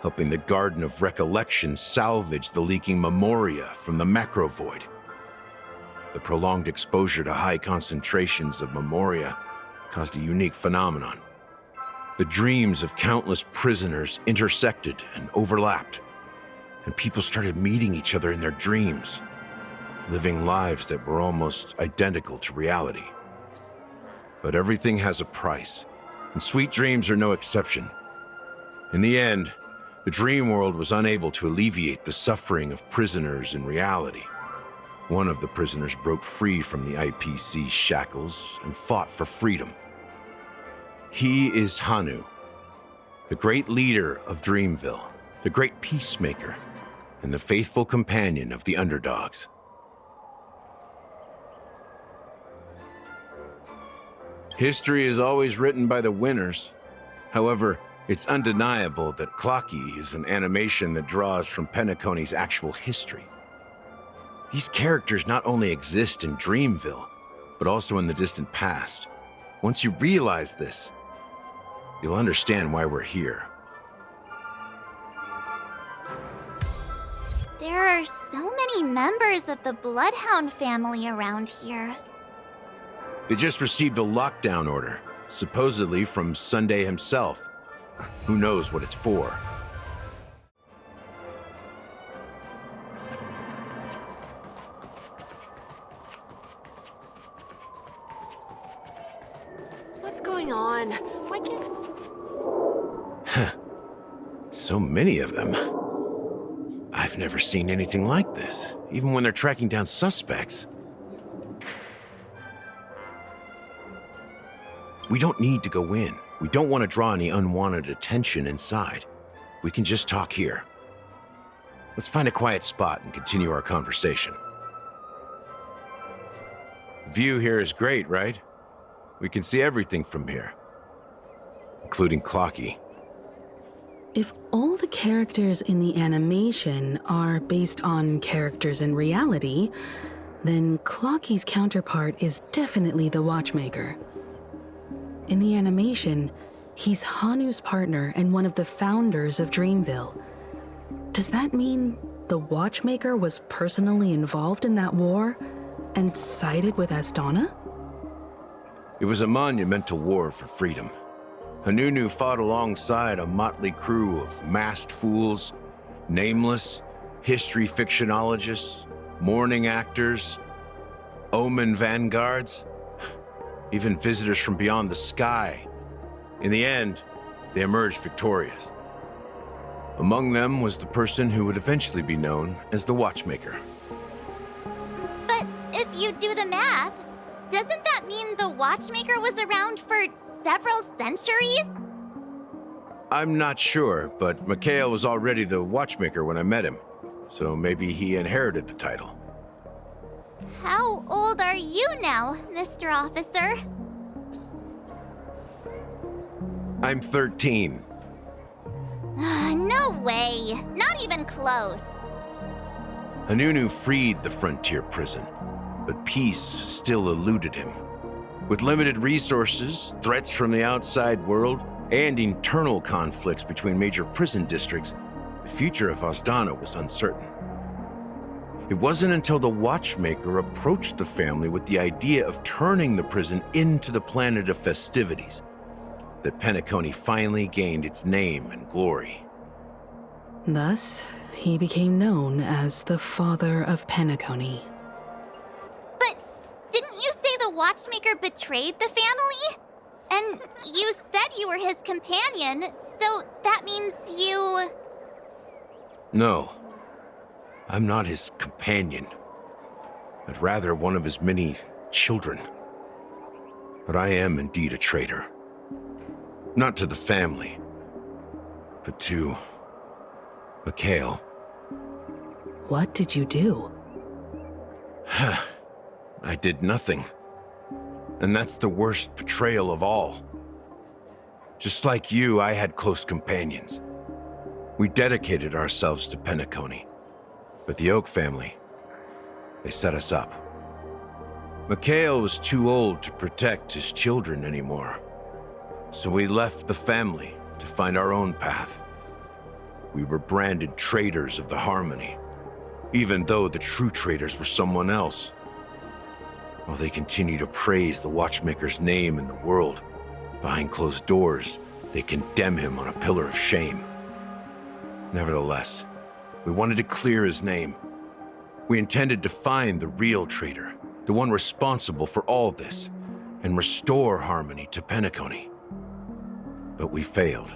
helping the Garden of Recollection salvage the leaking memoria from the macro void. The prolonged exposure to high concentrations of memoria caused a unique phenomenon. The dreams of countless prisoners intersected and overlapped, and people started meeting each other in their dreams, living lives that were almost identical to reality. But everything has a price, and sweet dreams are no exception. In the end, the dream world was unable to alleviate the suffering of prisoners in reality. One of the prisoners broke free from the IPC's shackles and fought for freedom. He is Hanu, the great leader of Dreamville, the great peacemaker, and the faithful companion of the underdogs. History is always written by the winners. However, it's undeniable that Clocky is an animation that draws from Penacony's actual history. These characters not only exist in Dreamville, but also in the distant past. Once you realize this, you'll understand why we're here. There are so many members of the Bloodhound family around here. They just received a lockdown order, supposedly from Sunday himself. Who knows what it's for? What's going on? Why can't... So many of them. I've never seen anything like this, even when they're tracking down suspects. We don't need to go in. We don't want to draw any unwanted attention inside. We can just talk here. Let's find a quiet spot and continue our conversation. View here is great, right? We can see everything from here, including Clocky. If all the characters in the animation are based on characters in reality, then Clocky's counterpart is definitely the Watchmaker. In the animation, he's Hanu's partner and one of the founders of Dreamville. Does that mean the Watchmaker was personally involved in that war and sided with Astana? It was a monumental war for freedom. Hanunu fought alongside a motley crew of masked fools, nameless, history fictionologists, mourning actors, omen vanguards, even visitors from beyond the sky. In the end, they emerged victorious. Among them was the person who would eventually be known as the Watchmaker. But if you do the math, doesn't that mean the Watchmaker was around for several centuries? I'm not sure, but Mikhail was already the Watchmaker when I met him, so maybe he inherited the title. How old are you now, Mr. Officer? I'm 13. No way. Not even close. Hanunu freed the frontier prison, but peace still eluded him. With limited resources, threats from the outside world, and internal conflicts between major prison districts, the future of Astana was uncertain. It wasn't until the Watchmaker approached the family with the idea of turning the prison into the planet of festivities that Penacony finally gained its name and glory. Thus, he became known as the father of Penacony. But didn't you say the Watchmaker betrayed the family? And you said you were his companion, so that means you... No. I'm not his companion, but rather one of his many children. But I am indeed a traitor. Not to the family, but to Mikhail. What did you do? I did nothing. And that's the worst betrayal of all. Just like you, I had close companions. We dedicated ourselves to Penacony. But the Oak family, they set us up. Mikhail was too old to protect his children anymore. So we left the family to find our own path. We were branded traitors of the Harmony, even though the true traitors were someone else. While they continue to praise the Watchmaker's name in the world, behind closed doors, they condemn him on a pillar of shame. Nevertheless, we wanted to clear his name. We intended to find the real traitor, the one responsible for all this, and restore harmony to Penacony. But we failed.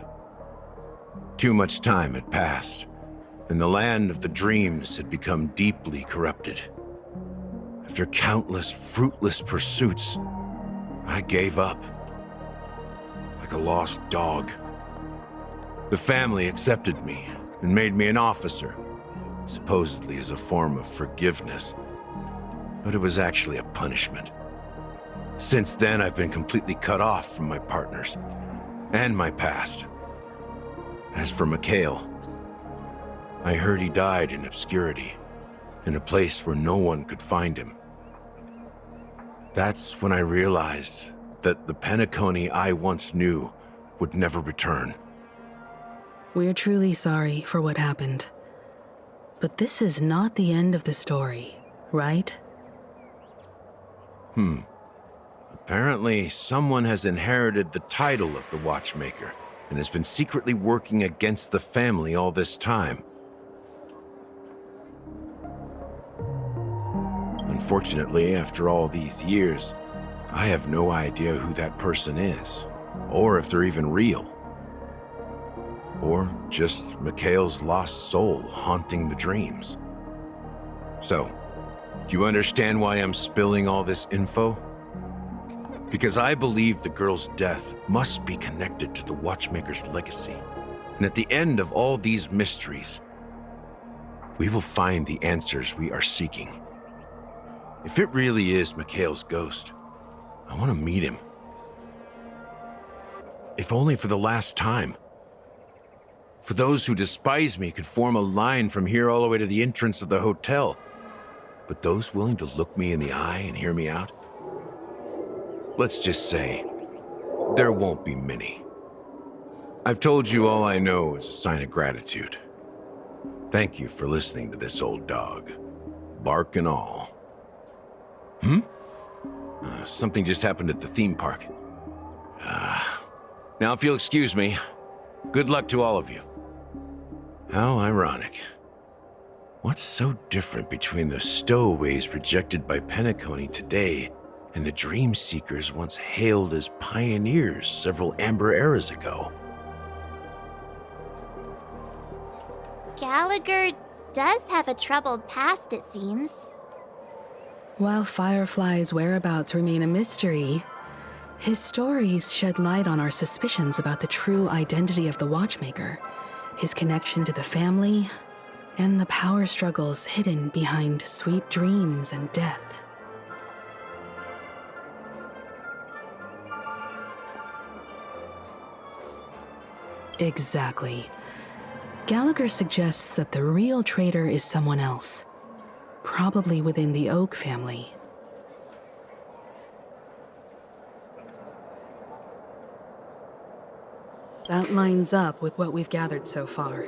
Too much time had passed, and the land of the dreams had become deeply corrupted. After countless fruitless pursuits, I gave up. Like a lost dog. The family accepted me and made me an officer, supposedly as a form of forgiveness. But it was actually a punishment. Since then, I've been completely cut off from my partners and my past. As for Mikhail, I heard he died in obscurity, in a place where no one could find him. That's when I realized that the Penacony I once knew would never return. We're truly sorry for what happened. But this is not the end of the story, right? Apparently, someone has inherited the title of the Watchmaker and has been secretly working against the family all this time. Unfortunately, after all these years, I have no idea who that person is, or if they're even real. Or just Mikhail's lost soul haunting the dreams. So, do you understand why I'm spilling all this info? Because I believe the girl's death must be connected to the Watchmaker's legacy. And at the end of all these mysteries, we will find the answers we are seeking. If it really is Mikhail's ghost, I want to meet him. If only for the last time. For those who despise me could form a line from here all the way to the entrance of the hotel. But those willing to look me in the eye and hear me out? Let's just say, there won't be many. I've told you all I know as a sign of gratitude. Thank you for listening to this old dog. Bark and all. Something just happened at the theme park. Now if you'll excuse me, good luck to all of you. How ironic. What's so different between the stowaways rejected by Penacony today and the dream seekers once hailed as pioneers several amber eras ago? Gallagher does have a troubled past, it seems. While Firefly's whereabouts remain a mystery, his stories shed light on our suspicions about the true identity of the Watchmaker, his connection to the family, and the power struggles hidden behind sweet dreams and death. Exactly. Gallagher suggests that the real traitor is someone else, probably within the Oak family. That lines up with what we've gathered so far.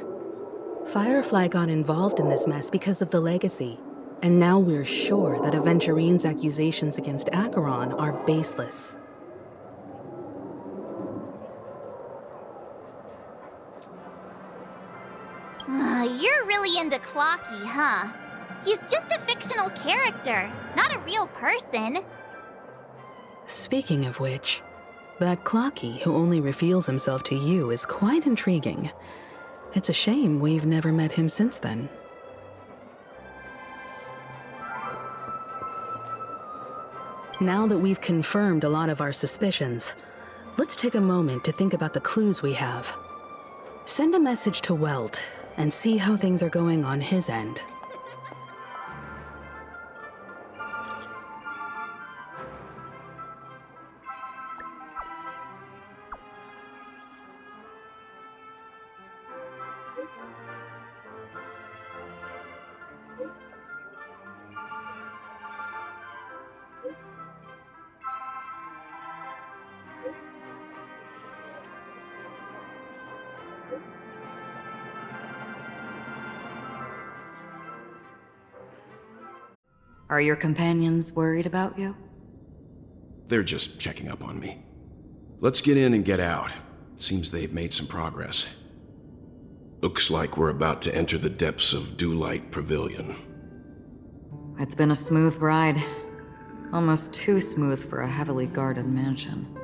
Firefly got involved in this mess because of the legacy, and now we're sure that Aventurine's accusations against Acheron are baseless. You're really into Clocky, huh? He's just a fictional character, not a real person. Speaking of which, that Clocky who only reveals himself to you is quite intriguing. It's a shame we've never met him since then. Now that we've confirmed a lot of our suspicions, let's take a moment to think about the clues we have. Send a message to Welt and see how things are going on his end. Are your companions worried about you? They're just checking up on me. Let's get in and get out. Seems they've made some progress. Looks like we're about to enter the depths of Dewlight Pavilion. It's been a smooth ride. Almost too smooth for a heavily guarded mansion.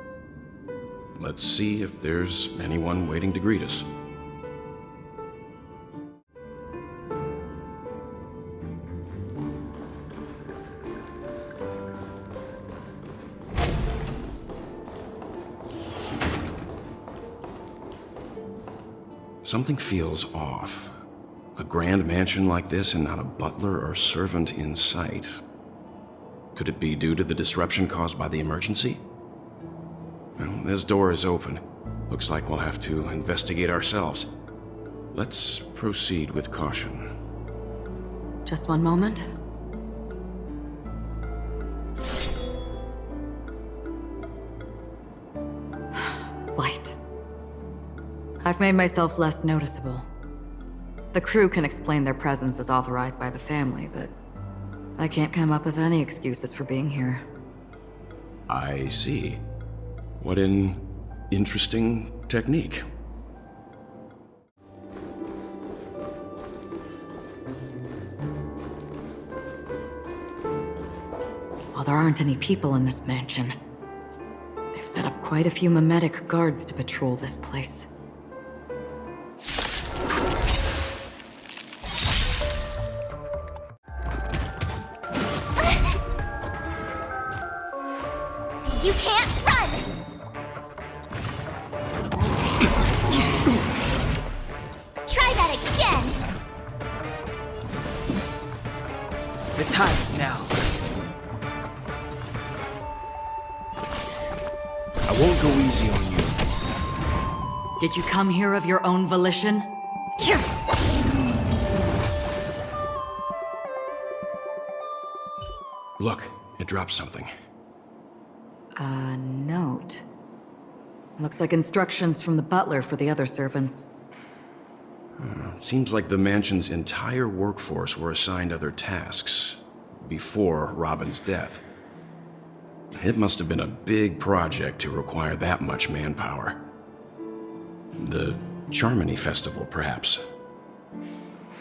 Let's see if there's anyone waiting to greet us. Something feels off. A grand mansion like this and not a butler or servant in sight. Could it be due to the disruption caused by the emergency? Well, this door is open. Looks like we'll have to investigate ourselves. Let's proceed with caution. Just one moment. Light. I've made myself less noticeable. The crew can explain their presence as authorized by the family, but I can't come up with any excuses for being here. I see. What an interesting technique. While there aren't any people in this mansion, they've set up quite a few mimetic guards to patrol this place. You can't run! Try that again! The time is now. I won't go easy on you. Did you come here of your own volition? Look, it dropped something. A note. Looks like instructions from the butler for the other servants. Seems like the mansion's entire workforce were assigned other tasks before Robin's death. It must have been a big project to require that much manpower. The Charmony Festival, perhaps.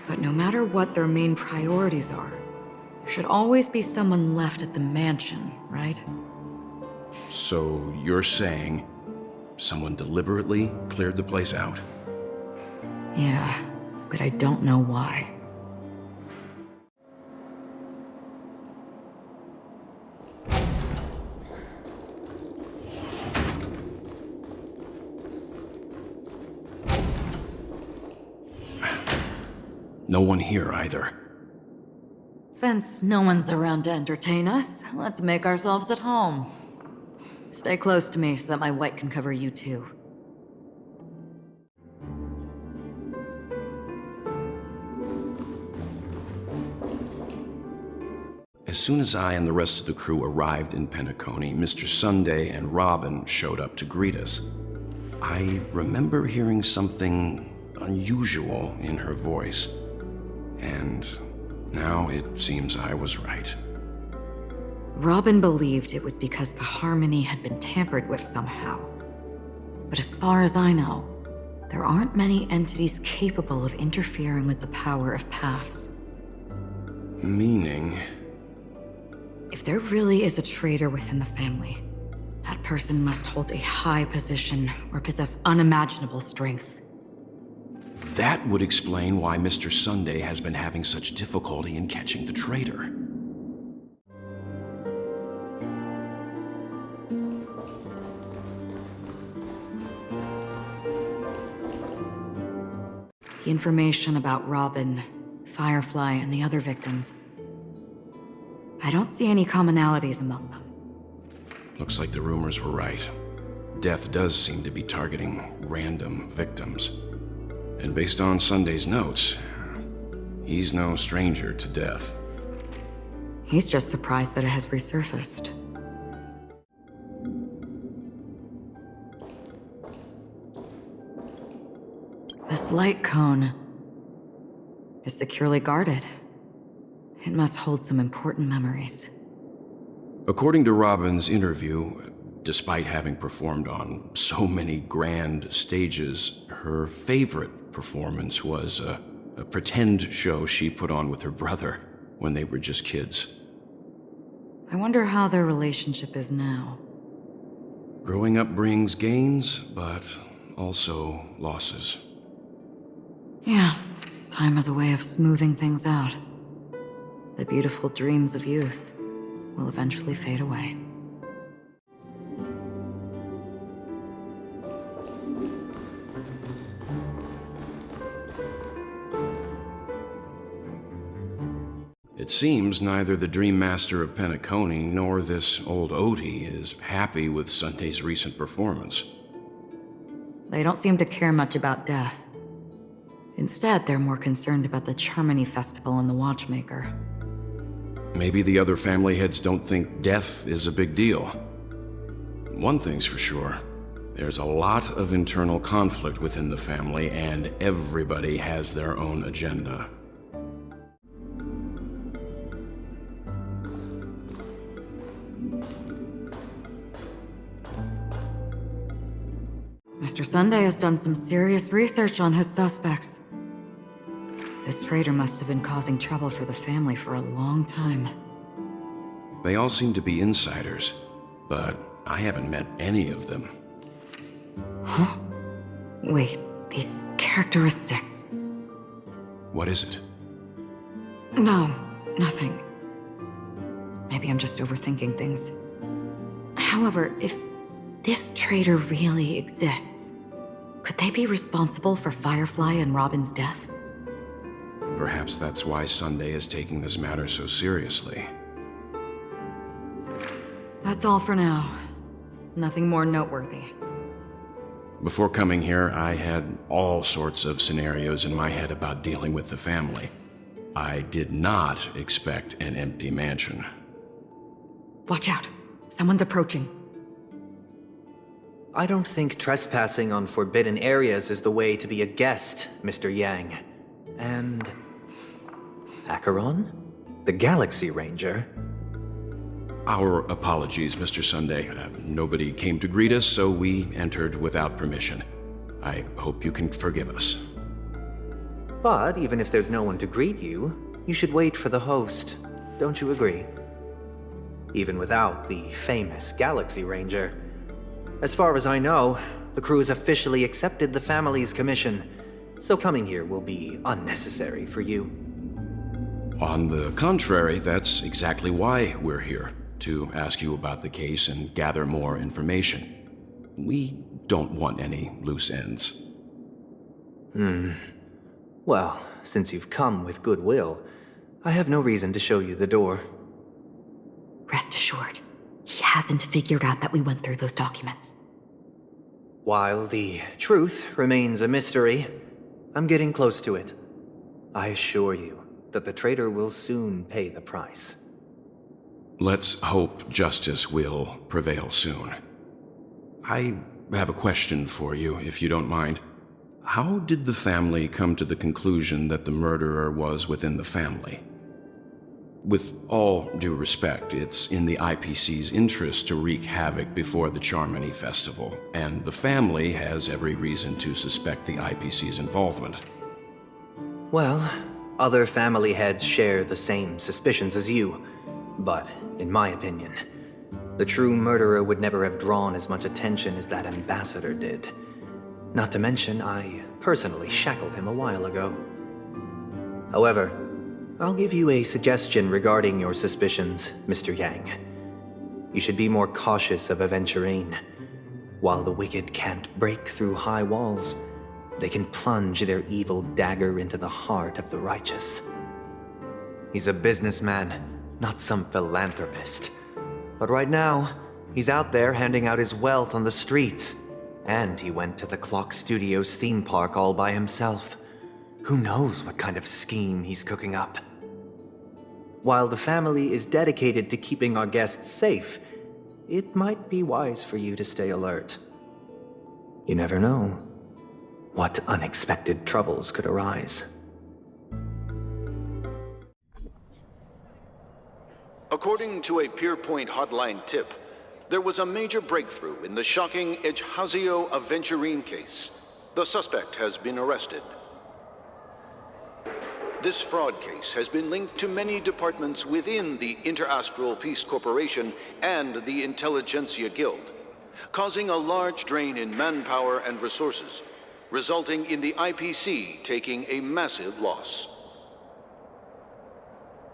But no matter what their main priorities are, there should always be someone left at the mansion, right? So you're saying someone deliberately cleared the place out? Yeah, but I don't know why. No one here either. Since no one's around to entertain us, let's make ourselves at home. Stay close to me so that my white can cover you too. As soon as I and the rest of the crew arrived in Penacony, Mr. Sunday and Robin showed up to greet us. I remember hearing something unusual in her voice, and now it seems I was right. Robin believed it was because the harmony had been tampered with somehow. But as far as I know, There aren't many entities capable of interfering with the power of paths. Meaning? If there really is a traitor within the family, that person must hold a high position or possess unimaginable strength. That would explain why Mr. Sunday has been having such difficulty in catching the traitor. The information about Robin, Firefly, and the other victims. I don't see any commonalities among them. Looks like the rumors were right. Death does seem to be targeting random victims. And based on Sunday's notes, he's no stranger to death. He's just surprised that it has resurfaced. This light cone is securely guarded. It must hold some important memories. According to Robin's interview, despite having performed on so many grand stages, her favorite performance was a pretend show she put on with her brother when they were just kids. I wonder how their relationship is now. Growing up brings gains, but also losses. Yeah, time has a way of smoothing things out. The beautiful dreams of youth will eventually fade away. It seems neither the Dream Master of Penacony nor this old Odie is happy with Sunday's recent performance. They don't seem to care much about death. Instead, they're more concerned about the Charmony Festival and the Watchmaker. Maybe the other family heads don't think death is a big deal. One thing's for sure, there's a lot of internal conflict within the family, and everybody has their own agenda. Mr. Sunday has done some serious research on his suspects. This traitor must have been causing trouble for the family for a long time. They all seem to be insiders, but I haven't met any of them. Huh? Wait, these characteristics. What is it? No, nothing. Maybe I'm just overthinking things. However, if this traitor really exists, could they be responsible for Firefly and Robin's deaths? Perhaps that's why Sunday is taking this matter so seriously. That's all for now. Nothing more noteworthy. Before coming here, I had all sorts of scenarios in my head about dealing with the family. I did not expect an empty mansion. Watch out! Someone's approaching. I don't think trespassing on forbidden areas is the way to be a guest, Mr. Yang. And Acheron? The Galaxy Ranger? Our apologies, Mr. Sunday. Nobody came to greet us, so we entered without permission. I hope you can forgive us. But even if there's no one to greet you, you should wait for the host. Don't you agree? Even without the famous Galaxy Ranger. As far as I know, the crew has officially accepted the family's commission, so coming here will be unnecessary for you. On the contrary, that's exactly why we're here, to ask you about the case and gather more information. We don't want any loose ends. Well, since you've come with goodwill, I have no reason to show you the door. Rest assured, he hasn't figured out that we went through those documents. While the truth remains a mystery, I'm getting close to it. I assure you that the traitor will soon pay the price. Let's hope justice will prevail soon. I have a question for you, if you don't mind. How did the family come to the conclusion that the murderer was within the family? With all due respect, it's in the IPC's interest to wreak havoc before the Charmony Festival, and the family has every reason to suspect the IPC's involvement. Well, other family heads share the same suspicions as you, but in my opinion, the true murderer would never have drawn as much attention as that ambassador did. Not to mention, I personally shackled him a while ago. However, I'll give you a suggestion regarding your suspicions, Mr. Yang. You should be more cautious of Aventurine. While the wicked can't break through high walls, they can plunge their evil dagger into the heart of the righteous. He's a businessman, not some philanthropist. But right now, he's out there handing out his wealth on the streets. And he went to the Clock Studios theme park all by himself. Who knows what kind of scheme he's cooking up? While the family is dedicated to keeping our guests safe, it might be wise for you to stay alert. You never know what unexpected troubles could arise. According to a Pierpoint hotline tip, there was a major breakthrough in the shocking Ejhazio Aventurine case. The suspect has been arrested. This fraud case has been linked to many departments within the Interastral Peace Corporation and the Intelligentsia Guild, causing a large drain in manpower and resources, resulting in the IPC taking a massive loss.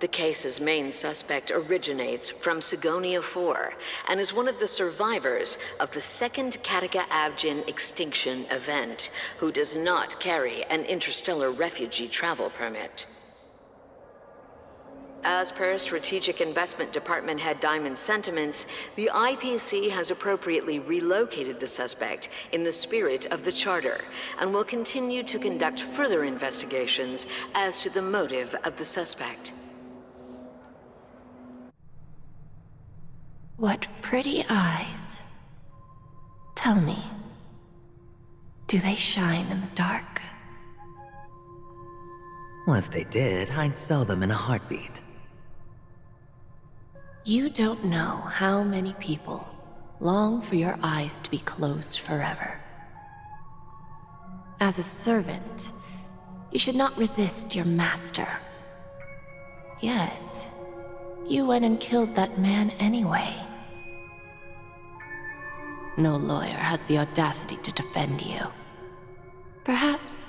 The case's main suspect originates from Sigonia 4 and is one of the survivors of the second Kataka Abjin extinction event, who does not carry an interstellar refugee travel permit. As per Strategic Investment Department Head Diamond's sentiments, the IPC has appropriately relocated the suspect in the spirit of the Charter and will continue to conduct further investigations as to the motive of the suspect. What pretty eyes. Tell me, do they shine in the dark? Well, if they did, I'd sell them in a heartbeat. You don't know how many people long for your eyes to be closed forever. As a servant, you should not resist your master. Yet, you went and killed that man anyway. No lawyer has the audacity to defend you. Perhaps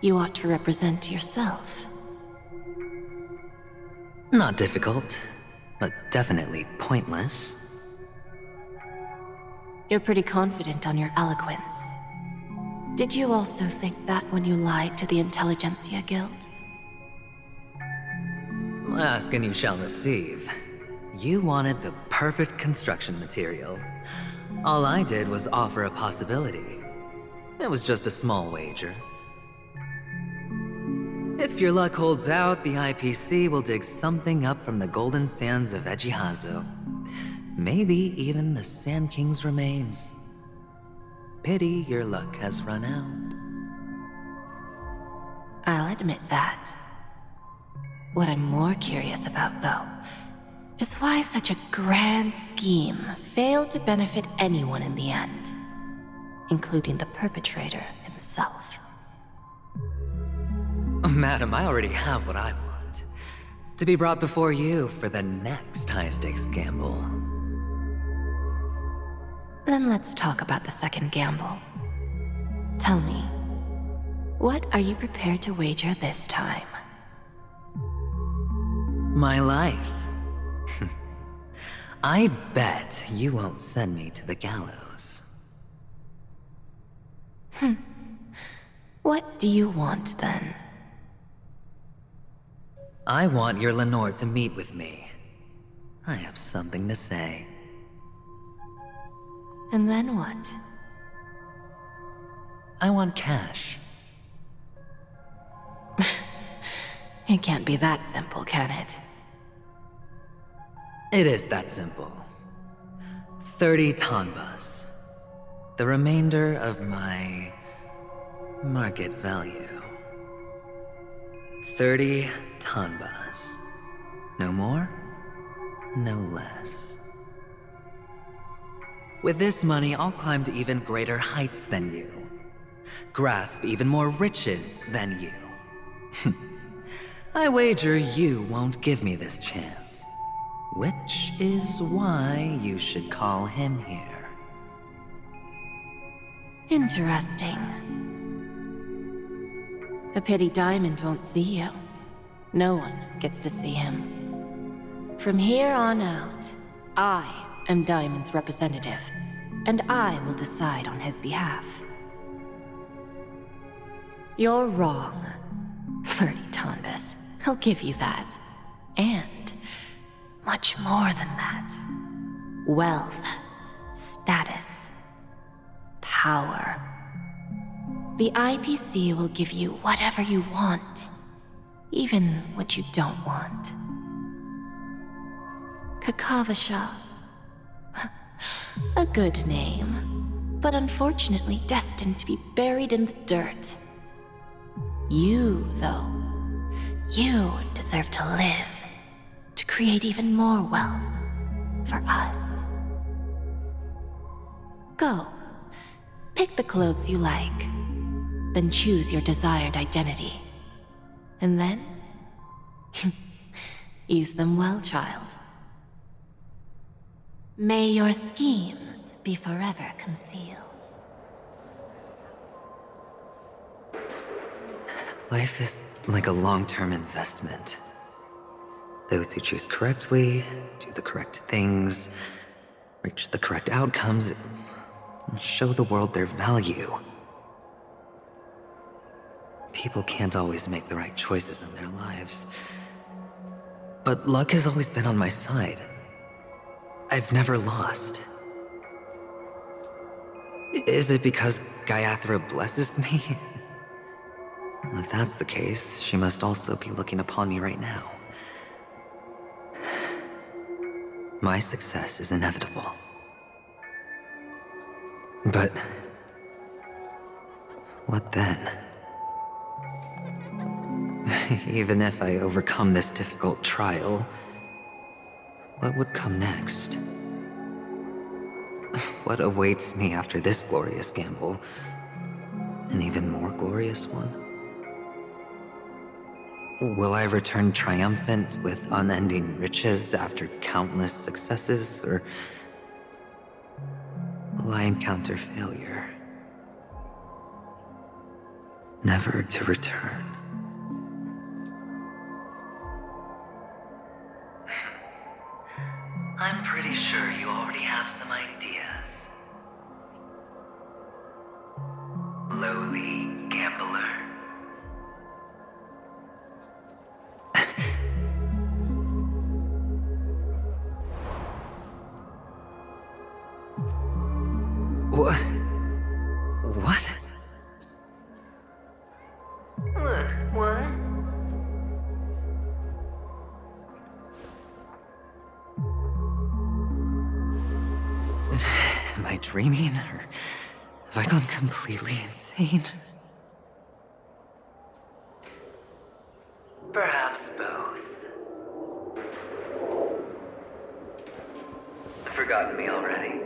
you ought to represent yourself. Not difficult, but definitely pointless. You're pretty confident on your eloquence. Did you also think that when you lied to the Intelligentsia Guild? Ask and you shall receive. You wanted the perfect construction material. All I did was offer a possibility. It was just a small wager. If your luck holds out, the IPC will dig something up from the golden sands of Ejhazio. Maybe even the Sand King's remains. Pity your luck has run out. I'll admit that. What I'm more curious about, though, is why such a grand scheme failed to benefit anyone in the end, including the perpetrator himself. Madam, I already have what I want. To be brought before you for the next high-stakes gamble. Then let's talk about the second gamble. Tell me, what are you prepared to wager this time? My life. I bet you won't send me to the gallows. What do you want, then? I want your Lenore to meet with me. I have something to say. And then what? I want cash. It can't be that simple, can it? It is that simple. 30 tanbas. The remainder of my market value. 30 tanbas. No more, no less. With this money, I'll climb to even greater heights than you. Grasp even more riches than you. I wager you won't give me this chance. Which is why you should call him here. Interesting. A pity Diamond won't see you. No one gets to see him. From here on out, I am Diamond's representative, and I will decide on his behalf. You're wrong. Flirty Tonbus. He'll give you that. And much more than that. Wealth, status, power. The IPC will give you whatever you want, even what you don't want. Kakavasha. A good name, but unfortunately destined to be buried in the dirt. You, though, you deserve to live, to create even more wealth for us. Go, pick the clothes you like, then choose your desired identity. And then, use them well, child. May your schemes be forever concealed. Life is like a long-term investment. Those who choose correctly, do the correct things, reach the correct outcomes, and show the world their value. People can't always make the right choices in their lives. But luck has always been on my side. I've never lost. Is it because Gaiathra blesses me? Well, if that's the case, she must also be looking upon me right now. My success is inevitable. But what then? Even if I overcome this difficult trial, what would come next? What awaits me after this glorious gamble? An even more glorious one? Will I return triumphant with unending riches after countless successes, or will I encounter failure, never to return? I'm pretty sure you already have some ideas. Lowly gambler. What? What? What? Am I dreaming, or have I gone completely insane? Perhaps both. Forgotten me already?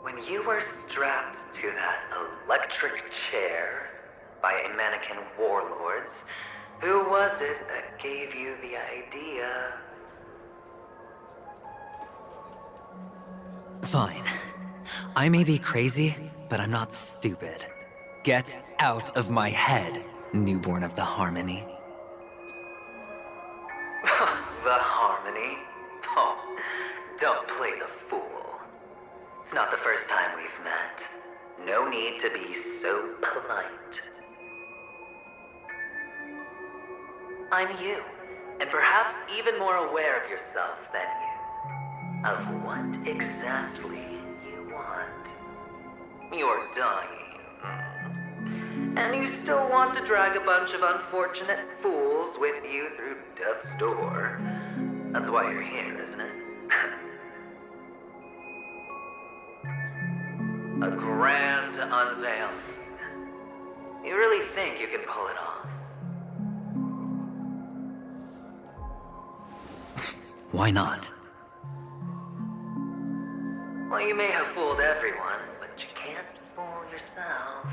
When you were strapped to that electric chair by a mannequin warlords, who was it that gave you the idea? Fine. I may be crazy, but I'm not stupid. Get out of my head, newborn of the Harmony. The Harmony? Oh, don't play the fool. It's not the first time we've met. No need to be so polite. I'm you, and perhaps even more aware of yourself than you. Of what exactly you want. You're dying. And you still want to drag a bunch of unfortunate fools with you through death's door. That's why you're here, isn't it? A grand unveiling. You really think you can pull it off? Why not? Well, you may have fooled everyone, but you can't fool yourself.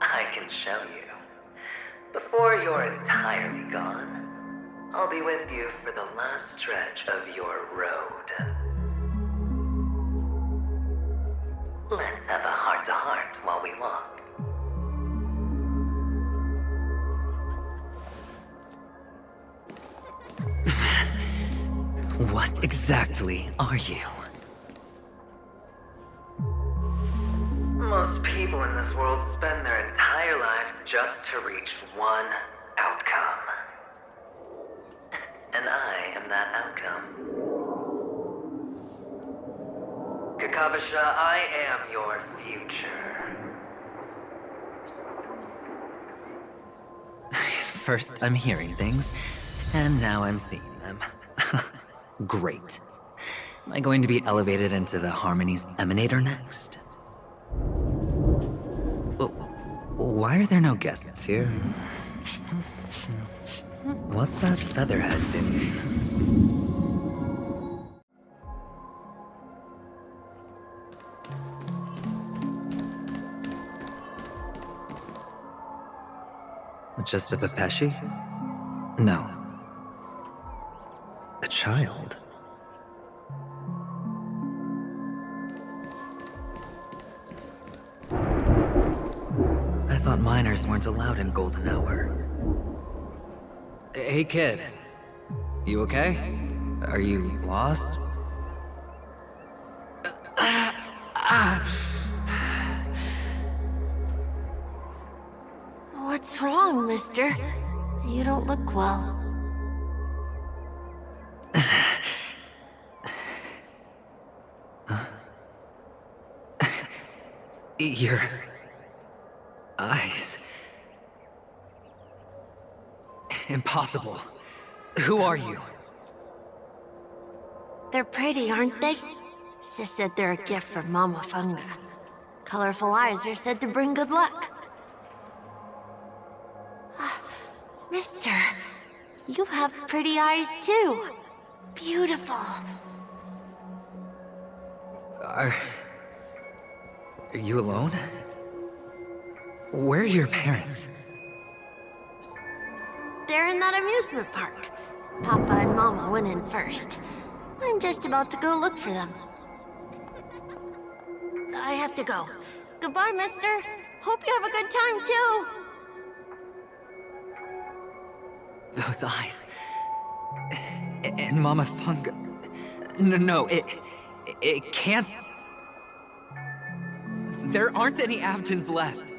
I can show you. Before you're entirely gone, I'll be with you for the last stretch of your road. Let's have a heart-to-heart while we walk. What exactly are you? Most people in this world spend their entire lives just to reach one outcome. And I am that outcome. Kakavasha, I am your future. First, I'm hearing things, and now I'm seeing them. Great. Am I going to be elevated into the Harmony's Emanator next? Why are there no guests here? What's that featherhead doing? Just a Pepeshi? No. A child? I thought minors weren't allowed in Golden Hour. Hey kid, you okay? Are you lost? What's wrong, mister? You don't look well. Your eyes. Impossible. Who are you? They're pretty, aren't they? Sis said they're a gift from Mama Funga. Colorful eyes are said to bring good luck. Mister, you have pretty eyes too. Beautiful. Are you alone? Where are your parents? They're in that amusement park. Papa and Mama went in first. I'm just about to go look for them. I have to go. Goodbye, mister. Hope you have a good time, too. Those eyes. And Mama Funga. No, it can't. There aren't any Avgens left.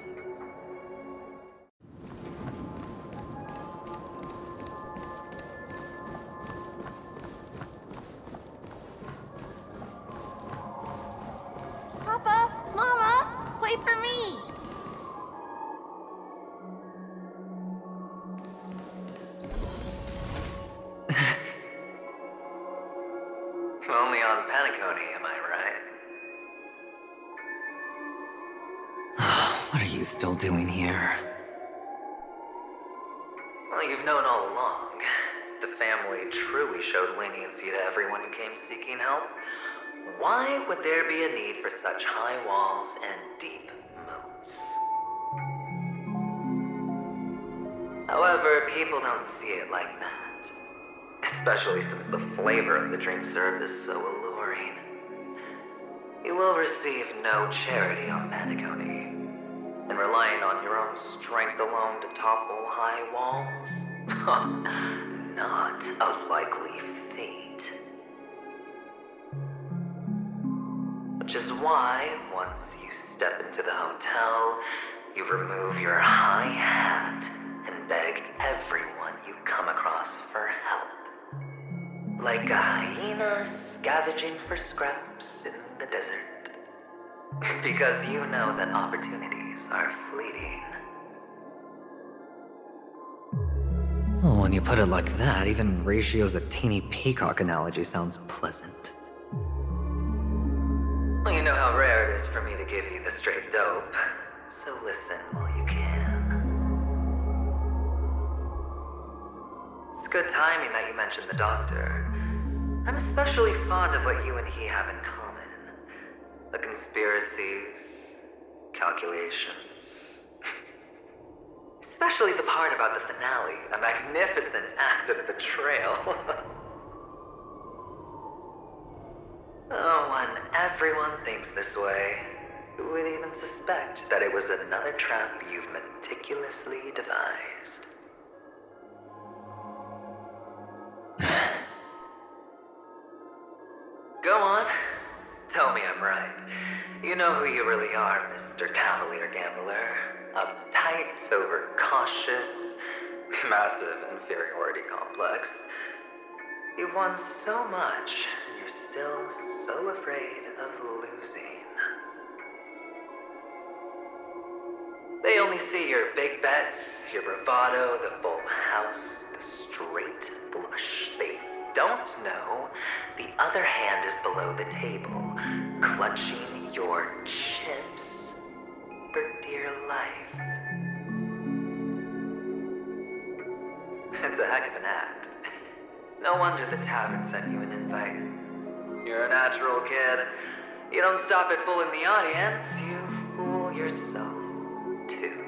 Papa, Mama, wait for me. Only on Penacony, am I right? What are you still doing here? Well, you've known all along. The family truly showed leniency to everyone who came seeking help. Why would there be a need for such high walls and deep moats? However, people don't see it like that. Especially since the flavor of the dream syrup is so alluring. You will receive no charity on Penacony. And relying on your own strength alone to topple high walls? Not a likely fate. Which is why, once you step into the hotel, you remove your high hat and beg everyone you come across for help. Like a hyena scavenging for scraps in the desert. Because you know that opportunities are fleeting. Well, when you put it like that, even Ratio's a teeny peacock analogy sounds pleasant. Well, you know how rare it is for me to give you the straight dope. So listen while you can. It's good timing that you mentioned the doctor. I'm especially fond of what you and he have in common. The conspiracies, calculations. Especially the part about the finale, a magnificent act of betrayal. Oh, when everyone thinks this way, who would even suspect that it was another trap you've meticulously devised? Go on. Tell me I'm right. You know who you really are, Mr. Cavalier Gambler. Uptight, overcautious, massive inferiority complex. You've won so much, and you're still so afraid of losing. They only see your big bets, your bravado, the full house, the straight flush. They don't know the other hand is below the table, clutching your chips for dear life. It's a heck of an act. No wonder the tavern sent you an invite. You're a natural kid. You don't stop at fooling the audience, you fool yourself too.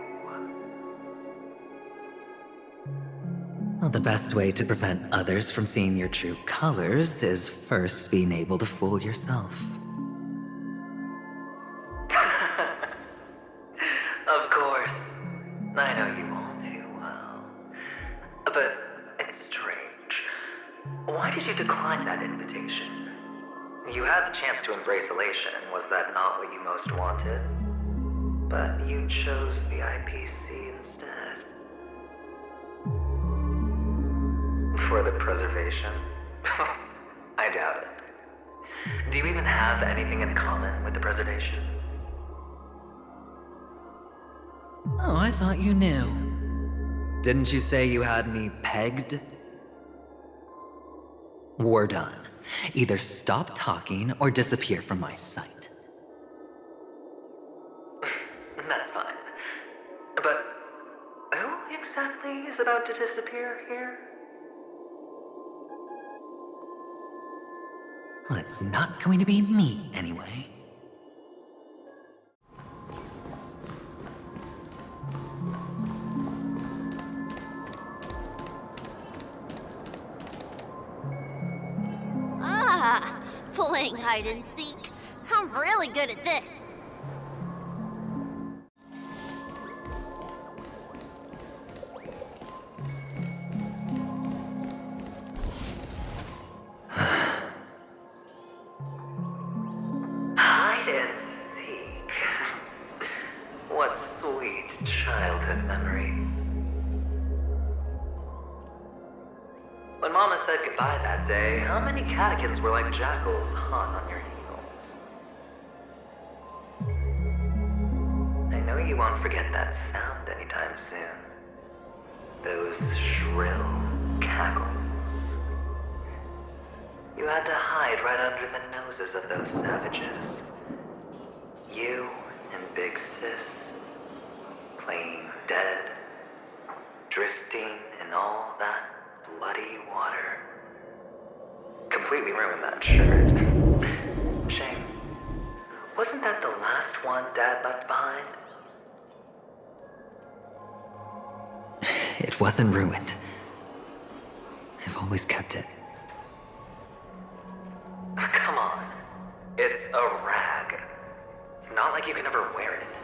Well, the best way to prevent others from seeing your true colors is first being able to fool yourself. Of course. I know you all too well. But it's strange. Why did you decline that invitation? You had the chance to embrace elation. Was that not what you most wanted? But you chose the IPC instead. For the preservation? I doubt it. Do you even have anything in common with the preservation? Oh, I thought you knew. Didn't you say you had me pegged? We're done. Either stop talking or disappear from my sight. That's fine. But who exactly is about to disappear here? Well, it's not going to be me, anyway. Playing hide and seek. I'm really good at this. Hide and seek. What sweet childhood memories. When Mama said goodbye that day, how many catechins were like jackals hot on your heels? I know you won't forget that sound anytime soon. Those shrill cackles. You had to hide right under the noses of those savages. You and Big Sis, playing dead, drifting in all that bloody water. Completely ruined that shirt. Shame. Wasn't that the last one Dad left behind? It wasn't ruined. I've always kept it. Come on. It's a rag. It's not like you can ever wear it.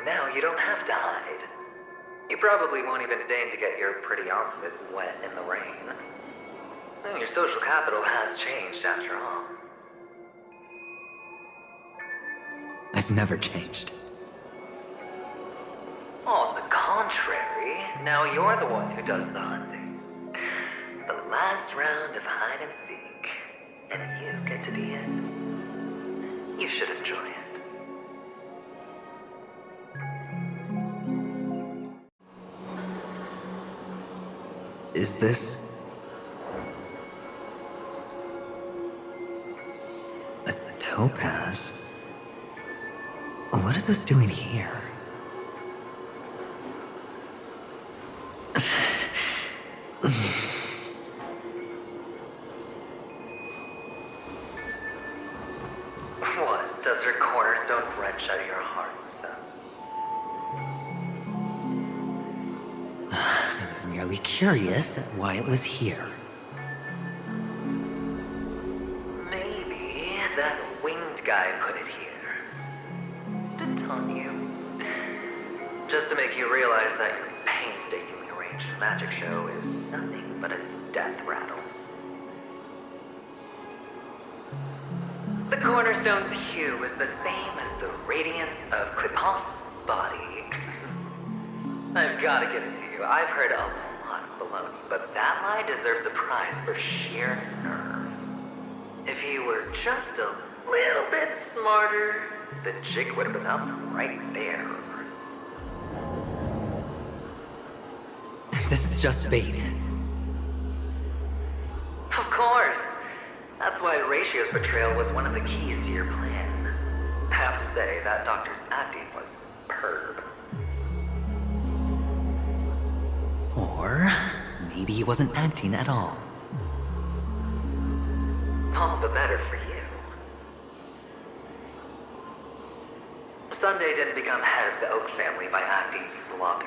Now you don't have to hide. You probably won't even deign to get your pretty outfit wet in the rain. And your social capital has changed after all. I've never changed. On the contrary, now you're the one who does the hunting. The last round of hide and seek, and you get to be it. You should enjoy it. Is this a topaz? What is this doing here? Does her cornerstone wrench out of your heart, son? I was merely curious at why it was here. Maybe that winged guy put it here. To taunt you. Just to make you realize that your painstakingly arranged magic show is nothing but a death rattle. The cornerstone's hue is the same as the radiance of Clipot's body. I've got to give it to you. I've heard a lot of baloney, but that lie deserves a prize for sheer nerve. If you were just a little bit smarter, the jig would have been up right there. This is just bait. Of course. That's why Ratio's betrayal was one of the keys to your plan. I have to say, that doctor's acting was superb. Or maybe he wasn't acting at all. All the better for you. Sunday didn't become head of the Oak family by acting sloppy.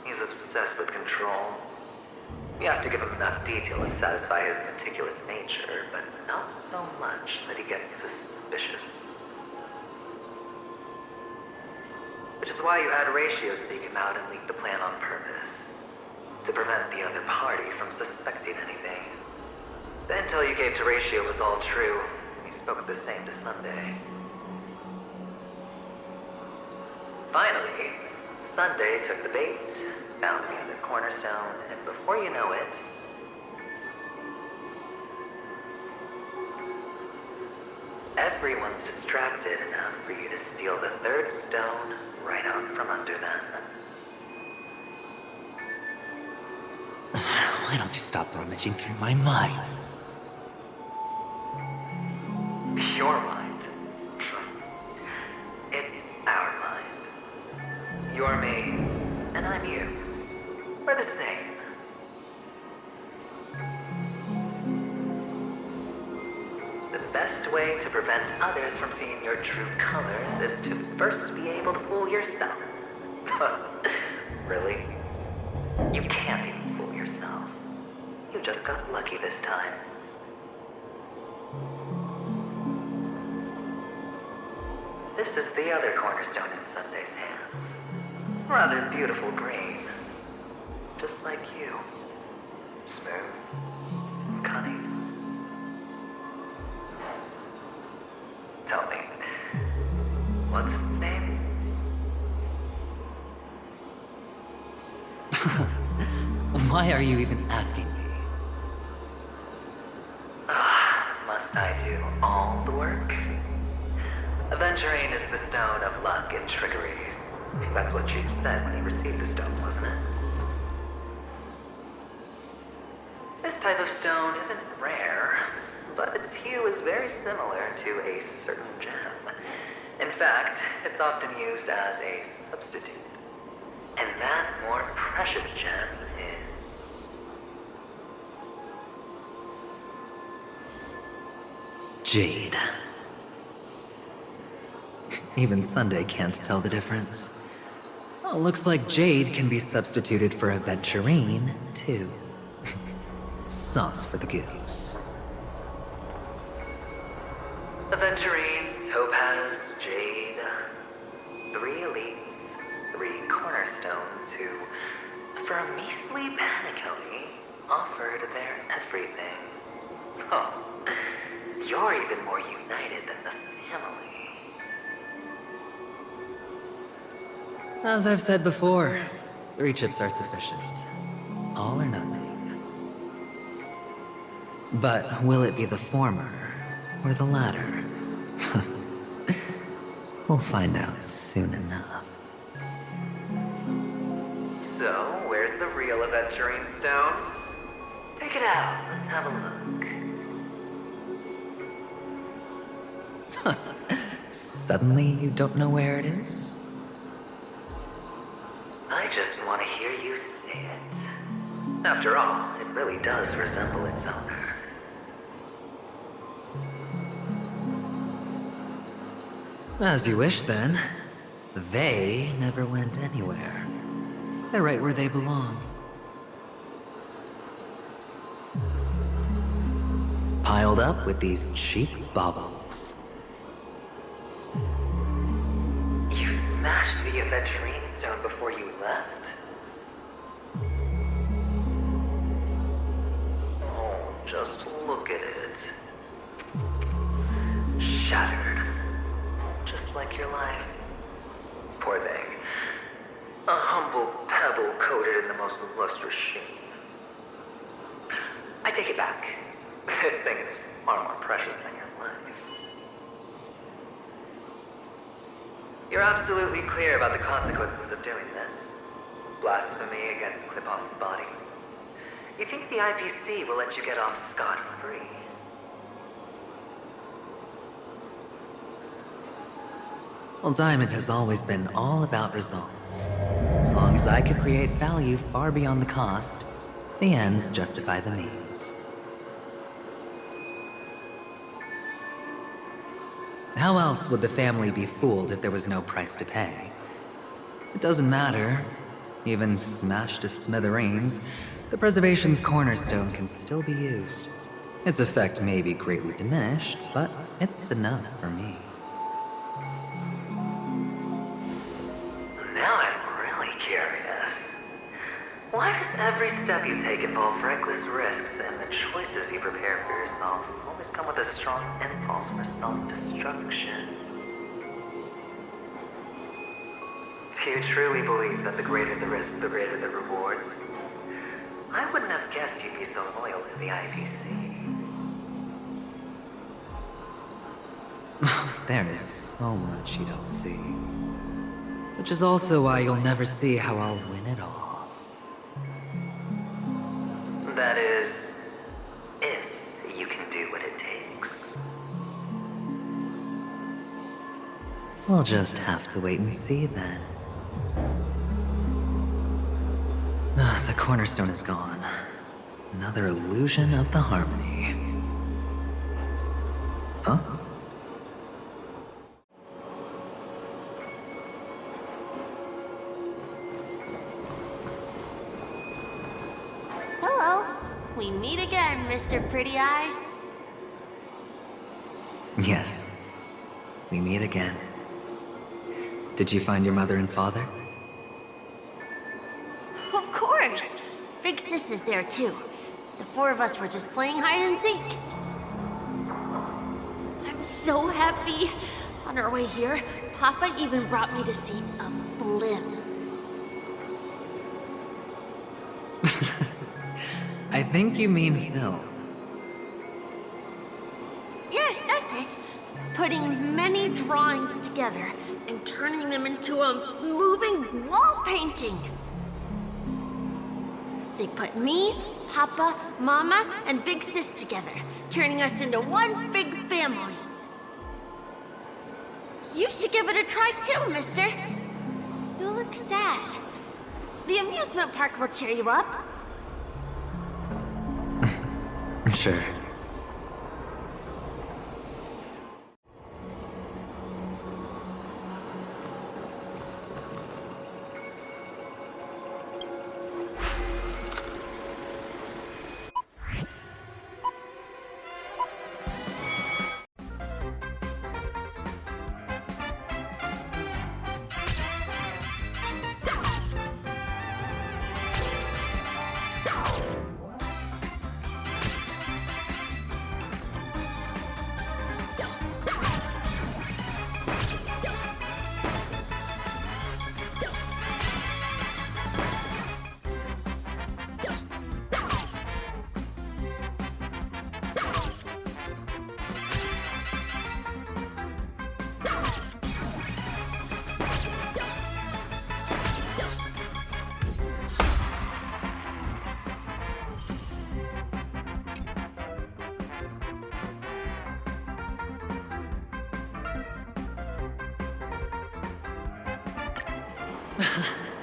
He's obsessed with control. You have to give him enough detail to satisfy his meticulous nature, but not so much that he gets suspicious. Which is why you had Ratio seek him out and leak the plan on purpose. To prevent the other party from suspecting anything. The intel you gave to Ratio was all true. He spoke the same to Sunday. Finally, Sunday took the bait, found me in the cornerstone, and before you know it, everyone's distracted enough for you to steal the third stone right out from under them. Why don't you stop rummaging through my mind? Your mind. It's our mind. You're me, and I'm you. We're the same. The best way to prevent others from seeing your true colors is to first be able to fool yourself. Really? You can't even fool yourself. You just got lucky this time. This is the other cornerstone in Sunday's hands. Rather beautiful green. Just like you. Smooth. Cunning. Tell me, what's its name? Why are you even asking me? Must I do all the work? Aventurine is the stone of luck and trickery. That's what she said when you received the stone, wasn't it? This type of stone isn't rare, but its hue is very similar to a certain gem. In fact, it's often used as a substitute. And that more precious gem is... Jade. Even Sunday can't tell the difference. Oh, looks like Jade can be substituted for Aventurine, too. Sauce for the goose. Aventurine, Topaz, Jade. 3 elites, 3 cornerstones who, for a measly penny, offered their everything. Oh, you're even more united than the family. As I've said before, 3 chips are sufficient. All or nothing. But will it be the former or the latter? We'll find out soon enough. So, where's the real Aventurine stone? Take it out, let's have a look. Suddenly you don't know where it is? I just want to hear you say it. After all, it really does resemble its owner. As you wish, then. They never went anywhere. They're right where they belong. Piled up with these cheap baubles. You smashed the Aventurine stone before you left? Oh, just look at it. Shattered. Just like your life. Poor thing. A humble pebble coated in the most lustrous sheen. I take it back. This thing is far more precious than your life. You're absolutely clear about the consequences of doing this. Blasphemy against Klipoth's body. You think the IPC will let you get off scot-free? Well, Diamond has always been all about results. As long as I could create value far beyond the cost, the ends justify the means. How else would the family be fooled if there was no price to pay? It doesn't matter. Even smashed to smithereens, the preservation's cornerstone can still be used. Its effect may be greatly diminished, but it's enough for me. Now I'm really curious. Why does every step you take involve reckless risks, and the choices you prepare for yourself always come with a strong impulse for self-destruction? Do you truly believe that the greater the risk, the greater the rewards? I wouldn't have guessed you'd be so loyal to the IPC. There is so much you don't see. Which is also why you'll never see how I'll win it all. That is, if you can do what it takes. We'll just have to wait and see then. The cornerstone is gone. Another illusion of the harmony. Huh? Hello. We meet again, Mr. Pretty Eyes. Yes. We meet again. Did you find your mother and father? Of course. Big Sis is there too. The four of us were just playing hide and seek. I'm so happy. On our way here, Papa even brought me to see a blimp. I think you mean film. Yes, that's it. Putting many drawings together and turning them into a moving wall painting. They put me, Papa, Mama, and Big Sis together, turning us into one big family. You should give it a try too, mister. You look sad. The amusement park will cheer you up. Sure.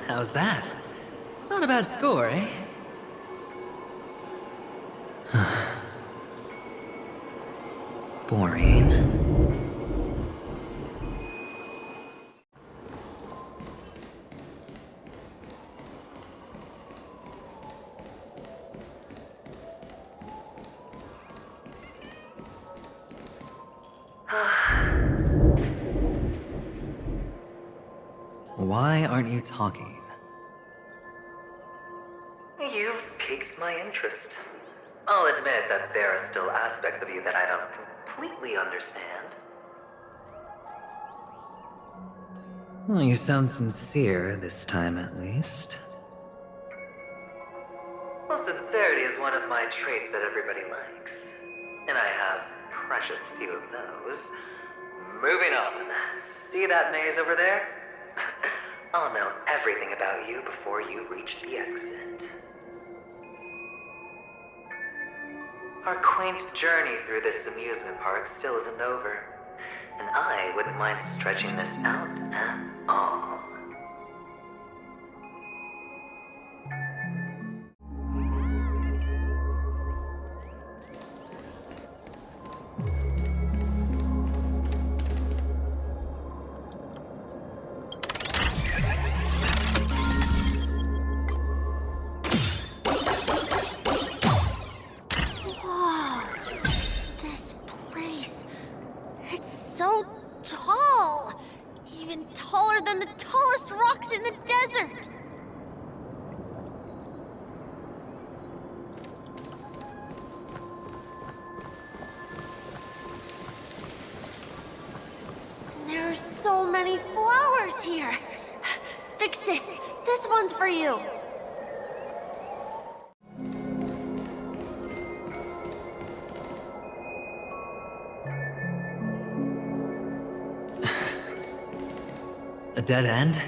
How's that? Not a bad score, eh? Boring. Why aren't you talking? You've piqued my interest. I'll admit that there are still aspects of you that I don't completely understand. Well, you sound sincere this time, at least. Well, sincerity is one of my traits that everybody likes. And I have precious few of those. Moving on. See that maze over there? I'll know everything about you before you reach the exit. Our quaint journey through this amusement park still isn't over, and I wouldn't mind stretching this out at all. So tall! Even taller than the tallest rocks in the desert! And there are so many flowers here! Vixis, this one's for you! A dead end?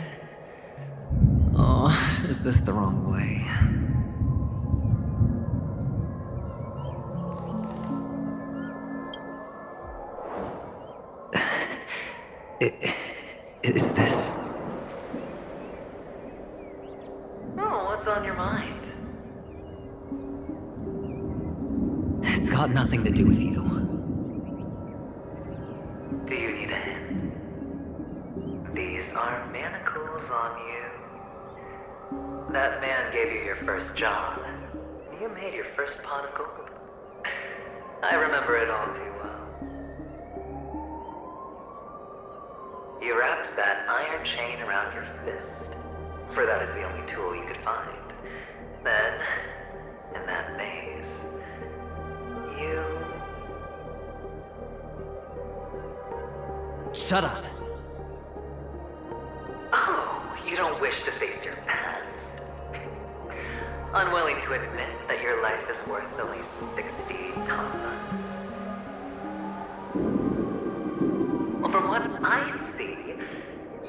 Oh, is this the wrong way? Is this? Oh, what's on your mind? It's got nothing to do with you. Do you need a hint? These are manacles on you. That man gave you your first job, and you made your first pot of gold. I remember it all too well. You wrapped that iron chain around your fist, for that is the only tool you could find. Then, in that maze, you... Shut up! Oh, you don't wish to face your past. Unwilling to admit that your life is worth only 60 tamas. Well, from what I see,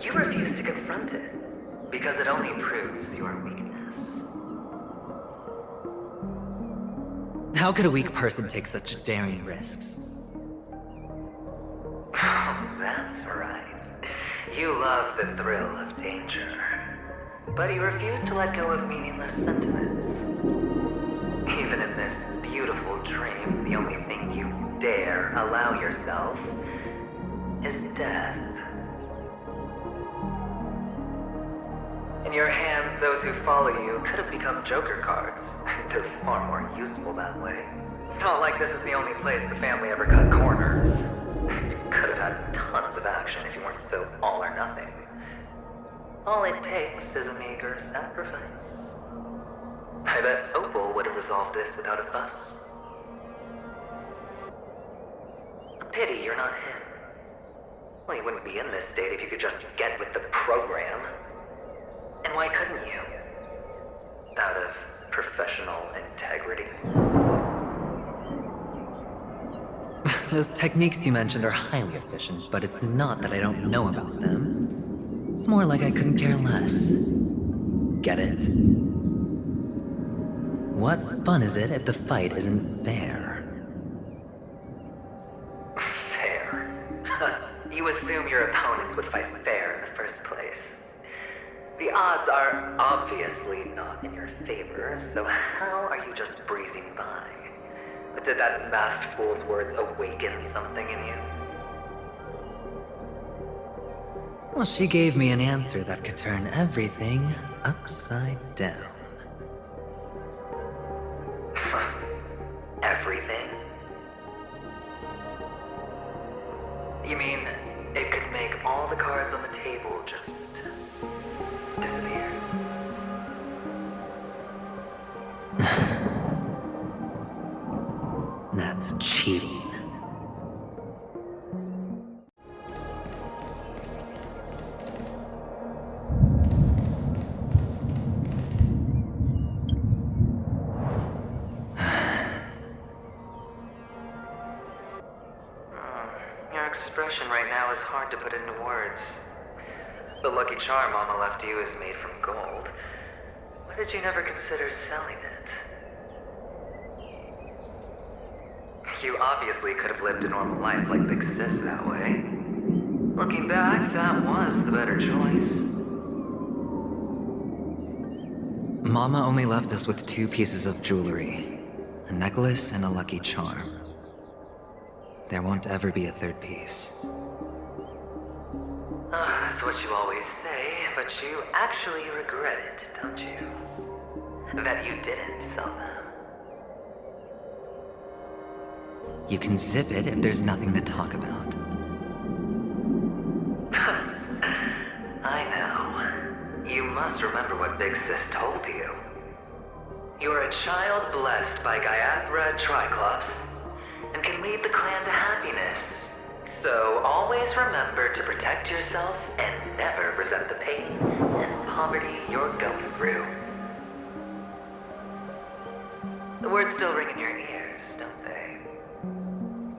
you refuse to confront it, because it only proves your weakness. How could a weak person take such daring risks? Oh, that's right. You love the thrill of danger. But you refuse to let go of meaningless sentiments. Even in this beautiful dream, the only thing you dare allow yourself is death. In your hands, those who follow you could have become Joker cards. They're far more useful that way. It's not like this is the only place the family ever cut corners. You could have had tons of action if you weren't so all or nothing. All it takes is a meager sacrifice. I bet Opal would have resolved this without a fuss. A pity you're not him. Well, you wouldn't be in this state if you could just get with the program. And why couldn't you? Out of professional integrity. Those techniques you mentioned are highly efficient, but it's not that I don't know about them. It's more like I couldn't care less. Get it? What fun is it if the fight isn't fair? Fair? You assume your opponents would fight fair in the first place. The odds are obviously not in your favor, so how are you just breezing by? Did that masked fool's words awaken something in you? Well, she gave me an answer that could turn everything upside down. Everything? You mean it could make all the cards on the table just disappear. That's cheating. Your expression right now is hard to put into words. The lucky charm Mama left you is made from gold. Why did you never consider selling it? You obviously could have lived a normal life like Big Sis that way. Looking back, that was the better choice. Mama only left us with 2 pieces of jewelry. A necklace and a lucky charm. There won't ever be a 3rd piece. That's what you always say, but you actually regret it, don't you? That you didn't sell them. You can zip it if there's nothing to talk about. I know. You must remember what Big Sis told you. You're a child blessed by Gaiathra Triclops, and can lead the clan to happiness. So always remember to protect yourself and never resent the pain and poverty you're going through. The words still ring in your ears, don't they?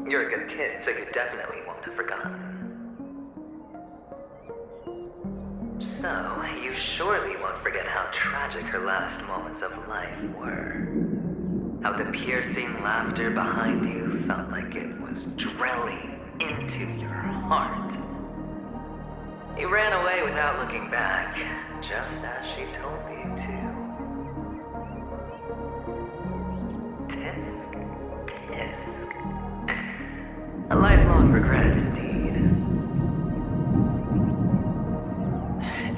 You're a good kid, so you definitely won't have forgotten. So, you surely won't forget how tragic her last moments of life were. How the piercing laughter behind you felt like it was drilling into your heart. You ran away without looking back, just as she told you to. Tisk, tisk. A lifelong regret indeed.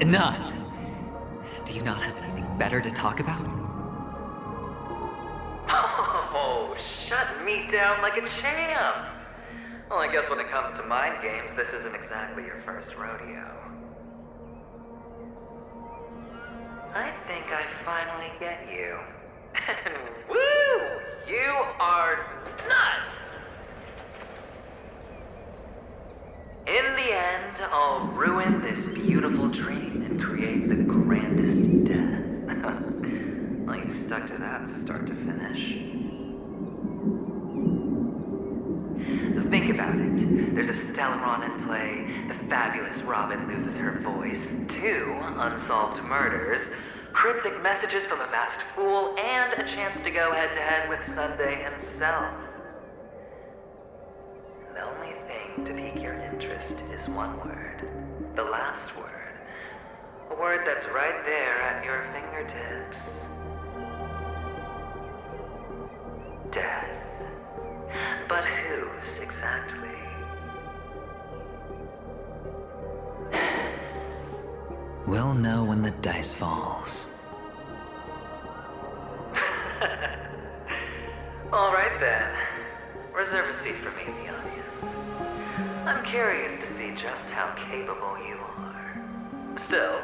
Enough! Do you not have anything better to talk about? Oh, shut me down like a champ! Well, I guess when it comes to mind games, this isn't exactly your first rodeo. I think I finally get you. And woo! You are nuts! In the end, I'll ruin this beautiful dream and create the grandest death. Well, you stuck to that start to finish. Think about it. There's a Stellaron in play, the fabulous Robin loses her voice, 2 unsolved murders, cryptic messages from a masked fool, and a chance to go head-to-head with Sunday himself. The only thing to pique your interest is one word. The last word. A word that's right there at your fingertips. Death. But whose exactly? We'll know when the dice falls. All right then. Reserve a seat for me in the audience. I'm curious to see just how capable you are. Still,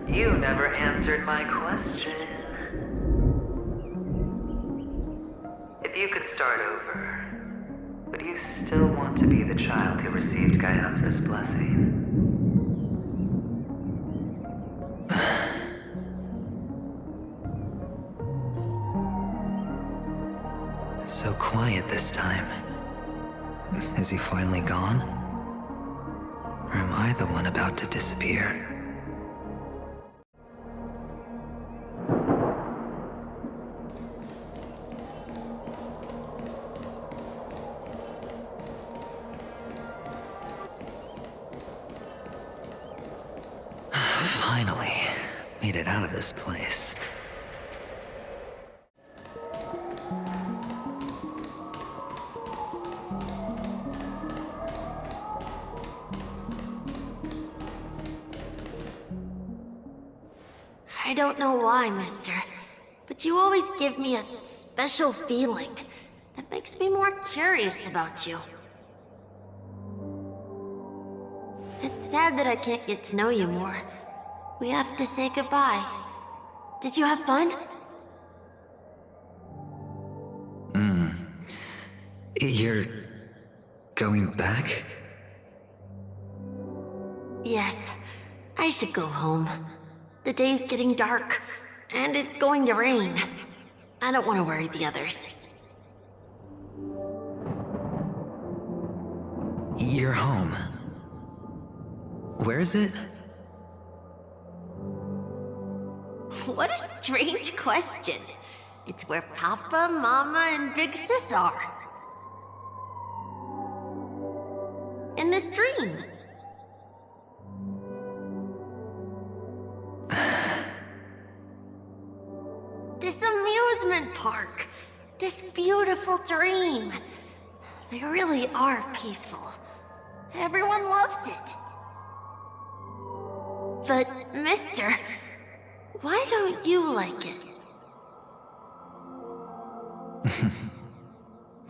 you never answered my question. If you could start over, would you still want to be the child who received Gaiathra's blessing? It's so quiet this time. Is he finally gone? Or am I the one about to disappear? Finally, made it out of this place. I don't know why, mister, but you always give me a special feeling that makes me more curious about you. It's sad that I can't get to know you more, We have to say goodbye. Did you have fun? You're going back? Yes. I should go home. The day's getting dark, and it's going to rain. I don't want to worry the others. You're home. Where is it? What a strange question. It's where Papa, Mama, and Big Sis are. In this dream. This amusement park. This beautiful dream. They really are peaceful. Everyone loves it. But, mister, why don't you like it?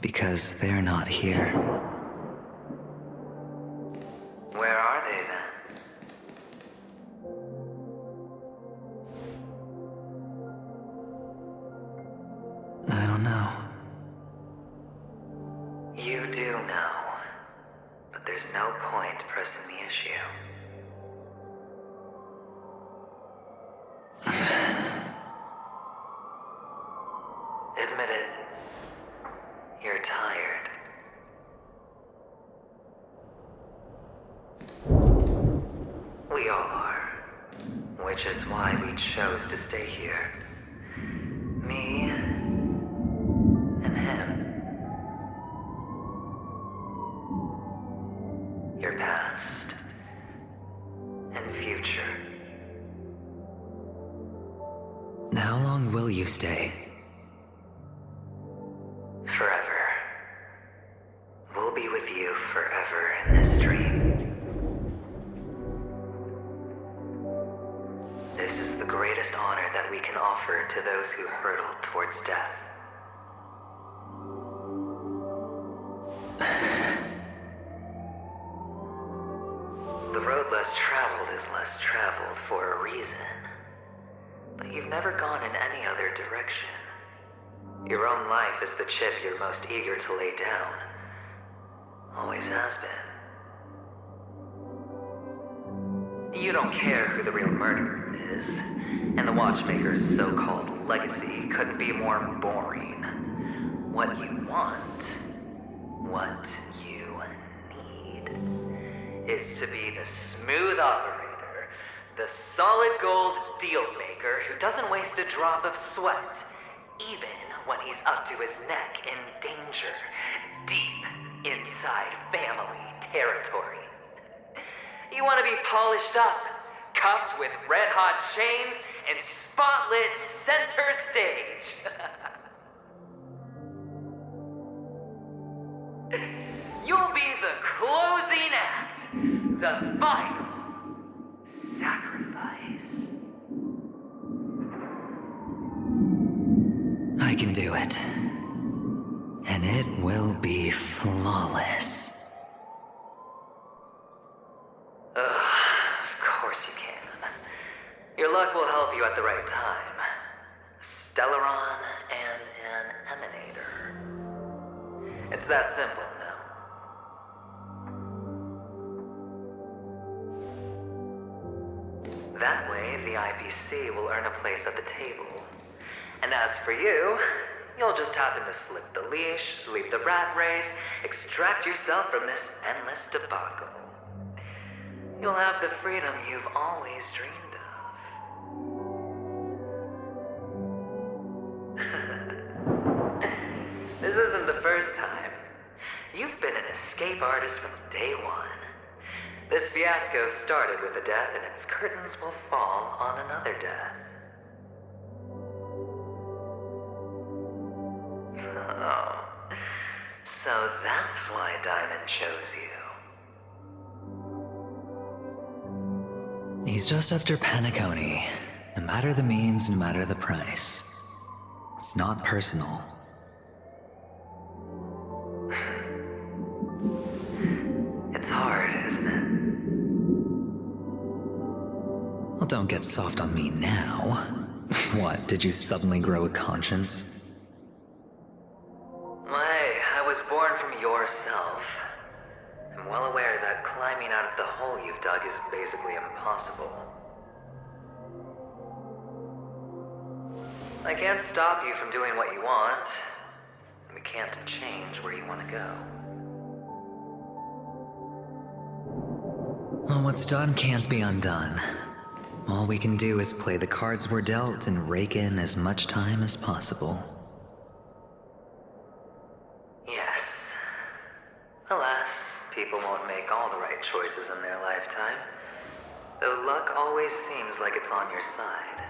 Because they're not here. Where are they then? I don't know. You do know. But there's no point pressing the issue. Admit it. You're tired. We all are. Which is why we chose to stay here. Me and him. Your past and future. How long will you stay? Forever. We'll be with you forever in this dream. This is the greatest honor that we can offer to those who hurtle towards death. The road less traveled is less traveled for a reason. But you've never gone in any other direction. Your own life is the chip you're most eager to lay down. Always has been. You don't care who the real murderer is, and the Watchmaker's so-called legacy couldn't be more boring. What you want, what you need, is to be the smooth operator, the solid gold deal maker who doesn't waste a drop of sweat, even when he's up to his neck in danger, deep inside family territory. You want to be polished up, cuffed with red-hot chains, and spotlit center stage. You'll be the closing act, the final sacrifice. I can do it. And it will be flawless. Of course you can. Your luck will help you at the right time. A Stellaron and an Emanator. It's that simple, no? That way, the IPC will earn a place at the table. And as for you, you'll just happen to slip the leash, leave the rat race, extract yourself from this endless debacle. You'll have the freedom you've always dreamed of. This isn't the first time. You've been an escape artist from day one. This fiasco started with a death, and its curtains will fall on another death. Oh, so that's why Diamond chose you. He's just after Penacony. No matter the means, no matter the price. It's not personal. It's hard, isn't it? Well, don't get soft on me now. What, did you suddenly grow a conscience? I was born from yourself. I'm well aware that climbing out of the hole you've dug is basically impossible. I can't stop you from doing what you want. We can't change where you want to go. Well, what's done can't be undone. All we can do is play the cards we're dealt and rake in as much time as possible. Yes. Alas, people won't make all the right choices in their lifetime. Though luck always seems like it's on your side.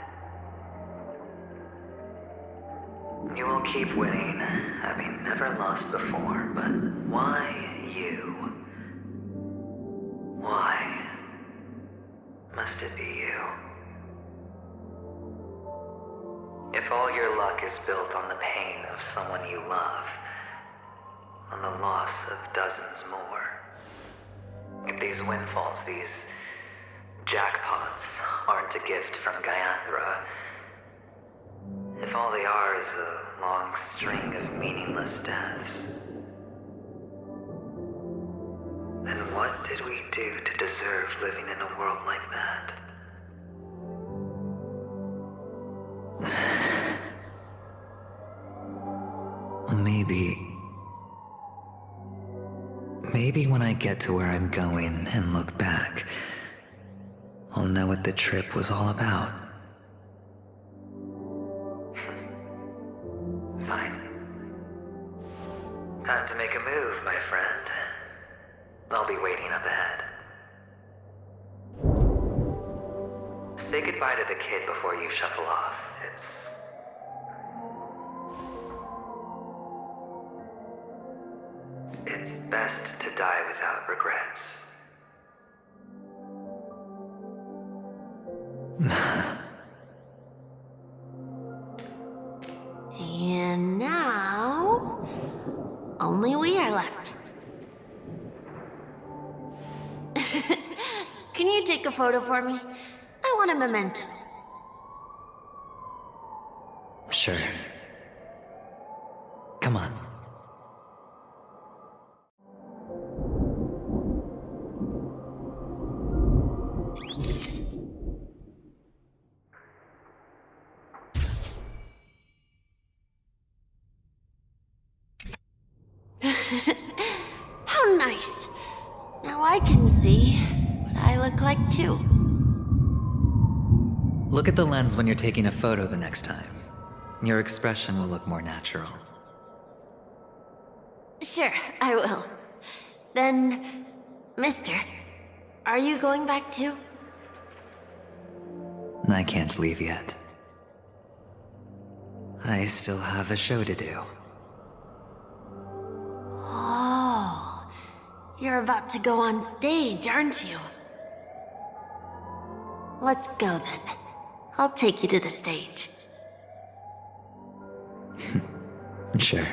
You will keep winning, having never lost before, but why you? Why must it be you? If all your luck is built on the pain of someone you love, on the loss of dozens more, if these windfalls, these jackpots, aren't a gift from Gaiathra, if all they are is a long string of meaningless deaths, then what did we do to deserve living in a world like that? Maybe when I get to where I'm going and look back, I'll know what the trip was all about. Fine. Time to make a move, my friend. I'll be waiting up ahead. Say goodbye to the kid before you shuffle off. It's best to die without regrets. And now, only we are left. Can you take a photo for me? I want a memento. Sure. Come on. How nice. Now I can see what I look like too. Look at the lens when you're taking a photo the next time. Your expression will look more natural. Sure, I will. Then, mister, are you going back too? I can't leave yet. I still have a show to do. Oh, you're about to go on stage, aren't you? Let's go then. I'll take you to the stage. Sure.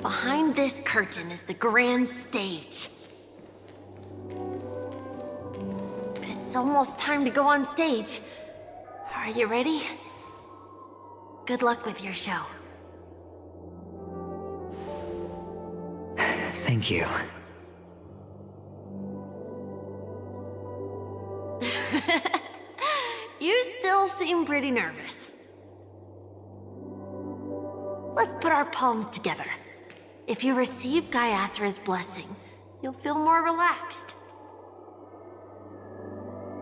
Behind this curtain is the grand stage. It's almost time to go on stage. Are you ready? Good luck with your show. Thank you. You still seem pretty nervous. Let's put our palms together. If you receive Gaiathra's blessing, you'll feel more relaxed.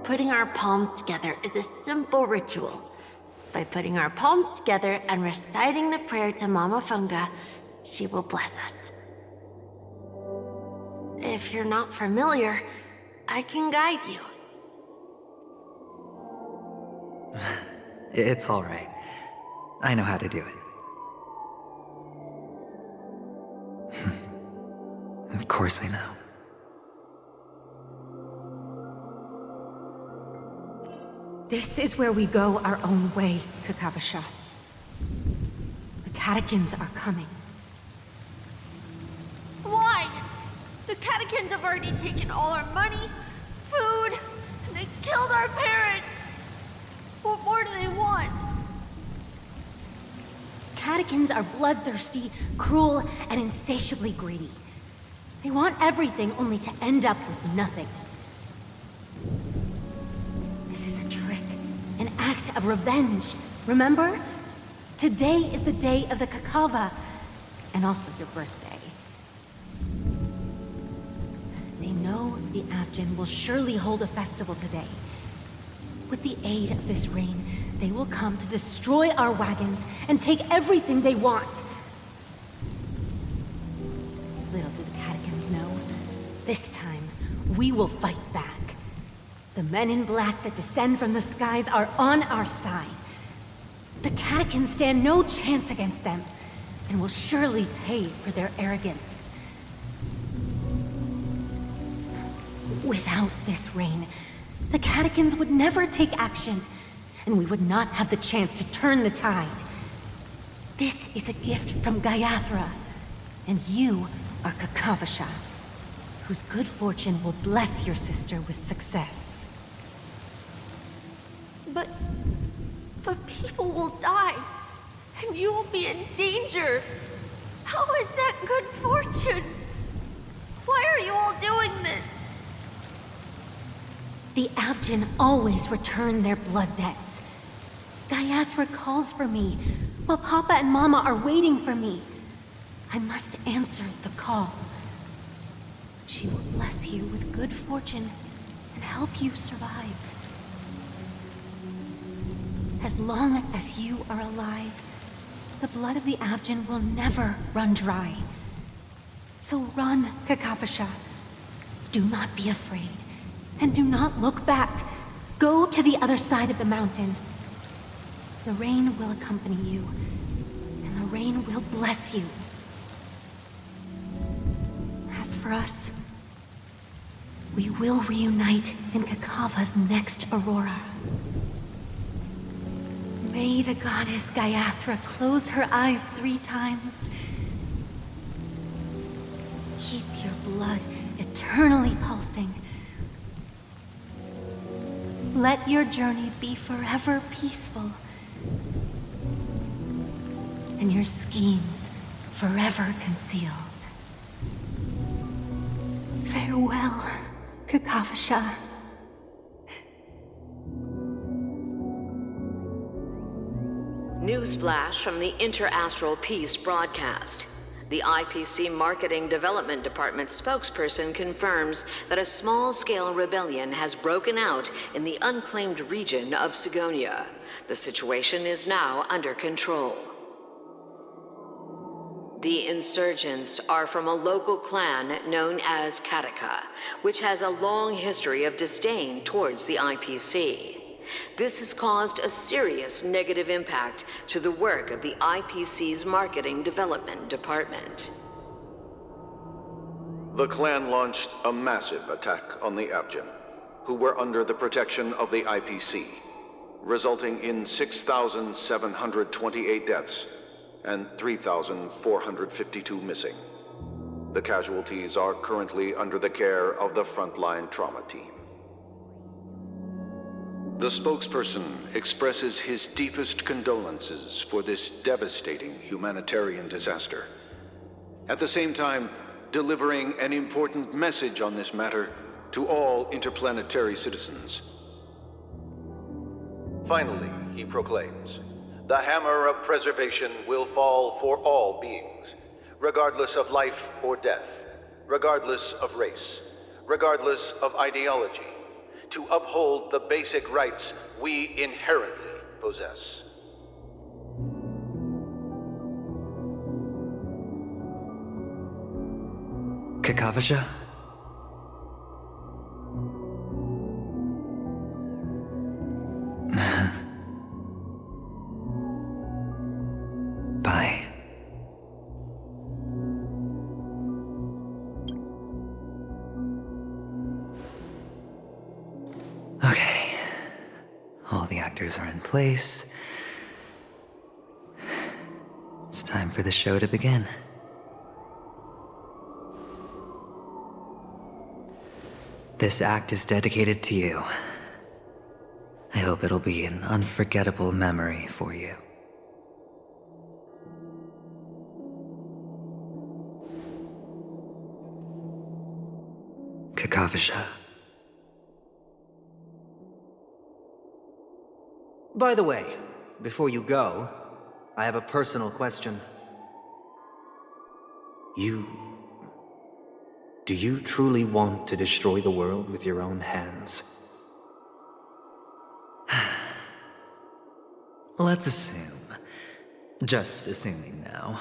Putting our palms together is a simple ritual. By putting our palms together and reciting the prayer to Mama Funga, she will bless us. If you're not familiar, I can guide you. It's all right. I know how to do it. Of course I know. This is where we go our own way, Kakavasha. The catechins are coming. Why? The catechins have already taken all our money, food, and they killed our parents. What more do they want? Catechins are bloodthirsty, cruel, and insatiably greedy. They want everything only to end up with nothing. This is a trick, an act of revenge. Remember? Today is the day of the Kakava, and also your birthday. They know the Avgin will surely hold a festival today. With the aid of this rain, they will come to destroy our wagons and take everything they want. Little do the catechins know, this time we will fight back. The men in black that descend from the skies are on our side. The catechins stand no chance against them, and will surely pay for their arrogance. Without this rain, the catechins would never take action, and we would not have the chance to turn the tide. This is a gift from Gaiathra, and you are Kakavasha, whose good fortune will bless your sister with success. But people will die, and you will be in danger. How is that good fortune? Why are you all doing this? The Avgin always return their blood debts. Gaiathra calls for me, while Papa and Mama are waiting for me. I must answer the call. She will bless you with good fortune and help you survive. As long as you are alive, the blood of the Avgin will never run dry. So run, Kakavasha. Do not be afraid, and do not look back. Go to the other side of the mountain. The rain will accompany you, and the rain will bless you. As for us, we will reunite in Kakava's next aurora. May the goddess Gaiathra close her eyes 3 times. Keep your blood eternally pulsing. Let your journey be forever peaceful, and your schemes forever concealed. Farewell, Kakavasha. Newsflash from the Interastral Peace broadcast. The IPC Marketing Development Department spokesperson confirms that a small-scale rebellion has broken out in the unclaimed region of Sigonia. The situation is now under control. The insurgents are from a local clan known as Kataka, which has a long history of disdain towards the IPC. This has caused a serious negative impact to the work of the IPC's Marketing Development Department. The clan launched a massive attack on the Avgin, who were under the protection of the IPC, resulting in 6,728 deaths and 3,452 missing. The casualties are currently under the care of the frontline trauma team. The spokesperson expresses his deepest condolences for this devastating humanitarian disaster. At the same time, delivering an important message on this matter to all interplanetary citizens. Finally, he proclaims, the hammer of preservation will fall for all beings, regardless of life or death, regardless of race, regardless of ideology, to uphold the basic rights we inherently possess. Kakavasha? Bye. Okay. All the actors are in place. It's time for the show to begin. This act is dedicated to you. I hope it'll be an unforgettable memory for you. Kakavasha. By the way, before you go, I have a personal question. Do you truly want to destroy the world with your own hands? Let's assume, just assuming now,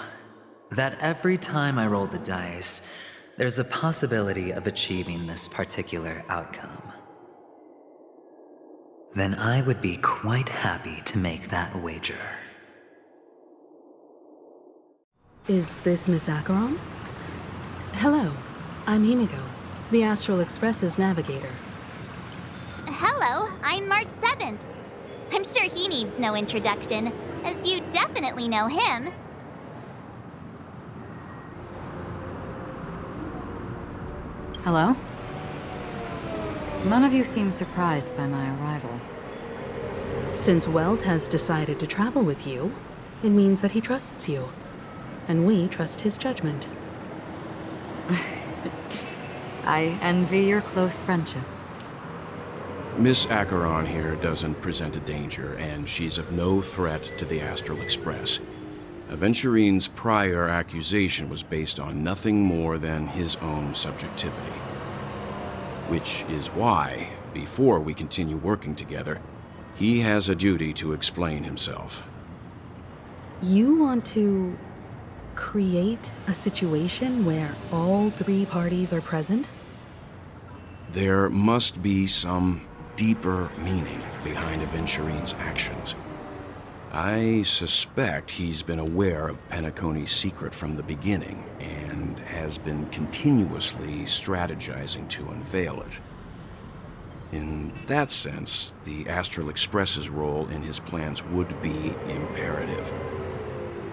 that every time I roll the dice, there's a possibility of achieving this particular outcome. Then I would be quite happy to make that wager. Is this Miss Acheron? Hello, I'm Himiko, the Astral Express's navigator. Hello, I'm March 7th. I'm sure he needs no introduction, as you definitely know him. Hello? None of you seem surprised by my arrival. Since Welt has decided to travel with you, it means that he trusts you. And we trust his judgment. I envy your close friendships. Miss Acheron here doesn't present a danger, and she's of no threat to the Astral Express. Aventurine's prior accusation was based on nothing more than his own subjectivity. Which is why, before we continue working together, he has a duty to explain himself. You want to create a situation where all three parties are present? There must be some deeper meaning behind Aventurine's actions. I suspect he's been aware of Penacony's secret from the beginning and has been continuously strategizing to unveil it. In that sense, the Astral Express's role in his plans would be imperative.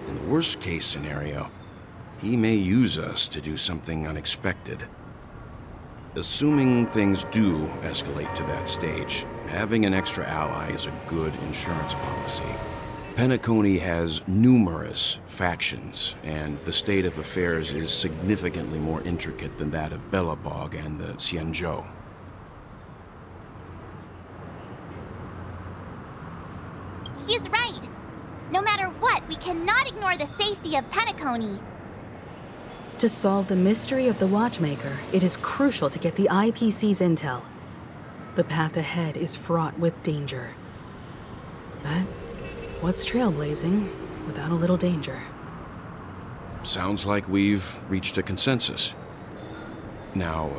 In the worst-case scenario, he may use us to do something unexpected. Assuming things do escalate to that stage, having an extra ally is a good insurance policy. Penacony has numerous factions, and the state of affairs is significantly more intricate than that of Belobog and the Xianzhou. He's right. No matter what, we cannot ignore the safety of Penacony. To solve the mystery of the Watchmaker, it is crucial to get the IPC's intel. The path ahead is fraught with danger. But what's trailblazing without a little danger? Sounds like we've reached a consensus. Now,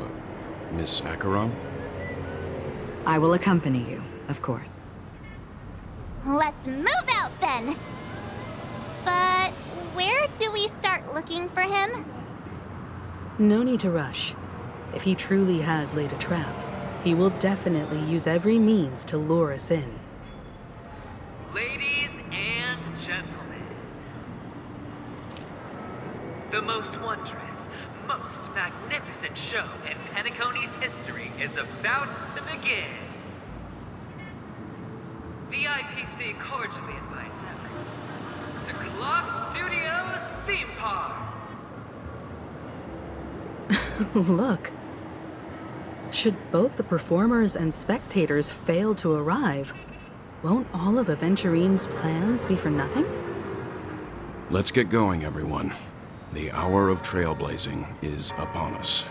Miss Acheron? I will accompany you, of course. Let's move out then! But where do we start looking for him? No need to rush. If he truly has laid a trap, he will definitely use every means to lure us in. Ladies and gentlemen, the most wondrous, most magnificent show in Penacony's history is about to begin. The IPC cordially invites everyone to Clock Studios Theme Park. Look. Should both the performers and spectators fail to arrive, won't all of Aventurine's plans be for nothing? Let's get going, everyone. The hour of trailblazing is upon us.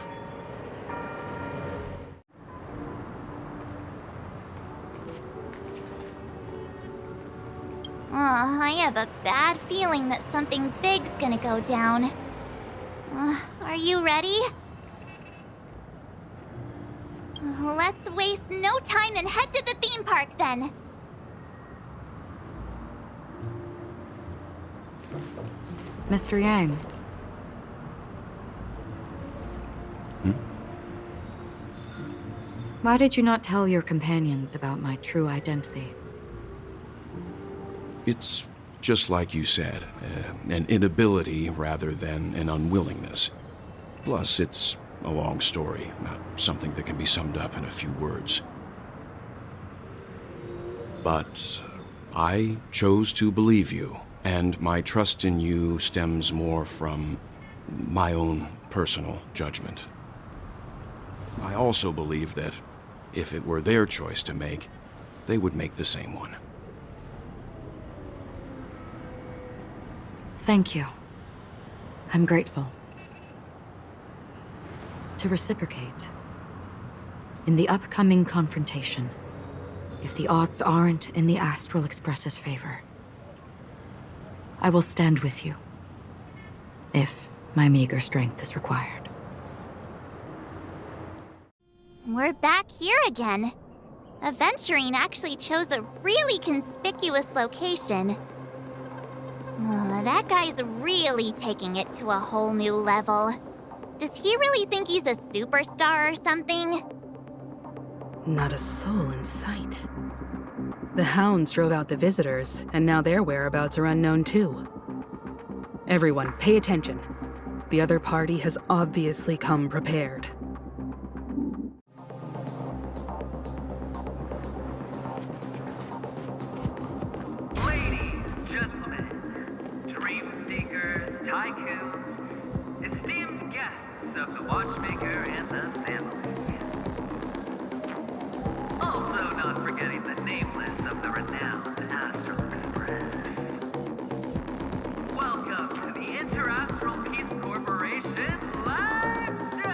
I have a bad feeling that something big's gonna go down. Are you ready? Let's waste no time and head to the theme park then. Mr. Yang. Hmm? Why did you not tell your companions about my true identity? It's just like you said, an inability rather than an unwillingness. Plus, it's a long story, not something that can be summed up in a few words. But I chose to believe you, and my trust in you stems more from my own personal judgment. I also believe that if it were their choice to make, they would make the same one. Thank you. I'm grateful. To reciprocate, in the upcoming confrontation, if the odds aren't in the Astral Express's favor, I will stand with you, if my meager strength is required. We're back here again. Aventurine actually chose a really conspicuous location. That guy's really taking it to a whole new level. Does he really think he's a superstar or something? Not a soul in sight. The hounds drove out the visitors, and now their whereabouts are unknown too. Everyone, pay attention. The other party has obviously come prepared. Ladies, gentlemen, dream seekers, tycoons, esteemed guests of the Watchmaker and the family. Also not forgetting the nameless of the renowned Astral Express. Welcome to the Interastral Peace Corporation live show!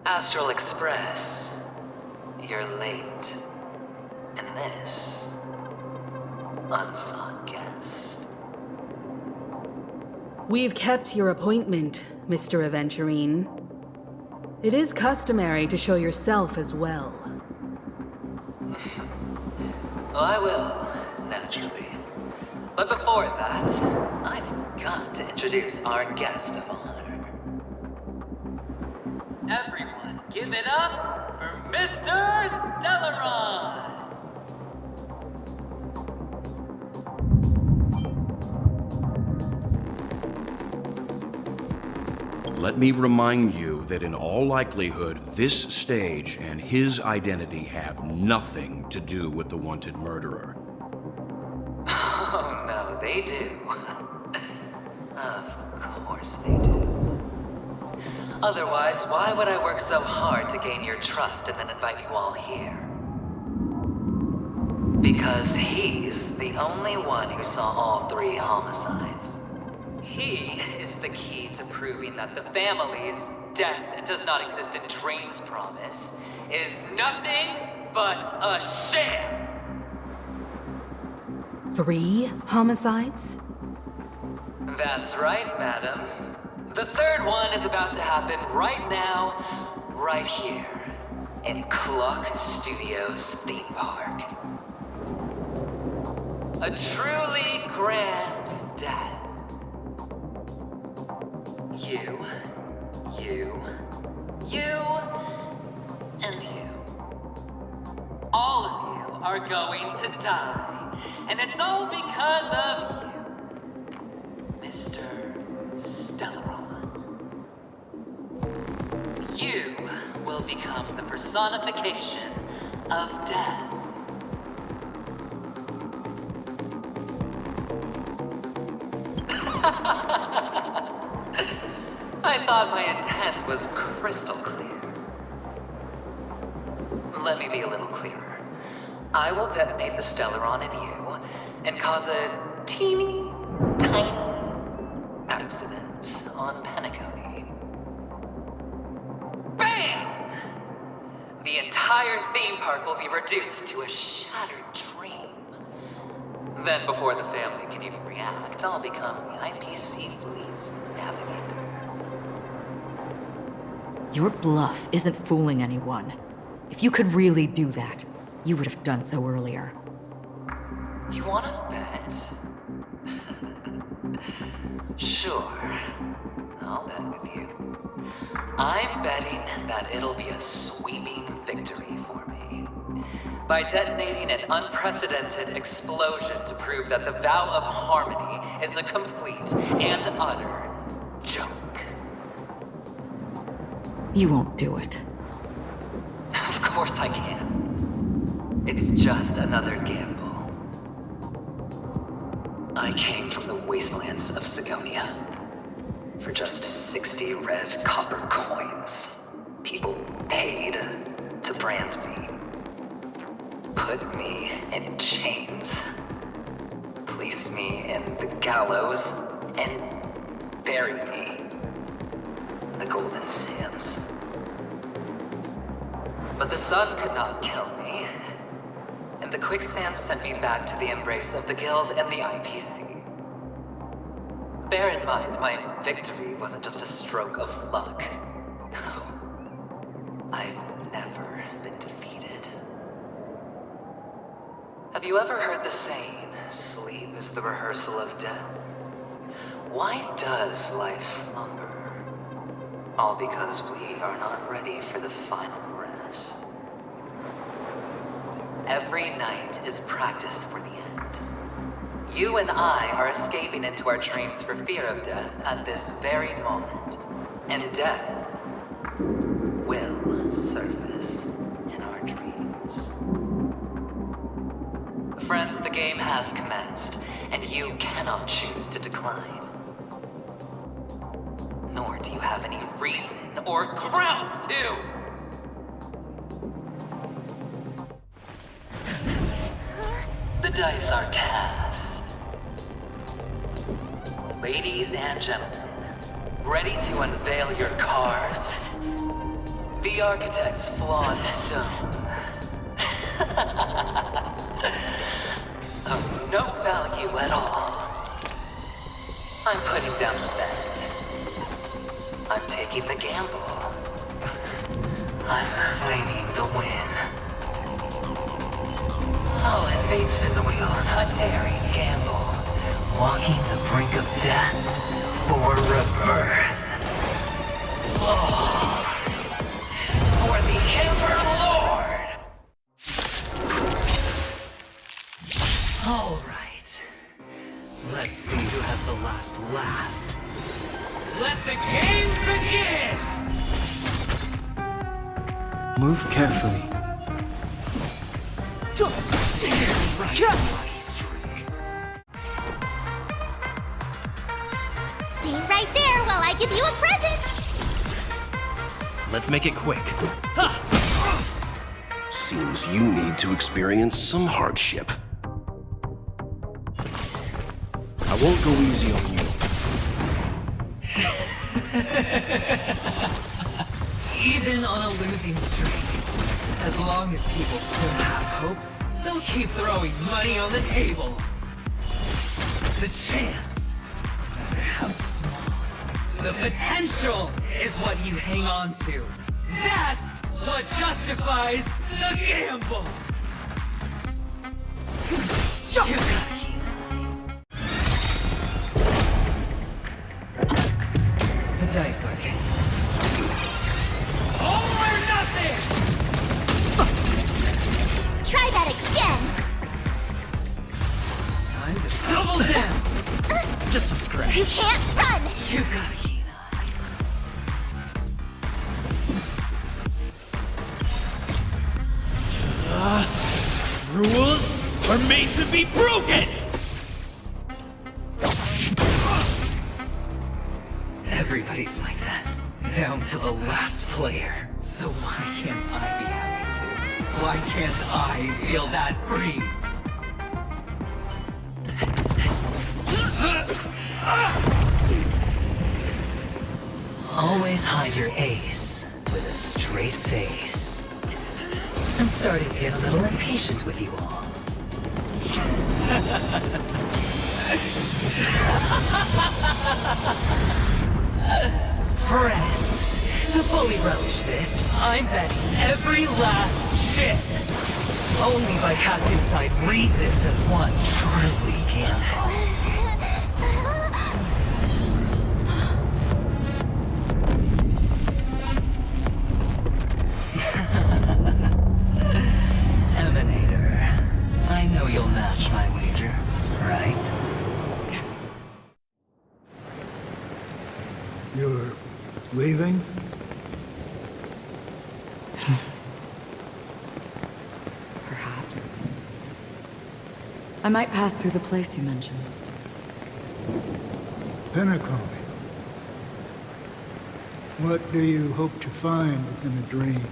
Astral Express, you're late. And this, unsought guest. We've kept your appointment, Mr. Aventurine. It is customary to show yourself as well. I will, naturally. But before that, I've got to introduce our guest of honor. Everyone, give it up for Mr. Stellaron! Let me remind you that in all likelihood, this stage and his identity have nothing to do with the wanted murderer. Oh no, they do. Of course they do. Otherwise, why would I work so hard to gain your trust and then invite you all here? Because he's the only one who saw all 3 homicides. He is the key to proving that the family's death does not exist in Dream's promise is nothing but a sham! 3 homicides? That's right, madam. The 3rd one is about to happen right now, right here, in Clock Studios theme park. A truly grand death. You, and you. All of you are going to die, and it's all because of you, Mr. Stellaron. You will become the personification of death. I thought my intent was crystal clear. Let me be a little clearer. I will detonate the Stellaron in you and cause a teeny, tiny accident on Penacony. BAM! The entire theme park will be reduced to a shattered dream. Then before the family can even react, I'll become the IPC fleet's navigator. Your bluff isn't fooling anyone. If you could really do that, you would have done so earlier. You wanna bet? Sure. I'll bet with you. I'm betting that it'll be a sweeping victory for me. By detonating an unprecedented explosion to prove that the vow of harmony is a complete and utter joke. You won't do it. Of course I can. It's just another gamble. I came from the wastelands of Sigonia. For just 60 red copper coins, people paid to brand me. Put me in chains. Place me in the gallows and bury me in the golden sands. But the sun could not kill me, and the quicksand sent me back to the embrace of the Guild and the IPC. Bear in mind, my victory wasn't just a stroke of luck. No. I've never been defeated. Have you ever heard the saying, sleep is the rehearsal of death? Why does life slumber? All because we are not ready for the final rest. Every night is practice for the end. You and I are escaping into our dreams for fear of death at this very moment. And death will surface in our dreams. Friends, the game has commenced, and you cannot choose to decline. Nor do you have any reason or grounds to! The dice are cast. Ladies and gentlemen, ready to unveil your cards? The architect's flawed stone. Of no value at all. I'm putting down the bet. I'm taking the gamble. I'm claiming the win. I'll invade spin the wheel, a daring gamble. Walking the brink of death for rebirth. Oh, for the Ember Lord! All right. Let's see who has the last laugh. Let the games begin! Move carefully. Stay right there while I give you a present! Let's make it quick. Seems you need to experience some hardship. I won't go easy on you. Even on a losing streak, as long as people still have hope, they'll keep throwing money on the table. The chance, no matter how small, the potential is what you hang on to. That's what justifies the gamble. The dice are king. All or nothing! Try that again! Time to double down! Just a scratch. You can't run! You've got a keen eye. Rules are made to be broken! Everybody's like that, down to the last player. So why can't I be happy too? Why can't I feel that free? Always hide your ace with a straight face. I'm starting to get a little impatient with you all. Friends, to pull fully relish this. I'm betting every last chip. Only by casting aside reason does one truly gamble. Emanator, I know you'll match my wager, right? You're leaving? Perhaps. I might pass through the place you mentioned. Penacony. What do you hope to find within a dream?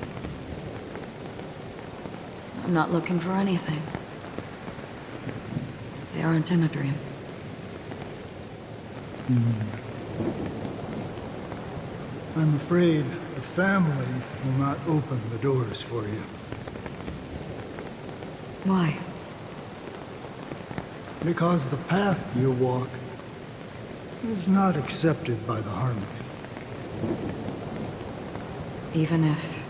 I'm not looking for anything. They aren't in a dream. I'm afraid the family will not open the doors for you. Why? Because the path you walk is not accepted by the Harmony. Even if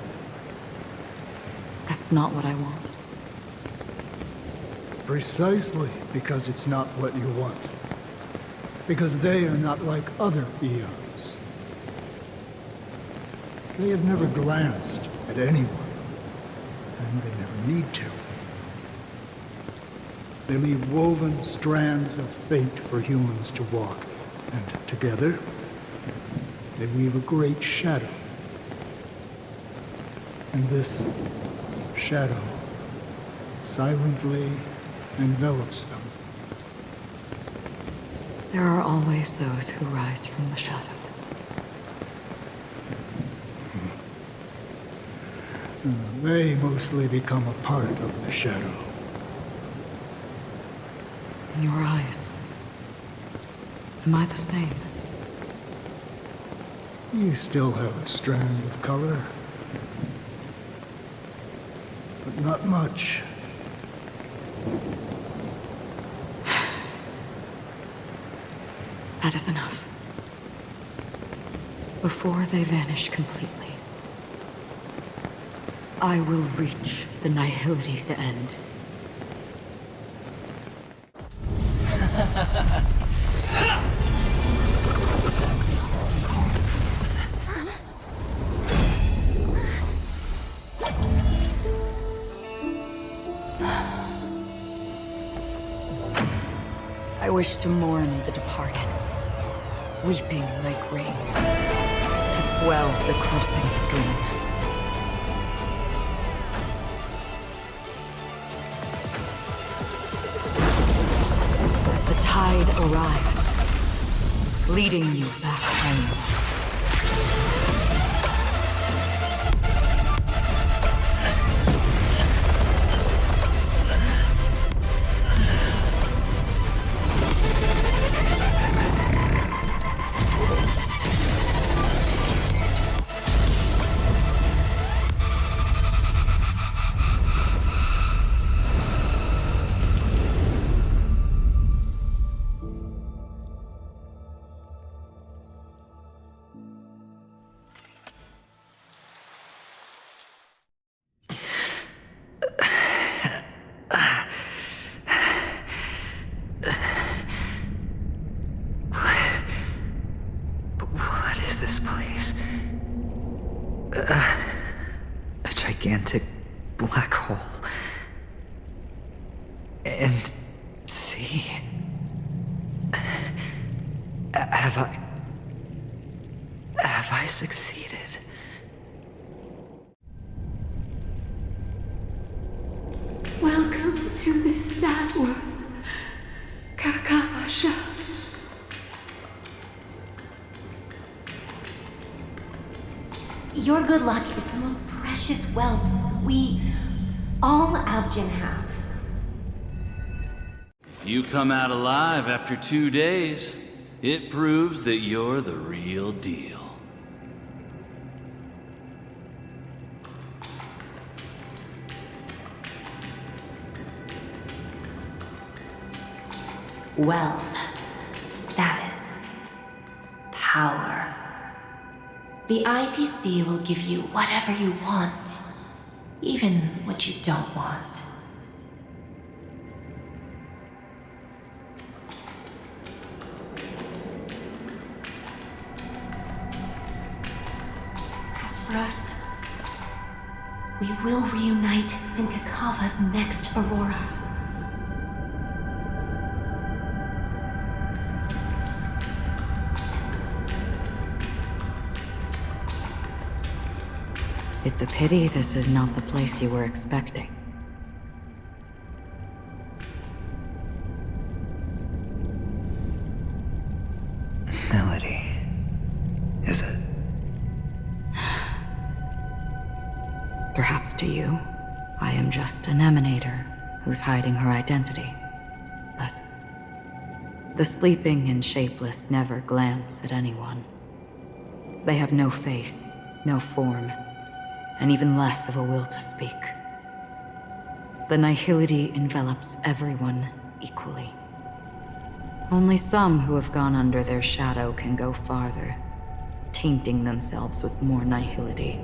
that's not what I want. Precisely because it's not what you want. Because they are not like other Aeons. They have never glanced at anyone, and they never need to. They leave woven strands of fate for humans to walk, and together, they weave a great shadow. And this shadow silently envelops them. There are always those who rise from the shadows. They mostly become a part of the shadow. In your eyes, am I the same? You still have a strand of color, but not much. That is enough. Before they vanish completely, I will reach the nihility's end. I wish to mourn the departed, weeping like rain, to swell the crossing stream. As the tide arrives, leading you back home. A gigantic black hole. And see? Have I succeeded? Welcome to this sad world, Kakavasha. Your good luck is the most precious wealth we, all Avgin, have. If you come out alive after 2 days, it proves that you're the real deal. Wealth, status, power. The IPC will give you whatever you want, even what you don't want. As for us, we will reunite in Kakava's next aurora. It's a pity this is not the place you were expecting. Melody. Is it? Perhaps to you, I am just an Emanator who's hiding her identity. But the sleeping and shapeless never glance at anyone. They have no face, no form, and even less of a will to speak. The nihility envelops everyone equally. Only some who have gone under their shadow can go farther, tainting themselves with more nihility.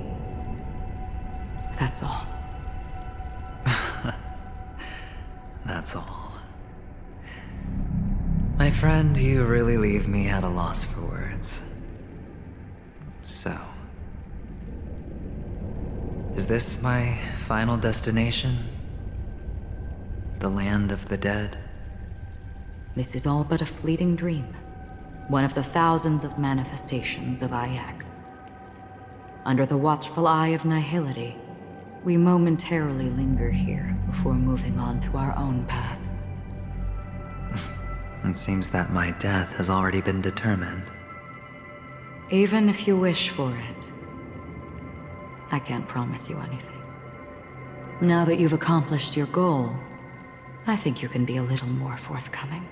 That's all. That's all. My friend, you really leave me at a loss for words. So, is this my final destination? The land of the dead? This is all but a fleeting dream. One of the thousands of manifestations of IX. Under the watchful eye of nihility, we momentarily linger here before moving on to our own paths. It seems that my death has already been determined. Even if you wish for it, I can't promise you anything. Now that you've accomplished your goal, I think you can be a little more forthcoming.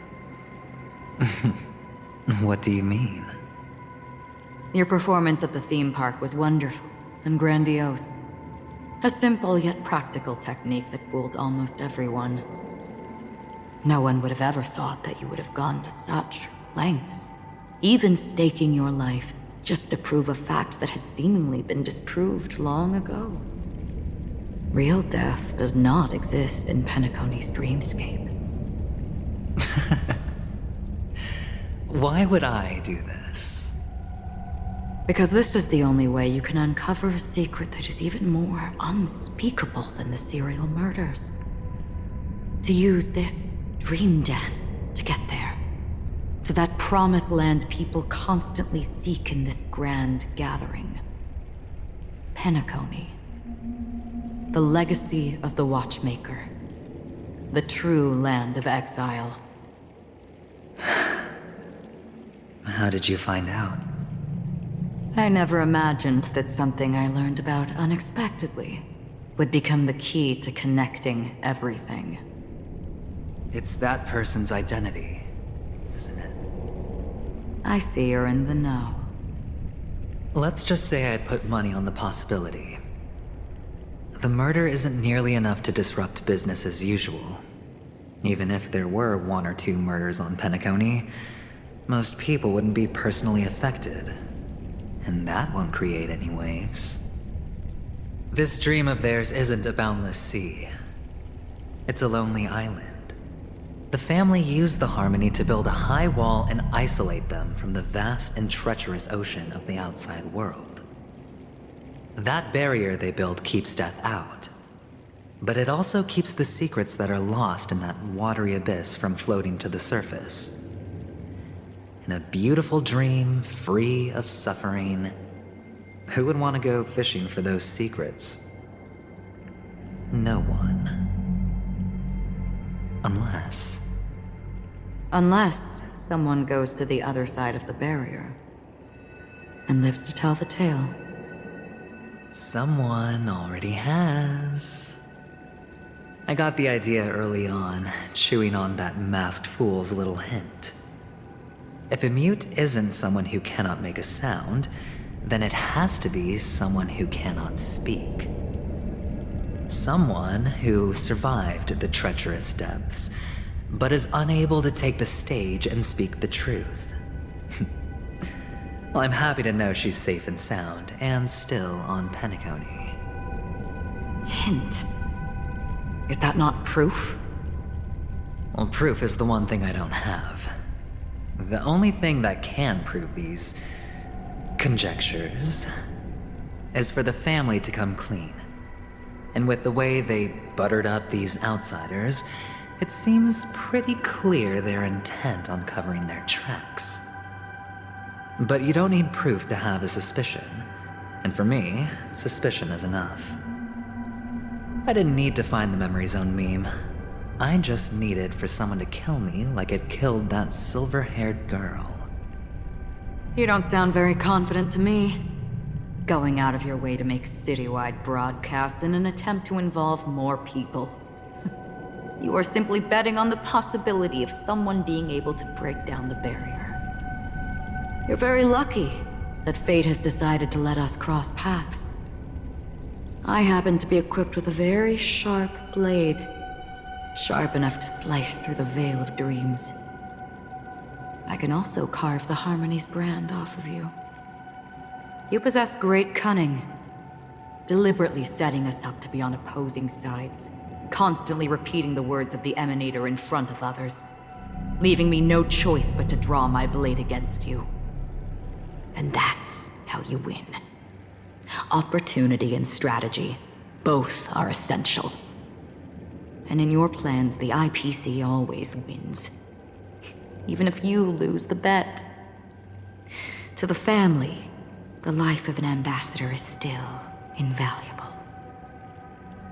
What do you mean? Your performance at the theme park was wonderful and grandiose. A simple yet practical technique that fooled almost everyone. No one would have ever thought that you would have gone to such lengths, even staking your life just to prove a fact that had seemingly been disproved long ago. Real death does not exist in Penacony's dreamscape. Why would I do this? Because this is the only way you can uncover a secret that is even more unspeakable than the serial murders. To use this dream death to get there. To that promised land people constantly seek in this grand gathering. Penacony. The legacy of the Watchmaker. The true land of exile. How did you find out? I never imagined that something I learned about unexpectedly would become the key to connecting everything. It's that person's identity, isn't it? I see you're in the know. Let's just say I'd put money on the possibility. The murder isn't nearly enough to disrupt business as usual. Even if there were 1 or 2 murders on Penacony, most people wouldn't be personally affected. And that won't create any waves. This dream of theirs isn't a boundless sea. It's a lonely island. The family used the Harmony to build a high wall and isolate them from the vast and treacherous ocean of the outside world. That barrier they build keeps death out. But it also keeps the secrets that are lost in that watery abyss from floating to the surface. In a beautiful dream, free of suffering, who would want to go fishing for those secrets? No one. Unless someone goes to the other side of the barrier and lives to tell the tale. Someone already has. I got the idea early on, chewing on that masked fool's little hint. If a mute isn't someone who cannot make a sound, then it has to be someone who cannot speak. Someone who survived the treacherous depths, but is unable to take the stage and speak the truth. Well, I'm happy to know she's safe and sound, and still on Penacony. Hint. Is that not proof? Well, proof is the one thing I don't have. The only thing that can prove these conjectures is for the family to come clean. And with the way they buttered up these outsiders, it seems pretty clear they're intent on covering their tracks. But you don't need proof to have a suspicion. And for me, suspicion is enough. I didn't need to find the Memory Zone meme. I just needed for someone to kill me like it killed that silver-haired girl. You don't sound very confident to me. Going out of your way to make citywide broadcasts in an attempt to involve more people. You are simply betting on the possibility of someone being able to break down the barrier. You're very lucky that fate has decided to let us cross paths. I happen to be equipped with a very sharp blade, sharp enough to slice through the veil of dreams. I can also carve the Harmony's brand off of you. You possess great cunning, deliberately setting us up to be on opposing sides, constantly repeating the words of the Emanator in front of others, leaving me no choice but to draw my blade against you. And that's how you win. Opportunity and strategy, both are essential. And in your plans, the IPC always wins. Even if you lose the bet. To the family, the life of an ambassador is still invaluable.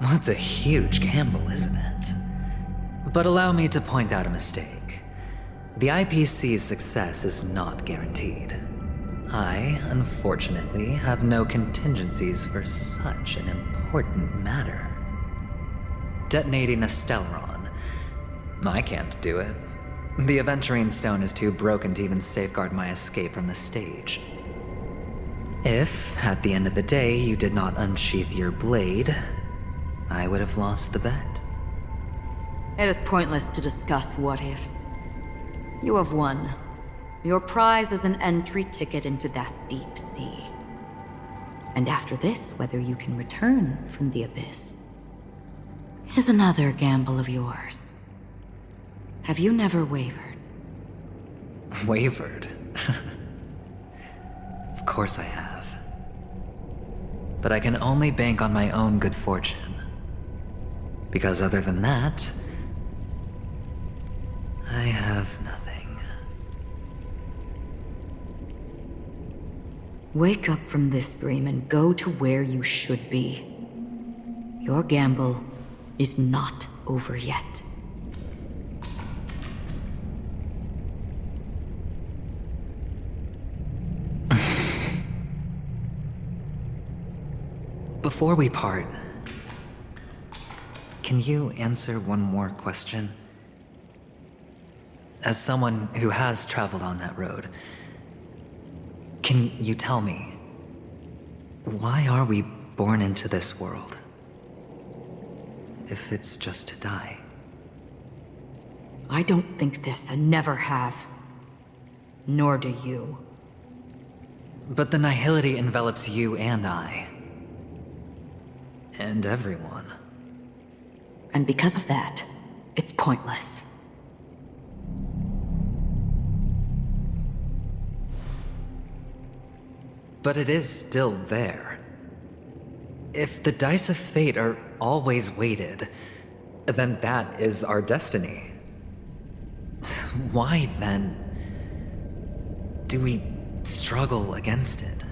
Well, that's a huge gamble, isn't it? But allow me to point out a mistake. The IPC's success is not guaranteed. I, unfortunately, have no contingencies for such an important matter. Detonating a Stellaron. I can't do it. The Aventurine stone is too broken to even safeguard my escape from the stage. If, at the end of the day, you did not unsheath your blade, I would have lost the bet. It is pointless to discuss what-ifs. You have won. Your prize is an entry ticket into that deep sea. And after this, whether you can return from the abyss is another gamble of yours. Have you never wavered? Wavered? Of course I have. But I can only bank on my own good fortune. Because other than that, I have nothing. Wake up from this dream and go to where you should be. Your gamble is not over yet. Before we part, can you answer one more question? As someone who has traveled on that road, can you tell me, why are we born into this world? If it's just to die. I don't think this and never have. Nor do you. But the nihility envelops you and I. And everyone. And because of that, it's pointless. But it is still there. If the dice of fate are always weighted, then that is our destiny. Why, then, do we struggle against it?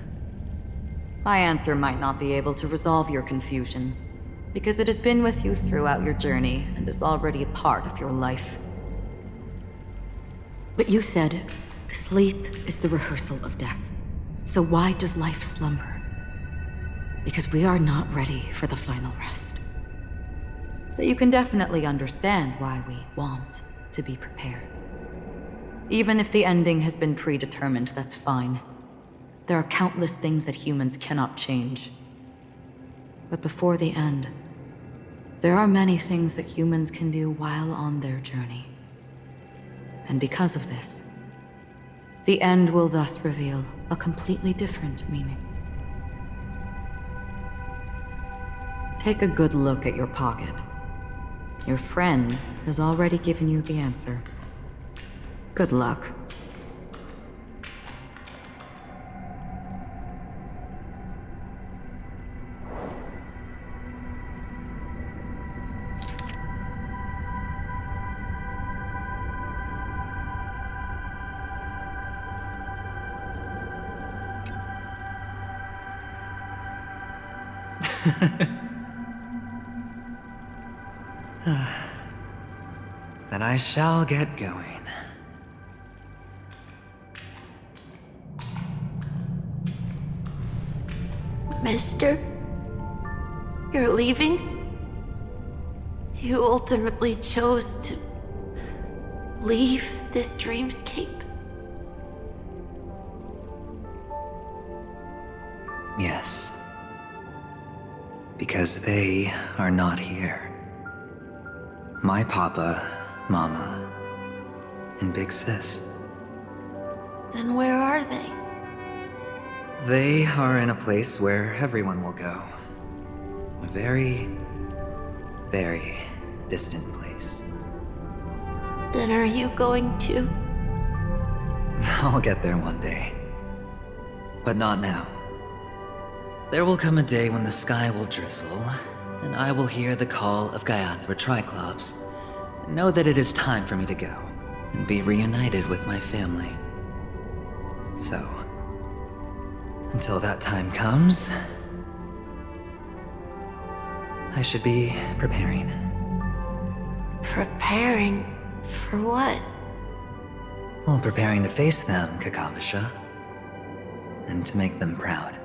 My answer might not be able to resolve your confusion, because it has been with you throughout your journey and is already a part of your life. But you said, sleep is the rehearsal of death. So why does life slumber? Because we are not ready for the final rest. So you can definitely understand why we want to be prepared. Even if the ending has been predetermined, that's fine. There are countless things that humans cannot change. But before the end, there are many things that humans can do while on their journey. And because of this, the end will thus reveal a completely different meaning. Take a good look at your pocket. Your friend has already given you the answer. Good luck. Then I shall get going. Mister? You're leaving? You ultimately chose to leave this dreamscape? Yes. Because they are not here. My papa, mama, and big sis. Then where are they? They are in a place where everyone will go. A very, very distant place. Then are you going to? I'll get there one day. But not now. There will come a day when the sky will drizzle, and I will hear the call of Gaiathra Triclops, and know that it is time for me to go, and be reunited with my family. So, until that time comes, I should be preparing. Preparing? For what? Well, preparing to face them, Kakavasha, and to make them proud.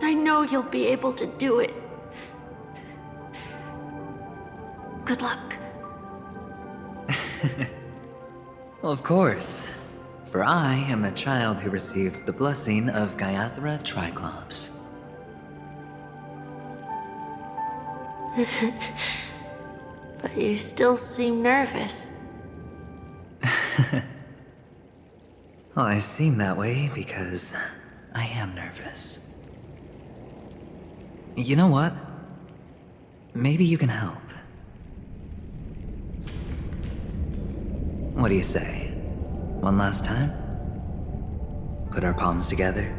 I know you'll be able to do it. Good luck. Well, of course. For I am the child who received the blessing of Gaiathra Triclops. But you still seem nervous. Well, I seem that way because I am nervous. You know what? Maybe you can help. What do you say? One last time? Put our palms together?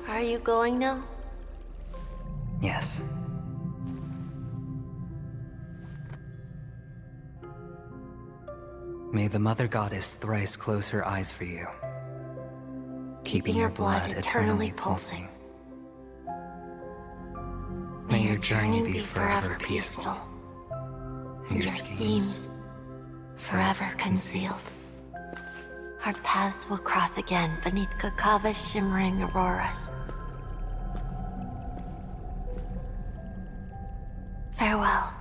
Are you going now? Yes. May the Mother Goddess thrice close her eyes for you, keeping your blood eternally pulsing. May your journey be forever peaceful, and your schemes forever concealed. Our paths will cross again beneath Kakava's shimmering auroras. Farewell,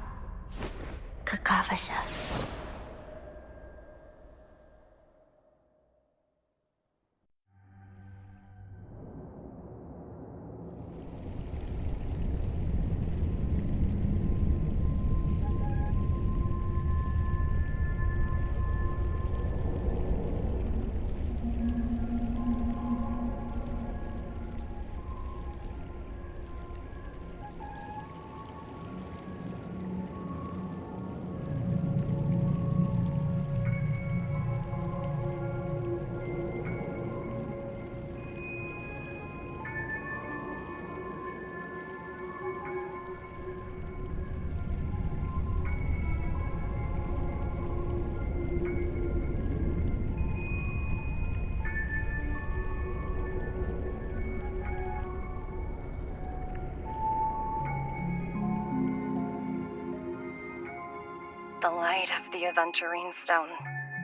Kakavasha. The light of the Aventurine stone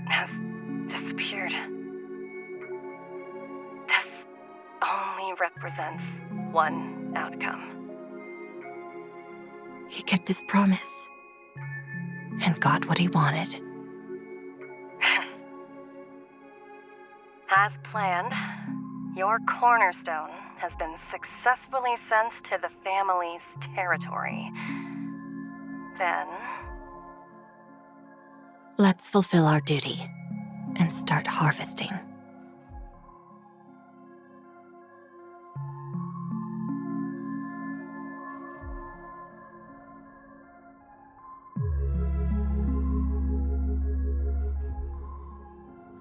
has disappeared. This only represents one outcome. He kept his promise and got what he wanted. As planned, your cornerstone has been successfully sent to the family's territory. Then... Let's fulfill our duty and start harvesting.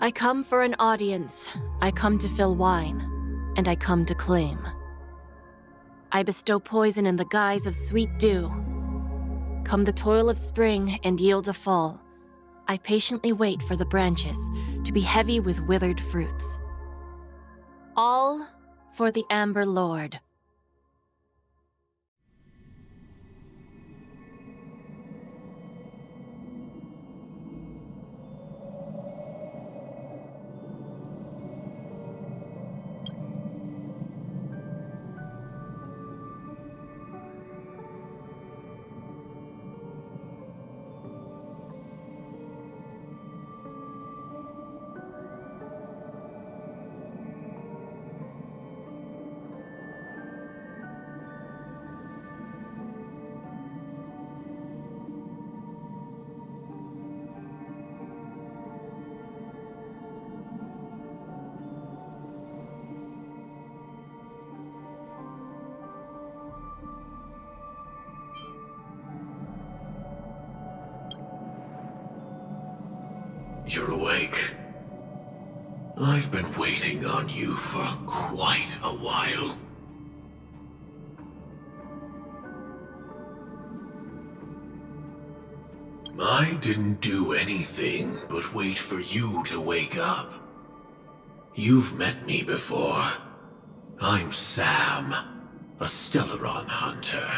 I come for an audience. I come to fill wine, and I come to claim. I bestow poison in the guise of sweet dew. Come the toil of spring and yield a fall. I patiently wait for the branches to be heavy with withered fruits. All for the Amber Lord. You're awake. I've been waiting on you for quite a while. I didn't do anything but wait for you to wake up. You've met me before. I'm Sam, a Stellaron hunter.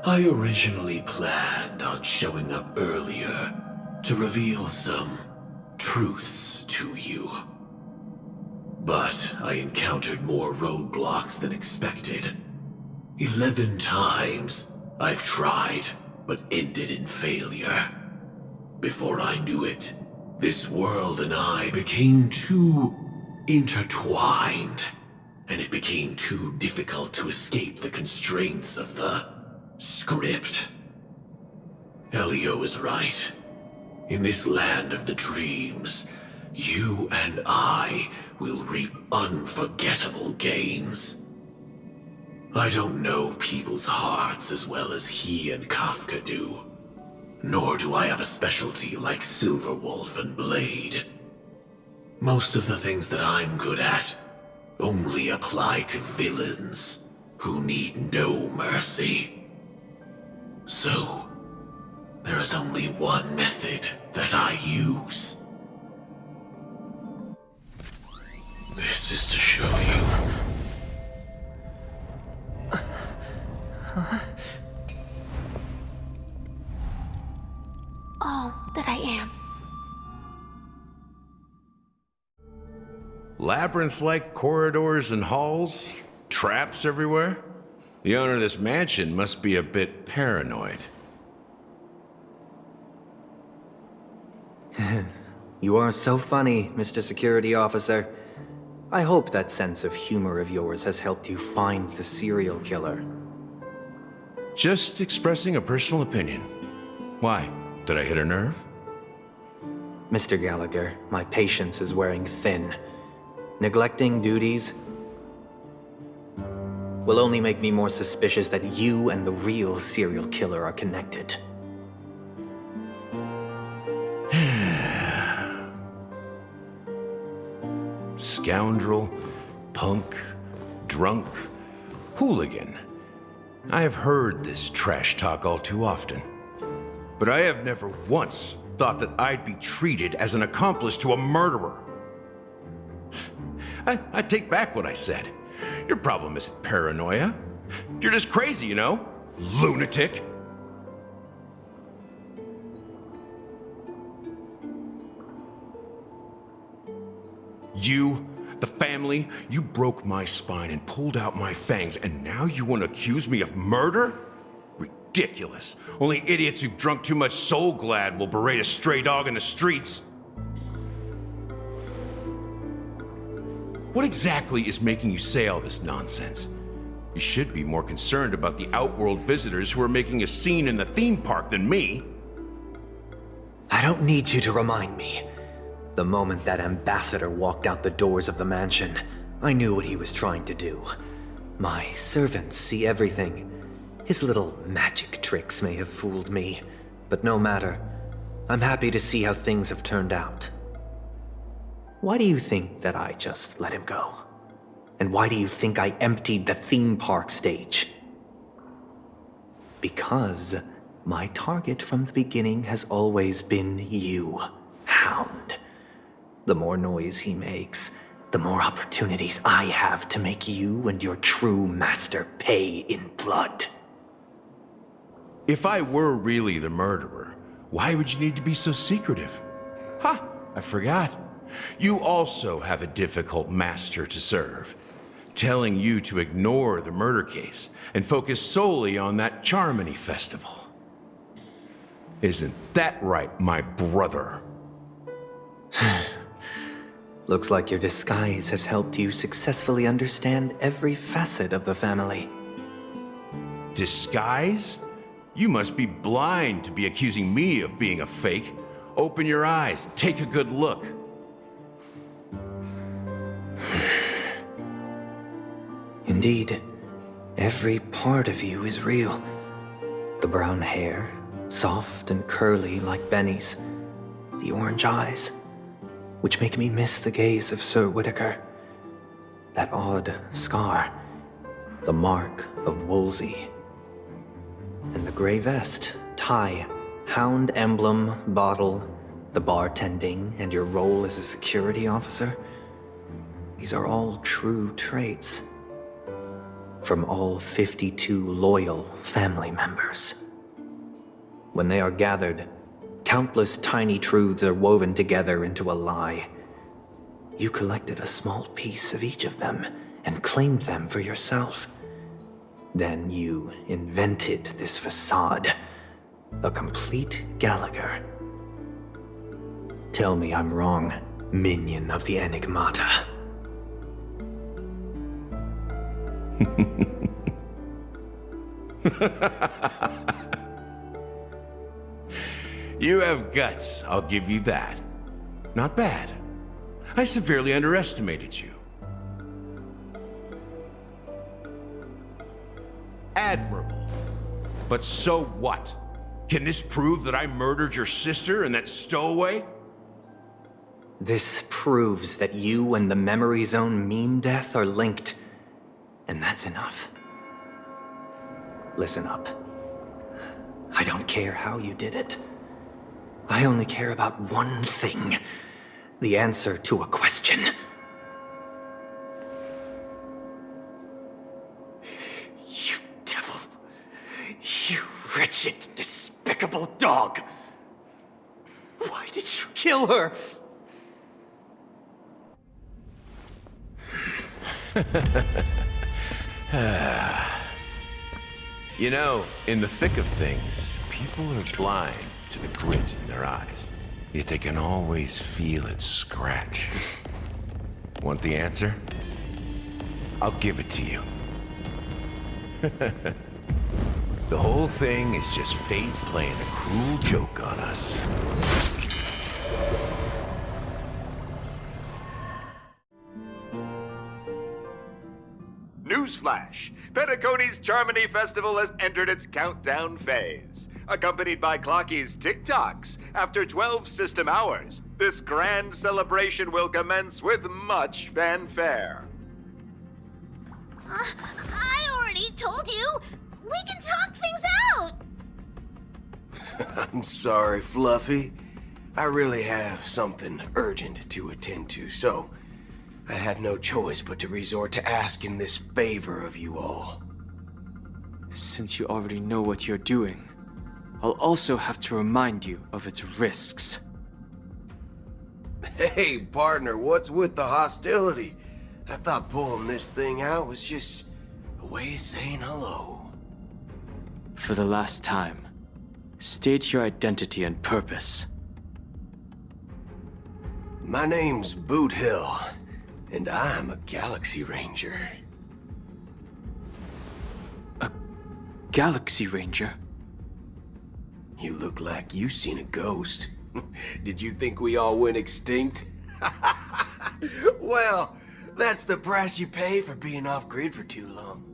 I originally planned on showing up earlier to reveal some truths to you. But I encountered more roadblocks than expected. 11 times I've tried, but ended in failure. Before I knew it, this world and I became too intertwined, and it became too difficult to escape the constraints of the script. Elio is right. In this land of the dreams, you and I will reap unforgettable gains. I don't know people's hearts as well as he and Kafka do. Nor do I have a specialty like Silverwolf and Blade. Most of the things that I'm good at only apply to villains who need no mercy. So, there is only one method that I use. This is to show you. All that I am. Labyrinth-like corridors and halls? Traps everywhere? The owner of this mansion must be a bit paranoid. You are so funny, Mr. Security Officer. I hope that sense of humor of yours has helped you find the serial killer. Just expressing a personal opinion. Why? Did I hit a nerve? Mr. Gallagher, my patience is wearing thin. Neglecting duties will only make me more suspicious that you and the real serial killer are connected. Scoundrel, punk, drunk, hooligan. I have heard this trash talk all too often. But I have never once thought that I'd be treated as an accomplice to a murderer. I take back what I said. Your problem isn't paranoia. You're just crazy, you know? Lunatic. You, the family, you broke my spine and pulled out my fangs, and now you want to accuse me of murder? Ridiculous. Only idiots who've drunk too much Soul Glad will berate a stray dog in the streets. What exactly is making you say all this nonsense? You should be more concerned about the Outworld visitors who are making a scene in the theme park than me. I don't need you to remind me. The moment that ambassador walked out the doors of the mansion, I knew what he was trying to do. My servants see everything. His little magic tricks may have fooled me, but no matter. I'm happy to see how things have turned out. Why do you think that I just let him go? And why do you think I emptied the theme park stage? Because my target from the beginning has always been you, Hound. The more noise he makes, the more opportunities I have to make you and your true master pay in blood. If I were really the murderer, why would you need to be so secretive? Ha! I forgot. You also have a difficult master to serve, telling you to ignore the murder case and focus solely on that Charmony festival. Isn't that right, my brother? Looks like your disguise has helped you successfully understand every facet of the family. Disguise? You must be blind to be accusing me of being a fake. Open your eyes, take a good look. Indeed, every part of you is real. The brown hair, soft and curly like Benny's. The orange eyes, which make me miss the gaze of Sir Whitaker. That odd scar, the mark of Wolsey. And the gray vest, tie, hound emblem, bottle, the bartending, and your role as a security officer. These are all true traits. From all 52 loyal family members. When they are gathered, countless tiny truths are woven together into a lie. You collected a small piece of each of them and claimed them for yourself. Then you invented this facade, a complete Gallagher. Tell me I'm wrong, minion of the Enigmata. You have guts, I'll give you that. Not bad. I severely underestimated you. Admirable. But so what? Can this prove that I murdered your sister and that stowaway? This proves that you and the Memory Zone meme death are linked. And that's enough. Listen up. I don't care how you did it. I only care about one thing. The answer to a question. You devil. You wretched, despicable dog. Why did you kill her? You know, in the thick of things, people are blind to the grit in their eyes. Yet they can always feel it scratch. Want the answer? I'll give it to you. The whole thing is just fate playing a cruel joke on us. Newsflash! Penacony's Charmony Festival has entered its countdown phase. Accompanied by Clocky's TikToks, after 12 system hours, this grand celebration will commence with much fanfare. I already told you! We can talk things out! I'm sorry, Fluffy. I really have something urgent to attend to, so I had no choice but to resort to asking this favor of you all. Since you already know what you're doing, I'll also have to remind you of its risks. Hey, partner, what's with the hostility? I thought pulling this thing out was just a way of saying hello. For the last time, state your identity and purpose. My name's Boot Hill, And I'm a Galaxy Ranger. A Galaxy Ranger? You look like you seen a ghost. Did you think we all went extinct? Well, that's the price you pay for being off-grid for too long.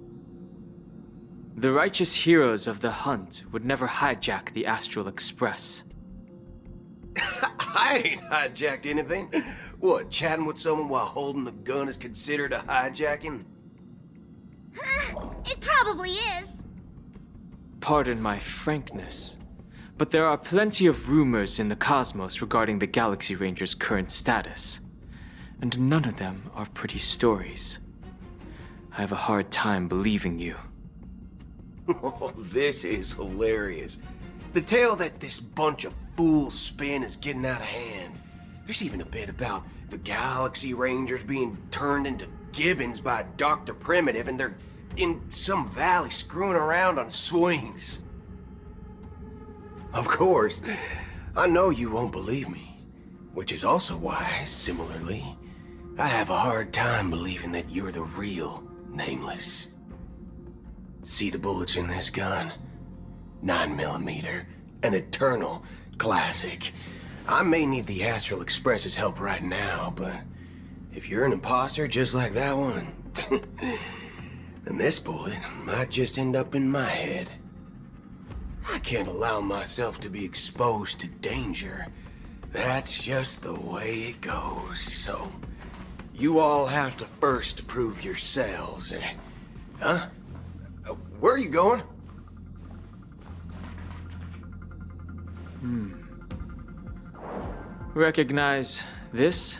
The righteous heroes of the hunt would never hijack the Astral Express. I ain't hijacked anything. What, chatting with someone while holding a gun is considered a hijacking? It probably is. Pardon my frankness, but there are plenty of rumors in the cosmos regarding the Galaxy Ranger's current status, and none of them are pretty stories. I have a hard time believing you. Oh, this is hilarious. The tale that this bunch of fools spin is getting out of hand. There's even a bit about the Galaxy Rangers being turned into gibbons by Dr. Primitive, and they're in some valley screwing around on swings. Of course, I know you won't believe me, which is also why, similarly, I have a hard time believing that you're the real Nameless. See the bullets in this gun? 9mm, an eternal classic. I may need the Astral Express's help right now, but if you're an imposter just like that one, then this bullet might just end up in my head. I can't allow myself to be exposed to danger. That's just the way it goes, so you all have to first prove yourselves. Huh? Where are you going? Recognize this?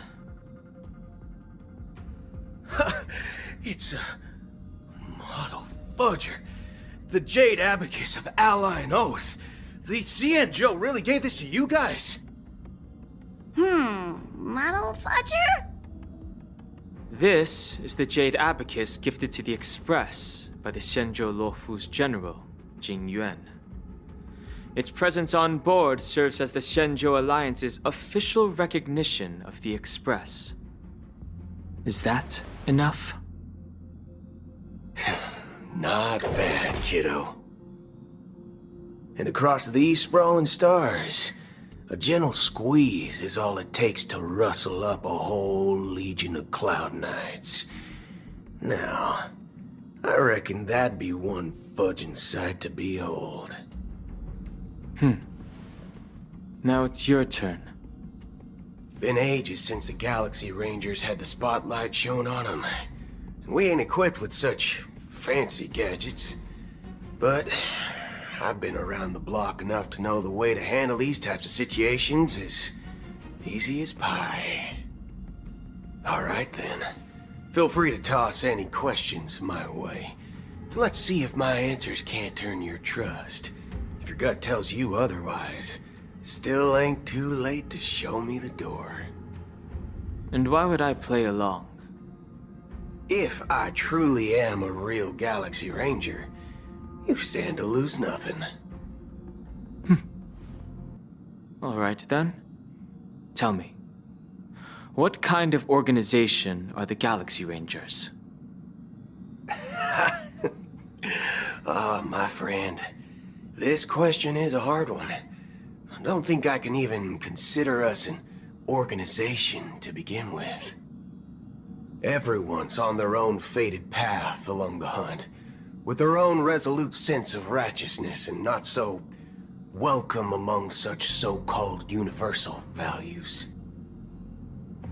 It's a model fudger. The Jade Abacus of Ally and Oath. The CN Joe really gave this to you guys? Model fudger? This is the Jade Abacus gifted to the Express by the Shenzhou Luofu's general, Jing Yuan. Its presence on board serves as the Shenzhou Alliance's official recognition of the Express. Is that enough? Not bad, kiddo. And across these sprawling stars, a gentle squeeze is all it takes to rustle up a whole legion of Cloud Knights. Now, I reckon that'd be one fudging sight to behold. Now it's your turn. Been ages since the Galaxy Rangers had the spotlight shown on them. And we ain't equipped with such fancy gadgets. But I've been around the block enough to know the way to handle these types of situations is easy as pie. Alright then. Feel free to toss any questions my way. Let's see if my answers can't turn your trust. If your gut tells you otherwise, still ain't too late to show me the door. And why would I play along? If I truly am a real Galaxy Ranger, you stand to lose nothing. Alright then. Tell me, what kind of organization are the Galaxy Rangers? My friend, this question is a hard one. I don't think I can even consider us an organization to begin with. Everyone's on their own fated path along the hunt, with their own resolute sense of righteousness and not so welcome among such so-called universal values.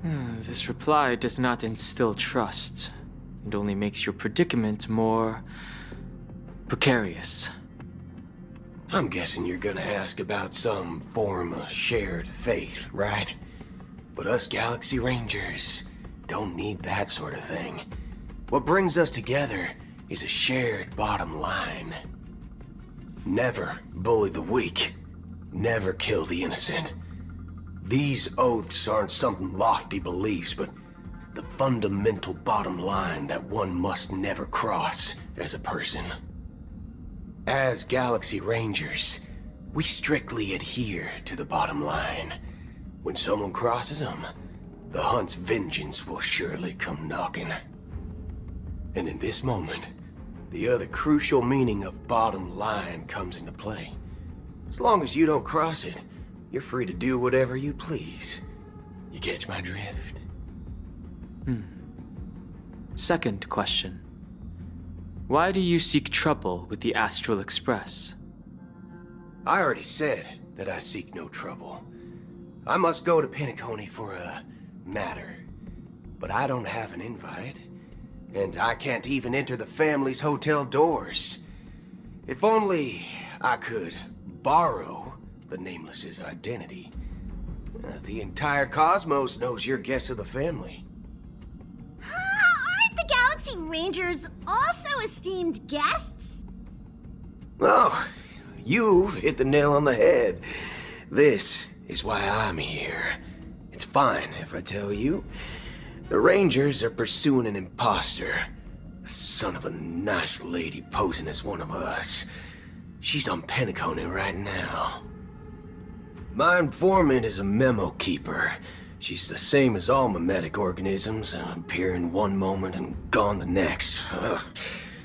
This reply does not instill trust. It only makes your predicament more precarious. I'm guessing you're gonna ask about some form of shared faith, right? But us Galaxy Rangers don't need that sort of thing. What brings us together is a shared bottom line. Never bully the weak. Never kill the innocent. These oaths aren't some lofty beliefs, but the fundamental bottom line that one must never cross as a person. As Galaxy Rangers, we strictly adhere to the bottom line. When someone crosses them, the hunt's vengeance will surely come knocking. And in this moment, the other crucial meaning of bottom line comes into play. As long as you don't cross it, you're free to do whatever you please. You catch my drift? Second question. Why do you seek trouble with the Astral Express? I already said that I seek no trouble. I must go to Penacony for a matter. But I don't have an invite. And I can't even enter the family's hotel doors. If only I could borrow the Nameless's identity. The entire cosmos knows you're guests of the family. Aren't the Galaxy Rangers also esteemed guests? Oh, you've hit the nail on the head. This is why I'm here. It's fine if I tell you. The Rangers are pursuing an imposter. A son of a nice lady posing as one of us. She's on Penacony right now. My informant is a memo keeper. She's the same as all mimetic organisms, appearing one moment and gone the next.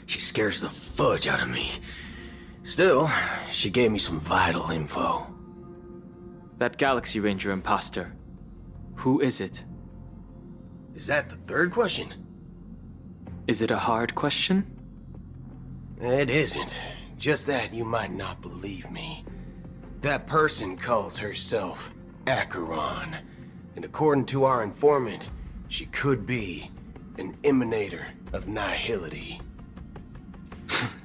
She scares the fudge out of me. Still, she gave me some vital info. That Galaxy Ranger imposter. Who is it? Is that the third question? Is it a hard question? It isn't. Just that you might not believe me. That person calls herself Acheron. And according to our informant, she could be an emanator of nihility.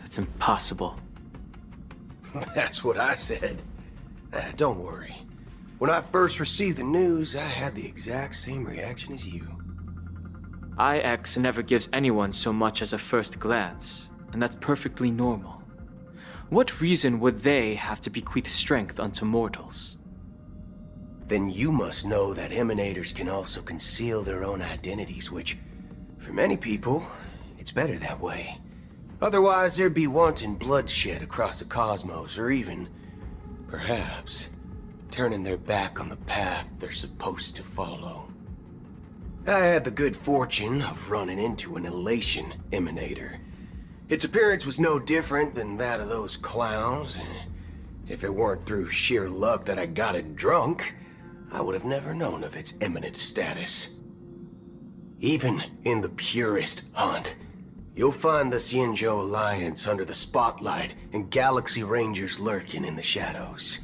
That's impossible. That's what I said. Don't worry. When I first received the news, I had the exact same reaction as you. IX never gives anyone so much as a first glance, and that's perfectly normal. What reason would they have to bequeath strength unto mortals? Then you must know that emanators can also conceal their own identities, which, for many people, it's better that way. Otherwise, there'd be wanton bloodshed across the cosmos, or even, perhaps, turning their back on the path they're supposed to follow. I had the good fortune of running into an elation emanator. Its appearance was no different than that of those clowns. If it weren't through sheer luck that I got it drunk, I would have never known of its eminent status. Even in the purest hunt, you'll find the Xianzhou Alliance under the spotlight and Galaxy Rangers lurking in the shadows.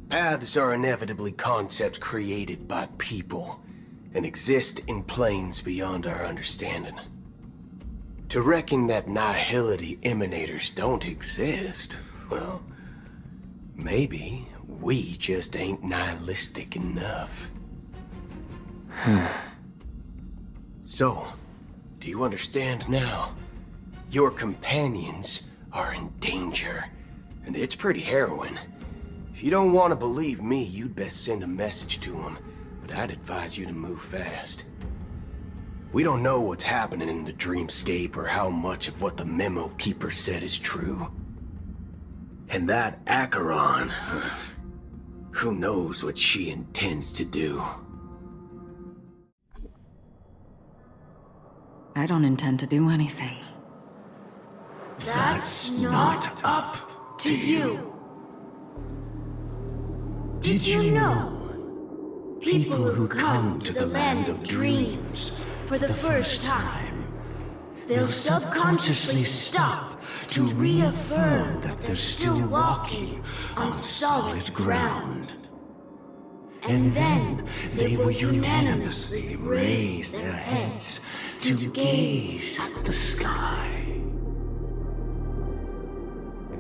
Paths are inevitably concepts created by people and exist in planes beyond our understanding. To reckon that nihility emanators don't exist, well, maybe we just ain't nihilistic enough. So, do you understand now? Your companions are in danger, and it's pretty harrowing. If you don't want to believe me, you'd best send a message to them, but I'd advise you to move fast. We don't know what's happening in the dreamscape or how much of what the memo keeper said is true. And that Acheron, who knows what she intends to do? I don't intend to do anything. That's not up to you. Did you know? People who come to the land of dreams for the first time, they'll subconsciously stop to reaffirm that they're still walking on solid ground. And then they will unanimously raise their heads to gaze at the sky.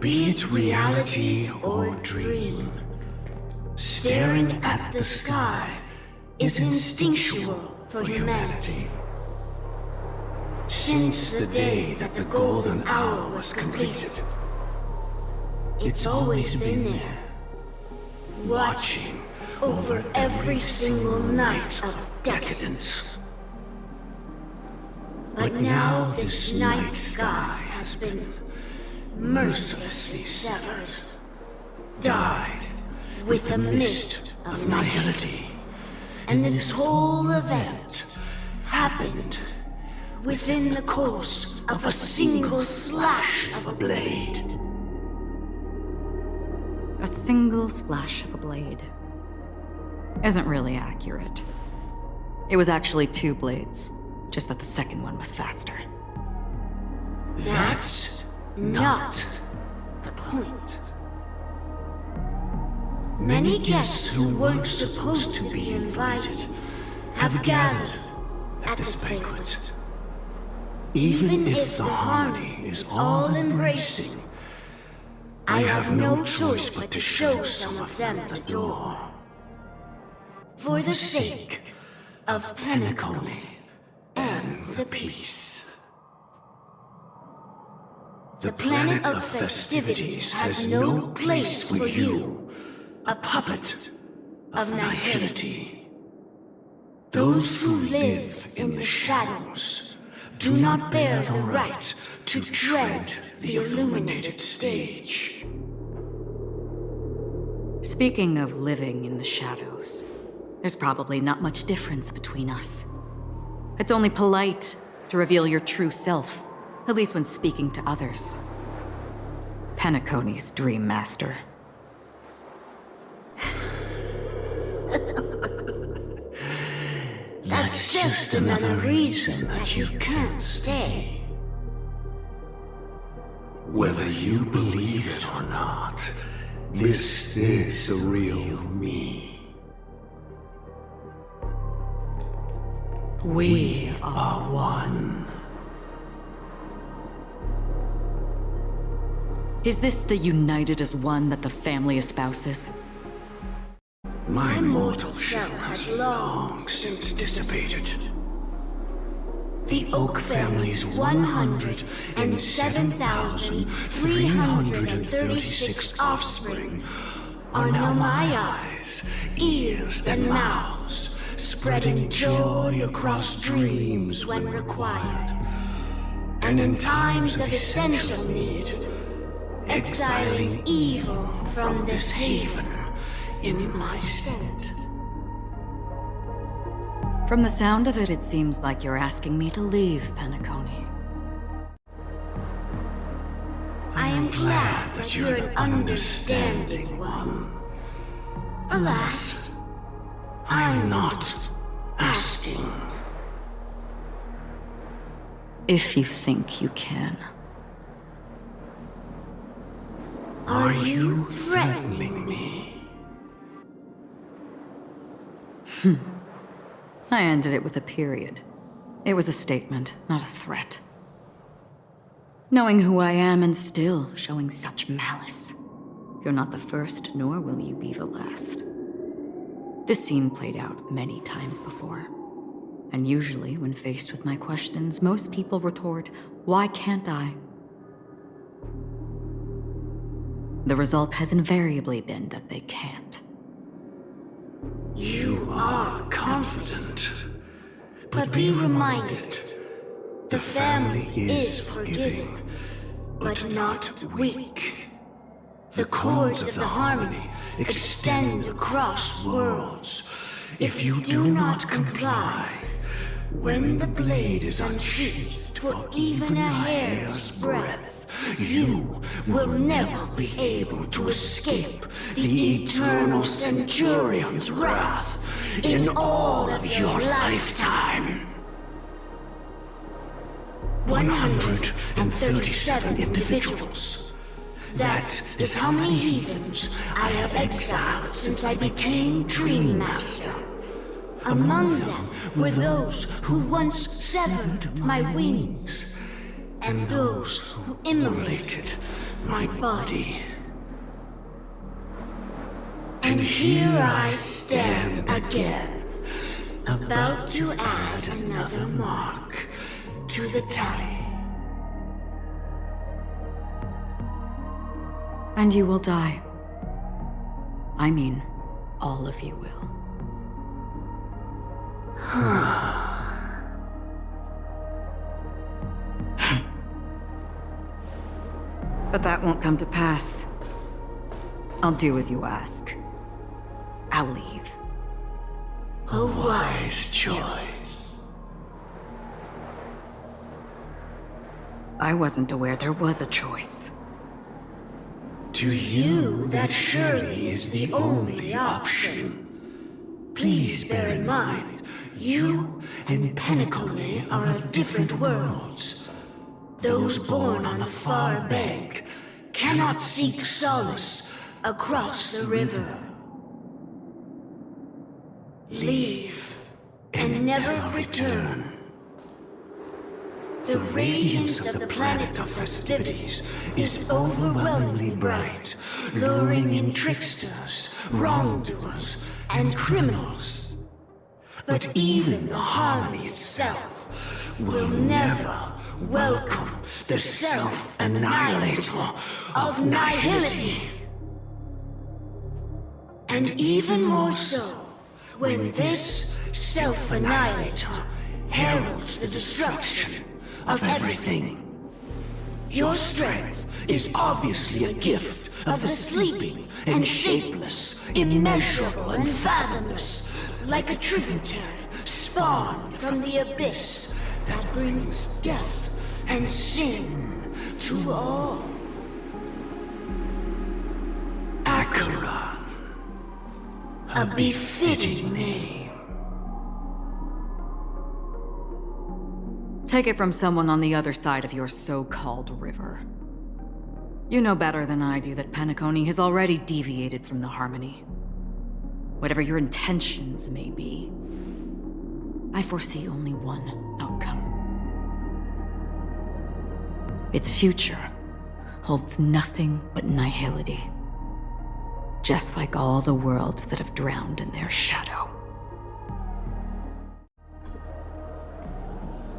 Be it reality or dream, staring at the sky is instinctual for humanity. Since the day that the golden hour was completed, it's always been there, watching over every single night of decadence. But now this night sky has been mercilessly severed, dyed with the mist of nihility, And this whole event happened within the course of a single slash of a blade. A single slash of a blade isn't really accurate. It was actually 2 blades, just that the second one was faster. That's not the point. Many guests who weren't supposed to be invited have gathered at this banquet. Even if the harmony is all-embracing, I have no choice but to show some of them the door. For the sake of Penacony and the peace. The planet of festivities has no place for you, a puppet of nihility. Those who live in the shadows do not bear the right to tread the illuminated stage. Speaking of living in the shadows, there's probably not much difference between us. It's only polite to reveal your true self, at least when speaking to others. Penacony's Dream Master. That's just another reason that you can't stay. Whether you believe it or not, this is the real me. We are one. Is this the united as one that the family espouses? My mortal shell has long since dissipated. The Oak family's 107,336 offspring are now my eyes, ears, and mouths, spreading joy across dreams when required, and in times of essential need, exiling evil from this haven in my stead. From the sound of it, it seems like you're asking me to leave Penacony. I am glad that you're an understanding one. Alas, I'm not asking. If you think you can. Are you threatening me? I ended it with a period. It was a statement, not a threat. Knowing who I am and still showing such malice. You're not the first, nor will you be the last. This scene played out many times before. And usually, when faced with my questions, most people retort, "Why can't I?" The result has invariably been that they can't. You are confident. But be reminded, the family is forgiving, but not weak. The cords of the harmony extend across worlds. If you do not comply, when the blade is unsheathed for even a hair's breadth, you will never be able to escape the eternal Centurion's wrath in all of your lifetime. 137 individuals. That is how many heathens I have exiled since I became Dream Master. Among them were those who once severed my wings, and those who immolated my body. And here I stand again, about to add another mark to the tally. And you will die. I mean, all of you will. But that won't come to pass. I'll do as you ask. I'll leave. A wise choice. I wasn't aware there was a choice. To you, that surely is the only option. Please bear in mind, you and Penacony are of different worlds. Those born on the far bank cannot seek solace across the river. Leave and never return. The radiance of the planet of festivities is overwhelmingly bright, luring in tricksters, wrongdoers, and criminals. But even the harmony itself will never welcome the self-annihilator of nihility. And even more so, when this self-annihilator heralds the destruction of everything. Your strength is obviously a gift of the sleeping and shapeless, immeasurable and fathomless, like a tributary spawned from the abyss that brings death and sin to all. Acheron, a befitting name. Take it from someone on the other side of your so-called river. You know better than I do that Penacony has already deviated from the harmony. Whatever your intentions may be, I foresee only one outcome. Its future holds nothing but nihility. Just like all the worlds that have drowned in their shadow.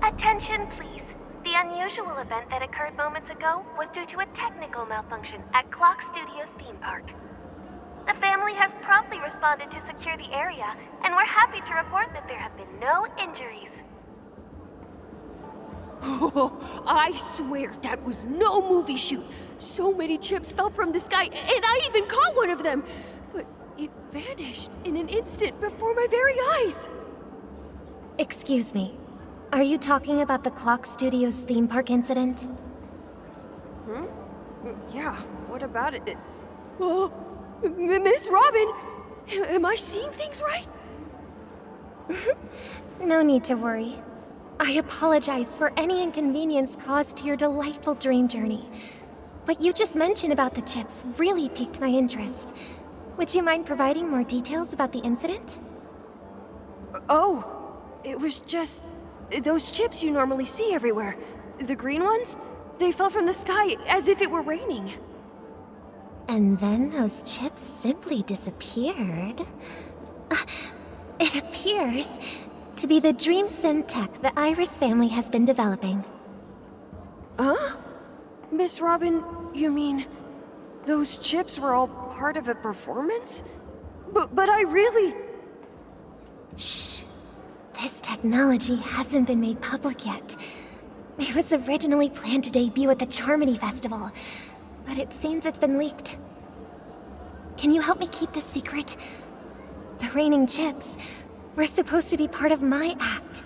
Attention, please. The unusual event that occurred moments ago was due to a technical malfunction at Clock Studios theme park. The family has promptly responded to secure the area, and we're happy to report that there have been no injuries. Oh, I swear that was no movie shoot. So many chips fell from the sky, and I even caught one of them. But it vanished in an instant before my very eyes. Excuse me. Are you talking about the Clock Studios theme park incident? Yeah, what about it? Oh, Miss Robin! Am I seeing things right? No need to worry. I apologize for any inconvenience caused to your delightful dream journey. What you just mentioned about the chips really piqued my interest. Would you mind providing more details about the incident? Oh, it was just those chips you normally see everywhere. The green ones? They fell from the sky as if it were raining. And then those chips simply disappeared. It appears to be the dream sim tech the Iris family has been developing. Huh? Miss Robin, you mean those chips were all part of a performance? But I really... Shh. This technology hasn't been made public yet. It was originally planned to debut at the Charmony Festival, but it seems it's been leaked. Can you help me keep this secret? The raining chips were supposed to be part of my act.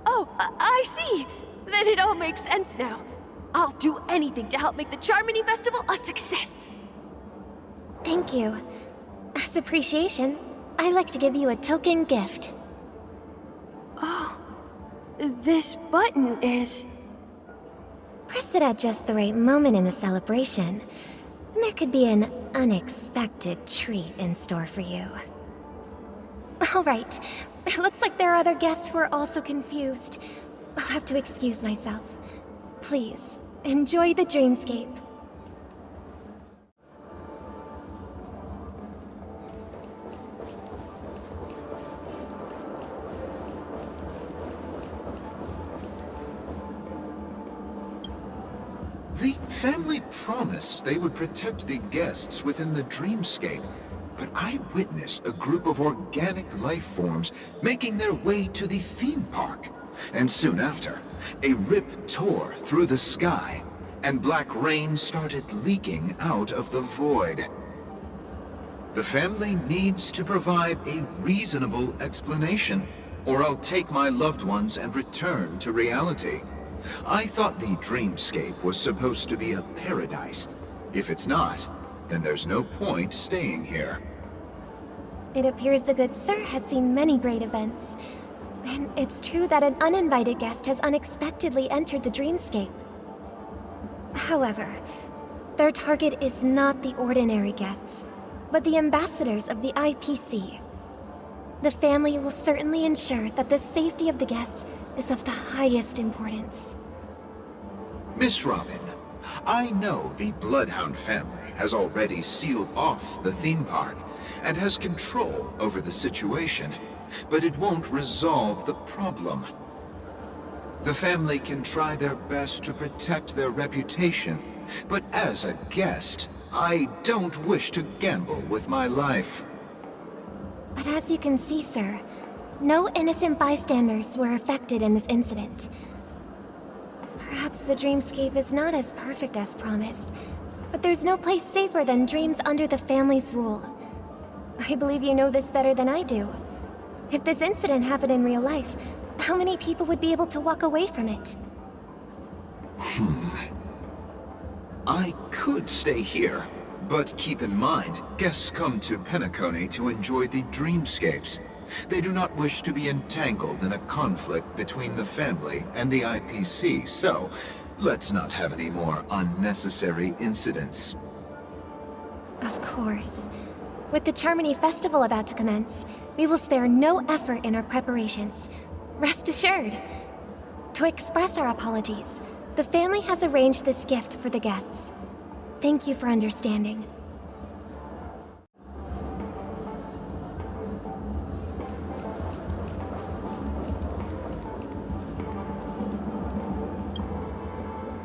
Oh, I see. Then it all makes sense now. I'll do anything to help make the Charmony Festival a success. Thank you. As appreciation, I'd like to give you a token gift. Oh, this button is... Press it at just the right moment in the celebration, and there could be an unexpected treat in store for you. All right. It looks like there are other guests who are also confused. I'll have to excuse myself. Please, enjoy the dreamscape. The family promised they would protect the guests within the dreamscape, but I witnessed a group of organic life forms making their way to the theme park. And soon after, a rip tore through the sky, and black rain started leaking out of the void. The family needs to provide a reasonable explanation, or I'll take my loved ones and return to reality. I thought the dreamscape was supposed to be a paradise. If it's not, then there's no point staying here. It appears the good sir has seen many great events. And it's true that an uninvited guest has unexpectedly entered the dreamscape. However, their target is not the ordinary guests, but the ambassadors of the IPC. The family will certainly ensure that the safety of the guests is of the highest importance. Miss Robin, I know the Bloodhound family has already sealed off the theme park and has control over the situation, but it won't resolve the problem. The family can try their best to protect their reputation, but as a guest, I don't wish to gamble with my life. But as you can see, sir, no innocent bystanders were affected in this incident. Perhaps the dreamscape is not as perfect as promised, but there's no place safer than dreams under the family's rule. I believe you know this better than I do. If this incident happened in real life, how many people would be able to walk away from it? I could stay here, but keep in mind, guests come to Penacony to enjoy the dreamscapes. They do not wish to be entangled in a conflict between the family and the IPC, so let's not have any more unnecessary incidents. Of course. With the Charmony Festival about to commence, we will spare no effort in our preparations. Rest assured. To express our apologies, the family has arranged this gift for the guests. Thank you for understanding.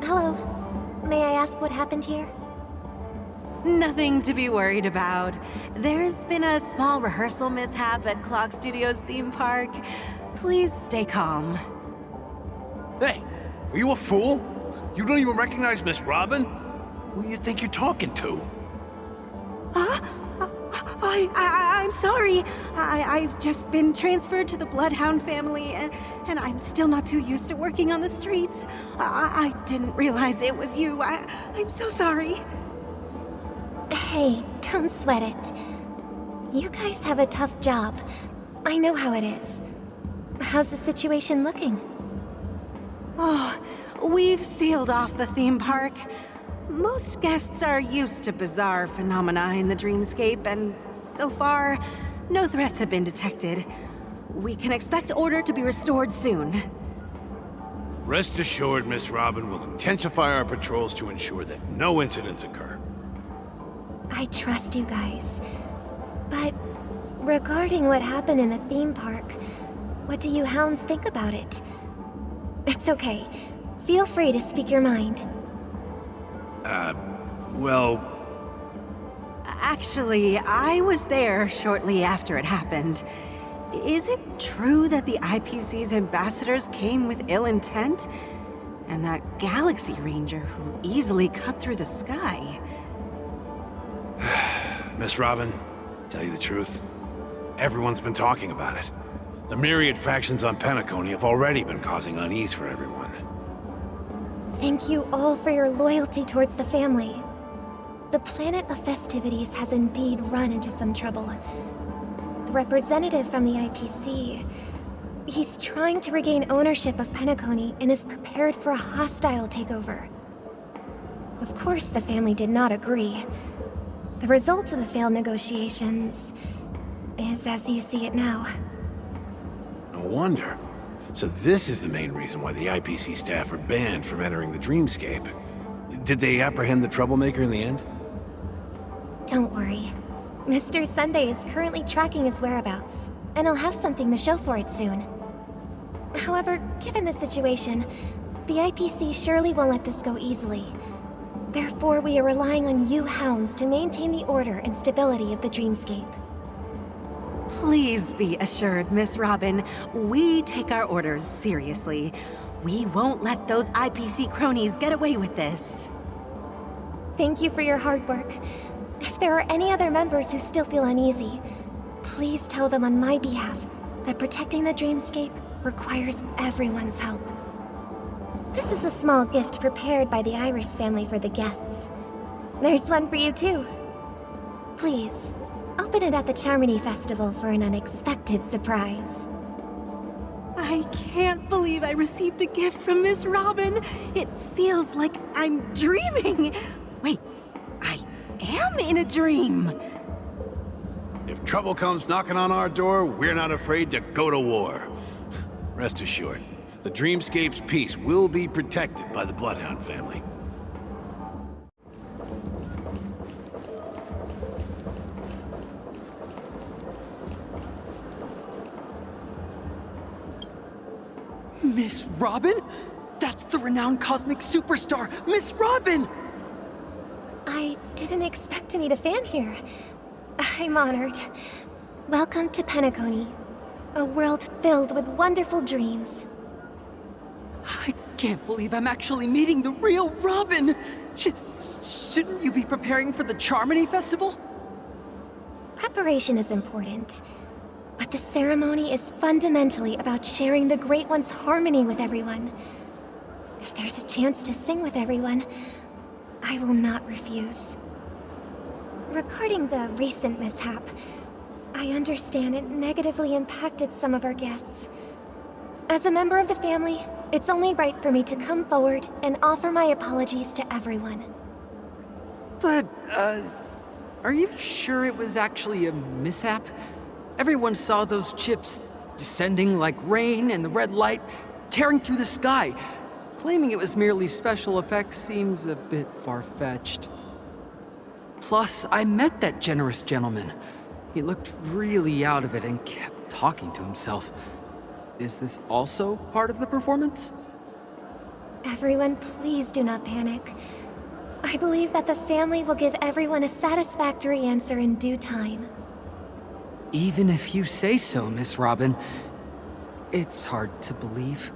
Hello. May I ask what happened here? Nothing to be worried about. There's been a small rehearsal mishap at Clock Studios theme park. Please stay calm. Hey, are you a fool? You don't even recognize Miss Robin? Who do you think you're talking to? I'm sorry. I've just been transferred to the Bloodhound family, and I'm still not too used to working on the streets. I didn't realize it was you. I'm so sorry. Hey, don't sweat it. You guys have a tough job. I know how it is. How's the situation looking? Oh, we've sealed off the theme park. Most guests are used to bizarre phenomena in the dreamscape, and so far, no threats have been detected. We can expect order to be restored soon. Rest assured, Miss Robin will intensify our patrols to ensure that no incidents occur. I trust you guys. But regarding what happened in the theme park, what do you hounds think about it? It's okay. Feel free to speak your mind. Well... Actually, I was there shortly after it happened. Is it true that the IPC's ambassadors came with ill intent? And that Galaxy Ranger who easily cut through the sky? Miss Robin, tell you the truth, everyone's been talking about it. The myriad factions on Penacony have already been causing unease for everyone. Thank you all for your loyalty towards the family. The planet of festivities has indeed run into some trouble. The representative from the IPC, he's trying to regain ownership of Penacony and is prepared for a hostile takeover. Of course, the family did not agree. The result of the failed negotiations is as you see it now. No wonder. So this is the main reason why the IPC staff are banned from entering the dreamscape. Did they apprehend the troublemaker in the end? Don't worry. Mr. Sunday is currently tracking his whereabouts, and he'll have something to show for it soon. However, given the situation, the IPC surely won't let this go easily. Therefore, we are relying on you hounds to maintain the order and stability of the dreamscape. Please be assured, Miss Robin, we take our orders seriously. We won't let those IPC cronies get away with this. Thank you for your hard work. If there are any other members who still feel uneasy, please tell them on my behalf that protecting the dreamscape requires everyone's help. This is a small gift prepared by the Iris family for the guests. There's one for you too. Please, open it at the Charmony Festival for an unexpected surprise. I can't believe I received a gift from Miss Robin. It feels like I'm dreaming. Wait, I am in a dream. If trouble comes knocking on our door, we're not afraid to go to war. Rest assured, the Dreamscape's peace will be protected by the Bloodhound family. Miss Robin? That's the renowned cosmic superstar, Miss Robin! I didn't expect to meet a fan here. I'm honored. Welcome to Penacony, a world filled with wonderful dreams. I can't believe I'm actually meeting the real Robin! Shouldn't you be preparing for the Charmony Festival? Preparation is important, but the ceremony is fundamentally about sharing the Great One's harmony with everyone. If there's a chance to sing with everyone, I will not refuse. Regarding the recent mishap, I understand it negatively impacted some of our guests. As a member of the family, it's only right for me to come forward and offer my apologies to everyone. But, are you sure it was actually a mishap? Everyone saw those chips descending like rain and the red light tearing through the sky. Claiming it was merely special effects seems a bit far-fetched. Plus, I met that generous gentleman. He looked really out of it and kept talking to himself. Is this also part of the performance? Everyone, please do not panic. I believe that the family will give everyone a satisfactory answer in due time. Even if you say so, Miss Robin, it's hard to believe.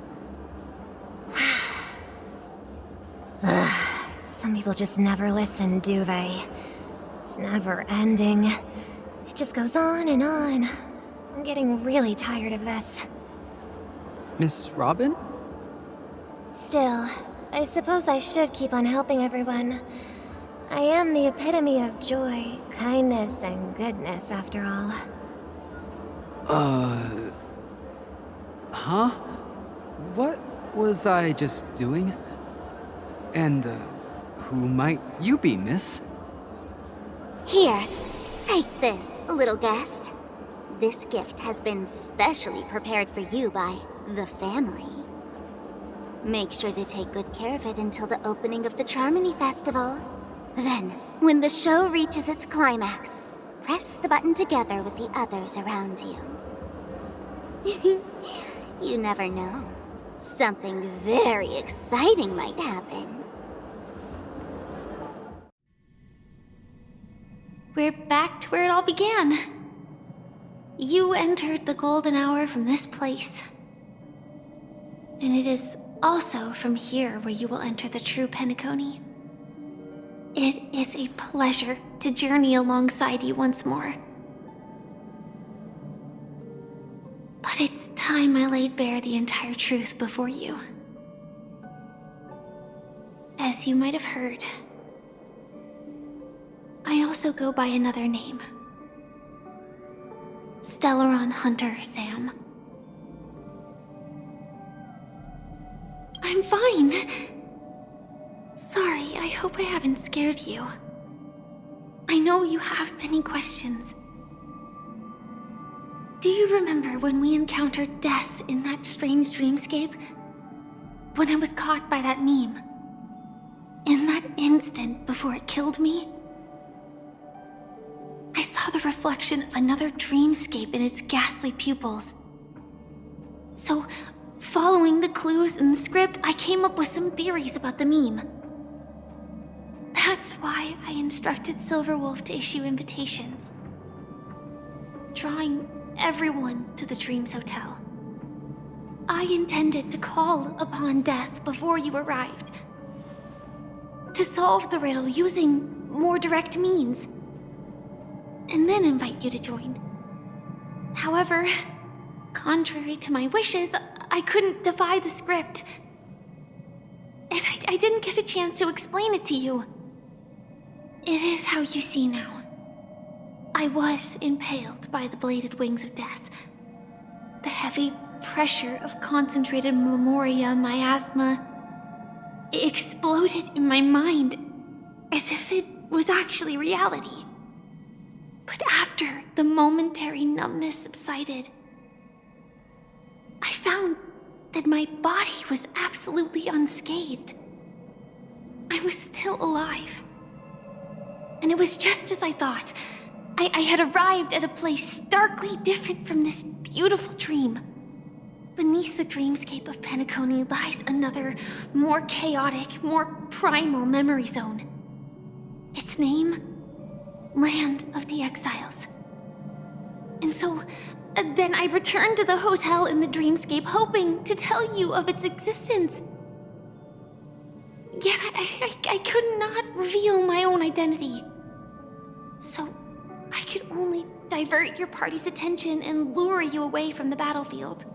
Some people just never listen, do they? It's never ending. It just goes on and on. I'm getting really tired of this. Miss Robin? Still, I suppose I should keep on helping everyone. I am the epitome of joy, kindness, and goodness, after all. Huh? What was I just doing? And, who might you be, miss? Here, take this, little guest. This gift has been specially prepared for you by the family. Make sure to take good care of it until the opening of the Charmony Festival. Then, when the show reaches its climax, press the button together with the others around you. You never know. Something very exciting might happen. We're back to where it all began. You entered the golden hour from this place. And it is also from here where you will enter the true Penacony. It is a pleasure to journey alongside you once more. But it's time I laid bare the entire truth before you. As you might have heard, I also go by another name. Stellaron Hunter Sam. I'm fine. Sorry, I hope I haven't scared you. I know you have many questions. Do you remember when we encountered death in that strange dreamscape? When I was caught by that meme? In that instant before it killed me? I saw the reflection of another dreamscape in its ghastly pupils. So, following the clues in the script, I came up with some theories about the meme. That's why I instructed Silverwolf to issue invitations, drawing everyone to the Dreams Hotel. I intended to call upon death before you arrived, to solve the riddle using more direct means. and then invite you to join. However, contrary to my wishes, I couldn't defy the script. And I didn't get a chance to explain it to you. It is how you see now. I was impaled by the bladed wings of death. The heavy pressure of concentrated memoria miasma exploded in my mind as if it was actually reality. But after the momentary numbness subsided, I found that my body was absolutely unscathed. I was still alive. And it was just as I thought. I had arrived at a place starkly different from this beautiful dream. Beneath the dreamscape of Penacony lies another, more chaotic, more primal memory zone. Its name? Land of the Exiles. And so, then I returned to the hotel in the dreamscape, hoping to tell you of its existence. Yet I could not reveal my own identity. So, I could only divert your party's attention and lure you away from the battlefield.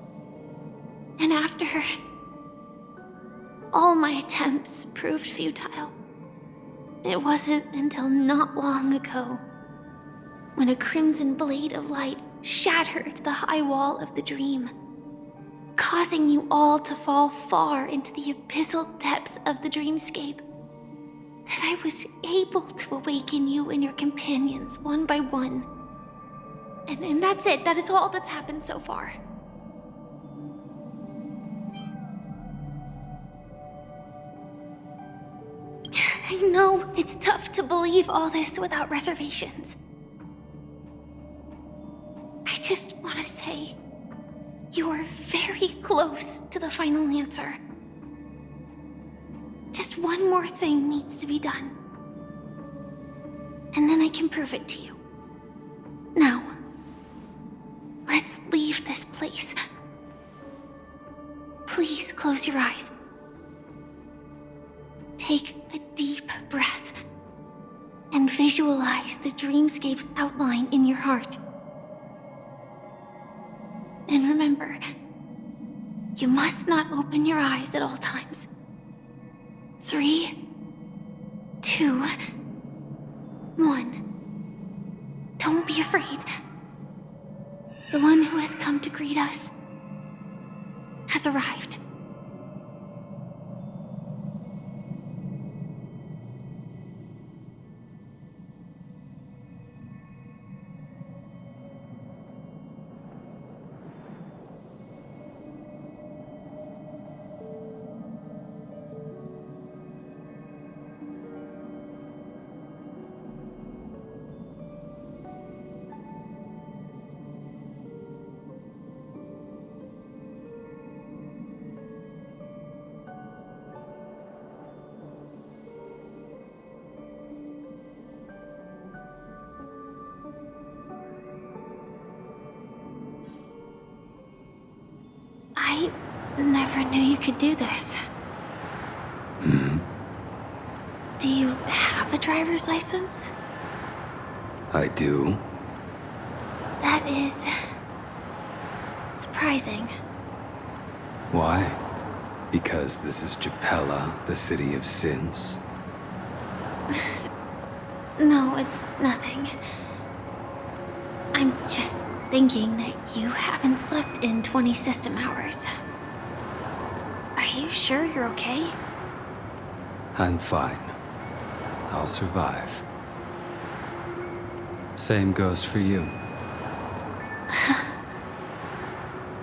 And after, all my attempts proved futile. It wasn't until not long ago when a crimson blade of light shattered the high wall of the dream, causing you all to fall far into the abyssal depths of the dreamscape, that I was able to awaken you and your companions one by one. And that's it. That is all that's happened so far. I know it's tough to believe all this without reservations. I just want to say, you are very close to the final answer. Just one more thing needs to be done. And then I can prove it to you. Now, let's leave this place. Please close your eyes. Take a deep breath and visualize the dreamscape's outline in your heart. And remember, you must not open your eyes at all times. 3, 2, 1. Don't be afraid. The one who has come to greet us has arrived. I never knew you could do this. Do you have a driver's license? I do. That is surprising. Why? Because this is Japella, the city of sins? No, it's nothing. I'm just thinking that you haven't slept in 20 system hours. Are you sure you're okay? I'm fine. I'll survive. Same goes for you.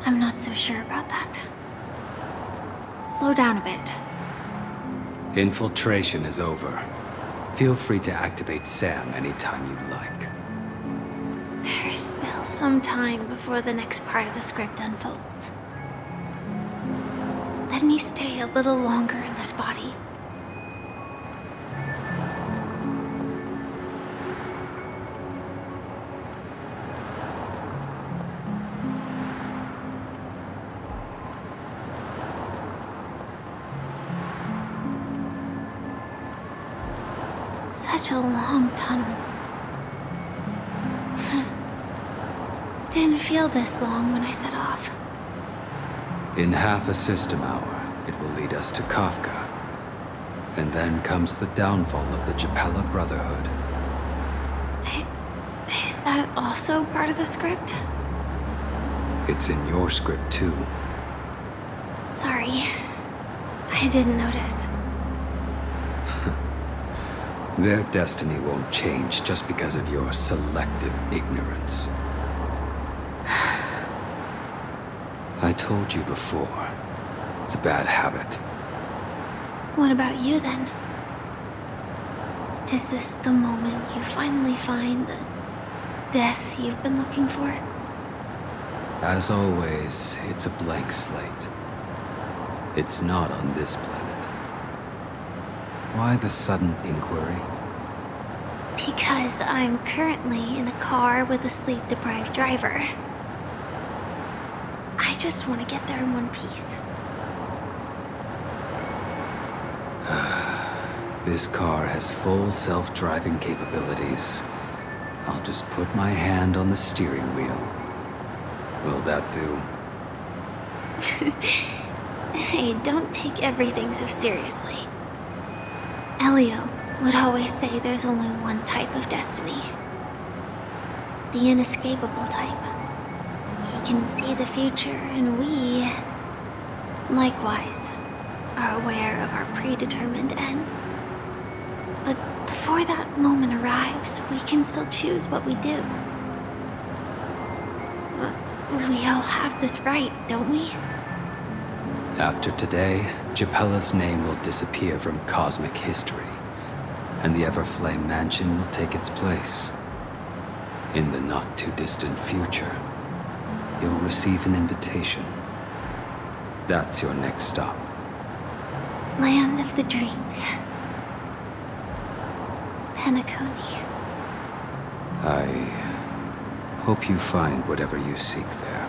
I'm not so sure about that. Slow down a bit. Infiltration is over. Feel free to activate Sam anytime you like. There's still some time before the next part of the script unfolds. Let me stay a little longer in this body. Such a long tunnel. Didn't feel this long when I set off. In half a system hour, it will lead us to Kafka. And then comes the downfall of the Japella Brotherhood. Is that also part of the script? It's in your script too. Sorry. I didn't notice. Their destiny won't change just because of your selective ignorance. I told you before, it's a bad habit. What about you then? Is this the moment you finally find the death you've been looking for? As always, it's a blank slate. It's not on this planet. Why the sudden inquiry? Because I'm currently in a car with a sleep-deprived driver. I just want to get there in one piece. This car has full self-driving capabilities. I'll just put my hand on the steering wheel. Will that do? Hey, don't take everything so seriously. Elio would always say there's only one type of destiny. The inescapable type. He can see the future, and we, likewise, are aware of our predetermined end. But before that moment arrives, we can still choose what we do. We all have this right, don't we? After today, Japella's name will disappear from cosmic history, and the Everflame Mansion will take its place. In the not-too-distant future, you'll receive an invitation. That's your next stop. Land of the Dreams. Penacony. I hope you find whatever you seek there.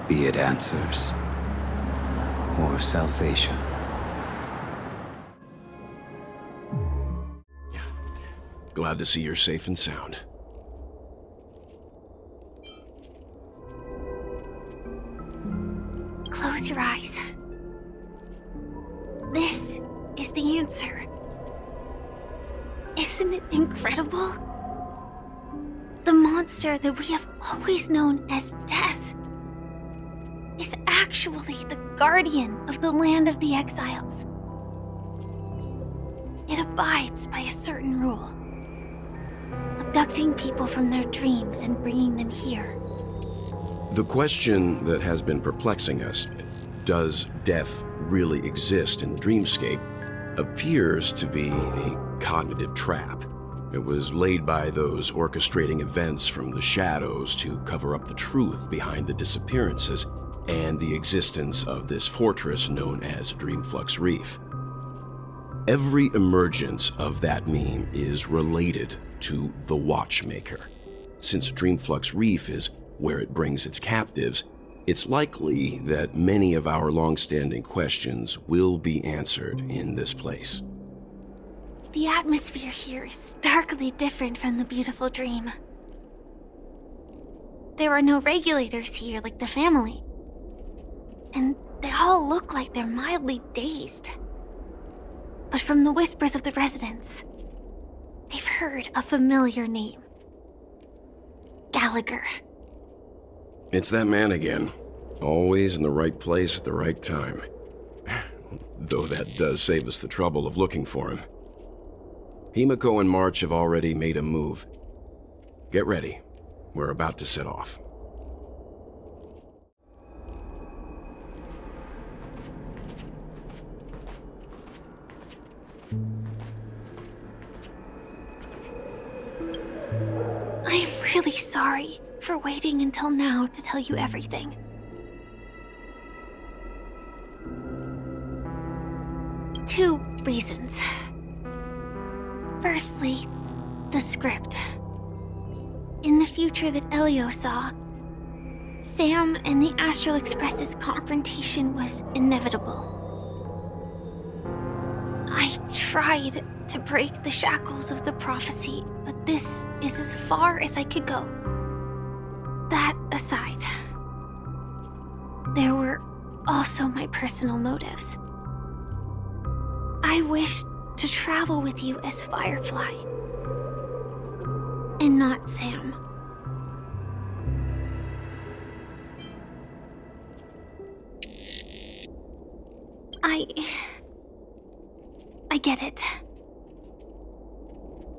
Be it answers or salvation. Glad to see you're safe and sound. Close your eyes. This is the answer. Isn't it incredible? The monster that we have always known as Death is actually the guardian of the land of the exiles. It abides by a certain rule. Abducting people from their dreams and bringing them here. The question that has been perplexing us, does death really exist in the dreamscape, appears to be a cognitive trap. It was laid by those orchestrating events from the shadows to cover up the truth behind the disappearances and the existence of this fortress known as Dreamflux Reef. Every emergence of that meme is related to the Watchmaker. Since Dreamflux Reef is where it brings its captives, it's likely that many of our long-standing questions will be answered in this place. The atmosphere here is starkly different from the beautiful dream. There are no regulators here like the family. And they all look like they're mildly dazed. But from the whispers of the residents, they've heard a familiar name. Gallagher. It's that man again. Always in the right place at the right time. Though that does save us the trouble of looking for him. Himiko and March have already made a move. Get ready. We're about to set off. I am really sorry for waiting until now to tell you everything. Two reasons. Firstly, the script. In the future that Elio saw, Sam and the Astral Express's confrontation was inevitable. I tried to break the shackles of the prophecy, but this is as far as I could go. That aside, there were also my personal motives. I wished to travel with you as Firefly, and not Sam. I get it.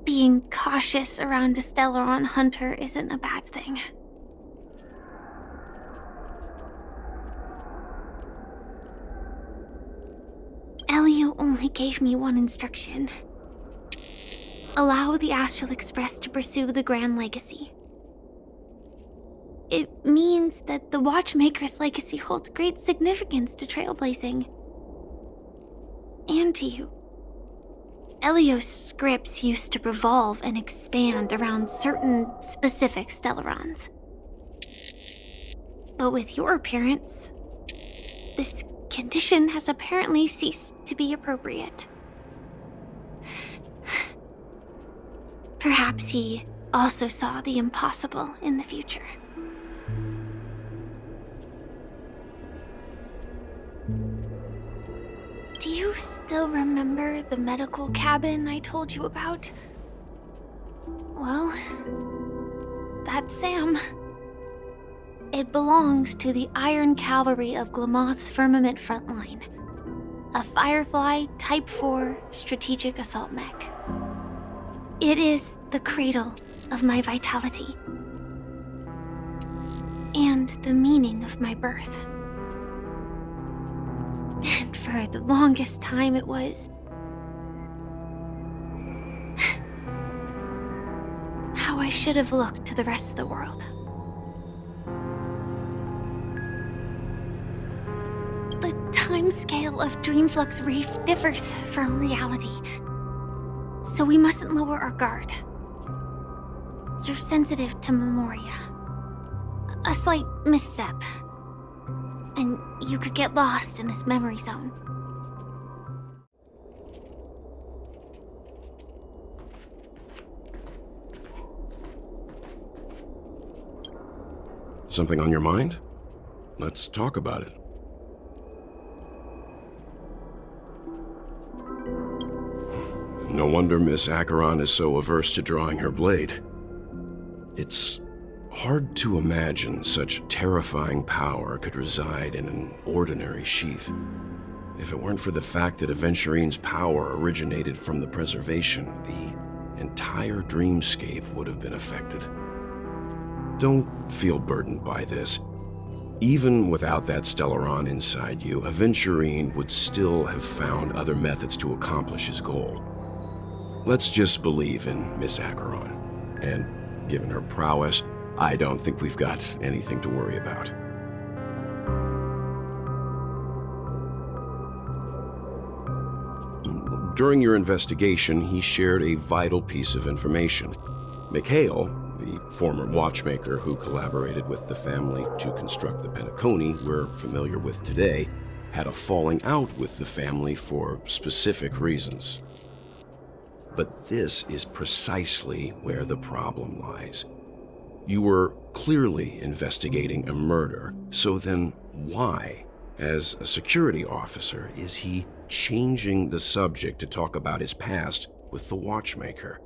Being cautious around a Stellaron hunter isn't a bad thing. Elio only gave me one instruction. Allow the Astral Express to pursue the Grand Legacy. It means that the Watchmaker's legacy holds great significance to trailblazing. And to you. Elio's scripts used to revolve and expand around certain specific Stellarons. But with your appearance, this condition has apparently ceased to be appropriate. Perhaps he also saw the impossible in the future. Do you still remember the medical cabin I told you about? Well, that's Sam. It belongs to the Iron Cavalry of Glamoth's Firmament Frontline, a Firefly Type 4 strategic assault mech. It is the cradle of my vitality, and the meaning of my birth. And for the longest time it was how I should have looked to the rest of the world. The timescale of Dreamflux Reef differs from reality, so we mustn't lower our guard. You're sensitive to Memoria. A slight misstep, and you could get lost in this memory zone. Something on your mind? Let's talk about it. No wonder Miss Acheron is so averse to drawing her blade. It's hard to imagine such terrifying power could reside in an ordinary sheath. If it weren't for the fact that Aventurine's power originated from the preservation, the entire dreamscape would have been affected. Don't feel burdened by this. Even without that Stellaron inside you, Aventurine would still have found other methods to accomplish his goal. Let's just believe in Miss Acheron, and given her prowess, I don't think we've got anything to worry about. During your investigation, he shared a vital piece of information. Mikhail, the former watchmaker who collaborated with the family to construct the Penacony we're familiar with today, had a falling out with the family for specific reasons. But this is precisely where the problem lies. You were clearly investigating a murder, so then why, as a security officer, is he changing the subject to talk about his past with the watchmaker?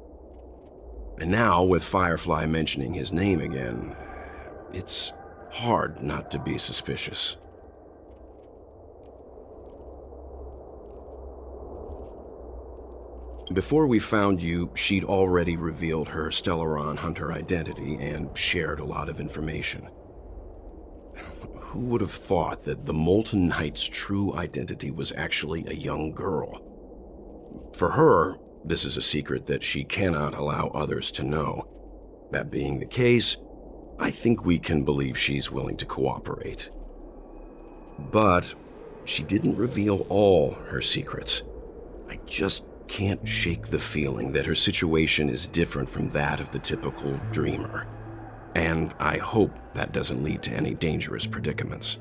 And now, with Firefly mentioning his name again, it's hard not to be suspicious. Before we found you, she'd already revealed her Stellaron hunter identity and shared a lot of information. Who would have thought that the Molten Knight's true identity was actually a young girl? For her, this is a secret that she cannot allow others to know. That being the case, I think we can believe she's willing to cooperate. But she didn't reveal all her secrets. I just can't shake the feeling that her situation is different from that of the typical dreamer. And I hope that doesn't lead to any dangerous predicaments.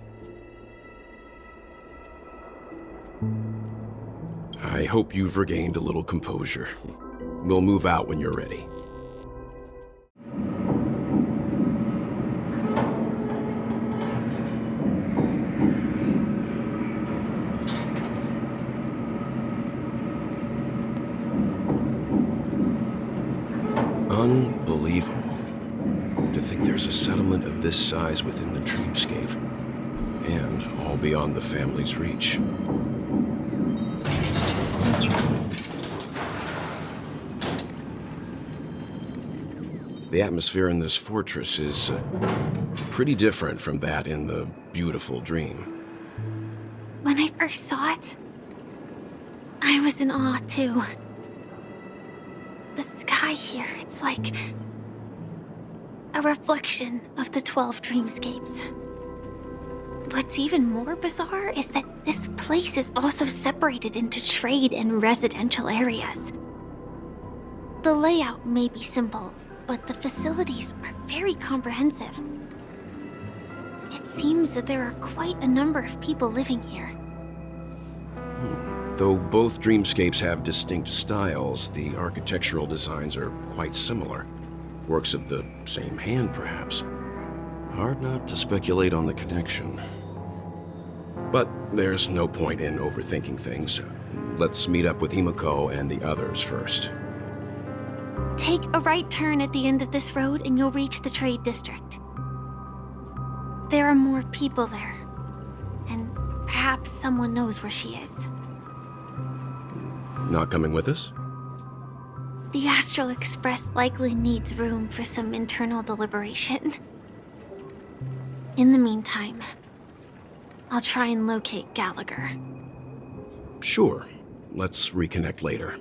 I hope you've regained a little composure. We'll move out when you're ready. Unbelievable. To think there's a settlement of this size within the dreamscape, and all beyond the family's reach. The atmosphere in this fortress is pretty different from that in the beautiful dream. When I first saw it, I was in awe too. The sky here, it's like a reflection of the 12 dreamscapes. What's even more bizarre is that this place is also separated into trade and residential areas. The layout may be simple, but the facilities are very comprehensive. It seems that there are quite a number of people living here. Though both dreamscapes have distinct styles, the architectural designs are quite similar. Works of the same hand, perhaps. Hard not to speculate on the connection. But there's no point in overthinking things. Let's meet up with Himiko and the others first. Take a right turn at the end of this road and you'll reach the trade district. There are more people there, and perhaps someone knows where she is. Not coming with us? The Astral Express likely needs room for some internal deliberation. In the meantime, I'll try and locate Gallagher. Sure. Let's reconnect later.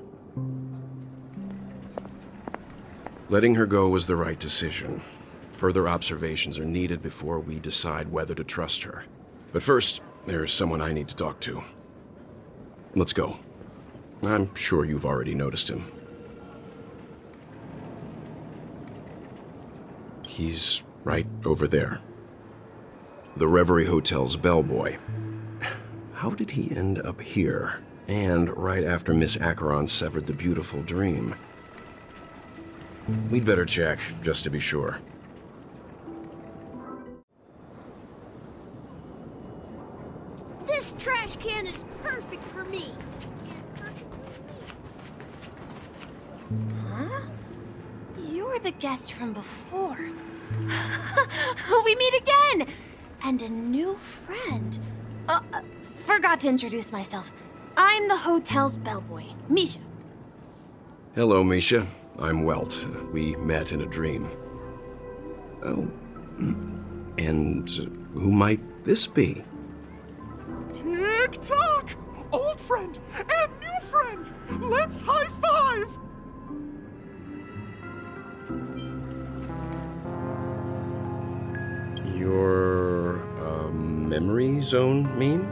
Letting her go was the right decision. Further observations are needed before we decide whether to trust her. But first, there's someone I need to talk to. Let's go. I'm sure you've already noticed him. He's right over there. The Reverie Hotel's bellboy. How did he end up here? And right after Miss Acheron severed the beautiful dream. We'd better check, just to be sure. This trash can is perfect for me. Huh? You're the guest from before. We meet again! And a new friend. Forgot to introduce myself. I'm the hotel's bellboy, Misha. Hello, Misha. I'm Welt. We met in a dream. Oh. And who might this be? Tick-tock! Old friend and new friend! Let's high-five! Your, memory zone meme?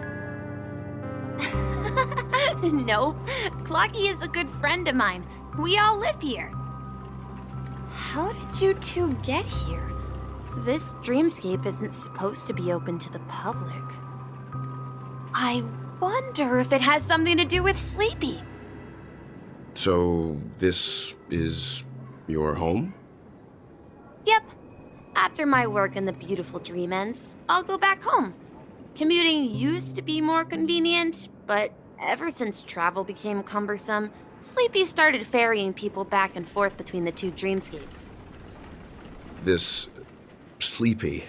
No, Clocky is a good friend of mine. We all live here. How did you two get here? This dreamscape isn't supposed to be open to the public. I wonder if it has something to do with Sleepy. So, this is your home? Yep. After my work in the beautiful dream ends, I'll go back home. Commuting used to be more convenient, but ever since travel became cumbersome, Sleepy started ferrying people back and forth between the two dreamscapes. This Sleepy.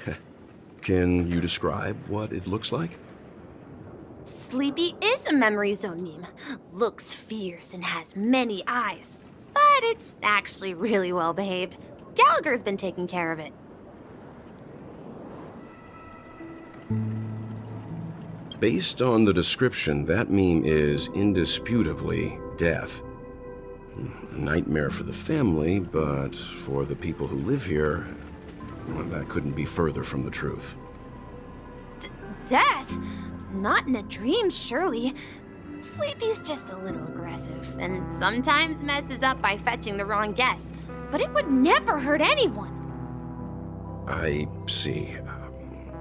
Can you describe what it looks like? Sleepy is a memory zone meme. Looks fierce and has many eyes. But it's actually really well behaved. Gallagher's been taking care of it. Based on the description, that meme is indisputably death. A nightmare for the family, but for the people who live here, well, that couldn't be further from the truth. Death? Not in a dream, surely. Sleepy's just a little aggressive, and sometimes messes up by fetching the wrong guess. But it would never hurt anyone. I see.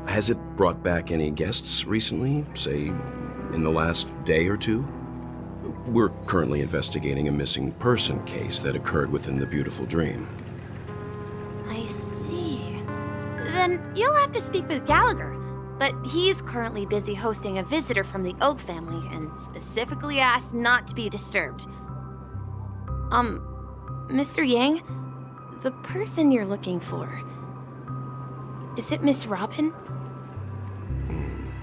Has it brought back any guests recently, say, in the last day or two? We're currently investigating a missing person case that occurred within the beautiful dream. I see. Then you'll have to speak with Gallagher. But he's currently busy hosting a visitor from the Oak family and specifically asked not to be disturbed. Mr. Yang, The person you're looking for, is it Miss Robin?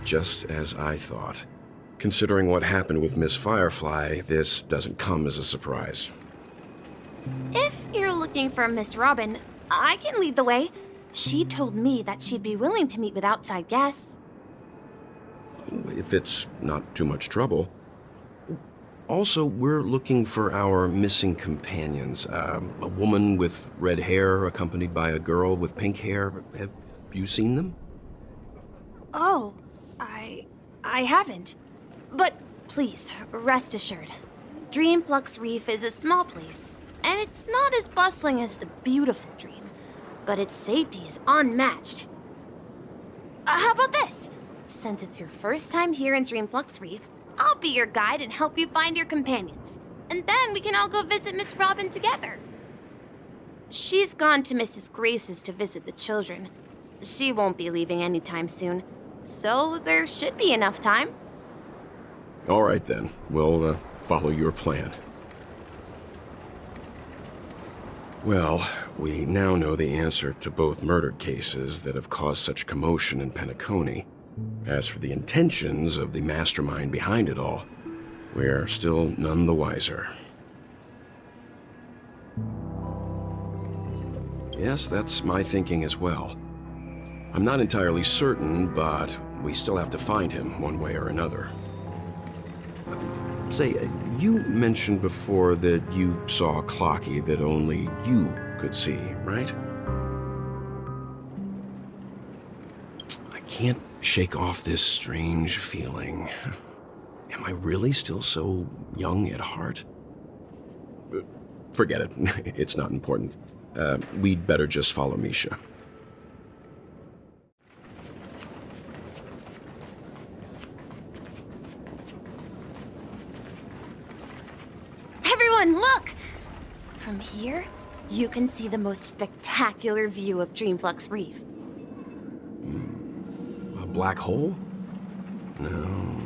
Just as I thought. Considering what happened with Miss Firefly, this doesn't come as a surprise. If you're looking for Miss Robin, I can lead the way. She told me that she'd be willing to meet with outside guests. If it's not too much trouble. Also, we're looking for our missing companions. A woman with red hair accompanied by a girl with pink hair. Have you seen them? Oh, I haven't. But please, rest assured. Dreamflux Reef is a small place, and it's not as bustling as the beautiful Dream, but its safety is unmatched. How about this? Since it's your first time here in Dreamflux Reef, I'll be your guide and help you find your companions. And then we can all go visit Miss Robin together. She's gone to Mrs. Grace's to visit the children. She won't be leaving anytime soon, so there should be enough time. All right then, we'll follow your plan. Well, we now know the answer to both murder cases that have caused such commotion in Penacony. As for the intentions of the mastermind behind it all, we're still none the wiser. Yes, that's my thinking as well. I'm not entirely certain, but we still have to find him one way or another. Say, you mentioned before that you saw Clocky that only you could see, right? I can't shake off this strange feeling. Am I really still so young at heart? Forget it. It's not important. We'd better just follow Misha. Everyone, look! From here, you can see the most spectacular view of Dreamflux Reef. A black hole? No.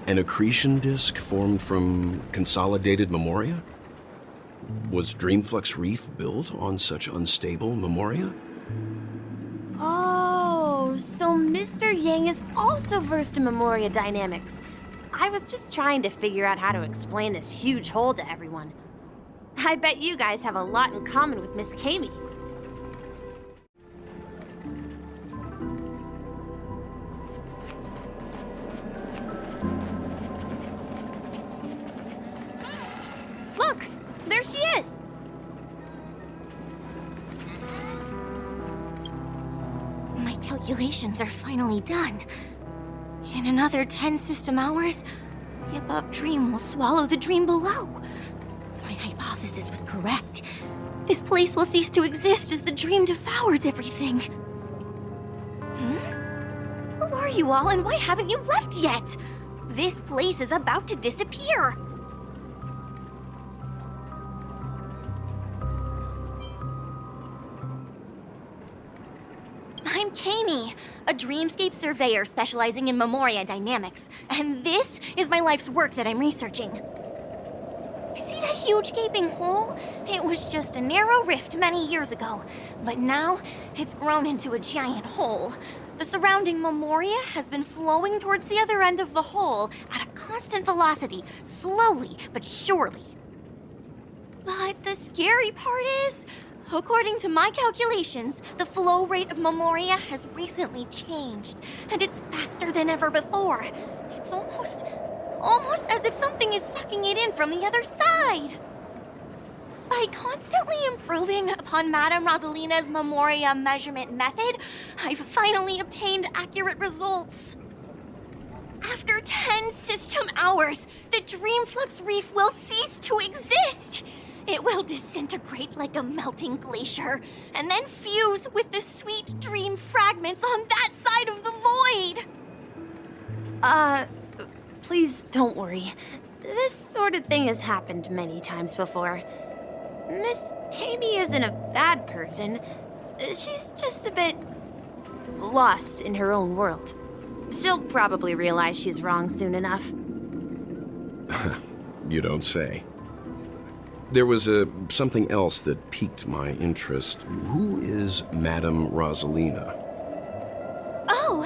An accretion disk formed from consolidated memoria? Was Dreamflux Reef built on such unstable memoria? Oh, so Mr. Yang is also versed in memoria dynamics. I was just trying to figure out how to explain this huge hole to everyone. I bet you guys have a lot in common with Miss Kami. Look, there she is. My calculations are finally done. In another 10 system hours, the above dream will swallow the dream below. My hypothesis was correct. This place will cease to exist as the dream devours everything. Who are you all, and why haven't you left yet? This place is about to disappear. I'm Kami, a dreamscape surveyor specializing in memoria dynamics, and this is my life's work that I'm researching. See that huge gaping hole? It was just a narrow rift many years ago, but now it's grown into a giant hole. The surrounding memoria has been flowing towards the other end of the hole at a constant velocity, slowly but surely. But the scary part is, according to my calculations, the flow rate of memoria has recently changed, and it's faster than ever before. It's almost as if something is sucking it in from the other side. By constantly improving upon Madame Rosalina's memoria measurement method, I've finally obtained accurate results. After 10 system hours, the Dreamflux Reef will cease to exist. It will disintegrate like a melting glacier, and then fuse with the sweet dream fragments on that side of the void. Please don't worry. This sort of thing has happened many times before. Miss Kami isn't a bad person. She's just a bit lost in her own world. She'll probably realize she's wrong soon enough. You don't say. There was something else that piqued my interest. Who is Madame Rosalina? Oh,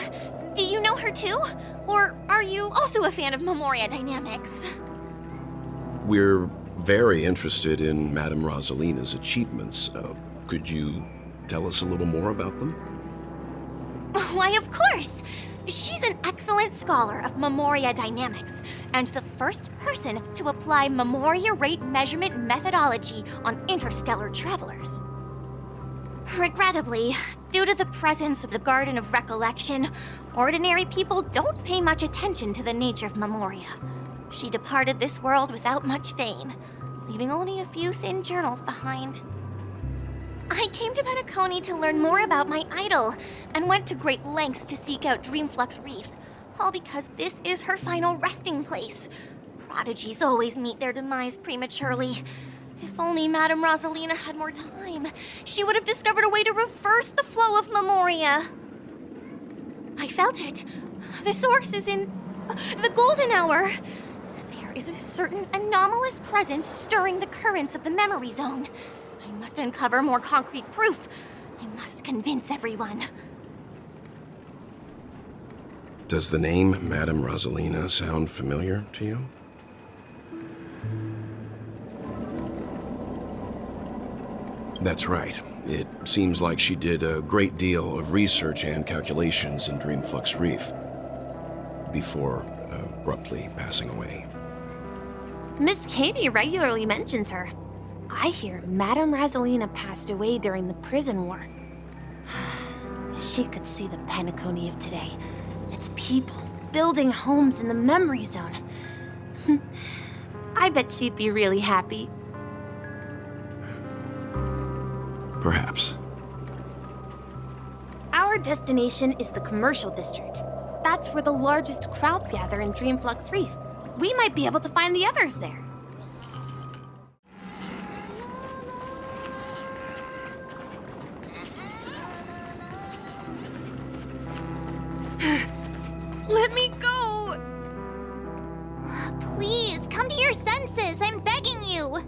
do you know her too? Or are you also a fan of Memoria Dynamics? We're very interested in Madame Rosalina's achievements. Could you tell us a little more about them? Why, of course! She's an excellent scholar of Memoria Dynamics, and the first person to apply Memoria rate measurement methodology on interstellar travelers. Regrettably, due to the presence of the Garden of Recollection, ordinary people don't pay much attention to the nature of Memoria. She departed this world without much fame, leaving only a few thin journals behind. I came to Penacony to learn more about my idol, and went to great lengths to seek out Dreamflux Reef, all because this is her final resting place. Prodigies always meet their demise prematurely. If only Madame Rosalina had more time, she would have discovered a way to reverse the flow of Memoria. I felt it. The source is in the golden hour. There is a certain anomalous presence stirring the currents of the memory zone. I must uncover more concrete proof. I must convince everyone. Does the name Madame Rosalina sound familiar to you? That's right. It seems like she did a great deal of research and calculations in Dreamflux Reef before abruptly passing away. Miss Katie regularly mentions her. I hear Madame Rosalina passed away during the prison war. She could see the Penacony of today. Its people building homes in the memory zone. I bet she'd be really happy. Perhaps. Our destination is the commercial district. That's where the largest crowds gather in Dreamflux Reef. We might be able to find the others there. Let me go! Please, come to your senses. I'm begging you.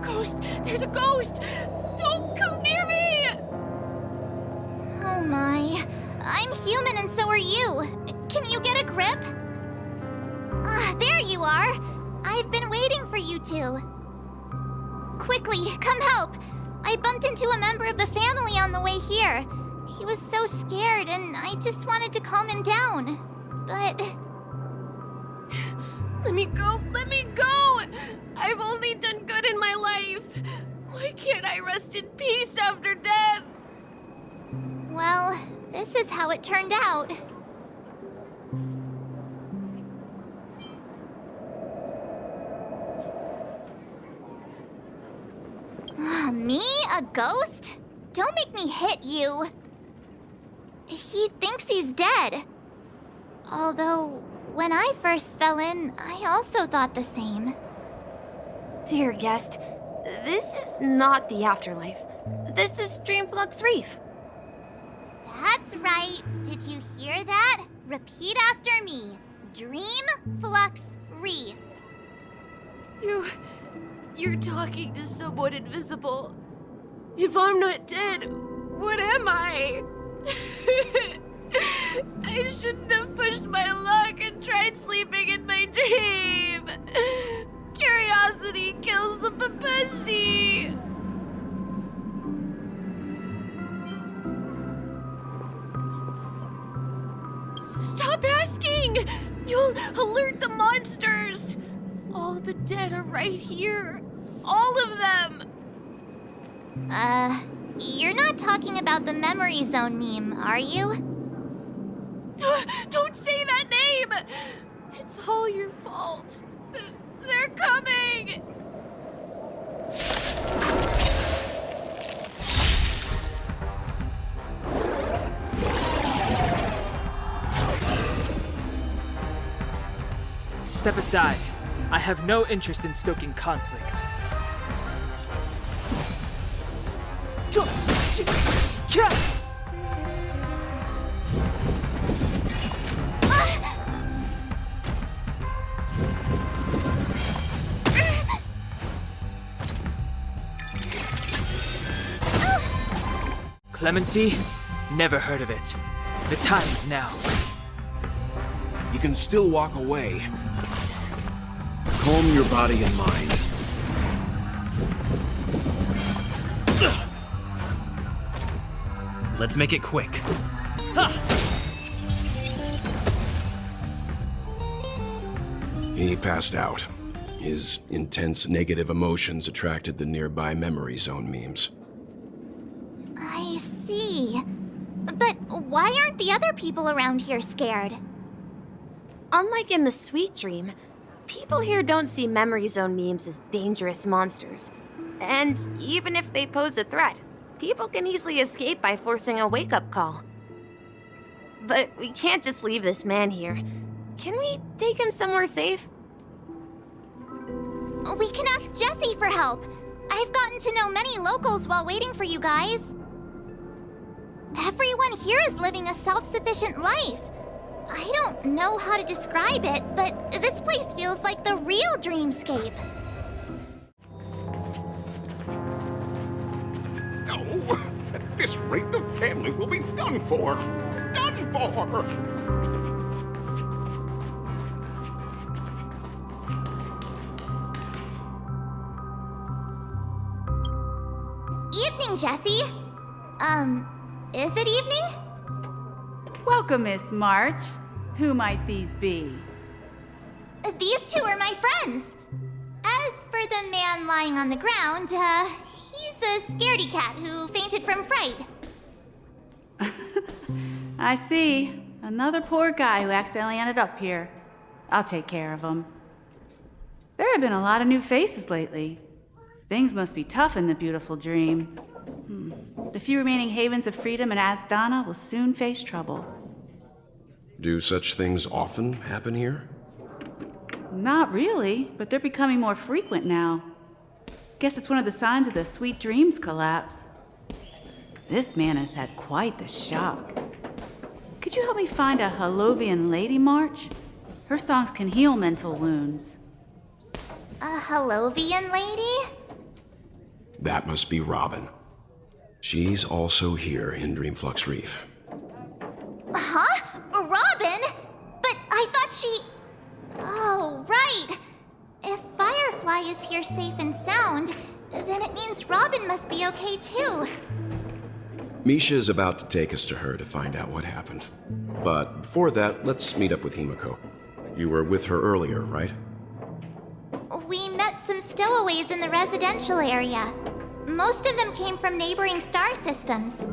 Ghost! There's a ghost! Don't come near me! Oh my. I'm human and so are you. Can you get a grip? There you are. I've been waiting for you two. Quickly, come help. I bumped into a member of the family on the way here. He was so scared and I just wanted to calm him down. But... Let me go! Let me go! I've only done good in my life. Why can't I rest in peace after death? Well, this is how it turned out. Me? A ghost? Don't make me hit you. He thinks he's dead. Although, when I first fell in, I also thought the same. Dear guest, this is not the afterlife. This is Dreamflux Reef. That's right. Did you hear that? Repeat after me. Dreamflux Reef. You're talking to someone invisible. If I'm not dead, what am I? I shouldn't have pushed my luck and tried sleeping in my dream. Curiosity kills the Papeshi. Stop asking! You'll alert the monsters! All the dead are right here. All of them! You're not talking about the memory zone meme, are you? Don't say that name! It's all your fault. They're coming! Step aside. I have no interest in stoking conflict. Clemency? Never heard of it. The time is now. You can still walk away. Calm your body and mind. Let's make it quick. He passed out. His intense negative emotions attracted the nearby memory zone memes. I see. But why aren't the other people around here scared? Unlike in the Sweet Dream, people here don't see memory zone memes as dangerous monsters. And even if they pose a threat, people can easily escape by forcing a wake-up call. But we can't just leave this man here. Can we take him somewhere safe? We can ask Jessie for help. I've gotten to know many locals while waiting for you guys. Everyone here is living a self-sufficient life. I don't know how to describe it, but this place feels like the real dreamscape. No! At this rate, the family will be done for! Done for! Evening, Jessie. Is it evening? Welcome, Miss March. Who might these be? These two are my friends. As for the man lying on the ground, he's a scaredy cat who fainted from fright. I see. Another poor guy who accidentally ended up here. I'll take care of him. There have been a lot of new faces lately. Things must be tough in the beautiful dream. The few remaining havens of freedom in Asdana will soon face trouble. Do such things often happen here? Not really, but they're becoming more frequent now. Guess it's one of the signs of the Sweet Dreams collapse. This man has had quite the shock. Could you help me find a Halovian lady, March? Her songs can heal mental wounds. A Halovian lady? That must be Robin. She's also here in Dreamflux Reef. Huh? Robin? But I thought she... Oh, right. If Firefly is here safe and sound, then it means Robin must be okay too. Misha is about to take us to her to find out what happened. But before that, let's meet up with Himiko. You were with her earlier, right? We met some stowaways in the residential area. Most of them came from neighboring star systems.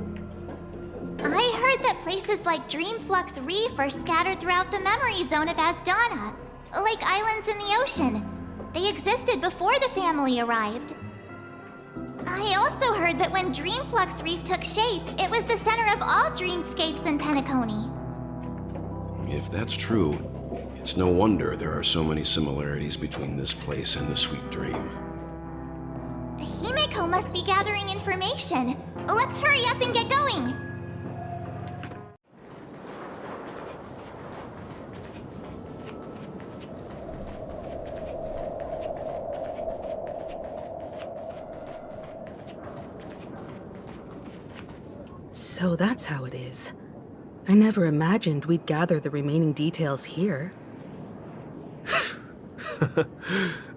I heard that places like Dreamflux Reef are scattered throughout the memory zone of Asdana, like islands in the ocean. They existed before the family arrived. I also heard that when Dreamflux Reef took shape, it was the center of all dreamscapes in Penacony. If that's true, it's no wonder there are so many similarities between this place and the Sweet Dream. Himiko must be gathering information. Let's hurry up and get going. So that's how it is. I never imagined we'd gather the remaining details here.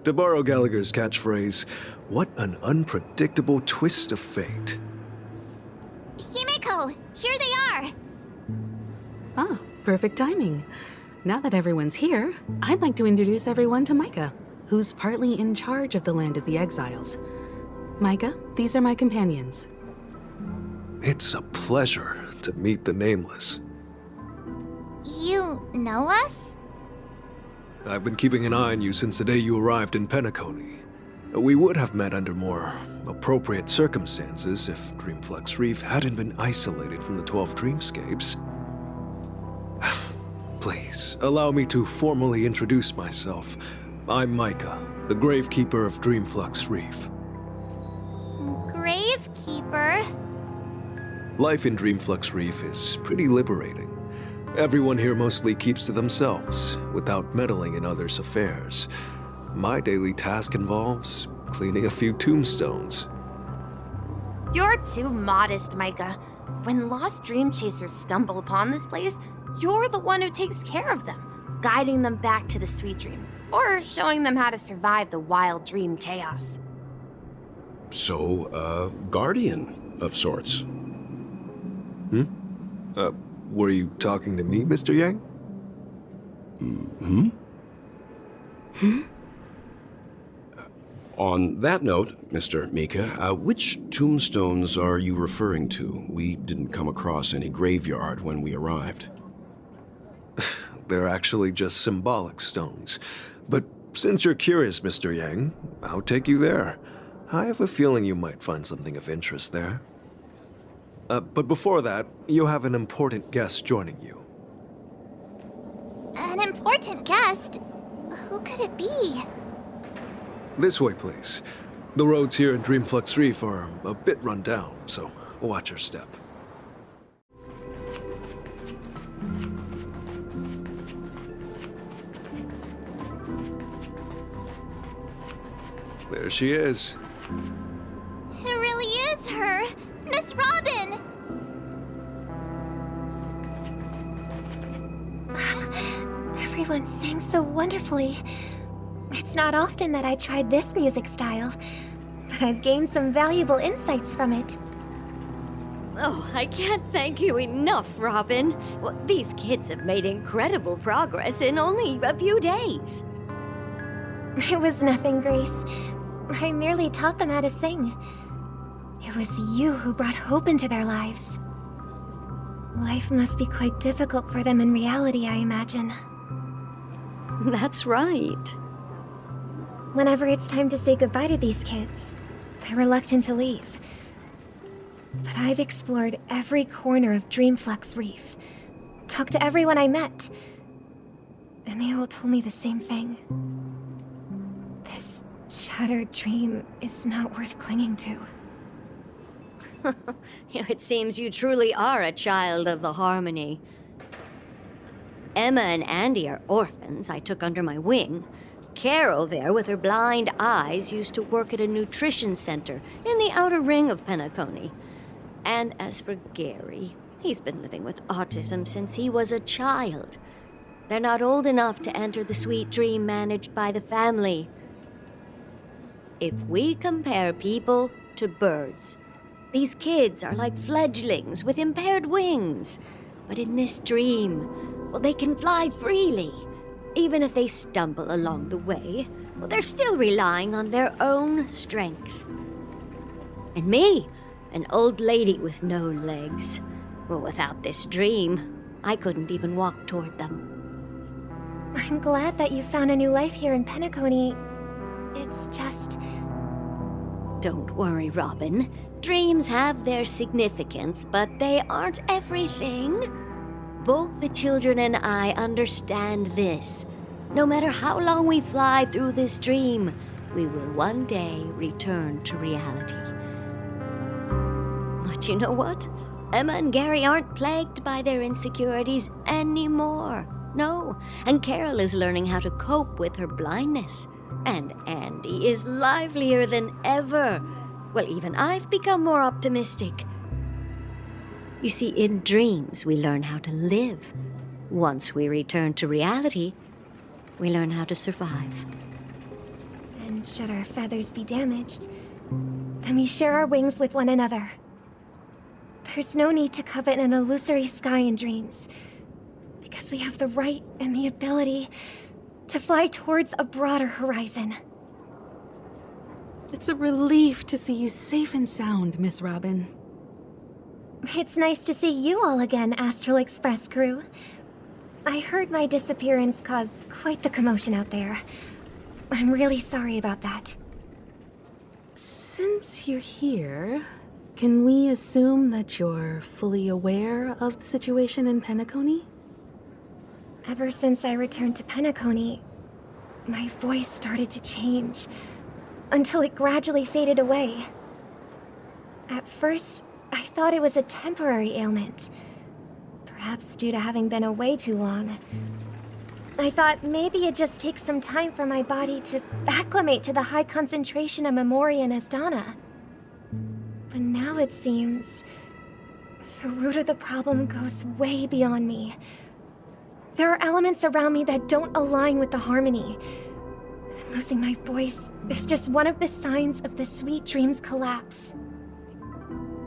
To borrow Gallagher's catchphrase, what an unpredictable twist of fate. Himiko, here they are. Ah, perfect timing. Now that everyone's here, I'd like to introduce everyone to Micah, who's partly in charge of the Land of the Exiles. Micah, these are my companions. It's a pleasure to meet the Nameless. You know us? I've been keeping an eye on you since the day you arrived in Penacony. We would have met under more appropriate circumstances if Dreamflux Reef hadn't been isolated from the 12 dreamscapes. Please, allow me to formally introduce myself. I'm Micah, the Gravekeeper of Dreamflux Reef. Gravekeeper? Life in Dreamflux Reef is pretty liberating. Everyone here mostly keeps to themselves, without meddling in others' affairs. My daily task involves cleaning a few tombstones. You're too modest, Micah. When lost dream chasers stumble upon this place, you're the one who takes care of them, guiding them back to the sweet dream, or showing them how to survive the wild dream chaos. So, a guardian of sorts. Were you talking to me, Mr. Yang? On that note, Mr. Mika, which tombstones are you referring to? We didn't come across any graveyard when we arrived. They're actually just symbolic stones. But since you're curious, Mr. Yang, I'll take you there. I have a feeling you might find something of interest there. But before that, you have an important guest joining you. An important guest? Who could it be? This way, please. The roads here in Dreamflux Reef are a bit run down, so watch your step. There she is. It really is her! Miss Robin! Everyone sang so wonderfully. It's not often that I tried this music style, but I've gained some valuable insights from it. Oh, I can't thank you enough, Robin. Well, these kids have made incredible progress in only a few days. It was nothing, Grace. I merely taught them how to sing. It was you who brought hope into their lives. Life must be quite difficult for them in reality, I imagine. That's right. Whenever it's time to say goodbye to these kids, they're reluctant to leave. But I've explored every corner of Dreamflux Reef, talked to everyone I met, and they all told me the same thing. This shattered dream is not worth clinging to. It seems you truly are a child of the Harmony. Emma and Andy are orphans I took under my wing. Carol there, with her blind eyes, used to work at a nutrition center in the outer ring of Penacony. And as for Gary, he's been living with autism since he was a child. They're not old enough to enter the sweet dream managed by the family. If we compare people to birds, these kids are like fledglings with impaired wings. But in this dream, well, they can fly freely. Even if they stumble along the way, well, they're still relying on their own strength. And me, an old lady with no legs. Well, without this dream, I couldn't even walk toward them. I'm glad that you found a new life here in Penacony. It's just... Don't worry, Robin. Dreams have their significance, but they aren't everything. Both the children and I understand this. No matter how long we fly through this dream, we will one day return to reality. But you know what? Emma and Gary aren't plagued by their insecurities anymore. No, and Carol is learning how to cope with her blindness. And Andy is livelier than ever. Well, even I've become more optimistic. You see, in dreams, we learn how to live. Once we return to reality, we learn how to survive. And should our feathers be damaged, then we share our wings with one another. There's no need to covet an illusory sky in dreams, because we have the right and the ability to fly towards a broader horizon. It's a relief to see you safe and sound, Miss Robin. It's nice to see you all again, Astral Express crew. I heard my disappearance caused quite the commotion out there. I'm really sorry about that. Since you're here, can we assume that you're fully aware of the situation in Penacony? Ever since I returned to Penacony, my voice started to change, until it gradually faded away. At first, I thought it was a temporary ailment, perhaps due to having been away too long. I thought maybe it just takes some time for my body to acclimate to the high concentration of Memoria and Asdana. But now it seems The root of the problem goes way beyond me. There are elements around me that don't align with the harmony. Losing my voice is just one of the signs of the Sweet Dreams collapse.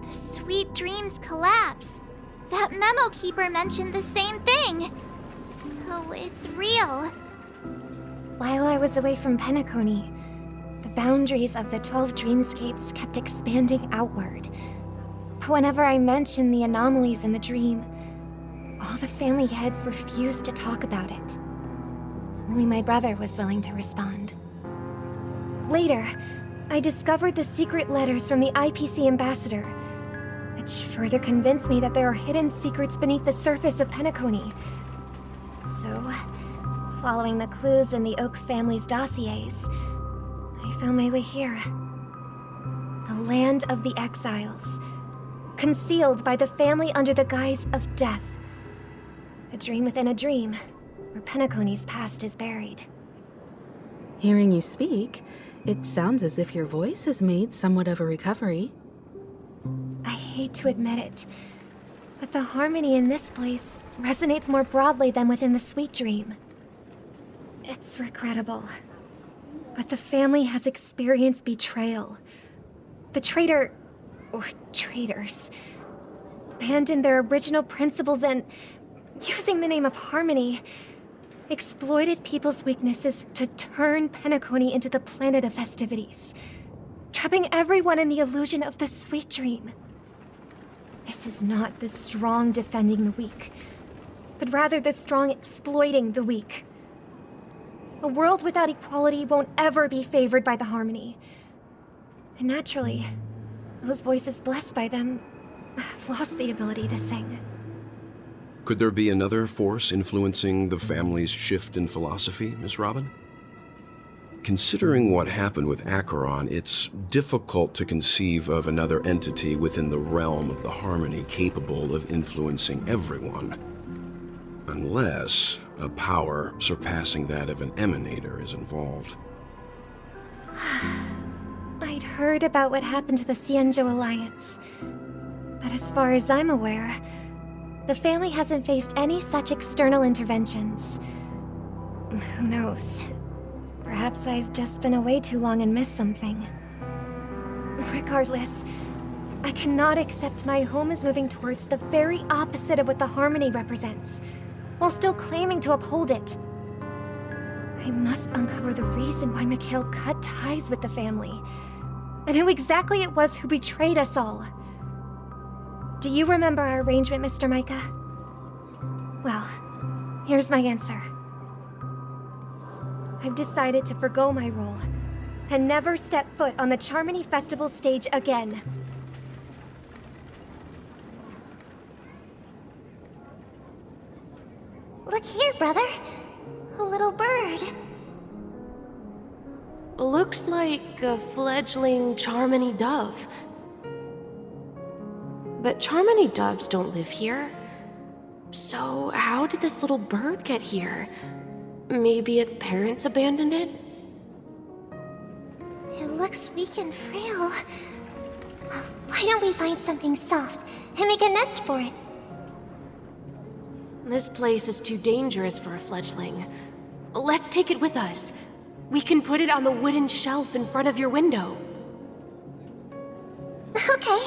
The Sweet Dreams collapse. That memo keeper mentioned the same thing. So it's real. While I was away from Penacony, the boundaries of the 12 dreamscapes kept expanding outward. But whenever I mentioned the anomalies in the dream, all the family heads refused to talk about it. Only my brother was willing to respond. Later, I discovered the secret letters from the IPC ambassador, which further convinced me that there are hidden secrets beneath the surface of Penacony. So, following the clues in the Oak family's dossiers, I found my way here. The land of the exiles, concealed by the family under the guise of death. A dream within a dream, where Penacony's past is buried. Hearing you speak, it sounds as if your voice has made somewhat of a recovery. I hate to admit it, but the harmony in this place resonates more broadly than within the Sweet Dream. It's regrettable, but the family has experienced betrayal. The traitor, or traitors, abandoned their original principles and, using the name of harmony, exploited people's weaknesses to turn Penacony into the planet of festivities, trapping everyone in the illusion of the Sweet Dream. This is not the strong defending the weak, but rather the strong exploiting the weak. A world without equality won't ever be favored by the harmony. And naturally, those voices blessed by them have lost the ability to sing. Could there be another force influencing the family's shift in philosophy, Miss Robin? Considering what happened with Acheron, it's difficult to conceive of another entity within the realm of the harmony capable of influencing everyone. Unless a power surpassing that of an Emanator is involved. I'd heard about what happened to the Xianzhou Alliance, but as far as I'm aware, the family hasn't faced any such external interventions. Who knows? Perhaps I've just been away too long and missed something. Regardless, I cannot accept my home is moving towards the very opposite of what the harmony represents, while still claiming to uphold it. I must uncover the reason why Mikhail cut ties with the family, and who exactly it was who betrayed us all. Do you remember our arrangement, Mr. Micah? Well, here's my answer. I've decided to forgo my role, and never step foot on the Charmony Festival stage again. Look here, brother. A little bird. Looks like a fledgling Charmony dove. But Charmony doves don't live here. So how did this little bird get here? Maybe its parents abandoned it? It looks weak and frail. Why don't we find something soft and make a nest for it? This place is too dangerous for a fledgling. Let's take it with us. We can put it on the wooden shelf in front of your window. Okay.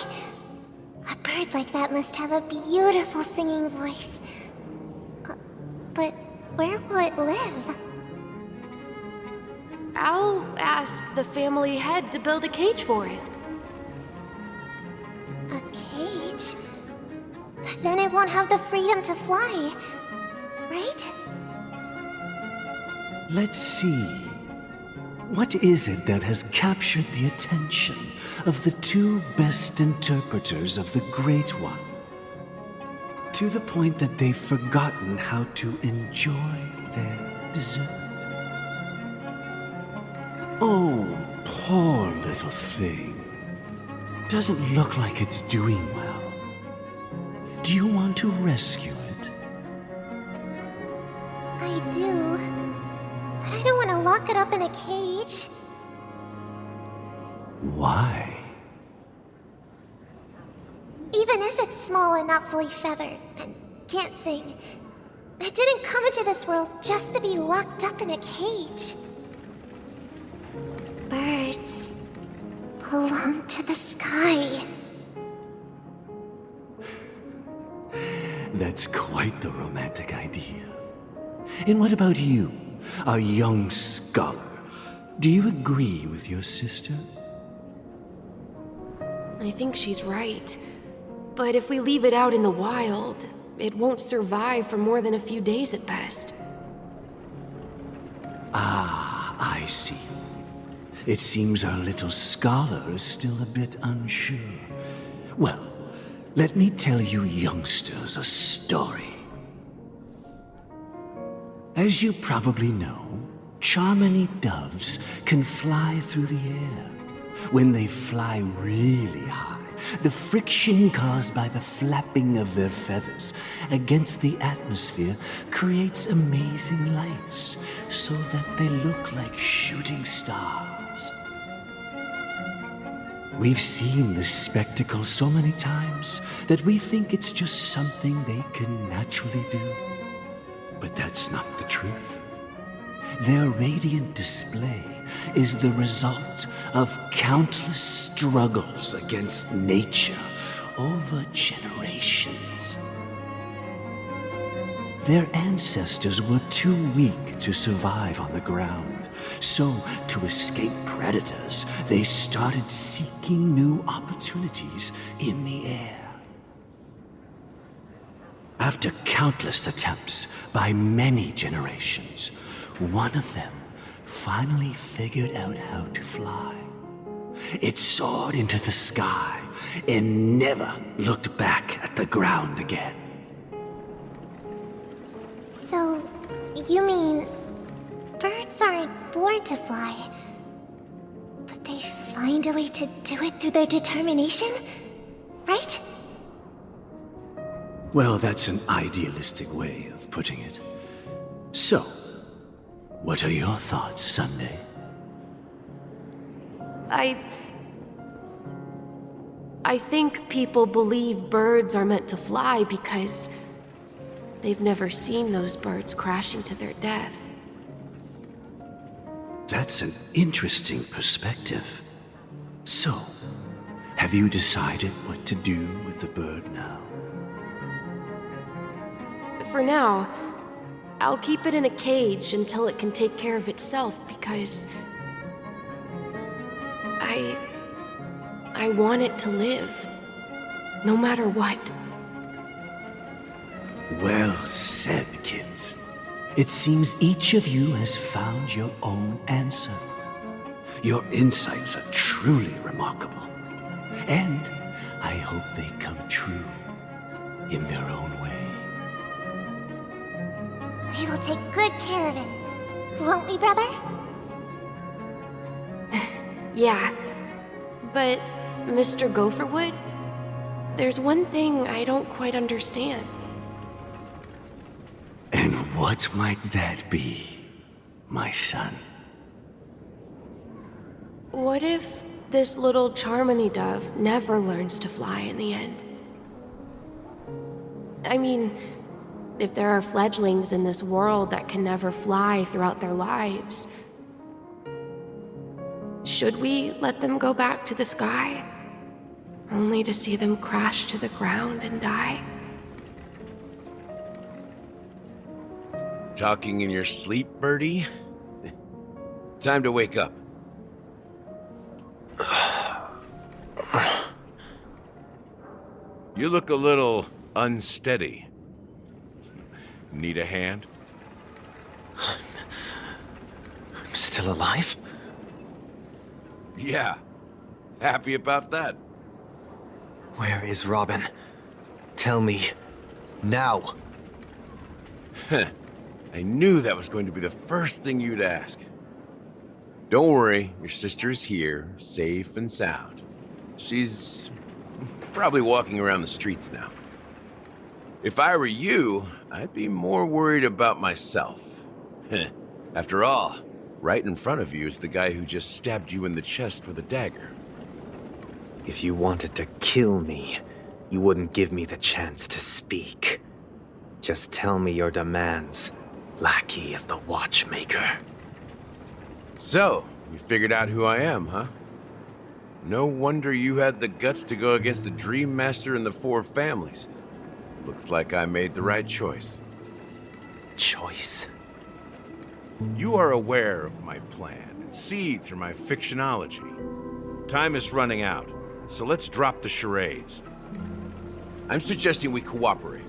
A bird like that must have a beautiful singing voice. But where will it live? I'll ask the family head to build a cage for it. A cage? But then it won't have the freedom to fly, right? Let's see. What is it that has captured the attention of the two best interpreters of the Great One? To the point that they've forgotten how to enjoy their dessert. Oh, poor little thing. Doesn't look like it's doing well. Do you want to rescue it? I do. But I don't want to lock it up in a cage. Why? Even if it's small and not fully feathered and can't sing, it didn't come into this world just to be locked up in a cage. Birds belong to the sky. That's quite the romantic idea. And what about you, a young scholar? Do you agree with your sister? I think she's right. But if we leave it out in the wild, it won't survive for more than a few days at best. Ah, I see. It seems our little scholar is still a bit unsure. Well, let me tell you youngsters a story. As you probably know, Charmony doves can fly through the air. When they fly really high, the friction caused by the flapping of their feathers against the atmosphere creates amazing lights, so that they look like shooting stars. We've seen this spectacle so many times that we think it's just something they can naturally do. But that's not the truth. Their radiant display is the result of countless struggles against nature over generations. Their ancestors were too weak to survive on the ground, so to escape predators, they started seeking new opportunities in the air. After countless attempts by many generations, one of them finally figured out how to fly. It soared into the sky and never looked back at the ground again. So, you mean birds aren't born to fly, but they find a way to do it through their determination, right? Well, that's an idealistic way of putting it. So, what are your thoughts, Sunday? I think people believe birds are meant to fly because they've never seen those birds crashing to their death. That's an interesting perspective. So, have you decided what to do with the bird now? For now, I'll keep it in a cage until it can take care of itself because I want it to live, no matter what. Well said, kids. It seems each of you has found your own answer. Your insights are truly remarkable. And I hope they come true in their own way. We will take good care of it, won't we, brother? Yeah, but Mr. Gopherwood, there's one thing I don't quite understand. And what might that be, my son? What if this little Charmony dove never learns to fly in the end? I mean, if there are fledglings in this world that can never fly throughout their lives, should we let them go back to the sky, only to see them crash to the ground and die? Talking in your sleep, Birdie? Time to wake up. You look a little unsteady. Need a hand? I'm still alive? Yeah. Happy about that. Where is Robin? Tell me. Now. I knew that was going to be the first thing you'd ask. Don't worry, your sister is here, safe and sound. She's probably walking around the streets now. If I were you, I'd be more worried about myself. After all, right in front of you is the guy who just stabbed you in the chest with a dagger. If you wanted to kill me, you wouldn't give me the chance to speak. Just tell me your demands, lackey of the Watchmaker. So, you figured out who I am, huh? No wonder you had the guts to go against the Dream Master and the Four Families. Looks like I made the right choice. Choice? You are aware of my plan and see through my fictionology. Time is running out, so let's drop the charades. I'm suggesting we cooperate.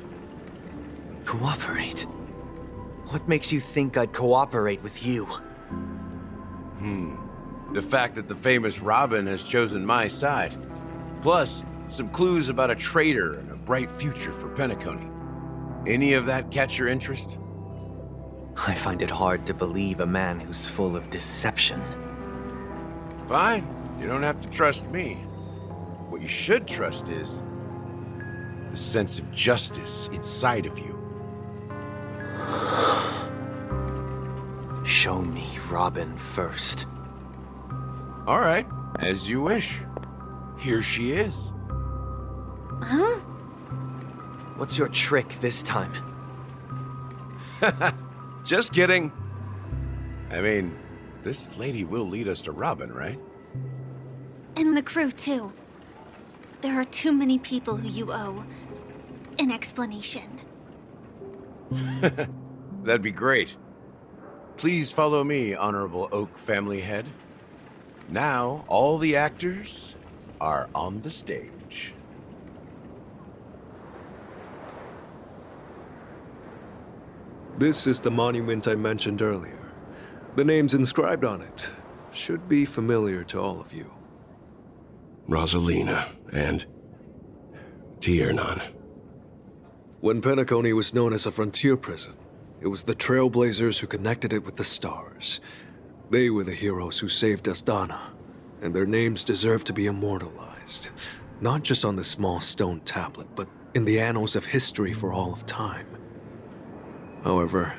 Cooperate? What makes you think I'd cooperate with you? The fact that the famous Robin has chosen my side. Plus, some clues about a traitor and a bright future for Penacony. Any of that catch your interest? I find it hard to believe a man who's full of deception. Fine. You don't have to trust me. What you should trust is the sense of justice inside of you. Show me Robin first. All right, as you wish. Here she is. Huh? What's your trick this time? Just kidding. I mean, this lady will lead us to Robin, right? And the crew, too. There are too many people who you owe an explanation. That'd be great. Please follow me, Honorable Oak Family Head. Now, all the actors are on the stage. This is the monument I mentioned earlier. The names inscribed on it should be familiar to all of you. Rosalina and Tiernan. When Penacony was known as a frontier prison, it was the Trailblazers who connected it with the stars. They were the heroes who saved Astana, and their names deserve to be immortalized, not just on this small stone tablet, but in the annals of history for all of time. However,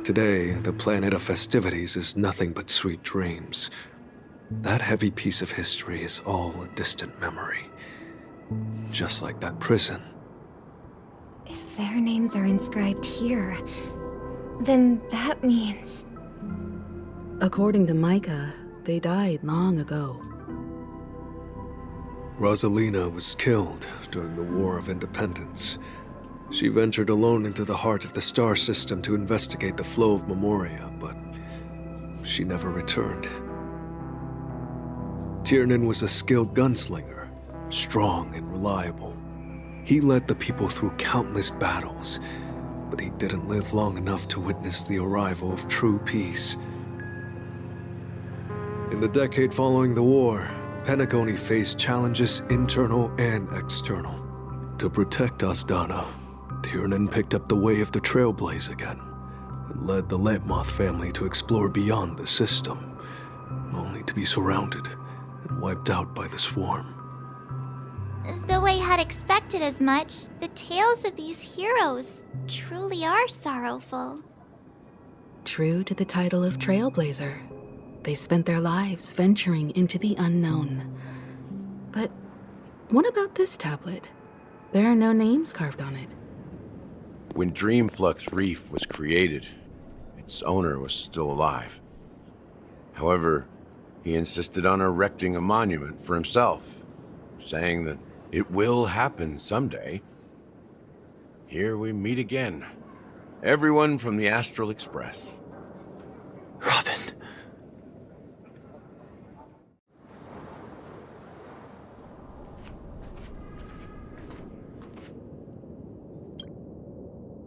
today, the planet of festivities is nothing but sweet dreams. That heavy piece of history is all a distant memory. Just like that prison. If their names are inscribed here, then that means... According to Micah, they died long ago. Rosalina was killed during the War of Independence. She ventured alone into the heart of the star system to investigate the flow of Memoria, but she never returned. Tiernan was a skilled gunslinger, strong and reliable. He led the people through countless battles, but he didn't live long enough to witness the arrival of true peace. In the decade following the war, Penacony faced challenges internal and external. To protect Astana, Tiernan picked up the way of the Trailblaze again, and led the Letmoth family to explore beyond the system, only to be surrounded and wiped out by the swarm. Though I had expected as much, the tales of these heroes truly are sorrowful. True to the title of Trailblazer, they spent their lives venturing into the unknown. But what about this tablet? There are no names carved on it. When Dreamflux Reef was created, its owner was still alive. However, he insisted on erecting a monument for himself, saying that it will happen someday. Here we meet again. Everyone from the Astral Express. Robin.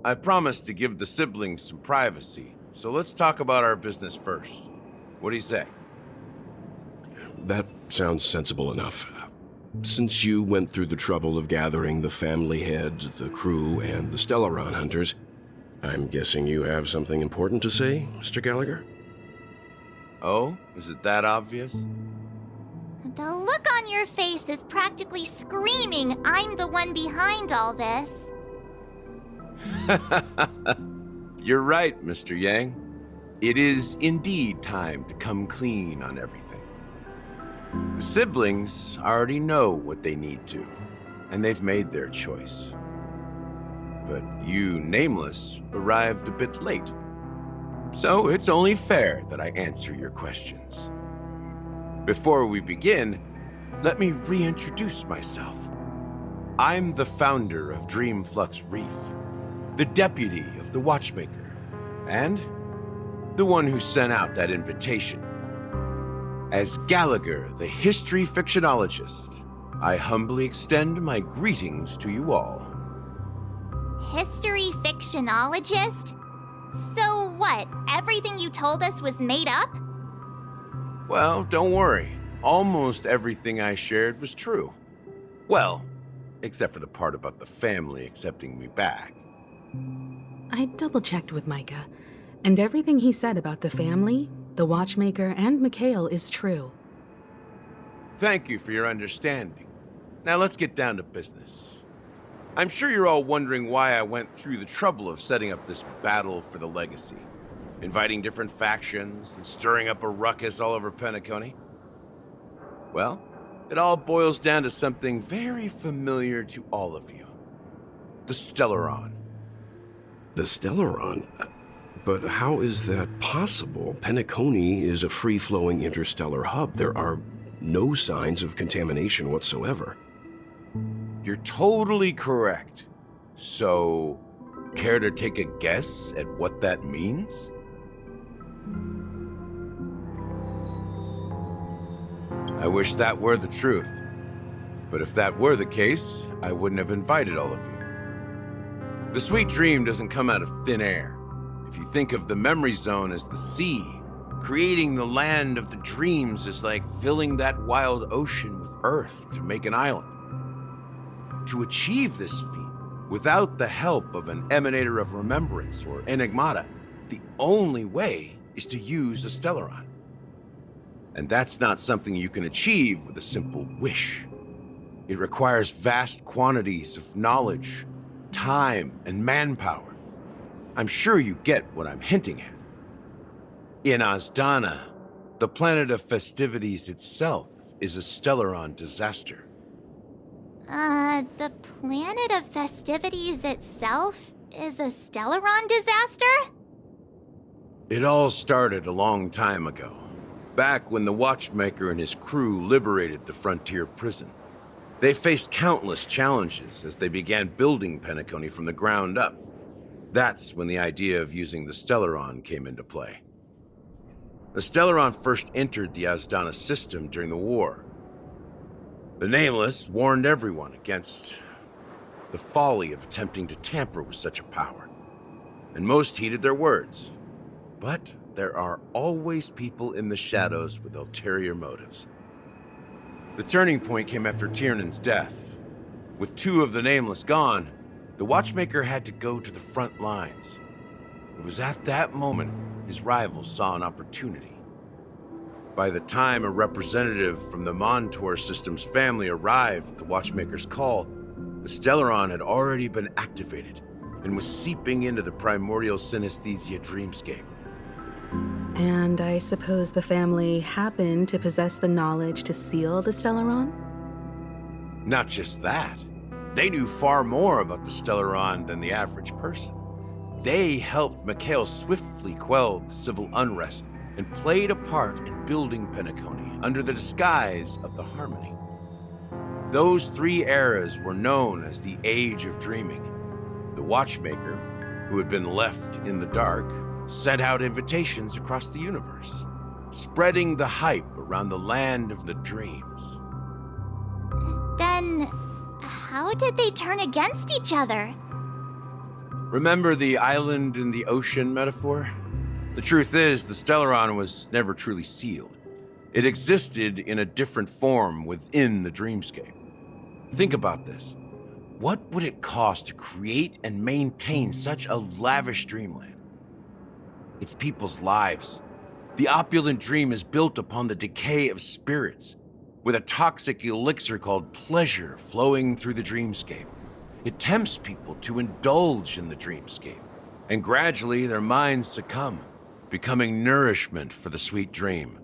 I promised to give the siblings some privacy, so let's talk about our business first. What do you say? That sounds sensible enough. Since you went through the trouble of gathering the family head, the crew, and the Stellaron hunters, I'm guessing you have something important to say, Mr. Gallagher? Oh? Is it that obvious? The look on your face is practically screaming, I'm the one behind all this. You're right, Mr. Yang. It is indeed time to come clean on everything. The siblings already know what they need to. and they've made their choice. But you, Nameless, arrived a bit late. So it's only fair that I answer your questions. Before we begin, let me reintroduce myself. I'm the founder of Dreamflux Reef, the deputy of the Watchmaker, and the one who sent out that invitation. As Gallagher, the history fictionologist, I humbly extend my greetings to you all. History fictionologist? So what, everything you told us was made up? Well, don't worry. Almost everything I shared was true. Well, except for the part about the family accepting me back. I double-checked with Micah, and everything he said about the family, the Watchmaker, and Mikhail is true. Thank you for your understanding. Now let's get down to business. I'm sure you're all wondering why I went through the trouble of setting up this battle for the legacy, inviting different factions and stirring up a ruckus all over Penacony. Well, it all boils down to something very familiar to all of you. The Stellaron. The Stellaron? But how is that possible? Penacony is a free-flowing interstellar hub. There are no signs of contamination whatsoever. You're totally correct. So, care to take a guess at what that means? I wish that were the truth. But if that were the case, I wouldn't have invited all of you. The sweet dream doesn't come out of thin air. If you think of the memory zone as the sea, creating the land of the dreams is like filling that wild ocean with earth to make an island. To achieve this feat, without the help of an Emanator of Remembrance or Enigmata, the only way is to use a Stellaron. And that's not something you can achieve with a simple wish. It requires vast quantities of knowledge, time, and manpower. I'm sure you get what I'm hinting at. In Azdana, the planet of festivities itself is a Stellaron disaster. The planet of festivities itself is a Stellaron disaster? It all started a long time ago, back when the Watchmaker and his crew liberated the frontier prison. They faced countless challenges as they began building Penacony from the ground up. That's when the idea of using the Stellaron came into play. The Stellaron first entered the Azdana system during the war. The Nameless warned everyone against the folly of attempting to tamper with such a power, and most heeded their words. But there are always people in the shadows with ulterior motives. The turning point came after Tiernan's death. With two of the Nameless gone, the Watchmaker had to go to the front lines. It was at that moment his rivals saw an opportunity. By the time a representative from the Montour Systems family arrived at the Watchmaker's call, the Stellaron had already been activated and was seeping into the primordial synesthesia dreamscape. And I suppose the family happened to possess the knowledge to seal the Stellaron? Not just that. They knew far more about the Stellaron than the average person. They helped Mikhail swiftly quell the civil unrest and played a part in building Penacony under the disguise of the Harmony. Those three eras were known as the Age of Dreaming. The Watchmaker, who had been left in the dark, sent out invitations across the universe, spreading the hype around the land of the dreams. Then, how did they turn against each other? Remember the island in the ocean metaphor? The truth is, the Stellaron was never truly sealed. It existed in a different form within the dreamscape. Think about this. What would it cost to create and maintain such a lavish dreamland? It's people's lives. The opulent dream is built upon the decay of spirits, with a toxic elixir called pleasure flowing through the dreamscape. It tempts people to indulge in the dreamscape, and gradually their minds succumb, becoming nourishment for the sweet dream.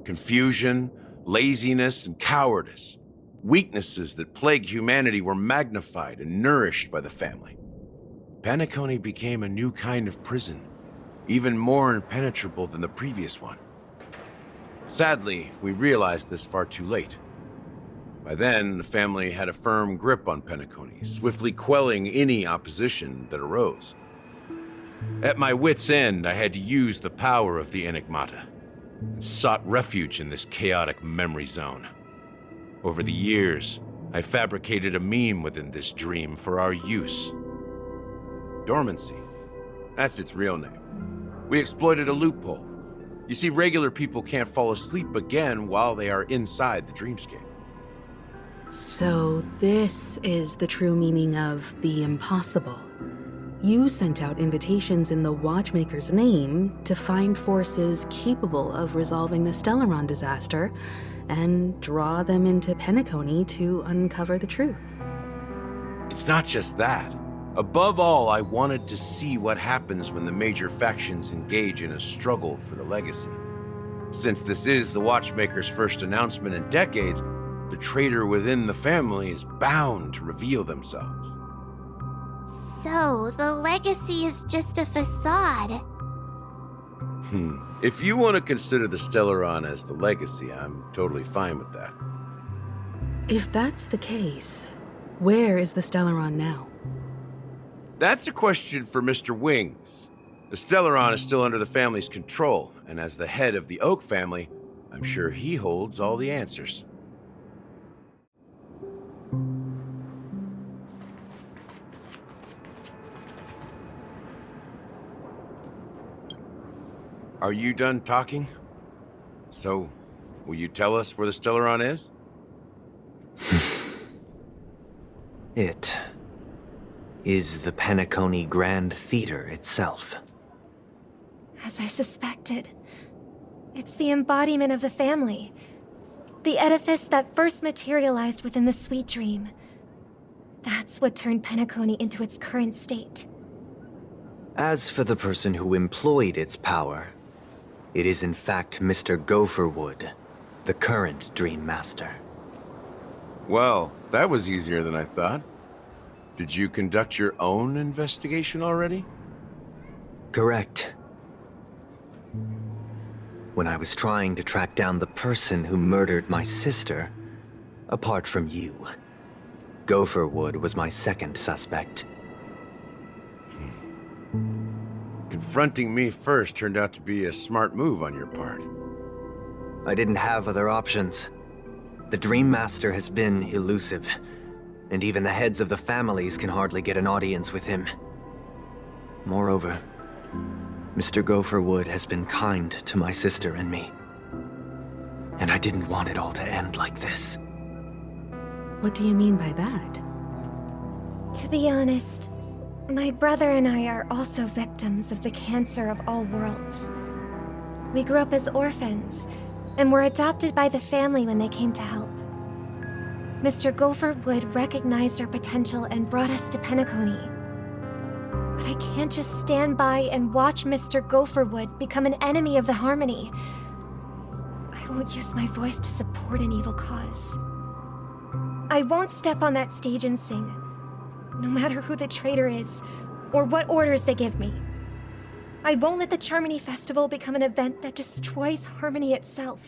Confusion, laziness, and cowardice. Weaknesses that plague humanity were magnified and nourished by the family. Penacony became a new kind of prison, even more impenetrable than the previous one. Sadly, we realized this far too late. By then, the family had a firm grip on Penacony, swiftly quelling any opposition that arose. At my wit's end, I had to use the power of the Enigmata, and sought refuge in this chaotic memory zone. Over the years, I fabricated a meme within this dream for our use. Dormancy. That's its real name. We exploited a loophole. You see, regular people can't fall asleep again while they are inside the dreamscape. So this is the true meaning of the impossible. You sent out invitations in the Watchmaker's name to find forces capable of resolving the Stellaron disaster and draw them into Penacony to uncover the truth. It's not just that. Above all, I wanted to see what happens when the major factions engage in a struggle for the legacy. Since this is the Watchmaker's first announcement in decades, the traitor within the family is bound to reveal themselves. So, the legacy is just a facade. If you want to consider the Stellaron as the legacy, I'm totally fine with that. If that's the case, where is the Stellaron now? That's a question for Mr. Wings. The Stellaron is still under the family's control, and as the head of the Oak family, I'm sure he holds all the answers. Are you done talking? So, will you tell us where the Stellaron is? It is the Penacony Grand Theater itself. As I suspected, it's the embodiment of the family. The edifice that first materialized within the Sweet Dream. That's what turned Penacony into its current state. As for the person who employed its power, it is in fact Mr. Gopherwood, the current Dream Master. Well, that was easier than I thought. Did you conduct your own investigation already? Correct. When I was trying to track down the person who murdered my sister, apart from you, Gopherwood was my second suspect. Confronting me first turned out to be a smart move on your part. I didn't have other options. The Dream Master has been elusive, and even the heads of the families can hardly get an audience with him. Moreover, Mr. Gopherwood has been kind to my sister and me. And I didn't want it all to end like this. What do you mean by that? To be honest, my brother and I are also victims of the cancer of all worlds. We grew up as orphans, and were adopted by the family when they came to help. Mr. Gopherwood recognized our potential and brought us to Penacony. But I can't just stand by and watch Mr. Gopherwood become an enemy of the Harmony. I won't use my voice to support an evil cause. I won't step on that stage and sing, no matter who the traitor is, or what orders they give me. I won't let the Charmony Festival become an event that destroys Harmony itself,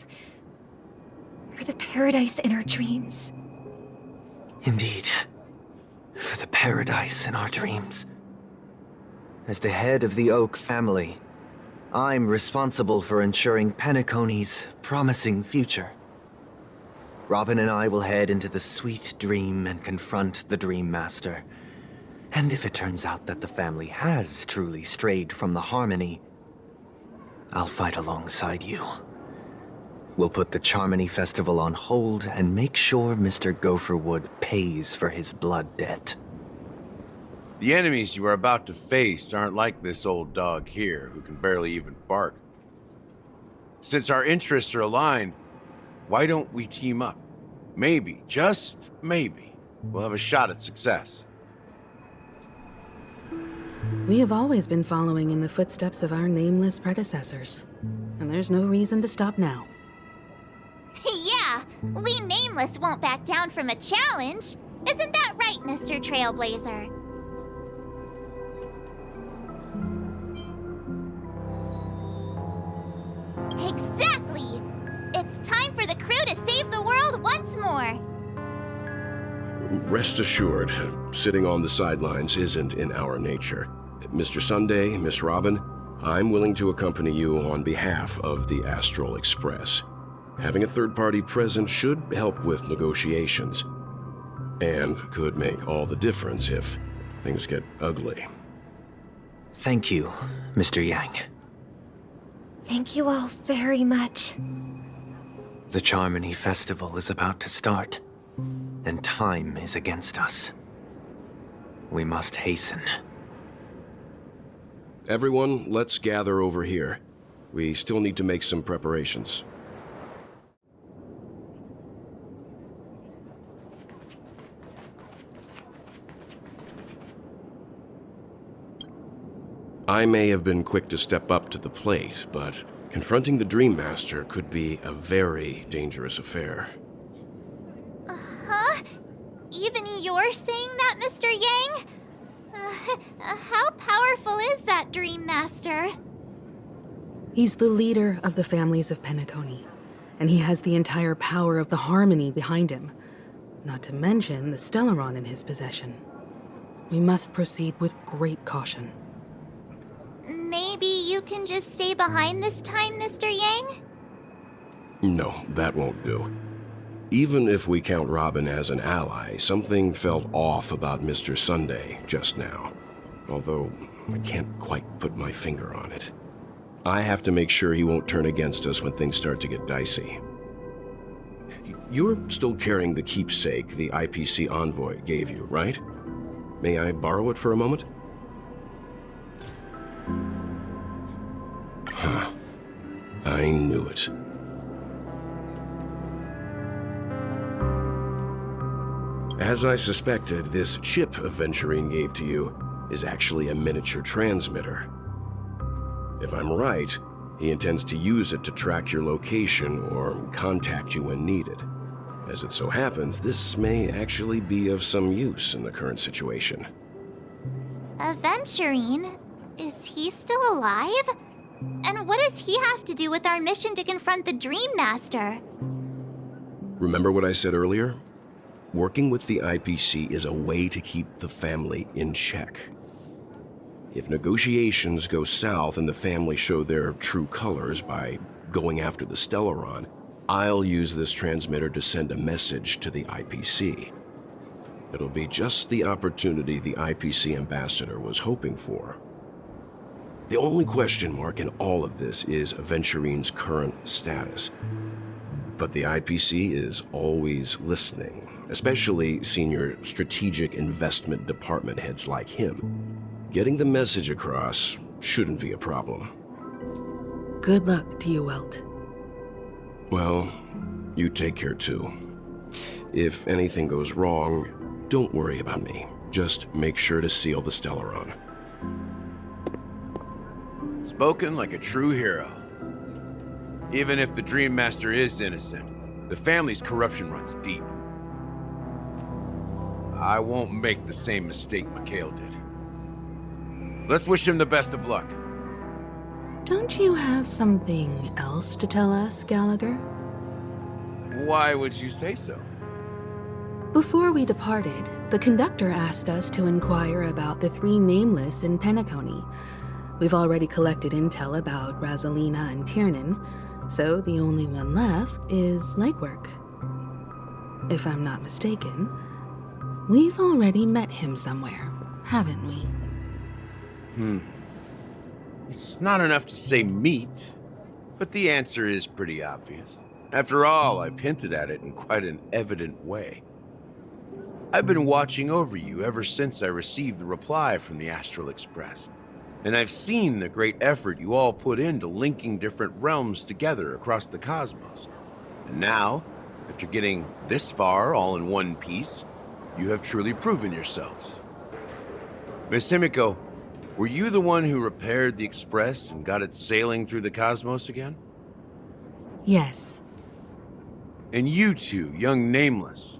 or the paradise in our dreams. Indeed. For the paradise in our dreams. As the head of the Oak family, I'm responsible for ensuring Penacony's promising future. Robin and I will head into the Sweet Dream and confront the Dream Master. And if it turns out that the family has truly strayed from the Harmony, I'll fight alongside you. We'll put the Charmony Festival on hold and make sure Mr. Gopherwood pays for his blood debt. The enemies you are about to face aren't like this old dog here, who can barely even bark. Since our interests are aligned, why don't we team up? Maybe, just maybe, we'll have a shot at success. We have always been following in the footsteps of our nameless predecessors, and there's no reason to stop now. Yeah, Yeah, we Nameless won't back down from a challenge. Isn't that right, Mr. Trailblazer? Exactly! It's time for the crew to save the world once more! Rest assured, sitting on the sidelines isn't in our nature. Mr. Sunday, Miss Robin, I'm willing to accompany you on behalf of the Astral Express. Having a third party present should help with negotiations, and could make all the difference if things get ugly. Thank you, Mr. Yang. Thank you all very much. The Charmony Festival is about to start, and time is against us. We must hasten. Everyone, let's gather over here. We still need to make some preparations. I may have been quick to step up to the plate, but confronting the Dream Master could be a very dangerous affair. Huh? Even you're saying that, Mr. Yang? How powerful is that Dream Master? He's the leader of the families of Penacony, and he has the entire power of the Harmony behind him, not to mention the Stellaron in his possession. We must proceed with great caution. Maybe you can just stay behind this time, Mr. Yang? No, that won't do. Even if we count Robin as an ally, something felt off about Mr. Sunday just now. Although, I can't quite put my finger on it. I have to make sure he won't turn against us when things start to get dicey. You're still carrying the keepsake the IPC envoy gave you, right? May I borrow it for a moment? Huh. I knew it. As I suspected, this chip Aventurine gave to you is actually a miniature transmitter. If I'm right, he intends to use it to track your location or contact you when needed. As it so happens, this may actually be of some use in the current situation. Aventurine? Is he still alive? And what does he have to do with our mission to confront the Dream Master? Remember what I said earlier? Working with the IPC is a way to keep the family in check. If negotiations go south and the family show their true colors by going after the Stellaron, I'll use this transmitter to send a message to the IPC. It'll be just the opportunity the IPC ambassador was hoping for. The only question mark in all of this is Aventurine's current status. But the IPC is always listening, especially senior strategic investment department heads like him. Getting the message across shouldn't be a problem. Good luck to you, Welt. Well, you take care too. If anything goes wrong, don't worry about me. Just make sure to seal the Stellaron. Spoken like a true hero. Even if the Dream Master is innocent, the family's corruption runs deep. I won't make the same mistake Mikhail did. Let's wish him the best of luck. Don't you have something else to tell us, Gallagher? Why would you say so? Before we departed, the conductor asked us to inquire about the three Nameless in Penacony. We've already collected intel about Razalina and Tiernan, so the only one left is Legwork. If I'm not mistaken, we've already met him somewhere, haven't we? It's not enough to say meet, but the answer is pretty obvious. After all, I've hinted at it in quite an evident way. I've been watching over you ever since I received the reply from the Astral Express, and I've seen the great effort you all put into linking different realms together across the cosmos. And now, after getting this far all in one piece, you have truly proven yourselves. Miss Himiko, were you the one who repaired the Express and got it sailing through the cosmos again? Yes. And you two, young Nameless,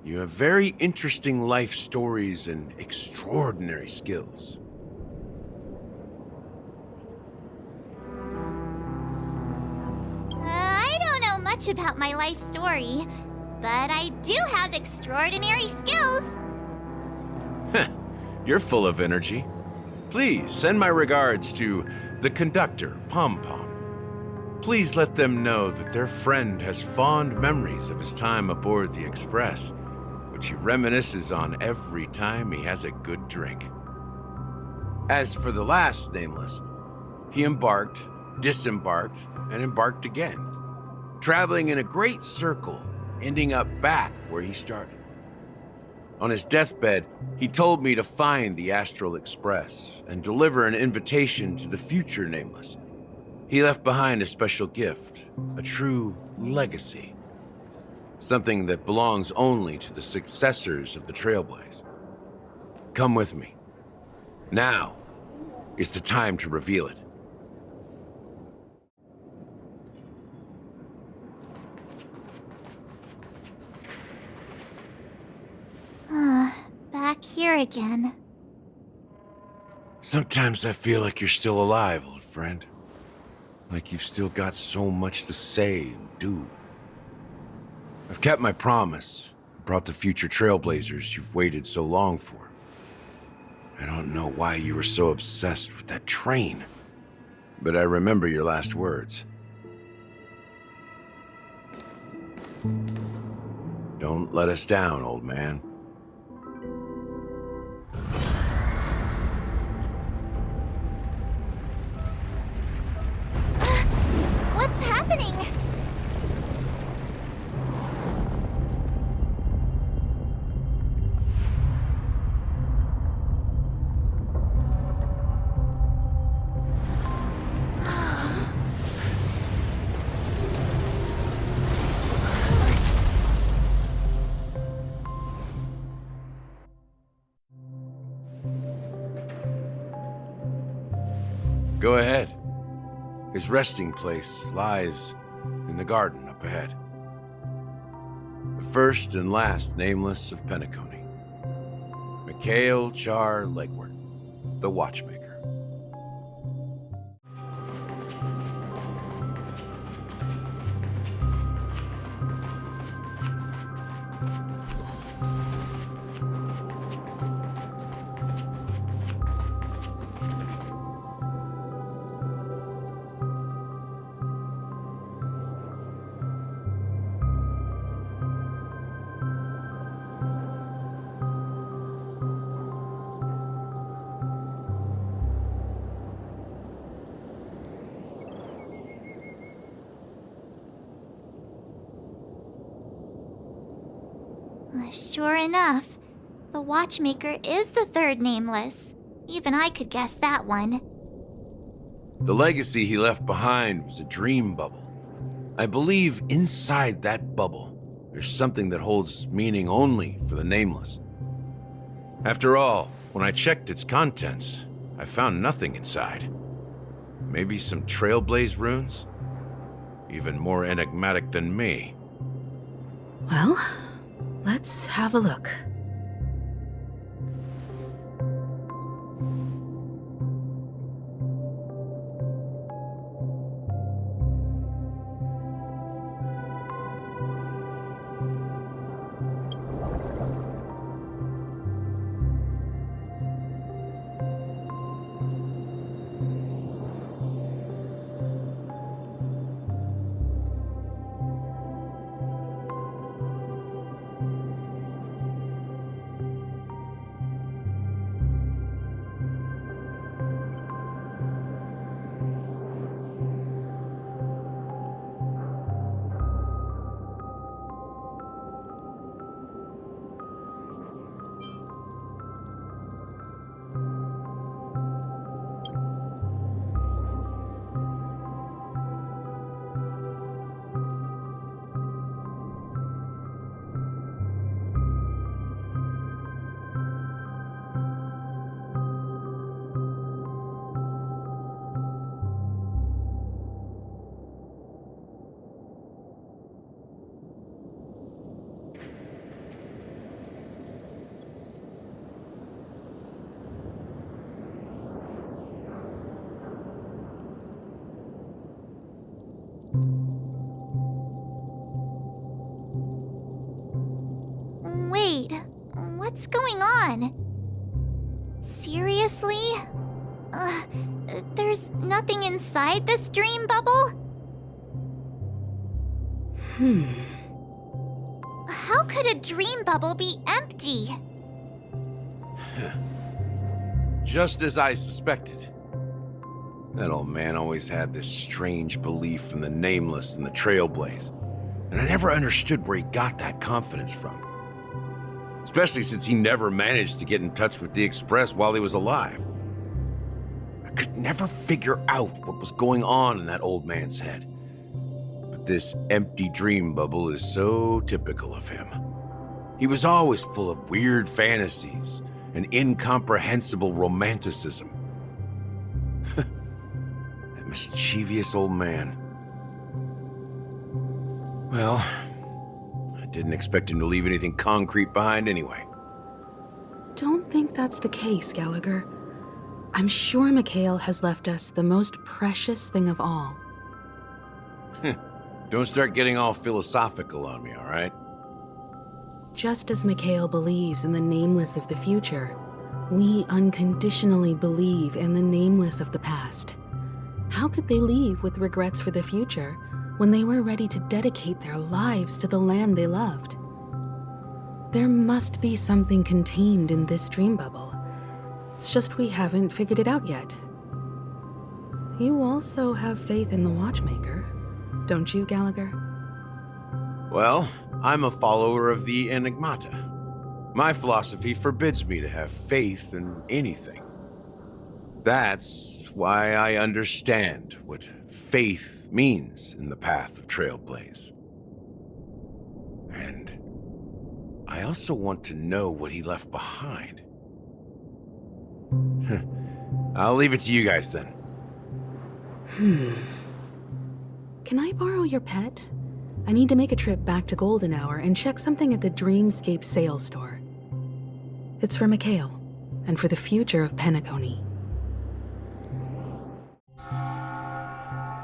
you have very interesting life stories and extraordinary skills. I don't know much about my life story, but I do have extraordinary skills. You're full of energy. Please send my regards to the conductor, Pom Pom. Please let them know that their friend has fond memories of his time aboard the Express, which he reminisces on every time he has a good drink. As for the last Nameless, he embarked, disembarked, and embarked again, traveling in a great circle, ending up back where he started. On his deathbed, he told me to find the Astral Express and deliver an invitation to the future Nameless. He left behind a special gift, a true legacy. Something that belongs only to the successors of the Trailblaze. Come with me. Now is the time to reveal it. Back here again. Sometimes I feel like you're still alive, old friend. Like you've still got so much to say and do. I've kept my promise, brought the future Trailblazers you've waited so long for. I don't know why you were so obsessed with that train, but I remember your last words. Don't let us down, old man. What's happening? Go ahead. His resting place lies in the garden up ahead. The first and last Nameless of Penacony. Mikhail Char Legward, the Watchmaker. Sure enough, the Watchmaker is the third Nameless. Even I could guess that one. The legacy he left behind was a dream bubble. I believe inside that bubble, there's something that holds meaning only for the Nameless. After all, when I checked its contents, I found nothing inside. Maybe some Trailblaze runes? Even more enigmatic than me. Well, let's have a look. Wait, what's going on? Seriously? There's nothing inside this dream bubble? How could a dream bubble be empty? Just as I suspected. That old man always had this strange belief in the nameless and the trailblaze. And I never understood where he got that confidence from. Especially since he never managed to get in touch with the Express while he was alive. I could never figure out what was going on in that old man's head. But this empty dream bubble is so typical of him. He was always full of weird fantasies and incomprehensible romanticism. That mischievous old man. Well, I didn't expect him to leave anything concrete behind anyway. Don't think that's the case, Gallagher. I'm sure Mikhail has left us the most precious thing of all. Don't start getting all philosophical on me, all right? Just as Mikhail believes in the nameless of the future, we unconditionally believe in the nameless of the past. How could they leave with regrets for the future when they were ready to dedicate their lives to the land they loved? There must be something contained in this dream bubble. It's just we haven't figured it out yet. You also have faith in the Watchmaker, don't you, Gallagher? Well, I'm a follower of the Enigmata. My philosophy forbids me to have faith in anything. That's why I understand what faith means in the path of Trailblaze. And I also want to know what he left behind. I'll leave it to you guys then. Can I borrow your pet? I need to make a trip back to Golden Hour and check something at the Dreamscape sales store. It's for Mikhail, and for the future of Penacony.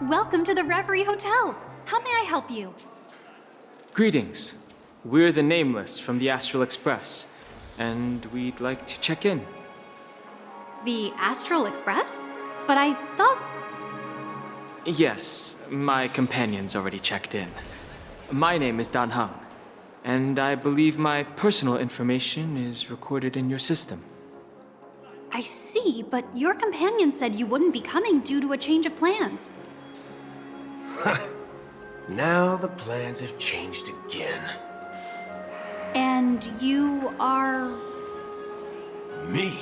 Welcome to the Reverie Hotel. How may I help you? Greetings. We're the Nameless from the Astral Express, and we'd like to check in. The Astral Express? But I thought... Yes, my companion's already checked in. My name is Dan Hung, and I believe my personal information is recorded in your system. I see, but your companion said you wouldn't be coming due to a change of plans. Now the plans have changed again. And you are... Me?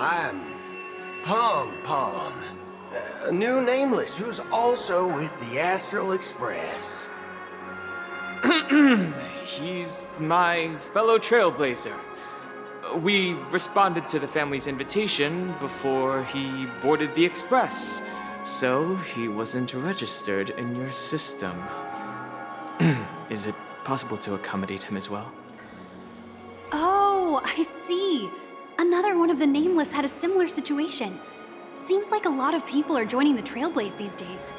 I'm Pom Pom, a new Nameless who's also with the Astral Express. He's my fellow Trailblazer. We responded to the family's invitation before he boarded the Express, so he wasn't registered in your system. Is it possible to accommodate him as well? Oh, I see. Another one of the Nameless had a similar situation. Seems like a lot of people are joining the Trailblaze these days.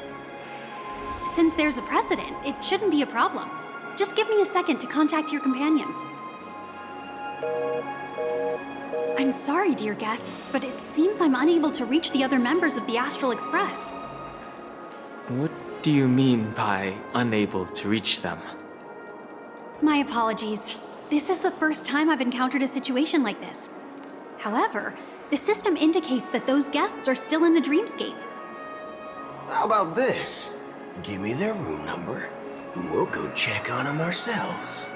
Since there's a precedent, it shouldn't be a problem. Just give me a second to contact your companions. I'm sorry, dear guests, but it seems I'm unable to reach the other members of the Astral Express. What do you mean by unable to reach them? My apologies. This is the first time I've encountered a situation like this. However, the system indicates that those guests are still in the dreamscape. How about this? Give me their room number, and we'll go check on them ourselves.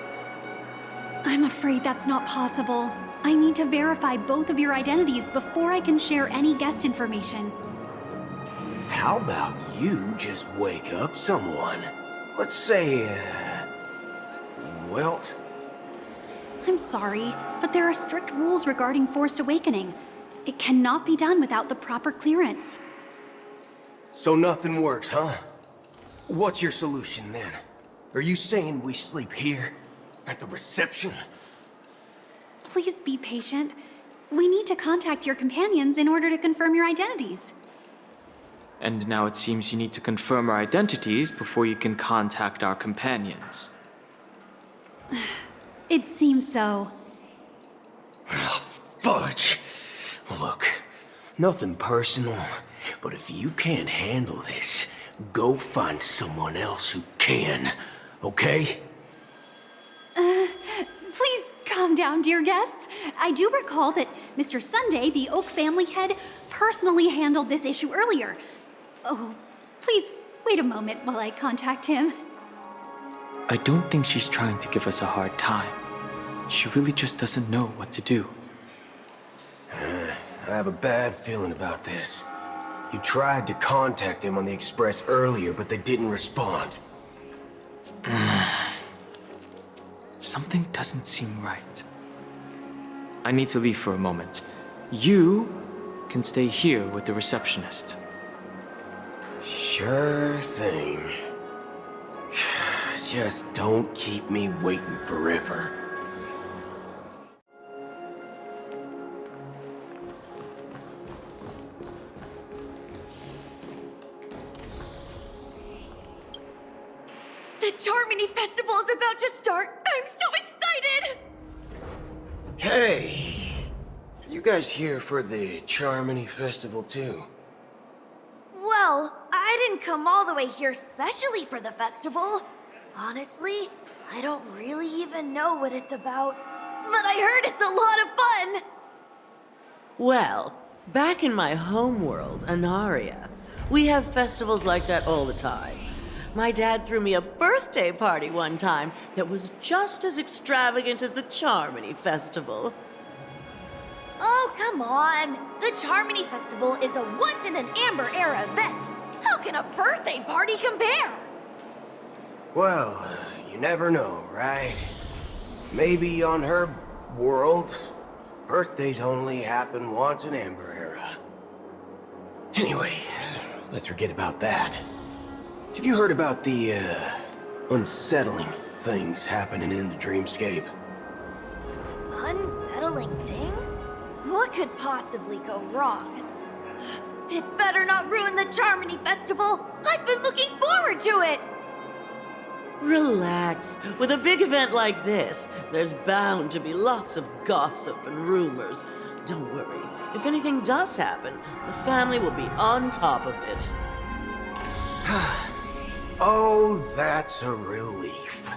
I'm afraid that's not possible. I need to verify both of your identities before I can share any guest information. How about you just wake up someone? Let's say, Welt? I'm sorry, but there are strict rules regarding forced awakening. It cannot be done without the proper clearance. So nothing works, huh? What's your solution then? Are you saying we sleep here? At the reception? Please be patient. We need to contact your companions in order to confirm your identities. And now it seems you need to confirm our identities before you can contact our companions. It seems so. Fudge! Look, nothing personal, but if you can't handle this, go find someone else who can, okay? Please calm down, dear guests. I do recall that Mr. Sunday, the Oak family head, personally handled this issue earlier. Oh, please wait a moment while I contact him. I don't think she's trying to give us a hard time. She really just doesn't know what to do. I have a bad feeling about this. You tried to contact them on the Express earlier, but they didn't respond. Something doesn't seem right. I need to leave for a moment. You can stay here with the receptionist. Sure thing. Just don't keep me waiting forever. The Charmony Festival is about to start! I'm so excited! Hey! Are you guys here for the Charmony Festival too? Well, I didn't come all the way here specially for the festival. Honestly, I don't really even know what it's about. But I heard it's a lot of fun! Well, back in my homeworld, Anaria, we have festivals like that all the time. My dad threw me a birthday party one time that was just as extravagant as the Charmony Festival. Oh, come on! The Charmony Festival is a once-in-an-Amber Era event! How can a birthday party compare? Well, you never know, right? Maybe on her world, birthdays only happen once in Amber Era. Anyway, let's forget about that. Have you heard about the, unsettling things happening in the dreamscape? Unsettling things? What could possibly go wrong? It better not ruin the Charmony Festival! I've been looking forward to it! Relax. With a big event like this, there's bound to be lots of gossip and rumors. Don't worry. If anything does happen, the family will be on top of it. Oh, that's a relief.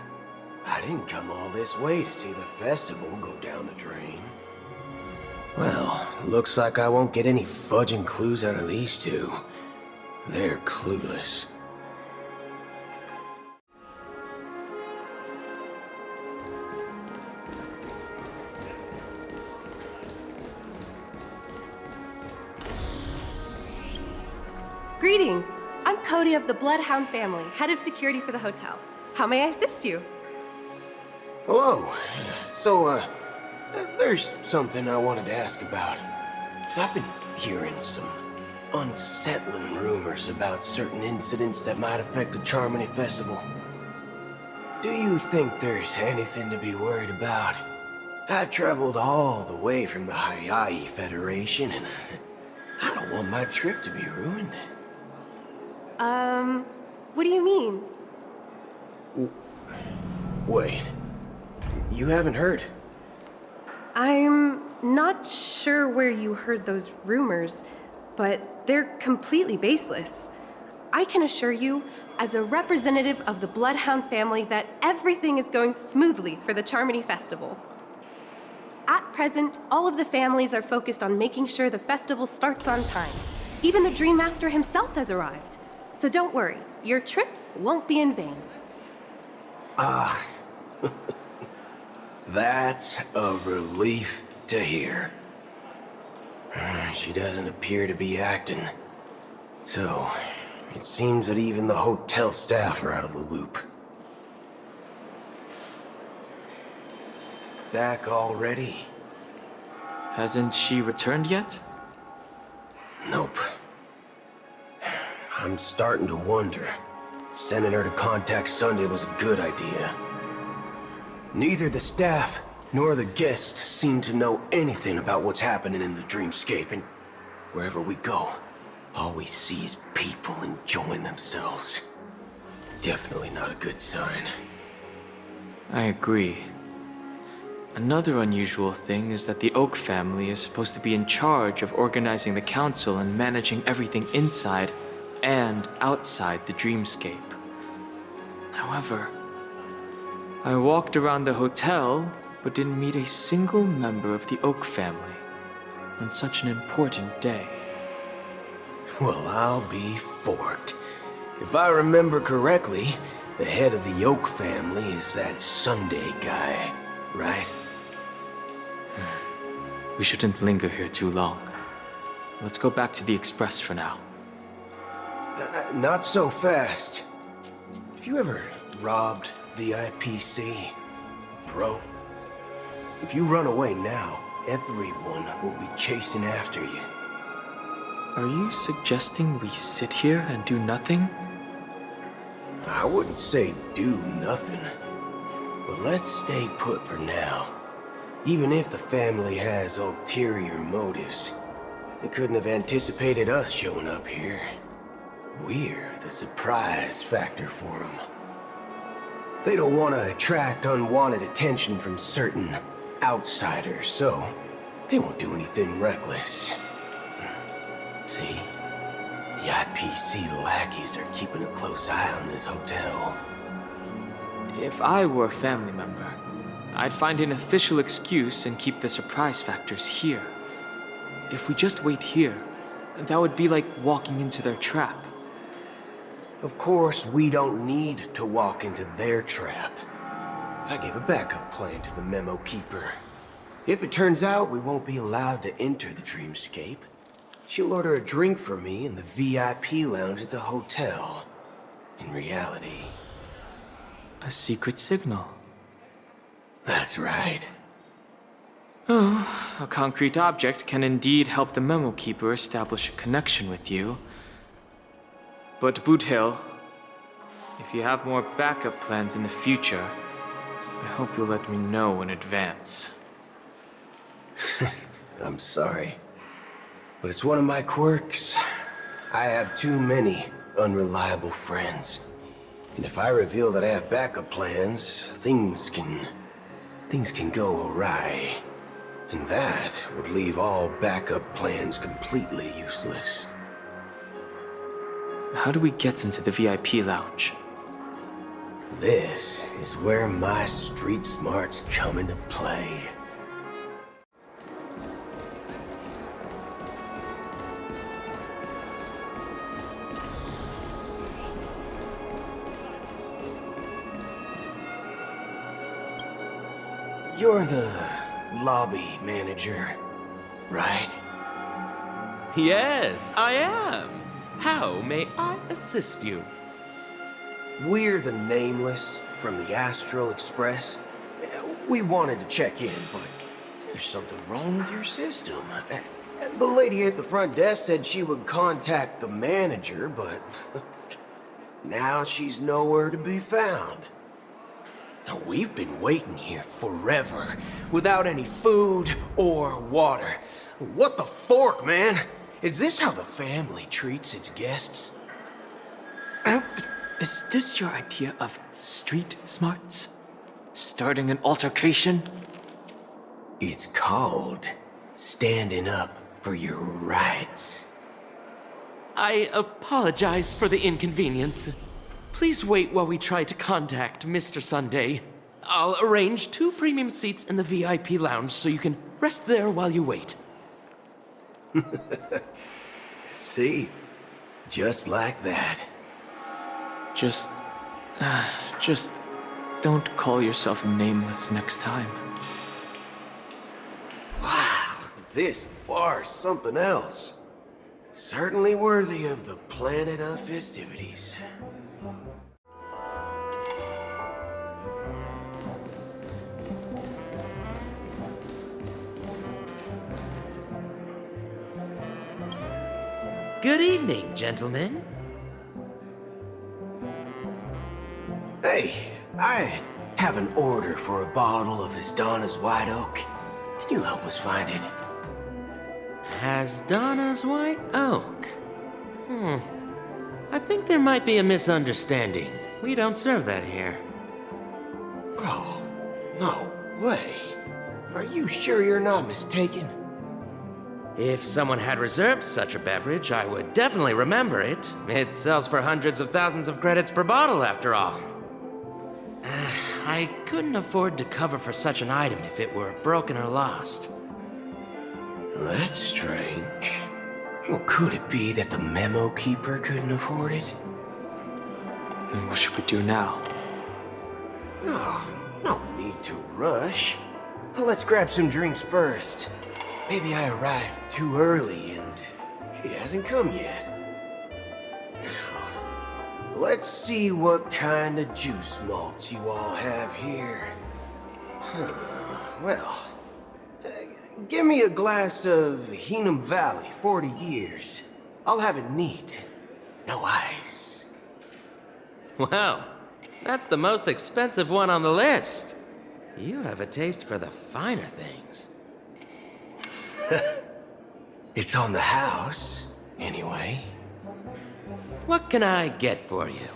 I didn't come all this way to see the festival go down the drain. Well, looks like I won't get any fudging clues out of these two. They're clueless. Greetings! I'm Cody of the Bloodhound family, head of security for the hotel. How may I assist you? Hello. So, there's something I wanted to ask about. I've been hearing some unsettling rumors about certain incidents that might affect the Charmony Festival. Do you think there's anything to be worried about? I've traveled all the way from the Hawaii Federation, and I don't want my trip to be ruined. What do you mean? Wait. You haven't heard? I'm not sure where you heard those rumors, but they're completely baseless. I can assure you, as a representative of the Bloodhound family, that everything is going smoothly for the Charmony Festival. At present, all of the families are focused on making sure the festival starts on time. Even the Dream Master himself has arrived. So don't worry, your trip won't be in vain. That's a relief to hear. She doesn't appear to be acting. So, it seems that even the hotel staff are out of the loop. Back already? Hasn't she returned yet? Nope. I'm starting to wonder if sending her to contact Sunday was a good idea. Neither the staff nor the guests seem to know anything about what's happening in the dreamscape, and wherever we go, all we see is people enjoying themselves. Definitely not a good sign. I agree. Another unusual thing is that the Oak family is supposed to be in charge of organizing the council and managing everything inside and outside the dreamscape. However, I walked around the hotel but didn't meet a single member of the Oak family on such an important day. Well, I'll be forked. If I remember correctly, the head of the Oak family is that Sunday guy, right? We shouldn't linger here too long. Let's go back to the Express for now. Not so fast. Have you ever robbed the IPC, bro? If you run away now, everyone will be chasing after you. Are you suggesting we sit here and do nothing? I wouldn't say do nothing, but let's stay put for now. Even if the family has ulterior motives, they couldn't have anticipated us showing up here. We're the surprise factor for them. They don't want to attract unwanted attention from certain outsiders, so they won't do anything reckless. See? The IPC lackeys are keeping a close eye on this hotel. If I were a family member, I'd find an official excuse and keep the surprise factors here. If we just wait here, that would be like walking into their trap. Of course, we don't need to walk into their trap. I gave a backup plan to the memo keeper. If it turns out we won't be allowed to enter the dreamscape, she'll order a drink for me in the VIP lounge at the hotel. In reality... a secret signal. That's right. Oh, a concrete object can indeed help the memo keeper establish a connection with you. But Boothill, if you have more backup plans in the future, I hope you'll let me know in advance. I'm sorry, but it's one of my quirks. I have too many unreliable friends. And if I reveal that I have backup plans, things can go awry. And that would leave all backup plans completely useless. How do we get into the VIP lounge? This is where my street smarts come into play. You're the lobby manager, right? Yes, I am. How may I assist you? We're the Nameless from the Astral Express. We wanted to check in, but there's something wrong with your system. The lady at the front desk said she would contact the manager, but now she's nowhere to be found. Now, we've been waiting here forever, without any food or water. What the fork, man? Is this how the family treats its guests? Is this your idea of street smarts? Starting an altercation? It's called standing up for your rights. I apologize for the inconvenience. Please wait while we try to contact Mr. Sunday. I'll arrange 2 premium seats in the VIP lounge so you can rest there while you wait. See? Just like that. Just don't call yourself Nameless next time. Wow, this bar's something else. Certainly worthy of the planet of festivities. Good evening, gentlemen. Hey, I have an order for a bottle of Hasdana's White Oak. Can you help us find it? Hasdana's White Oak? I think there might be a misunderstanding. We don't serve that here. Oh, no way. Are you sure you're not mistaken? If someone had reserved such a beverage, I would definitely remember it. It sells for hundreds of thousands of credits per bottle, after all. I couldn't afford to cover for such an item if it were broken or lost. That's strange. Well, could it be that the memo keeper couldn't afford it? And what should we do now? Oh, no need to rush. Let's grab some drinks first. Maybe I arrived too early and she hasn't come yet. Now, let's see what kind of juice malts you all have here. Well, give me a glass of Henham Valley, 40 years. I'll have it neat. No ice. Wow, that's the most expensive one on the list. You have a taste for the finer things. It's on the house, anyway. What can I get for you?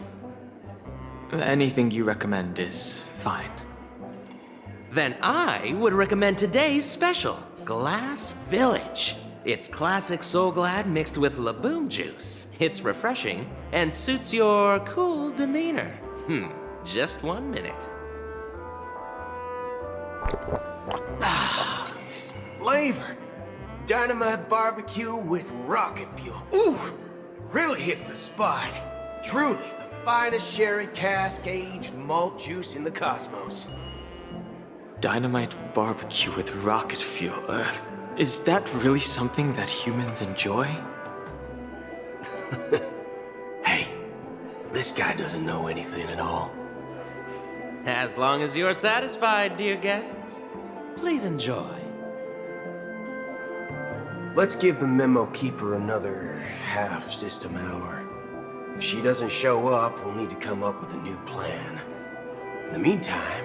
Anything you recommend is fine. Then I would recommend today's special, Glass Village. It's classic Soul Glad mixed with Laboom juice. It's refreshing and suits your cool demeanor. Just 1 minute. Ah, this flavor. Dynamite barbecue with rocket fuel. Ooh, it really hits the spot. Truly the finest sherry cask-aged malt juice in the cosmos. Dynamite barbecue with rocket fuel. Is that really something that humans enjoy? Hey, this guy doesn't know anything at all. As long as you're satisfied, dear guests, please enjoy. Let's give the memo keeper another half-system hour. If she doesn't show up, we'll need to come up with a new plan. In the meantime,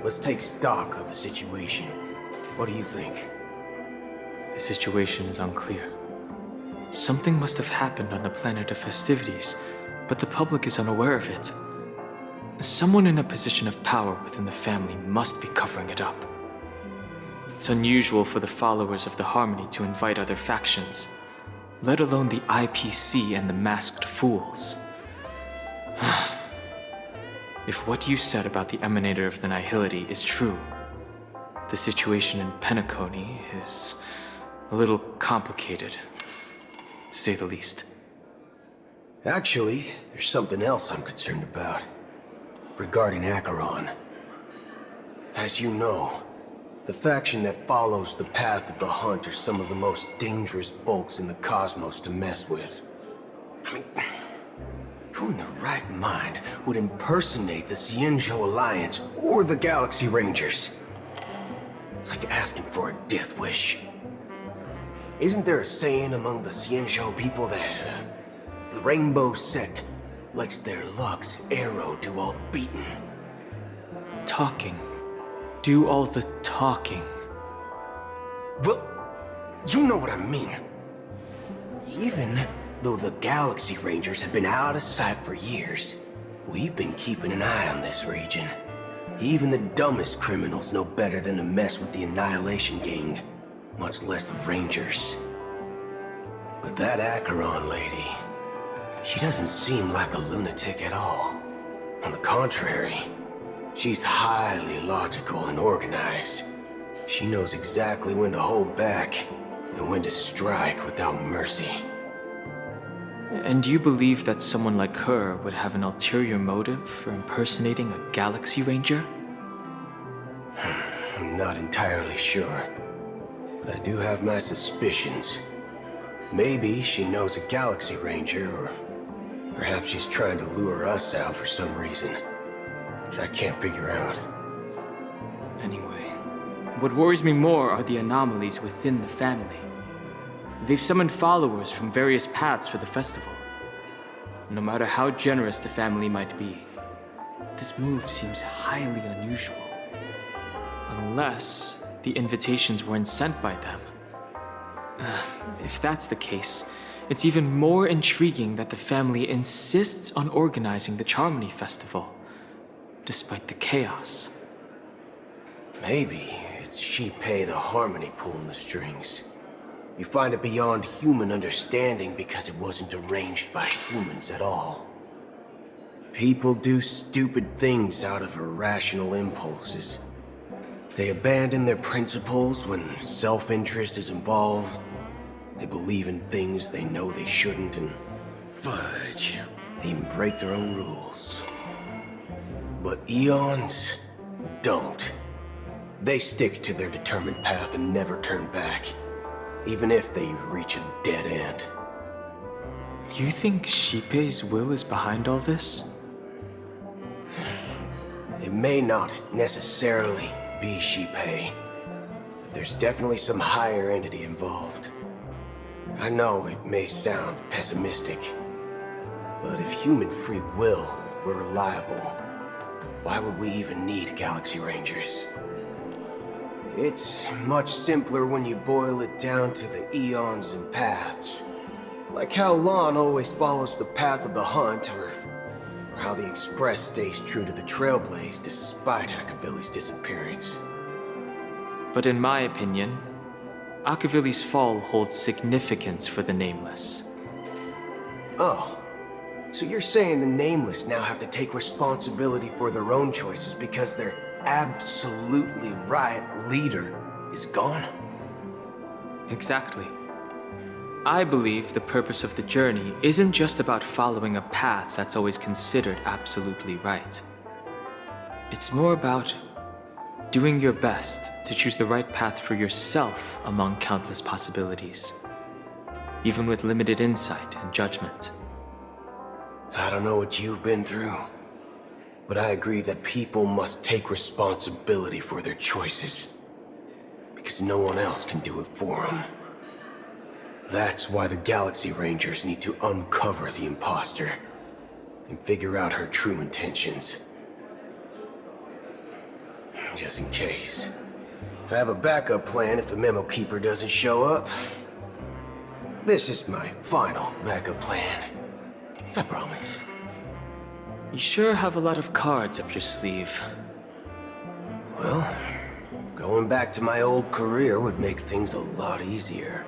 let's take stock of the situation. What do you think? The situation is unclear. Something must have happened on the planet of festivities, but the public is unaware of it. Someone in a position of power within the family must be covering it up. It's unusual for the followers of the Harmony to invite other factions, let alone the IPC and the Masked Fools. If what you said about the Emanator of the Nihility is true, the situation in Penacony is a little complicated, to say the least. Actually, there's something else I'm concerned about. Regarding Acheron. As you know, the faction that follows the path of the hunt are some of the most dangerous folks in the cosmos to mess with. I mean, who in their right mind would impersonate the Xianzhou Alliance or the Galaxy Rangers? It's like asking for a death wish. Isn't there a saying among the Xianzhou people that the Rainbow Sect lets their luck's arrow do all the beating? Talking. Do all the talking. Well, you know what I mean. Even though the Galaxy Rangers have been out of sight for years, we've been keeping an eye on this region. Even the dumbest criminals know better than to mess with the Annihilation Gang, much less the Rangers. But that Acheron lady, she doesn't seem like a lunatic at all. On the contrary, she's highly logical and organized. She knows exactly when to hold back and when to strike without mercy. And you believe that someone like her would have an ulterior motive for impersonating a Galaxy Ranger? I'm not entirely sure, but I do have my suspicions. Maybe she knows a Galaxy Ranger, or perhaps she's trying to lure us out for some reason, which I can't figure out. Anyway, what worries me more are the anomalies within the family. They've summoned followers from various paths for the festival. No matter how generous the family might be, this move seems highly unusual. Unless the invitations weren't sent by them. If that's the case, it's even more intriguing that the family insists on organizing the Charmony Festival, despite the chaos. Maybe it's Shipei the Harmony pulling the strings. You find it beyond human understanding because it wasn't arranged by humans at all. People do stupid things out of irrational impulses. They abandon their principles when self-interest is involved. They believe in things they know they shouldn't, and fudge, they even break their own rules. But Aeons don't. They stick to their determined path and never turn back, even if they reach a dead end. You think Shipei's will is behind all this? It may not necessarily be Shipei, but there's definitely some higher entity involved. I know it may sound pessimistic, but if human free will were reliable, why would we even need Galaxy Rangers? It's much simpler when you boil it down to the Aeons and paths. Like how Lon always follows the path of the hunt, or how the Express stays true to the Trailblaze despite Akavili's disappearance. But in my opinion, Akavili's fall holds significance for the Nameless. Oh, so you're saying the Nameless now have to take responsibility for their own choices because their absolutely right leader is gone? Exactly. I believe the purpose of the journey isn't just about following a path that's always considered absolutely right. It's more about doing your best to choose the right path for yourself among countless possibilities, even with limited insight and judgment. I don't know what you've been through, but I agree that people must take responsibility for their choices, because no one else can do it for them. That's why the Galaxy Rangers need to uncover the imposter and figure out her true intentions. Just in case. I have a backup plan if the Memo Keeper doesn't show up. This is my final backup plan. I promise. You sure have a lot of cards up your sleeve. Well, going back to my old career would make things a lot easier.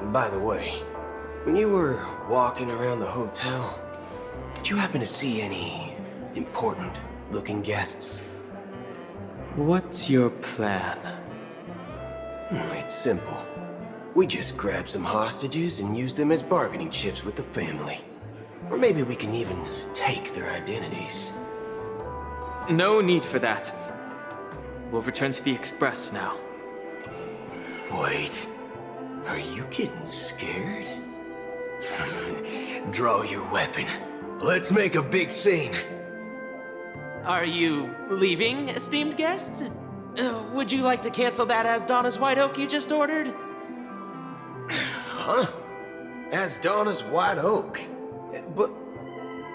By the way, when you were walking around the hotel, did you happen to see any important-looking guests? What's your plan? It's simple. We just grab some hostages and use them as bargaining chips with the family. Or maybe we can even take their identities. No need for that. We'll return to the Express now. Wait. Are you getting scared? Draw your weapon. Let's make a big scene. Are you leaving, esteemed guests? Would you like to cancel that Asdana's White Oak you just ordered? Huh? Asdana's White Oak? But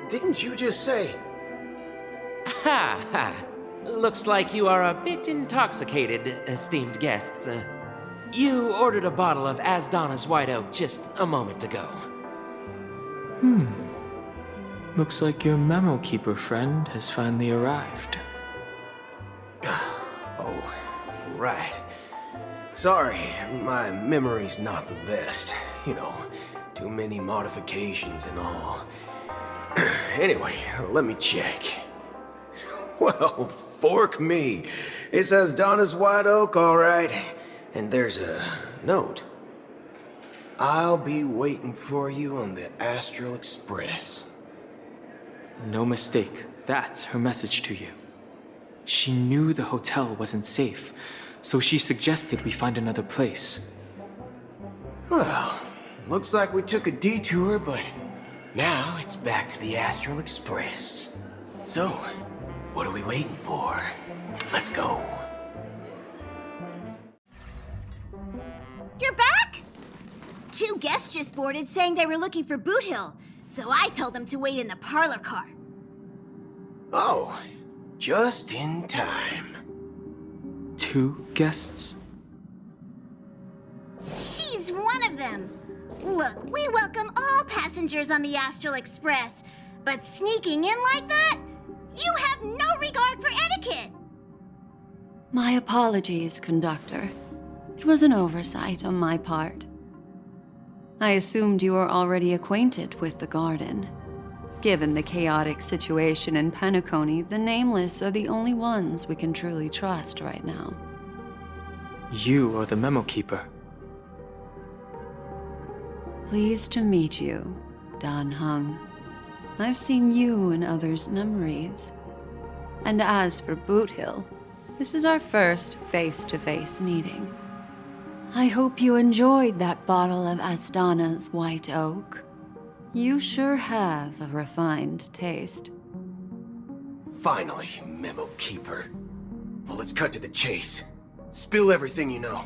didn't you just say... Ha ha. Looks like you are a bit intoxicated, esteemed guests. You ordered a bottle of Asdana's White Oak just a moment ago. Looks like your Memo Keeper friend has finally arrived. Oh, right. Sorry, my memory's not the best. You know, too many modifications and all. Anyway, let me check. Well, fork me. It says Donna's White Oak, all right. And there's a note. I'll be waiting for you on the Astral Express. No mistake. That's her message to you. She knew the hotel wasn't safe, so she suggested we find another place. Well, looks like we took a detour, but now it's back to the Astral Express. So, what are we waiting for? Let's go. You're back? 2 guests just boarded saying they were looking for Boot Hill, so I told them to wait in the parlor car. Oh, just in time. 2 guests? She's one of them. Look, we welcome all passengers on the Astral Express, but sneaking in like that? You have no regard for etiquette. My apologies, Conductor. It was an oversight on my part. I assumed you were already acquainted with the garden. Given the chaotic situation in Penacony, the Nameless are the only ones we can truly trust right now. You are the Memo Keeper. Pleased to meet you, Dan Heng. I've seen you in others' memories. And as for Boot Hill, this is our first face-to-face meeting. I hope you enjoyed that bottle of Astana's White Oak. You sure have a refined taste. Finally, Memo Keeper. Well, let's cut to the chase. Spill everything you know.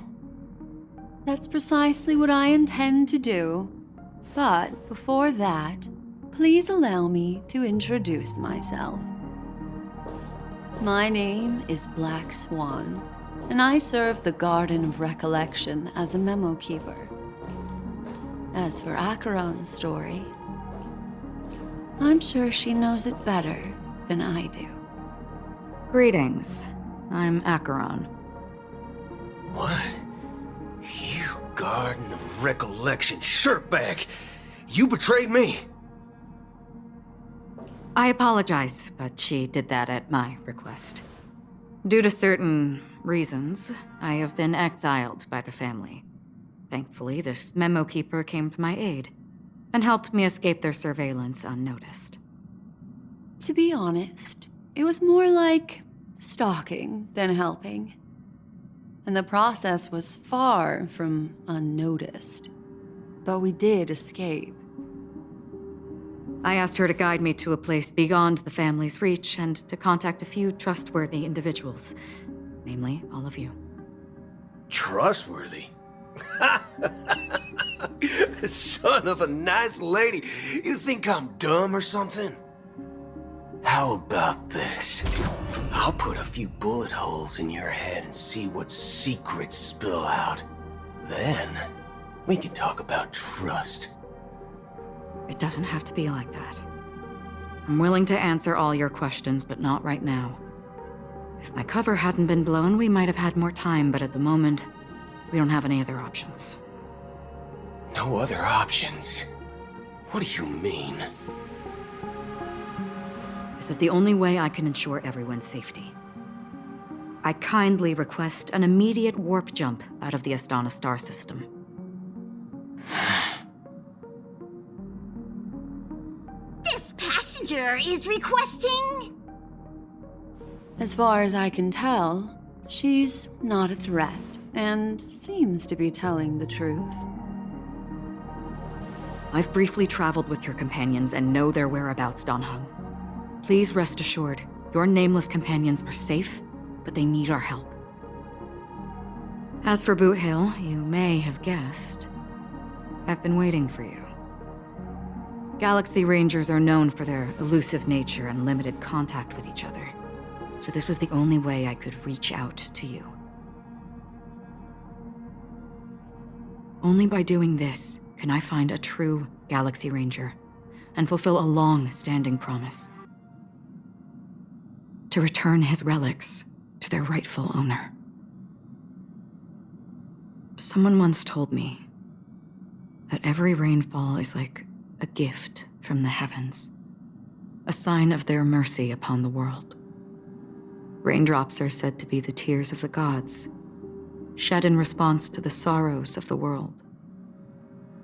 That's precisely what I intend to do. But before that, please allow me to introduce myself. My name is Black Swan, and I serve the Garden of Recollection as a Memo Keeper. As for Acheron's story, I'm sure she knows it better than I do. Greetings. I'm Acheron. What? You Garden of Recollection shirtbag! You betrayed me! I apologize, but she did that at my request. Due to certain reasons, I have been exiled by the family. Thankfully, this Memo Keeper came to my aid and helped me escape their surveillance unnoticed. To be honest, it was more like stalking than helping. And the process was far from unnoticed. But we did escape. I asked her to guide me to a place beyond the family's reach and to contact a few trustworthy individuals, namely all of you. Trustworthy? Son of a nice lady. You think I'm dumb or something? How about this? I'll put a few bullet holes in your head and see what secrets spill out. Then, we can talk about trust. It doesn't have to be like that. I'm willing to answer all your questions, but not right now. If my cover hadn't been blown, we might have had more time, but at the moment, we don't have any other options. No other options? What do you mean? This is the only way I can ensure everyone's safety. I kindly request an immediate warp jump out of the Astana star system. This passenger is requesting... As far as I can tell, she's not a threat and seems to be telling the truth. I've briefly traveled with your companions and know their whereabouts, Dan Heng. Please rest assured, your nameless companions are safe, but they need our help. As for Boot Hill, you may have guessed. I've been waiting for you. Galaxy Rangers are known for their elusive nature and limited contact with each other, so this was the only way I could reach out to you. Only by doing this can I find a true Galaxy Ranger and fulfill a long-standing promise. To return his relics to their rightful owner. Someone once told me that every rainfall is like a gift from the heavens, a sign of their mercy upon the world. Raindrops are said to be the tears of the gods, shed in response to the sorrows of the world.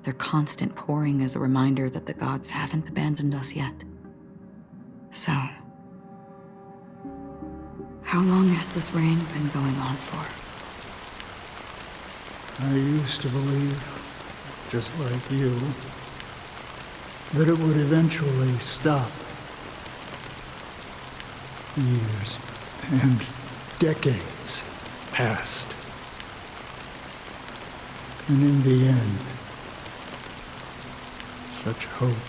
Their constant pouring is a reminder that the gods haven't abandoned us yet. So, how long has this rain been going on for? I used to believe, just like you, that it would eventually stop. Years and decades passed. And in the end, such hope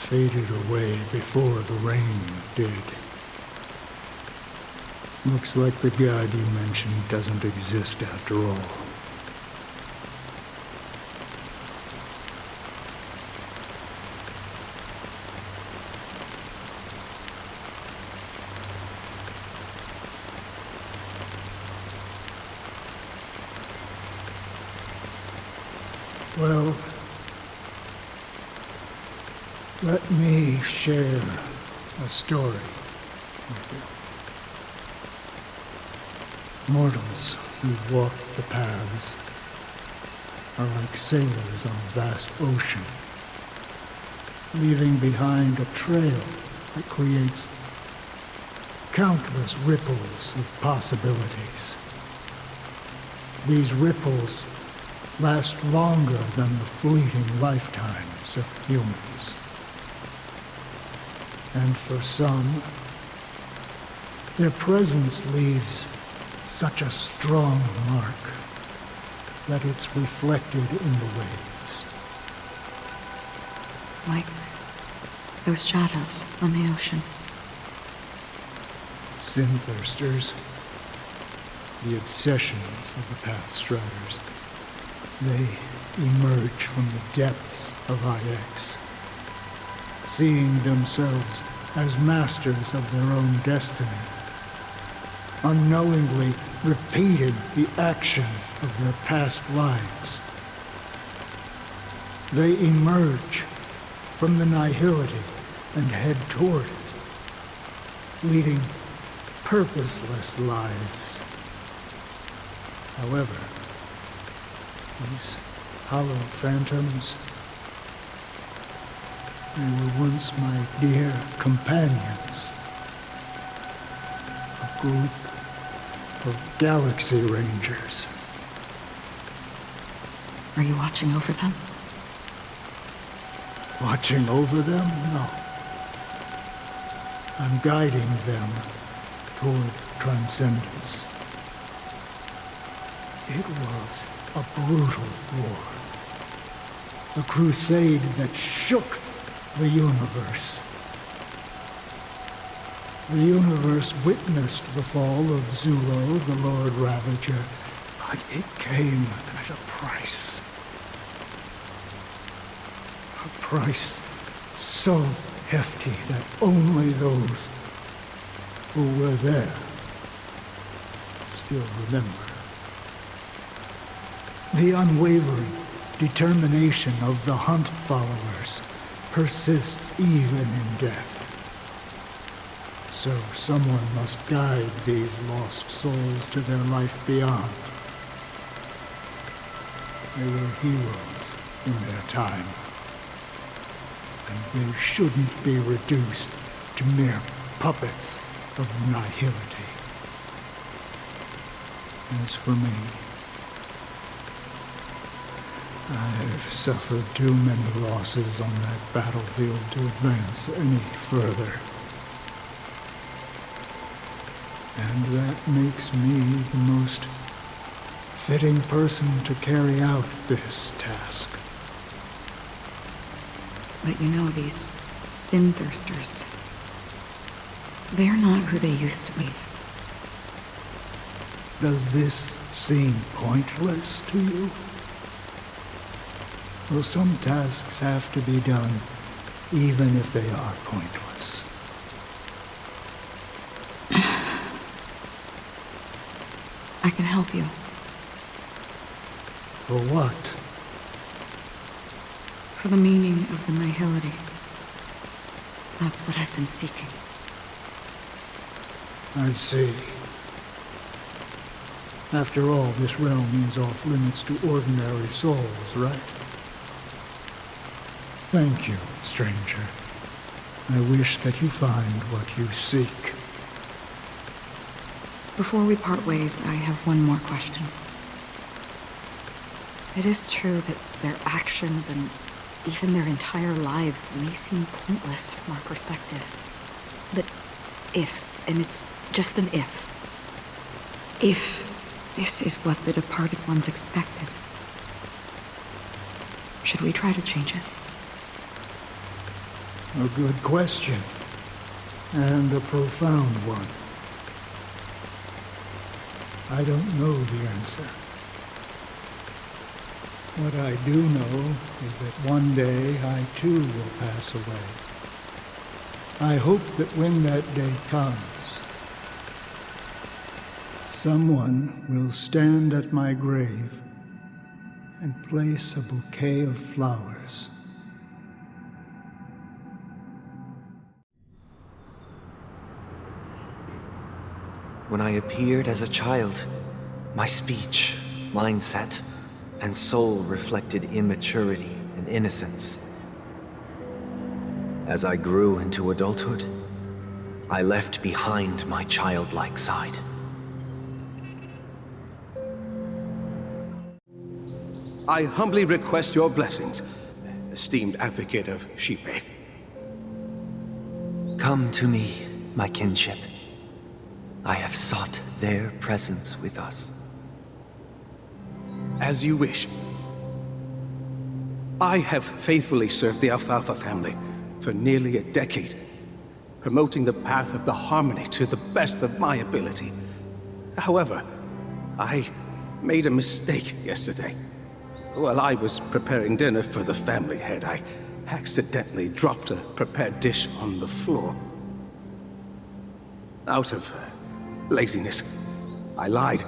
faded away before the rain did. Looks like the god you mentioned doesn't exist after all. Well, let me share a story with you. Mortals who walk the paths are like sailors on a vast ocean, leaving behind a trail that creates countless ripples of possibilities. These ripples last longer than the fleeting lifetimes of humans. And for some, their presence leaves such a strong mark that it's reflected in the waves. Like those shadows on the ocean. Sin-thirsters, the obsessions of the Pathstriders, they emerge from the depths of IX, seeing themselves as masters of their own destiny, unknowingly repeating the actions of their past lives. They emerge from the nihility and head toward it, leading purposeless lives. However, these hollow phantoms, they were once my dear companions. A group of galaxy rangers. Are you watching over them? Watching over them? No. I'm guiding them toward transcendence. It was a brutal war. A crusade that shook the universe. The universe witnessed the fall of Zulo, the Lord Ravager, but it came at a price. A price so hefty that only those who were there still remember. The unwavering determination of the Hunt followers persists even in death. So someone must guide these lost souls to their life beyond. They were heroes in their time, and they shouldn't be reduced to mere puppets of nihility. As for me, I've suffered too many losses on that battlefield to advance any further. And that makes me the most fitting person to carry out this task. But you know, these sin-thirsters, they're not who they used to be. Does this seem pointless to you? Well, some tasks have to be done, even if they are pointless. I can help you. For what? For the meaning of the nihility. That's what I've been seeking. I see. After all, this realm is off limits to ordinary souls, right? Thank you, stranger. I wish that you find what you seek. Before we part ways, I have one more question. It is true that their actions and even their entire lives may seem pointless from our perspective. But if, and it's just an if this is what the departed ones expected, should we try to change it? A good question, and a profound one. I don't know the answer. What I do know is that one day I too will pass away. I hope that when that day comes, someone will stand at my grave and place a bouquet of flowers. When I appeared as a child, my speech, mindset, and soul reflected immaturity and innocence. As I grew into adulthood, I left behind my childlike side. I humbly request your blessings, esteemed advocate of Shipe. Come to me, my kinship. I have sought their presence with us. As you wish. I have faithfully served the Alfalfa family for nearly a decade, promoting the path of the harmony to the best of my ability. However, I made a mistake yesterday. While I was preparing dinner for the family head, I accidentally dropped a prepared dish on the floor. Out of laziness, I lied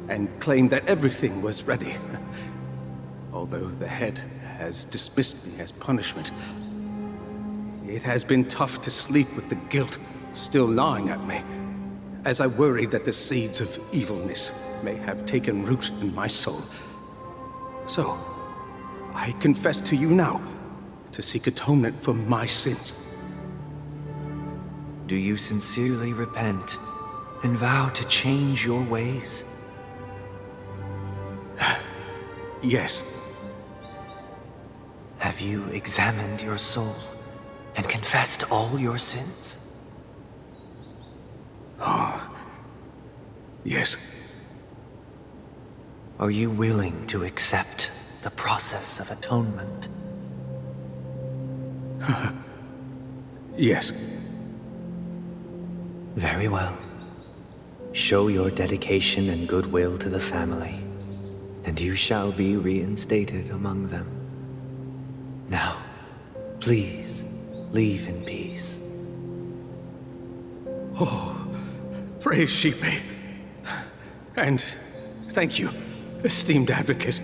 and claimed that everything was ready. Although the head has dismissed me as punishment, it has been tough to sleep with the guilt still gnawing at me, as I worried that the seeds of evilness may have taken root in my soul. So, I confess to you now to seek atonement for my sins. Do you sincerely repent and vow to change your ways? Yes. Have you examined your soul and confessed all your sins? Oh, yes. Are you willing to accept the process of atonement? Yes. Very well. Show your dedication and goodwill to the family, and you shall be reinstated among them. Now, please, leave in peace. Oh, praise Shipe. And thank you, esteemed advocate.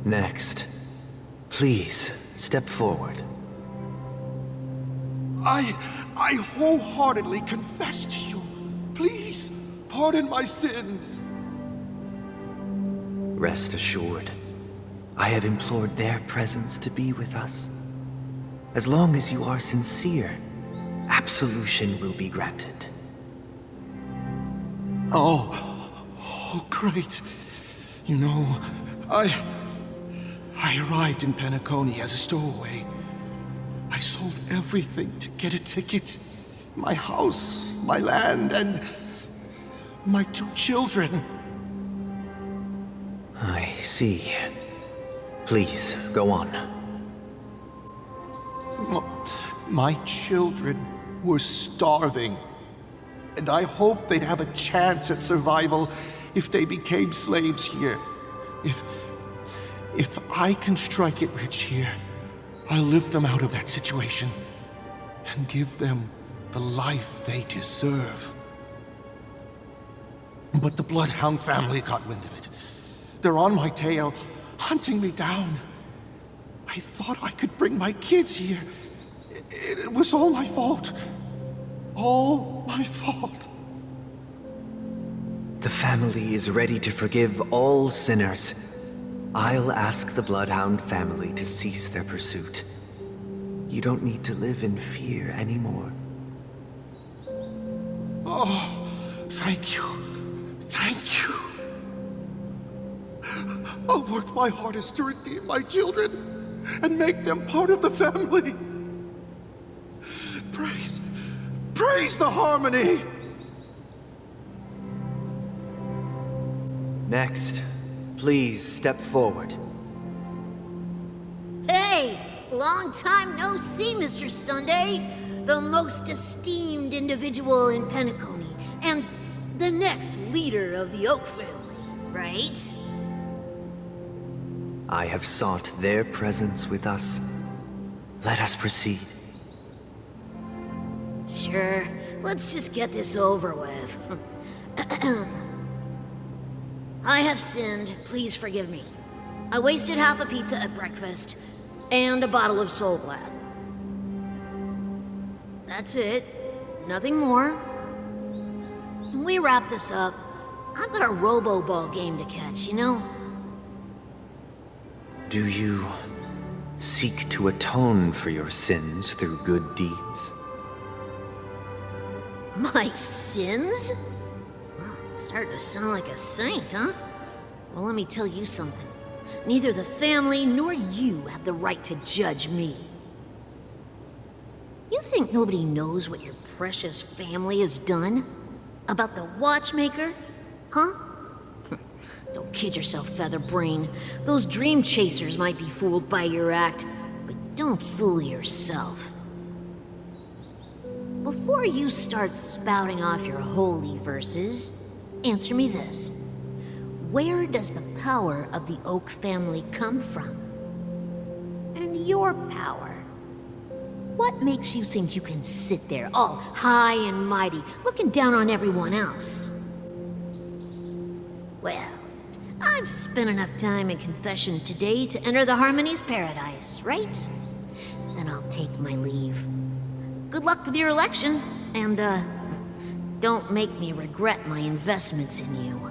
Next, please step forward. I wholeheartedly confess to you. Please, pardon my sins. Rest assured, I have implored their presence to be with us. As long as you are sincere, absolution will be granted. Oh, great. You know, I arrived in Penacony as a stowaway. I sold everything to get a ticket. My house, my land, and my 2 children. I see. Please, go on. My children were starving, and I hoped they'd have a chance at survival if they became slaves here. If I can strike it rich here, I'll lift them out of that situation and give them the life they deserve. But the Bloodhound family got wind of it. They're on my tail, hunting me down. I thought I could bring my kids here. It was all my fault. All my fault. The family is ready to forgive all sinners. I'll ask the Bloodhound family to cease their pursuit. You don't need to live in fear anymore. Oh, thank you. Thank you. I'll work my hardest to redeem my children and make them part of the family. Praise the harmony! Next, please step forward. Hey! Long time no see, Mr. Sunday. The most esteemed individual in Penacony, and the next leader of the Oak family, right? I have sought their presence with us. Let us proceed. Sure, let's just get this over with. I have sinned. Please forgive me. I wasted half a pizza at breakfast and a bottle of Soul Glad. That's it. Nothing more. When we wrap this up, I've got a robo-ball game to catch, you know? Do you seek to atone for your sins through good deeds? My sins? Starting to sound like a saint, huh? Well, let me tell you something. Neither the family nor you have the right to judge me. You think nobody knows what your precious family has done? About the watchmaker? Huh? Don't kid yourself, Featherbrain. Those dream chasers might be fooled by your act, but don't fool yourself. Before you start spouting off your holy verses, answer me this. Where does the power of the Oak family come from? And your power? What makes you think you can sit there all high and mighty, looking down on everyone else? Well, I've spent enough time in confession today to enter the Harmony's paradise, right? Then I'll take my leave. Good luck with your election, and, don't make me regret my investments in you.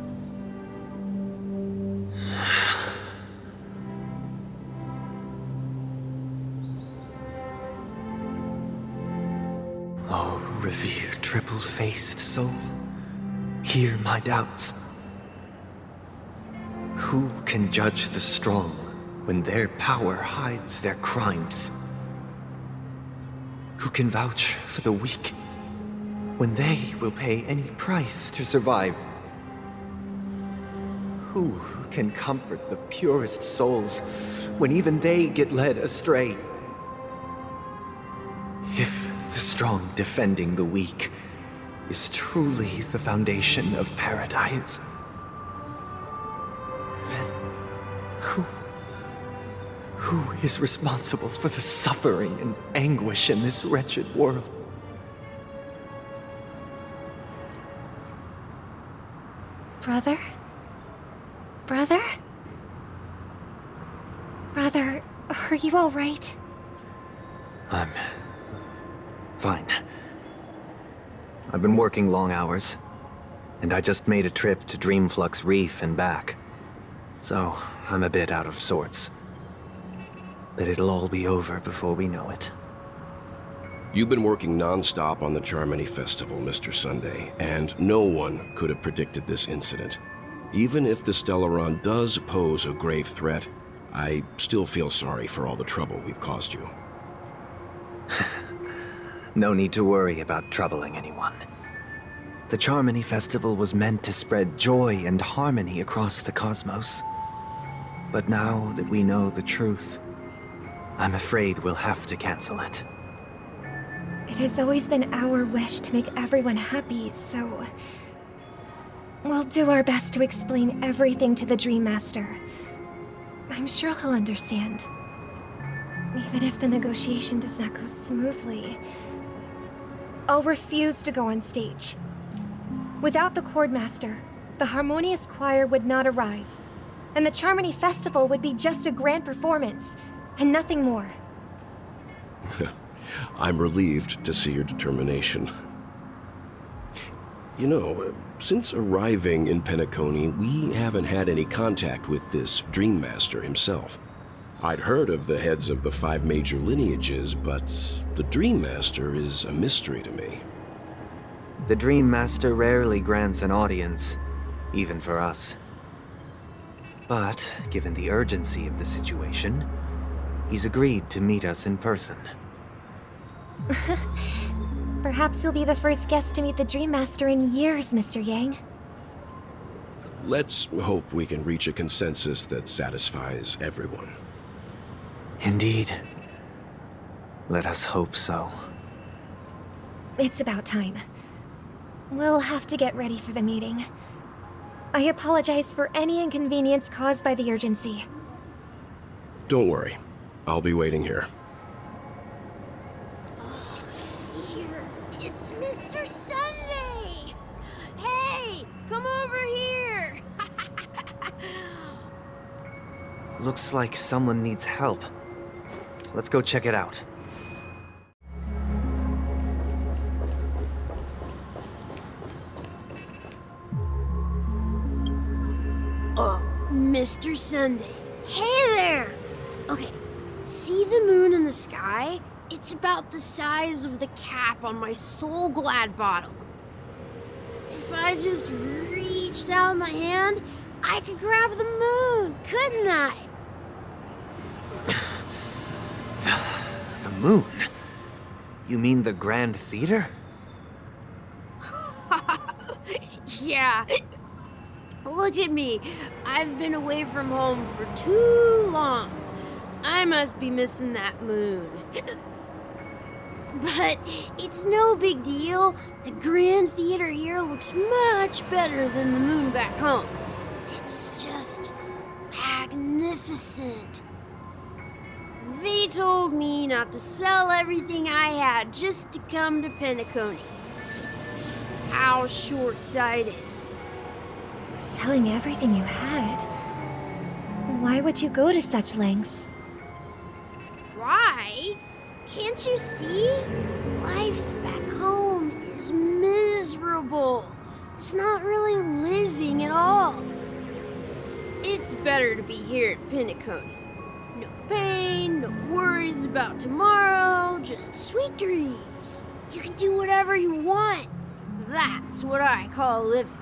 Oh, revered triple-faced soul, hear my doubts. Who can judge the strong when their power hides their crimes? Who can vouch for the weak when they will pay any price to survive? Who can comfort the purest souls when even they get led astray? If the strong defending the weak is truly the foundation of paradise, then who is responsible for the suffering and anguish in this wretched world? Brother? Brother? Brother, are you all right? I'm fine. I've been working long hours, and I just made a trip to Dreamflux Reef and back. So, I'm a bit out of sorts. But it'll all be over before we know it. You've been working non-stop on the Charmony Festival, Mr. Sunday, and no one could have predicted this incident. Even if the Stellaron does pose a grave threat, I still feel sorry for all the trouble we've caused you. No need to worry about troubling anyone. The Charmony Festival was meant to spread joy and harmony across the cosmos. But now that we know the truth, I'm afraid we'll have to cancel it. It has always been our wish to make everyone happy, so... we'll do our best to explain everything to the Dream Master. I'm sure he'll understand. Even if the negotiation does not go smoothly, I'll refuse to go on stage. Without the Chord Master, the Harmonious Choir would not arrive, and the Charmony Festival would be just a grand performance, and nothing more. I'm relieved to see your determination. You know, since arriving in Penacony, we haven't had any contact with this Dream Master himself. I'd heard of the heads of the 5 major lineages, but the Dream Master is a mystery to me. The Dream Master rarely grants an audience, even for us. But, given the urgency of the situation, he's agreed to meet us in person. Perhaps you'll be the first guest to meet the Dream Master in years, Mr. Yang. Let's hope we can reach a consensus that satisfies everyone. Indeed. Let us hope so. It's about time. We'll have to get ready for the meeting. I apologize for any inconvenience caused by the urgency. Don't worry. I'll be waiting here. Dear, it's Mr. Sunday! Hey, come over here! Looks like someone needs help. Let's go check it out. Oh, Mr. Sunday. Hey there! Okay, see the moon in the sky? It's about the size of the cap on my Soul Glad bottle. If I just reached out my hand, I could grab the moon, couldn't I? The moon? You mean the Grand Theater? Yeah. Look at me. I've been away from home for too long. I must be missing that moon. But it's no big deal. The Grand Theater here looks much better than the moon back home. It's just magnificent. They told me not to sell everything I had just to come to Penacony. How short-sighted. Selling everything you had? Why would you go to such lengths? Why? Can't you see? Life back home is miserable. It's not really living at all. It's better to be here at Penacony. No pain, no worries about tomorrow, just sweet dreams. You can do whatever you want. That's what I call living.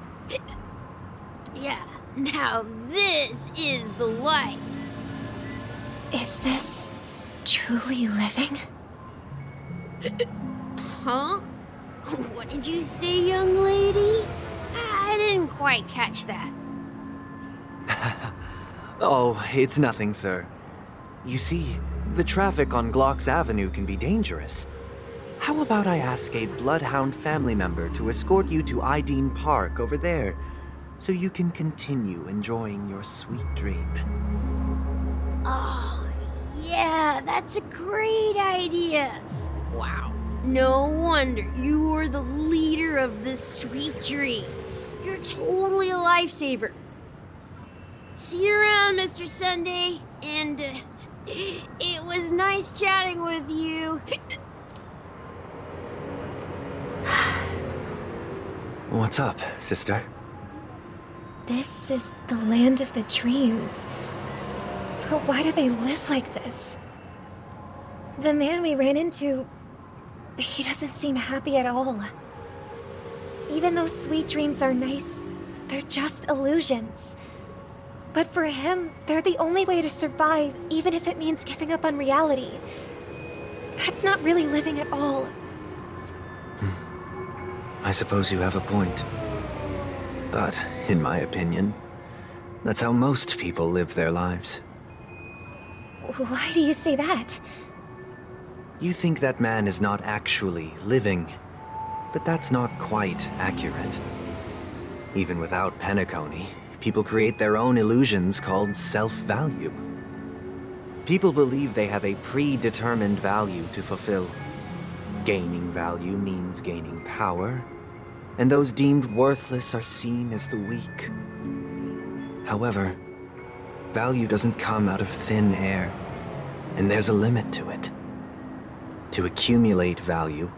Yeah, now this is the life. Is this truly living? Huh? What did you say, young lady? I didn't quite catch that. Oh, it's nothing, sir. You see, the traffic on Glock's Avenue can be dangerous. How about I ask a Bloodhound family member to escort you to Ideen Park over there, so you can continue enjoying your sweet dream? Oh, yeah, that's a great idea. Wow, no wonder you were the leader of this sweet dream. You're totally a lifesaver. See you around, Mr. Sunday, and it was nice chatting with you. What's up, sister? This is the land of the dreams. But why do they live like this? The man we ran into, he doesn't seem happy at all. Even though sweet dreams are nice, they're just illusions. But for him, they're the only way to survive, even if it means giving up on reality. That's not really living at all. I suppose you have a point. But, in my opinion, that's how most people live their lives. Why do you say that? You think that man is not actually living, but that's not quite accurate. Even without Penacony, people create their own illusions called self-value. People believe they have a predetermined value to fulfill. Gaining value means gaining power, and those deemed worthless are seen as the weak. However, value doesn't come out of thin air, and there's a limit to it. To accumulate value,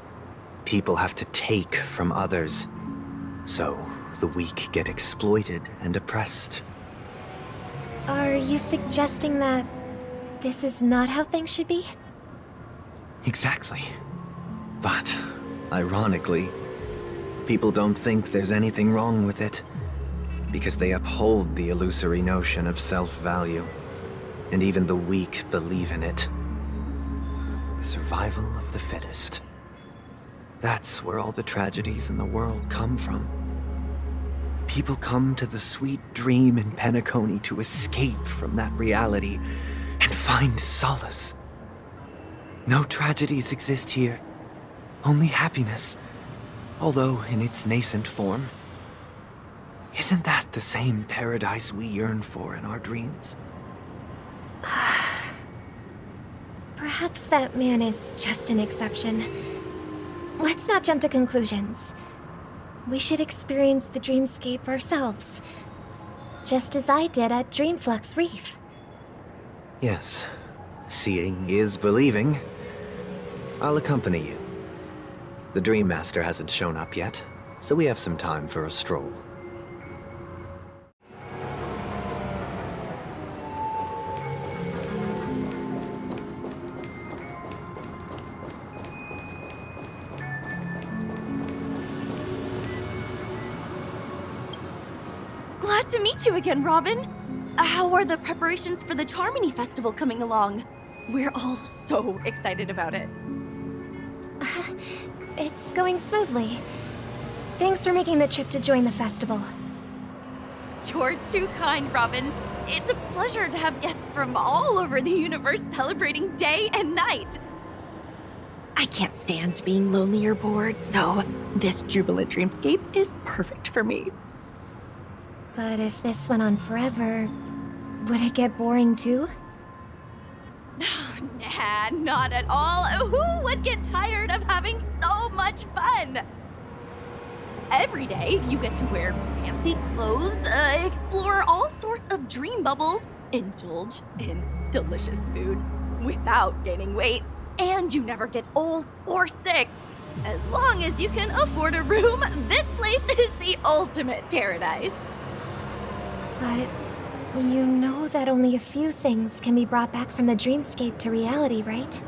people have to take from others, so the weak get exploited and oppressed. Are you suggesting that this is not how things should be? Exactly. But, ironically, people don't think there's anything wrong with it, because they uphold the illusory notion of self-value, and even the weak believe in it. The survival of the fittest. That's where all the tragedies in the world come from. People come to the sweet dream in Penacony to escape from that reality and find solace. No tragedies exist here, only happiness, although in its nascent form. Isn't that the same paradise we yearn for in our dreams? Perhaps that man is just an exception. Let's not jump to conclusions. We should experience the dreamscape ourselves, just as I did at Dreamflux Reef. Yes, seeing is believing. I'll accompany you. The Dream Master hasn't shown up yet, so we have some time for a stroll. Glad to meet you again, Robin. How are the preparations for the Charmony Festival coming along? We're all so excited about it. It's going smoothly. Thanks for making the trip to join the festival. You're too kind, Robin. It's a pleasure to have guests from all over the universe celebrating day and night. I can't stand being lonely or bored, so this jubilant dreamscape is perfect for me. But if this went on forever, would it get boring too? Nah, not at all. Who would get tired of having so much fun? Every day, you get to wear fancy clothes, explore all sorts of dream bubbles, indulge in delicious food without gaining weight, and you never get old or sick. As long as you can afford a room, this place is the ultimate paradise. But you know that only a few things can be brought back from the dreamscape to reality, right?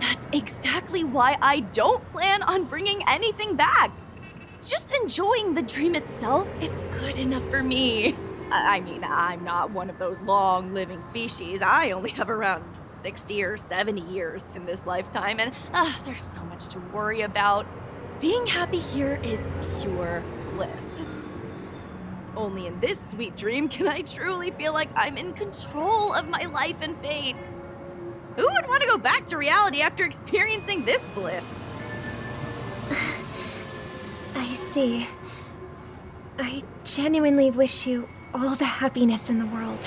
That's exactly why I don't plan on bringing anything back. Just enjoying the dream itself is good enough for me. I mean, I'm not one of those long-living species. I only have around 60 or 70 years in this lifetime, and there's so much to worry about. Being happy here is pure bliss. Only in this sweet dream can I truly feel like I'm in control of my life and fate. Who would want to go back to reality after experiencing this bliss? I see. I genuinely wish you all the happiness in the world.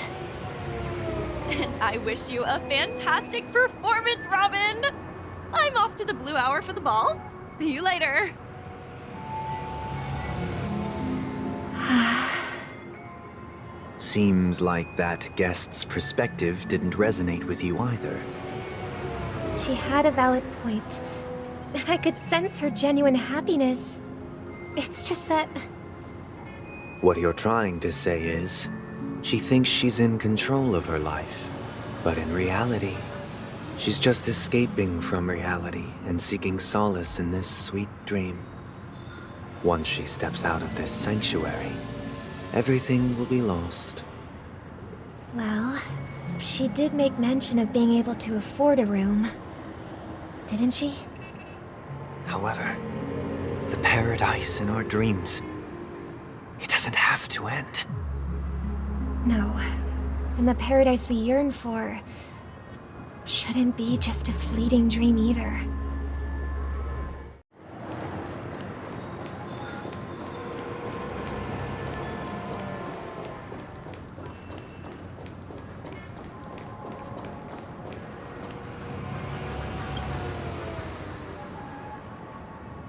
And I wish you a fantastic performance, Robin! I'm off to the Blue Hour for the ball. See you later. Seems like that guest's perspective didn't resonate with you either. She had a valid point. And I could sense her genuine happiness. It's just that... What you're trying to say is, she thinks she's in control of her life. But in reality, she's just escaping from reality and seeking solace in this sweet dream. Once she steps out of this sanctuary, everything will be lost. Well, she did make mention of being able to afford a room. Didn't she? However, the paradise in our dreams, it doesn't have to end. No. And the paradise we yearn for shouldn't be just a fleeting dream either.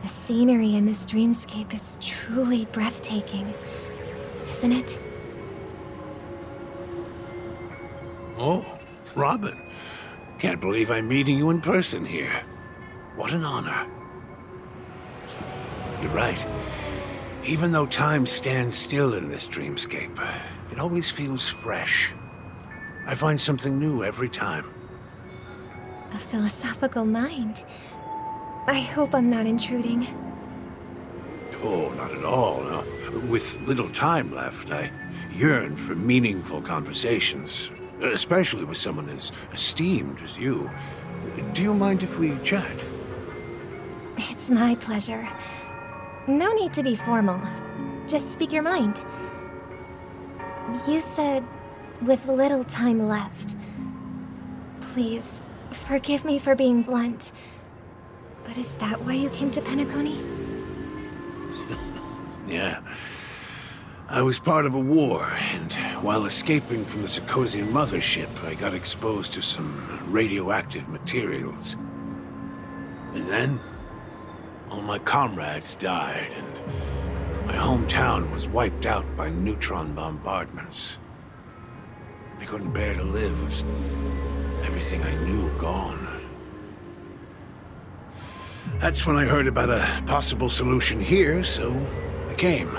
The scenery in this dreamscape is truly breathtaking, isn't it? Oh, Robin. Can't believe I'm meeting you in person here. What an honor. You're right. Even though time stands still in this dreamscape, it always feels fresh. I find something new every time. A philosophical mind. I hope I'm not intruding. Oh, not at all, no. With little time left, I yearn for meaningful conversations, especially with someone as esteemed as you. Do you mind if we chat? It's my pleasure. No need to be formal. Just speak your mind. You said, with little time left. Please, forgive me for being blunt. But is that why you came to Penacony? Yeah. I was part of a war, and while escaping from the Sarkosian mothership, I got exposed to some radioactive materials. And then, all my comrades died, and my hometown was wiped out by neutron bombardments. I couldn't bear to live with everything I knew gone. That's when I heard about a possible solution here, so I came.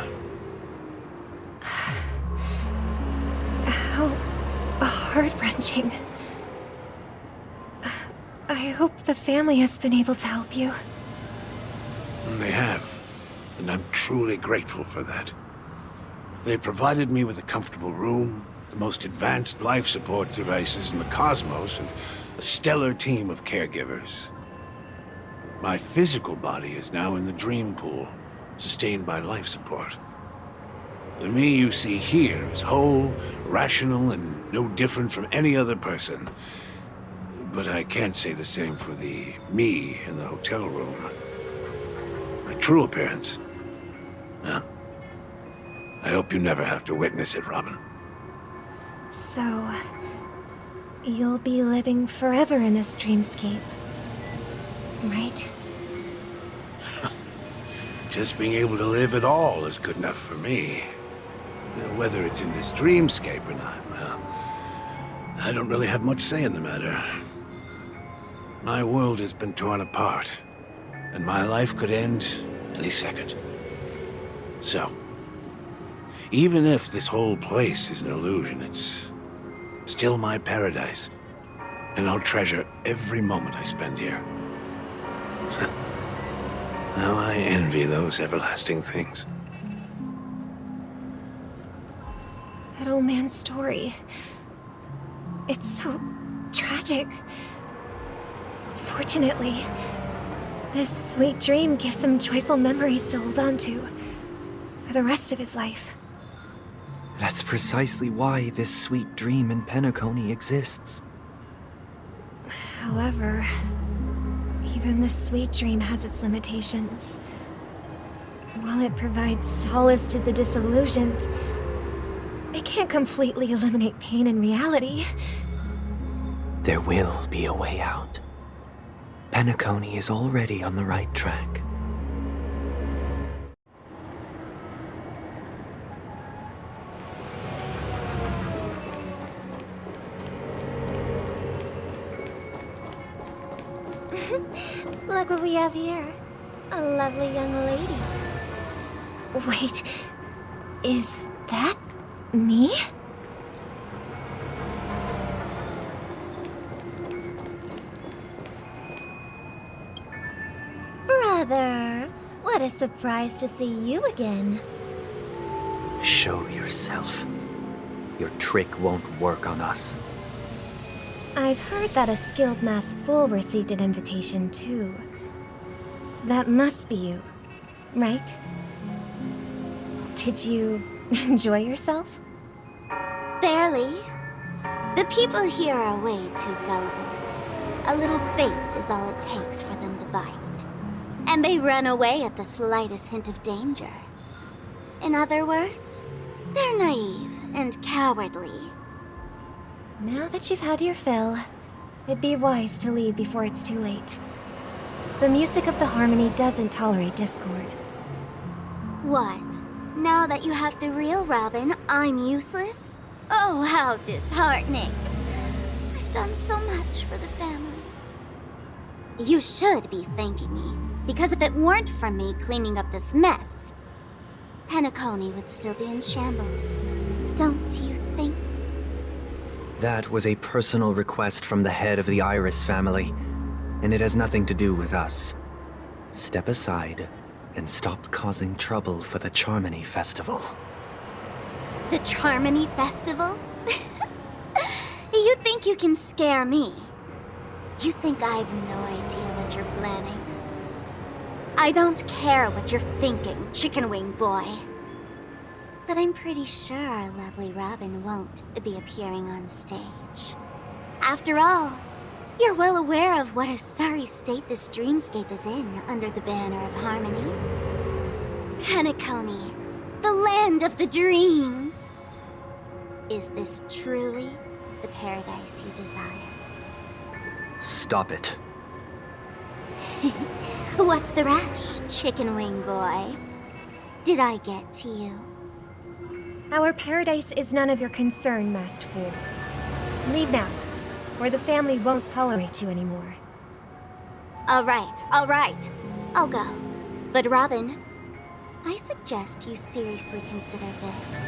How heart-wrenching. I hope the family has been able to help you. They have, and I'm truly grateful for that. They provided me with a comfortable room, the most advanced life support devices in the cosmos, and a stellar team of caregivers. My physical body is now in the dream pool, sustained by life support. The me you see here is whole, rational, and no different from any other person. But I can't say the same for the me in the hotel room. My true appearance. Well, I hope you never have to witness it, Robin. So, you'll be living forever in this dreamscape, right? Just being able to live at all is good enough for me. Whether it's in this dreamscape or not, well, I don't really have much say in the matter. My world has been torn apart, and my life could end any second. So, even if this whole place is an illusion, it's still my paradise, and I'll treasure every moment I spend here. Now I envy those everlasting things. That old man's story. It's so tragic. Fortunately, this sweet dream gives him joyful memories to hold on to for the rest of his life. That's precisely why this sweet dream in Penacony exists. However, even this sweet dream has its limitations. While it provides solace to the disillusioned, it can't completely eliminate pain in reality. There will be a way out. Penacony is already on the right track. Look what we have here. A lovely young lady. Wait, is that me? Brother, what a surprise to see you again. Show yourself. Your trick won't work on us. I've heard that a skilled mass fool received an invitation too. That must be you, right? Did you enjoy yourself? Barely. The people here are way too gullible. A little bait is all it takes for them to bite. And they run away at the slightest hint of danger. In other words, they're naive and cowardly. Now that you've had your fill, it'd be wise to leave before it's too late. The music of the harmony doesn't tolerate discord. What? Now that you have the real Robin, I'm useless? Oh, how disheartening. I've done so much for the family. You should be thanking me, because if it weren't for me cleaning up this mess, Penacony would still be in shambles. Don't you think? That was a personal request from the head of the Iris family, and it has nothing to do with us. Step aside and stop causing trouble for the Charmony Festival. The Charmony Festival? You think you can scare me? You think I have no idea what you're planning? I don't care what you're thinking, chicken wing boy. But I'm pretty sure our lovely Robin won't be appearing on stage. After all, you're well aware of what a sorry state this dreamscape is in under the banner of harmony. Penacony, the land of the dreams. Is this truly the paradise you desire? Stop it. What's the rush, chicken wing boy? Did I get to you? Our paradise is none of your concern, masked fool. Leave now, or the family won't tolerate you anymore. All right. I'll go. But Robin, I suggest you seriously consider this.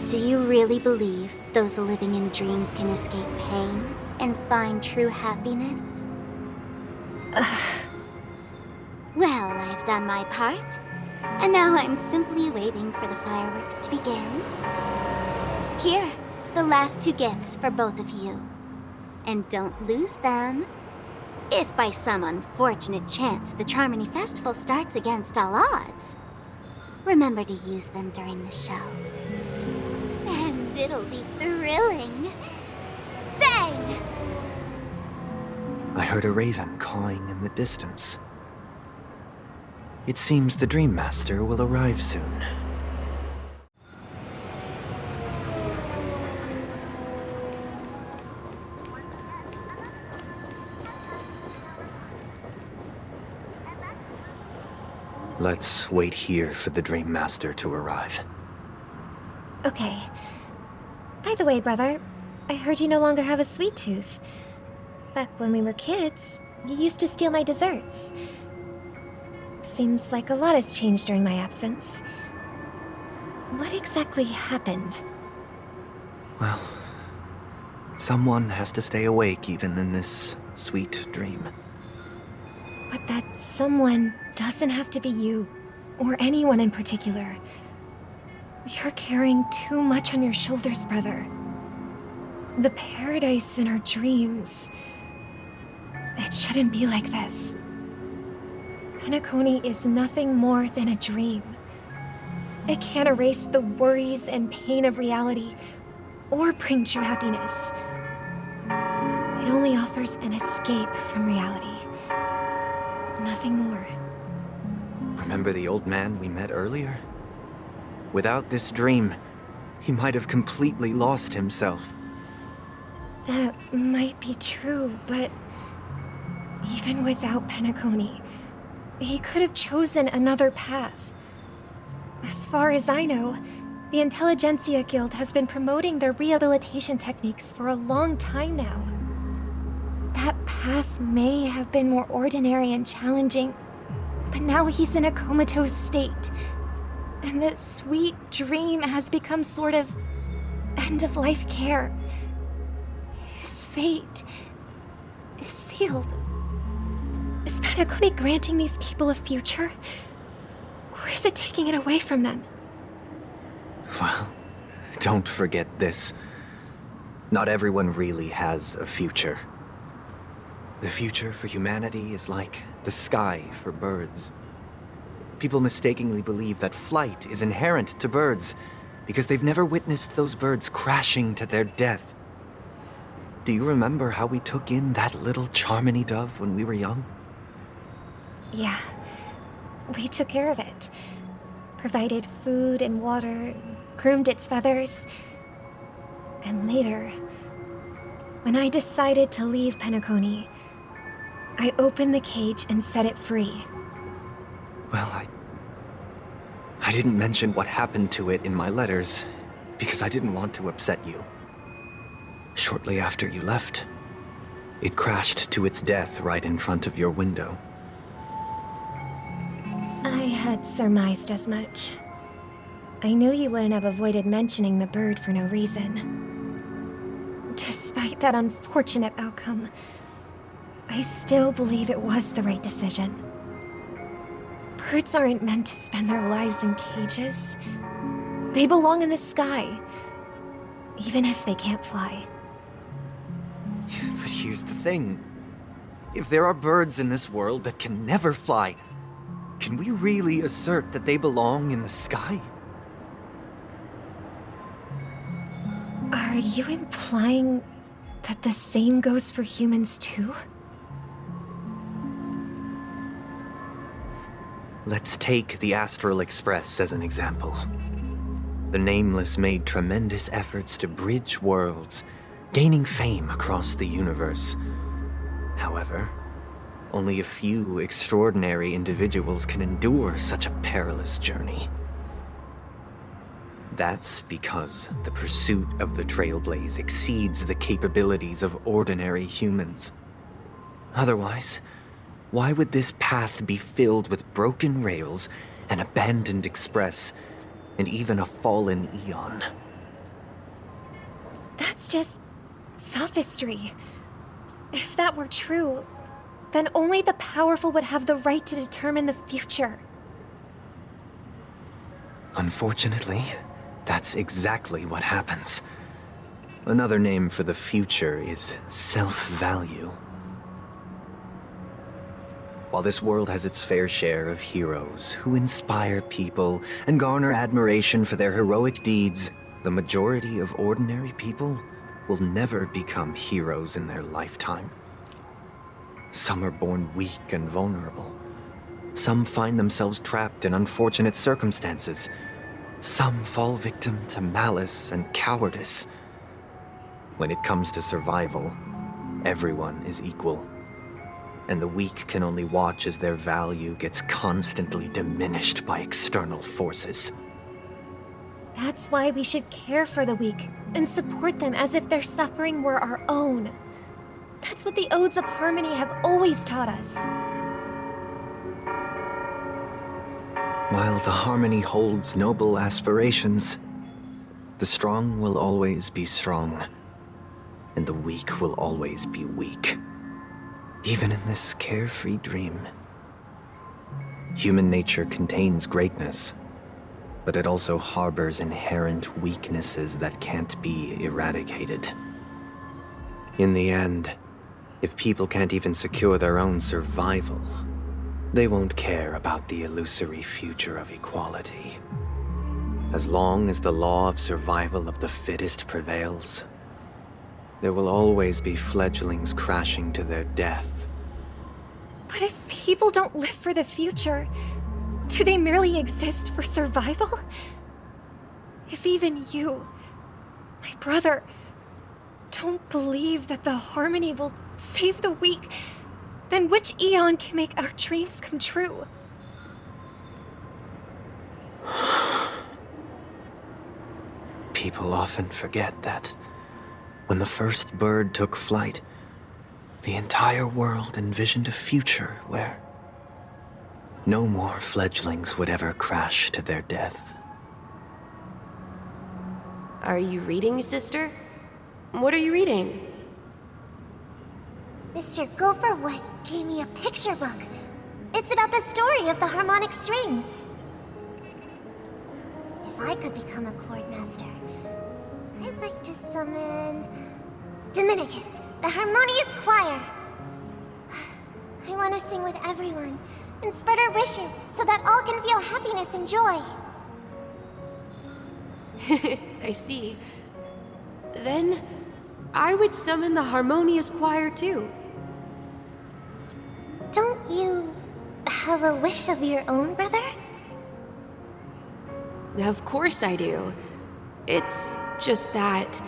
Do you really believe those living in dreams can escape pain and find true happiness? Well, I've done my part, and now I'm simply waiting for the fireworks to begin. Here, the last 2 gifts for both of you. And don't lose them. If by some unfortunate chance the Charmony Festival starts against all odds, remember to use them during the show. And it'll be thrilling. Bang! I heard a raven cawing in the distance. It seems the Dream Master will arrive soon. Let's wait here for the Dream Master to arrive. Okay. By the way, brother, I heard you no longer have a sweet tooth. Back when we were kids, you used to steal my desserts. Seems like a lot has changed during my absence. What exactly happened? Well, someone has to stay awake even in this sweet dream. But that someone doesn't have to be you, or anyone in particular. You're carrying too much on your shoulders, brother. The paradise in our dreams. It shouldn't be like this. Penacony is nothing more than a dream. It can't erase the worries and pain of reality, or bring true happiness. It only offers an escape from reality. Nothing more. Remember the old man we met earlier? Without this dream, he might have completely lost himself. That might be true, but even without Penacony, he could have chosen another path. As far as I know, the Intelligentsia Guild has been promoting their rehabilitation techniques for a long time now. That path may have been more ordinary and challenging, but now he's in a comatose state, and the sweet dream has become sort of end-of-life care. His fate is sealed. Is Penacony granting these people a future? Or is it taking it away from them? Well, don't forget this. Not everyone really has a future. The future for humanity is like the sky for birds. People mistakenly believe that flight is inherent to birds because they've never witnessed those birds crashing to their death. Do you remember how we took in that little Charmony dove when we were young? Yeah. We took care of it. Provided food and water, groomed its feathers. And later, when I decided to leave Penacony, I opened the cage and set it free. Well, I didn't mention what happened to it in my letters because I didn't want to upset you. Shortly after you left, it crashed to its death right in front of your window. I had surmised as much. I knew you wouldn't have avoided mentioning the bird for no reason. Despite that unfortunate outcome, I still believe it was the right decision. Birds aren't meant to spend their lives in cages. They belong in the sky, even if they can't fly. But here's the thing. If there are birds in this world that can never fly, can we really assert that they belong in the sky? Are you implying that the same goes for humans too? Let's take the Astral Express as an example. The Nameless made tremendous efforts to bridge worlds, gaining fame across the universe. However, only a few extraordinary individuals can endure such a perilous journey. That's because the pursuit of the Trailblaze exceeds the capabilities of ordinary humans. Otherwise, why would this path be filled with broken rails, an abandoned express, and even a fallen Aeon? That's just sophistry. If that were true, then only the powerful would have the right to determine the future. Unfortunately, that's exactly what happens. Another name for the future is self-value. While this world has its fair share of heroes who inspire people and garner admiration for their heroic deeds, the majority of ordinary people will never become heroes in their lifetime. Some are born weak and vulnerable. Some find themselves trapped in unfortunate circumstances. Some fall victim to malice and cowardice. When it comes to survival, everyone is equal. And the weak can only watch as their value gets constantly diminished by external forces. That's why we should care for the weak and support them as if their suffering were our own. That's what the Odes of Harmony have always taught us. While the Harmony holds noble aspirations, the strong will always be strong, and the weak will always be weak. Even in this carefree dream. Human nature contains greatness, but it also harbors inherent weaknesses that can't be eradicated. In the end, if people can't even secure their own survival, they won't care about the illusory future of equality. As long as the law of survival of the fittest prevails, there will always be fledglings crashing to their death. But if people don't live for the future, do they merely exist for survival? If even you, my brother, don't believe that the Harmony will save the weak, then which Aeon can make our dreams come true? People often forget that when the first bird took flight, the entire world envisioned a future where no more fledglings would ever crash to their death. Are you reading, sister? What are you reading? Mr. Gopherwood gave me a picture book. It's about the story of the harmonic strings. If I could become a chord master, I'd like to summon Dominicus, the harmonious choir. I want to sing with everyone and spread our wishes so that all can feel happiness and joy. I see. Then I would summon the harmonious choir too. Don't you have a wish of your own, brother? Of course I do. It's just that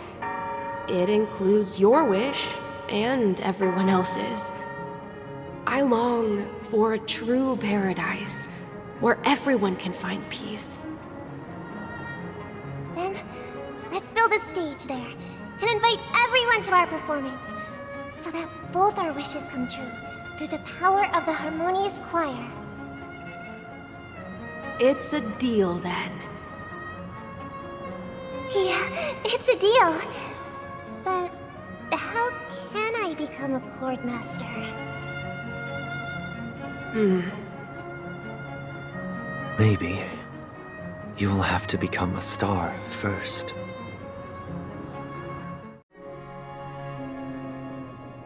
it includes your wish and everyone else's. I long for a true paradise where everyone can find peace. Then, let's build a stage there and invite everyone to our performance so that both our wishes come true through the power of the harmonious choir. It's a deal then. Yeah, it's a deal. But how can I become a chord master? Maybe you will have to become a star first.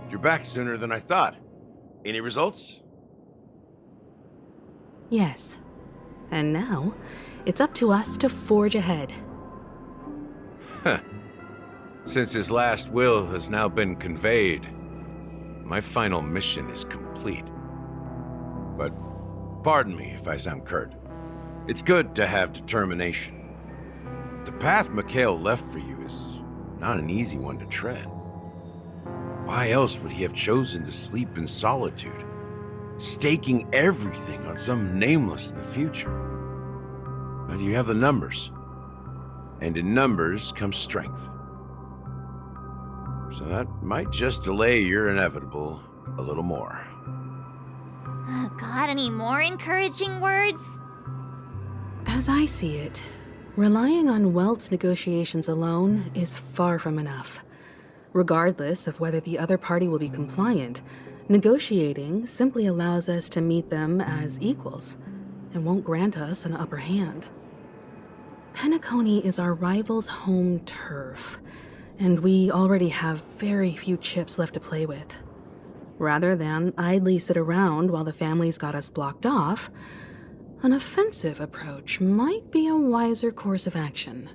You're back sooner than I thought. Any results? Yes. And now, it's up to us to forge ahead. Huh. Since his last will has now been conveyed, my final mission is complete. But pardon me if I sound curt. It's good to have determination. The path Mikhail left for you is not an easy one to tread. Why else would he have chosen to sleep in solitude, staking everything on some nameless in the future? But you have the numbers. And in numbers comes strength. So that might just delay your inevitable a little more. Got any more encouraging words? As I see it, relying on Welt's negotiations alone is far from enough. Regardless of whether the other party will be compliant, negotiating simply allows us to meet them as equals and won't grant us an upper hand. Penacony is our rival's home turf, and we already have very few chips left to play with. Rather than idly sit around while the family's got us blocked off, an offensive approach might be a wiser course of action.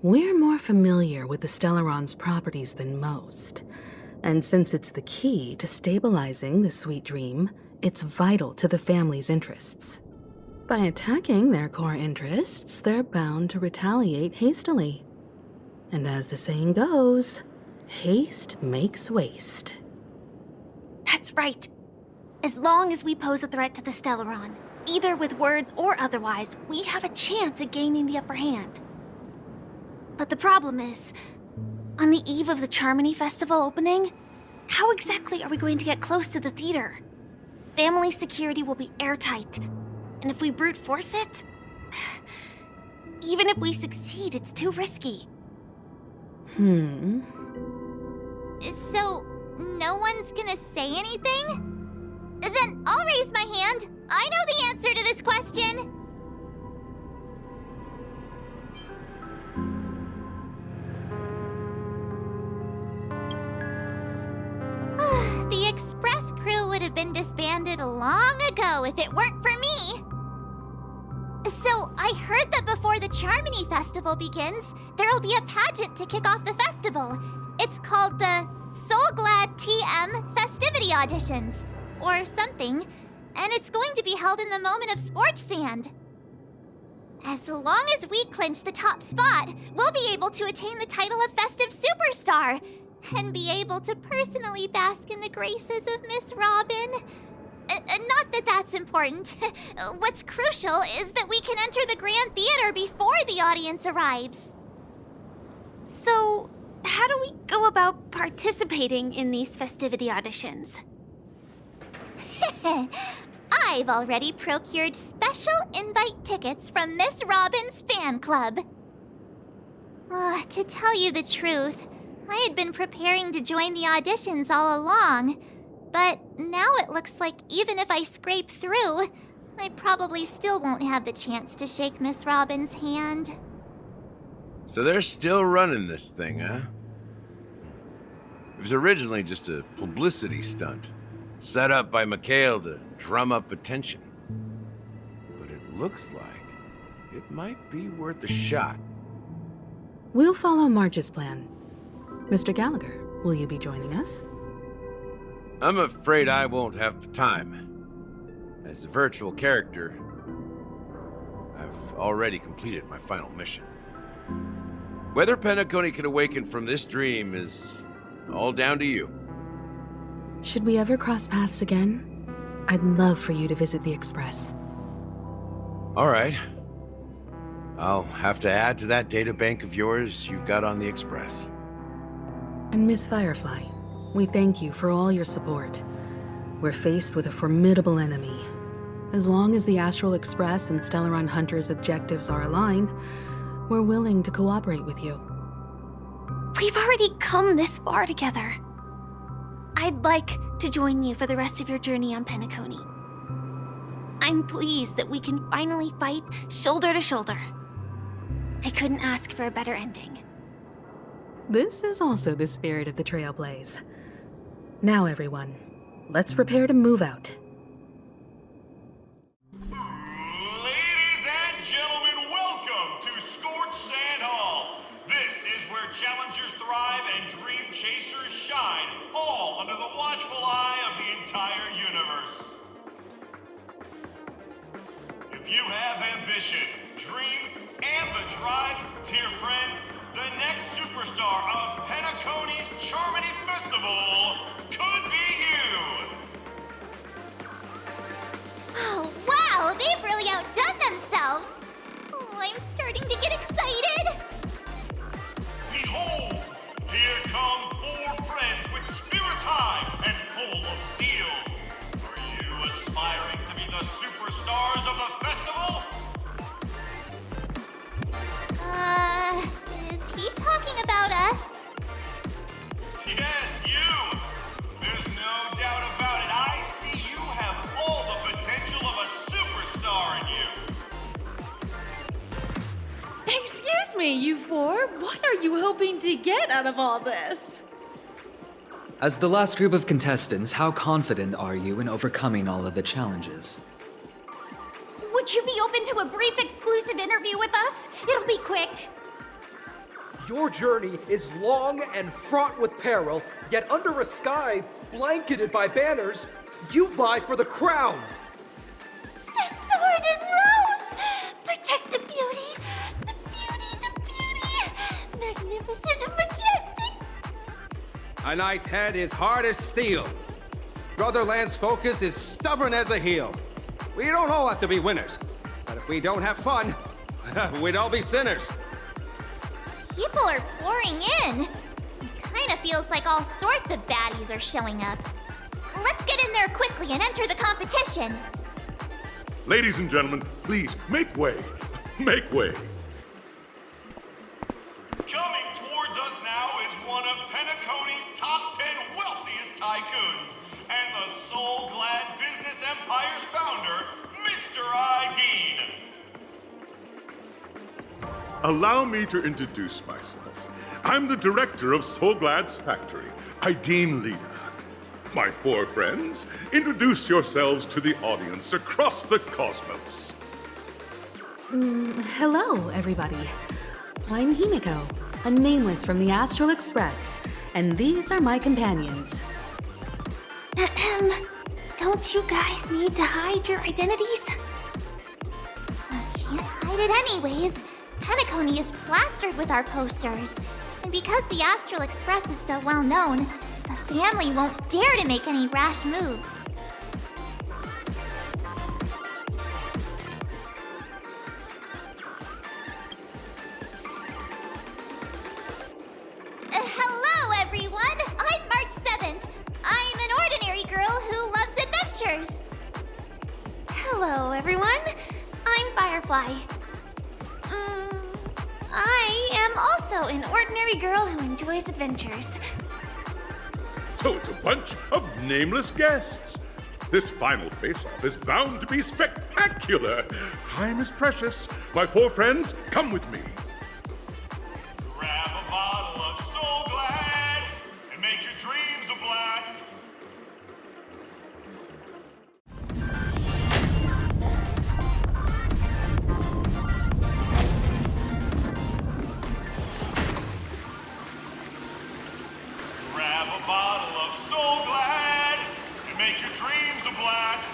We're more familiar with the Stellaron's properties than most, and since it's the key to stabilizing the sweet dream, it's vital to the family's interests. By attacking their core interests, they're bound to retaliate hastily. And as the saying goes, haste makes waste. That's right. As long as we pose a threat to the Stellaron, either with words or otherwise, we have a chance at gaining the upper hand. But the problem is, on the eve of the Charmony Festival opening, how exactly are we going to get close to the theater? Family security will be airtight, and if we brute force it, even if we succeed, it's too risky. So, no one's gonna say anything? Then I'll raise my hand. I know the answer to this question. The Express crew would have been disbanded long ago if it weren't for me. So, I heard that before the Charmony Festival begins, there'll be a pageant to kick off the festival. It's called the Soul Glad TM Festivity Auditions, or something, and it's going to be held in the moment of Scorch Sand. As long as we clinch the top spot, we'll be able to attain the title of Festive Superstar, and be able to personally bask in the graces of Miss Robin. Not that that's important. What's crucial is that we can enter the Grand Theater before the audience arrives. So, how do we go about participating in these festivity auditions? I've already procured special invite tickets from Miss Robin's fan club. To tell you the truth, I had been preparing to join the auditions all along, but now it looks like even if I scrape through, I probably still won't have the chance to shake Miss Robin's hand. So they're still running this thing, huh? It was originally just a publicity stunt, set up by Mikhail to drum up attention. But it looks like it might be worth a shot. We'll follow Marge's plan. Mr. Gallagher, will you be joining us? I'm afraid I won't have the time. As a virtual character, I've already completed my final mission. Whether Penacony can awaken from this dream is all down to you. Should we ever cross paths again? I'd love for you to visit the Express. All right. I'll have to add to that data bank of yours you've got on the Express. And Miss Firefly, we thank you for all your support. We're faced with a formidable enemy. As long as the Astral Express and Stellaron Hunter's objectives are aligned, we're willing to cooperate with you. We've already come this far together. I'd like to join you for the rest of your journey on Penacony. I'm pleased that we can finally fight shoulder to shoulder. I couldn't ask for a better ending. This is also the spirit of the Trailblaze. Now, everyone, let's prepare to move out. Ladies and gentlemen, welcome to Scorch Sand Hall. This is where challengers thrive and dream chasers shine, all under the watchful eye of the entire universe. If you have ambition, dreams, and the drive, dear friend, the next superstar of Penacony's Charmony Festival could be you! Oh, wow! They've really outdone themselves! Oh, I'm starting starting to get excited! Behold, here come 4 friends with spirit high and full of zeal. Are you aspiring to be the superstars of the festival? Is he talking about us? Yes, you! There's no doubt about it. I see you have all the potential of a superstar in you. Excuse me, you 4. What are you hoping to get out of all this? As the last group of contestants, how confident are you in overcoming all of the challenges? Would you be open to a brief exclusive interview with us? It'll be quick. Your journey is long and fraught with peril, yet under a sky blanketed by banners, you vie for the crown. The sword and rose! Protect the beauty! The beauty, the beauty! Magnificent and majestic! A knight's head is hard as steel. Brotherland's focus is stubborn as a heel. We don't all have to be winners, but if we don't have fun, we'd all be sinners. People are pouring in. It kinda feels like all sorts of baddies are showing up. Let's get in there quickly and enter the competition. Ladies and gentlemen, please make way. Make way. Coming towards us now is one of Penacony's top 10 wealthiest tycoons, and the soul-glad business empire's founder, Mr. Aeon. Allow me to introduce myself. I'm the director of Soulglad's factory, Aeon Leader. My 4 friends, introduce yourselves to the audience across the cosmos. Hello, everybody. I'm Himiko, a nameless from the Astral Express, and these are my companions. Don't you guys need to hide your identities? Can't hide it anyways. Penacony is plastered with our posters. And because the Astral Express is so well known, the family won't dare to make any rash moves. Hello, everyone! I'm March 7th. I'm an ordinary girl who loves adventures. Hello, everyone. I'm Firefly. I am also an ordinary girl who enjoys adventures. So it's a bunch of nameless guests. This final face-off is bound to be spectacular. Time is precious. My 4 friends, come with me. Grab a bottle of Soul Glad and make your dreams a blast. Grab a bottle of Soul Glad and make your dreams a blast.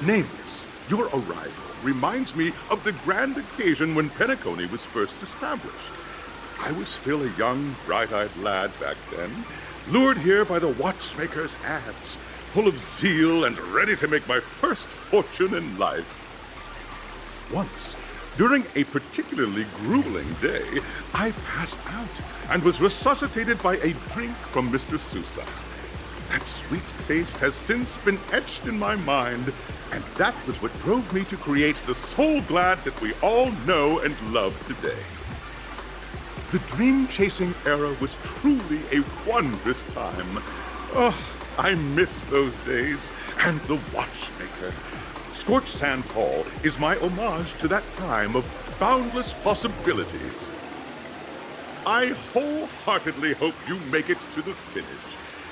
Nameless, your arrival reminds me of the grand occasion when Penacony was first established. I was still a young, bright-eyed lad back then, lured here by the watchmaker's ads, full of zeal and ready to make my first fortune in life. Once, during a particularly grueling day, I passed out and was resuscitated by a drink from Mr. Sousa. That sweet taste has since been etched in my mind, and that was what drove me to create the Soul Glad that we all know and love today. The dream-chasing era was truly a wondrous time. Oh, I miss those days, and the watchmaker. Scorched Sand Hall is my homage to that time of boundless possibilities. I wholeheartedly hope you make it to the finish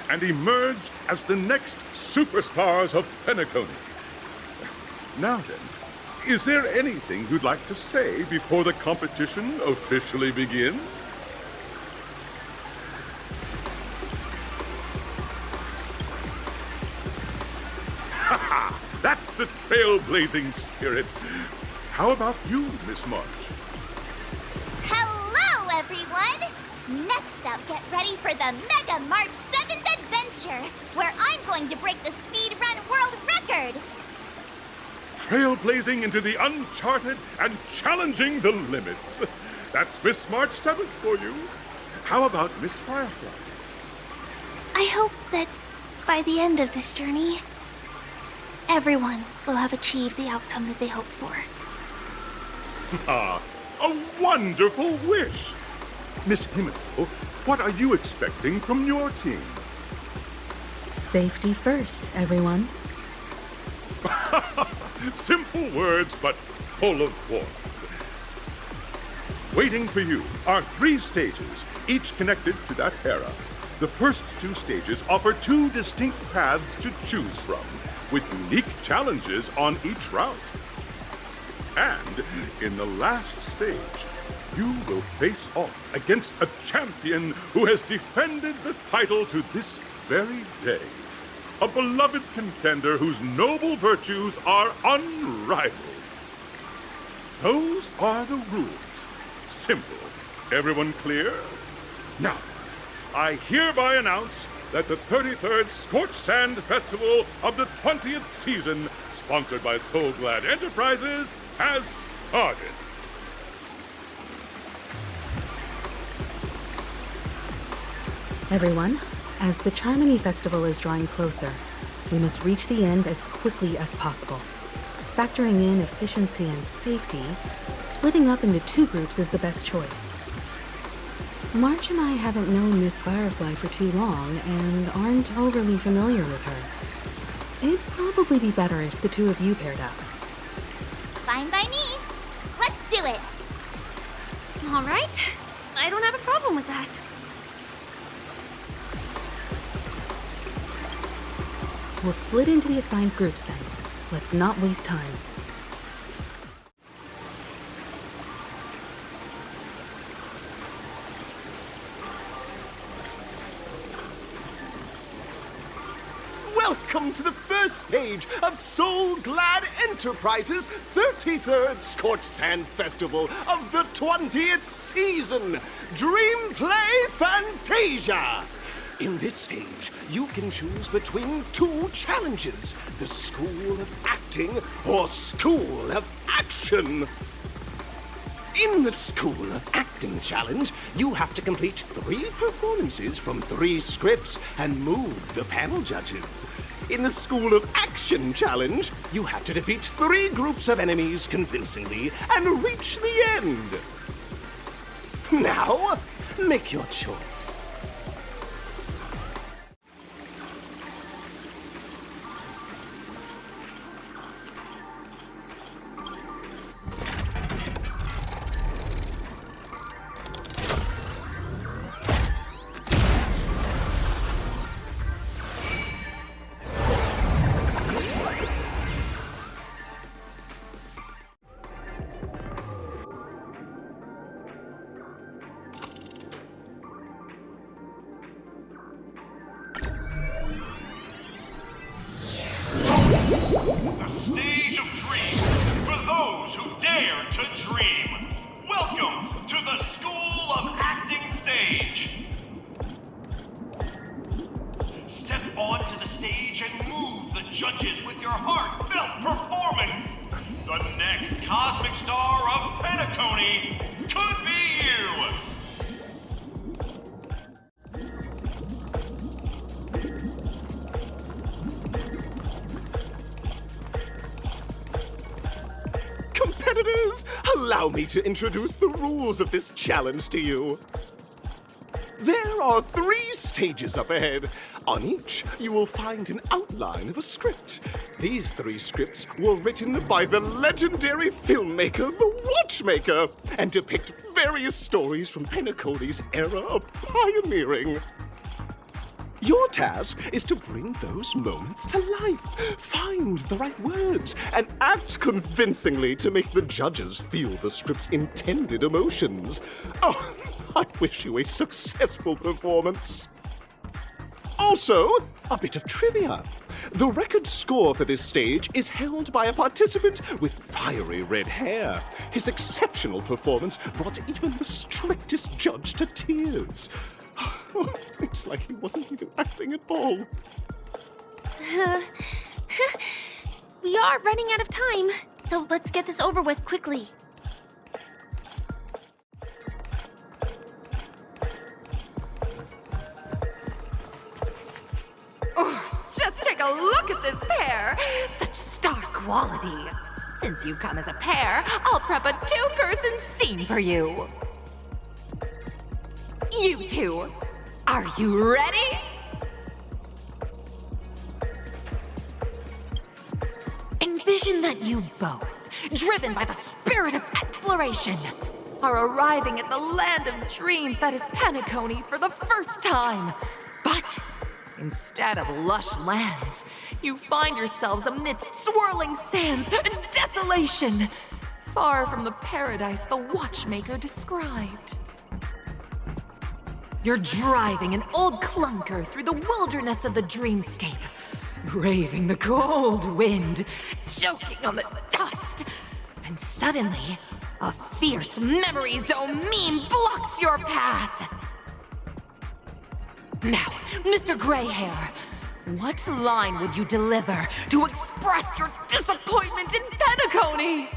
and emerge as the next superstars of Penacony. Now then, is there anything you'd like to say before the competition officially begins? Haha! That's the trailblazing spirit. How about you, Miss March? Hello, everyone! Next up, get ready for the Mega March 7th adventure, where I'm going to break the speedrun world record! trailblazing into the uncharted and challenging the limits. That's Miss March 7th for you. How about Miss Firefly? I hope that by the end of this journey, everyone will have achieved the outcome that they hoped for. Ah, a wonderful wish! Miss Himiko, what are you expecting from your team? Safety first, everyone. Simple words, but full of warmth. Waiting for you are 3 stages, each connected to that era. The first 2 stages offer 2 distinct paths to choose from, with unique challenges on each route. And in the last stage, you will face off against a champion who has defended the title to this very day. A beloved contender whose noble virtues are unrivaled. Those are the rules. Simple. Everyone clear? Now, I hereby announce that the 33rd Scorched Sand Festival of the 20th season, sponsored by Soul Glad Enterprises, has started. Everyone, as the Charmony Festival is drawing closer, we must reach the end as quickly as possible. Factoring in efficiency and safety, splitting up into 2 groups is the best choice. March and I haven't known Miss Firefly for too long and aren't overly familiar with her. It'd probably be better if the 2 of you paired up. Fine by me. Let's do it. All right. I don't have a problem with that. We'll split into the assigned groups then. Let's not waste time. Welcome to the first stage of Soul Glad Enterprises' 33rd Scorched Sand Festival of the 20th season, Dreamplay Fantasia. In this stage, you can choose between 2 challenges, the School of Acting or School of Action. In the School of Acting challenge, you have to complete 3 performances from 3 scripts and move the panel judges. In the School of Action challenge, you have to defeat 3 groups of enemies convincingly and reach the end. Now, make your choice. Allow me to introduce the rules of this challenge to you. There are 3 stages up ahead. On each, you will find an outline of a script. These 3 scripts were written by the legendary filmmaker, The Watchmaker, and depict various stories from Penacony's era of pioneering. Your task is to bring those moments to life, find the right words, and act convincingly to make the judges feel the script's intended emotions. Oh, I wish you a successful performance. Also, a bit of trivia. The record score for this stage is held by a participant with fiery red hair. His exceptional performance brought even the strictest judge to tears. It's like he wasn't even acting at all. We are running out of time, so let's get this over with quickly. Just take a look at this pair! Such star quality. Since you've come as a pair, I'll prep a two-person scene for you. You two, are you ready? Envision that you both, driven by the spirit of exploration, are arriving at the land of dreams that is Penacony for the first time. But instead of lush lands, you find yourselves amidst swirling sands and desolation, far from the paradise the watchmaker described. You're driving an old clunker through the wilderness of the dreamscape, braving the cold wind, choking on the dust, and suddenly, a fierce memory zone meme blocks your path. Now, Mr. Greyhair, what line would you deliver to express your disappointment in Penacony?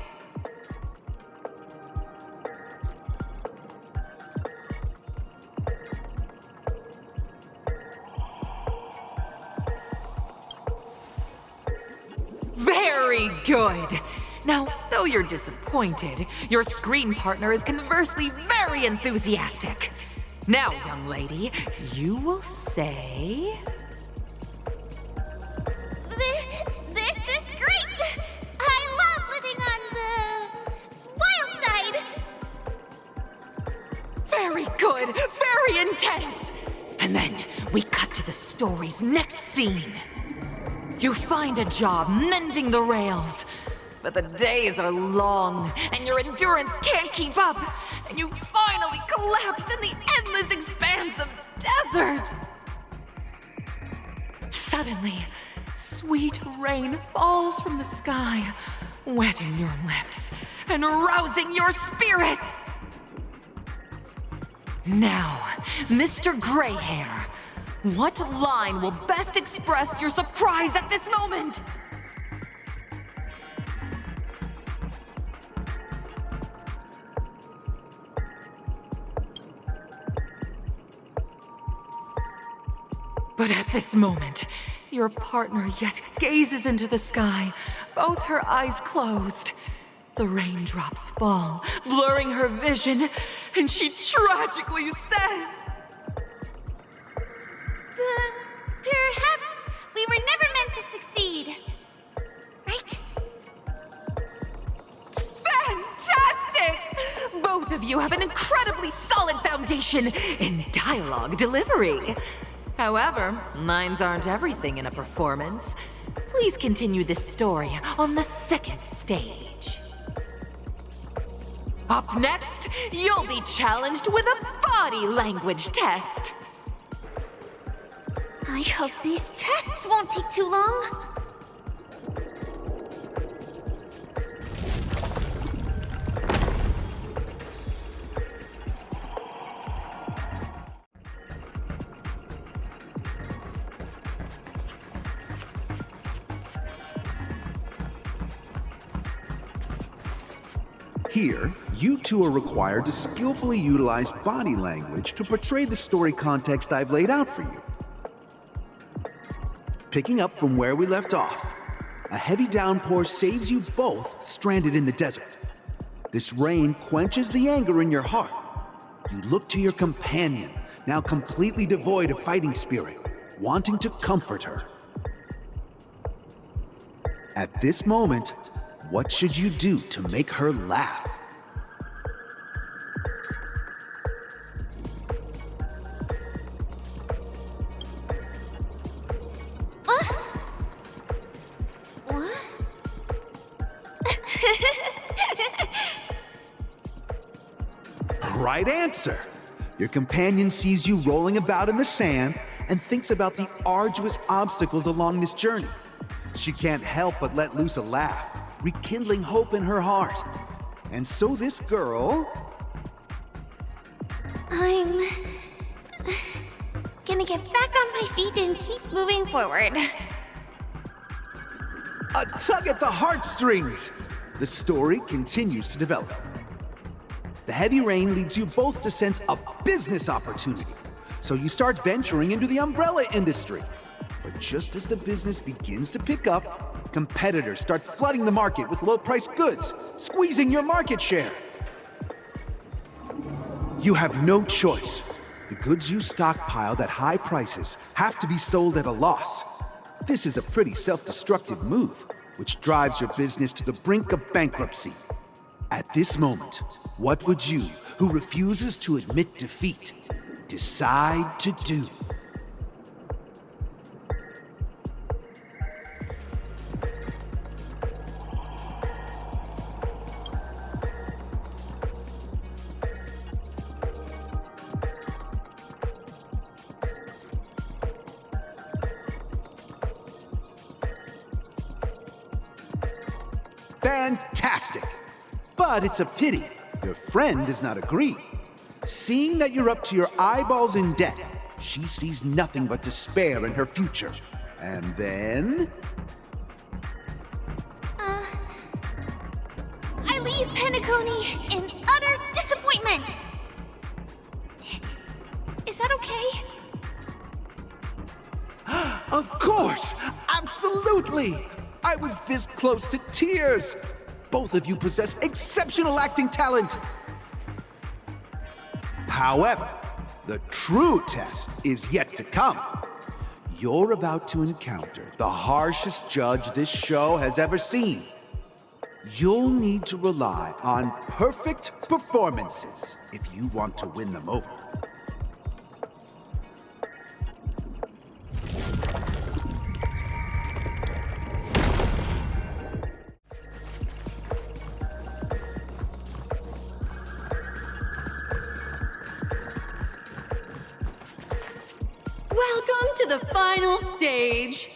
Very good! Now, though you're disappointed, your screen partner is conversely very enthusiastic. Now, young lady, you will say... This is great! I love living on the wild side! Very good! Very intense! And then we cut to the story's next scene. You find a job mending the rails, but the days are long and your endurance can't keep up, and you finally collapse in the endless expanse of desert. Suddenly, sweet rain falls from the sky, wetting your lips and rousing your spirits. Now, Mr. Greyhair, what line will best express your surprise at this moment? But at this moment, your partner yet gazes into the sky, both her eyes closed. The raindrops fall, blurring her vision, and she tragically says... Perhaps we were never meant to succeed. Right? Fantastic! Both of you have an incredibly solid foundation in dialogue delivery. However, lines aren't everything in a performance. Please continue this story on the second stage. Up next, you'll be challenged with a body language test. I hope these tests won't take too long. Here, you two are required to skillfully utilize body language to portray the story context I've laid out for you. Picking up from where we left off, a heavy downpour saves you both stranded in the desert. This rain quenches the anger in your heart. You look to your companion, now completely devoid of fighting spirit, wanting to comfort her. At this moment, what should you do to make her laugh? What? Right answer! Your companion sees you rolling about in the sand and thinks about the arduous obstacles along this journey. She can't help but let loose a laugh, rekindling hope in her heart. And so this girl... I'm gonna get back on my feet and keep moving forward. A tug at the heartstrings! The story continues to develop. The heavy rain leads you both to sense a business opportunity. So you start venturing into the umbrella industry. But just as the business begins to pick up, competitors start flooding the market with low-priced goods, squeezing your market share. You have no choice. The goods you stockpiled at high prices have to be sold at a loss. This is a pretty self-destructive move, which drives your business to the brink of bankruptcy. At this moment, what would you, who refuses to admit defeat, decide to do? Fantastic! But it's a pity your friend does not agree. Seeing that you're up to your eyeballs in debt, she sees nothing but despair in her future. And then... I leave Penacony in utter disappointment. Is that okay? Of course! Absolutely! I was this close to tears! Both of you possess exceptional acting talent! However, the true test is yet to come. You're about to encounter the harshest judge this show has ever seen. You'll need to rely on perfect performances if you want to win them over. Welcome to the final stage.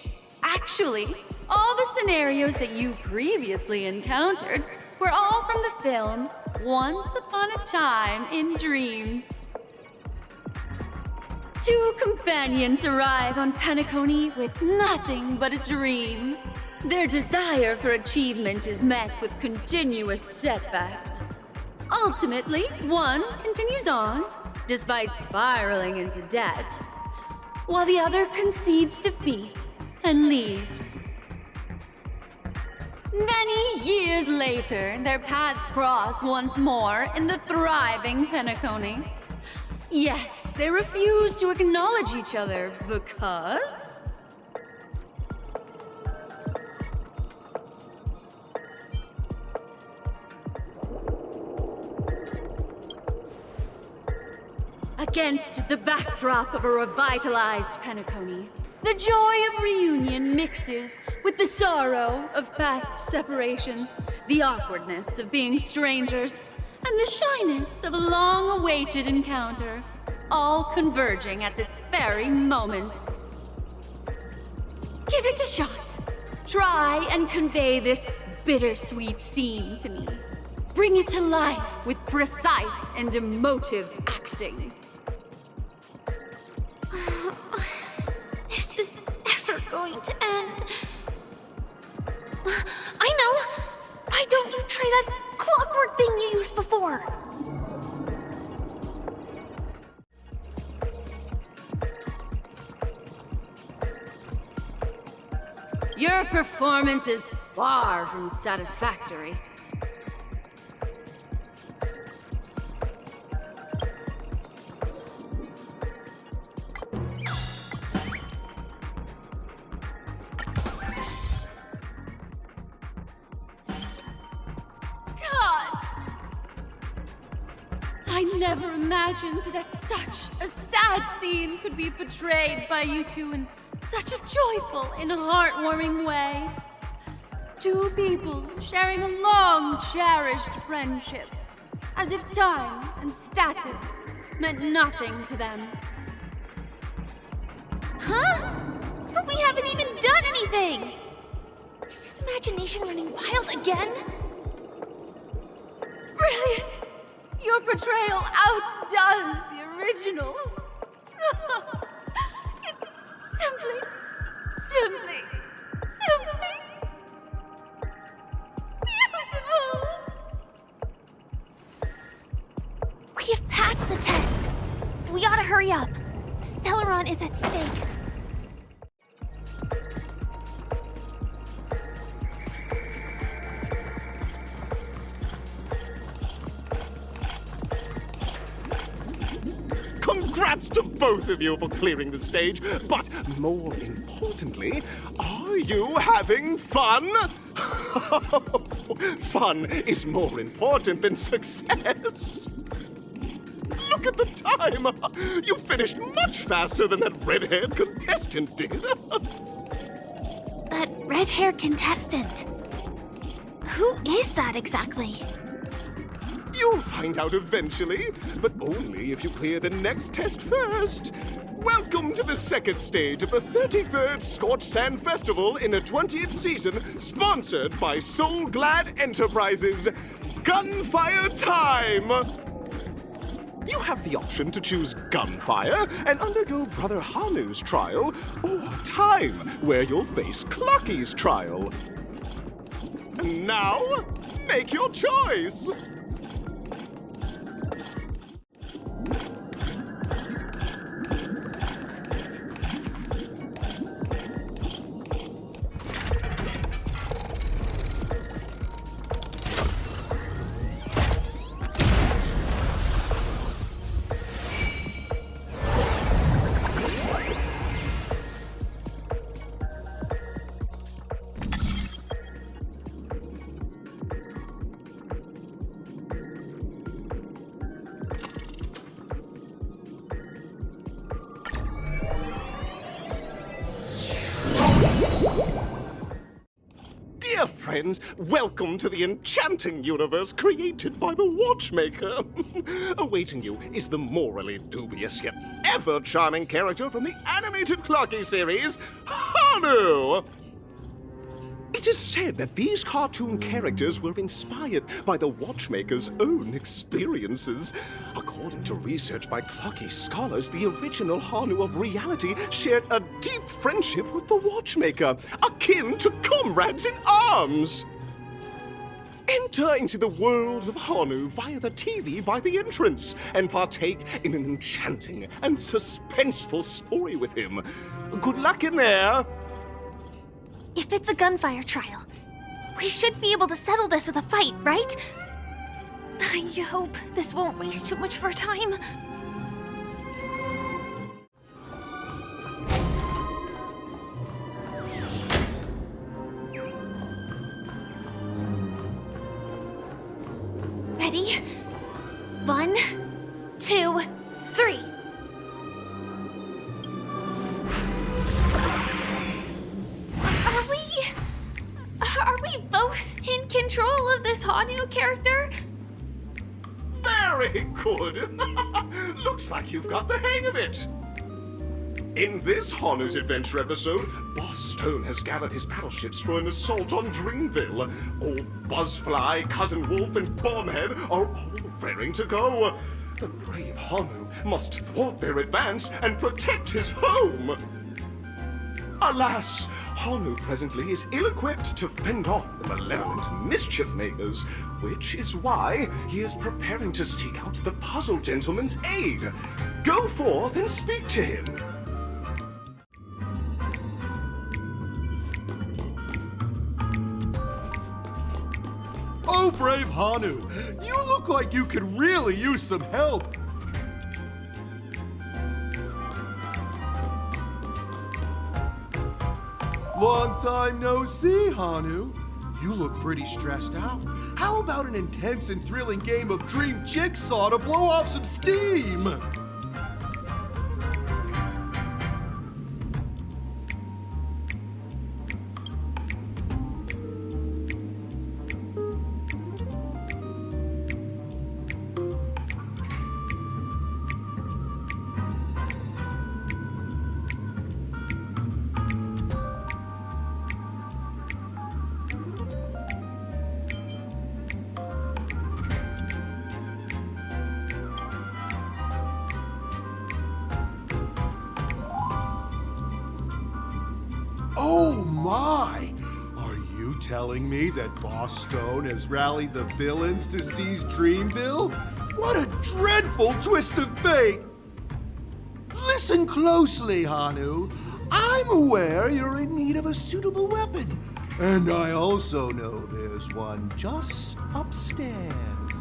Actually, all the scenarios that you previously encountered were all from the film Once Upon a Time in Dreams. Two companions arrive on Penacony with nothing but a dream. Their desire for achievement is met with continuous setbacks. Ultimately, one continues on, despite spiraling into debt, while the other concedes defeat and leaves. Many years later, their paths cross once more in the thriving Penacony. Yet, they refuse to acknowledge each other because... Against the backdrop of a revitalized Penacony, the joy of reunion mixes with the sorrow of past separation, the awkwardness of being strangers, and the shyness of a long-awaited encounter, all converging at this very moment. Give it a shot. Try and convey this bittersweet scene to me. Bring it to life with precise and emotive acting. Is this ever going to end? I know! Why don't you try that clockwork thing you used before? Your performance is far from satisfactory. I never imagined that such a sad scene could be portrayed by you two in such a joyful and heartwarming way. Two people sharing a long-cherished friendship, as if time and status meant nothing to them. Huh? But we haven't even done anything! Is his imagination running wild again? Brilliant! Your portrayal outdoes the original. It's simply hurry up. Stellaron is at stake. Congrats to both of you for clearing the stage, but more importantly, are you having fun? Fun is more important than success. Look at the time! You finished much faster than that red-haired contestant did. That red-haired contestant. Who is that exactly? You'll find out eventually, but only if you clear the next test first. Welcome to the second stage of the 33rd Scorched Sand Festival in the 20th season, sponsored by Soul Glad Enterprises. Gunfire time! You have the option to choose gunfire and undergo Brother Hanu's trial, or time, where you'll face Clocky's trial. And now, make your choice! Dear friends, welcome to the enchanting universe created by the Watchmaker. Awaiting you is the morally dubious yet ever-charming character from the animated Clocky series, Hanu! It is said that these cartoon characters were inspired by the Watchmaker's own experiences. According to research by Clocky scholars, the original Hanu of reality shared a deep friendship with the Watchmaker, akin to comrades in arms. Enter into the world of Hanu via the TV by the entrance and partake in an enchanting and suspenseful story with him. Good luck in there! If it's a gunfire trial, we should be able to settle this with a fight, right? I hope this won't waste too much of our time. Ready? 1, 2, 3. Are we both in control of this Hanu character? Very good! Looks like you've got the hang of it! In this Hanu's Adventure episode, Boss Stone has gathered his battleships for an assault on Dreamville. Old Buzzfly, Cousin Wolf, and Bombhead are all raring to go. The brave Hanu must thwart their advance and protect his home! Alas, Hanu presently is ill-equipped to fend off the malevolent mischief makers, which is why he is preparing to seek out the Puzzle Gentleman's aid. Go forth and speak to him. Oh, brave Hanu, you look like you could really use some help. Long time no see, Hanu. You look pretty stressed out. How about an intense and thrilling game of Dream Jigsaw to blow off some steam? Oh my! Are you telling me that Boss Stone has rallied the villains to seize Dreamville? What a dreadful twist of fate! Listen closely, Hanu. I'm aware you're in need of a suitable weapon. And I also know there's one just upstairs.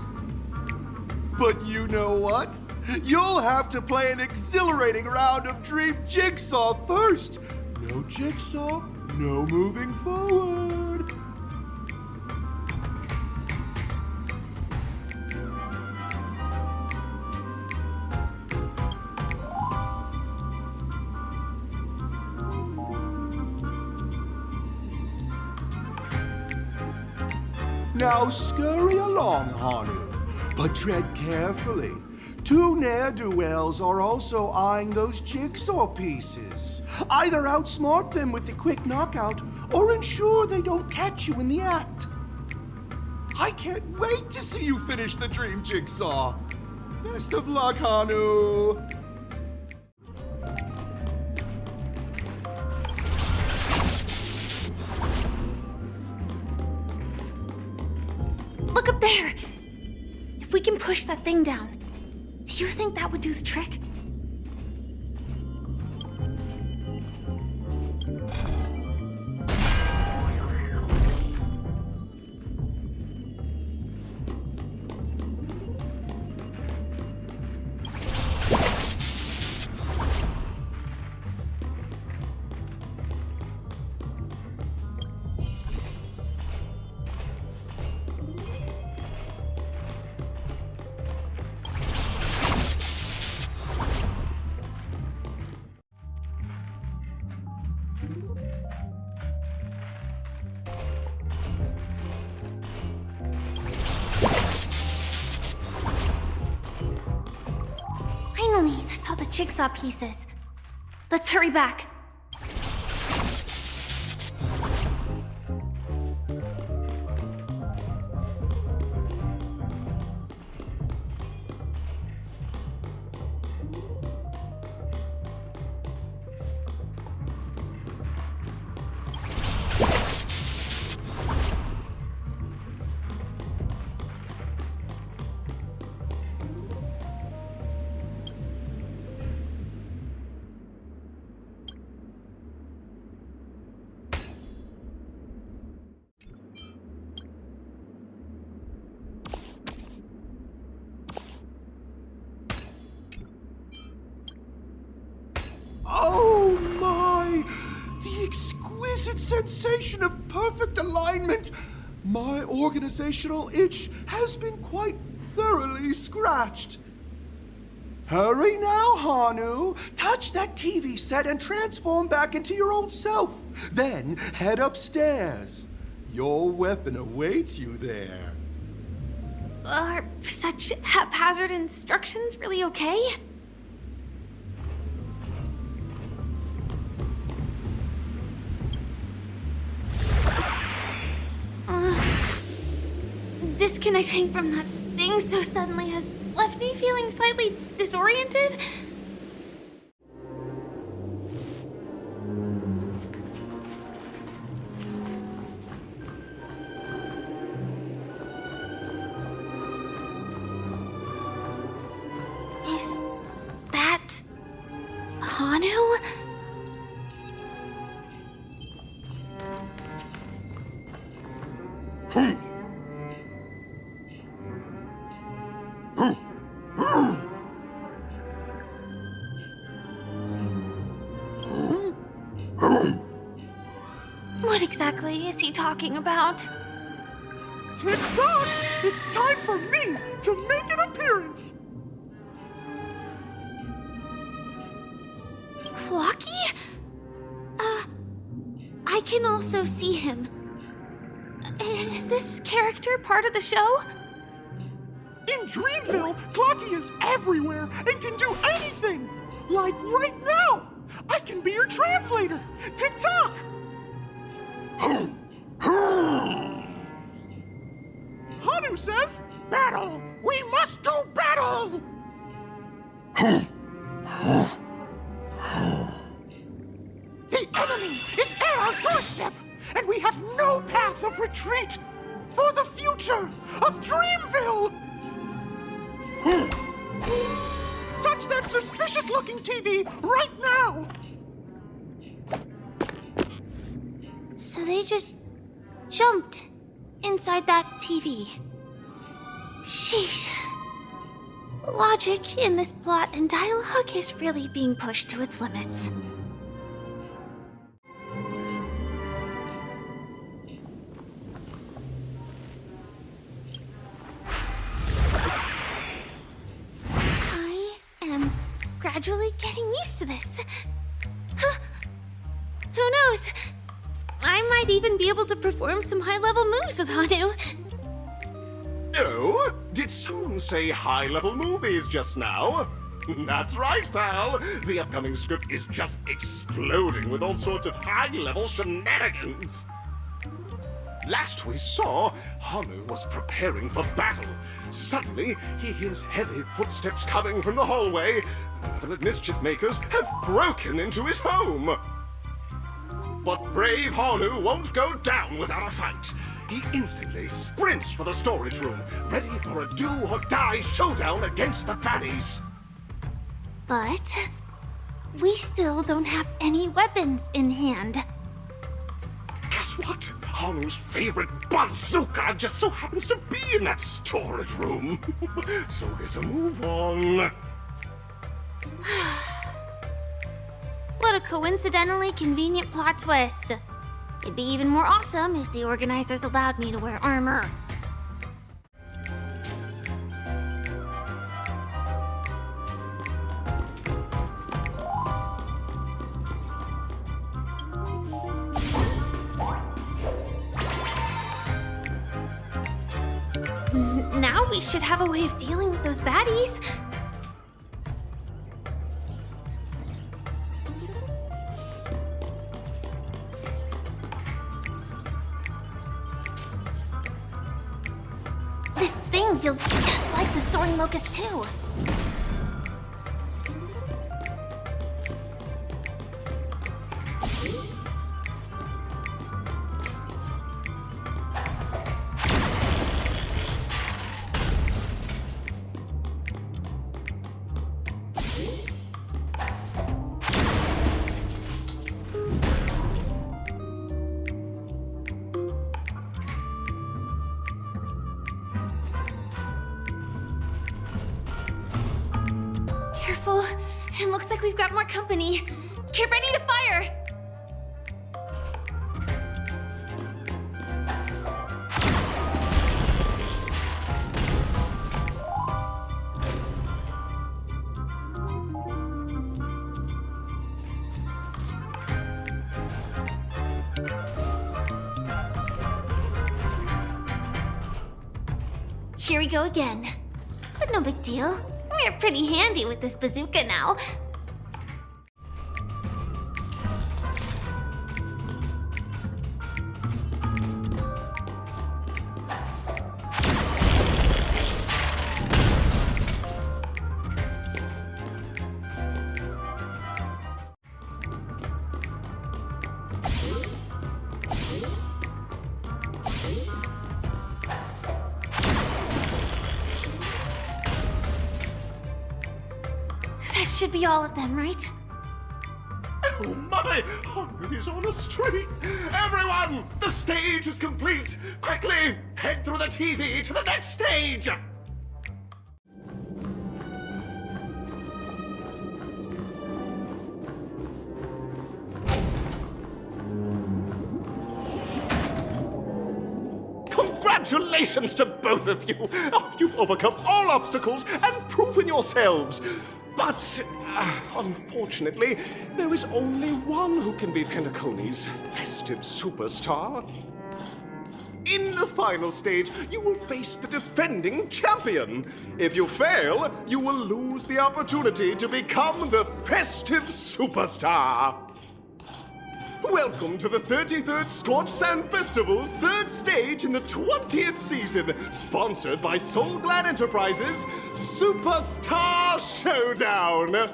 But you know what? You'll have to play an exhilarating round of Dream Jigsaw first. No Jigsaw, no moving forward. Now scurry along, Hanu, but tread carefully. Two ne'er-do-wells are also eyeing those jigsaw pieces. Either outsmart them with the quick knockout, or ensure they don't catch you in the act. I can't wait to see you finish the dream jigsaw. Best of luck, Hanu. Look up there! If we can push that thing down, do you think that would do the trick? Finally, that's all the jigsaw pieces. Let's hurry back. Oh my! The exquisite sensation of perfect alignment! My organizational itch has been quite thoroughly scratched. Hurry now, Hanu! Touch that TV set and transform back into your old self. Then head upstairs. Your weapon awaits you there. Are such haphazard instructions really okay? Disconnecting from that thing so suddenly has left me feeling slightly disoriented. Is that Hanu? What exactly is he talking about? Tick-tock! It's time for me to make an appearance! Clocky? I can also see him. Is this character part of the show? In Dreamville, Clocky is everywhere and can do anything! Like right now! I can be your translator! Tick-tock! Hanu says, battle! We must do battle! The enemy is at our doorstep, and we have no path of retreat for the future of Dreamville! touch that suspicious-looking TV right now! So they just jumped inside that TV. Sheesh. Logic in this plot and dialogue is really being pushed to its limits. I am gradually getting used to this. Huh. Who knows? I might even be able to perform some high-level moves with Hanu. Oh, did someone say high-level movies just now? That's right, pal. The upcoming script is just exploding with all sorts of high-level shenanigans. Last we saw, Hanu was preparing for battle. Suddenly, he hears heavy footsteps coming from the hallway. Malevolent mischief makers have broken into his home. But brave Hanu won't go down without a fight. He instantly sprints for the storage room, ready for a do-or-die showdown against the baddies. But we still don't have any weapons in hand. Guess what? Hanu's favorite bazooka just so happens to be in that storage room. So get a move on. What a coincidentally convenient plot twist. It'd be even more awesome if the organizers allowed me to wear armor. Now we should have a way of dealing with those baddies. This thing feels just like the Soaring Locust too. Careful. It looks like we've got more company. Get ready to fire! Here we go again. But no big deal. We're pretty handy with this bazooka now. That should be all of them, right? Oh my! Hanu is on a streak! Everyone! The stage is complete! Quickly! Head through the TV to the next stage! Congratulations to both of you! Oh, you've overcome all obstacles and proven yourselves! But, unfortunately, there is only one who can be Penacony's festive superstar. In the final stage, you will face the defending champion. If you fail, you will lose the opportunity to become the festive superstar. Welcome to the 33rd Scorched Sand Festival's third stage in the 20th season, sponsored by Soul Glad Enterprises' Superstar Showdown.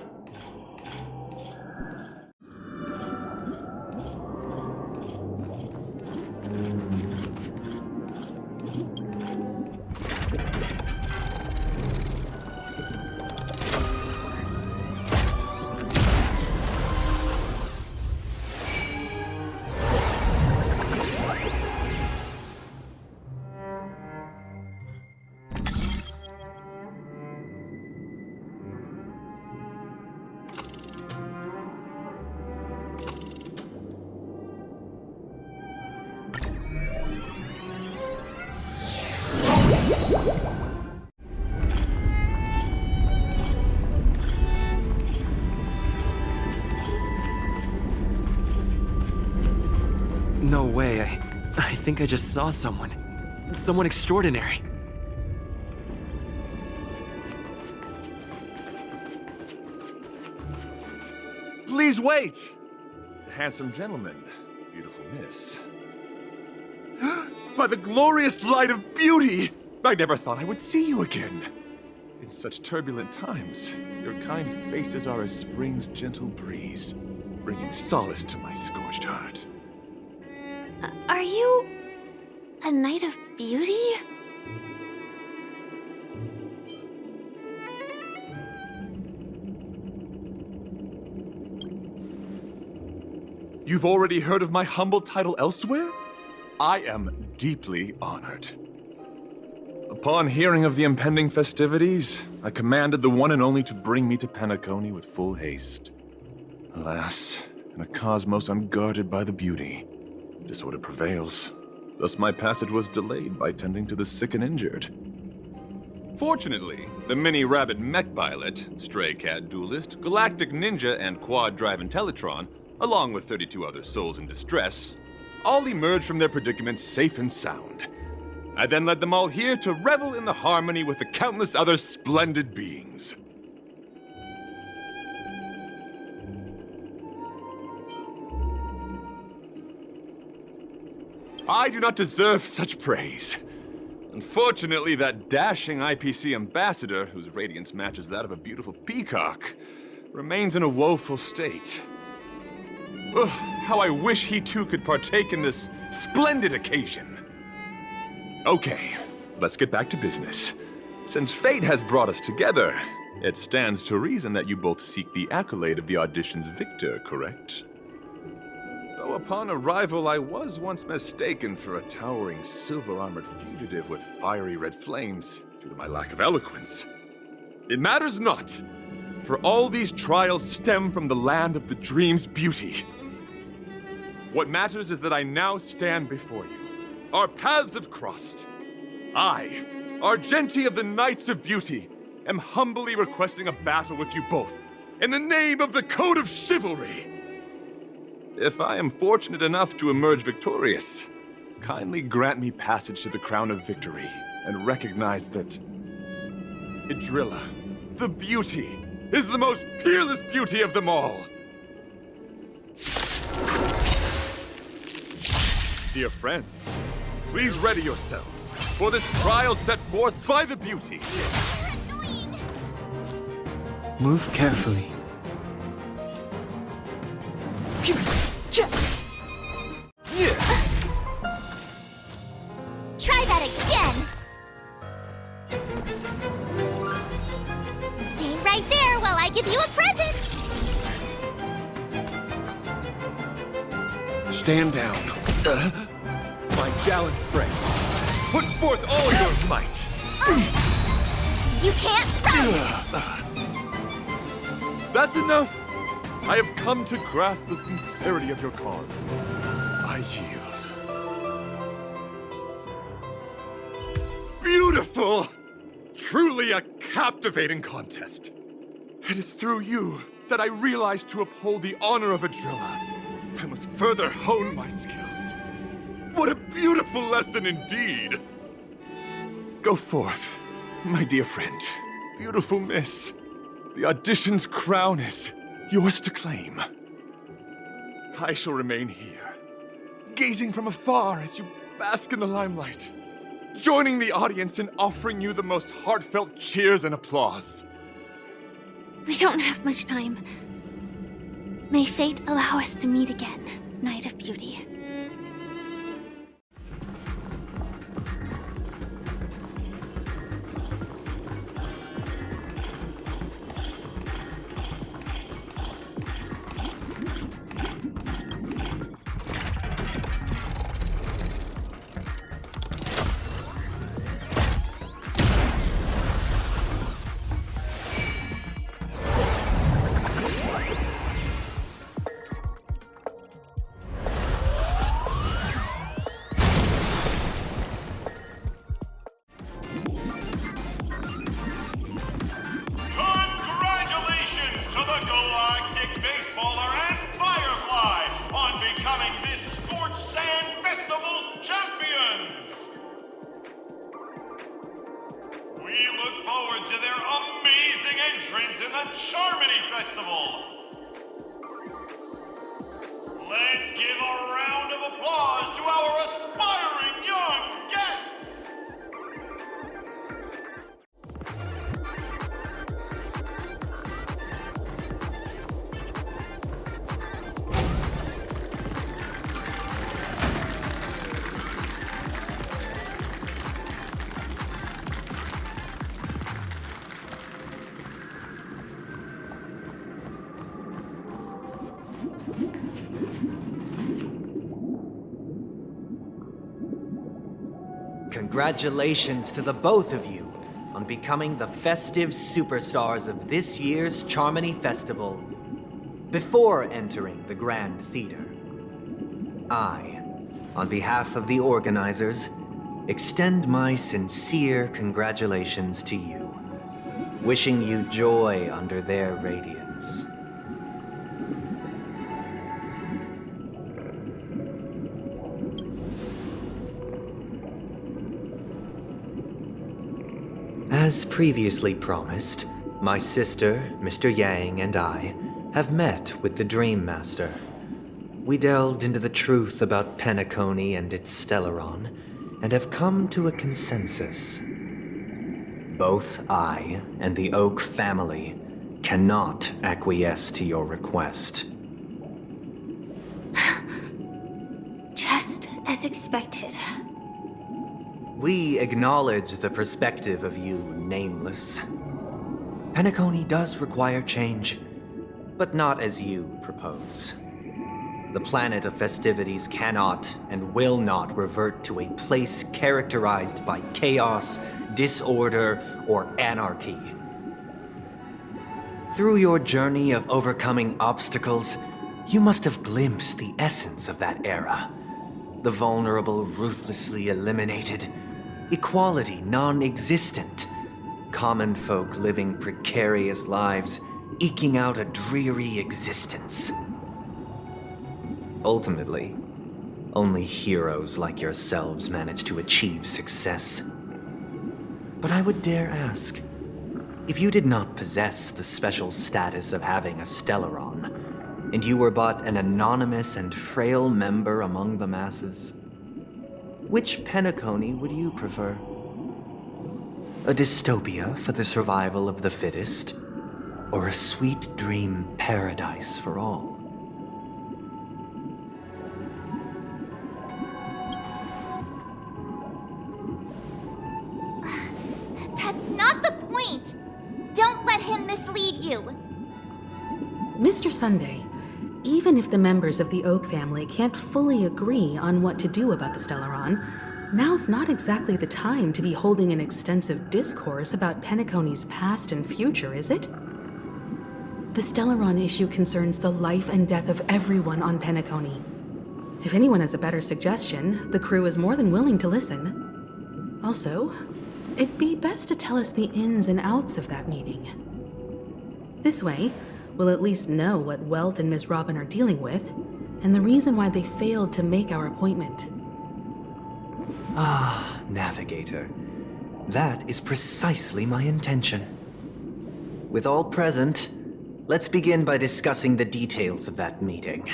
think I just saw someone. Someone extraordinary. Please wait! The handsome gentleman, beautiful miss. By the glorious light of beauty! I never thought I would see you again. In such turbulent times, your kind faces are as spring's gentle breeze, bringing solace to my scorched heart. Are you a Knight of Beauty? You've already heard of my humble title elsewhere? I am deeply honored. Upon hearing of the impending festivities, I commanded the one and only to bring me to Penacony with full haste. Alas, in a cosmos unguarded by the beauty, disorder prevails. Thus my passage was delayed by tending to the sick and injured. Fortunately, the mini-rabbit mech pilot, stray cat duelist, galactic ninja, and quad-drive Intellitron, along with 32 other souls in distress, all emerged from their predicaments safe and sound. I then led them all here to revel in the harmony with the countless other splendid beings. I do not deserve such praise. Unfortunately, that dashing IPC ambassador, whose radiance matches that of a beautiful peacock, remains in a woeful state. Ugh, how I wish he too could partake in this splendid occasion. Okay, let's get back to business. Since fate has brought us together, it stands to reason that you both seek the accolade of the audition's victor, correct? Though upon arrival I was once mistaken for a towering silver-armored fugitive with fiery red flames due to my lack of eloquence. It matters not, for all these trials stem from the land of the dream's beauty. What matters is that I now stand before you. Our paths have crossed. I, Argenti of the Knights of Beauty, am humbly requesting a battle with you both, in the name of the Code of Chivalry. If I am fortunate enough to emerge victorious, kindly grant me passage to the Crown of Victory, and recognize that Idrilla, the beauty, is the most peerless beauty of them all. Dear friends, please ready yourselves for this trial set forth by the beauty. Move carefully. Try that again! Stay right there while I give you a present! Stand down. My gallant friend, put forth all your might. You can't run! That's enough. I have come to grasp the sincerity of your cause. I yield. Beautiful! Truly a captivating contest. It is through you that I realized to uphold the honor of Idrilla, I must further hone my skills. What a beautiful lesson indeed! Go forth, my dear friend, beautiful miss. The audition's crown is yours to claim. I shall remain here, gazing from afar as you bask in the limelight, joining the audience in offering you the most heartfelt cheers and applause. We don't have much time. May fate allow us to meet again, Knight of Beauty. forward to their amazing entrance in the Charmony Festival. Let's give a round of applause to our aspiring young guests. Congratulations to the both of you on becoming the festive superstars of this year's Charmony Festival. Before entering the Grand Theater, I, on behalf of the organizers, extend my sincere congratulations to you, wishing you joy under their radiance. As previously promised, my sister, Mr. Yang, and I have met with the Dream Master. We delved into the truth about Penacony and its Stellaron, and have come to a consensus. Both I and the Oak family cannot acquiesce to your request. Just as expected. We acknowledge the perspective of you, Nameless. Penacony does require change, but not as you propose. The planet of festivities cannot and will not revert to a place characterized by chaos, disorder, or anarchy. Through your journey of overcoming obstacles, you must have glimpsed the essence of that era. The vulnerable ruthlessly eliminated, equality non-existent, common folk living precarious lives, eking out a dreary existence. Ultimately, only heroes like yourselves manage to achieve success. But I would dare ask, if you did not possess the special status of having a Stellaron, and you were but an anonymous and frail member among the masses, which Penacony would you prefer? A dystopia for the survival of the fittest, or a sweet dream paradise for all? That's not the point! Don't let him mislead you! Mr. Sunday, even if the members of the Oak family can't fully agree on what to do about the Stellaron, now's not exactly the time to be holding an extensive discourse about Penacony's past and future, is it? The Stellaron issue concerns the life and death of everyone on Penacony. If anyone has a better suggestion, the crew is more than willing to listen. Also, it'd be best to tell us the ins and outs of that meeting. This way, we'll at least know what Welt and Ms. Robin are dealing with, and the reason why they failed to make our appointment. Ah, Navigator. That is precisely my intention. With all present, let's begin by discussing the details of that meeting.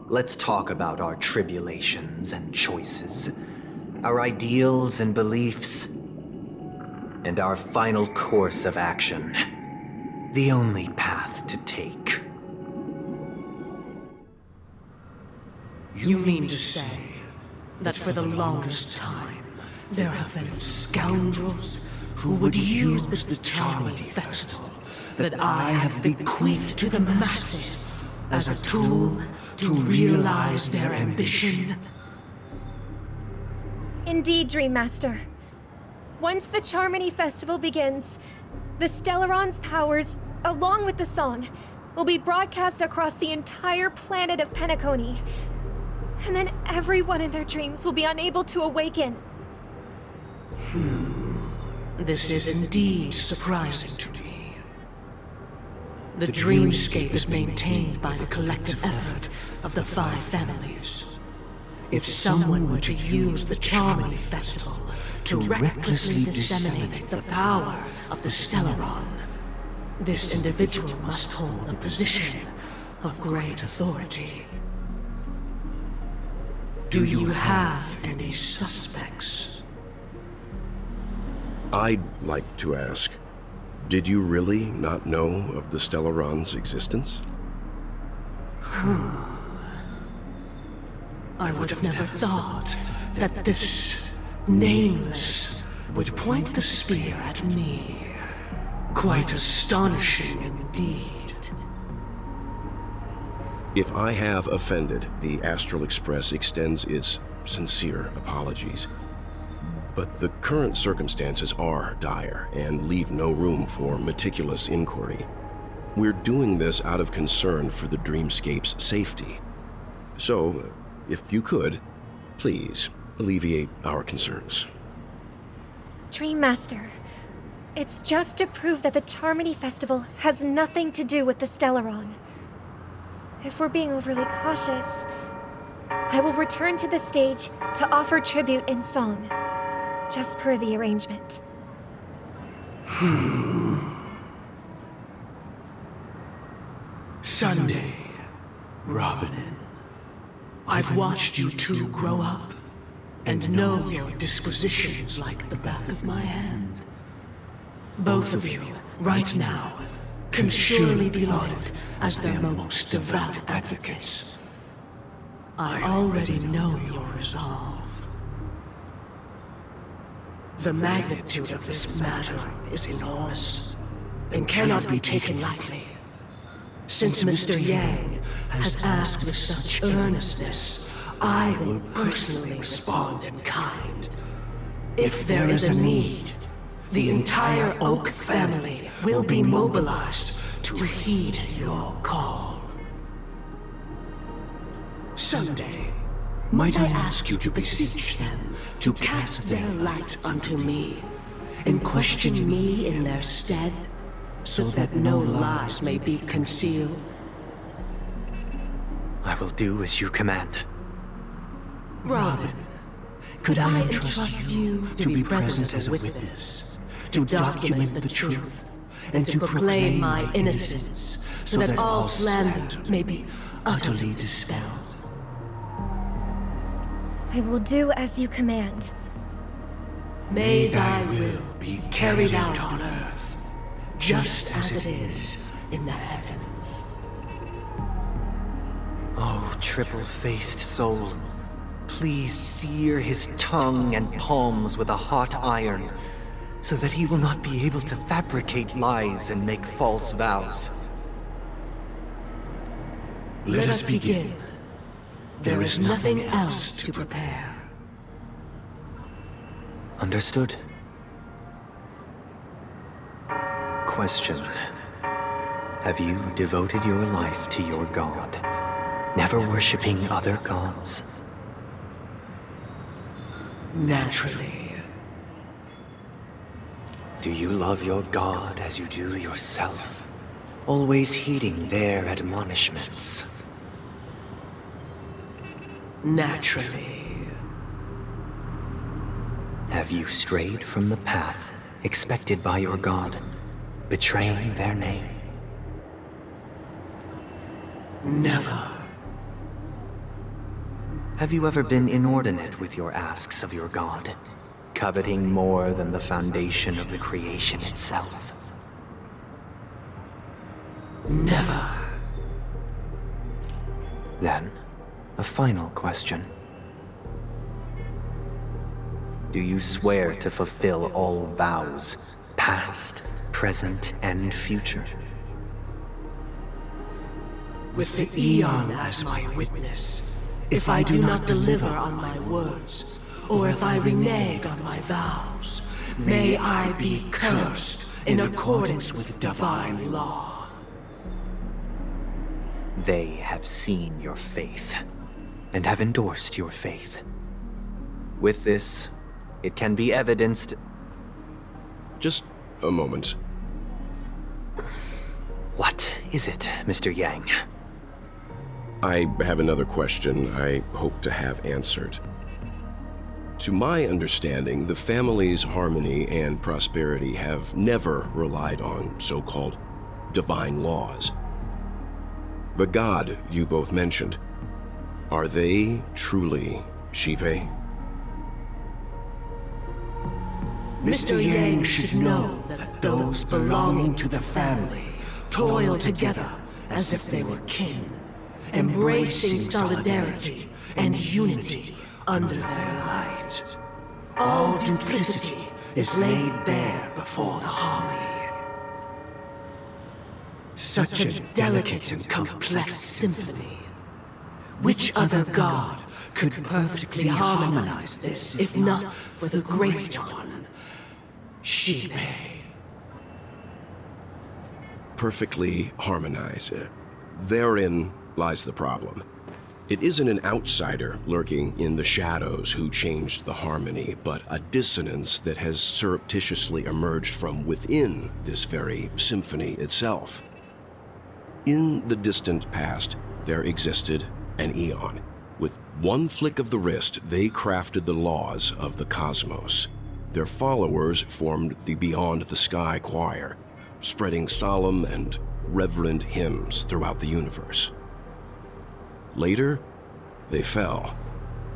Let's talk about our tribulations and choices, our ideals and beliefs, and our final course of action. The only path to take. You mean to say that for the longest time, there have been scoundrels who would use the Charmony Festival that I have bequeathed to the masses as a tool to realize their ambition? Indeed, Dream Master. Once the Charmony Festival begins, the Stellaron's powers, along with the song, will be broadcast across the entire planet of Penacony. And then everyone in their dreams will be unable to awaken. This is indeed surprising to me. The dreamscape is maintained by the collective effort of the 5 families. If someone were to use the Charmony Festival to recklessly disseminate the power of the Stellaron. This individual must hold a position of great authority. Do you have any suspects? I'd like to ask, did you really not know of the Stellaron's existence? I would have never thought that this nameless would point the spear at me. Quite astonishing indeed. If I have offended, the Astral Express extends its sincere apologies. But the current circumstances are dire and leave no room for meticulous inquiry. We're doing this out of concern for the dreamscape's safety. So, if you could, please alleviate our concerns. Dream Master, it's just to prove that the Charmony Festival has nothing to do with the Stellaron. If we're being overly cautious, I will return to the stage to offer tribute in song, just per the arrangement. Sunday, Robin. I've watched you two grow up and know your dispositions like the back of my hand. Both of you, right now, can surely be lauded as their most devout advocates. I already know your resolve. The magnitude of this matter is enormous and cannot be taken lightly. Since Mr. Yang has asked with such earnestness, I will personally respond in kind. If there is a need, the entire Oak family will be mobilized to heed your call. Someday, might I ask you to beseech them to cast their light unto me and question me in their stead, so that no lies may be concealed? I will do as you command. Robin, could I entrust you to be present as a witness, to document the truth, and to proclaim my innocence, so that all slander may be utterly dispelled? I will do as you command. May thy will be carried out on earth, just as it is in the heavens. Oh, triple-faced soul, please sear his tongue and palms with a hot iron, so that he will not be able to fabricate lies and make false vows. Let us begin. There is nothing else to prepare. Understood. Question. Have you devoted your life to your god, never worshipping other gods? Naturally. Do you love your god as you do yourself, always heeding their admonishments? Naturally. Have you strayed from the path expected by your god, betraying their name? Never. Have you ever been inordinate with your asks of your god, coveting more than the foundation of the creation itself? Never. Then, a final question. Do you swear to fulfill all vows, past, present, and future? With the Aeon as my witness, if I do not deliver on my words, or if I renege on my vows, may I be cursed in accordance with divine law. They have seen your faith, and have endorsed your faith. With this, it can be evidenced... Just a moment. What is it, Mr. Yang? I have another question I hope to have answered. To my understanding, the family's harmony and prosperity have never relied on so-called divine laws. The god you both mentioned, are they truly Xipe? Mr. Yang should know that those belonging to the family toil together as if they were kin, embracing solidarity and unity under their light. All duplicity is laid bare before the harmony. Such a delicate and complex symphony. Which other god could perfectly harmonize this, if not for the Great One, Xipe? Perfectly harmonize. Therein lies the problem. It isn't an outsider lurking in the shadows who changed the harmony, but a dissonance that has surreptitiously emerged from within this very symphony itself. In the distant past, there existed an Aeon. With one flick of the wrist, they crafted the laws of the cosmos. Their followers formed the Beyond the Sky Choir, spreading solemn and reverent hymns throughout the universe. Later, they fell.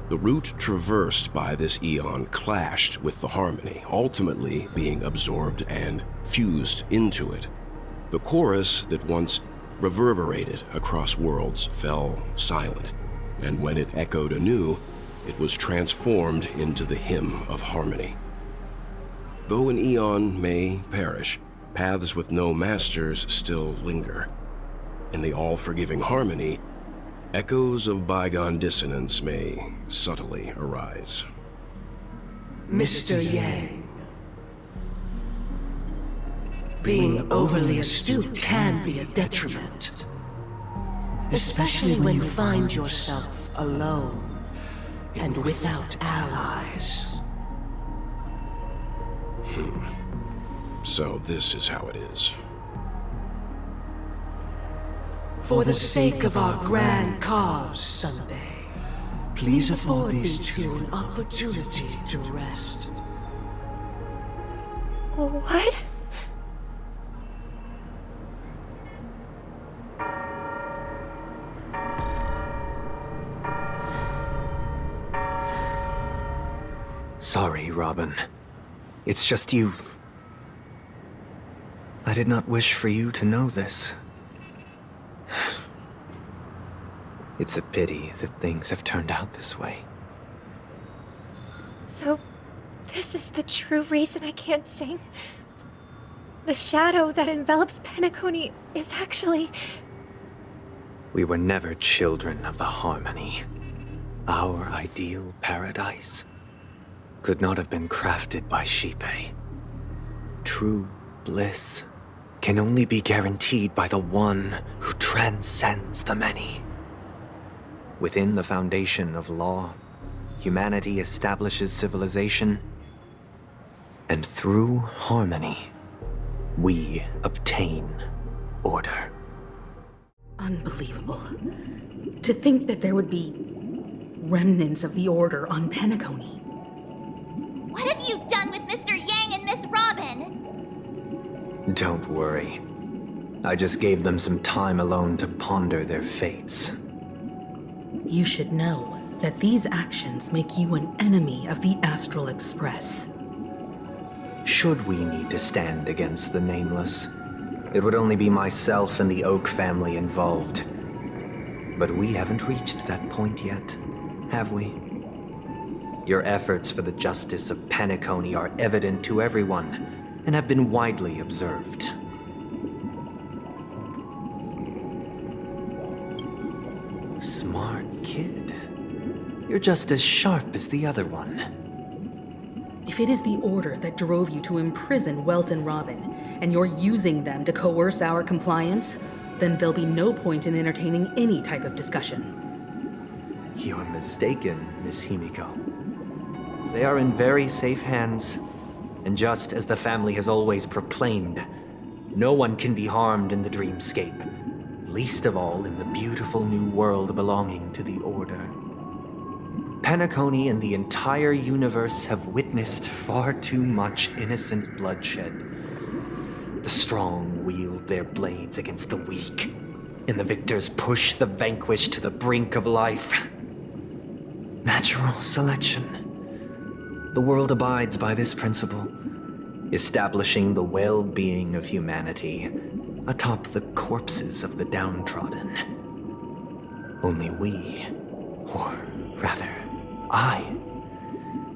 The route traversed by this Aeon clashed with the harmony, ultimately being absorbed and fused into it. The chorus that once reverberated across worlds fell silent, and when it echoed anew, it was transformed into the hymn of harmony. Though an Aeon may perish, paths with no masters still linger. In the all-forgiving harmony, echoes of bygone dissonance may subtly arise. Mr. Yang, being overly astute can be a detriment, especially when you find yourself alone and without allies. So this is how it is. For the sake of our grand cause Sunday, please afford these two an opportunity to rest. What? Sorry, Robin. It's just you. I did not wish for you to know this. It's a pity that things have turned out this way. So, this is the true reason I can't sing? The shadow that envelops Penacony is actually... We were never children of the harmony. Our ideal paradise could not have been crafted by Xipe. True bliss can only be guaranteed by the one who transcends the many. Within the foundation of law, humanity establishes civilization, and through harmony, we obtain order. Unbelievable. To think that there would be remnants of the Order on Penacony. What have you done with Mr. Yang and Miss Robin? Don't worry. I just gave them some time alone to ponder their fates. You should know that these actions make you an enemy of the Astral Express. Should we need to stand against the Nameless, it would only be myself and the Oak family involved. But we haven't reached that point yet, have we? Your efforts for the justice of Penacony are evident to everyone, and have been widely observed. Smart kid. You're just as sharp as the other one. If it is the Order that drove you to imprison Welt and Robin, and you're using them to coerce our compliance, then there'll be no point in entertaining any type of discussion. You're mistaken, Miss Himiko. They are in very safe hands, and just as the family has always proclaimed, no one can be harmed in the dreamscape, least of all in the beautiful new world belonging to the Order. Penacony and the entire universe have witnessed far too much innocent bloodshed. The strong wield their blades against the weak, and the victors push the vanquished to the brink of life. Natural selection. The world abides by this principle, establishing the well-being of humanity atop the corpses of the downtrodden. Only we, or rather, I,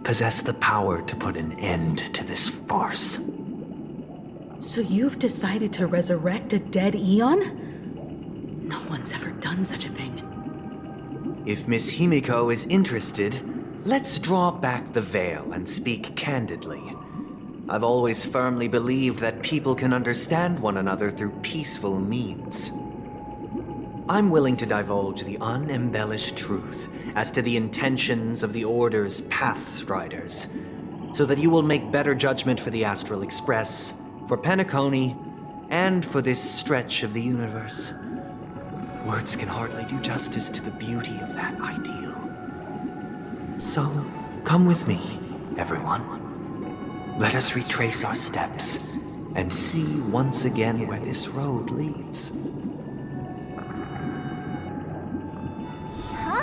possess the power to put an end to this farce. So you've decided to resurrect a dead Aeon? No one's ever done such a thing. If Miss Himiko is interested, let's draw back the veil and speak candidly. I've always firmly believed that people can understand one another through peaceful means. I'm willing to divulge the unembellished truth as to the intentions of the Order's Pathstriders, so that you will make better judgment for the Astral Express, for Penacony, and for this stretch of the universe. Words can hardly do justice to the beauty of that ideal. So, come with me, everyone. Let us retrace our steps and see once again where this road leads. Huh?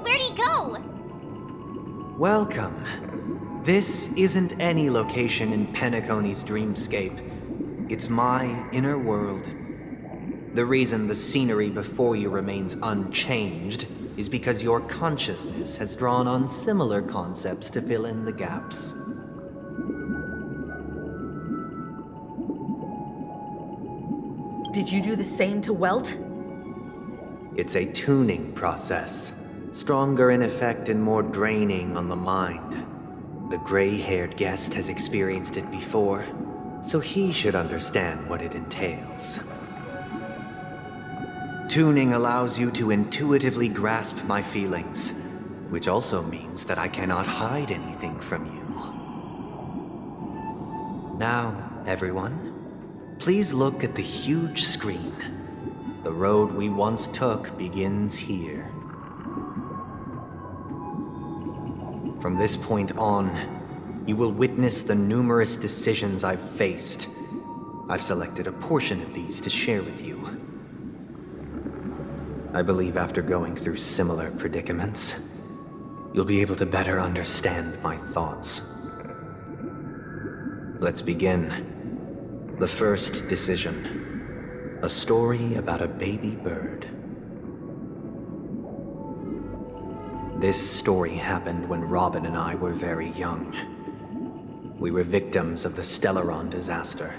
Where'd he go? Welcome. This isn't any location in Penacony's dreamscape. It's my inner world. The reason the scenery before you remains unchanged is because your consciousness has drawn on similar concepts to fill in the gaps. Did you do the same to Welt? It's a tuning process, stronger in effect and more draining on the mind. The gray-haired guest has experienced it before, so he should understand what it entails. Tuning allows you to intuitively grasp my feelings, which also means that I cannot hide anything from you. Now, everyone, please look at the huge screen. The road we once took begins here. From this point on, you will witness the numerous decisions I've faced. I've selected a portion of these to share with you. I believe after going through similar predicaments, you'll be able to better understand my thoughts. Let's begin. The first decision. A story about a baby bird. This story happened when Robin and I were very young. We were victims of the Stellaron disaster,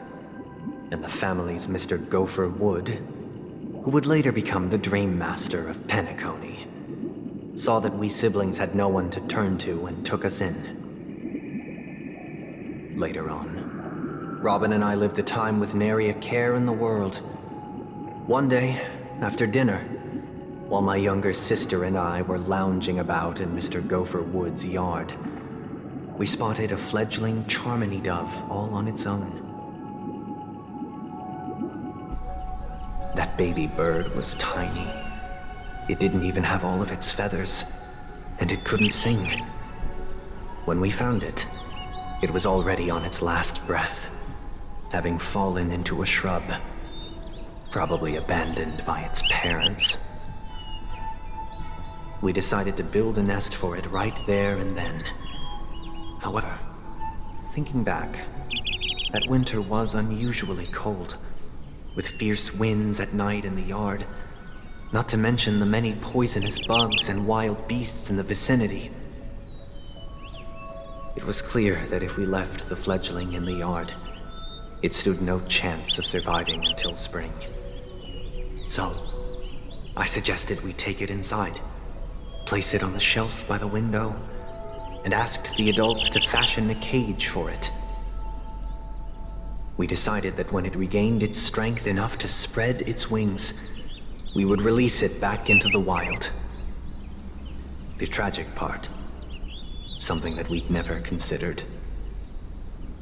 and the family's Mr. Gopher Wood, who would later become the Dream Master of Penacony, saw that we siblings had no one to turn to and took us in. Later on, Robin and I lived a time with nary a care in the world. One day, after dinner, while my younger sister and I were lounging about in Mr. Gopher Wood's yard, we spotted a fledgling Charmony dove all on its own. That baby bird was tiny. It didn't even have all of its feathers, and it couldn't sing. When we found it, it was already on its last breath, having fallen into a shrub, probably abandoned by its parents. We decided to build a nest for it right there and then. However, thinking back, that winter was unusually cold, with fierce winds at night in the yard, not to mention the many poisonous bugs and wild beasts in the vicinity. It was clear that if we left the fledgling in the yard, it stood no chance of surviving until spring. So, I suggested we take it inside, place it on the shelf by the window, and asked the adults to fashion a cage for it. We decided that when it regained its strength enough to spread its wings, we would release it back into the wild. The tragic part, something that we'd never considered,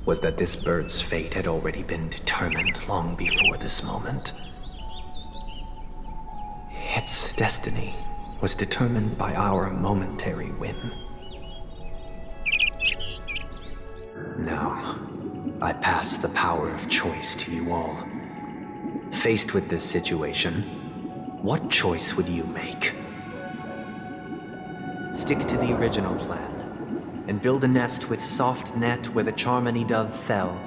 was that this bird's fate had already been determined long before this moment. Its destiny was determined by our momentary whim. Now, I pass the power of choice to you all. Faced with this situation, what choice would you make? Stick to the original plan, and build a nest with soft net where the Charmony dove fell.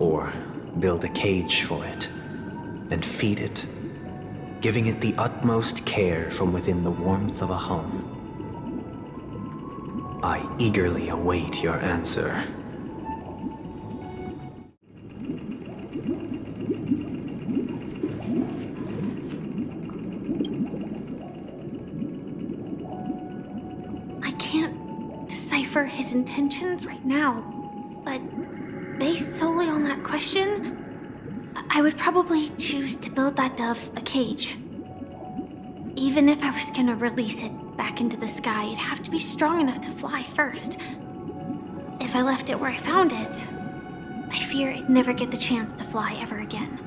Or build a cage for it, and feed it, giving it the utmost care from within the warmth of a home. I eagerly await your answer. I can't decipher his intentions right now, but based solely on that question, I would probably choose to build that dove a cage. Even if I was gonna release it back into the sky, it'd have to be strong enough to fly first. If I left it where I found it, I fear it'd never get the chance to fly ever again.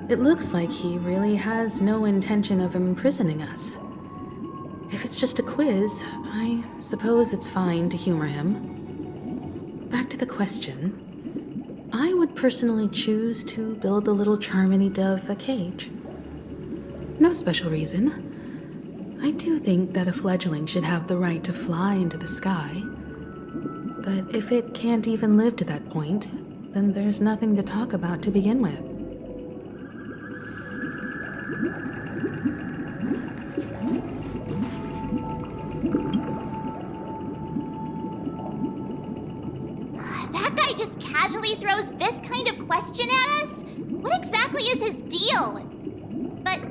It looks like he really has no intention of imprisoning us. If it's just a quiz, I suppose it's fine to humor him. Back to the question. I would personally choose to build the little Charmony dove a cage. No special reason. I do think that a fledgling should have the right to fly into the sky. But if it can't even live to that point, then there's nothing to talk about to begin with. That guy just casually throws this kind of question at us? What exactly is his deal? But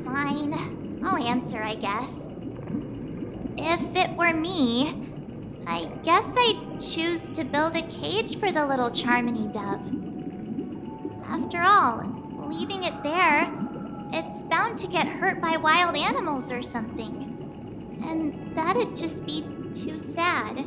fine, I'll answer, I guess. If it were me, I guess I'd choose to build a cage for the little Charmony dove. After all, leaving it there, it's bound to get hurt by wild animals or something. And that'd just be too sad.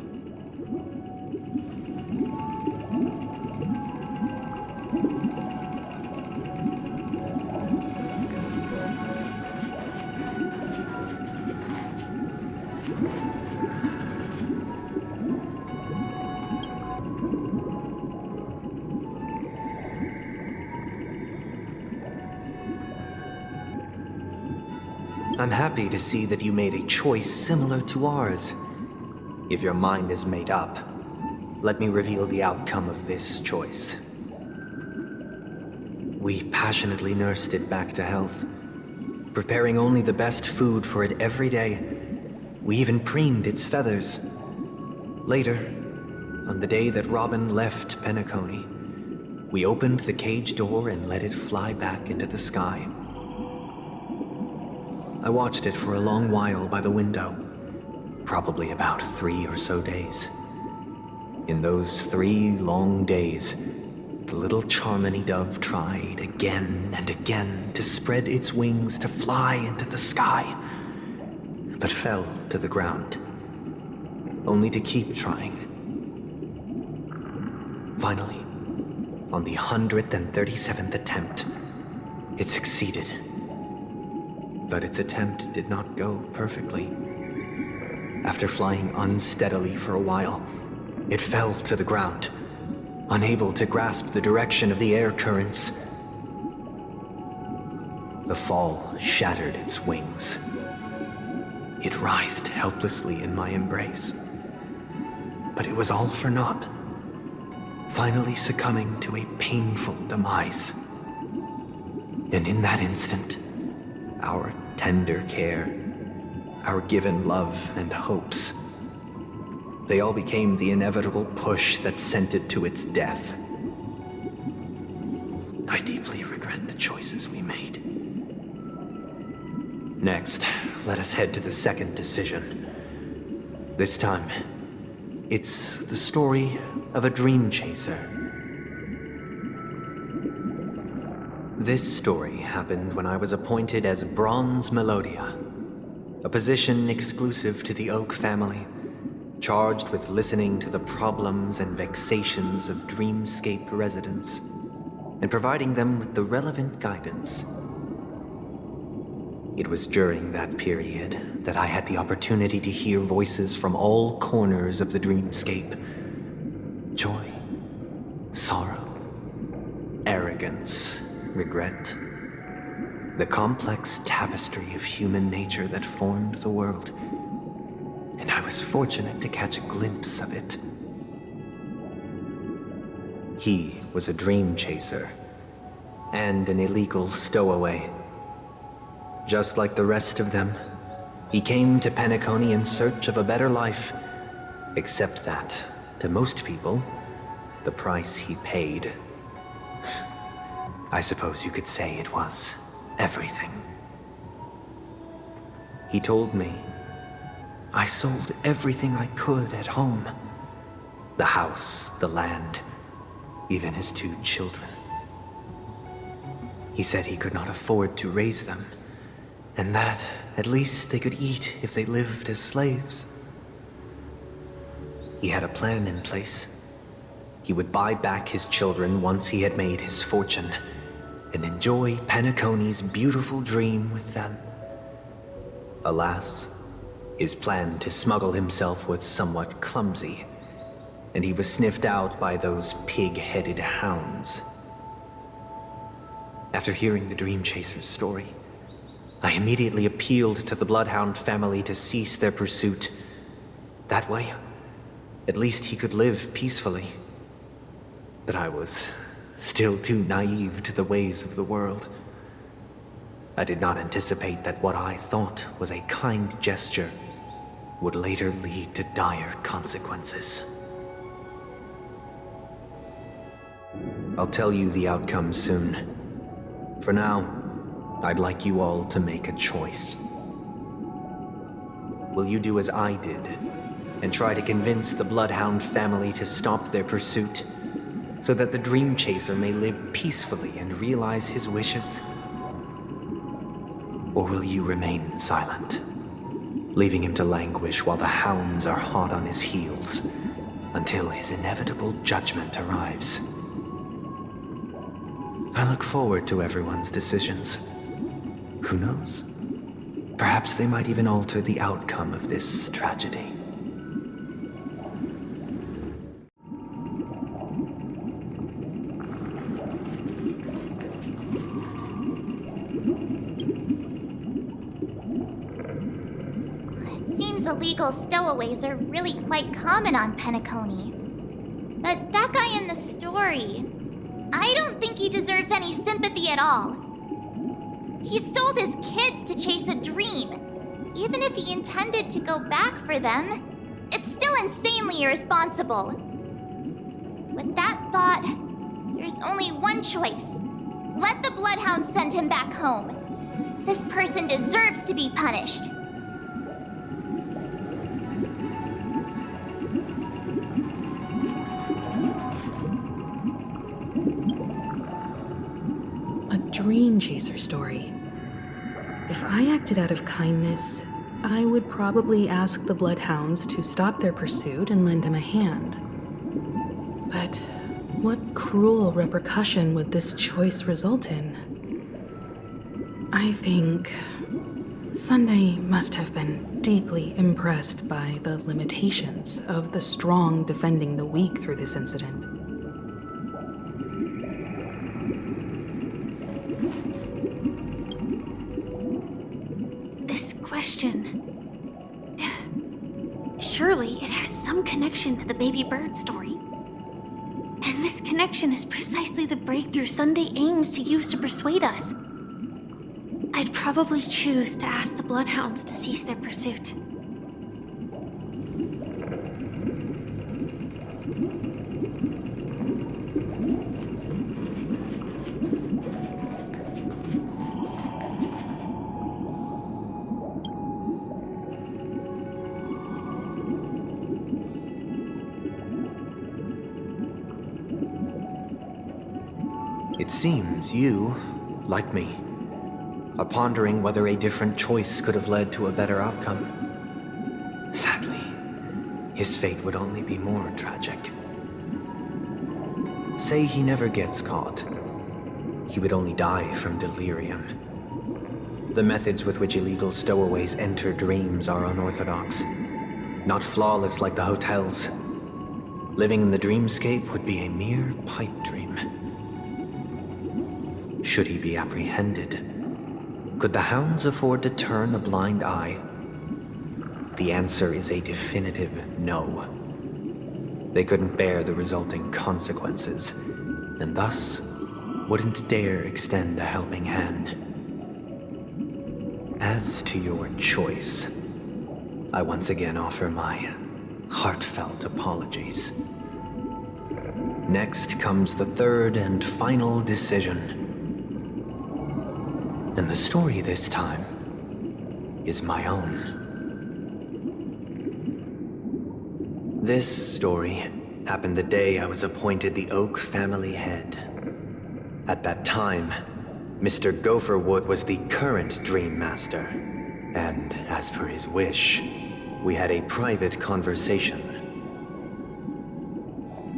I'm happy to see that you made a choice similar to ours. If your mind is made up, let me reveal the outcome of this choice. We passionately nursed it back to health, preparing only the best food for it every day. We even preened its feathers. Later, on the day that Robin left Penacony, we opened the cage door and let it fly back into the sky. I watched it for a long while by the window, probably about 3 or so days. In those 3 long days, the little Charmony dove tried again and again to spread its wings to fly into the sky, but fell to the ground, only to keep trying. Finally, on the 137th attempt, it succeeded. But its attempt did not go perfectly. After flying unsteadily for a while, it fell to the ground, unable to grasp the direction of the air currents. The fall shattered its wings. It writhed helplessly in my embrace. But it was all for naught, finally succumbing to a painful demise. And in that instant, our tender care, our given love and hopes, they all became the inevitable push that sent it to its death. I deeply regret the choices we made. Next, let us head to the second decision. This time, it's the story of a dream chaser. This story happened when I was appointed as Bronze Melodia, a position exclusive to the Oak family, charged with listening to the problems and vexations of dreamscape residents, and providing them with the relevant guidance. It was during that period that I had the opportunity to hear voices from all corners of the dreamscape. Joy, sorrow, arrogance, regret. The complex tapestry of human nature that formed the world. And I was fortunate to catch a glimpse of it. He was a dream chaser, and an illegal stowaway. Just like the rest of them, he came to Penacony in search of a better life, except that, to most people, the price he paid, I suppose you could say it was everything. He told me I sold everything I could at home. The house, the land, even his 2 children. He said he could not afford to raise them, and that at least they could eat if they lived as slaves. He had a plan in place. He would buy back his children once he had made his fortune, and enjoy Penacony's beautiful dream with them. Alas, his plan to smuggle himself was somewhat clumsy, and he was sniffed out by those pig-headed hounds. After hearing the Dream Chaser's story, I immediately appealed to the Bloodhound family to cease their pursuit. That way, at least he could live peacefully. But I was still too naive to the ways of the world. I did not anticipate that what I thought was a kind gesture would later lead to dire consequences. I'll tell you the outcome soon. For now, I'd like you all to make a choice. Will you do as I did, and try to convince the Bloodhound family to stop their pursuit, so that the Dream Chaser may live peacefully and realize his wishes? Or will you remain silent, leaving him to languish while the hounds are hot on his heels, until his inevitable judgment arrives? I look forward to everyone's decisions. Who knows? Perhaps they might even alter the outcome of this tragedy. It seems illegal stowaways are really quite common on Penacony. But that guy in the story, I don't think he deserves any sympathy at all. He sold his kids to chase a dream. Even if he intended to go back for them, it's still insanely irresponsible. With that thought, there's only one choice. Let the Bloodhound send him back home. This person deserves to be punished. Dream Chaser story. If I acted out of kindness, I would probably ask the Bloodhounds to stop their pursuit and lend him a hand. But what cruel repercussion would this choice result in? I think Sunday must have been deeply impressed by the limitations of the strong defending the weak through this incident. This question... Surely it has some connection to the baby bird story. And this connection is precisely the breakthrough Sunday aims to use to persuade us. I'd probably choose to ask the Bloodhounds to cease their pursuit. It seems you, like me, are pondering whether a different choice could have led to a better outcome. Sadly, his fate would only be more tragic. Say he never gets caught. He would only die from delirium. The methods with which illegal stowaways enter dreams are unorthodox, not flawless like the hotels. Living in the dreamscape would be a mere pipe dream. Should he be apprehended, could the hounds afford to turn a blind eye? The answer is a definitive no. They couldn't bear the resulting consequences, and thus wouldn't dare extend a helping hand. As to your choice, I once again offer my heartfelt apologies. Next comes the third and final decision. And the story this time is my own. This story happened the day I was appointed the Oak family head. At that time, Mr. Gopherwood was the current Dream Master, and as per his wish, we had a private conversation.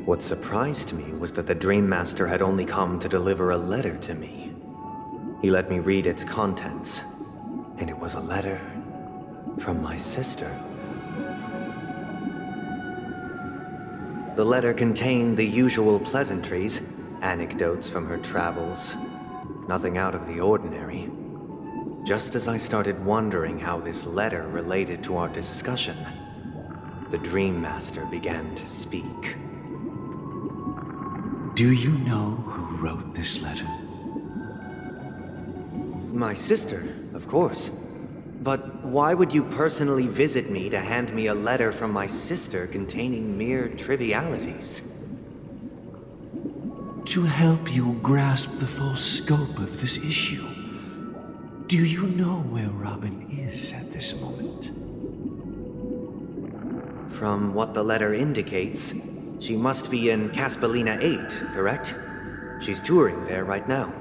What surprised me was that the Dream Master had only come to deliver a letter to me. He let me read its contents, and it was a letter from my sister. The letter contained the usual pleasantries, anecdotes from her travels, nothing out of the ordinary. Just as I started wondering how this letter related to our discussion, the Dream Master began to speak. Do you know who wrote this letter? My sister, of course. But why would you personally visit me to hand me a letter from my sister containing mere trivialities? To help you grasp the full scope of this issue. Do you know where Robin is at this moment? From what the letter indicates, she must be in Caspelina 8, correct? She's touring there right now.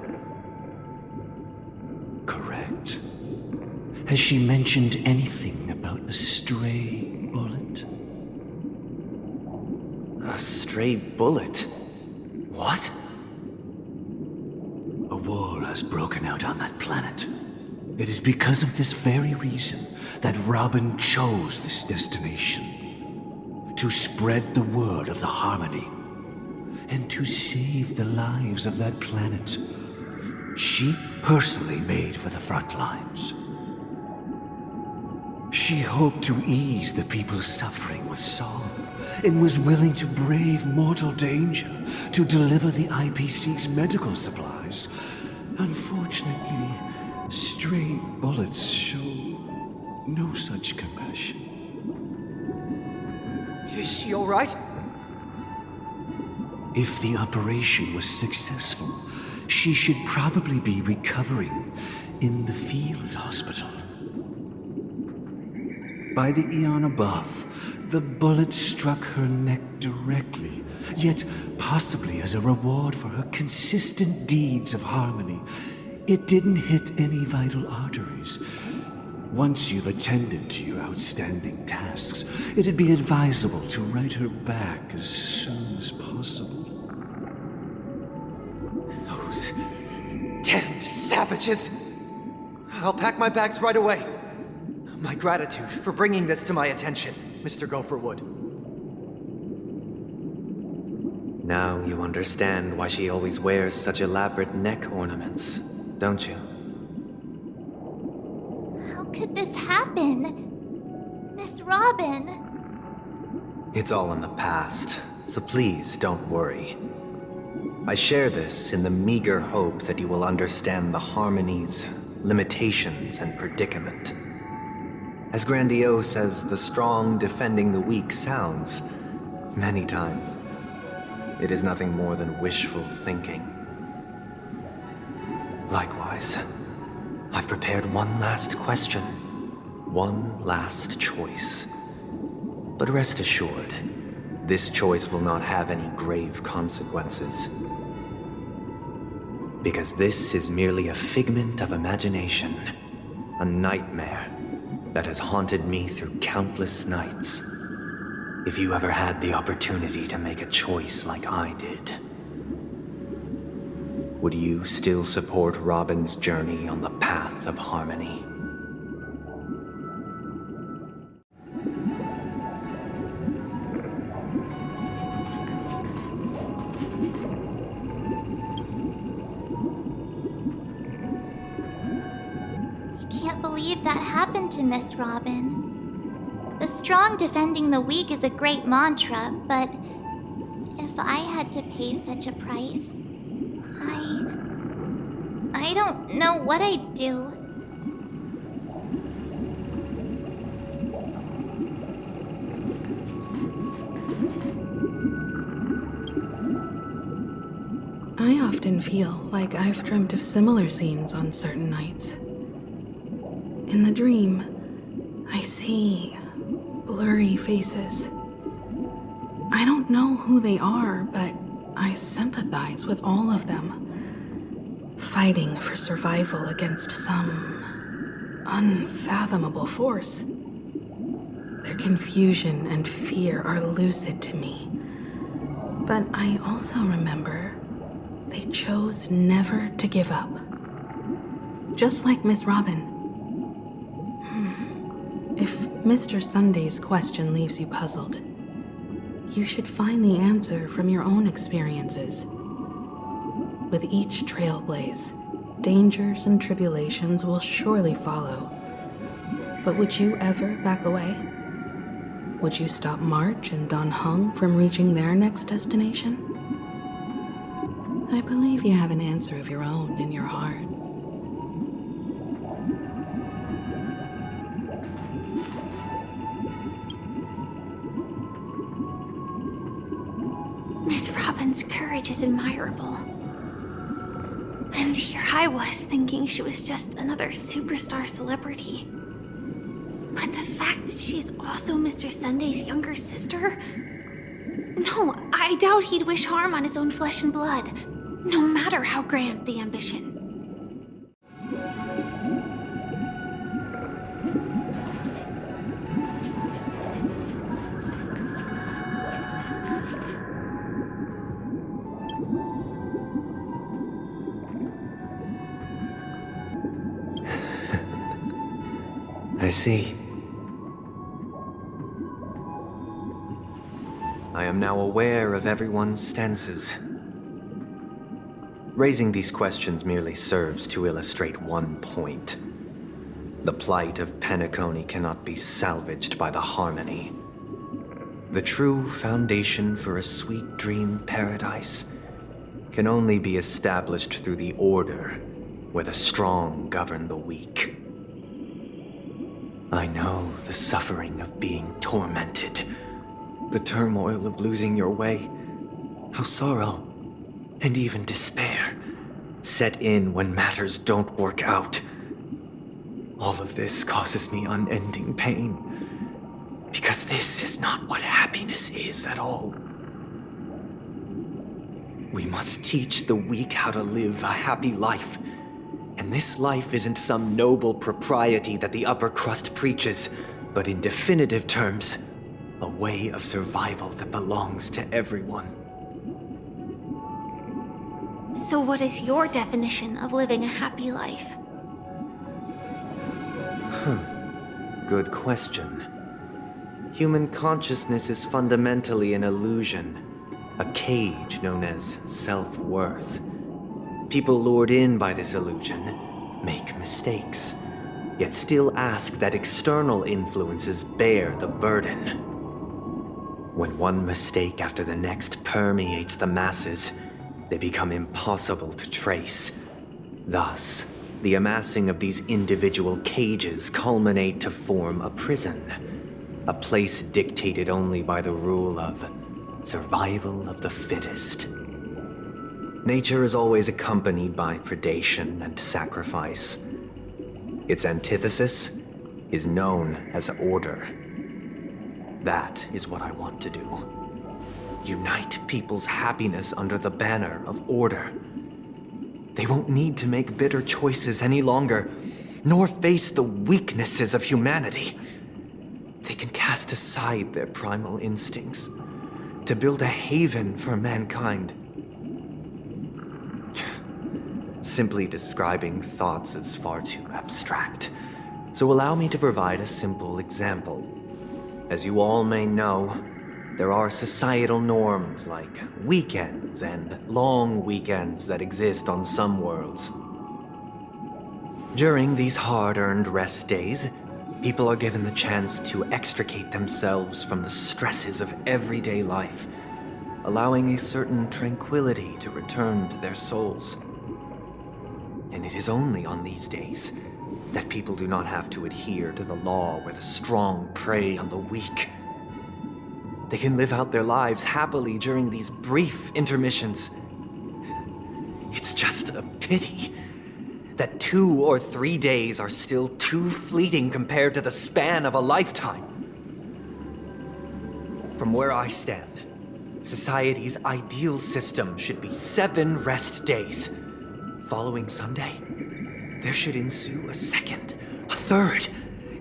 Correct. Has she mentioned anything about a stray bullet? A stray bullet? What? A war has broken out on that planet. It is because of this very reason that Robin chose this destination. To spread the word of the Harmony. And to save the lives of that planet. She personally made for the front lines. She hoped to ease the people's suffering with song, and was willing to brave mortal danger to deliver the IPC's medical supplies. Unfortunately, stray bullets show no such compassion. Is she all right? If the operation was successful, she should probably be recovering in the field hospital. By the Aeon above, the bullet struck her neck directly, yet possibly as a reward for her consistent deeds of harmony. It didn't hit any vital arteries. Once you've attended to your outstanding tasks, it'd be advisable to write her back as soon as possible. Those damned savages! I'll pack my bags right away. My gratitude for bringing this to my attention, Mr. Gopherwood. Now you understand why she always wears such elaborate neck ornaments, don't you? How could this happen? Miss Robin? It's all in the past, so please don't worry. I share this in the meager hope that you will understand the Harmony's limitations and predicament. As grandiose as the strong defending the weak sounds, many times, it is nothing more than wishful thinking. Likewise, I've prepared one last question, one last choice. But rest assured, this choice will not have any grave consequences. Because this is merely a figment of imagination, a nightmare that has haunted me through countless nights. If you ever had the opportunity to make a choice like I did, would you still support Robin's journey on the path of harmony? I can't believe that happened to Miss Robin. The strong defending the weak is a great mantra, but if I had to pay such a price, I don't know what I'd do. I often feel like I've dreamt of similar scenes on certain nights. In the dream, I see blurry faces. I don't know who they are, but I sympathize with all of them, fighting for survival against some unfathomable force. Their confusion and fear are lucid to me, but I also remember they chose never to give up. Just like Miss Robin. If Mr. Sunday's question leaves you puzzled, you should find the answer from your own experiences. With each trailblaze, dangers and tribulations will surely follow. But would you ever back away? Would you stop March and Don Hung from reaching their next destination? I believe you have an answer of your own in your heart. Miss Robin's courage is admirable. And here I was thinking she was just another superstar celebrity. But the fact that she is also Mr. Sunday's younger sister? No, I doubt he'd wish harm on his own flesh and blood, no matter how grand the ambition. I see. I am now aware of everyone's stances. Raising these questions merely serves to illustrate one point. The plight of Penacony cannot be salvaged by the harmony. The true foundation for a sweet dream paradise can only be established through the order where the strong govern the weak. I know the suffering of being tormented, the turmoil of losing your way, how sorrow and even despair set in when matters don't work out. All of this causes me unending pain, because this is not what happiness is at all. We must teach the weak how to live a happy life. And this life isn't some noble propriety that the upper crust preaches, but in definitive terms, a way of survival that belongs to everyone. So what is your definition of living a happy life? Good question. Human consciousness is fundamentally an illusion, a cage known as self-worth. People lured in by this illusion make mistakes, yet still ask that external influences bear the burden. When one mistake after the next permeates the masses, they become impossible to trace. Thus, the amassing of these individual cages culminate to form a prison, a place dictated only by the rule of survival of the fittest. Nature is always accompanied by predation and sacrifice. Its antithesis is known as order. That is what I want to do. Unite people's happiness under the banner of order. They won't need to make bitter choices any longer, nor face the weaknesses of humanity. they can cast aside their primal instincts to build a haven for mankind. Simply describing thoughts is far too abstract, so allow me to provide a simple example. As you all may know, there are societal norms like weekends and long weekends that exist on some worlds. During these hard-earned rest days, people are given the chance to extricate themselves from the stresses of everyday life, allowing a certain tranquility to return to their souls. And it is only on these days that people do not have to adhere to the law where the strong prey on the weak. They can live out their lives happily during these brief intermissions. It's just a pity that 2 or 3 days are still too fleeting compared to the span of a lifetime. From where I stand, society's ideal system should be 7 rest days. Following Sunday, there should ensue a second, a third,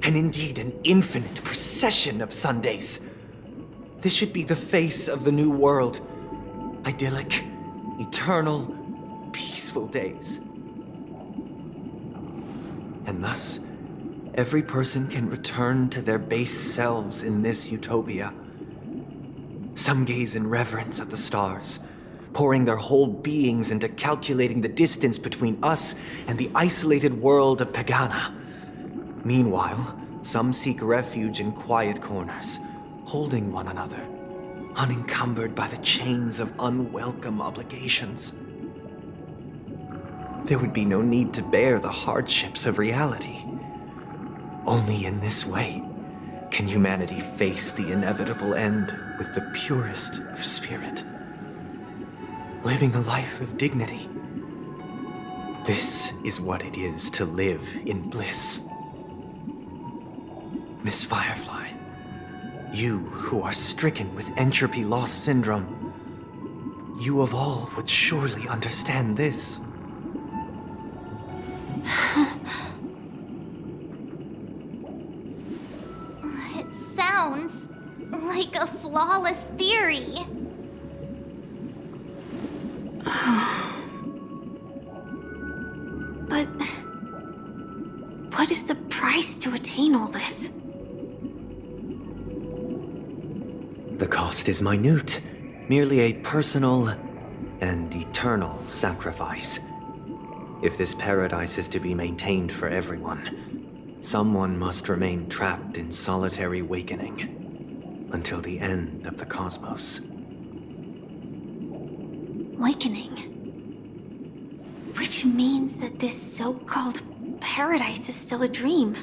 and indeed an infinite procession of Sundays. This should be the face of the new world. Idyllic, eternal, peaceful days. And thus, every person can return to their base selves in this utopia. Some gaze in reverence at the stars, pouring their whole beings into calculating the distance between us and the isolated world of Pagana. Meanwhile, some seek refuge in quiet corners, holding one another, unencumbered by the chains of unwelcome obligations. There would be no need to bear the hardships of reality. Only in this way can humanity face the inevitable end with the purest of spirit, living a life of dignity. This is what it is to live in bliss. Miss Firefly, you who are stricken with entropy loss syndrome, you of all would surely understand this. It sounds like a flawless theory. But what is the price to attain all this? The cost is minute, merely a personal and eternal sacrifice. If this paradise is to be maintained for everyone, someone must remain trapped in solitary awakening until the end of the cosmos. Awakening. Which means that this so-called paradise is still a dream.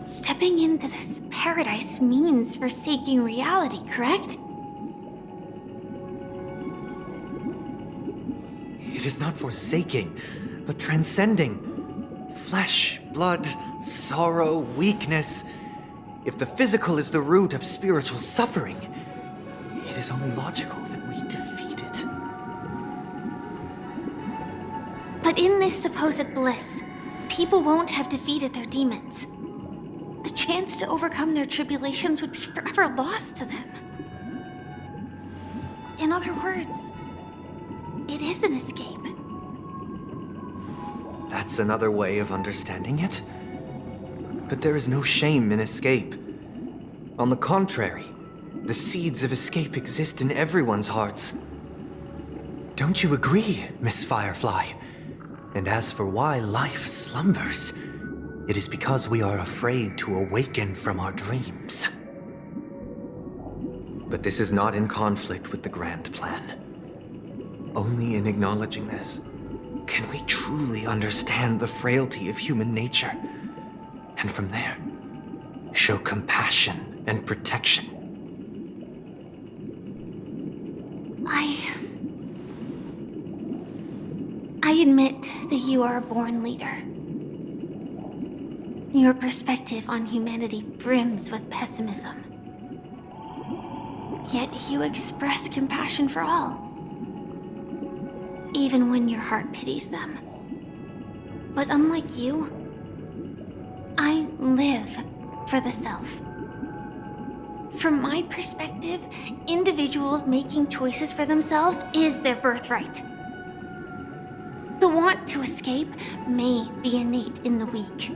Stepping into this paradise means forsaking reality, correct? It is not forsaking, but transcending. Flesh, blood, sorrow, weakness. If the physical is the root of spiritual suffering, it is only logical that we defeat it. But in this supposed bliss, people won't have defeated their demons. The chance to overcome their tribulations would be forever lost to them. In other words, it is an escape. That's another way of understanding it. But there is no shame in escape. On the contrary, the seeds of escape exist in everyone's hearts. Don't you agree, Miss Firefly? And as for why life slumbers, it is because we are afraid to awaken from our dreams. But this is not in conflict with the grand plan. Only in acknowledging this can we truly understand the frailty of human nature, and from there, show compassion and protection. I admit that you are a born leader. Your perspective on humanity brims with pessimism. Yet you express compassion for all, even when your heart pities them. But unlike you, I live for the self. From my perspective, individuals making choices for themselves is their birthright. The want to escape may be innate in the weak.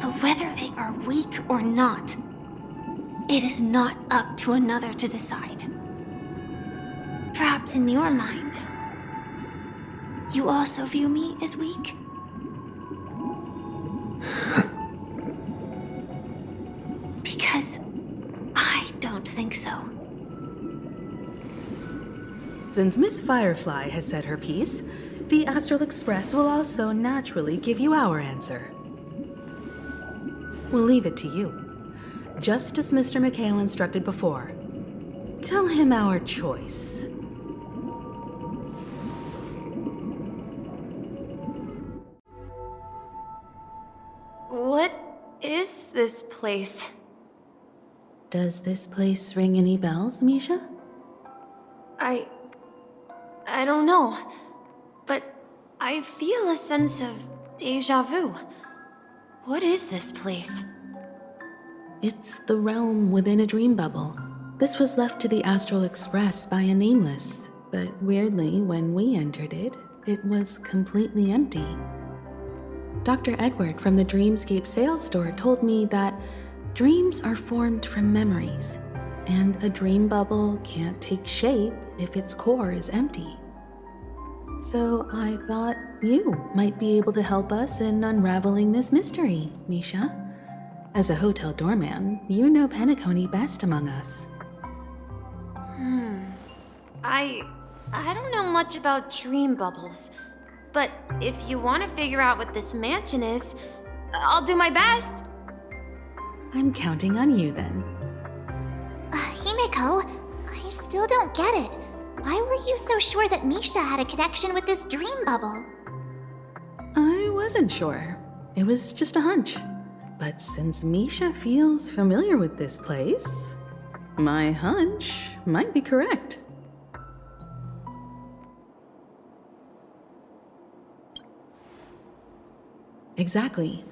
But whether they are weak or not, it is not up to another to decide. Perhaps in your mind, you also view me as weak? Because I don't think so. Since Miss Firefly has said her piece, the Astral Express will also naturally give you our answer. We'll leave it to you, just as Mr. McHale instructed before. Tell him our choice. What is this place? Does this place ring any bells, Misha? I don't know, but I feel a sense of déjà vu. What is this place? It's the realm within a dream bubble. This was left to the Astral Express by a nameless, but weirdly, when we entered it, it was completely empty. Dr. Edward from the Dreamscape sales store told me that dreams are formed from memories, and a dream bubble can't take shape if its core is empty. So I thought you might be able to help us in unraveling this mystery, Misha. As a hotel doorman, you know Penacony best among us. I don't know much about dream bubbles, but if you want to figure out what this mansion is, I'll do my best. I'm counting on you then. Himeko, I still don't get it. Why were you so sure that Misha had a connection with this dream bubble? I wasn't sure. It was just a hunch. But since Misha feels familiar with this place, my hunch might be correct. Exactly.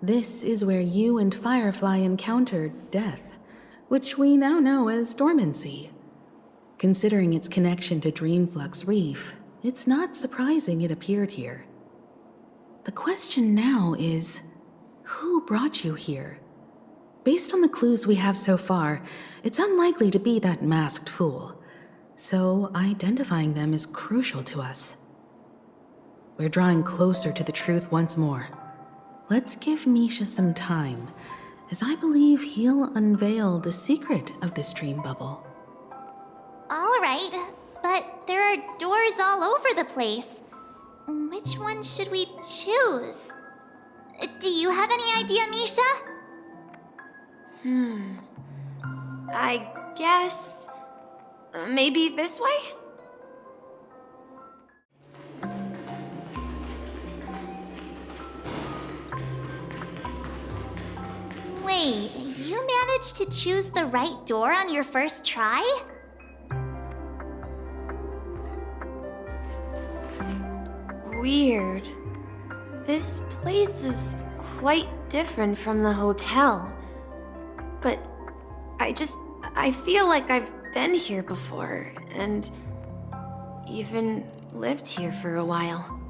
This is where you and Firefly encountered death, which we now know as dormancy. Considering its connection to Dreamflux Reef, it's not surprising it appeared here. The question now is, who brought you here? Based on the clues we have so far, it's unlikely to be that masked fool, so identifying them is crucial to us. We're drawing closer to the truth once more. Let's give Misha some time, as I believe he'll unveil the secret of this dream bubble. All right, but there are doors all over the place. Which one should we choose? Do you have any idea, Misha? I guess... maybe this way? Wait, you managed to choose the right door on your first try? Weird. This place is quite different from the hotel. But I feel like I've been here before, and even lived here for a while.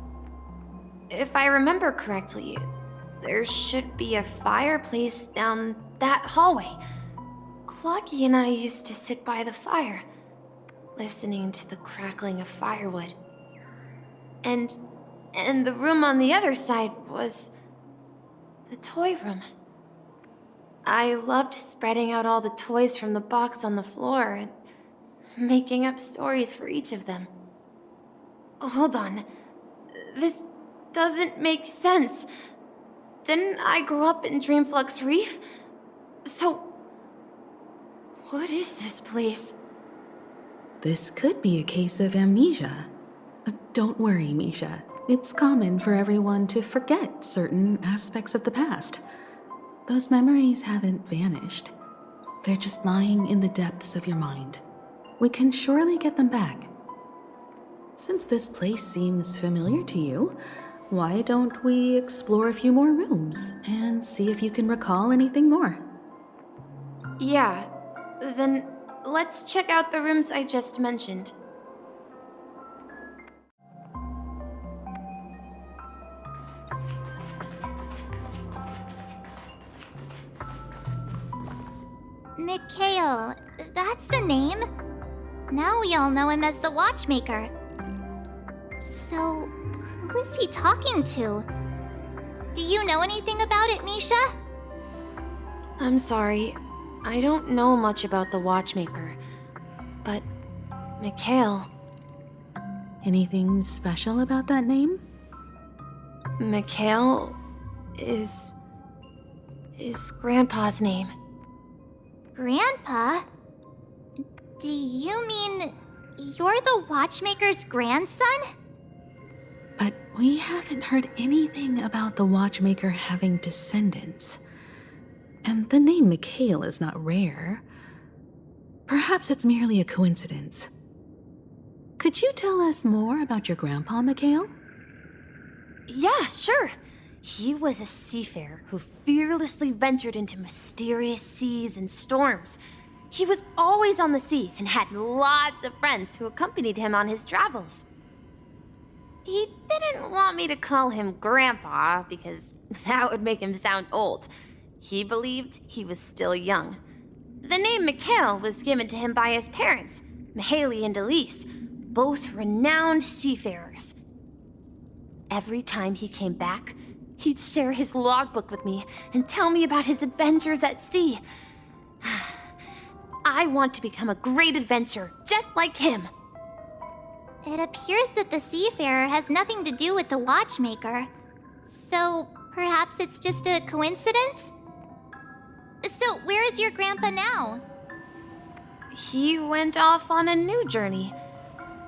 If I remember correctly, there should be a fireplace down that hallway. Clocky and I used to sit by the fire, listening to the crackling of firewood. And the room on the other side was the toy room. I loved spreading out all the toys from the box on the floor and making up stories for each of them. Hold on. This doesn't make sense. Didn't I grow up in Dreamflux Reef? So, what is this place? This could be a case of amnesia. Don't worry, Misha. It's common for everyone to forget certain aspects of the past. Those memories haven't vanished. They're just lying in the depths of your mind. We can surely get them back. Since this place seems familiar to you, why don't we explore a few more rooms and see if you can recall anything more? Yeah. Then let's check out the rooms I just mentioned. Mikhail, that's the name. Now we all know him as the Watchmaker. So, who is he talking to? Do you know anything about it, Misha? I'm sorry. I don't know much about the Watchmaker. But, Mikhail... Anything special about that name? Mikhail is Grandpa's name. Grandpa? Do you mean you're the Watchmaker's grandson? But we haven't heard anything about the Watchmaker having descendants. And the name Mikhail is not rare. Perhaps it's merely a coincidence. Could you tell us more about your grandpa, Mikhail? Yeah, sure. He was a seafarer who fearlessly ventured into mysterious seas and storms. He was always on the sea and had lots of friends who accompanied him on his travels. He didn't want me to call him Grandpa because that would make him sound old. He believed he was still young. The name Mikhail was given to him by his parents, Mihaly and Elise, both renowned seafarers. Every time he came back, he'd share his logbook with me and tell me about his adventures at sea. I want to become a great adventurer, just like him. It appears that the seafarer has nothing to do with the Watchmaker. So, perhaps it's just a coincidence? So, where is your grandpa now? He went off on a new journey,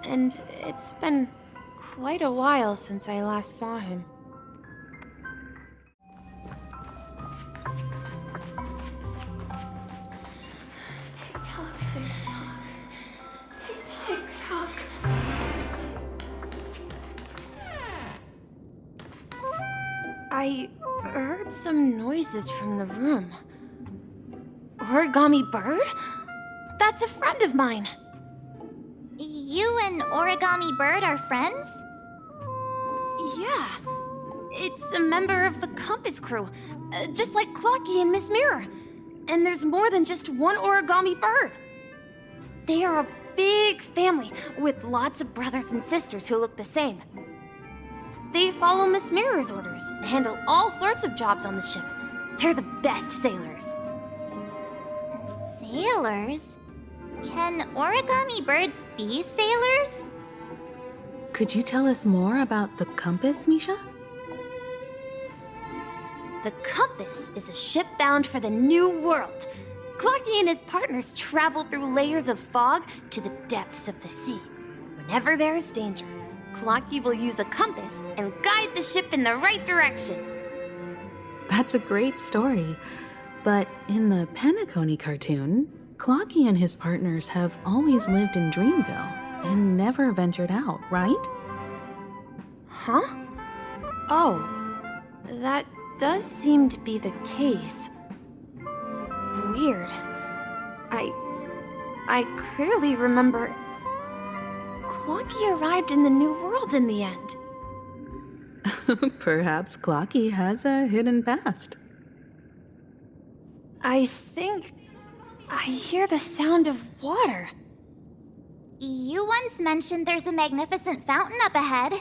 and it's been quite a while since I last saw him. Tick-tock, tick-tock. Tick-tock. I heard some noises from the room. Origami Bird? That's a friend of mine. You and Origami Bird are friends? Yeah. It's a member of the Compass crew, just like Clocky and Miss Mirror. And there's more than just one Origami Bird. They are a big family with lots of brothers and sisters who look the same. They follow Miss Mirror's orders and handle all sorts of jobs on the ship. They're the best sailors. Sailors? Can Origami Birds be sailors? Could you tell us more about the compass, Misha? The Compass is a ship bound for the New World. Clocky and his partners travel through layers of fog to the depths of the sea. Whenever there is danger, Clocky will use a compass and guide the ship in the right direction. That's a great story. But in the Penacony cartoon, Clocky and his partners have always lived in Dreamville and never ventured out, right? Huh? Oh, that does seem to be the case. Weird. I clearly remember Clocky arrived in the New World in the end. Perhaps Clocky has a hidden past. I think I hear the sound of water. You once mentioned there's a magnificent fountain up ahead.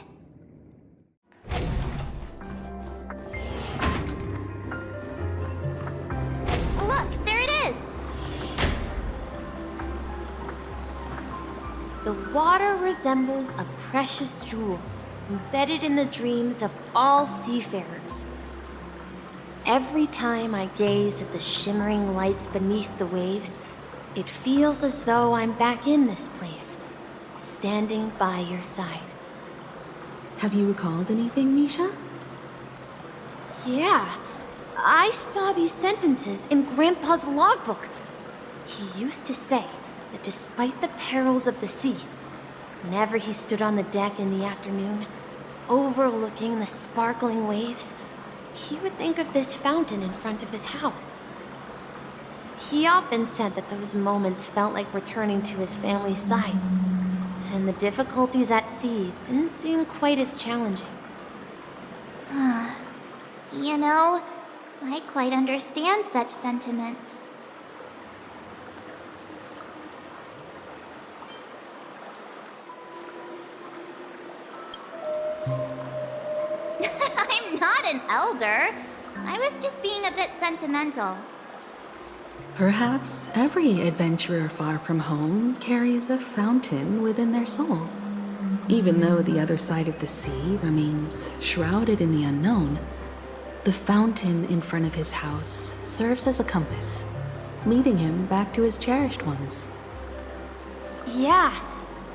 Look, there it is! The water resembles a precious jewel embedded in the dreams of all seafarers. Every time I gaze at the shimmering lights beneath the waves, it feels as though I'm back in this place, standing by your side. Have you recalled anything, Misha? Yeah, I saw these sentences in Grandpa's logbook. He used to say that despite the perils of the sea, whenever he stood on the deck in the afternoon, overlooking the sparkling waves, he would think of this fountain in front of his house. He often said that those moments felt like returning to his family's side, and the difficulties at sea didn't seem quite as challenging. You know, I quite understand such sentiments. I'm not an elder. I was just being a bit sentimental. Perhaps every adventurer far from home carries a fountain within their soul. Even though the other side of the sea remains shrouded in the unknown, the fountain in front of his house serves as a compass, leading him back to his cherished ones. Yeah,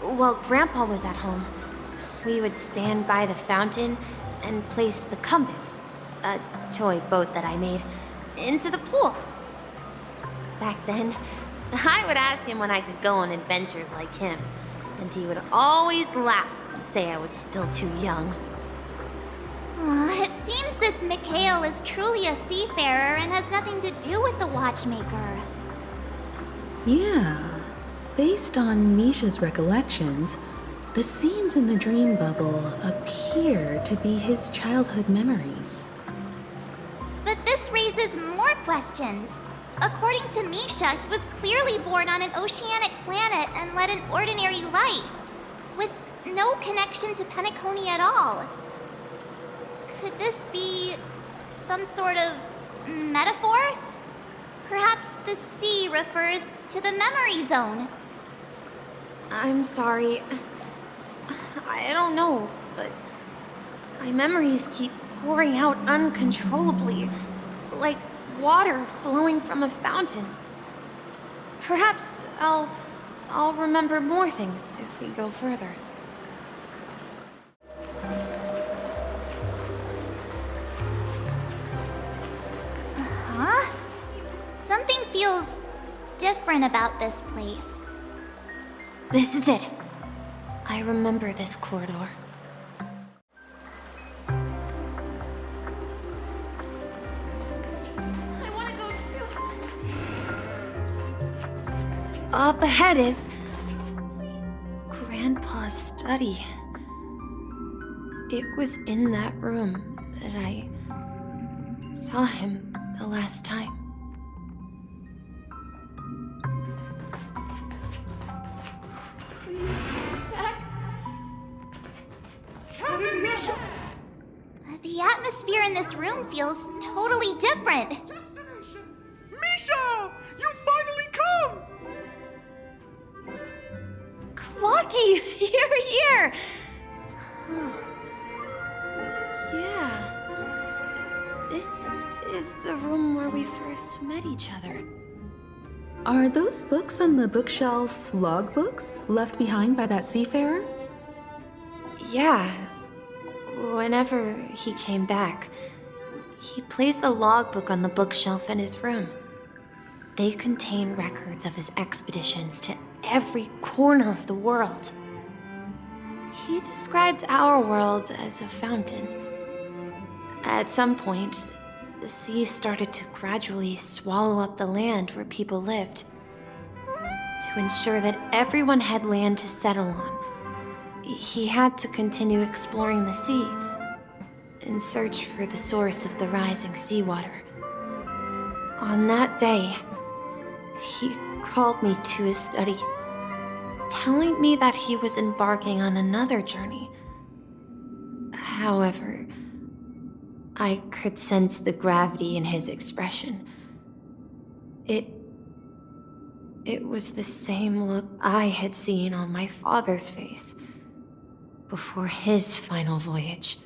while Grandpa was at home, we would stand by the fountain and place the compass, a toy boat that I made, into the pool. Back then, I would ask him when I could go on adventures like him, and he would always laugh and say I was still too young. It seems this Mikhail is truly a seafarer and has nothing to do with the watchmaker. Yeah. Based on Misha's recollections, the scenes in the dream bubble appear to be his childhood memories. But this raises more questions. According to Misha, he was clearly born on an oceanic planet and led an ordinary life, with no connection to Penacony at all. Could this be some sort of metaphor? Perhaps the sea refers to the memory zone. I'm sorry. I don't know, but my memories keep pouring out uncontrollably, like water flowing from a fountain. Perhaps I'll remember more things if we go further. Huh? Something feels different about this place. This is it. I remember this corridor. I want to go through. Up ahead is Grandpa's study. It was in that room that I saw him the last time. The atmosphere in this room feels totally different. Misha! You finally come! Clocky, you're here! Yeah. This is the room where we first met each other. Are those books on the bookshelf logbooks left behind by that seafarer? Yeah. Whenever he came back, he placed a logbook on the bookshelf in his room. They contain records of his expeditions to every corner of the world. He described our world as a fountain. At some point, the sea started to gradually swallow up the land where people lived. To ensure that everyone had land to settle on, he had to continue exploring the sea in search for the source of the rising seawater. On that day, he called me to his study, telling me that he was embarking on another journey. However, I could sense the gravity in his expression. It was the same look I had seen on my father's face before his final voyage.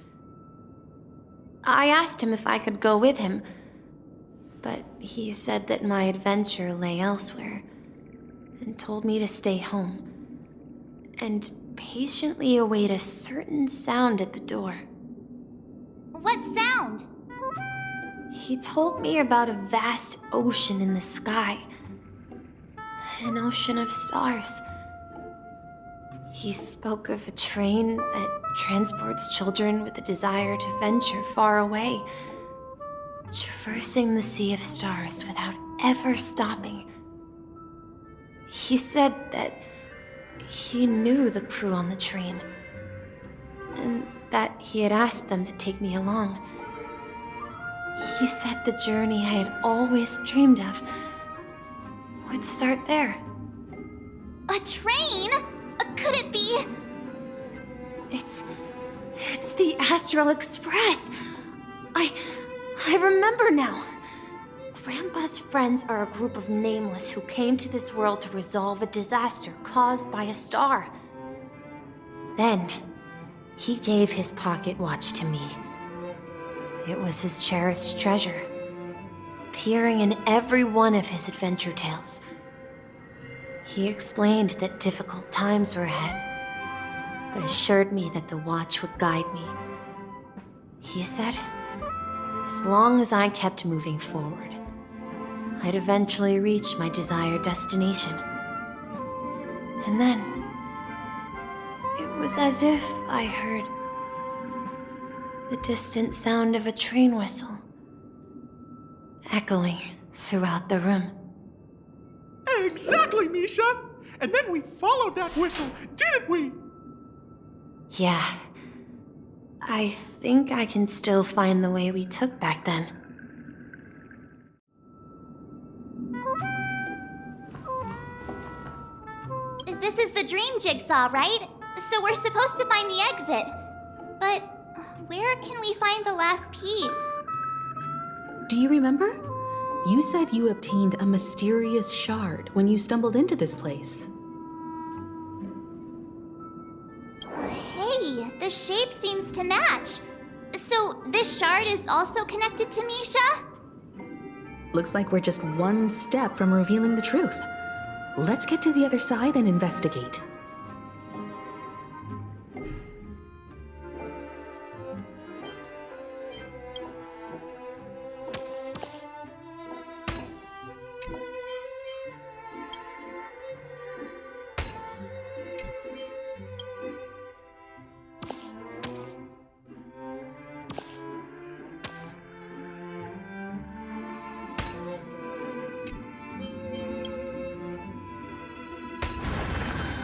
I asked him if I could go with him, but he said that my adventure lay elsewhere, and told me to stay home, and patiently await a certain sound at the door. What sound? He told me about a vast ocean in the sky, an ocean of stars. He spoke of a train that transports children with a desire to venture far away, traversing the sea of stars without ever stopping. He said that he knew the crew on the train, and that he had asked them to take me along. He said the journey I had always dreamed of would start there. A train? Could it be? It's the Astral Express. I remember now. Grandpa's friends are a group of nameless who came to this world to resolve a disaster caused by a star. Then, he gave his pocket watch to me. It was his cherished treasure, appearing in every one of his adventure tales. He explained that difficult times were ahead, but assured me that the watch would guide me. He said, as long as I kept moving forward, I'd eventually reach my desired destination. And then, it was as if I heard the distant sound of a train whistle echoing throughout the room. Exactly, Misha! And then we followed that whistle, didn't we? Yeah. I think I can still find the way we took back then. This is the dream jigsaw, right? So we're supposed to find the exit. But where can we find the last piece? Do you remember? You said you obtained a mysterious shard when you stumbled into this place. Hey, the shape seems to match. So this shard is also connected to Misha? Looks like we're just one step from revealing the truth. Let's get to the other side and investigate.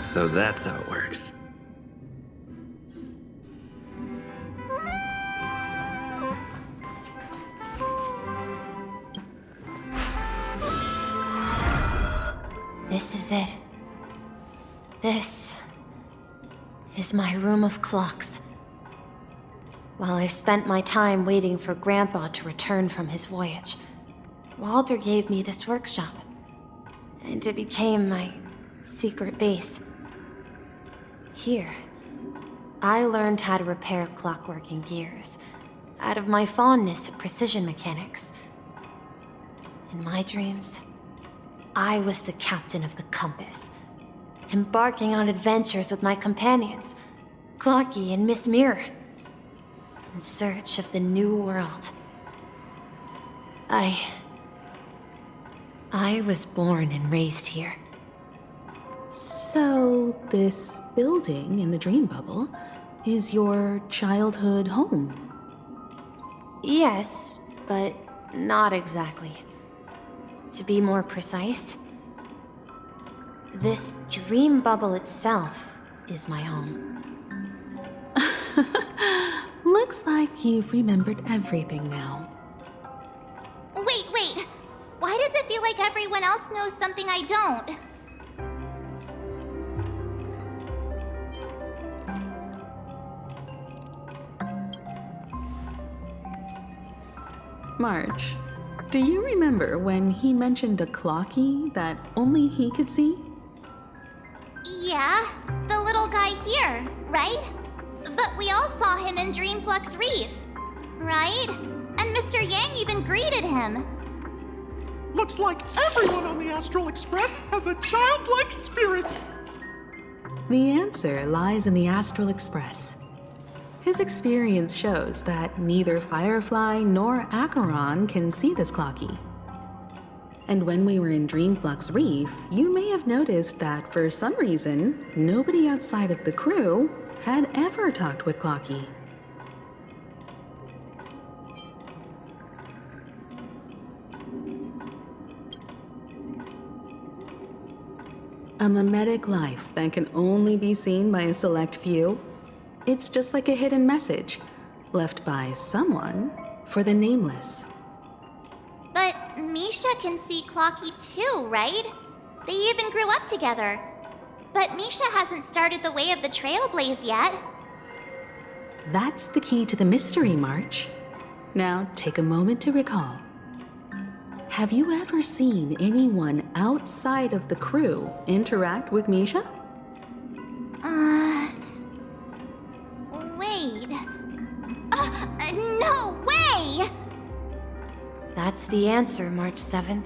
So that's how it works. This is it. This is my room of clocks. While I spent my time waiting for Grandpa to return from his voyage, Walter gave me this workshop, and it became my secret base. Here, I learned how to repair clockwork and gears out of my fondness of precision mechanics. In my dreams, I was the captain of the compass, embarking on adventures with my companions, Clocky and Miss Mirror, in search of the new world. I was born and raised here. So, this building in the dream bubble is your childhood home? Yes, but not exactly. To be more precise, this dream bubble itself is my home. Looks like you've remembered everything now. Wait. Why does it feel like everyone else knows something I don't? March, do you remember when he mentioned a Clocky that only he could see? Yeah, the little guy here, right? But we all saw him in Dreamflux Reef, right? And Mr. Yang even greeted him. Looks like everyone on the Astral Express has a childlike spirit. The answer lies in the Astral Express. His experience shows that neither Firefly nor Acheron can see this Clocky. And when we were in Dreamflux Reef, you may have noticed that for some reason, nobody outside of the crew had ever talked with Clocky. A mimetic life that can only be seen by a select few? It's just like a hidden message, left by someone for the nameless. But Misha can see Clocky too, right? They even grew up together. But Misha hasn't started the way of the Trailblaze yet. That's the key to the mystery, March. Now, take a moment to recall. Have you ever seen anyone outside of the crew interact with Misha? Wait. No way! That's the answer, March 7th.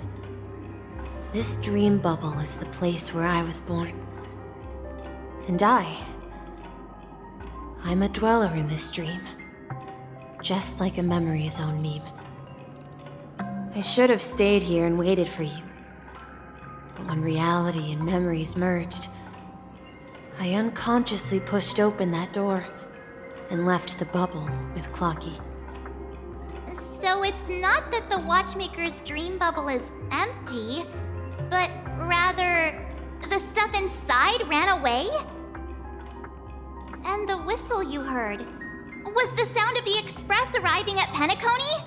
This dream bubble is the place where I was born. And I'm a dweller in this dream. Just like a memory zone meme. I should have stayed here and waited for you. But when reality and memories merged, I unconsciously pushed open that door and left the bubble with Clocky. So it's not that the Watchmaker's dream bubble is empty, but rather the stuff inside ran away? And the whistle you heard was the sound of the express arriving at Penacony?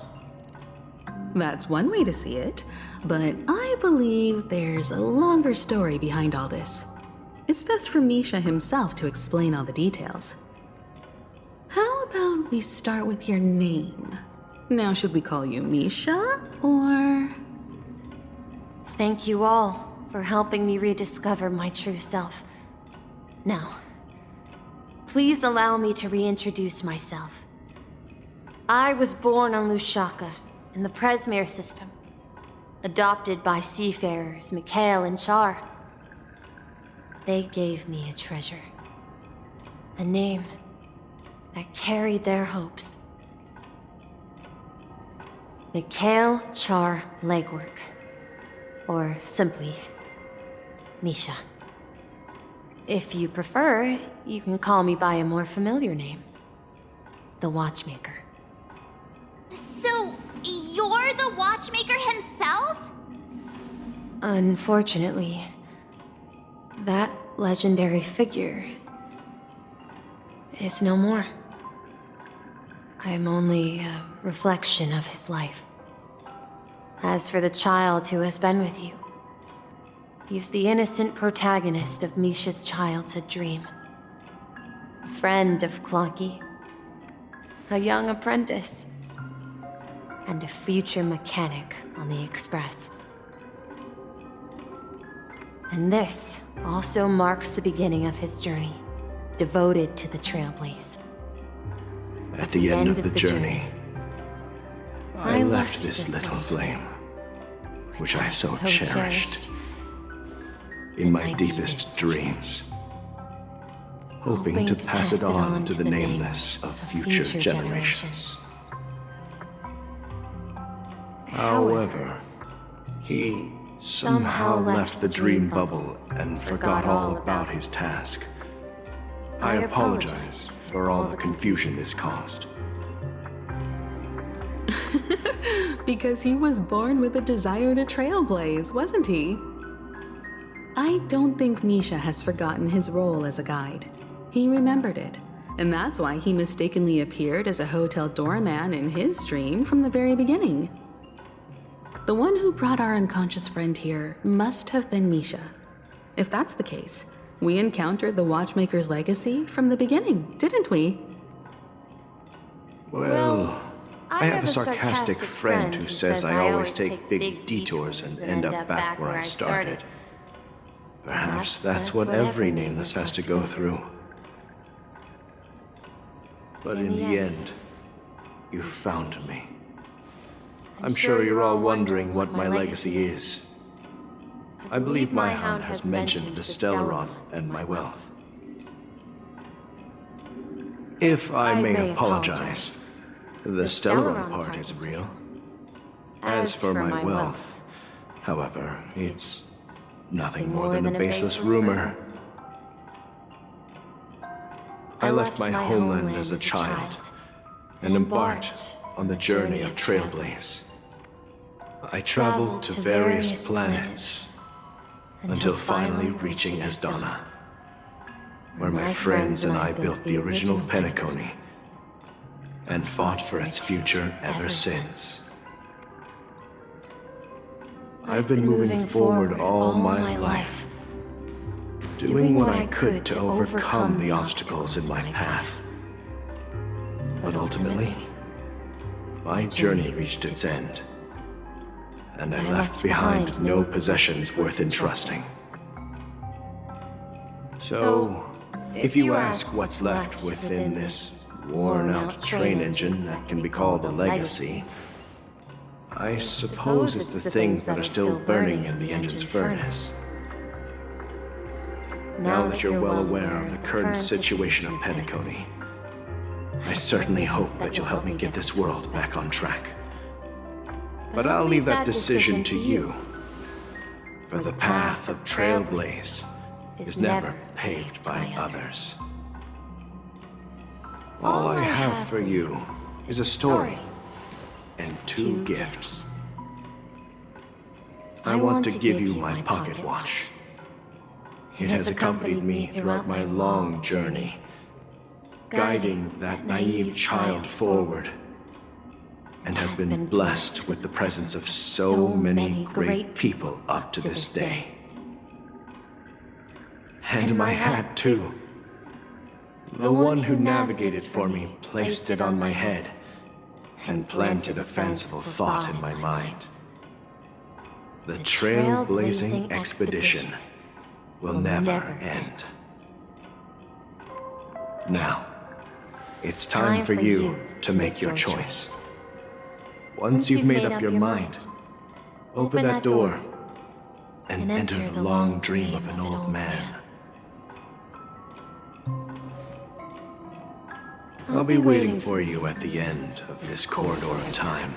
That's one way to see it, but I believe there's a longer story behind all this. It's best for Misha himself to explain all the details. How about we start with your name? Now, should we call you Misha, or...? Thank you all for helping me rediscover my true self. Now, please allow me to reintroduce myself. I was born on Lushaka, in the Presmere system, adopted by seafarers Mikhail and Char. They gave me a treasure, a name that carried their hopes. Mikhail Char Legwork, or simply, Misha. If you prefer, you can call me by a more familiar name, the Watchmaker. So, you're the Watchmaker himself? Unfortunately, that legendary figure is no more. I am only a reflection of his life. As for the child who has been with you, he's the innocent protagonist of Misha's childhood dream. A friend of Clocky, a young apprentice, and a future mechanic on the Express. And this also marks the beginning of his journey, devoted to the Trailblaze. At the end of the journey, I left this little flame, which I so cherished, in my deepest dreams, hoping to pass it on to the nameless of future generations. However, he somehow left the dream bubble and forgot all about his task. I apologize for all the confusion this caused. Because he was born with a desire to trailblaze, wasn't he? I don't think Misha has forgotten his role as a guide. He remembered it, and that's why he mistakenly appeared as a hotel doorman in his dream from the very beginning. The one who brought our unconscious friend here must have been Misha. If that's the case, we encountered the Watchmaker's legacy from the beginning, didn't we? Well, I have a sarcastic friend who says I always take big detours and end up back where I started. Perhaps that's what every nameless has to go through. But in the end, you found me. I'm sure you're all wondering what my legacy is. I believe my hound has mentioned the Stellaron and my wealth. If I may apologize, the Stellaron part is real. As for my wealth, however, it's nothing more than a baseless rumor. I left my homeland as a child and embarked on the journey of Trailblaze. I traveled to various planets until finally reaching Esdana, where my friends and I built the original Penacony and fought for its future ever since. I've been moving forward all my life, doing what I could to overcome the obstacles in my path. But ultimately, my journey reached its end, and I left behind no possessions worth entrusting. So, if you ask what's left within this worn-out train engine that can be called a legacy, I suppose it's the things that are still burning in the engine's furnace. Now that you're well aware of the current situation of Penacony, I certainly hope that you'll help me get this world back on track. But I'll leave that decision to you, for the path of Trailblaze is never paved by others. All I have for you is a story and 2 gifts. I want to give you my pocket watch. It has accompanied me throughout my long journey, guiding that naive child forward, and has been blessed with the presence of so many great people up to this day. And my hat, too. The one who navigated for me placed it on my head and planted a fanciful thought in my mind. The trailblazing expedition will never end. Now, it's time for you to make your choice. Once you've made up your mind, open that door and enter the long dream of an old man. I'll be waiting for you at the end of this corridor of time.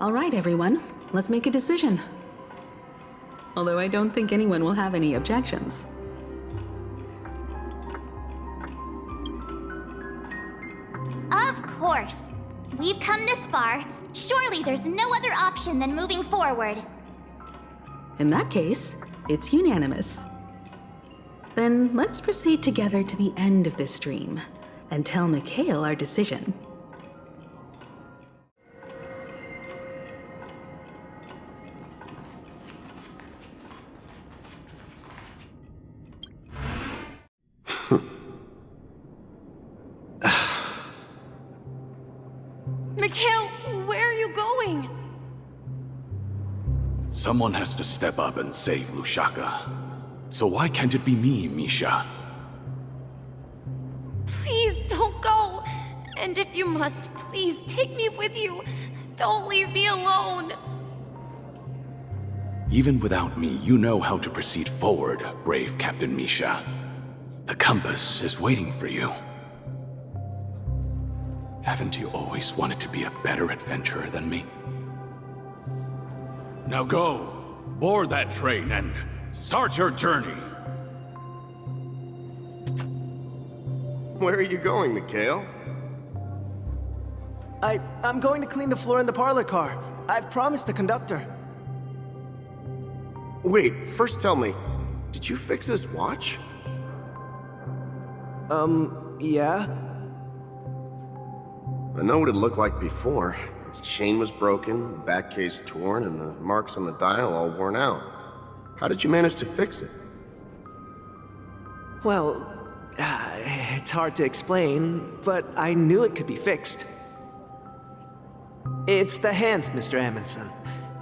All right, everyone. Let's make a decision. Although I don't think anyone will have any objections. Of course. We've come this far. Surely there's no other option than moving forward. In that case, it's unanimous. Then let's proceed together to the end of this stream and tell Mikhail our decision. Mikhail, where are you going? Someone has to step up and save Lushaka. So why can't it be me, Misha? Please don't go. And if you must, please take me with you. Don't leave me alone. Even without me, you know how to proceed forward, brave Captain Misha. The compass is waiting for you. Haven't you always wanted to be a better adventurer than me? Now go, board that train and start your journey. Where are you going, Mikhail? I'm going to clean the floor in the parlor car. I've promised the conductor. Wait, first tell me, did you fix this watch? Yeah? I know what it looked like before. Its chain was broken, the back case torn, and the marks on the dial all worn out. How did you manage to fix it? Well, it's hard to explain, but I knew it could be fixed. It's the hands, Mr. Amundsen.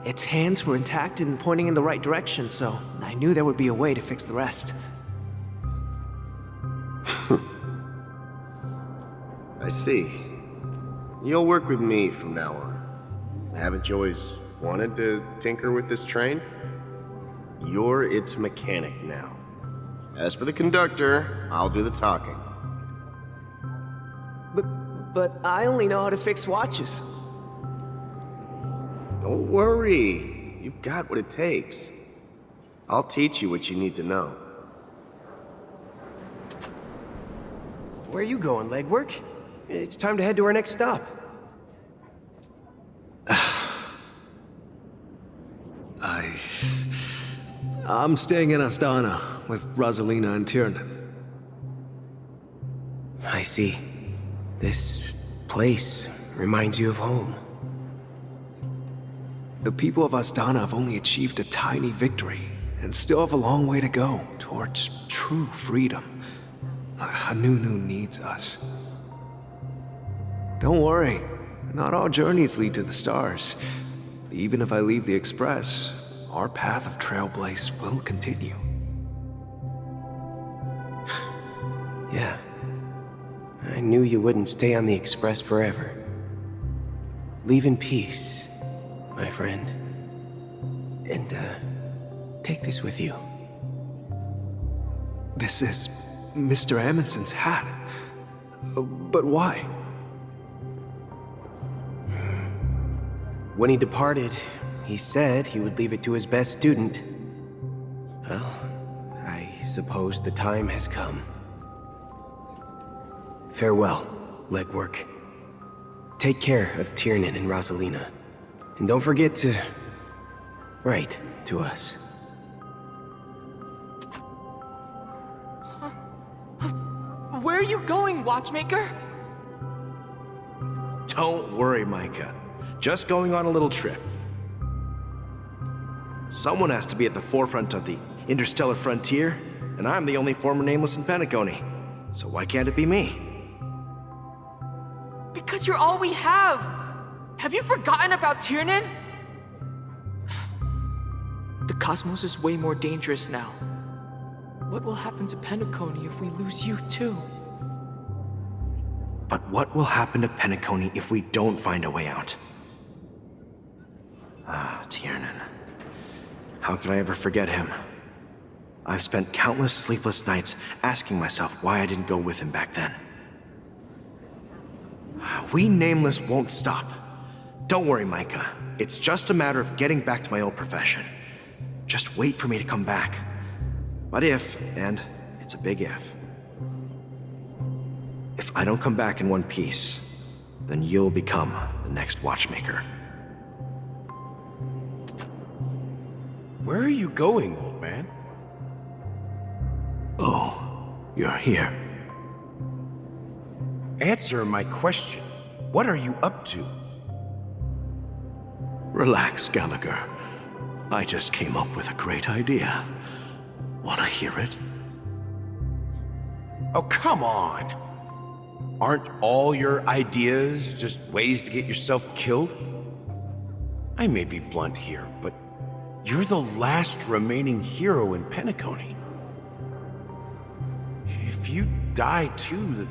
Its hands were intact and pointing in the right direction, so I knew there would be a way to fix the rest. I see. You'll work with me from now on. Haven't you always wanted to tinker with this train? You're its mechanic now. As for the conductor, I'll do the talking. But I only know how to fix watches. Don't worry. You've got what it takes. I'll teach you what you need to know. Where are you going, legwork? It's time to head to our next stop. I'm staying in Astana with Rosalina and Tiernan. I see. This place reminds you of home. The people of Astana have only achieved a tiny victory, and still have a long way to go towards true freedom. Hanunu needs us. Don't worry, not all journeys lead to the stars. Even if I leave the Express, our path of Trailblaze will continue. Yeah. I knew you wouldn't stay on the Express forever. Leave in peace, my friend. And, take this with you. This is Mr. Amundson's hat. But why? When he departed, he said he would leave it to his best student. Well, I suppose the time has come. Farewell, legwork. Take care of Tiernan and Rosalina. And don't forget to write to us. Where are you going, Watchmaker? Don't worry, Micah. Just going on a little trip. Someone has to be at the forefront of the interstellar frontier, and I'm the only former nameless in Penacony. So why can't it be me? Because you're all we have! Have you forgotten about Tiernan? The cosmos is way more dangerous now. What will happen to Penacony if we lose you too? But what will happen to Penacony if we don't find a way out? Ah, Tiernan. How could I ever forget him? I've spent countless sleepless nights asking myself why I didn't go with him back then. We Nameless won't stop. Don't worry, Micah. It's just a matter of getting back to my old profession. Just wait for me to come back. But if, and it's a big if I don't come back in one piece, then you'll become the next Watchmaker. Where are you going, old man? Oh, you're here. Answer my question. What are you up to? Relax, Gallagher. I just came up with a great idea. Wanna hear it? Oh, come on. Aren't all your ideas just ways to get yourself killed? I may be blunt here, but you're the last remaining hero in Penacony. If you die too, the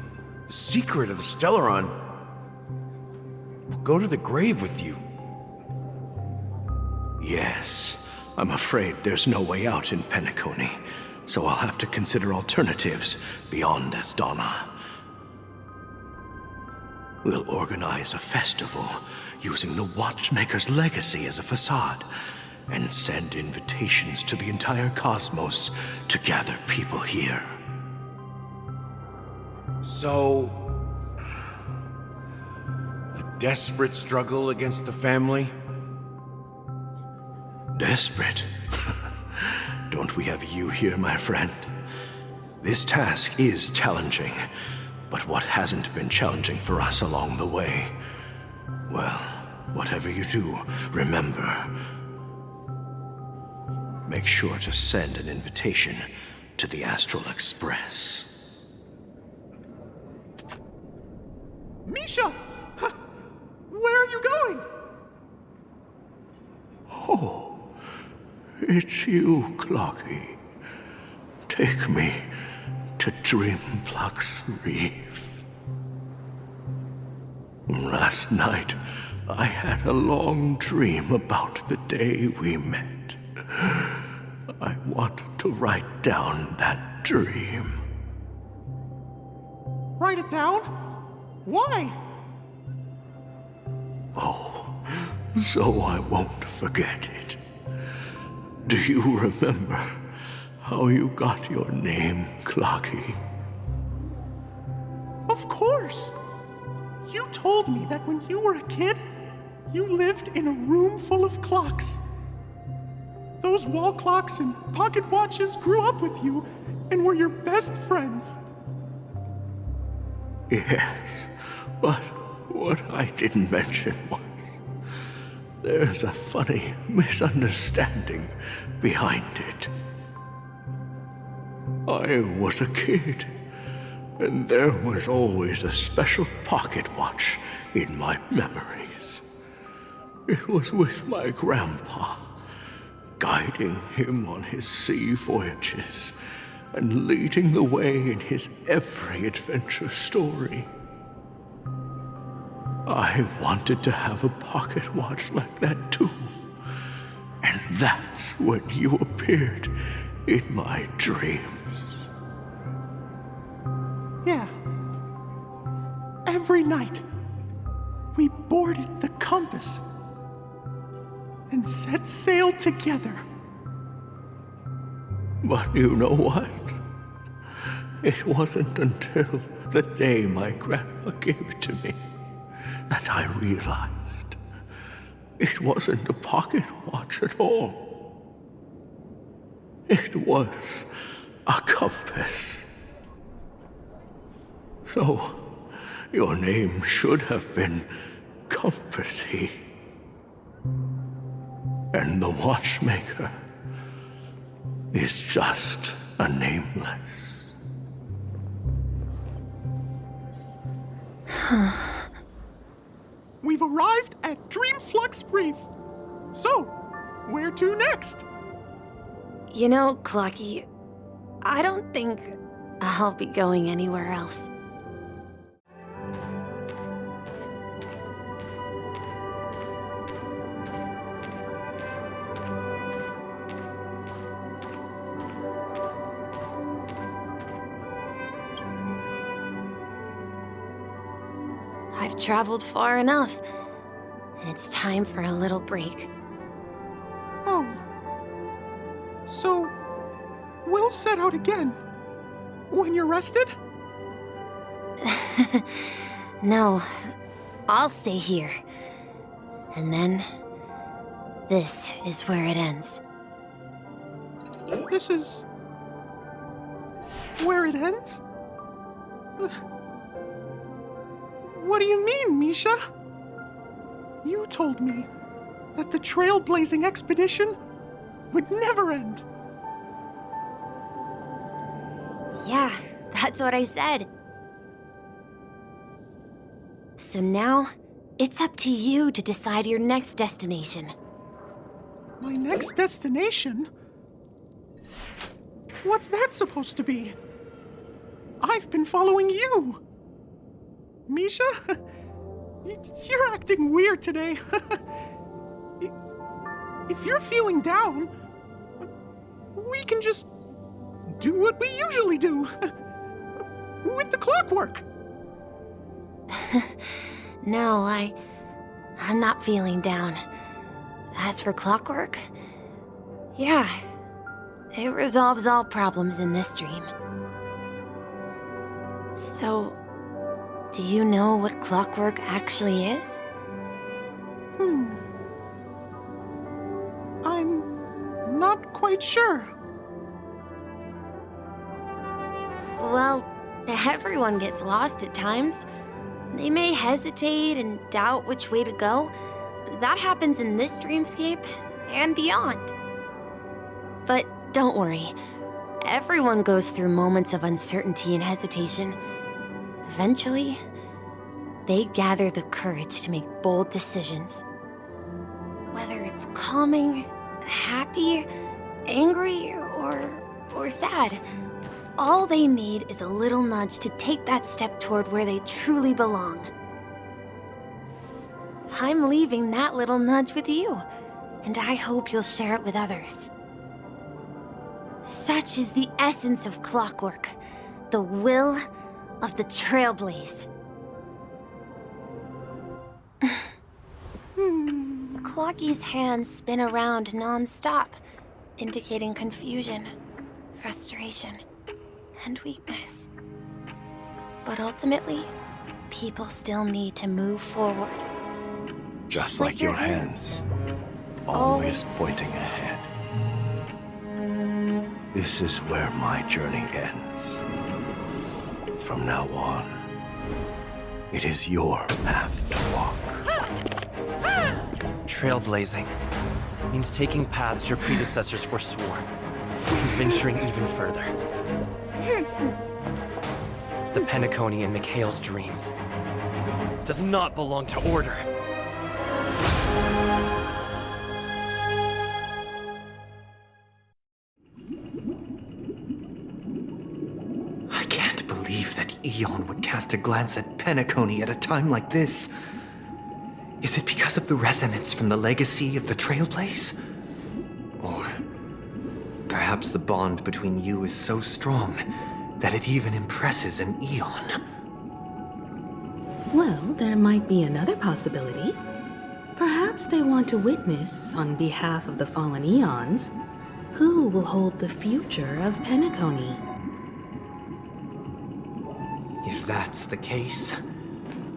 secret of the Stellaron will go to the grave with you. Yes, I'm afraid there's no way out in Penacony, so I'll have to consider alternatives beyond Astana. We'll organize a festival using the Watchmaker's legacy as a facade, and send invitations to the entire cosmos to gather people here. So, a desperate struggle against the family? Desperate? Don't we have you here, my friend? This task is challenging, but what hasn't been challenging for us along the way? Well, whatever you do, remember, make sure to send an invitation to the Astral Express. Misha! Where are you going? Oh, it's you, Clocky. Take me to Dreamflux Reef. Last night, I had a long dream about the day we met. I want to write down that dream. Write it down? Why? Oh, so I won't forget it. Do you remember how you got your name, Clocky? Of course! You told me that when you were a kid, you lived in a room full of clocks. Those wall clocks and pocket watches grew up with you and were your best friends. Yes, but what I didn't mention was there's a funny misunderstanding behind it. I was a kid, and there was always a special pocket watch in my memories. It was with my grandpa, guiding him on his sea voyages and leading the way in his every adventure story. I wanted to have a pocket watch like that too. And that's when you appeared in my dreams. Yeah. Every night, we boarded the compass and set sail together. But you know what? It wasn't until the day my grandpa gave it to me that I realized it wasn't a pocket watch at all. It was a compass. So, your name should have been Compassy. And the watchmaker is just a nameless. We've arrived at Dreamflux Reef. So, where to next? You know, Clocky, I don't think I'll be going anywhere else. I've traveled far enough, and it's time for a little break. Oh. So, we'll set out again. When you're rested? No, I'll stay here. And then, this is where it ends. This is... where it ends? What do you mean, Misha? You told me that the trailblazing expedition would never end. Yeah, that's what I said. So now, it's up to you to decide your next destination. My next destination? What's that supposed to be? I've been following you. Misha? You're acting weird today. If you're feeling down, we can just do what we usually do. With the clockwork. No, I'm not feeling down. As for clockwork, yeah, it resolves all problems in this dream. So, do you know what clockwork actually is? I'm not quite sure. Well, everyone gets lost at times. They may hesitate and doubt which way to go. That happens in this dreamscape and beyond. But don't worry. Everyone goes through moments of uncertainty and hesitation. Eventually, they gather the courage to make bold decisions. Whether it's calming, happy, angry, or sad, all they need is a little nudge to take that step toward where they truly belong. I'm leaving that little nudge with you, and I hope you'll share it with others. Such is the essence of clockwork, the will of the Trailblaze. Clocky's hands spin around non-stop, indicating confusion, frustration, and weakness. But ultimately, people still need to move forward. Just like your hands, always pointing ahead. This is where my journey ends. From now on, it is your path to walk. Trailblazing means taking paths your predecessors forswore, and venturing even further. The Penacony in Mikhail's dreams does not belong to Order. I can't believe that Aeon would cast a glance at Penacony at a time like this. Is it because of the resonance from the legacy of the Trailblaze? Or perhaps the bond between you is so strong that it even impresses an Aeon? Well, there might be another possibility. Perhaps they want to witness, on behalf of the fallen Aeons, who will hold the future of Penacony. If that's the case,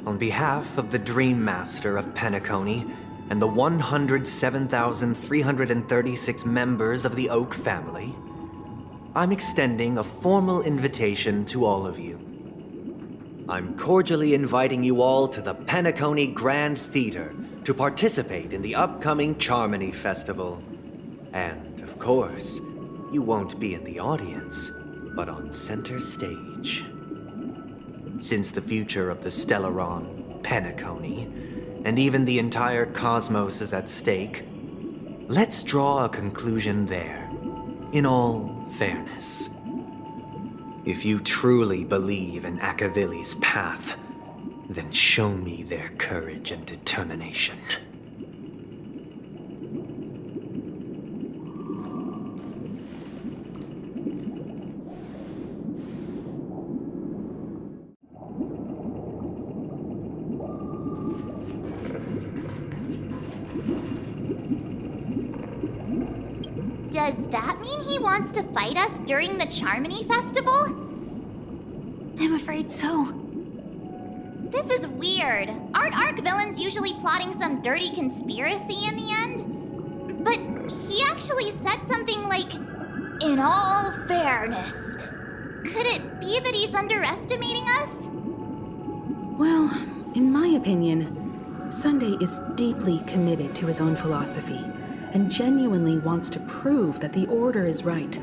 on behalf of the Dream Master of Penacony and the 107,336 members of the Oak family, I'm extending a formal invitation to all of you. I'm cordially inviting you all to the Penacony Grand Theater to participate in the upcoming Charmony Festival. And, of course, you won't be in the audience, but on center stage. Since the future of the Stellaron, Penacony, and even the entire cosmos is at stake, let's draw a conclusion there, in all fairness. If you truly believe in Akavili's path, then show me their courage and determination. Does that mean he wants to fight us during the Charmony Festival? I'm afraid so. This is weird. Aren't Arc villains usually plotting some dirty conspiracy in the end? But he actually said something like, "In all fairness." Could it be that he's underestimating us? Well, in my opinion, Sunday is deeply committed to his own philosophy and genuinely wants to prove that the Order is right.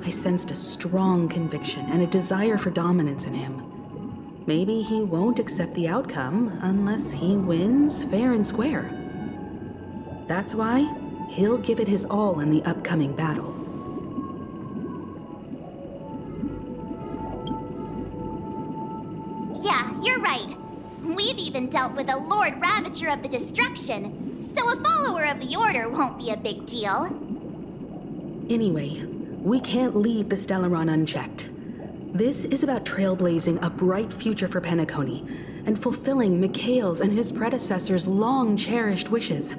I sensed a strong conviction and a desire for dominance in him. Maybe he won't accept the outcome unless he wins fair and square. That's why he'll give it his all in the upcoming battle. Yeah, you're right. We've even dealt with a Lord Ravager of the Destruction, so a follower of the Order won't be a big deal. Anyway, we can't leave the Stellaron unchecked. This is about trailblazing a bright future for Penacony and fulfilling Mikhail's and his predecessors' long-cherished wishes.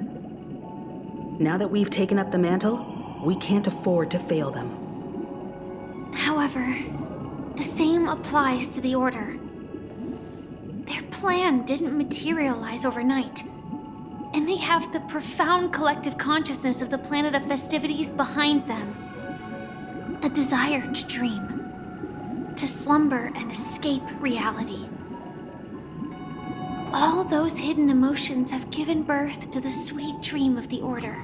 Now that we've taken up the mantle, we can't afford to fail them. However, the same applies to the Order. Their plan didn't materialize overnight, and they have the profound collective consciousness of the planet of festivities behind them. A desire to dream, to slumber and escape reality. All those hidden emotions have given birth to the sweet dream of the Order.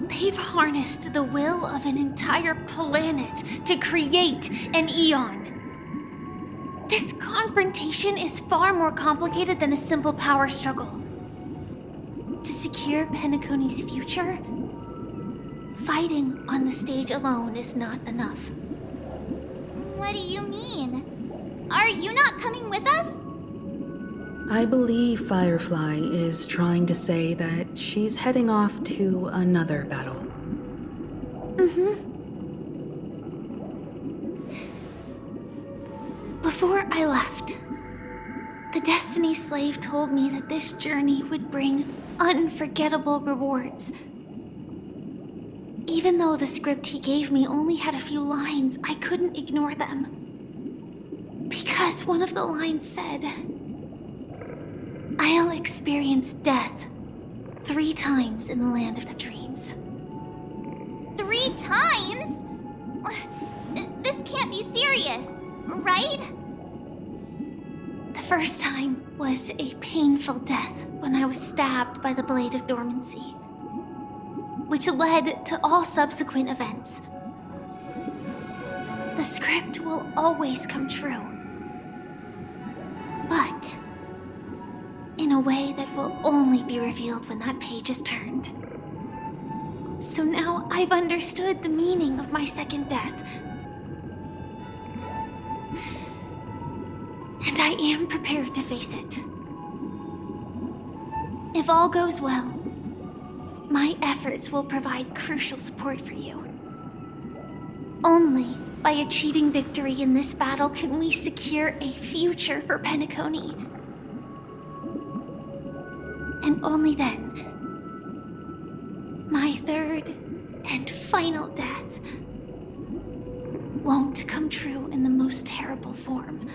They've harnessed the will of an entire planet to create an Aeon. This confrontation is far more complicated than a simple power struggle. To secure Penacony's future, fighting on the stage alone is not enough. What do you mean? Are you not coming with us? I believe Firefly is trying to say that she's heading off to another battle. Before I left, the Destiny Slave told me that this journey would bring unforgettable rewards. Even though the script he gave me only had a few lines, I couldn't ignore them. Because one of the lines said, "I'll experience death 3 times in the land of the dreams." 3 3 times? This can't be serious, right? The first time was a painful death when I was stabbed by the Blade of Dormancy, which led to all subsequent events. The script will always come true, but in a way that will only be revealed when that page is turned. So now I've understood the meaning of my second death. And I am prepared to face it. If all goes well, my efforts will provide crucial support for you. Only by achieving victory in this battle can we secure a future for Penacony. And only then, my third and final death won't come true in the most terrible form.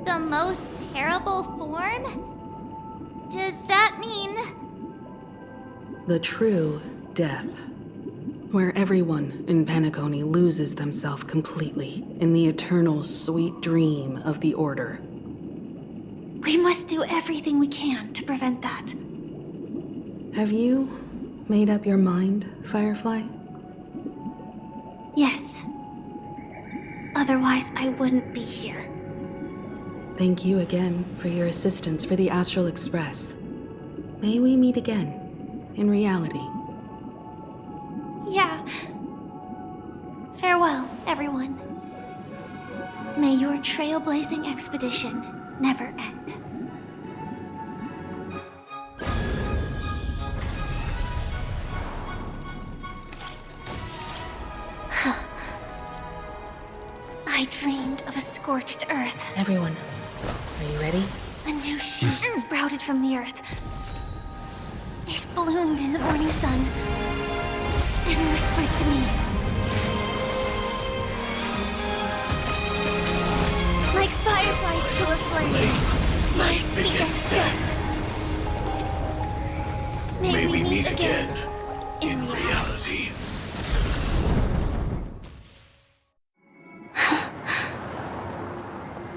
The most terrible form? Does that mean... The true death, where everyone in Penacony loses themselves completely in the eternal sweet dream of the Order. We must do everything we can to prevent that. Have you made up your mind, Firefly? Yes. Otherwise, I wouldn't be here. Thank you again for your assistance for the Astral Express. May we meet again, in reality. Yeah. Farewell, everyone. May your trailblazing expedition never end. I dreamed of a scorched earth. Everyone, are you ready? A new shoot sprouted from the earth. It bloomed in the morning sun and whispered to me. Like fireflies to a flame, life begets death. May we meet again in reality.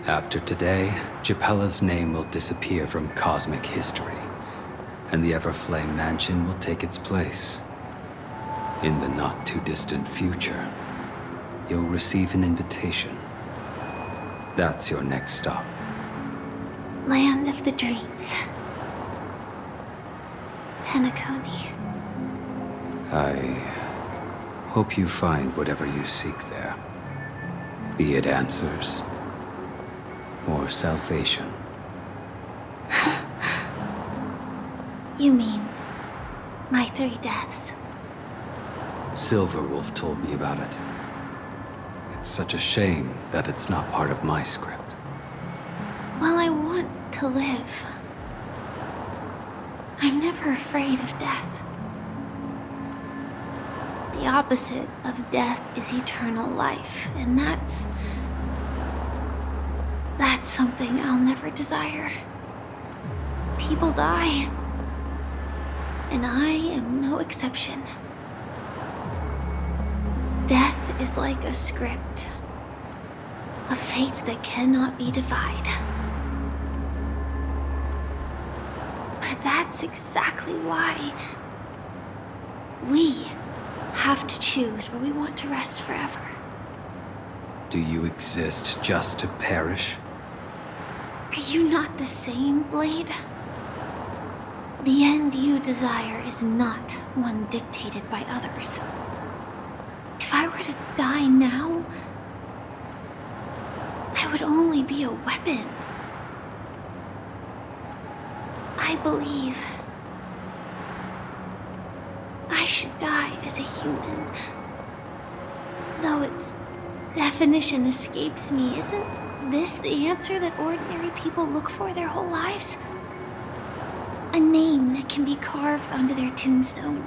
After today, Japella's name will disappear from cosmic history, and the Everflame Mansion will take its place. In the not-too-distant future, you'll receive an invitation. That's your next stop. Land of the Dreams. Penacony. I hope you find whatever you seek there. Be it answers or salvation. You mean my 3 deaths? Silverwolf told me about it. It's such a shame that it's not part of my script. Well, I want to live. I'm never afraid of death. The opposite of death is eternal life, and that's something I'll never desire. People die, and I am no exception. Death is like a script, a fate that cannot be defied. But that's exactly why we have to choose where we want to rest forever. Do you exist just to perish? Are you not the same, Blade? The end you desire is not one dictated by others. If I were to die now, I would only be a weapon. I believe I should die as a human. Though its definition escapes me, isn't this the answer that ordinary people look for their whole lives? A name that can be carved onto their tombstone.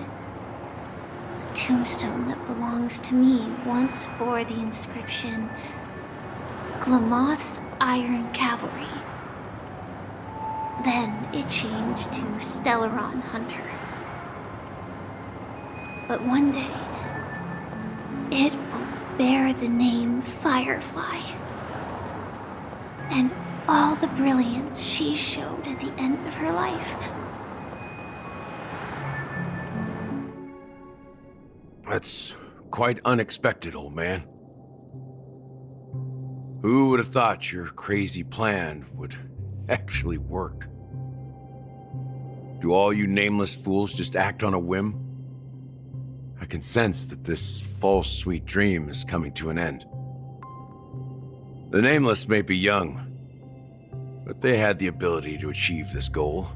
The tombstone that belongs to me once bore the inscription, Glamoth's Iron Cavalry. Then it changed to Stellaron Hunter. But one day, it will bear the name Firefly. And all the brilliance she showed at the end of her life. That's quite unexpected, old man. Who would have thought your crazy plan would actually work? Do all you nameless fools just act on a whim? I can sense that this false sweet dream is coming to an end. The nameless may be young, but they had the ability to achieve this goal.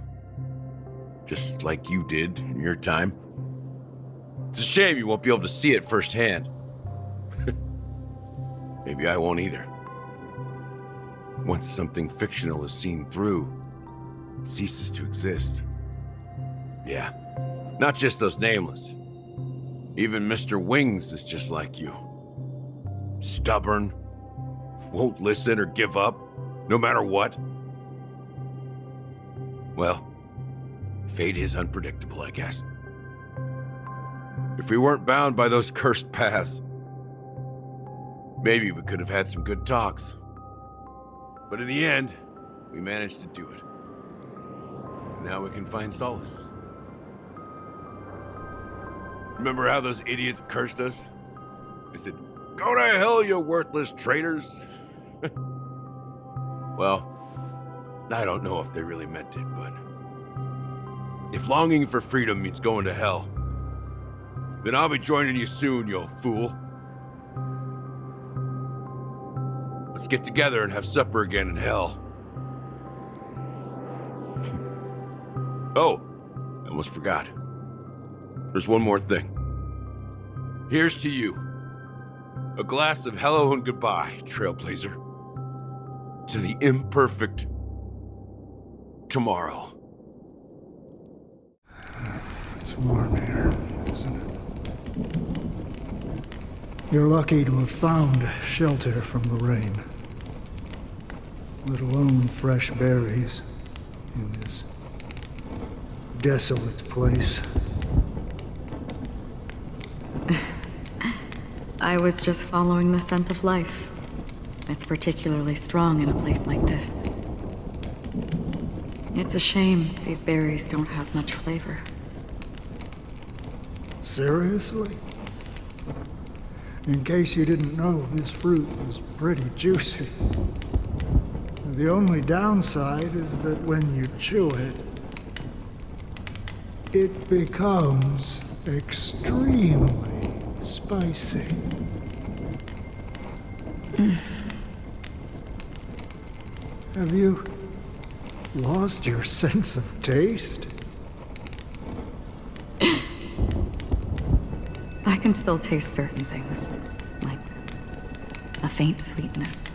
Just like you did in your time. It's a shame you won't be able to see it firsthand. Maybe I won't either. Once something fictional is seen through, it ceases to exist. Yeah, not just those nameless. Even Mr. Wings is just like you. Stubborn, won't listen or give up, no matter what. Well, fate is unpredictable, I guess. If we weren't bound by those cursed paths, maybe we could have had some good talks. But in the end, we managed to do it. Now we can find solace. Remember how those idiots cursed us? They said, "Go to hell, you worthless traitors!" Well, I don't know if they really meant it, but if longing for freedom means going to hell, then I'll be joining you soon, you old fool. Let's get together and have supper again in hell. Oh, I almost forgot. There's one more thing. Here's to you. A glass of hello and goodbye, Trailblazer. To the imperfect tomorrow. It's warm here, isn't it? You're lucky to have found shelter from the rain. Let alone fresh berries in this desolate place. I was just following the scent of life. It's particularly strong in a place like this. It's a shame these berries don't have much flavor. Seriously? In case you didn't know, this fruit is pretty juicy. The only downside is that when you chew it, it becomes extremely spicy. Have you lost your sense of taste? I can still taste certain things, like a faint sweetness.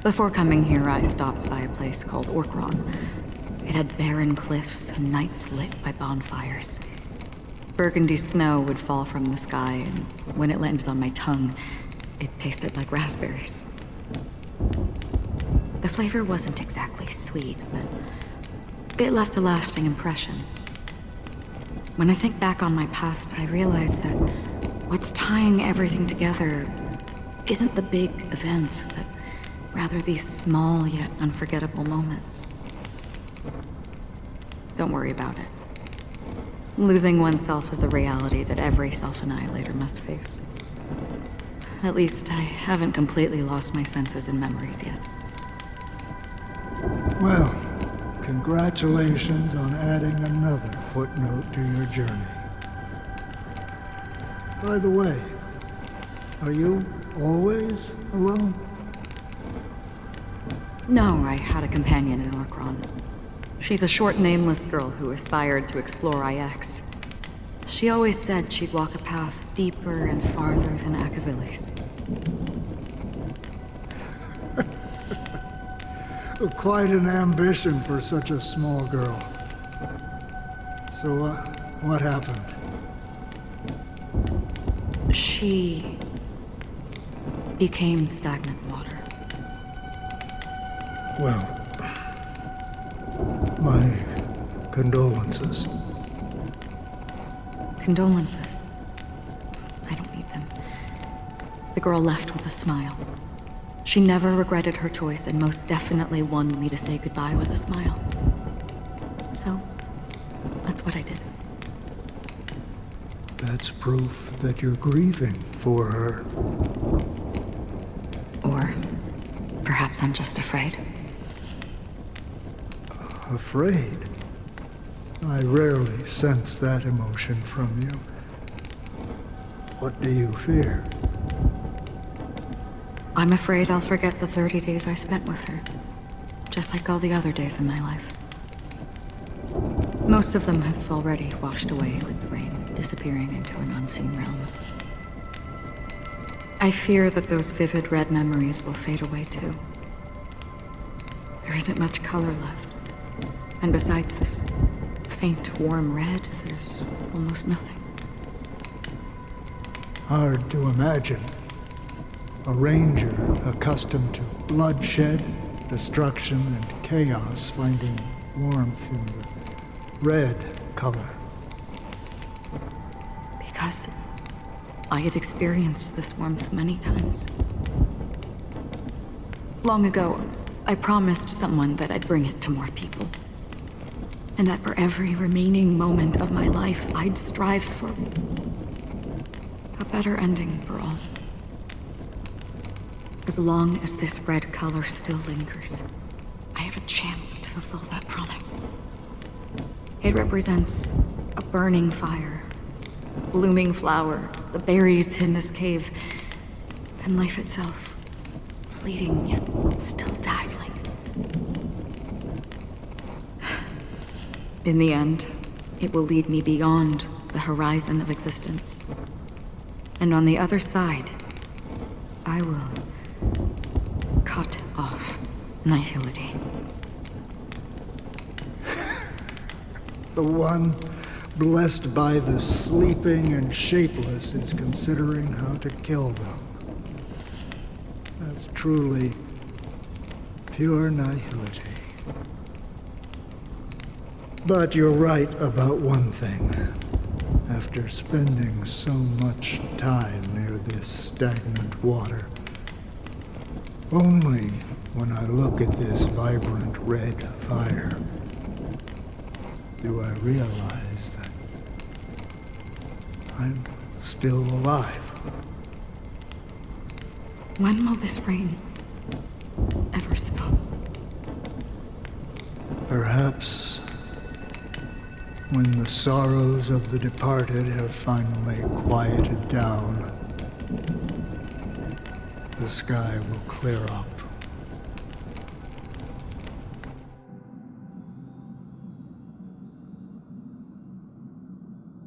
Before coming here, I stopped by a place called Acheron. It had barren cliffs and nights lit by bonfires. Burgundy snow would fall from the sky, and when it landed on my tongue, it tasted like raspberries. The flavor wasn't exactly sweet, but it left a lasting impression. When I think back on my past, I realize that what's tying everything together isn't the big events, but rather these small yet unforgettable moments. Don't worry about it. Losing oneself is a reality that every self-annihilator must face. At least I haven't completely lost my senses and memories yet. Well, congratulations on adding another footnote to your journey. By the way, are you always alone? No, I had a companion in Acheron. She's a short, nameless girl who aspired to explore IX. She always said she'd walk a path deeper and farther than Akavili's. Quite an ambition for such a small girl. So, what happened? She became stagnant water. Well, my condolences. Condolences. girl left with a smile. She never regretted her choice and most definitely wanted me to say goodbye with a smile. So, that's what I did. That's proof that you're grieving for her. Or perhaps I'm just afraid. Afraid? I rarely sense that emotion from you. What do you fear? I'm afraid I'll forget the 30 days I spent with her, just like all the other days in my life. Most of them have already washed away with the rain, disappearing into an unseen realm. I fear that those vivid red memories will fade away too. There isn't much color left, and besides this faint, warm red, there's almost nothing. Hard to imagine. A ranger accustomed to bloodshed, destruction, and chaos finding warmth in the red color. Because I have experienced this warmth many times. Long ago, I promised someone that I'd bring it to more people. And that for every remaining moment of my life, I'd strive for a better ending for all. As long as this red color still lingers, I have a chance to fulfill that promise. It represents a burning fire, blooming flower, the berries in this cave, and life itself, fleeting yet still dazzling. In the end, it will lead me beyond the horizon of existence. And on the other side, I will cut off nihility. The one blessed by the sleeping and shapeless is considering how to kill them. That's truly pure nihility. But you're right about one thing. After spending so much time near this stagnant water, only when I look at this vibrant red fire do I realize that I'm still alive. When will this rain ever stop? Perhaps when the sorrows of the departed have finally quieted down, the sky will clear up.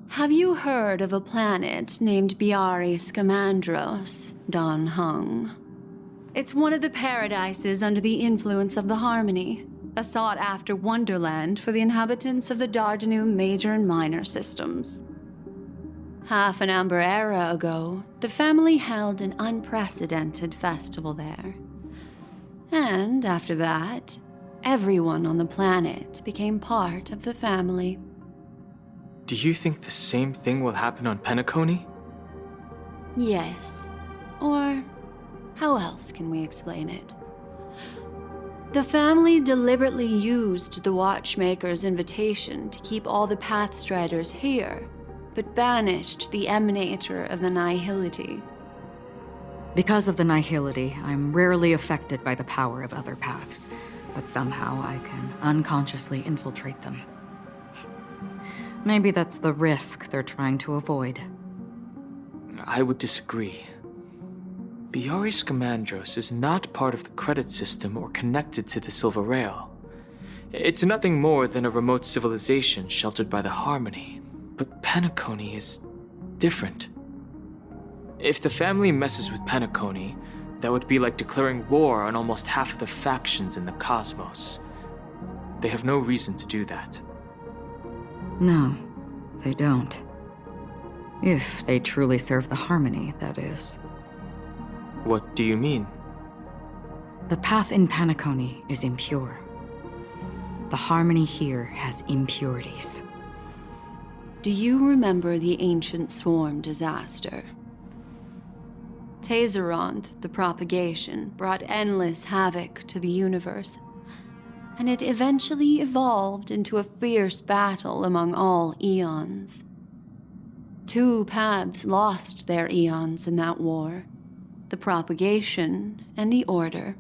Have you heard of a planet named Biaris Scamandros, Don Hung? It's one of the paradises under the influence of the Harmony, a sought-after wonderland for the inhabitants of the Dardanu Major and Minor systems. Half an Amber Era ago, the family held an unprecedented festival there. And after that, everyone on the planet became part of the family. Do you think the same thing will happen on Penacony? Yes. Or how else can we explain it? The family deliberately used the Watchmaker's invitation to keep all the Pathstriders here, but banished the Emanator of the Nihility. Because of the Nihility, I'm rarely affected by the power of other paths, but somehow I can unconsciously infiltrate them. Maybe that's the risk they're trying to avoid. I would disagree. Biaris Scamandros is not part of the credit system or connected to the Silver Rail. It's nothing more than a remote civilization sheltered by the Harmony. But Penacony is different. If the family messes with Penacony, that would be like declaring war on almost half of the factions in the cosmos. They have no reason to do that. No, they don't. If they truly serve the Harmony, that is. What do you mean? The path in Penacony is impure. The Harmony here has impurities. Do you remember the ancient swarm disaster? Tazeront, the propagation, brought endless havoc to the universe, and it eventually evolved into a fierce battle among all Aeons. 2 paths lost their Aeons in that war, the propagation and the Order.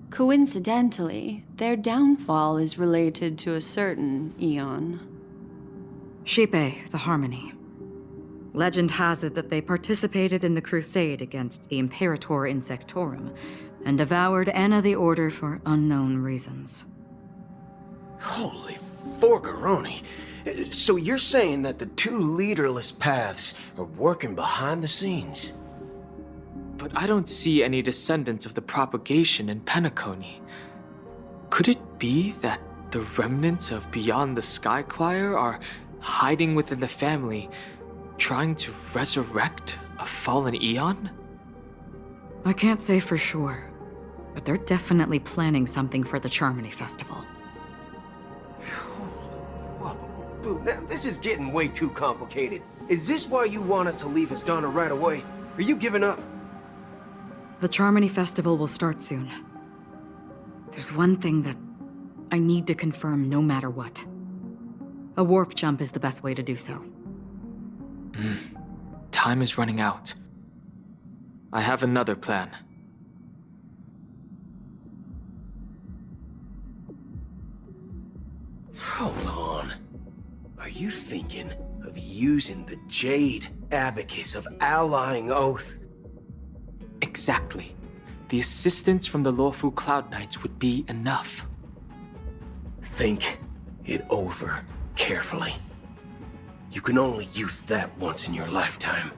Coincidentally, their downfall is related to a certain Aeon. Shipe, the Harmony. Legend has it that they participated in the crusade against the Imperator Insectorum and devoured Anna the Order for unknown reasons. Holy forgaroni. So you're saying that the 2 leaderless paths are working behind the scenes? But I don't see any descendants of the propagation in Penacony. Could it be that the remnants of Beyond the Sky Choir are hiding within the family, trying to resurrect a fallen Aeon? I can't say for sure, but they're definitely planning something for the Charmony Festival. Boo, now this is getting way too complicated. Is this why you want us to leave Astana right away? Are you giving up? The Charmony Festival will start soon. There's one thing that I need to confirm no matter what. A warp jump is the best way to do so. Time is running out. I have another plan. Hold on. Are you thinking of using the Jade Abacus of Allying Oath? Exactly. The assistance from the Lawful Cloud Knights would be enough. Think it over carefully. You can only use that once in your lifetime.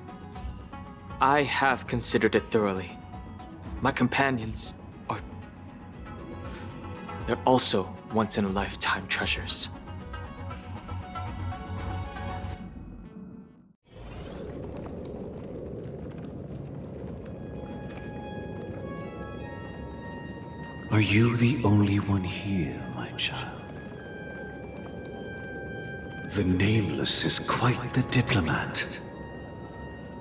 I have considered it thoroughly. My companions are... they're also once-in-a-lifetime treasures. Are you the only one here, my child? The Nameless is quite the diplomat.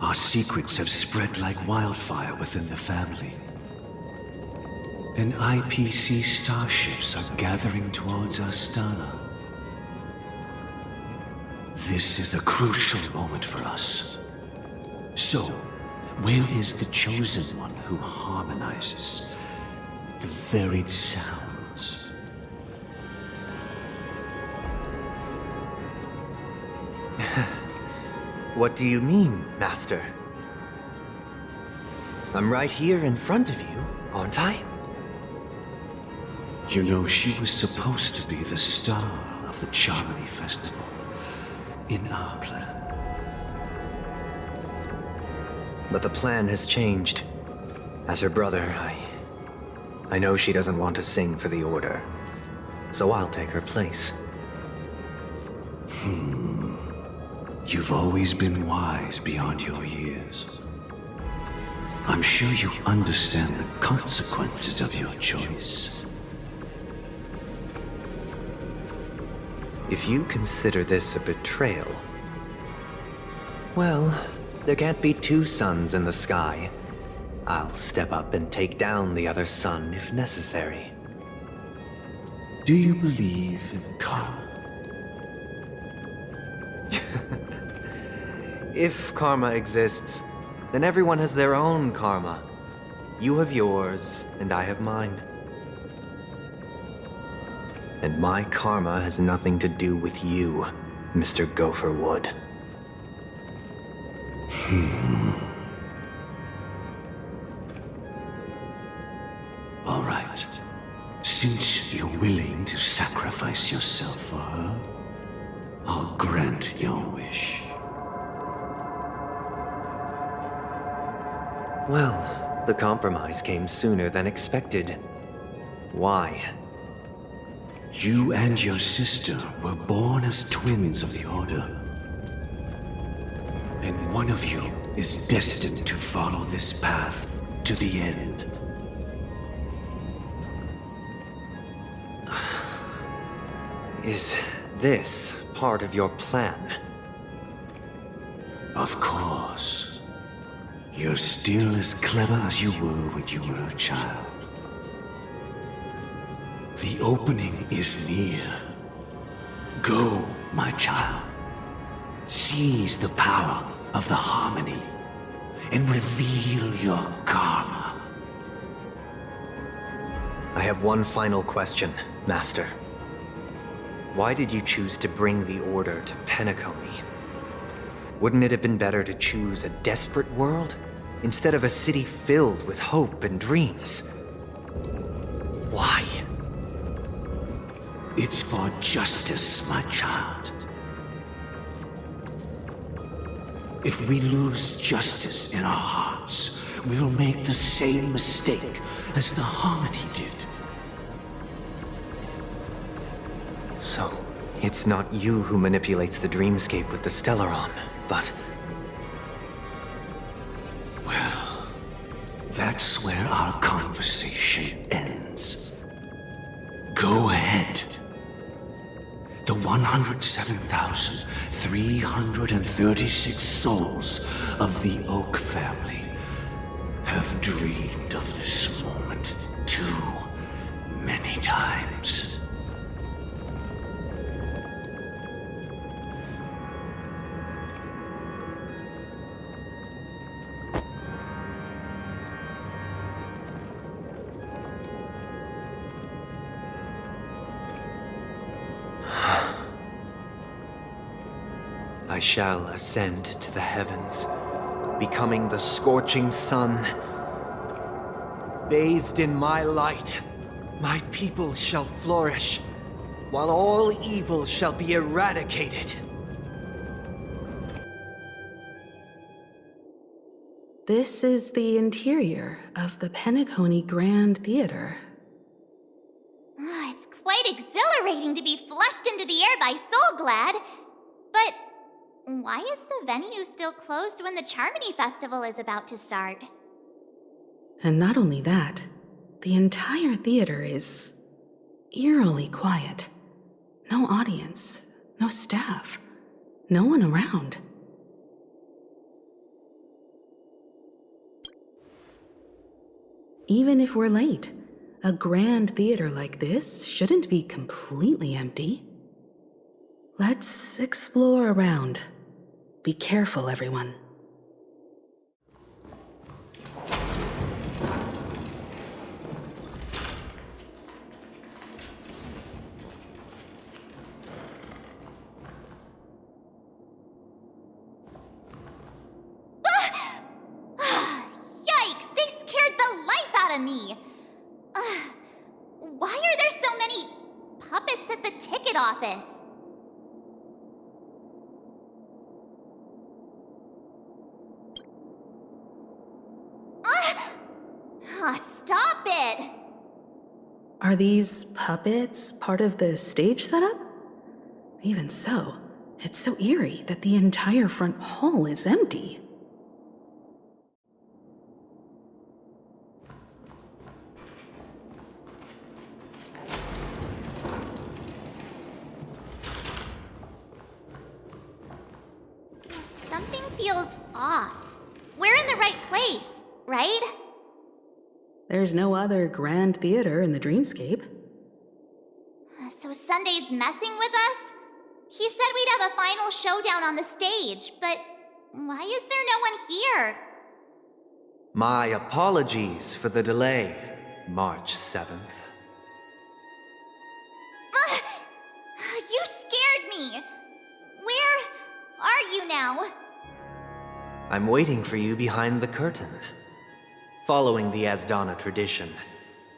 Our secrets have spread like wildfire within the family. And IPC starships are gathering towards Astana. This is a crucial moment for us. So, where is the Chosen One who harmonizes the varied sounds? What do you mean, Master? I'm right here in front of you, aren't I? You know, she was supposed to be the star of the Charmony Festival in our plan. But the plan has changed. As her brother, I know she doesn't want to sing for the Order, so I'll take her place. You've always been wise beyond your years. I'm sure you understand the consequences of your choice. If you consider this a betrayal, well, there can't be 2 suns in the sky. I'll step up and take down the other sun if necessary. Do you believe in karma? If karma exists, then everyone has their own karma. You have yours, and I have mine. And my karma has nothing to do with you, Mr. Gopherwood. All right. Since you're willing to sacrifice yourself for her, I'll grant your wish. Well, the compromise came sooner than expected. Why? You and your sister were born as twins of the Order. And one of you is destined to follow this path to the end. Is this part of your plan? Of course. You're still as clever as you were when you were a child. The opening is near. Go, my child. Seize the power of the harmony and reveal your karma. I have one final question, Master. Why did you choose to bring the Order to Penacony? Wouldn't it have been better to choose a desperate world instead of a city filled with hope and dreams? Why? It's for justice, my child. If we lose justice in our hearts, we'll make the same mistake as the Harmony did. So, it's not you who manipulates the dreamscape with the Stellaron, but... Well, that's where our conversation ends. Go ahead. The 107,336 souls of the Oak family have dreamed of this moment too many times. I shall ascend to the heavens, becoming the scorching sun. Bathed in my light, my people shall flourish, while all evil shall be eradicated. This is the interior of the Penacony Grand Theater. It's quite exhilarating to be flushed into the air by Soulglad. But why is the venue still closed when the Charmony Festival is about to start? And not only that, the entire theater is eerily quiet. No audience, no staff, no one around. Even if we're late, a grand theater like this shouldn't be completely empty. Let's explore around. Be careful, everyone. Yikes! They scared the life out of me! Why are there so many puppets at the ticket office? Stop it! Are these puppets part of the stage setup? Even so, it's so eerie that the entire front hall is empty. Something feels off. We're in the right place, right? There's no other grand theater in the dreamscape. So Sunday's messing with us? He said we'd have a final showdown on the stage, but why is there no one here? My apologies for the delay, March 7th. You scared me! Where are you now? I'm waiting for you behind the curtain. Following the Asdana tradition,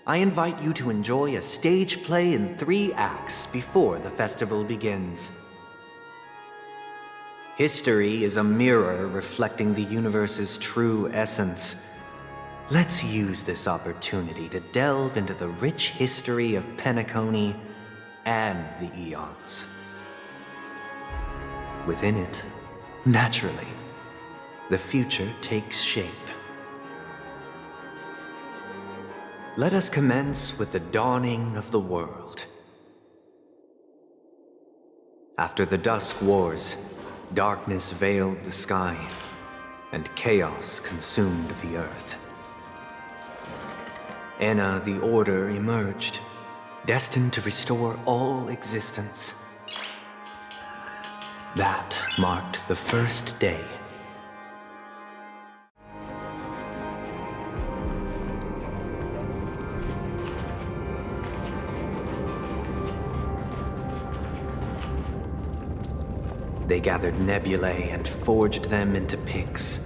I invite you to enjoy a stage play in 3 acts before the festival begins. History is a mirror reflecting the universe's true essence. Let's use this opportunity to delve into the rich history of Penacony and the Aeons. Within it, naturally, the future takes shape. Let us commence with the dawning of the world. After the Dusk Wars, darkness veiled the sky, and chaos consumed the earth. Enna the Order emerged, destined to restore all existence. That marked the first day. They gathered nebulae and forged them into picks,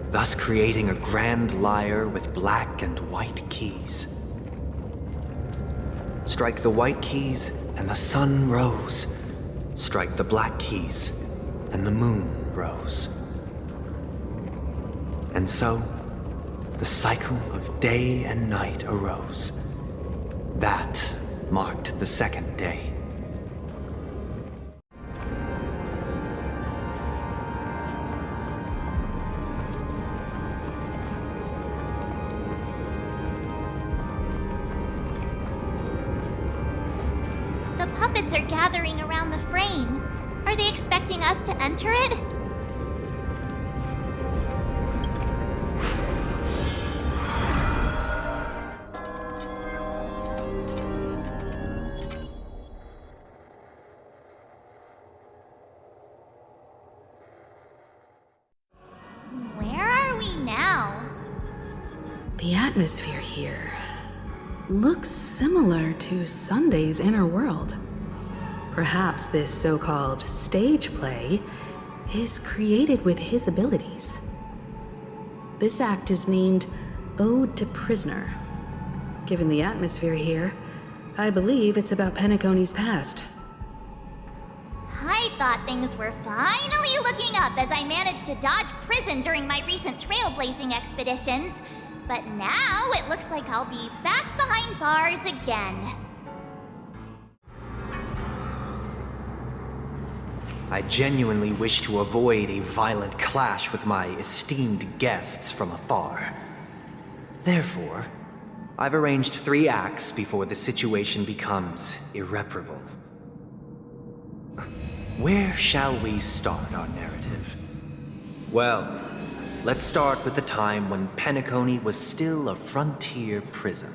thus creating a grand lyre with black and white keys. Strike the white keys, and the sun rose. Strike the black keys, and the moon rose. And so, the cycle of day and night arose. That marked the second day. The puppets are gathering around the frame. Are they expecting us to enter it? Where are we now? The atmosphere here looks similar to Sunday's inner world. Perhaps this so-called stage play is created with his abilities. This act is named Ode to Prisoner. Given the atmosphere here, I believe it's about Penacony's past. I thought things were finally looking up as I managed to dodge prison during my recent trailblazing expeditions. But now it looks like I'll be back behind bars again. I genuinely wish to avoid a violent clash with my esteemed guests from afar. Therefore, I've arranged 3 acts before the situation becomes irreparable. Where shall we start our narrative? Well, let's start with the time when Penacony was still a frontier prison.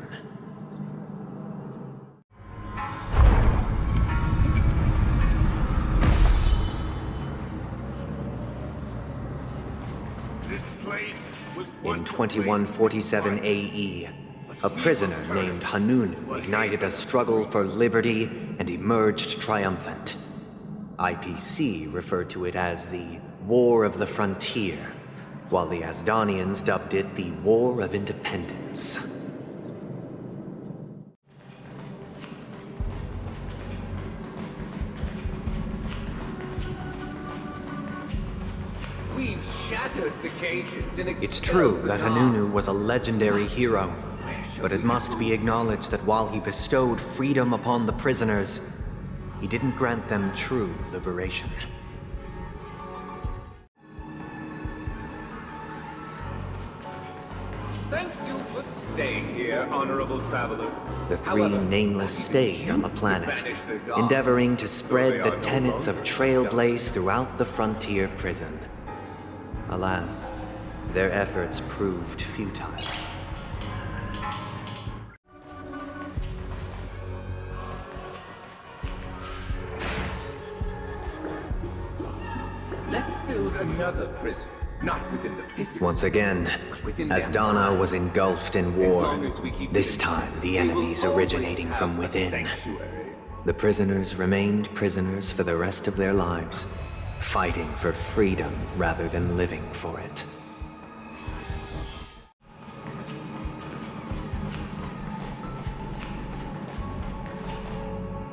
In 2147 AE, a prisoner named Hanunu ignited a struggle for liberty and emerged triumphant. IPC referred to it as the War of the Frontier, while the Asdanians dubbed it the War of Independence. We've shattered the cages and It's true expelled the that guard. Hanunu was a legendary hero, but it must be acknowledged that while he bestowed freedom upon the prisoners, he didn't grant them true liberation. Thank you for staying here, honorable travelers. The 3 nameless stayed on the planet, endeavoring to spread the tenets of Trailblaze throughout the frontier prison. Alas, their efforts proved futile. Let's build another prison, not within the physical. Once again, within as their Dana mind. was engulfed in As war, long as we keep this the time peace, the we will enemies always originating have from a within. sanctuary. The prisoners remained prisoners for the rest of their lives, fighting for freedom rather than living for it.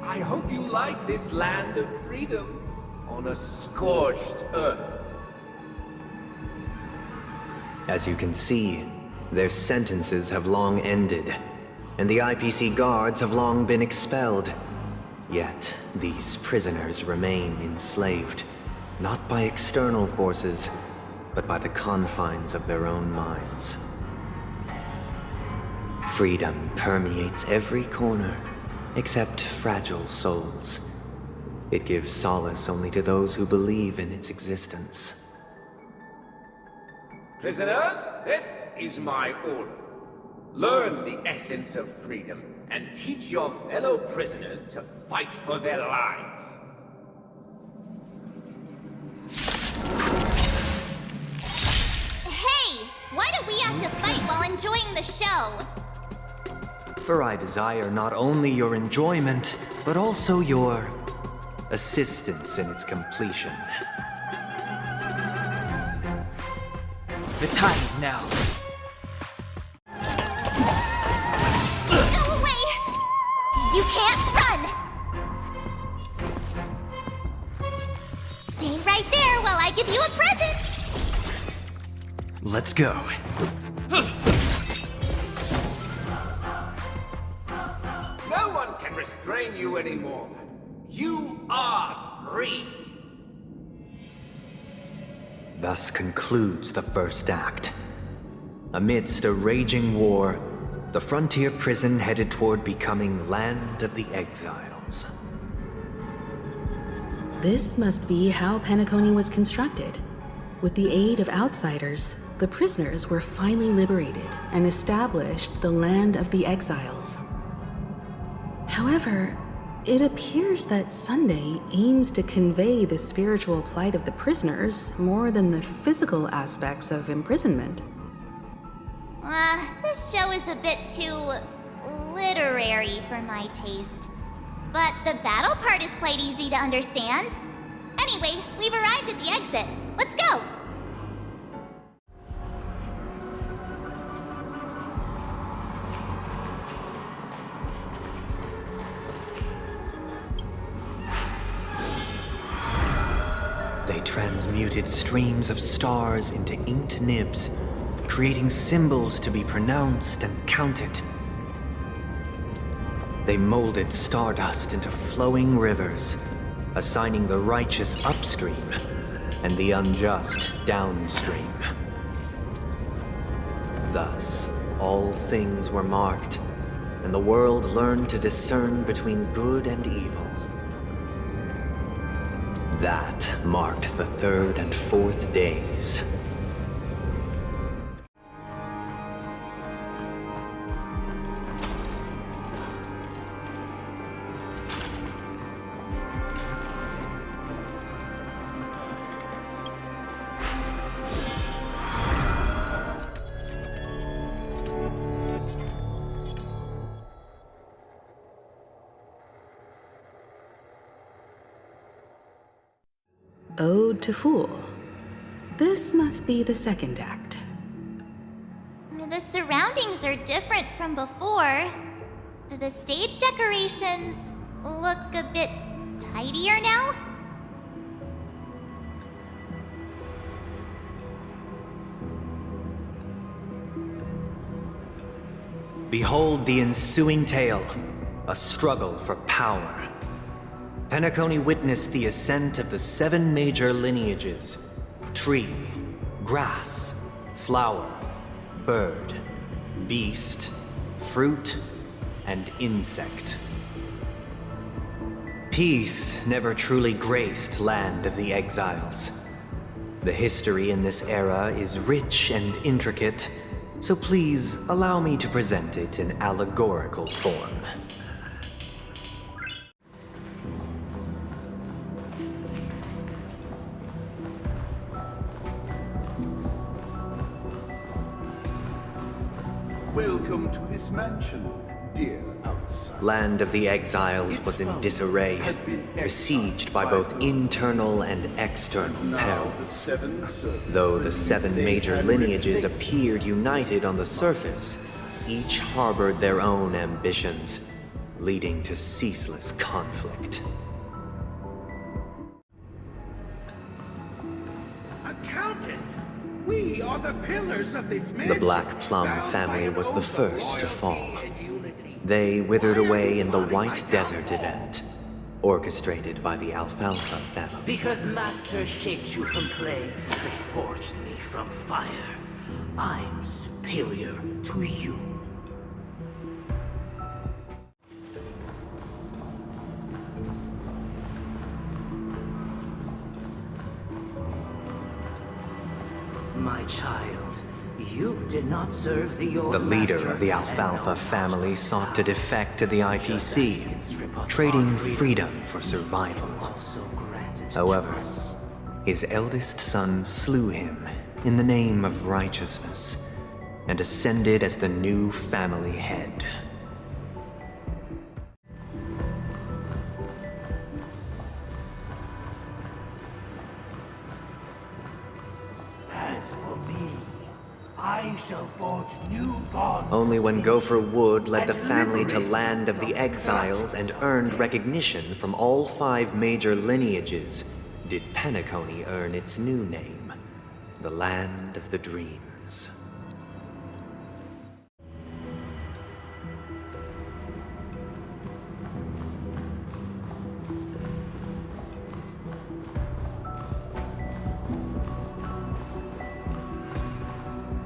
I hope you like this land of freedom on a scorched earth. As you can see, their sentences have long ended, and the IPC guards have long been expelled. Yet, these prisoners remain enslaved, not by external forces, but by the confines of their own minds. Freedom permeates every corner, except fragile souls. It gives solace only to those who believe in its existence. Prisoners, this is my order. Learn the essence of freedom and teach your fellow prisoners to fight for their lives. Hey! Why do we have to fight while enjoying the show? For I desire not only your enjoyment, but also your assistance in its completion. The time is now. Go away! You can't run! Stay right there while I give you a present! Let's go. No one can restrain you anymore. You are free. Thus concludes the first act. Amidst a raging war, the frontier prison headed toward becoming Land of the Exiles. This must be how Penacony was constructed. With the aid of outsiders, the prisoners were finally liberated and established the Land of the Exiles. However, it appears that Sunday aims to convey the spiritual plight of the prisoners more than the physical aspects of imprisonment. This show is a bit too literary for my taste. But the battle part is quite easy to understand. Anyway, we've arrived at the exit. Let's go! They transmuted streams of stars into inked nibs, creating symbols to be pronounced and counted. They molded stardust into flowing rivers, assigning the righteous upstream and the unjust downstream. Thus, all things were marked, and the world learned to discern between good and evil. That marked the third and fourth days. Ode to Fool. This must be the second act. The surroundings are different from before. The stage decorations look a bit tidier now. Behold the ensuing tale, a struggle for power. Penacony witnessed the ascent of the 7 major lineages: tree, grass, flower, bird, beast, fruit, and insect. Peace never truly graced Land of the Exiles. The history in this era is rich and intricate, so please allow me to present it in allegorical form. Welcome to this mansion, dear outsider. Land of the Exiles was in disarray, besieged by both internal and external perils. Though the 7 major lineages appeared united on the surface, each harbored their own ambitions, leading to ceaseless conflict. Accountant! We are the pillars of this mansion. The Black Plum family was the first to fall. They withered away in the White Desert event, orchestrated by the Alfalfa family. Because Master shaped you from clay, but forged me from fire. I'm superior to you. My child, you did not serve the old The leader master of the and Alfalfa know family sought to defect to the IPC, trading freedom for survival. However, his eldest son slew him in the name of righteousness and ascended as the new family head. As for me, I shall forge new bonds. Only when Gopher Wood led the family to Land of the Exiles and earned recognition from all 5 major lineages did Penacony earn its new name, the Land of the Dreams.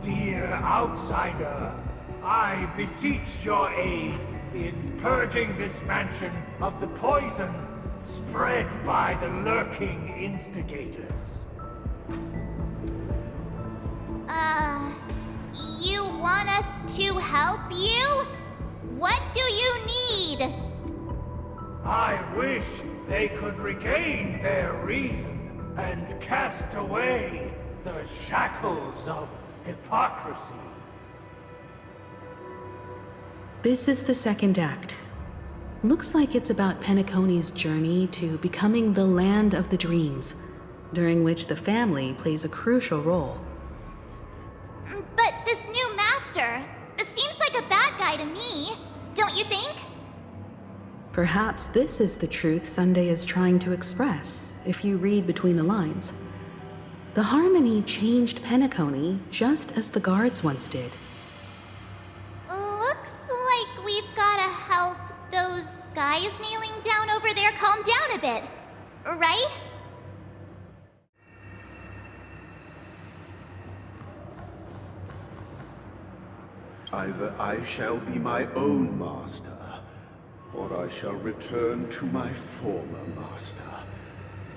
Dear outsider, I beseech your aid in purging this mansion of the poison spread by the lurking instigators. You want us to help you? What do you need? I wish they could regain their reason and cast away the shackles of hypocrisy. This is the second act. Looks like it's about Penacony's journey to becoming the Land of the Dreams, during which the family plays a crucial role. But this new master seems like a bad guy to me, don't you think? Perhaps this is the truth Sunday is trying to express, if you read between the lines. The Harmony changed Penacony just as the guards once did. Looks like we've gotta help those guys kneeling down over there calm down a bit, right? Either I shall be my own master, or I shall return to my former master.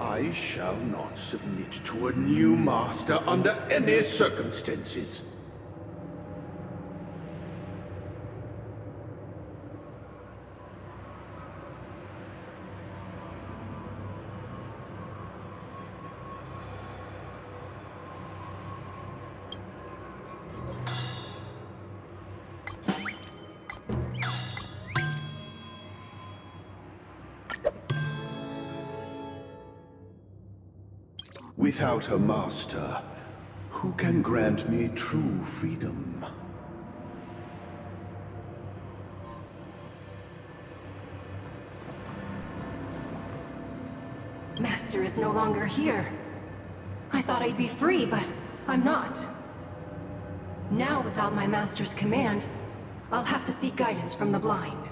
I shall not submit to a new master under any circumstances. Without a master, who can grant me true freedom? Master is no longer here. I thought I'd be free, but I'm not. Now, without my master's command, I'll have to seek guidance from the blind.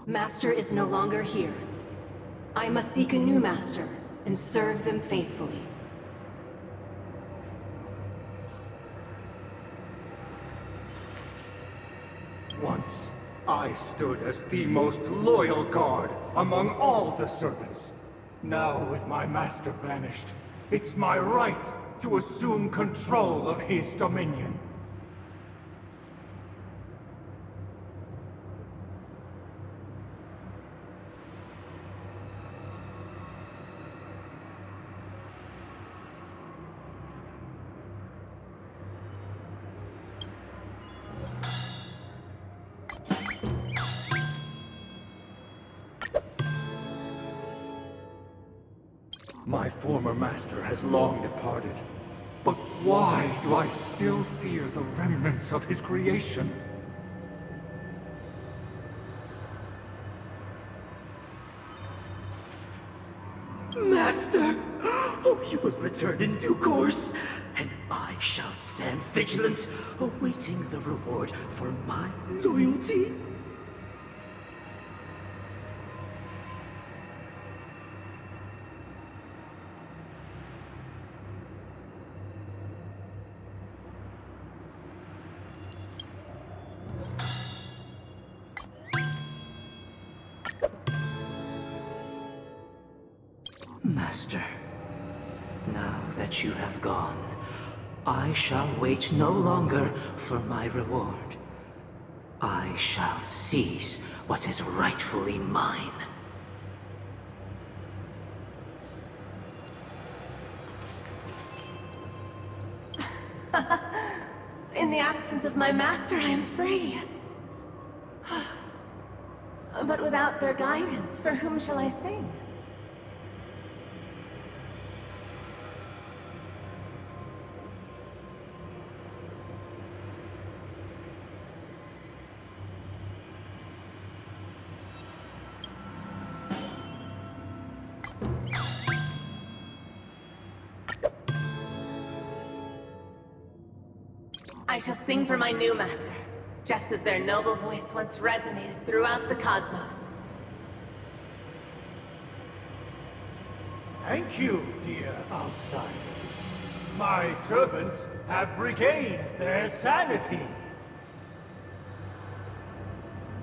Master is no longer here. I must seek a new master and serve them faithfully. Once, I stood as the most loyal guard among all the servants. Now, with my master banished, it's my right to assume control of his dominion. My former master has long departed. But why do I still fear the remnants of his creation? Master! Oh, you will return in due course, and I shall stand vigilant, awaiting the reward for my loyalty. Master. Now that you have gone, I shall wait no longer for my reward. I shall seize what is rightfully mine. In the absence of my master, I am free. But without their guidance, for whom shall I sing? I shall sing for my new master, just as their noble voice once resonated throughout the cosmos. Thank you, dear outsiders. My servants have regained their sanity.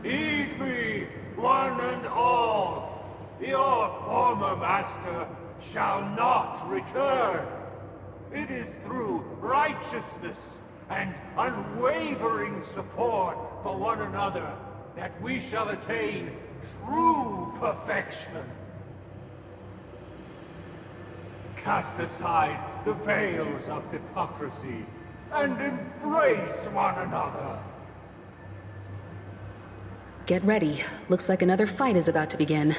Heed me, one and all. Your former master shall not return. It is through righteousness and unwavering support for one another that we shall attain true perfection. Cast aside the veils of hypocrisy and embrace one another. Get ready. Looks like another fight is about to begin.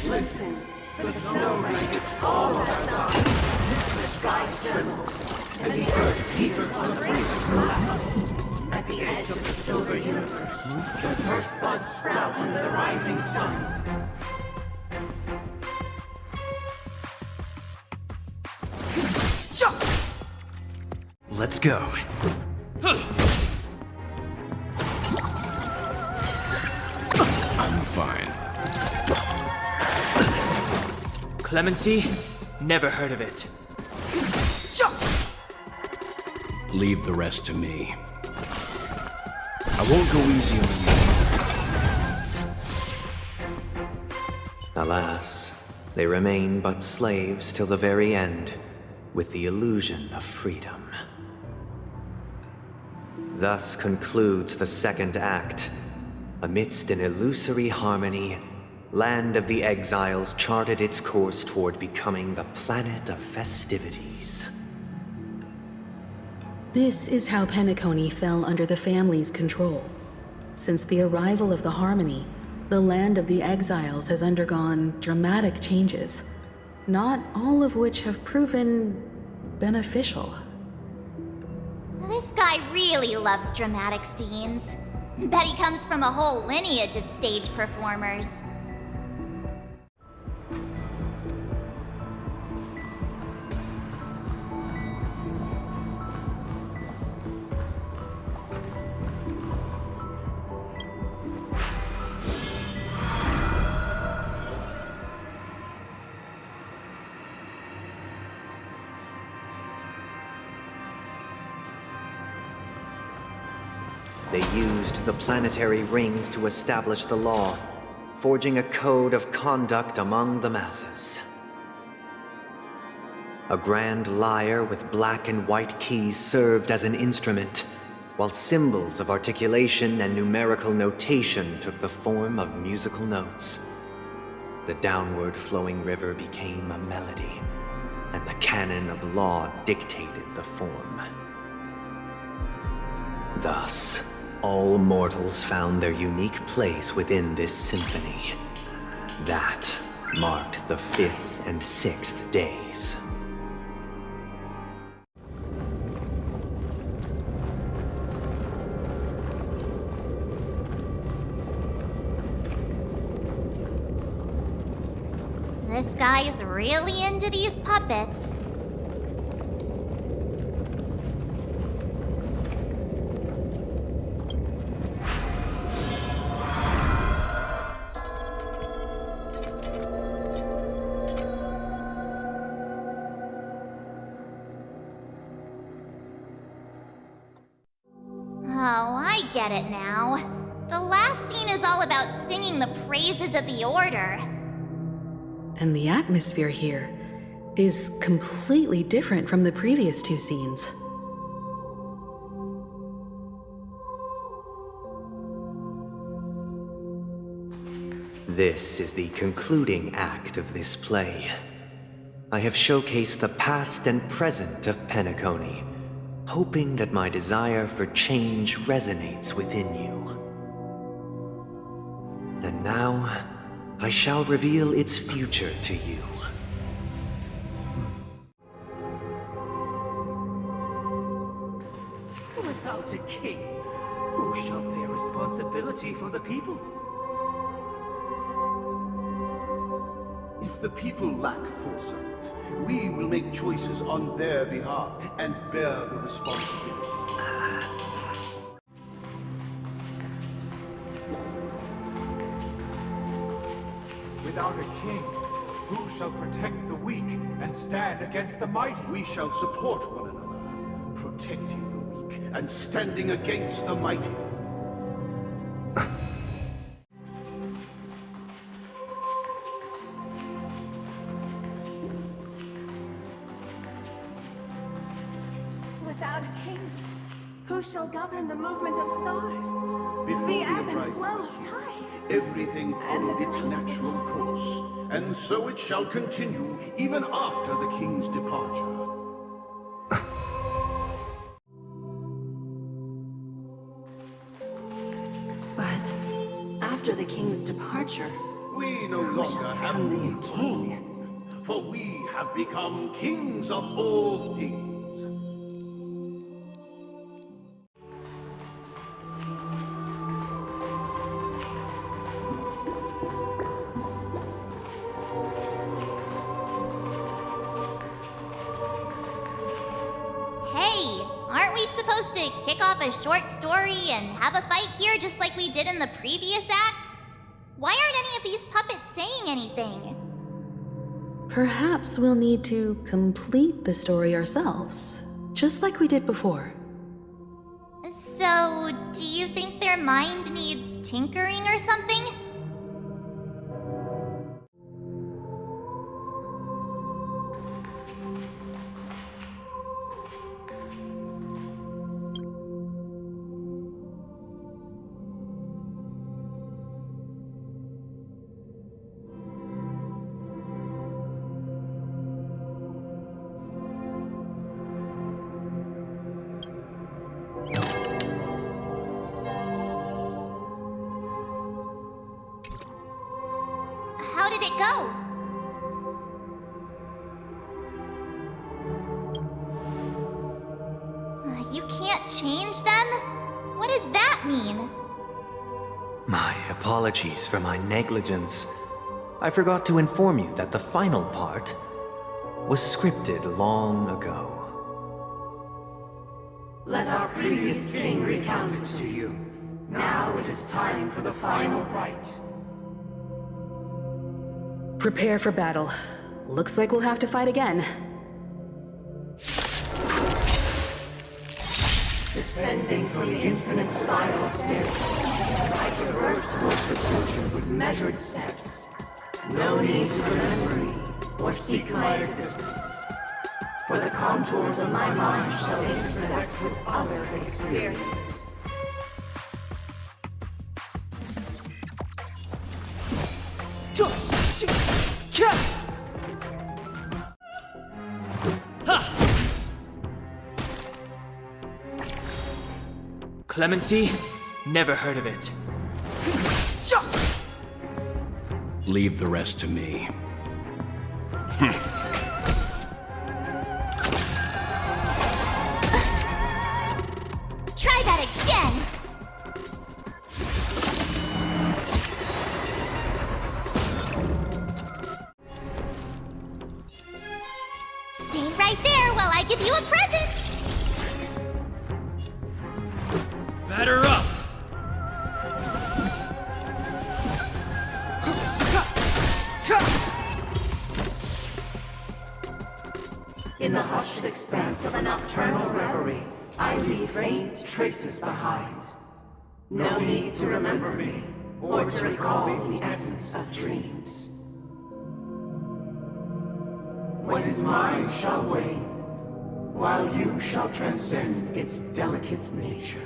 Listen, the snowbank is all of us. The sky trembles, and the earth teeters on the brink of collapse. At the edge of the silver universe, the first buds sprout under the rising sun. Let's go. I'm fine. Clemency? Never heard of it. Leave the rest to me. I won't go easy on you. Alas, they remain but slaves till the very end, with the illusion of freedom. Thus concludes the second act. Amidst an illusory harmony, Land of the Exiles charted its course toward becoming the planet of festivities. This is how Penacony fell under the family's control. Since the arrival of the Harmony, the Land of the Exiles has undergone dramatic changes, not all of which have proven beneficial. This guy really loves dramatic scenes. Bet he comes from a whole lineage of stage performers. They used the planetary rings to establish the law, forging a code of conduct among the masses. A grand lyre with black and white keys served as an instrument, while symbols of articulation and numerical notation took the form of musical notes. The downward flowing river became a melody, and the canon of law dictated the form. Thus, all mortals found their unique place within this symphony. That marked the 5th and 6th days. This guy is really into these puppets. Oh, get it now. The last scene is all about singing the praises of the Order. And the atmosphere here is completely different from the previous two scenes. This is the concluding act of this play. I have showcased the past and present of Penacony, hoping that my desire for change resonates within you. And now, I shall reveal its future to you. Without a king, who shall bear responsibility for the people? If the people lack foresight, we will make choices on their behalf and bear the responsibility. Without a king, who shall protect the weak and stand against the mighty? We shall support one another, protecting the weak and standing against the mighty. Without a king, who shall govern the movement of stars? Before The the ebb and uprising, flow of time. everything followed its natural course, and so it shall continue even after the king's departure. But after the king's departure, We no longer have become the room new for king. argument, for we have become kings of all things. Hey, aren't we supposed to kick off a short story and have a fight here just like we did in the previous acts? Why aren't any of these puppets saying anything? Perhaps we'll need to complete the story ourselves, just like we did before. So, do you think their mind needs tinkering or something? How did it go? You can't change them? What does that mean? My apologies for my negligence. I forgot to inform you that the final part was scripted long ago. Let our previous king recount it to you. Now it is time for the final rite. Prepare for battle. Looks like we'll have to fight again. Descending from the infinite spiral staircase, I traverse towards the future with measured steps. No need to remember me or seek my existence. For the contours of my mind shall intersect with other experiences. Clemency? Never heard of it. Leave the rest to me. Try that again! Stay right there while I give you a present! Batter up! In the hushed expanse of a nocturnal reverie, I leave faint traces behind. No need to remember me, or to recall the essence of dreams. What is mine shall wane, while you shall transcend its delicate nature.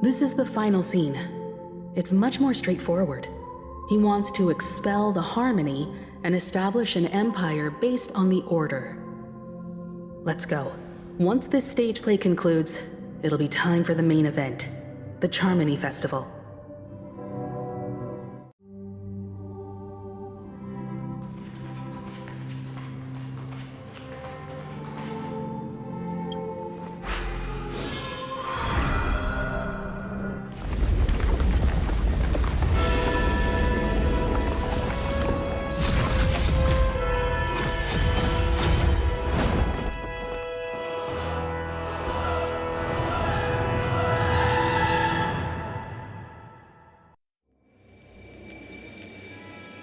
This is the final scene. It's much more straightforward. He wants to expel the Harmony and establish an empire based on the Order. Let's go. Once this stage play concludes, it'll be time for the main event, the Charmony Festival.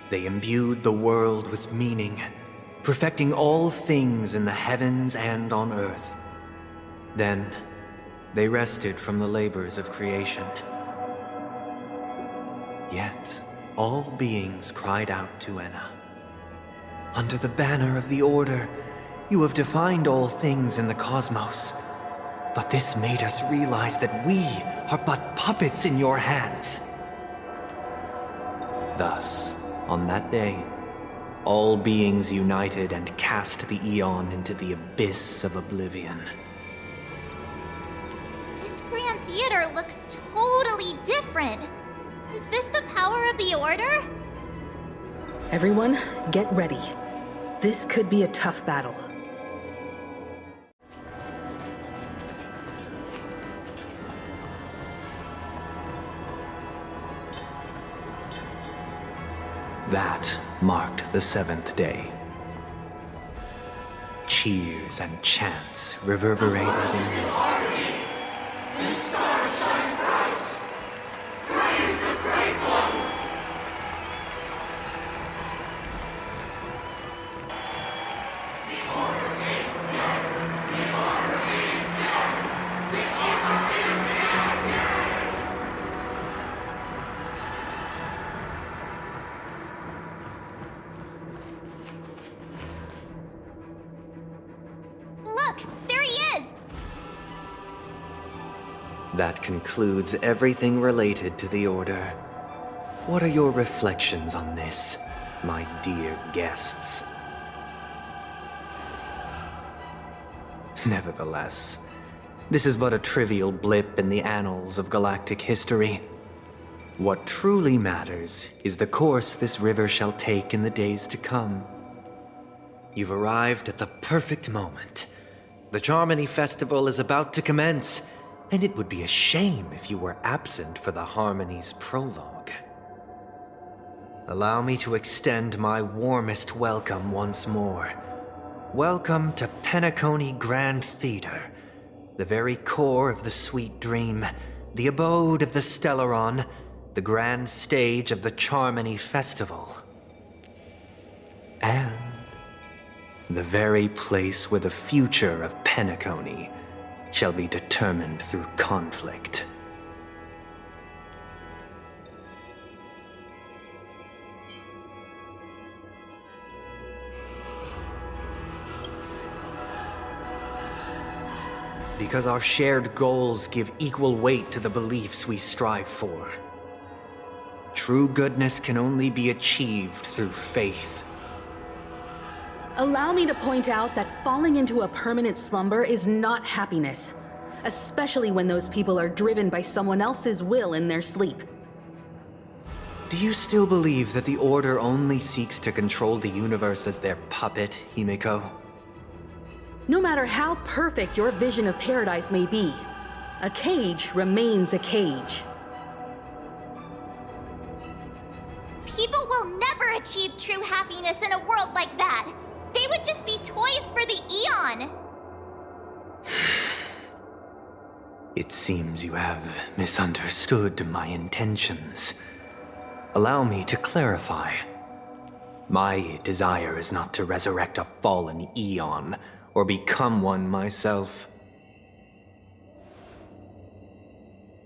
They imbued the world with meaning, perfecting all things in the heavens and on earth. Then, they rested from the labors of creation. Yet, all beings cried out to Enna. Under the banner of the Order, you have defined all things in the cosmos. But this made us realize that we are but puppets in your hands. Thus, on that day, all beings united and cast the Aeon into the abyss of oblivion. This Grand Theater looks totally different. Is this the power of the Order? Everyone, get ready. This could be a tough battle. That marked the 7th day. Cheers and chants reverberated in unison. The stars shine bright. Praise the Great One. The Order is dead. The Order is dead. The Order is dead. Look, there he is! That concludes everything related to the Order. What are your reflections on this, my dear guests? Nevertheless, this is but a trivial blip in the annals of galactic history. What truly matters is the course this river shall take in the days to come. You've arrived at the perfect moment. The Charmony Festival is about to commence, and it would be a shame if you were absent for the Harmony's prologue. Allow me to extend my warmest welcome once more. Welcome to Penacony Grand Theater, the very core of the sweet dream, the abode of the Stellaron, the grand stage of the Charmony Festival. And the very place where the future of Penacony shall be determined through conflict. Because our shared goals give equal weight to the beliefs we strive for. True goodness can only be achieved through faith. Allow me to point out that falling into a permanent slumber is not happiness, especially when those people are driven by someone else's will in their sleep. Do you still believe that the Order only seeks to control the universe as their puppet, Himiko? No matter how perfect your vision of paradise may be, a cage remains a cage. People will never achieve true happiness in a world like that. They would just be toys for the Aeon. It seems you have misunderstood my intentions. Allow me to clarify. My desire is not to resurrect a fallen Aeon, or become one myself.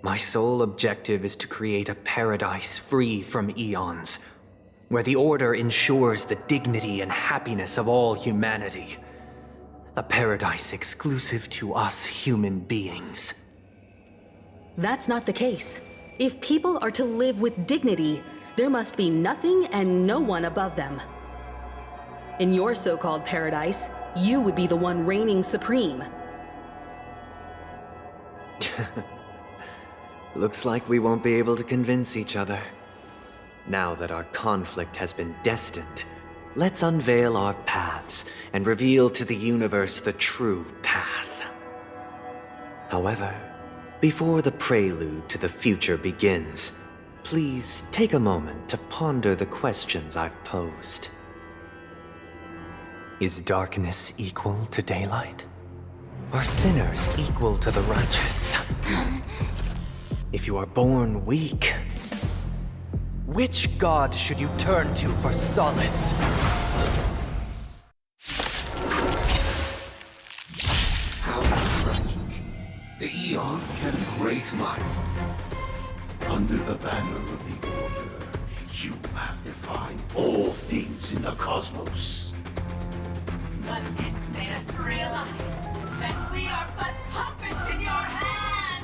My sole objective is to create a paradise free from Aeons, where the Order ensures the dignity and happiness of all humanity. A paradise exclusive to us human beings. That's not the case. If people are to live with dignity, there must be nothing and no one above them. In your so-called paradise, you would be the one reigning supreme. Looks like we won't be able to convince each other. Now that our conflict has been destined, let's unveil our paths and reveal to the universe the true path. However, before the prelude to the future begins, please take a moment to ponder the questions I've posed. Is darkness equal to daylight? Are sinners equal to the righteous? If you are born weak, which god should you turn to for solace? How tragic. The Aeons kept great mind. Under the banner of the Order, you have defined all things in the cosmos. But this made us realize that we are but puppets in your hand!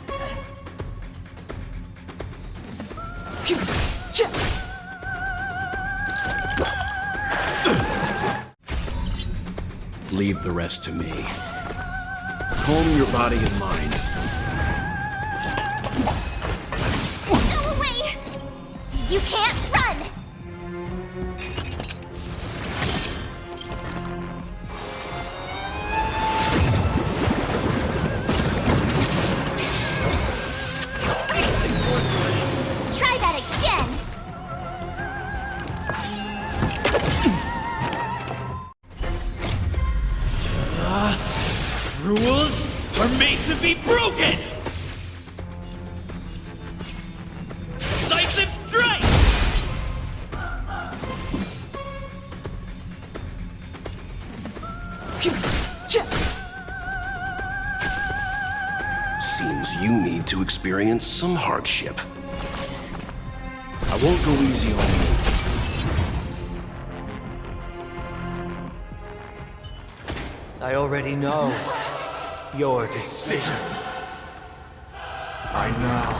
Leave the rest to me. Calm your body and mind. Go away! You can't run! Try that again! Rules are made to be broken! Decisive strike! Seems you need to experience some hardship. I won't go easy on you. I already know your decision. I now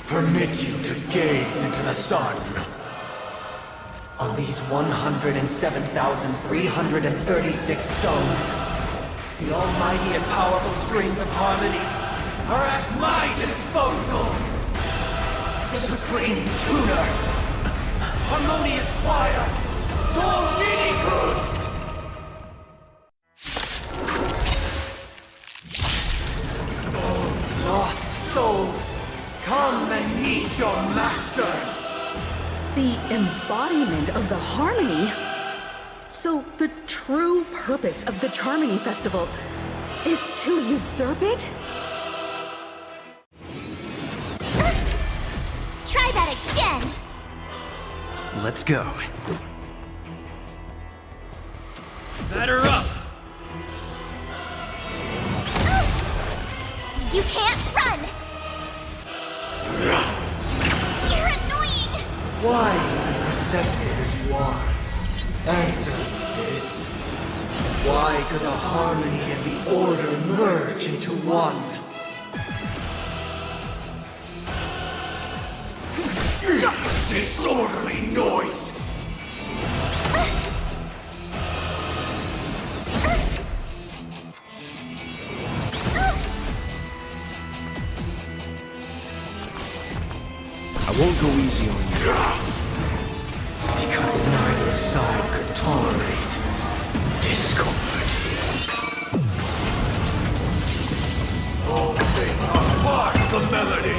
permit you to gaze into the sun. On these 107,336 stones, the almighty and powerful strings of harmony are at my disposal! The supreme tuner, harmonious choir, Dominicus! Lost souls, come and meet your master! The embodiment of the harmony? So the true purpose of the Charmony Festival is to usurp it? Try that again! Let's go. Batter up! You can't run! You're annoying! Why as perceptive as you are? Answer me this. Why could the harmony and the order merge into one? Disorderly noise! I won't go easy on you. Because neither side could tolerate discord. All things are part of the melody!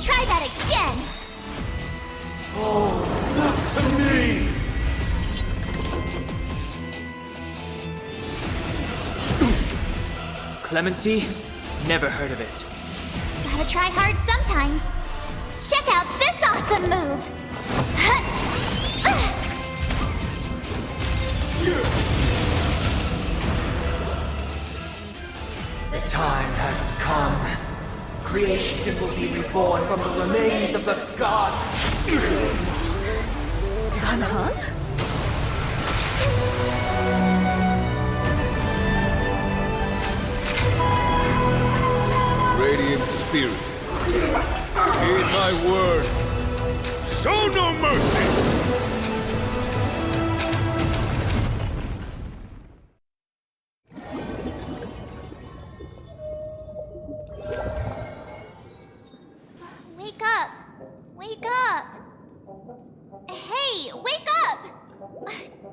Try that again! Oh, look to me! Clemency? Never heard of it. Gotta try hard sometimes. Check out this awesome move! The time has come. Creation will be reborn from the remains of the gods. Dan Heng? Radiant spirits, heed my word. Show no mercy! Wake up! Wake up! Hey, wake up!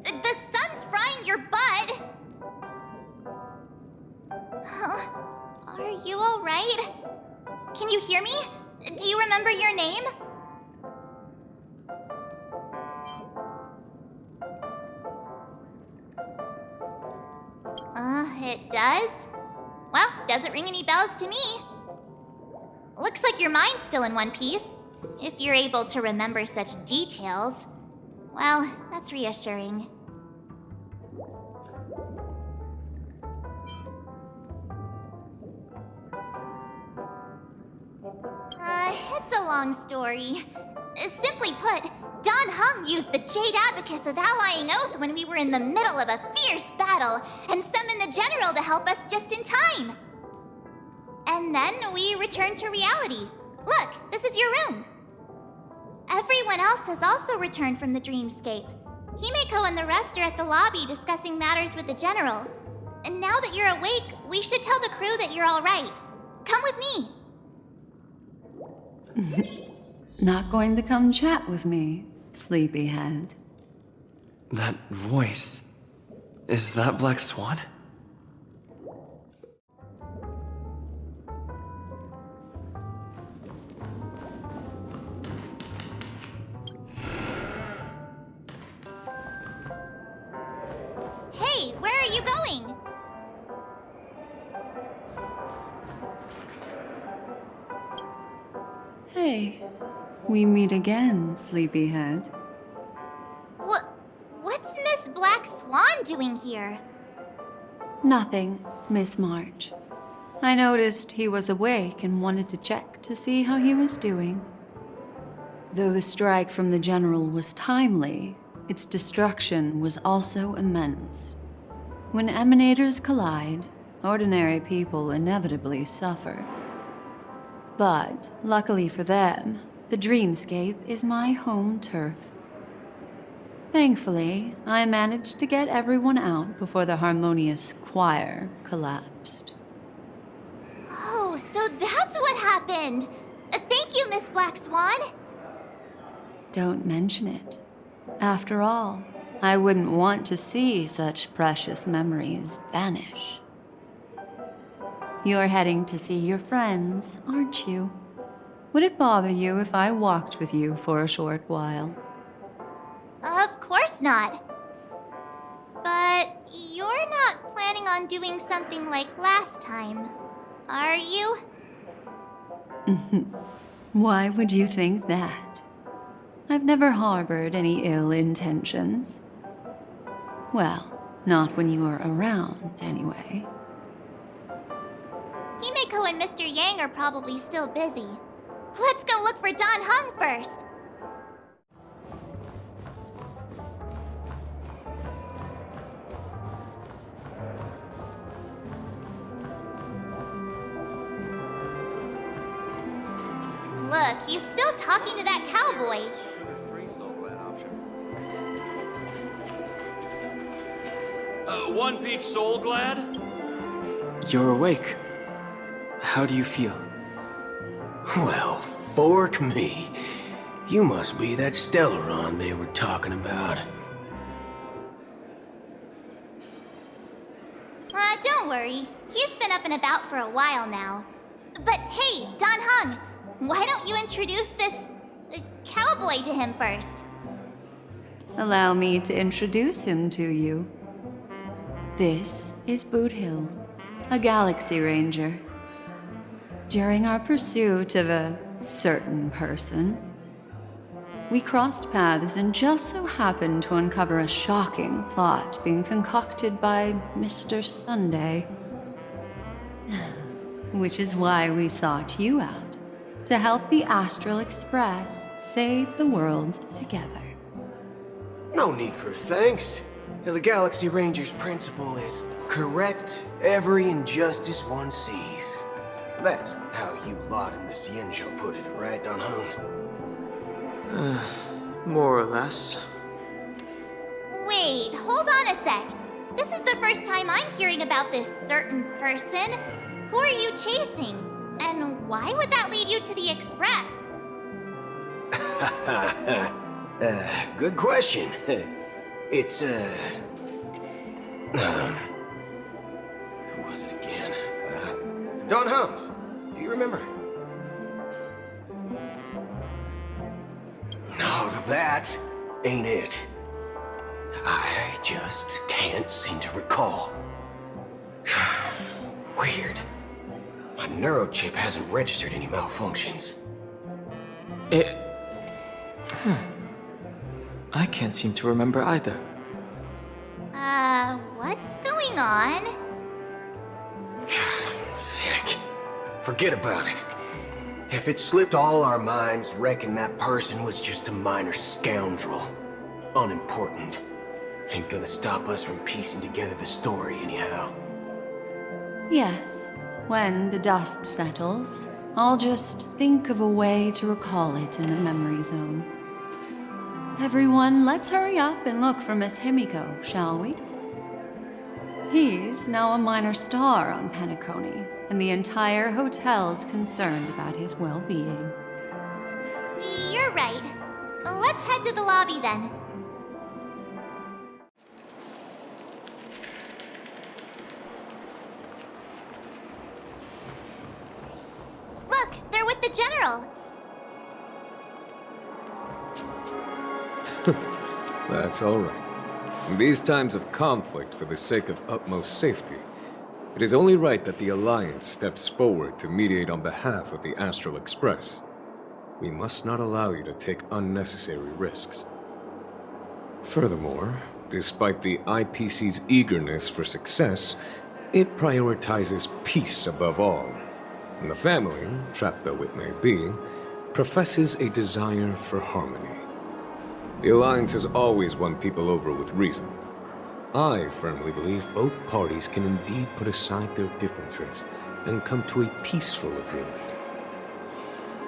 The sun's frying your butt! Are you alright? Can you hear me? Do you remember your name? It does? Well, doesn't ring any bells to me. Looks like your mind's still in one piece. If you're able to remember such details. Well, that's reassuring. It's a long story. Simply put, Dan Heng used the Jade Abacus of Allying Oath when we were in the middle of a fierce battle, and summoned the General to help us just in time. And then we returned to reality. Look, this is your room. Everyone else has also returned from the dreamscape. Himeko and the rest are at the lobby discussing matters with the General. And now that you're awake, we should tell the crew that you're all right. Come with me. Not going to come chat with me, sleepyhead. That voice. Is that Black Swan? Hey, where are you going? Hey, we meet again, sleepyhead. What's Miss Black Swan doing here? Nothing, Miss March. I noticed he was awake and wanted to check to see how he was doing. Though the strike from the General was timely, its destruction was also immense. When Emanators collide, ordinary people inevitably suffer. But, luckily for them, the dreamscape is my home turf. Thankfully, I managed to get everyone out before the harmonious choir collapsed. Oh, so that's what happened! Thank you, Miss Black Swan! Don't mention it. After all, I wouldn't want to see such precious memories vanish. You're heading to see your friends, aren't you? Would it bother you if I walked with you for a short while? Of course not. But you're not planning on doing something like last time, are you? Why would you think that? I've never harbored any ill intentions. Well, not when you were around, anyway. Himeko and Mr. Yang are probably still busy. Let's go look for Dan Heng first! Look, he's still talking to that cowboy. Sugar-free Soul Glad option. One peach Soul Glad? You're awake. How do you feel? Well, fork me. You must be that Stellaron they were talking about. Don't worry. He's been up and about for a while now. But hey, Dan Heng, why don't you introduce this cowboy to him first? Allow me to introduce him to you. This is Boot Hill, a Galaxy Ranger. During our pursuit of a certain person, we crossed paths and just so happened to uncover a shocking plot being concocted by Mr. Sunday. Which is why we sought you out. To help the Astral Express save the world together. No need for thanks. The Galaxy Ranger's principle is correct every injustice one sees. That's how you lot in the Xianzhou put it, right, Don Hung? More or less. Wait, hold on a sec. This is the first time I'm hearing about this certain person. Who are you chasing? And why would that lead you to the Express? Good question. It's, who was it again? Don Hung. Do you remember? No, that ain't it. I just can't seem to recall. Weird. My neurochip hasn't registered any malfunctions. I can't seem to remember either. What's going on? Heck. Forget about it. If it slipped all our minds, reckon that person was just a minor scoundrel. Unimportant. Ain't gonna stop us from piecing together the story anyhow. Yes, when the dust settles, I'll just think of a way to recall it in the memory zone. Everyone, let's hurry up and look for Miss Himiko, shall we? He's now a minor star on Penacony, and the entire hotel's concerned about his well-being. You're right. Let's head to the lobby then. Look, they're with the General. That's all right. In these times of conflict for the sake of utmost safety, it is only right that the Alliance steps forward to mediate on behalf of the Astral Express. We must not allow you to take unnecessary risks. Furthermore, despite the IPC's eagerness for success, it prioritizes peace above all. And the family, trapped though it may be, professes a desire for harmony. The Alliance has always won people over with reason. I firmly believe both parties can indeed put aside their differences and come to a peaceful agreement.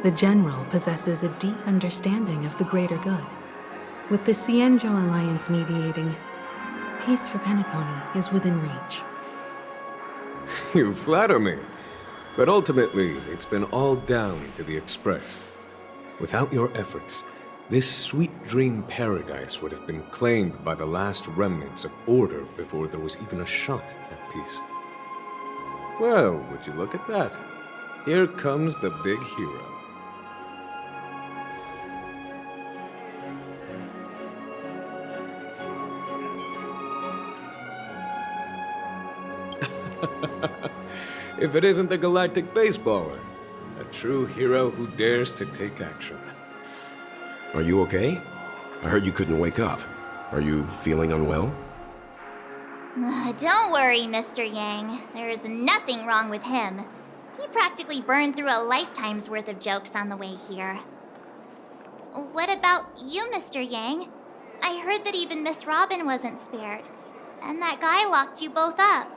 The General possesses a deep understanding of the greater good. With the Xianzhou Alliance mediating, peace for Penacony is within reach. You flatter me. But ultimately, it's been all down to the Express. Without your efforts, this sweet dream paradise would have been claimed by the last remnants of order before there was even a shot at peace. Well, would you look at that? Here comes the big hero. If it isn't the galactic baseballer, a true hero who dares to take action. Are you okay? I heard you couldn't wake up. Are you feeling unwell? Don't worry, Mr. Yang. There is nothing wrong with him. He practically burned through a lifetime's worth of jokes on the way here. What about you, Mr. Yang? I heard that even Miss Robin wasn't spared. And that guy locked you both up.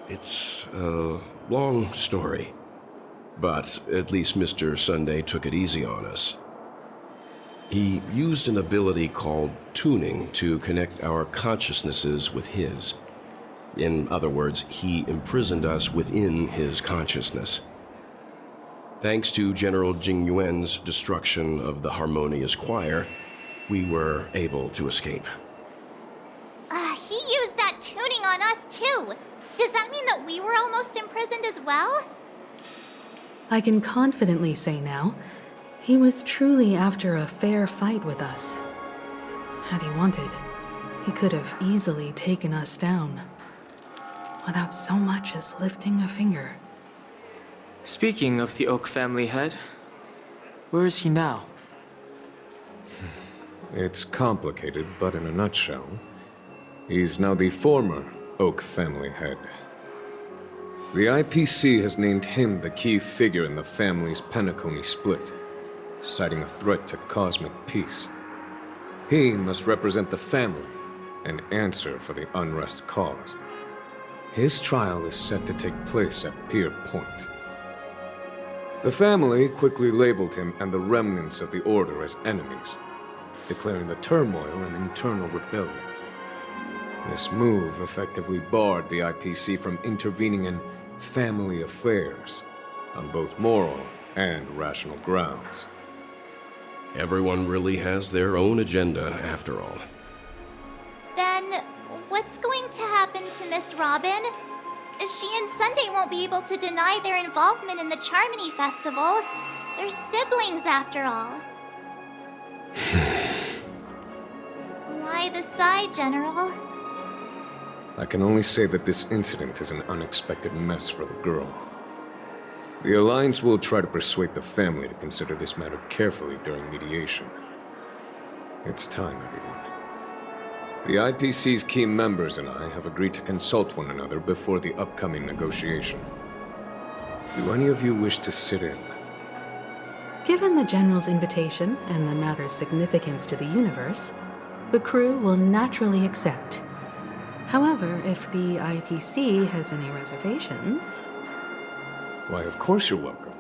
It's a long story. But at least Mr. Sunday took it easy on us. He used an ability called tuning to connect our consciousnesses with his. In other words, he imprisoned us within his consciousness. Thanks to General Jing Yuan's destruction of the Harmonious Choir, we were able to escape. He used that tuning on us too. Does that mean that we were almost imprisoned as well? I can confidently say now, he was truly after a fair fight with us. Had he wanted, he could have easily taken us down, without so much as lifting a finger. Speaking of the Oak family head, where is he now? It's complicated, but in a nutshell, he's now the former Oak family head. The IPC has named him the key figure in the family's Penacony split, citing a threat to cosmic peace. He must represent the family and answer for the unrest caused. His trial is set to take place at Pier Point. The family quickly labeled him and the remnants of the Order as enemies, declaring the turmoil an internal rebellion. This move effectively barred the IPC from intervening in family affairs on both moral and rational grounds. Everyone really has their own agenda, after all. Then, what's going to happen to Miss Robin? She and Sunday won't be able to deny their involvement in the Charmony Festival. They're siblings, after all. Why the sigh, General? I can only say that this incident is an unexpected mess for the girl. The Alliance will try to persuade the family to consider this matter carefully during mediation. It's time, everyone. The IPC's key members and I have agreed to consult one another before the upcoming negotiation. Do any of you wish to sit in? Given the General's invitation and the matter's significance to the universe, the crew will naturally accept. However, if the IPC has any reservations... Why, of course you're welcome.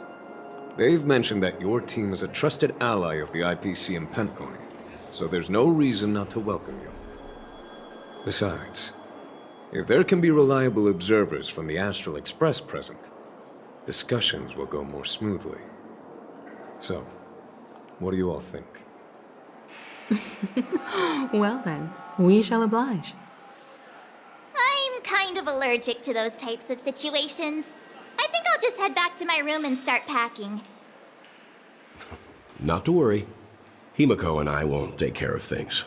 They've mentioned that your team is a trusted ally of the IPC in Penacony, so there's no reason not to welcome you. Besides, if there can be reliable observers from the Astral Express present, discussions will go more smoothly. So, what do you all think? Well then, we shall oblige. I'm kind of allergic to those types of situations. I think I'll just head back to my room and start packing. Not to worry. Himiko and I will take care of things.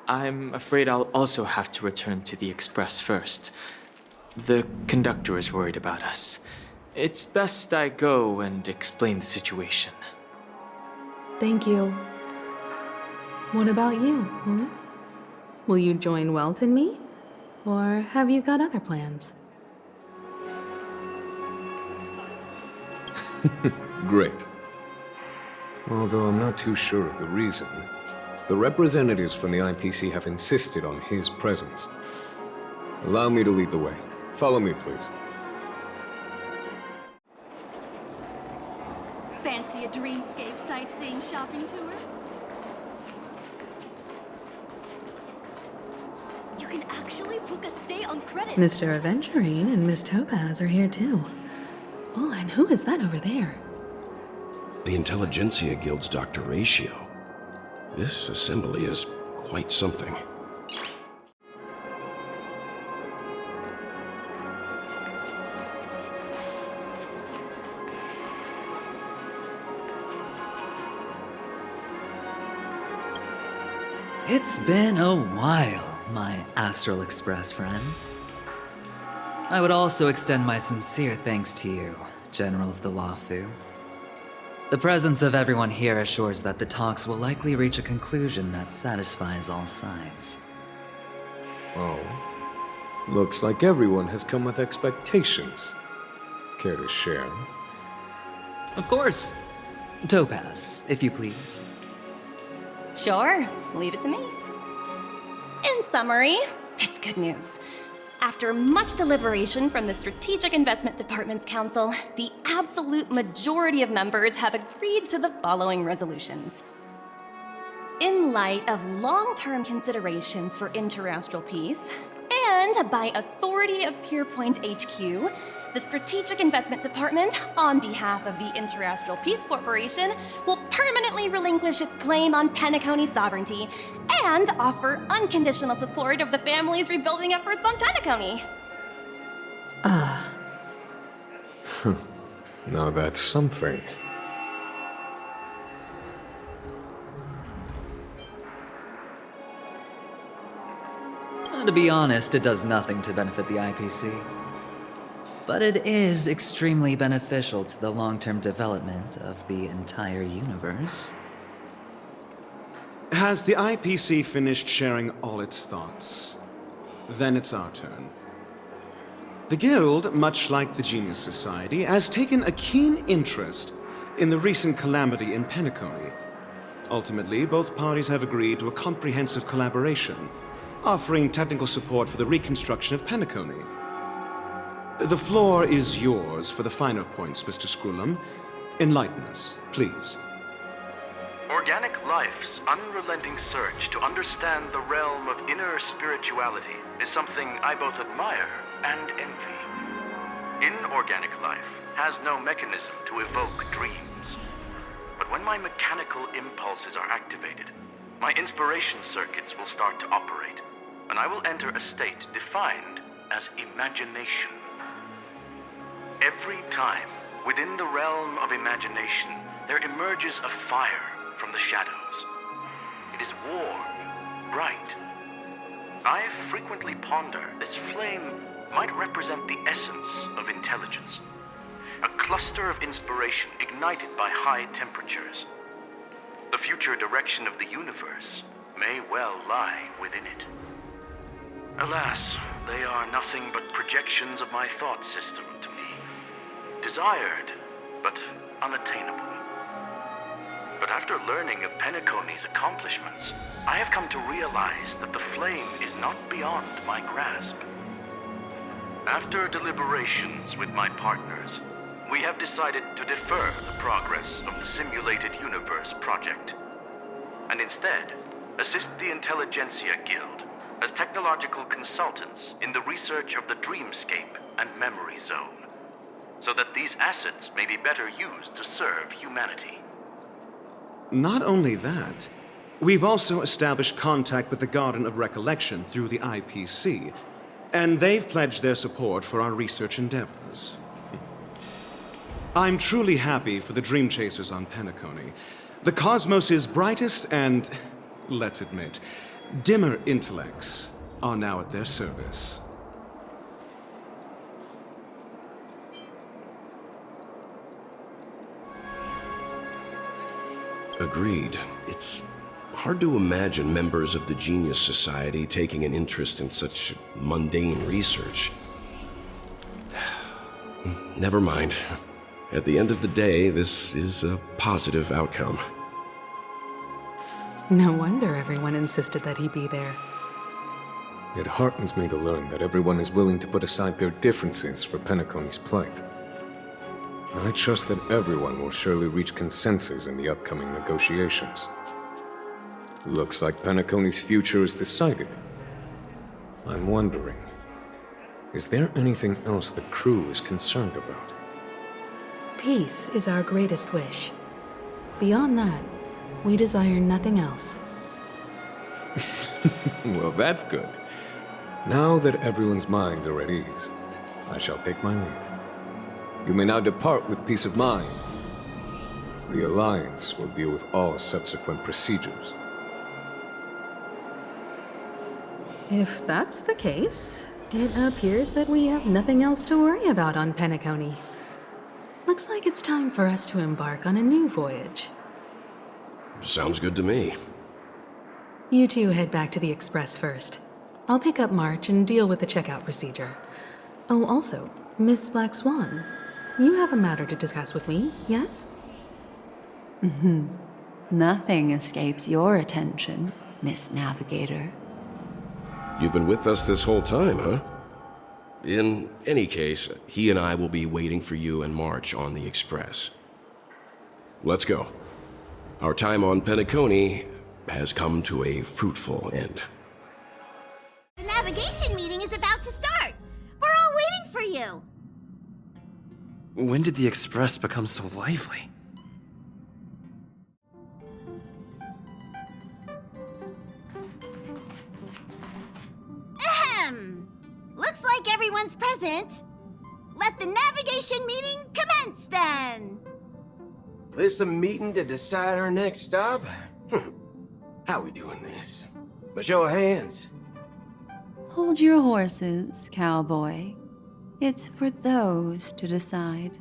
I'm afraid I'll also have to return to the Express first. The conductor is worried about us. It's best I go and explain the situation. Thank you. What about you, Will you join Welt and me? Or have you got other plans? Great. Although I'm not too sure of the reason. The representatives from the IPC have insisted on his presence. Allow me to lead the way. Follow me, please. Fancy a dreamscape sightseeing shopping tour? You can actually book a stay on credit. Mr. Aventurine and Miss Topaz are here too. Oh, and who is that over there? The Intelligentsia Guild's Dr. Ratio. This assembly is quite something. It's been a while, my Astral Express friends. I would also extend my sincere thanks to you, General of the Lawfu. The presence of everyone here assures that the talks will likely reach a conclusion that satisfies all sides. Oh. Looks like everyone has come with expectations. Care to share? Of course. Topaz, if you please. Sure, leave it to me. In summary, it's good news. After much deliberation from the Strategic Investment Department's Council, the absolute majority of members have agreed to the following resolutions. In light of long-term considerations for interastral peace, and by authority of Pierpoint HQ, the Strategic Investment Department, on behalf of the Interastral Peace Corporation, will permanently relinquish its claim on Penacony sovereignty and offer unconditional support of the family's rebuilding efforts on Penacony. Now that's something. To be honest, it does nothing to benefit the IPC. But it is extremely beneficial to the long-term development of the entire universe. Has the IPC finished sharing all its thoughts? Then it's our turn. The Guild, much like the Genius Society, has taken a keen interest in the recent calamity in Penacony. Ultimately, both parties have agreed to a comprehensive collaboration, offering technical support for the reconstruction of Penacony. The floor is yours for the finer points, Mr. Scrullum. Enlighten us, please. Organic life's unrelenting search to understand the realm of inner spirituality is something I both admire and envy. Inorganic life has no mechanism to evoke dreams. But when my mechanical impulses are activated, my inspiration circuits will start to operate, and I will enter a state defined as imagination. Every time, within the realm of imagination, there emerges a fire from the shadows. It is warm, bright. I frequently ponder this flame might represent the essence of intelligence. A cluster of inspiration ignited by high temperatures. The future direction of the universe may well lie within it. Alas, they are nothing but projections of my thought system to me. Desired, but unattainable. But after learning of Penacony's accomplishments, I have come to realize that the flame is not beyond my grasp. After deliberations with my partners, we have decided to defer the progress of the Simulated Universe project, and instead assist the Intelligentsia Guild as technological consultants in the research of the dreamscape and memory zone, so that these assets may be better used to serve humanity. Not only that, we've also established contact with the Garden of Recollection through the IPC, and they've pledged their support for our research endeavors. I'm truly happy for the Dream Chasers on Penacony. The cosmos' brightest and, let's admit, dimmer intellects are now at their service. Agreed. It's hard to imagine members of the Genius Society taking an interest in such mundane research. Never mind. At the end of the day, this is a positive outcome. No wonder everyone insisted that he be there. It heartens me to learn that everyone is willing to put aside their differences for Penacony's plight. I trust that everyone will surely reach consensus in the upcoming negotiations. Looks like Penacony's future is decided. I'm wondering, is there anything else the crew is concerned about? Peace is our greatest wish. Beyond that, we desire nothing else. Well, that's good. Now that everyone's minds are at ease, I shall take my leave. You may now depart with peace of mind. The Alliance will deal with all subsequent procedures. If that's the case, it appears that we have nothing else to worry about on Penacony. Looks like it's time for us to embark on a new voyage. Sounds good to me. You two head back to the Express first. I'll pick up March and deal with the checkout procedure. Oh, also, Miss Black Swan, you have a matter to discuss with me, yes? Nothing escapes your attention, Miss Navigator. You've been with us this whole time, huh? In any case, he and I will be waiting for you and March on the Express. Let's go. Our time on Penacony has come to a fruitful end. The navigation meeting is about to start. We're all waiting for you. When did the Express become so lively? Ahem. Looks like everyone's present. Let the navigation meeting commence then. This a meeting to decide our next stop? How we doing this? A show of hands. Hold your horses, cowboy. It's for those to decide.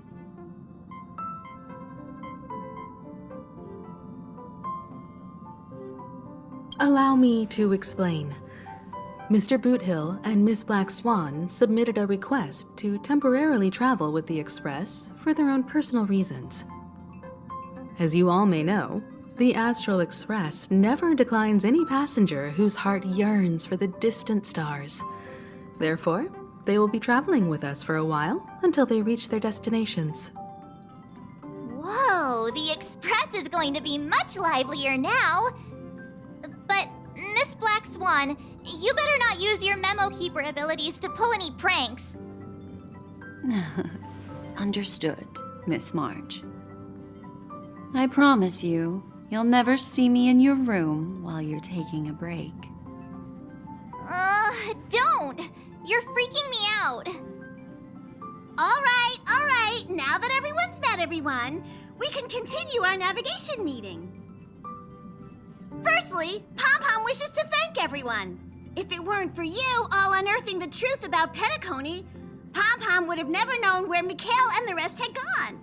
Allow me to explain. Mr. Boothill and Miss Black Swan submitted a request to temporarily travel with the Express for their own personal reasons. As you all may know, the Astral Express never declines any passenger whose heart yearns for the distant stars. Therefore, they will be traveling with us for a while until they reach their destinations. Whoa, the Express is going to be much livelier now. But, Miss Black Swan, you better not use your memo keeper abilities to pull any pranks. Understood, Miss March. I promise you, you'll never see me in your room while you're taking a break. Don't! You're freaking me out. All right. Now that everyone's met everyone, we can continue our navigation meeting. Firstly, Pom-Pom wishes to thank everyone. If it weren't for you all unearthing the truth about Penacony, Pom-Pom would have never known where Mikhail and the rest had gone.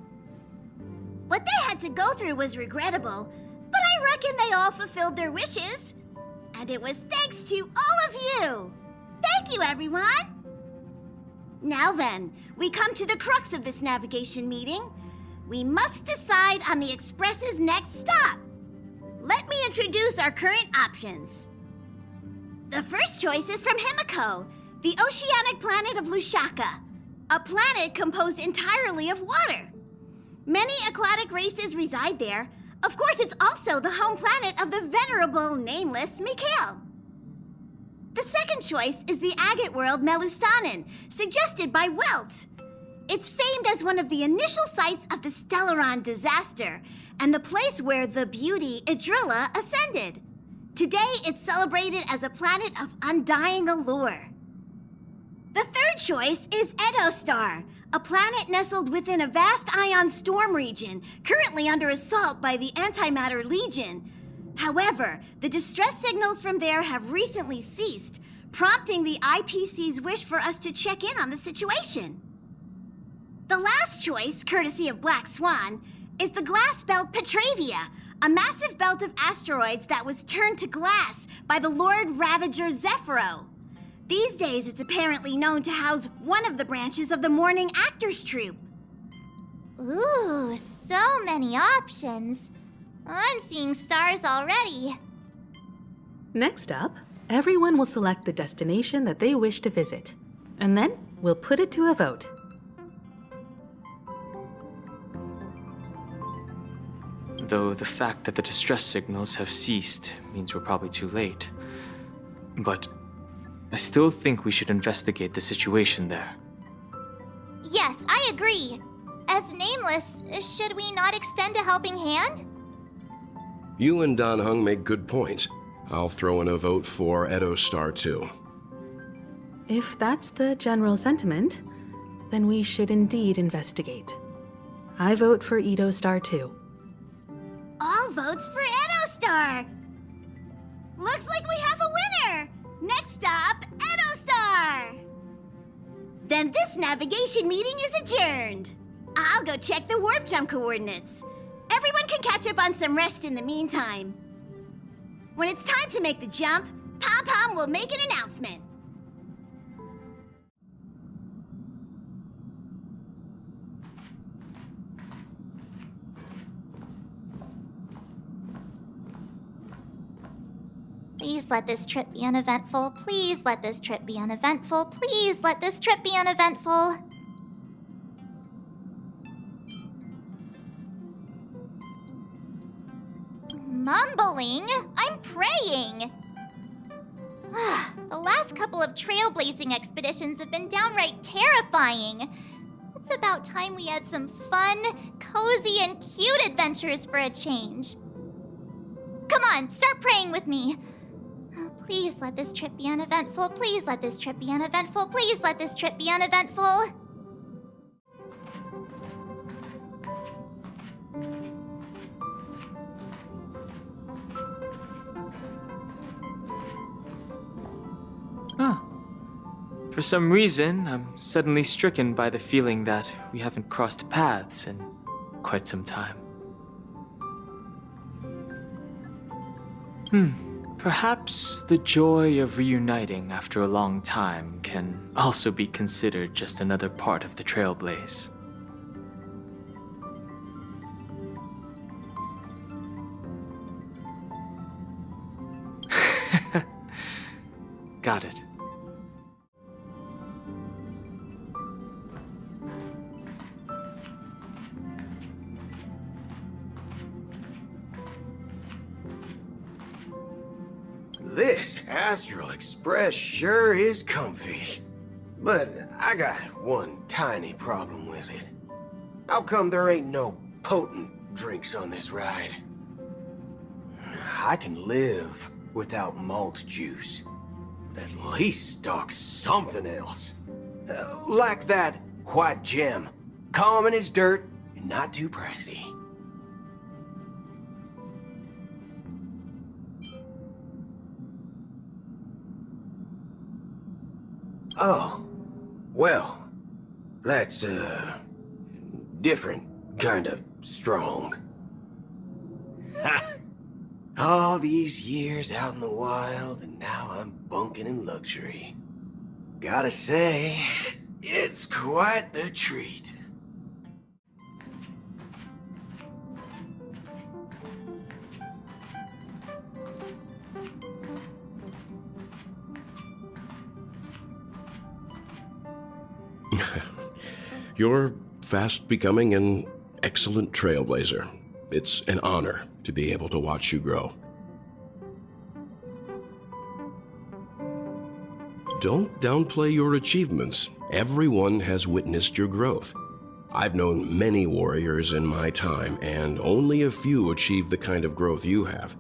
What they had to go through was regrettable, but I reckon they all fulfilled their wishes. And it was thanks to all of you. Thank you, everyone. Now then, we come to the crux of this navigation meeting. We must decide on the Express's next stop. Let me introduce our current options. The first choice is from Himiko, the oceanic planet of Lushaka, a planet composed entirely of water. Many aquatic races reside there. Of course, it's also the home planet of the venerable, nameless Mikhail. The second choice is the agate world Melustanen, suggested by Welt. It's famed as one of the initial sites of the Stellaron disaster, and the place where the beauty Idrilla ascended. Today, it's celebrated as a planet of undying allure. The third choice is Edostar, a planet nestled within a vast Aeon storm region, currently under assault by the Antimatter Legion. However, the distress signals from there have recently ceased, prompting the IPC's wish for us to check in on the situation. The last choice, courtesy of Black Swan, is the glass belt Petravia, a massive belt of asteroids that was turned to glass by the Lord Ravager Zephyro. These days, it's apparently known to house one of the branches of the Morning Actors Troupe. Ooh, so many options. I'm seeing stars already. Next up, everyone will select the destination that they wish to visit, and then we'll put it to a vote. Though the fact that the distress signals have ceased means we're probably too late. But I still think we should investigate the situation there. Yes, I agree. As nameless, should we not extend a helping hand? You and Dan Heng make good points. I'll throw in a vote for Edostar too. If that's the general sentiment, then we should indeed investigate. I vote for Edostar too. All votes for Edostar! Looks like we have a winner! Next stop, Edostar! Then this navigation meeting is adjourned. I'll go check the warp jump coordinates. Everyone can catch up on some rest in the meantime. When it's time to make the jump, Pom-Pom will make an announcement. Please let this trip be uneventful. Please let this trip be uneventful. Please let this trip be uneventful. Mumbling? I'm praying. The last couple of trailblazing expeditions have been downright terrifying. It's about time we had some fun, cozy, and cute adventures for a change. Come on, start praying with me. Please let this trip be uneventful. Please let this trip be uneventful. Please let this trip be uneventful. For some reason, I'm suddenly stricken by the feeling that we haven't crossed paths in quite some time. Perhaps the joy of reuniting after a long time can also be considered just another part of the Trailblaze. Got it. This Astral Express sure is comfy. But I got one tiny problem with it. How come there ain't no potent drinks on this ride? I can live without malt juice. At least stock something else. Like that white gem. Common as dirt and not too pricey. Oh, well, that's, different kind of strong. Ha! All these years out in the wild, and now I'm bunking in luxury. Gotta say, it's quite the treat. You're fast becoming an excellent trailblazer. It's an honor to be able to watch you grow. Don't downplay your achievements. Everyone has witnessed your growth. I've known many warriors in my time, and only a few achieved the kind of growth you have.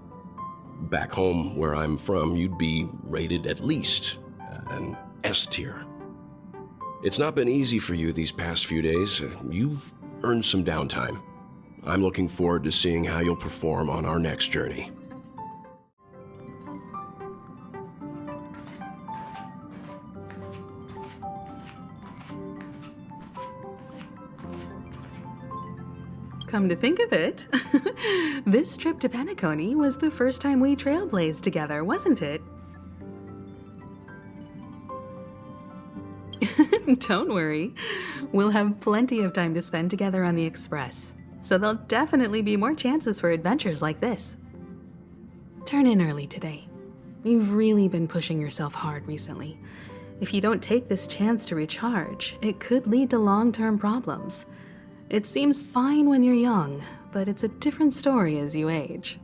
Back home, where I'm from, you'd be rated at least an S tier. It's not been easy for you these past few days. You've earned some downtime. I'm looking forward to seeing how you'll perform on our next journey. Come to think of it, this trip to Penacony was the first time we trailblazed together, wasn't it? Don't worry, we'll have plenty of time to spend together on the Express, so there'll definitely be more chances for adventures like this. Turn in early today. You've really been pushing yourself hard recently. If you don't take this chance to recharge, it could lead to long-term problems. It seems fine when you're young, but it's a different story as you age.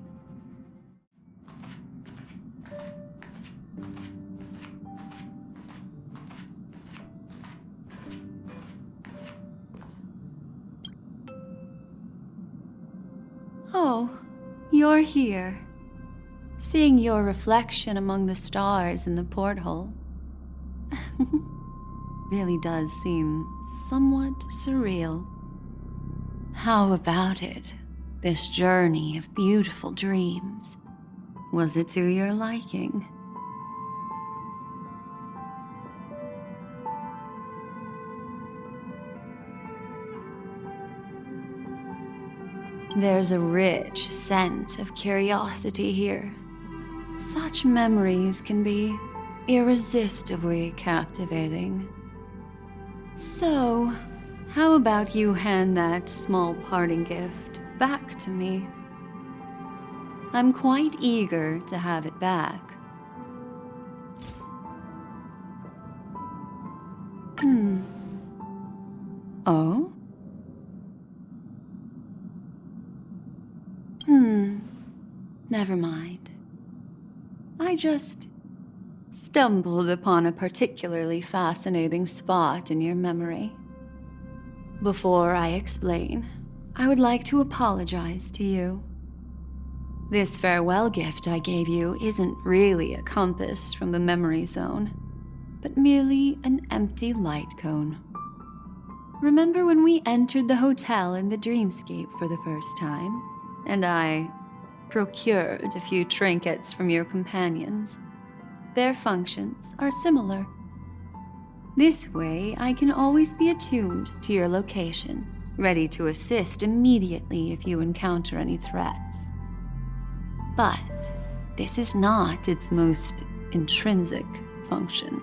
Oh, you're here. Seeing your reflection among the stars in the porthole really does seem somewhat surreal. How about it? This journey of beautiful dreams. Was it to your liking? There's a rich scent of curiosity here. Such memories can be irresistibly captivating. So, how about you hand that small parting gift back to me? I'm quite eager to have it back. Oh? Never mind. I just stumbled upon a particularly fascinating spot in your memory. Before I explain, I would like to apologize to you. This farewell gift I gave you isn't really a compass from the memory zone, but merely an empty light cone. Remember when we entered the hotel in the dreamscape for the first time, and I procured a few trinkets from your companions? Their functions are similar. This way, I can always be attuned to your location, ready to assist immediately if you encounter any threats. But this is not its most intrinsic function.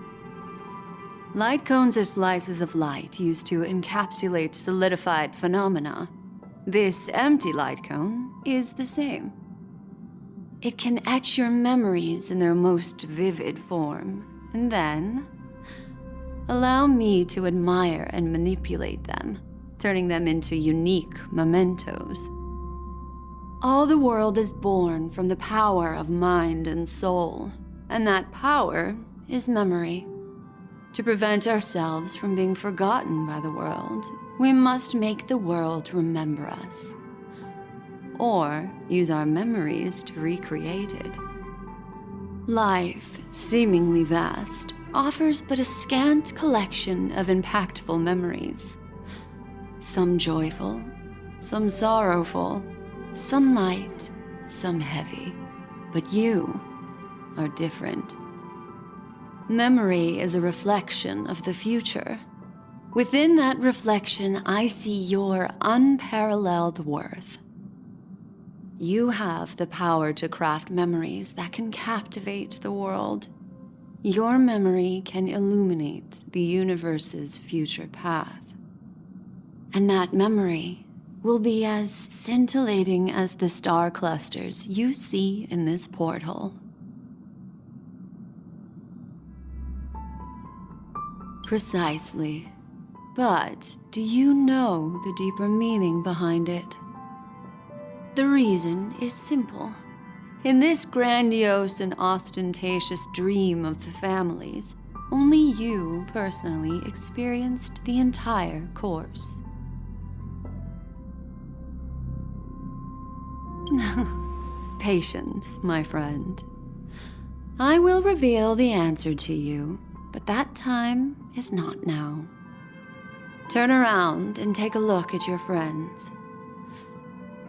Light cones are slices of light used to encapsulate solidified phenomena. This empty light cone is the same. It can etch your memories in their most vivid form, and then allow me to admire and manipulate them, turning them into unique mementos. All the world is born from the power of mind and soul, and that power is memory. To prevent ourselves from being forgotten by the world, we must make the world remember us, or use our memories to recreate it. Life, seemingly vast, offers but a scant collection of impactful memories. Some joyful, some sorrowful, some light, some heavy. But you are different. Memory is a reflection of the future. Within that reflection, I see your unparalleled worth. You have the power to craft memories that can captivate the world. Your memory can illuminate the universe's future path. And that memory will be as scintillating as the star clusters you see in this portal. Precisely. But do you know the deeper meaning behind it? The reason is simple. In this grandiose and ostentatious dream of the families, only you personally experienced the entire course. Patience, my friend. I will reveal the answer to you, but that time is not now. Turn around and take a look at your friends.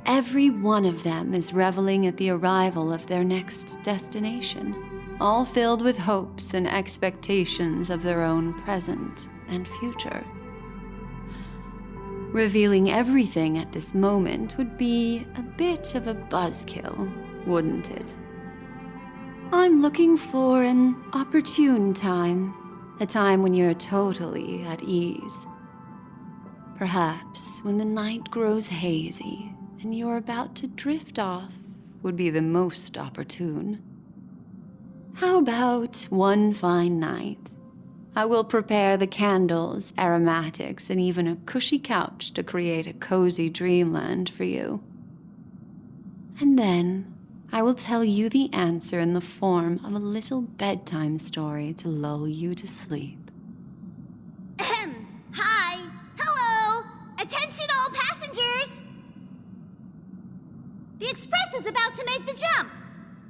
Every one of them is reveling at the arrival of their next destination, all filled with hopes and expectations of their own present and future. Revealing everything at this moment would be a bit of a buzzkill, wouldn't it? I'm looking for an opportune time, a time when you're totally at ease. Perhaps when the night grows hazy and you're about to drift off would be the most opportune. How about one fine night? I will prepare the candles, aromatics, and even a cushy couch to create a cozy dreamland for you. And then I will tell you the answer in the form of a little bedtime story to lull you to sleep. Hi! Hello! Attention all passengers! The express is about to make the jump.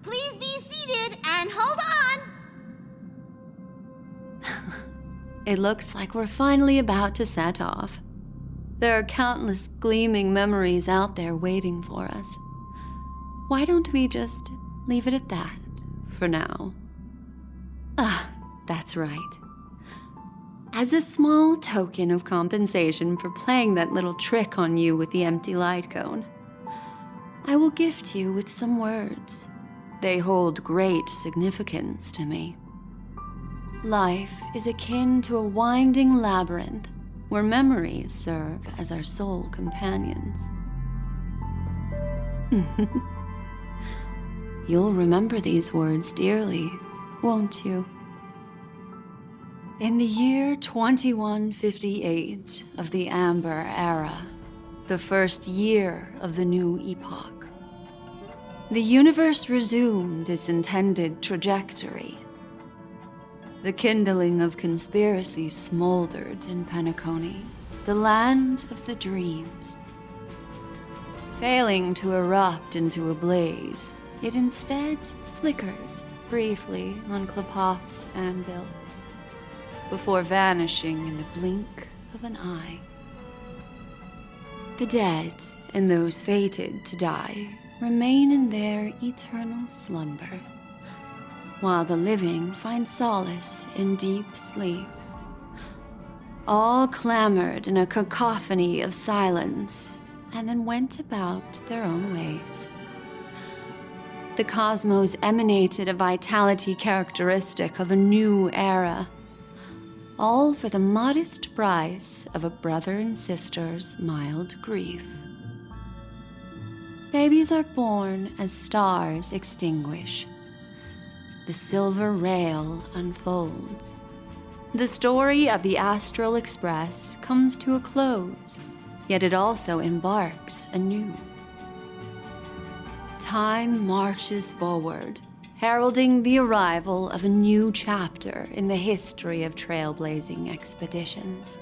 Please be seated and hold on! It looks like we're finally about to set off. There are countless gleaming memories out there waiting for us. Why don't we just leave it at that for now? Ah, that's right. As a small token of compensation for playing that little trick on you with the empty light cone, I will gift you with some words. They hold great significance to me. Life is akin to a winding labyrinth where memories serve as our sole companions. You'll remember these words dearly, won't you? In the year 2158 of the Amber Era, the first year of the new epoch, the universe resumed its intended trajectory. The kindling of conspiracy smoldered in Penacony, the land of the dreams. Failing to erupt into a blaze, it instead flickered briefly on Klapoth's anvil, before vanishing in the blink of an eye. The dead and those fated to die remain in their eternal slumber, while the living find solace in deep sleep. All clamored in a cacophony of silence, and then went about their own ways. The cosmos emanated a vitality characteristic of a new era. All for the modest price of a brother and sister's mild grief. Babies are born as stars extinguish. The silver rail unfolds. The story of the Astral Express comes to a close, yet it also embarks anew. Time marches forward, heralding the arrival of a new chapter in the history of trailblazing expeditions.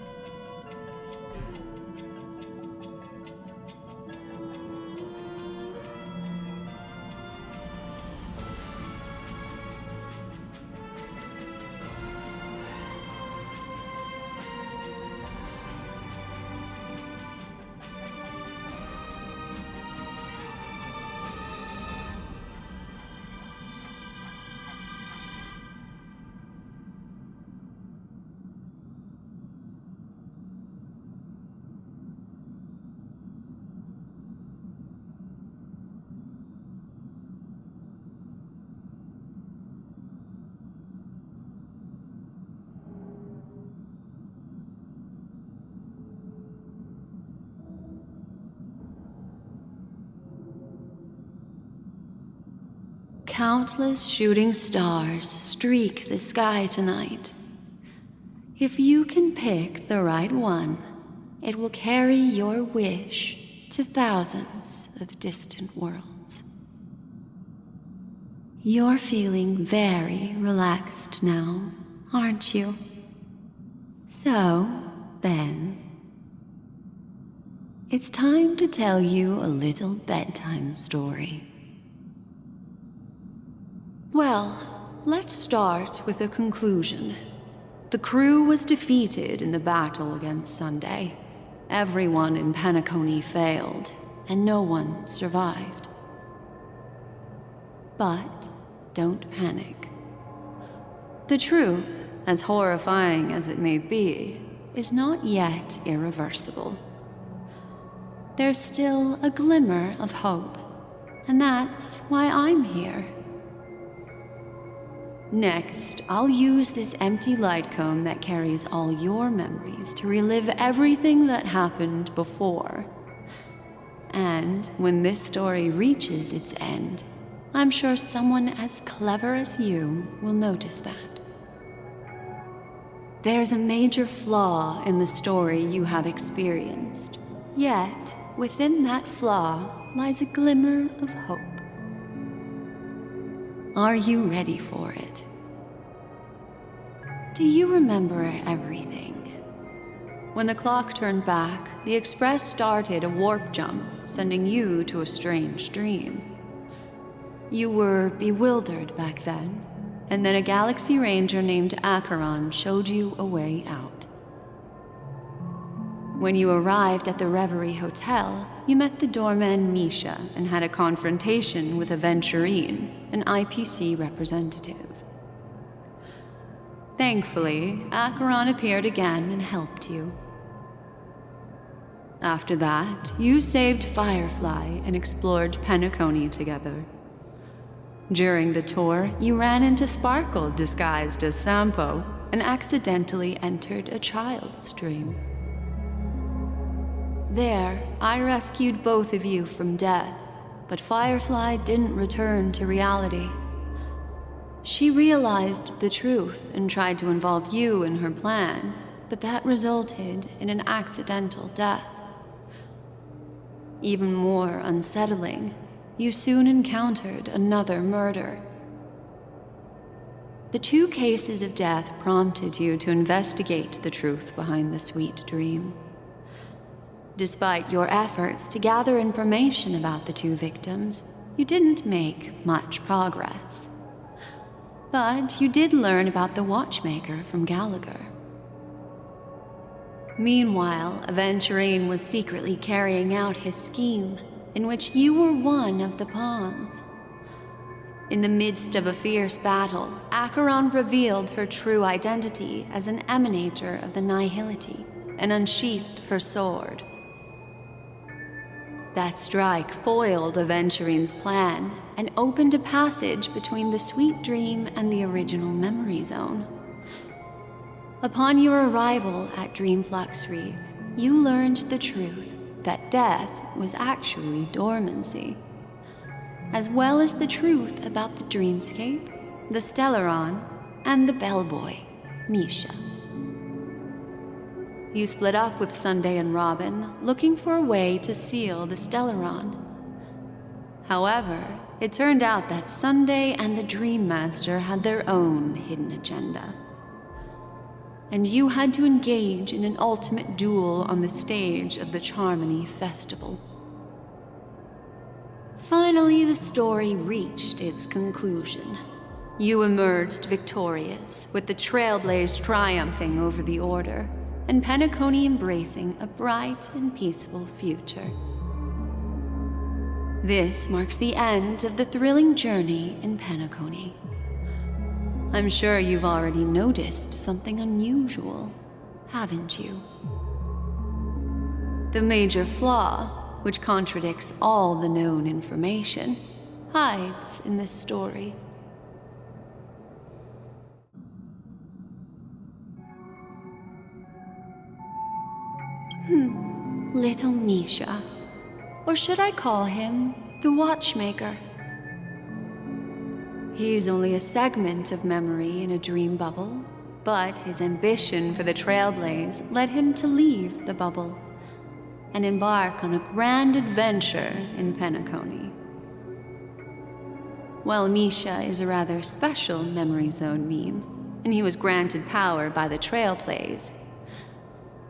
Countless shooting stars streak the sky tonight. If you can pick the right one, it will carry your wish to thousands of distant worlds. You're feeling very relaxed now, aren't you? So, then, it's time to tell you a little bedtime story. Well, let's start with a conclusion. The crew was defeated in the battle against Sunday. Everyone in Penacony failed, and no one survived. But don't panic. The truth, as horrifying as it may be, is not yet irreversible. There's still a glimmer of hope, and that's why I'm here. Next, I'll use this empty light cone that carries all your memories to relive everything that happened before. And when this story reaches its end, I'm sure someone as clever as you will notice that. There's a major flaw in the story you have experienced, yet within that flaw lies a glimmer of hope. Are you ready for it? Do you remember everything? When the clock turned back, the Express started a warp jump, sending you to a strange dream. You were bewildered back then, and then a Galaxy Ranger named Acheron showed you a way out. When you arrived at the Reverie Hotel, you met the doorman Misha and had a confrontation with Aventurine, an IPC representative. Thankfully, Acheron appeared again and helped you. After that, you saved Firefly and explored Penacony together. During the tour, you ran into Sparkle disguised as Sampo and accidentally entered a child's dream. There, I rescued both of you from death, but Firefly didn't return to reality. She realized the truth and tried to involve you in her plan, but that resulted in an accidental death. Even more unsettling, you soon encountered another murder. The 2 cases of death prompted you to investigate the truth behind the sweet dream. Despite your efforts to gather information about the 2 victims, you didn't make much progress. But you did learn about the watchmaker from Gallagher. Meanwhile, Aventurine was secretly carrying out his scheme, in which you were one of the pawns. In the midst of a fierce battle, Acheron revealed her true identity as an emanator of the Nihility and unsheathed her sword. That strike foiled Aventurine's plan and opened a passage between the sweet dream and the original memory zone. Upon your arrival at Dreamflux Reef, you learned the truth that death was actually dormancy, as well as the truth about the dreamscape, the Stellaron, and the bellboy, Misha. You split up with Sunday and Robin, looking for a way to seal the Stellaron. However, it turned out that Sunday and the Dream Master had their own hidden agenda. And you had to engage in an ultimate duel on the stage of the Charmony Festival. Finally, the story reached its conclusion. You emerged victorious, with the Trailblaze triumphing over the Order, and Penacony embracing a bright and peaceful future. This marks the end of the thrilling journey in Penacony. I'm sure you've already noticed something unusual, haven't you? The major flaw, which contradicts all the known information, hides in this story. Little Misha. Or should I call him the Watchmaker? He's only a segment of memory in a dream bubble, but his ambition for the Trailblaze led him to leave the bubble and embark on a grand adventure in Penacony. While Misha is a rather special memory zone meme, and he was granted power by the Trailblaze,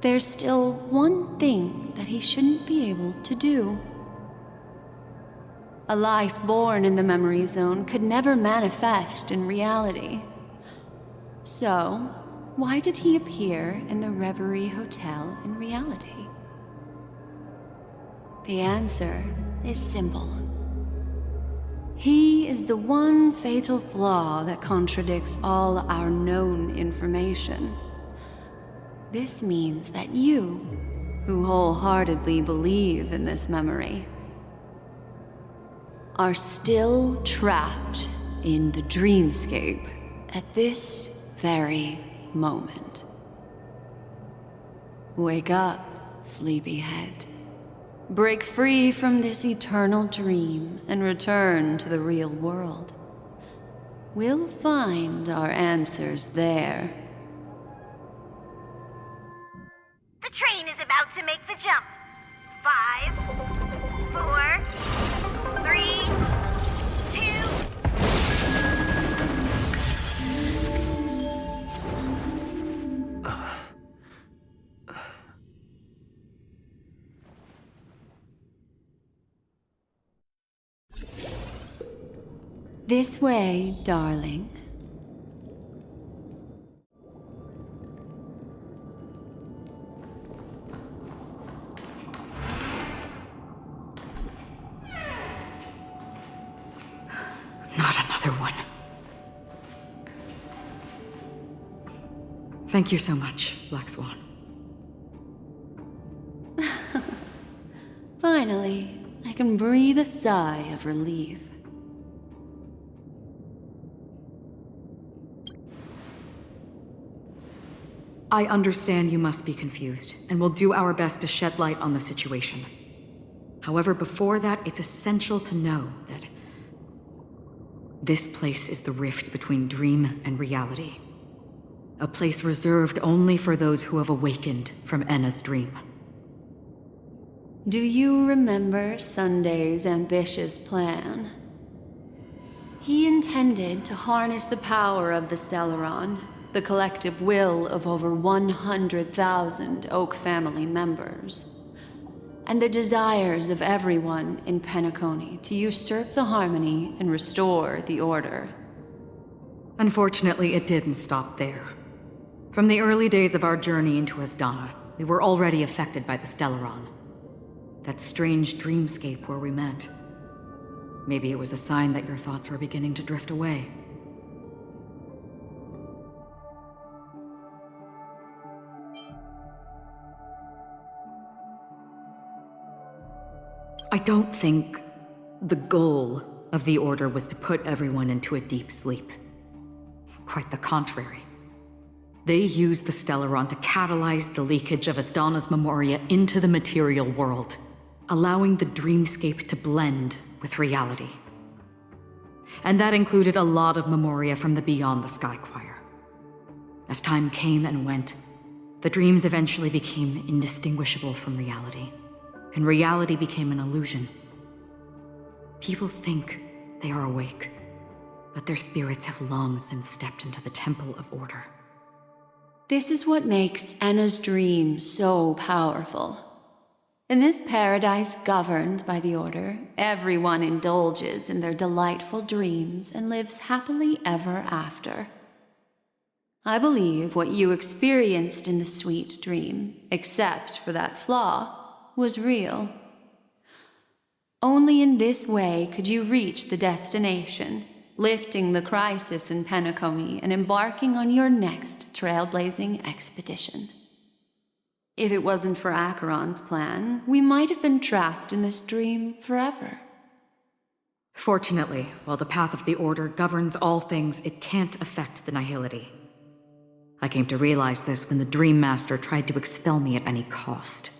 there's still one thing that he shouldn't be able to do. A life born in the memory zone could never manifest in reality. So, why did he appear in the Reverie Hotel in reality? The answer is simple. He is the one fatal flaw that contradicts all our known information. This means that you, who wholeheartedly believe in this memory, are still trapped in the dreamscape at this very moment. Wake up, sleepyhead. Break free from this eternal dream and return to the real world. We'll find our answers there. The train is about to make the jump. 5, 4, 3, 2. This way, darling. Not another one. Thank you so much, Black Swan. Finally, I can breathe a sigh of relief. I understand you must be confused, and we'll do our best to shed light on the situation. However, before that, it's essential to know that this place is the rift between dream and reality. A place reserved only for those who have awakened from Enna's dream. Do you remember Sunday's ambitious plan? He intended to harness the power of the Stellaron, the collective will of over 100,000 Oak family members, and the desires of everyone in Penacony to usurp the harmony and restore the order. Unfortunately, it didn't stop there. From the early days of our journey into Asdana, we were already affected by the Stellaron. That strange dreamscape where we met. Maybe it was a sign that your thoughts were beginning to drift away. I don't think the goal of the Order was to put everyone into a deep sleep. Quite the contrary. They used the Stellaron to catalyze the leakage of Asdana's memoria into the material world, allowing the dreamscape to blend with reality. And that included a lot of memoria from the Beyond the Sky Choir. As time came and went, the dreams eventually became indistinguishable from reality, and reality became an illusion. People think they are awake, but their spirits have long since stepped into the Temple of Order. This is what makes Enna's dream so powerful. In this paradise governed by the Order, everyone indulges in their delightful dreams and lives happily ever after. I believe what you experienced in the sweet dream, except for that flaw, was real. Only in this way could you reach the destination, lifting the crisis in Penacony and embarking on your next trailblazing expedition. If it wasn't for Acheron's plan, we might have been trapped in this dream forever. Fortunately, while the path of the Order governs all things, it can't affect the Nihility. I came to realize this when the Dream Master tried to expel me at any cost.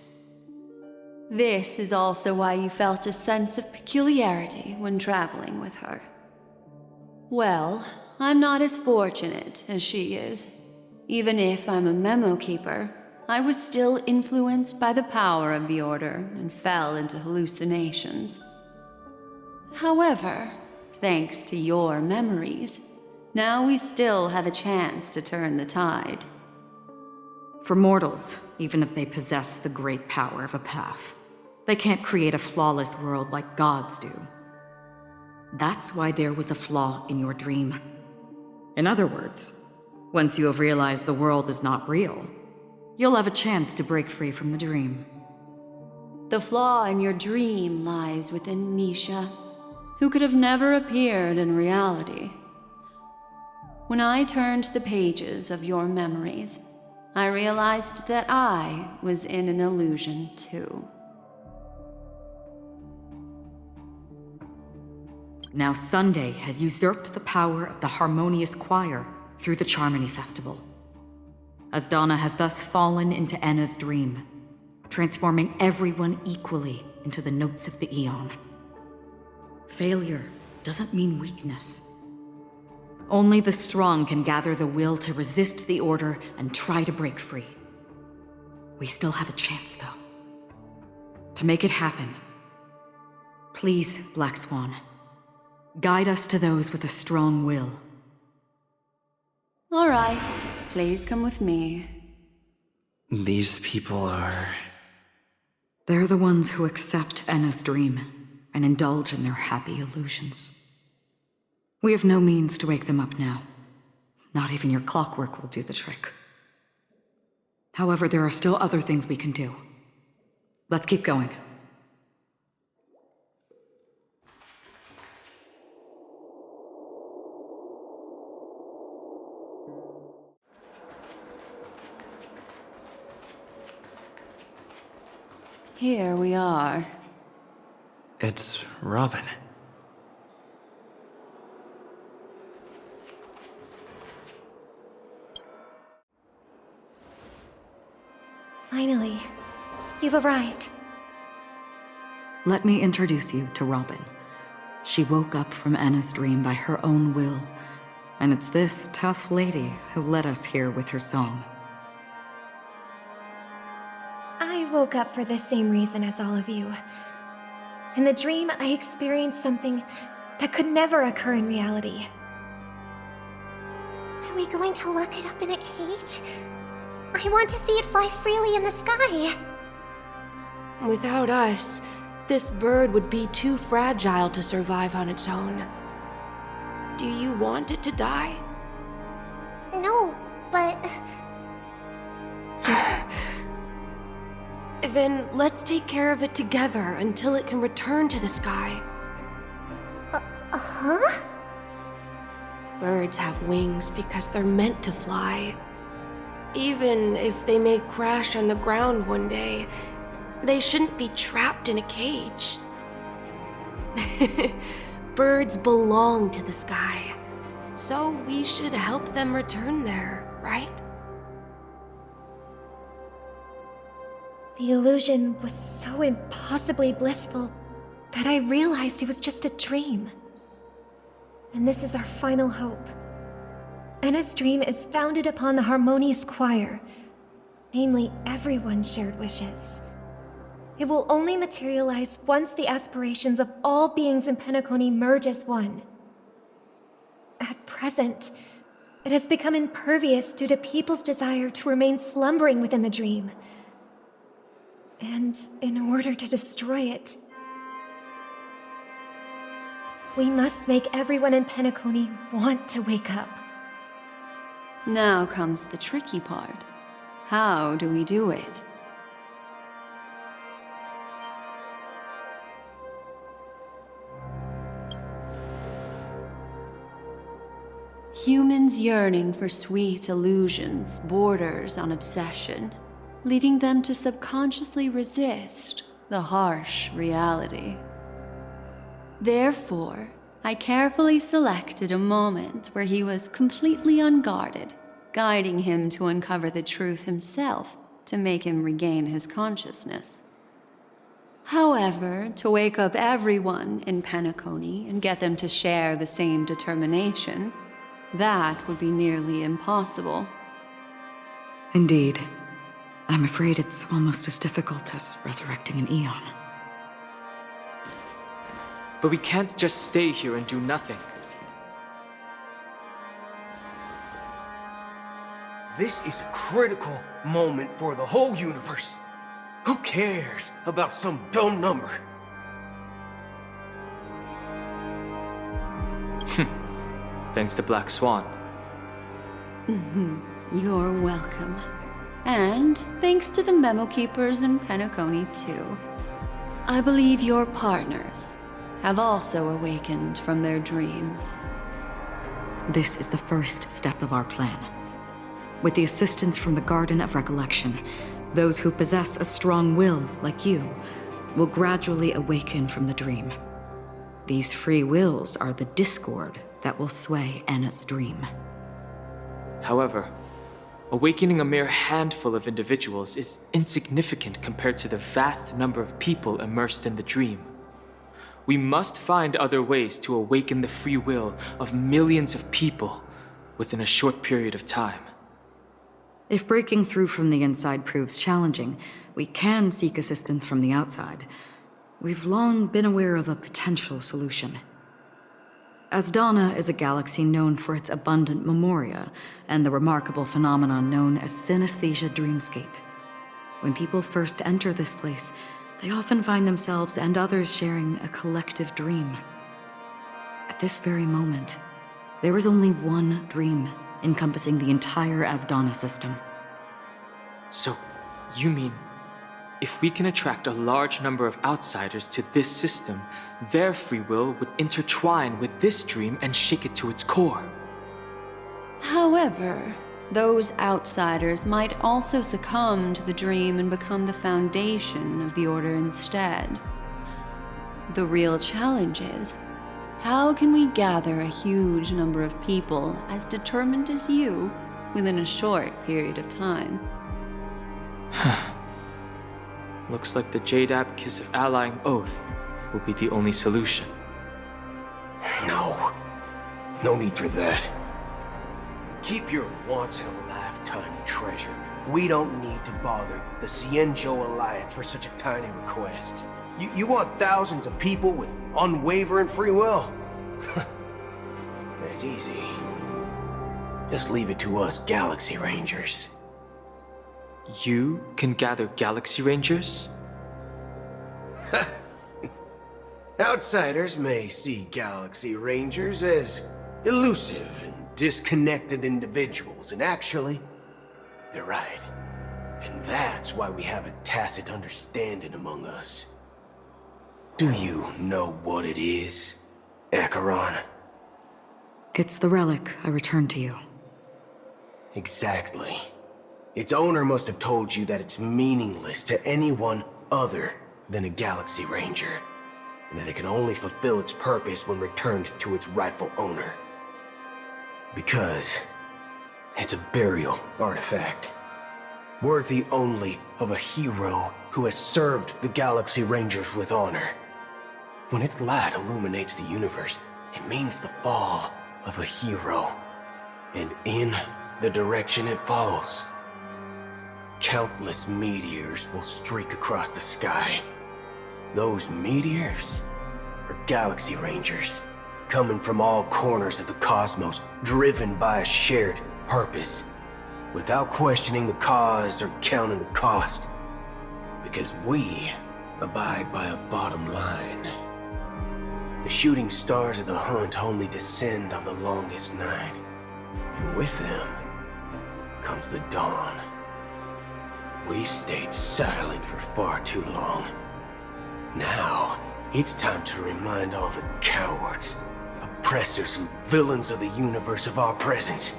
This is also why you felt a sense of peculiarity when traveling with her. Well, I'm not as fortunate as she is. Even if I'm a memo keeper, I was still influenced by the power of the Order and fell into hallucinations. However, thanks to your memories, now we still have a chance to turn the tide. For mortals, even if they possess the great power of a path, they can't create a flawless world like gods do. That's why there was a flaw in your dream. In other words, once you have realized the world is not real, you'll have a chance to break free from the dream. The flaw in your dream lies within Misha, who could have never appeared in reality. When I turned the pages of your memories, I realized that I was in an illusion too. Now Sunday has usurped the power of the Harmonious Choir through the Charmony Festival. Asdana has thus fallen into Enna's dream, transforming everyone equally into the notes of the Aeon. Failure doesn't mean weakness. Only the strong can gather the will to resist the Order and try to break free. We still have a chance, though. To make it happen, please, Black Swan, guide us to those with a strong will. All right, please come with me. These people are... They're the ones who accept Enna's dream and indulge in their happy illusions. We have no means to wake them up now. Not even your clockwork will do the trick. However, there are still other things we can do. Let's keep going. Here we are. It's Robin. Finally, you've arrived. Let me introduce you to Robin. She woke up from Enna's dream by her own will, and it's this tough lady who led us here with her song. I woke up for the same reason as all of you. In the dream, I experienced something that could never occur in reality. Are we going to lock it up in a cage? I want to see it fly freely in the sky. Without us, this bird would be too fragile to survive on its own. Do you want it to die? No, but... Then let's take care of it together until it can return to the sky. Huh? Birds have wings because they're meant to fly. Even if they may crash on the ground one day, they shouldn't be trapped in a cage. Birds belong to the sky, so we should help them return there, right? The illusion was so impossibly blissful that I realized it was just a dream. And this is our final hope. Enna's dream is founded upon the harmonious choir, namely everyone's shared wishes. It will only materialize once the aspirations of all beings in Penacony merge as one. At present, it has become impervious due to people's desire to remain slumbering within the dream. And in order to destroy it, we must make everyone in Penacony want to wake up. Now comes the tricky part. How do we do it? Humans yearning for sweet illusions borders on obsession, leading them to subconsciously resist the harsh reality. Therefore, I carefully selected a moment where he was completely unguarded, guiding him to uncover the truth himself to make him regain his consciousness. However, to wake up everyone in Penacony and get them to share the same determination, that would be nearly impossible. Indeed. I'm afraid it's almost as difficult as resurrecting an Aeon. But we can't just stay here and do nothing. This is a critical moment for the whole universe. Who cares about some dumb number? Thanks to Black Swan. You're welcome. And thanks to the memo keepers in Penacony, too. I believe your partners have also awakened from their dreams. This is the first step of our plan. With the assistance from the Garden of Recollection, those who possess a strong will, like you, will gradually awaken from the dream. These free wills are the discord that will sway Enna's dream. However, awakening a mere handful of individuals is insignificant compared to the vast number of people immersed in the dream. We must find other ways to awaken the free will of millions of people within a short period of time. If breaking through from the inside proves challenging, we can seek assistance from the outside. We've long been aware of a potential solution. Asdana is a galaxy known for its abundant memoria and the remarkable phenomenon known as synesthesia dreamscape. When people first enter this place, they often find themselves and others sharing a collective dream. At this very moment, there is only one dream encompassing the entire Asdana system. So, you mean, if we can attract a large number of outsiders to this system, their free will would intertwine with this dream and shake it to its core? However, those outsiders might also succumb to the dream and become the foundation of the Order instead. The real challenge is, how can we gather a huge number of people as determined as you within a short period of time? Looks like the Jade Abacus of Allying Oath will be the only solution. No need for that. Keep your once-in-a-lifetime treasure. We don't need to bother the Cienjo Alliance for such a tiny request. You want thousands of people with unwavering free will? That's easy. Just leave it to us Galaxy Rangers. You can gather Galaxy Rangers? Outsiders may see Galaxy Rangers as elusive and disconnected individuals, and actually, they're right. And that's why we have a tacit understanding among us. Do you know what it is, Acheron? It's the relic I returned to you. Exactly. Its owner must have told you that it's meaningless to anyone other than a Galaxy Ranger. and that it can only fulfill its purpose when returned to its rightful owner. Because it's a burial artifact, worthy only of a hero who has served the Galaxy Rangers with honor. When its light illuminates the universe, it means the fall of a hero. And in the direction it falls, countless meteors will streak across the sky. Those meteors are Galaxy Rangers, coming from all corners of the cosmos, driven by a shared purpose, without questioning the cause or counting the cost, because we abide by a bottom line. The shooting stars of the hunt only descend on the longest night, and with them comes the dawn. We've stayed silent for far too long. Now, it's time to remind all the cowards, oppressors, and villains of the universe of our presence.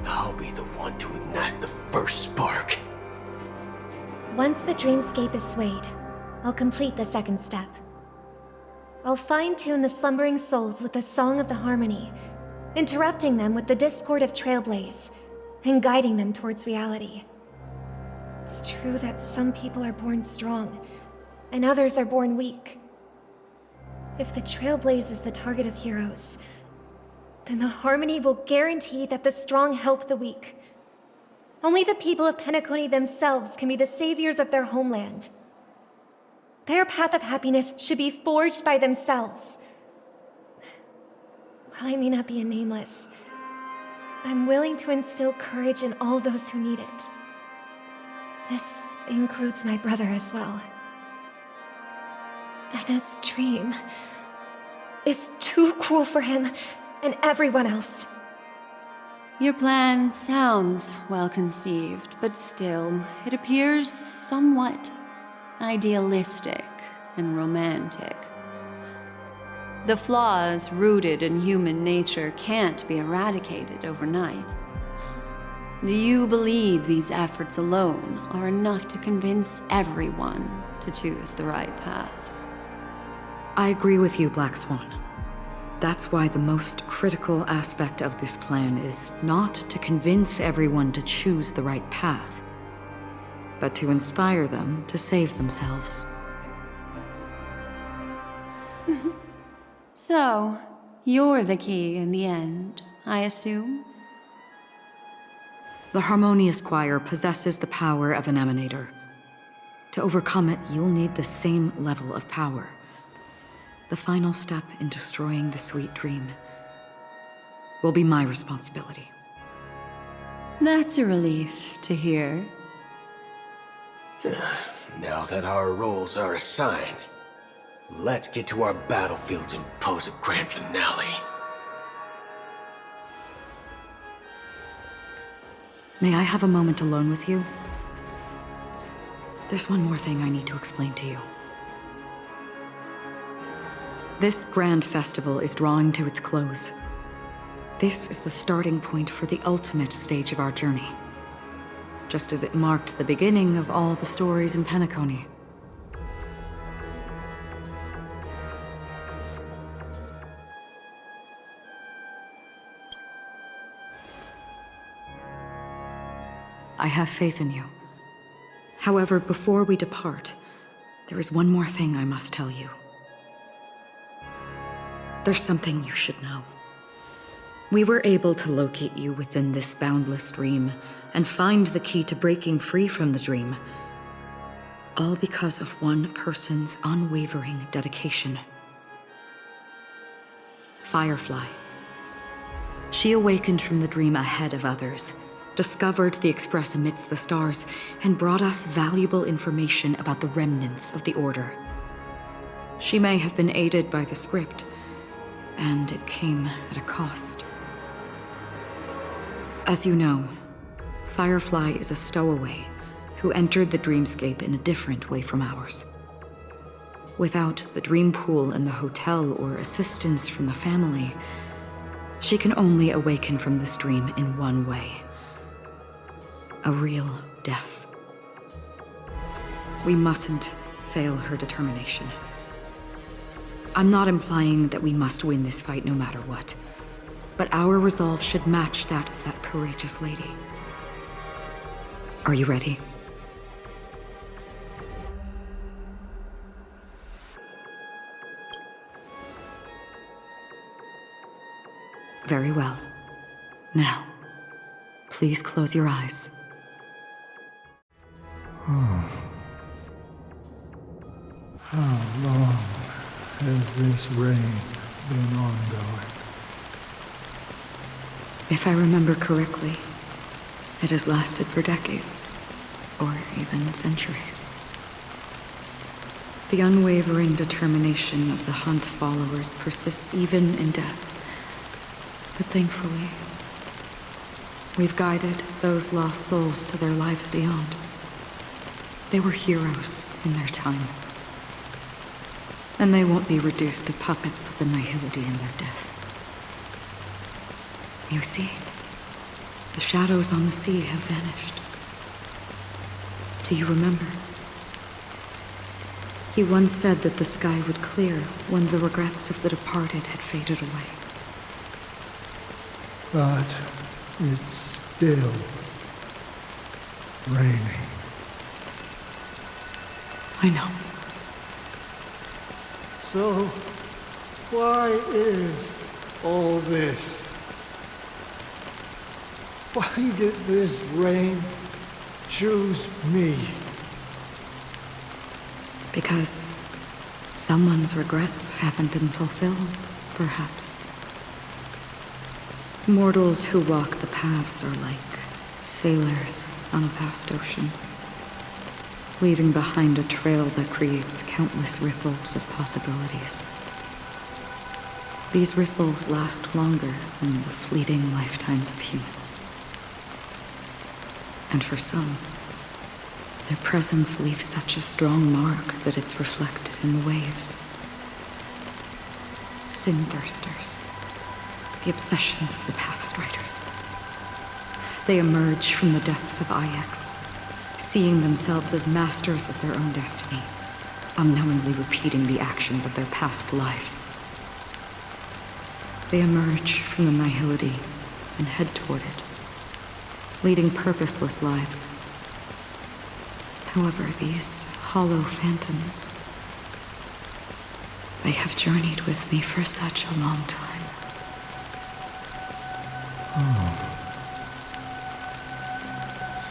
I'll be the one to ignite the first spark. Once the dreamscape is swayed, I'll complete the second step. I'll fine-tune the slumbering souls with the Song of the Harmony, interrupting them with the discord of Trailblaze, and guiding them towards reality. It's true that some people are born strong, and others are born weak. If the Trailblaze is the target of heroes, then the Harmony will guarantee that the strong help the weak. Only the people of Penacony themselves can be the saviors of their homeland. Their path of happiness should be forged by themselves. While I may not be a nameless, I'm willing to instill courage in all those who need it. This includes my brother as well. And his dream is too cruel for him and everyone else. Your plan sounds well conceived, but still, it appears somewhat idealistic and romantic. The flaws rooted in human nature can't be eradicated overnight. Do you believe these efforts alone are enough to convince everyone to choose the right path? I agree with you, Black Swan. That's why the most critical aspect of this plan is not to convince everyone to choose the right path, but to inspire them to save themselves. So, you're the key in the end, I assume? The Harmonious Choir possesses the power of an Emanator. To overcome it, you'll need the same level of power. The final step in destroying the sweet dream will be my responsibility. That's a relief to hear. Now that our roles are assigned, let's get to our battlefields and pose a grand finale. May I have a moment alone with you? There's one more thing I need to explain to you. This grand festival is drawing to its close. This is the starting point for the ultimate stage of our journey, just as it marked the beginning of all the stories in Penacony. I have faith in you. However, before we depart, there is one more thing I must tell you. There's something you should know. We were able to locate you within this boundless dream and find the key to breaking free from the dream. All because of one person's unwavering dedication. Firefly. She awakened from the dream ahead of others, discovered the Express amidst the stars, and brought us valuable information about the remnants of the Order. She may have been aided by the script, and it came at a cost. As you know, Firefly is a stowaway who entered the dreamscape in a different way from ours. Without the dream pool in the hotel or assistance from the family, she can only awaken from this dream in one way. A real death. We mustn't fail her determination. I'm not implying that we must win this fight no matter what. But our resolve should match that of that courageous lady. Are you ready? Very well. Now, please close your eyes. How long has this reign been ongoing? If I remember correctly, it has lasted for decades, or even centuries. The unwavering determination of the Hunt followers persists even in death. But thankfully, we've guided those lost souls to their lives beyond. They were heroes in their time. And they won't be reduced to puppets of the nihility in their death. You see, the shadows on the sea have vanished. Do you remember? He once said that the sky would clear when the regrets of the departed had faded away. But it's still raining. I know. So, why is all this? Why did this rain choose me? Because someone's regrets haven't been fulfilled, perhaps. Mortals who walk the paths are like sailors on a vast ocean, leaving behind a trail that creates countless ripples of possibilities. These ripples last longer than the fleeting lifetimes of humans. And for some, their presence leaves such a strong mark that it's reflected in the waves. Sin-thirsters, the obsessions of the Pathstriders. They emerge from the depths of Ix, seeing themselves as masters of their own destiny, unknowingly repeating the actions of their past lives. They emerge from the nihility and head toward it, leading purposeless lives. However, these hollow phantoms, they have journeyed with me for such a long time.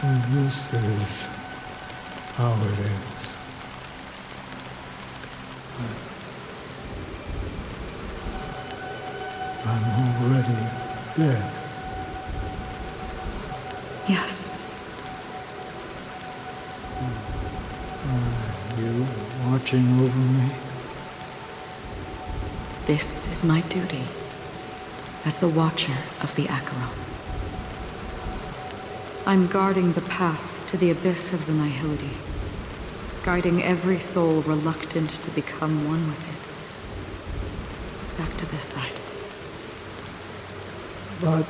So this is how it is. I'm already dead. Yes. Are you watching over me? This is my duty as the Watcher of the Acheron. I'm guarding the path to the abyss of the nihility, guiding every soul reluctant to become one with it. Back to this side. But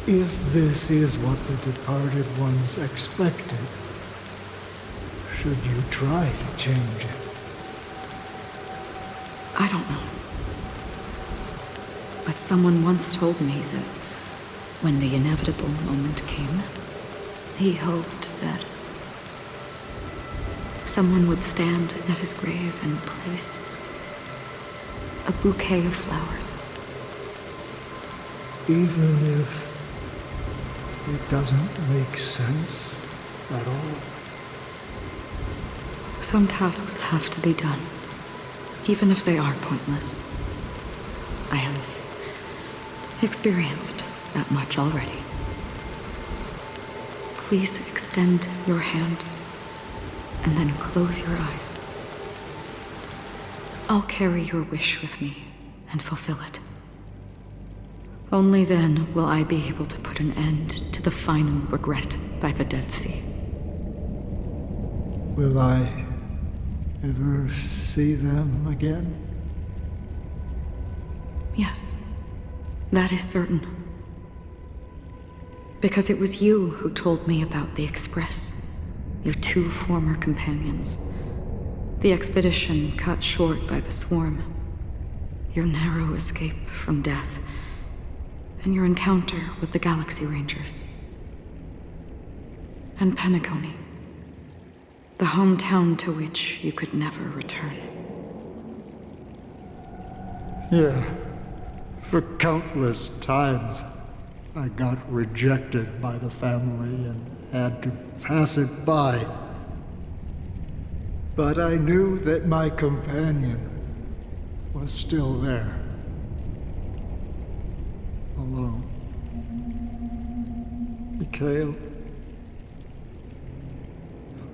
if this is what the departed ones expected, should you try to change it? I don't know. But someone once told me that when the inevitable moment came, he hoped that someone would stand at his grave and place a bouquet of flowers. Even if it doesn't make sense at all? Some tasks have to be done, even if they are pointless. I have experienced that much already. Please extend your hand and then close your eyes. I'll carry your wish with me and fulfill it. Only then will I be able to put an end to the final regret by the Dead Sea. Will I ever see them again? Yes, that is certain. Because it was you who told me about the Express, your two former companions. The expedition cut short by the swarm. your narrow escape from death, and your encounter with the Galaxy Rangers. And Penacony, the hometown to which you could never return. Yeah. For countless times, I got rejected by the family and had to pass it by. But I knew that my companion was still there. Alone. Mikhail,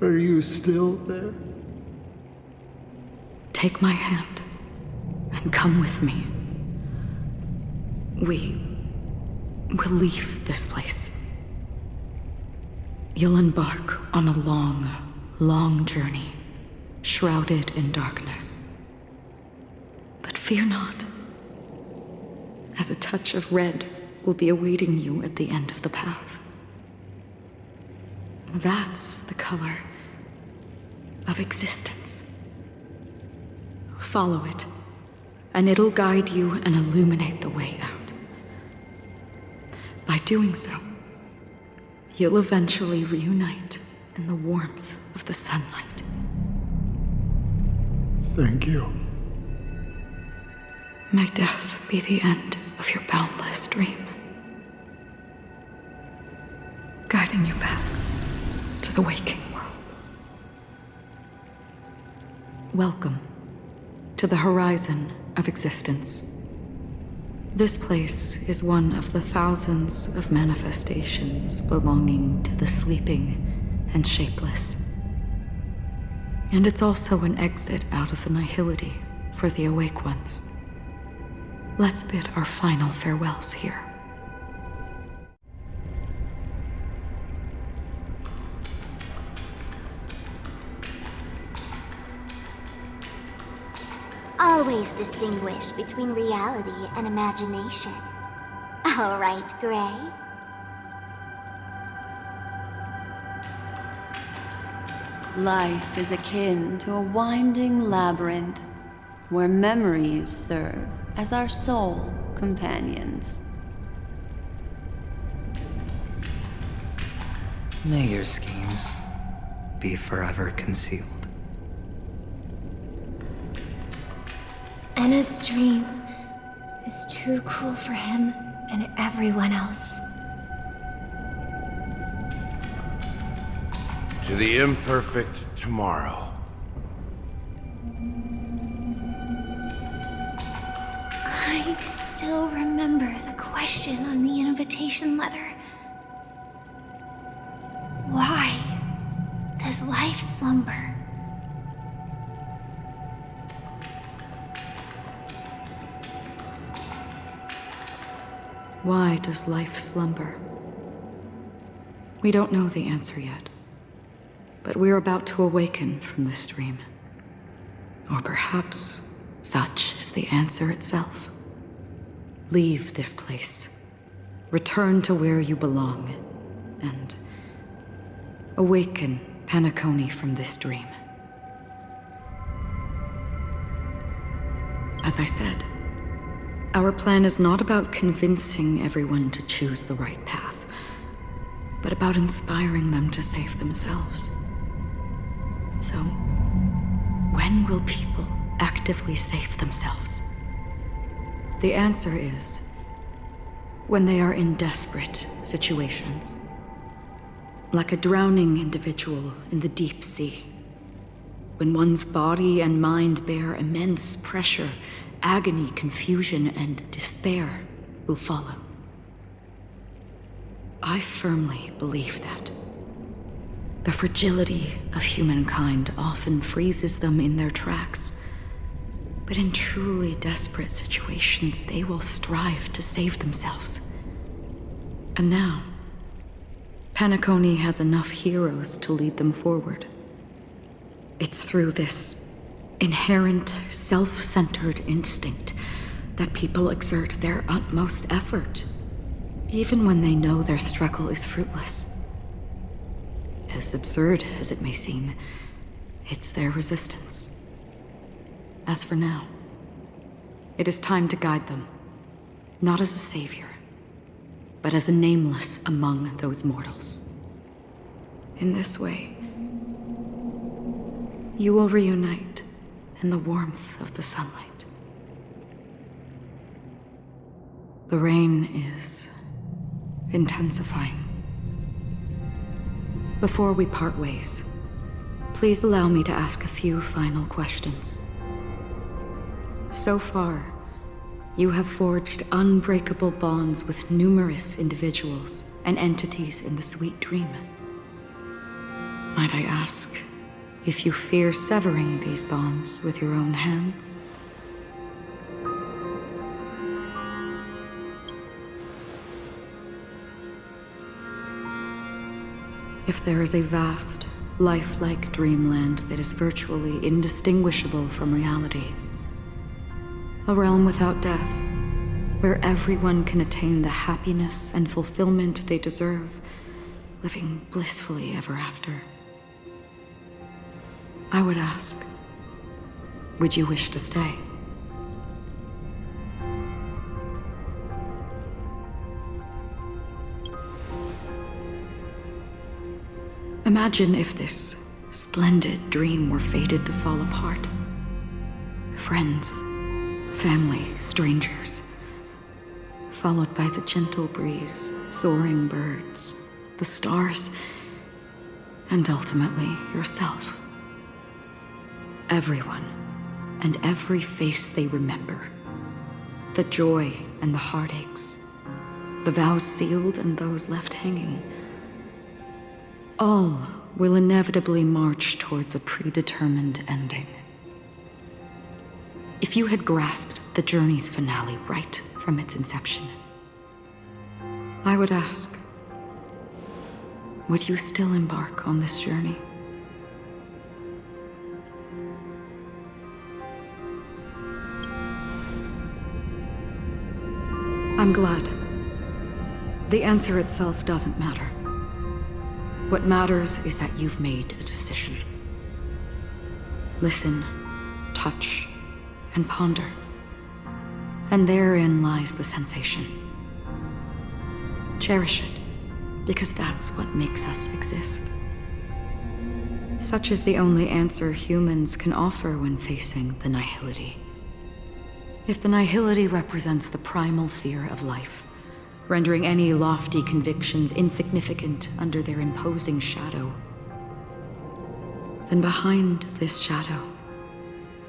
are you still there? Take my hand and come with me. We will leave this place. You'll embark on a long, long journey, shrouded in darkness. But fear not, as a touch of red will be awaiting you at the end of the path. That's the color of existence. Follow it, and it'll guide you and illuminate the way out. By doing so, you'll eventually reunite in the warmth of the sunlight. Thank you. May death be the end of your boundless dream, guiding you back to the waking world. Welcome to the horizon of existence. This place is one of the thousands of manifestations belonging to the sleeping and shapeless. And it's also an exit out of the nihility for the awake ones. Let's bid our final farewells here. Always distinguish between reality and imagination. All right, Gray? Life is akin to a winding labyrinth where memories serve as our sole companions. May your schemes be forever concealed. Anna's dream is too cruel for him and everyone else. To the imperfect tomorrow. I still remember the question on the invitation letter. Why does life slumber? Why does life slumber? We don't know the answer yet, but we're about to awaken from this dream. Or perhaps such is the answer itself. Leave this place, return to where you belong, and awaken Penacony from this dream. As I said, our plan is not about convincing everyone to choose the right path, but about inspiring them to save themselves. So, when will people actively save themselves? The answer is when they are in desperate situations. Like a drowning individual in the deep sea. When one's body and mind bear immense pressure, agony, confusion, and despair will follow. I firmly believe that. The fragility of humankind often freezes them in their tracks. But in truly desperate situations, they will strive to save themselves. And now, Penacony has enough heroes to lead them forward. It's through this inherent, self-centered instinct that people exert their utmost effort, even when they know their struggle is fruitless. As absurd as it may seem, it's their resistance. As for now, It is time to guide them, not as a savior, but as a nameless among those mortals. In this way, you will reunite in the warmth of the sunlight. The rain is intensifying. Before we part ways, please allow me to ask a few final questions. So far, you have forged unbreakable bonds with numerous individuals and entities in the Sweet Dream. Might I ask if you fear severing these bonds with your own hands? If there is a vast, lifelike dreamland that is virtually indistinguishable from reality, a realm without death, where everyone can attain the happiness and fulfillment they deserve, living blissfully ever after, I would ask, would you wish to stay? Imagine if this splendid dream were fated to fall apart. Friends, family, strangers, followed by the gentle breeze, soaring birds, the stars, and ultimately yourself. Everyone, and every face they remember. The joy and the heartaches, the vows sealed and those left hanging. All will inevitably march towards a predetermined ending. If you had grasped the journey's finale right from its inception, I would ask, would you still embark on this journey? I'm glad. The answer itself doesn't matter. What matters is that you've made a decision. Listen, touch, and ponder. And therein lies the sensation. Cherish it, because that's what makes us exist. Such is the only answer humans can offer when facing the nihility. If the nihility represents the primal fear of life, rendering any lofty convictions insignificant under their imposing shadow, then behind this shadow,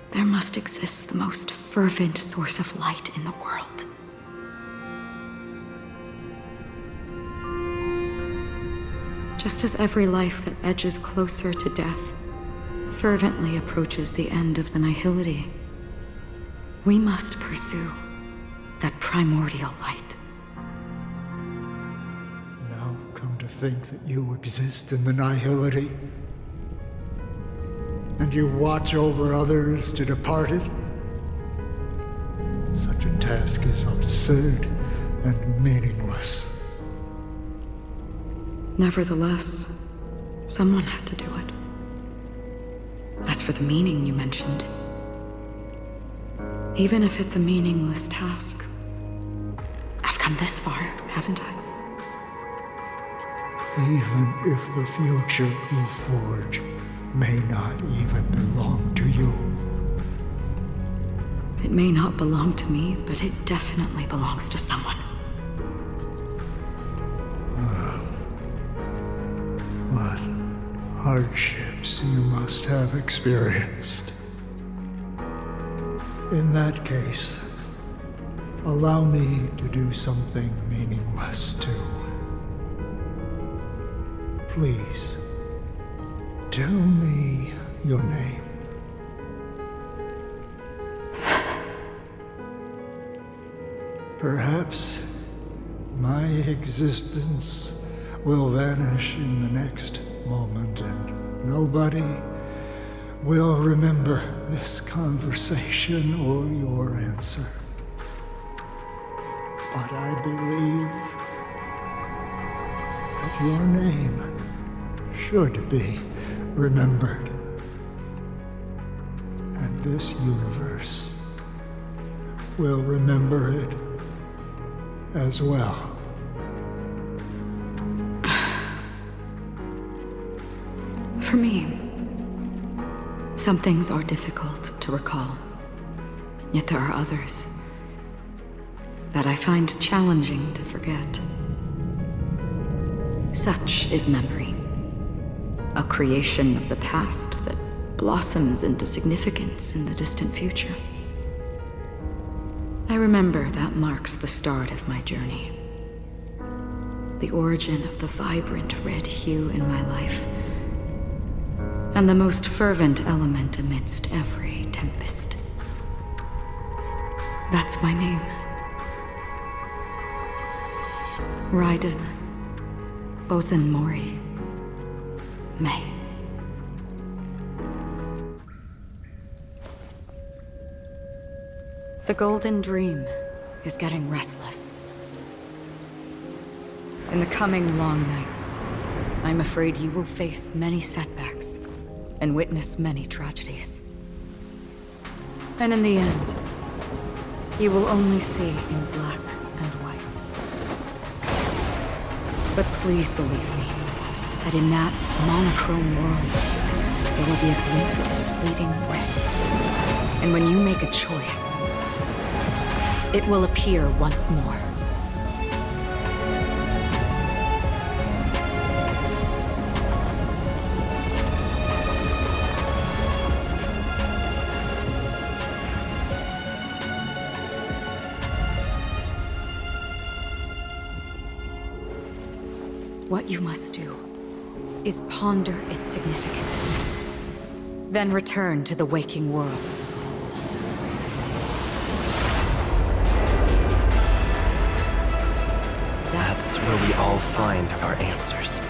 there must exist the most fervent source of light in the world. Just as every life that edges closer to death fervently approaches the end of the nihility, we must pursue that primordial light. Think that you exist in the nihility, and you watch over others to depart it? Such a task is absurd and meaningless. Nevertheless, someone had to do it. As for the meaning you mentioned, even if it's a meaningless task, I've come this far, haven't I? Even if the future you forge may not even belong to you. It may not belong to me, but it definitely belongs to someone. What hardships you must have experienced. In that case, allow me to do something meaningless too. Please, tell me your name. Perhaps my existence will vanish in the next moment and nobody will remember this conversation or your answer. But I believe that your name should be remembered. And this universe will remember it as well. For me, some things are difficult to recall. Yet there are others that I find challenging to forget. Such is memory, a creation of the past that blossoms into significance in the distant future. I remember that marks the start of my journey. The origin of the vibrant red hue in my life, and the most fervent element amidst every tempest. That's my name. Raiden Ozenmori May. The Golden Dream is getting restless. In the coming long nights, I'm afraid you will face many setbacks and witness many tragedies. And in the end, you will only see in black and white. But please believe me, that in that monochrome world, there will be a glimpse of fleeting red. And when you make a choice, it will appear once more. What you must do is ponder its significance, then return to the waking world. That's where we all find our answers.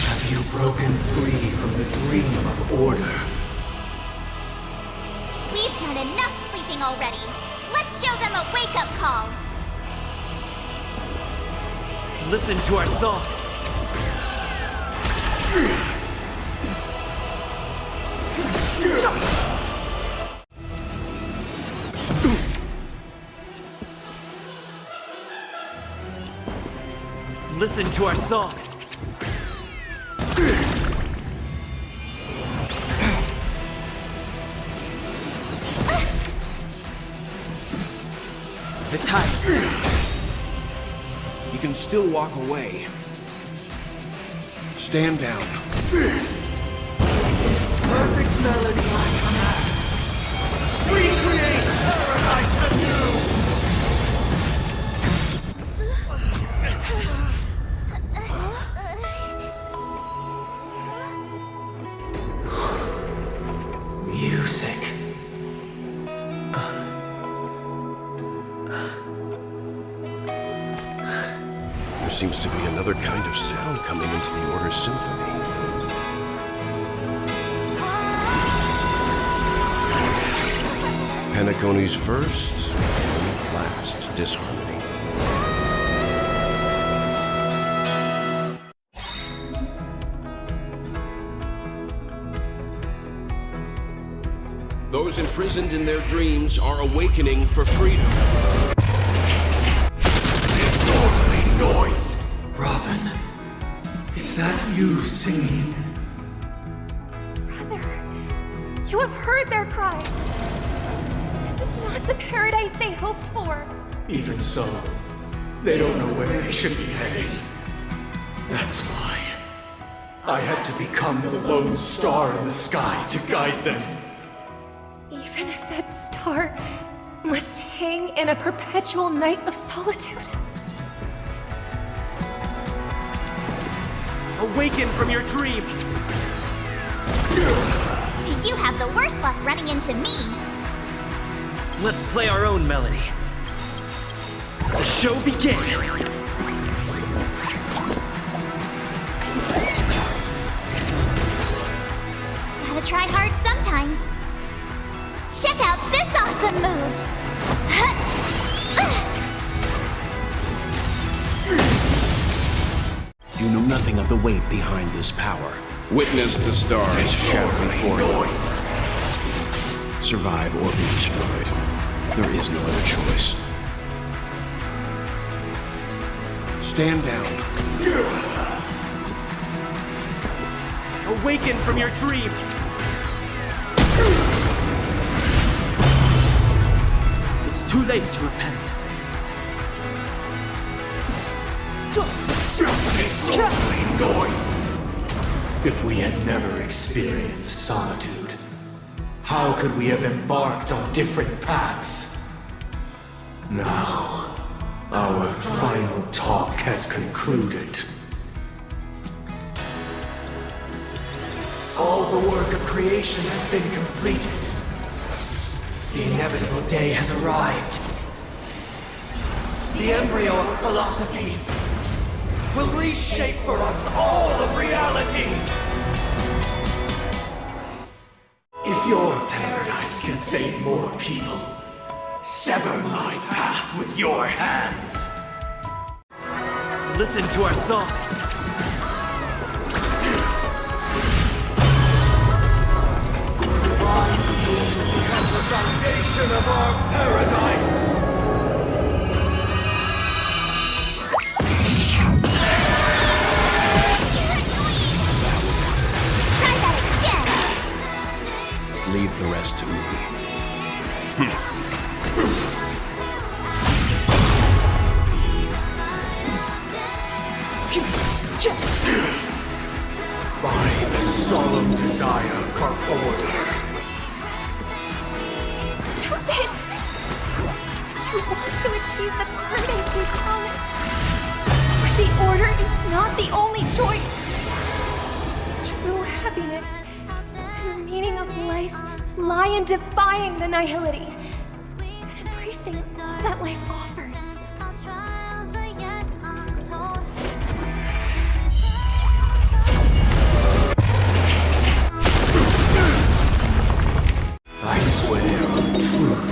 Have you broken free from the dream of order? We've done enough sleeping already. Let's show them a wake-up call. Listen to our song. Listen to our song. The tide. You can still walk away. Stand down. Perfect melody I command. Recreate paradise anew! Music. There seems to be another kind of sound coming into the Order's symphony. Penacony's first and last disharmony. Those imprisoned in their dreams are awakening for freedom. Disorderly noise! Robin, is that you singing? Brother, you have heard their cry. This is not the paradise they hoped for. Even so, they don't know where they should be heading. That's why I had to become the lone star in the sky to guide them. Even if that star must hang in a perpetual night of solitude. Awaken from your dream! You have the worst luck running into me. Let's play our own melody. The show begins! Gotta try hard sometimes. Check out this awesome move! something of the weight behind this power. Witness the stars Shadow before you. Survive or be destroyed. There is no other choice. Stand down. Awaken from your dream! It's too late to repent. Disorderly noise! If we had never experienced solitude, how could we have embarked on different paths? Now, our final talk has concluded. All the work of creation has been completed. The inevitable day has arrived. The embryo of philosophy will reshape for us all of reality. If your paradise can save more people, sever my path with your hands. Listen to our song. At the foundation of our paradise. Leave the rest to me. By the solemn desire, Order. Stop it! You want to achieve the paradise you promised. But the Order is not the only choice. True happiness and the meaning of life lie in defying the nihility and embracing that life offers. I swear on truth.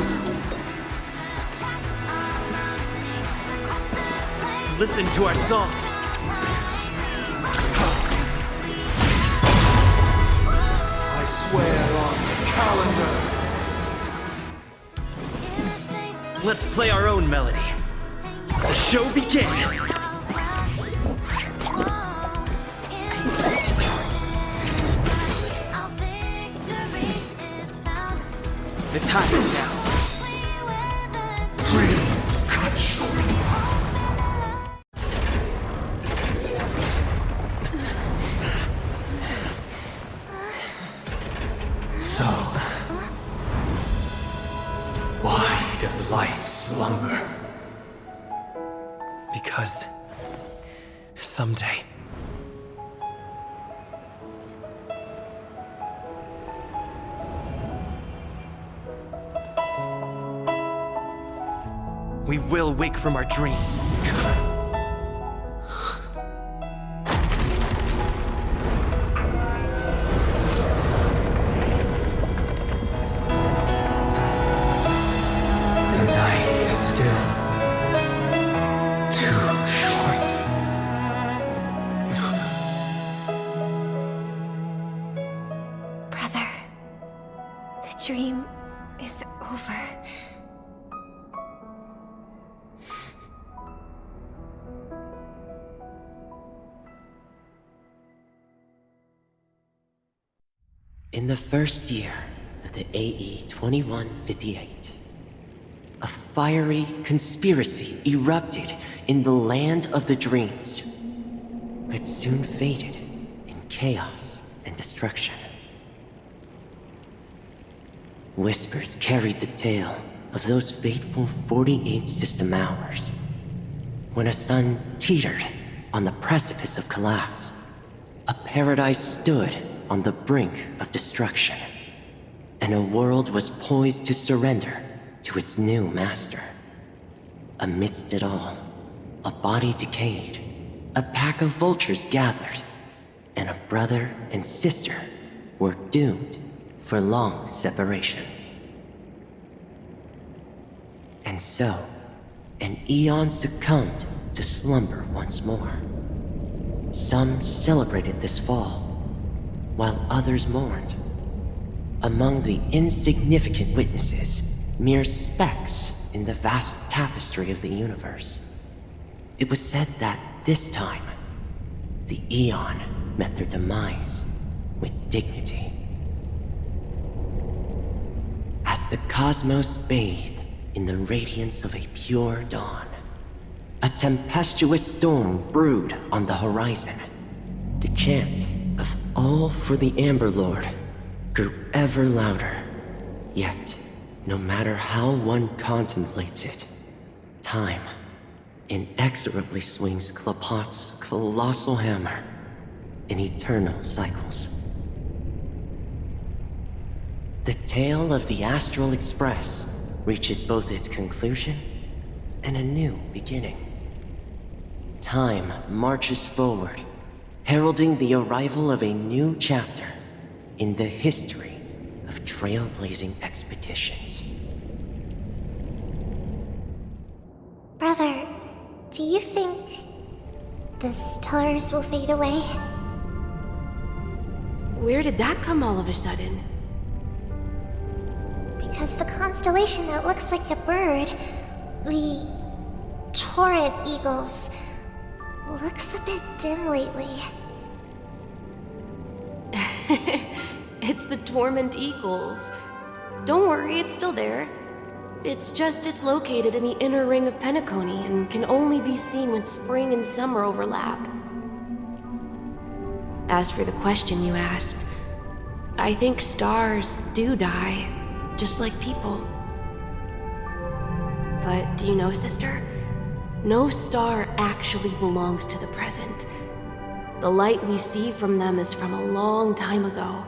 Listen to our song. I swear on the calendar. Let's play our own melody. The show begins. The time is now. So, why does life slumber? Because someday we will wake from our dreams. The night is still too short. Brother, the dream is over. In the first year of the AE 2158, a fiery conspiracy erupted in the land of the dreams, but soon faded in chaos and destruction. Whispers carried the tale of those fateful 48 system hours, when a sun teetered on the precipice of collapse. A paradise stood on the brink of destruction, and a world was poised to surrender to its new master. Amidst it all, a body decayed, a pack of vultures gathered, and a brother and sister were doomed for long separation. And so, an Aeon succumbed to slumber once more, Some celebrated this fall, while others mourned. Among the insignificant witnesses, mere specks in the vast tapestry of the universe, it was said that this time, the Aeon met their demise with dignity. As the cosmos bathed in the radiance of a pure dawn, a tempestuous storm brewed on the horizon. The chant of "All for the Amber Lord" grew ever louder. Yet, no matter how one contemplates it, time inexorably swings Klapot's colossal hammer in eternal cycles. The tale of the Astral Express reaches both its conclusion and a new beginning. Time marches forward, heralding the arrival of a new chapter in the history of trailblazing expeditions. Brother, do you think the stars will fade away? Where did that come all of a sudden? Because the constellation that looks like a bird, the torrent eagles, looks a bit dim lately. It's the Torment Eagles. Don't worry, it's still there. It's just it's located in the inner ring of Penacony and can only be seen when spring and summer overlap. As for the question you asked, I think stars do die, just like people. But do you know, sister? No star actually belongs to the present. The light we see from them is from a long time ago.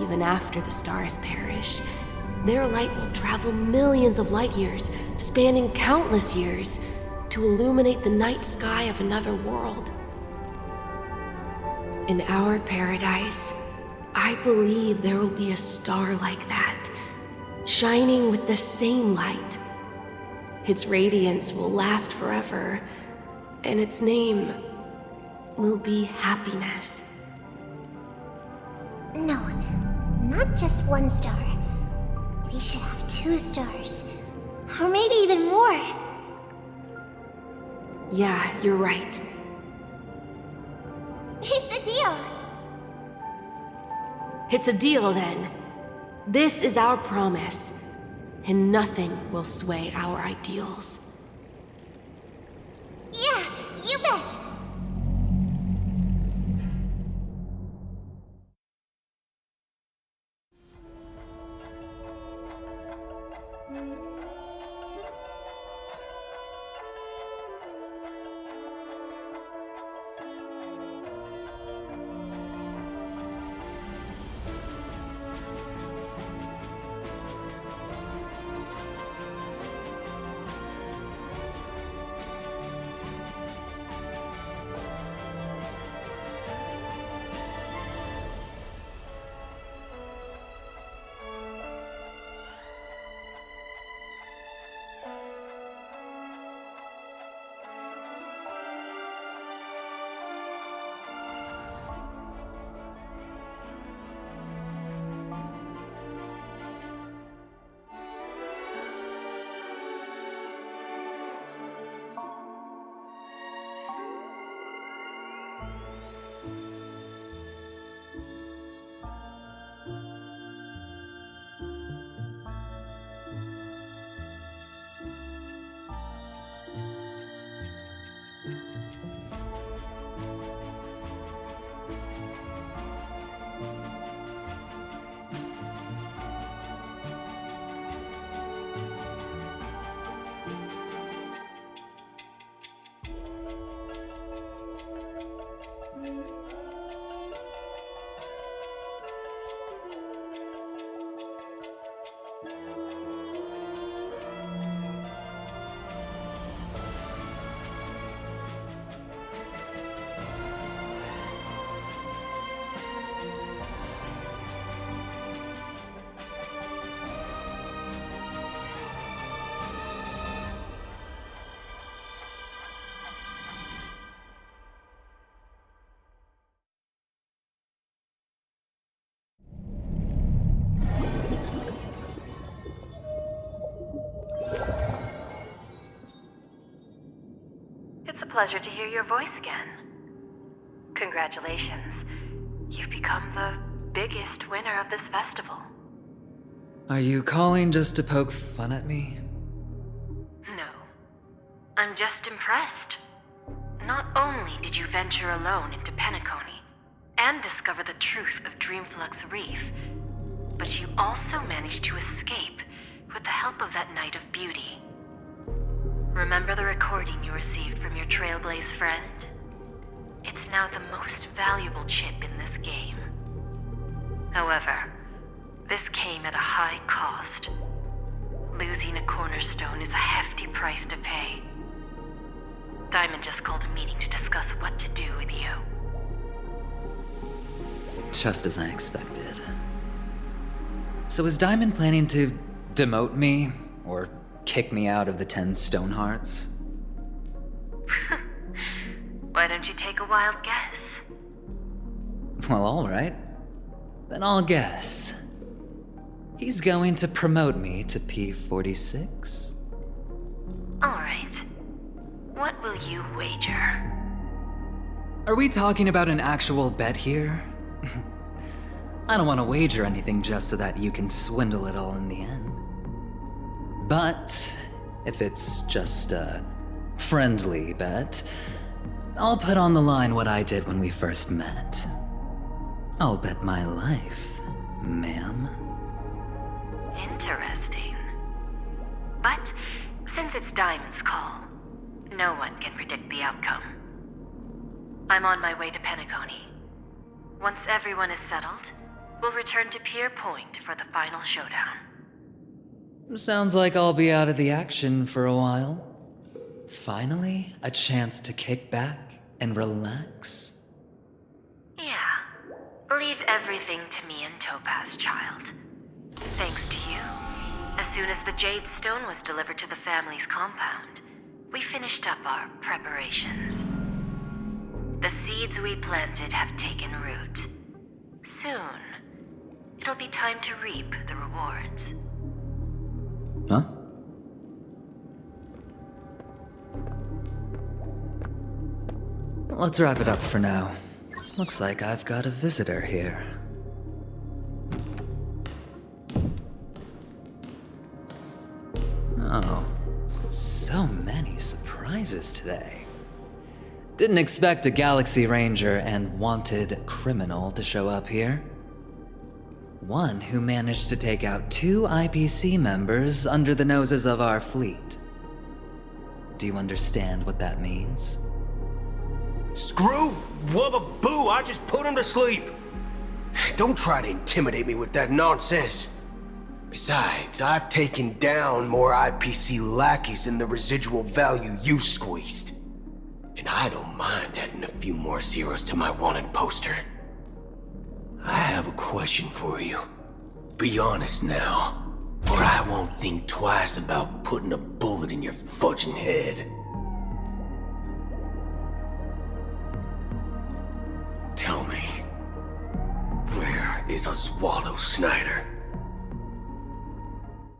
Even after the star has perished, their light will travel millions of light years, spanning countless years, to illuminate the night sky of another world. In our paradise, I believe there will be a star like that, shining with the same light. Its radiance will last forever, and its name will be happiness. No, not just one star. We should have 2 stars. Or maybe even more. Yeah, you're right. It's a deal. It's a deal then. This is our promise, and nothing will sway our ideals. Yeah, you bet. It's a pleasure to hear your voice again. Congratulations. You've become the biggest winner of this festival. Are you calling just to poke fun at me? No. I'm just impressed. Not only did you venture alone into Penacony and discover the truth of Dreamflux Reef, but you also managed to escape with the help of that Knight of Beauty. Remember the recording you received from your Trailblaze friend? It's now the most valuable chip in this game. However, this came at a high cost. Losing a cornerstone is a hefty price to pay. Diamond just called a meeting to discuss what to do with you. Just as I expected. So is Diamond planning to demote me, or kick me out of the 10 Stonehearts? Why don't you take a wild guess? Well, alright. Then I'll guess. He's going to promote me to P46? Alright. What will you wager? Are we talking about an actual bet here? I don't want to wager anything just so that you can swindle it all in the end. But if it's just a friendly bet, I'll put on the line what I did when we first met. I'll bet my life, ma'am. Interesting. But since it's Diamond's call, no one can predict the outcome. I'm on my way to Penacony. Once everyone is settled, we'll return to Pier Point for the final showdown. Sounds like I'll be out of the action for a while. Finally, a chance to kick back and relax. Yeah. Leave everything to me and Topaz, child. Thanks to you, as soon as the Jade Stone was delivered to the family's compound, we finished up our preparations. The seeds we planted have taken root. Soon, it'll be time to reap the rewards. Huh? Let's wrap it up for now. Looks like I've got a visitor here. Oh, so many surprises today. Didn't expect a Galaxy Ranger and wanted criminal to show up here. One who managed to take out 2 IPC members under the noses of our fleet. Do you understand what that means? Screw Wubba Boo, I just put him to sleep. Don't try to intimidate me with that nonsense. Besides, I've taken down more IPC lackeys than the residual value you squeezed. And I don't mind adding a few more zeros to my wanted poster. I have a question for you. Be honest now, or I won't think twice about putting a bullet in your fudging head. Tell me, where is Oswaldo Snyder?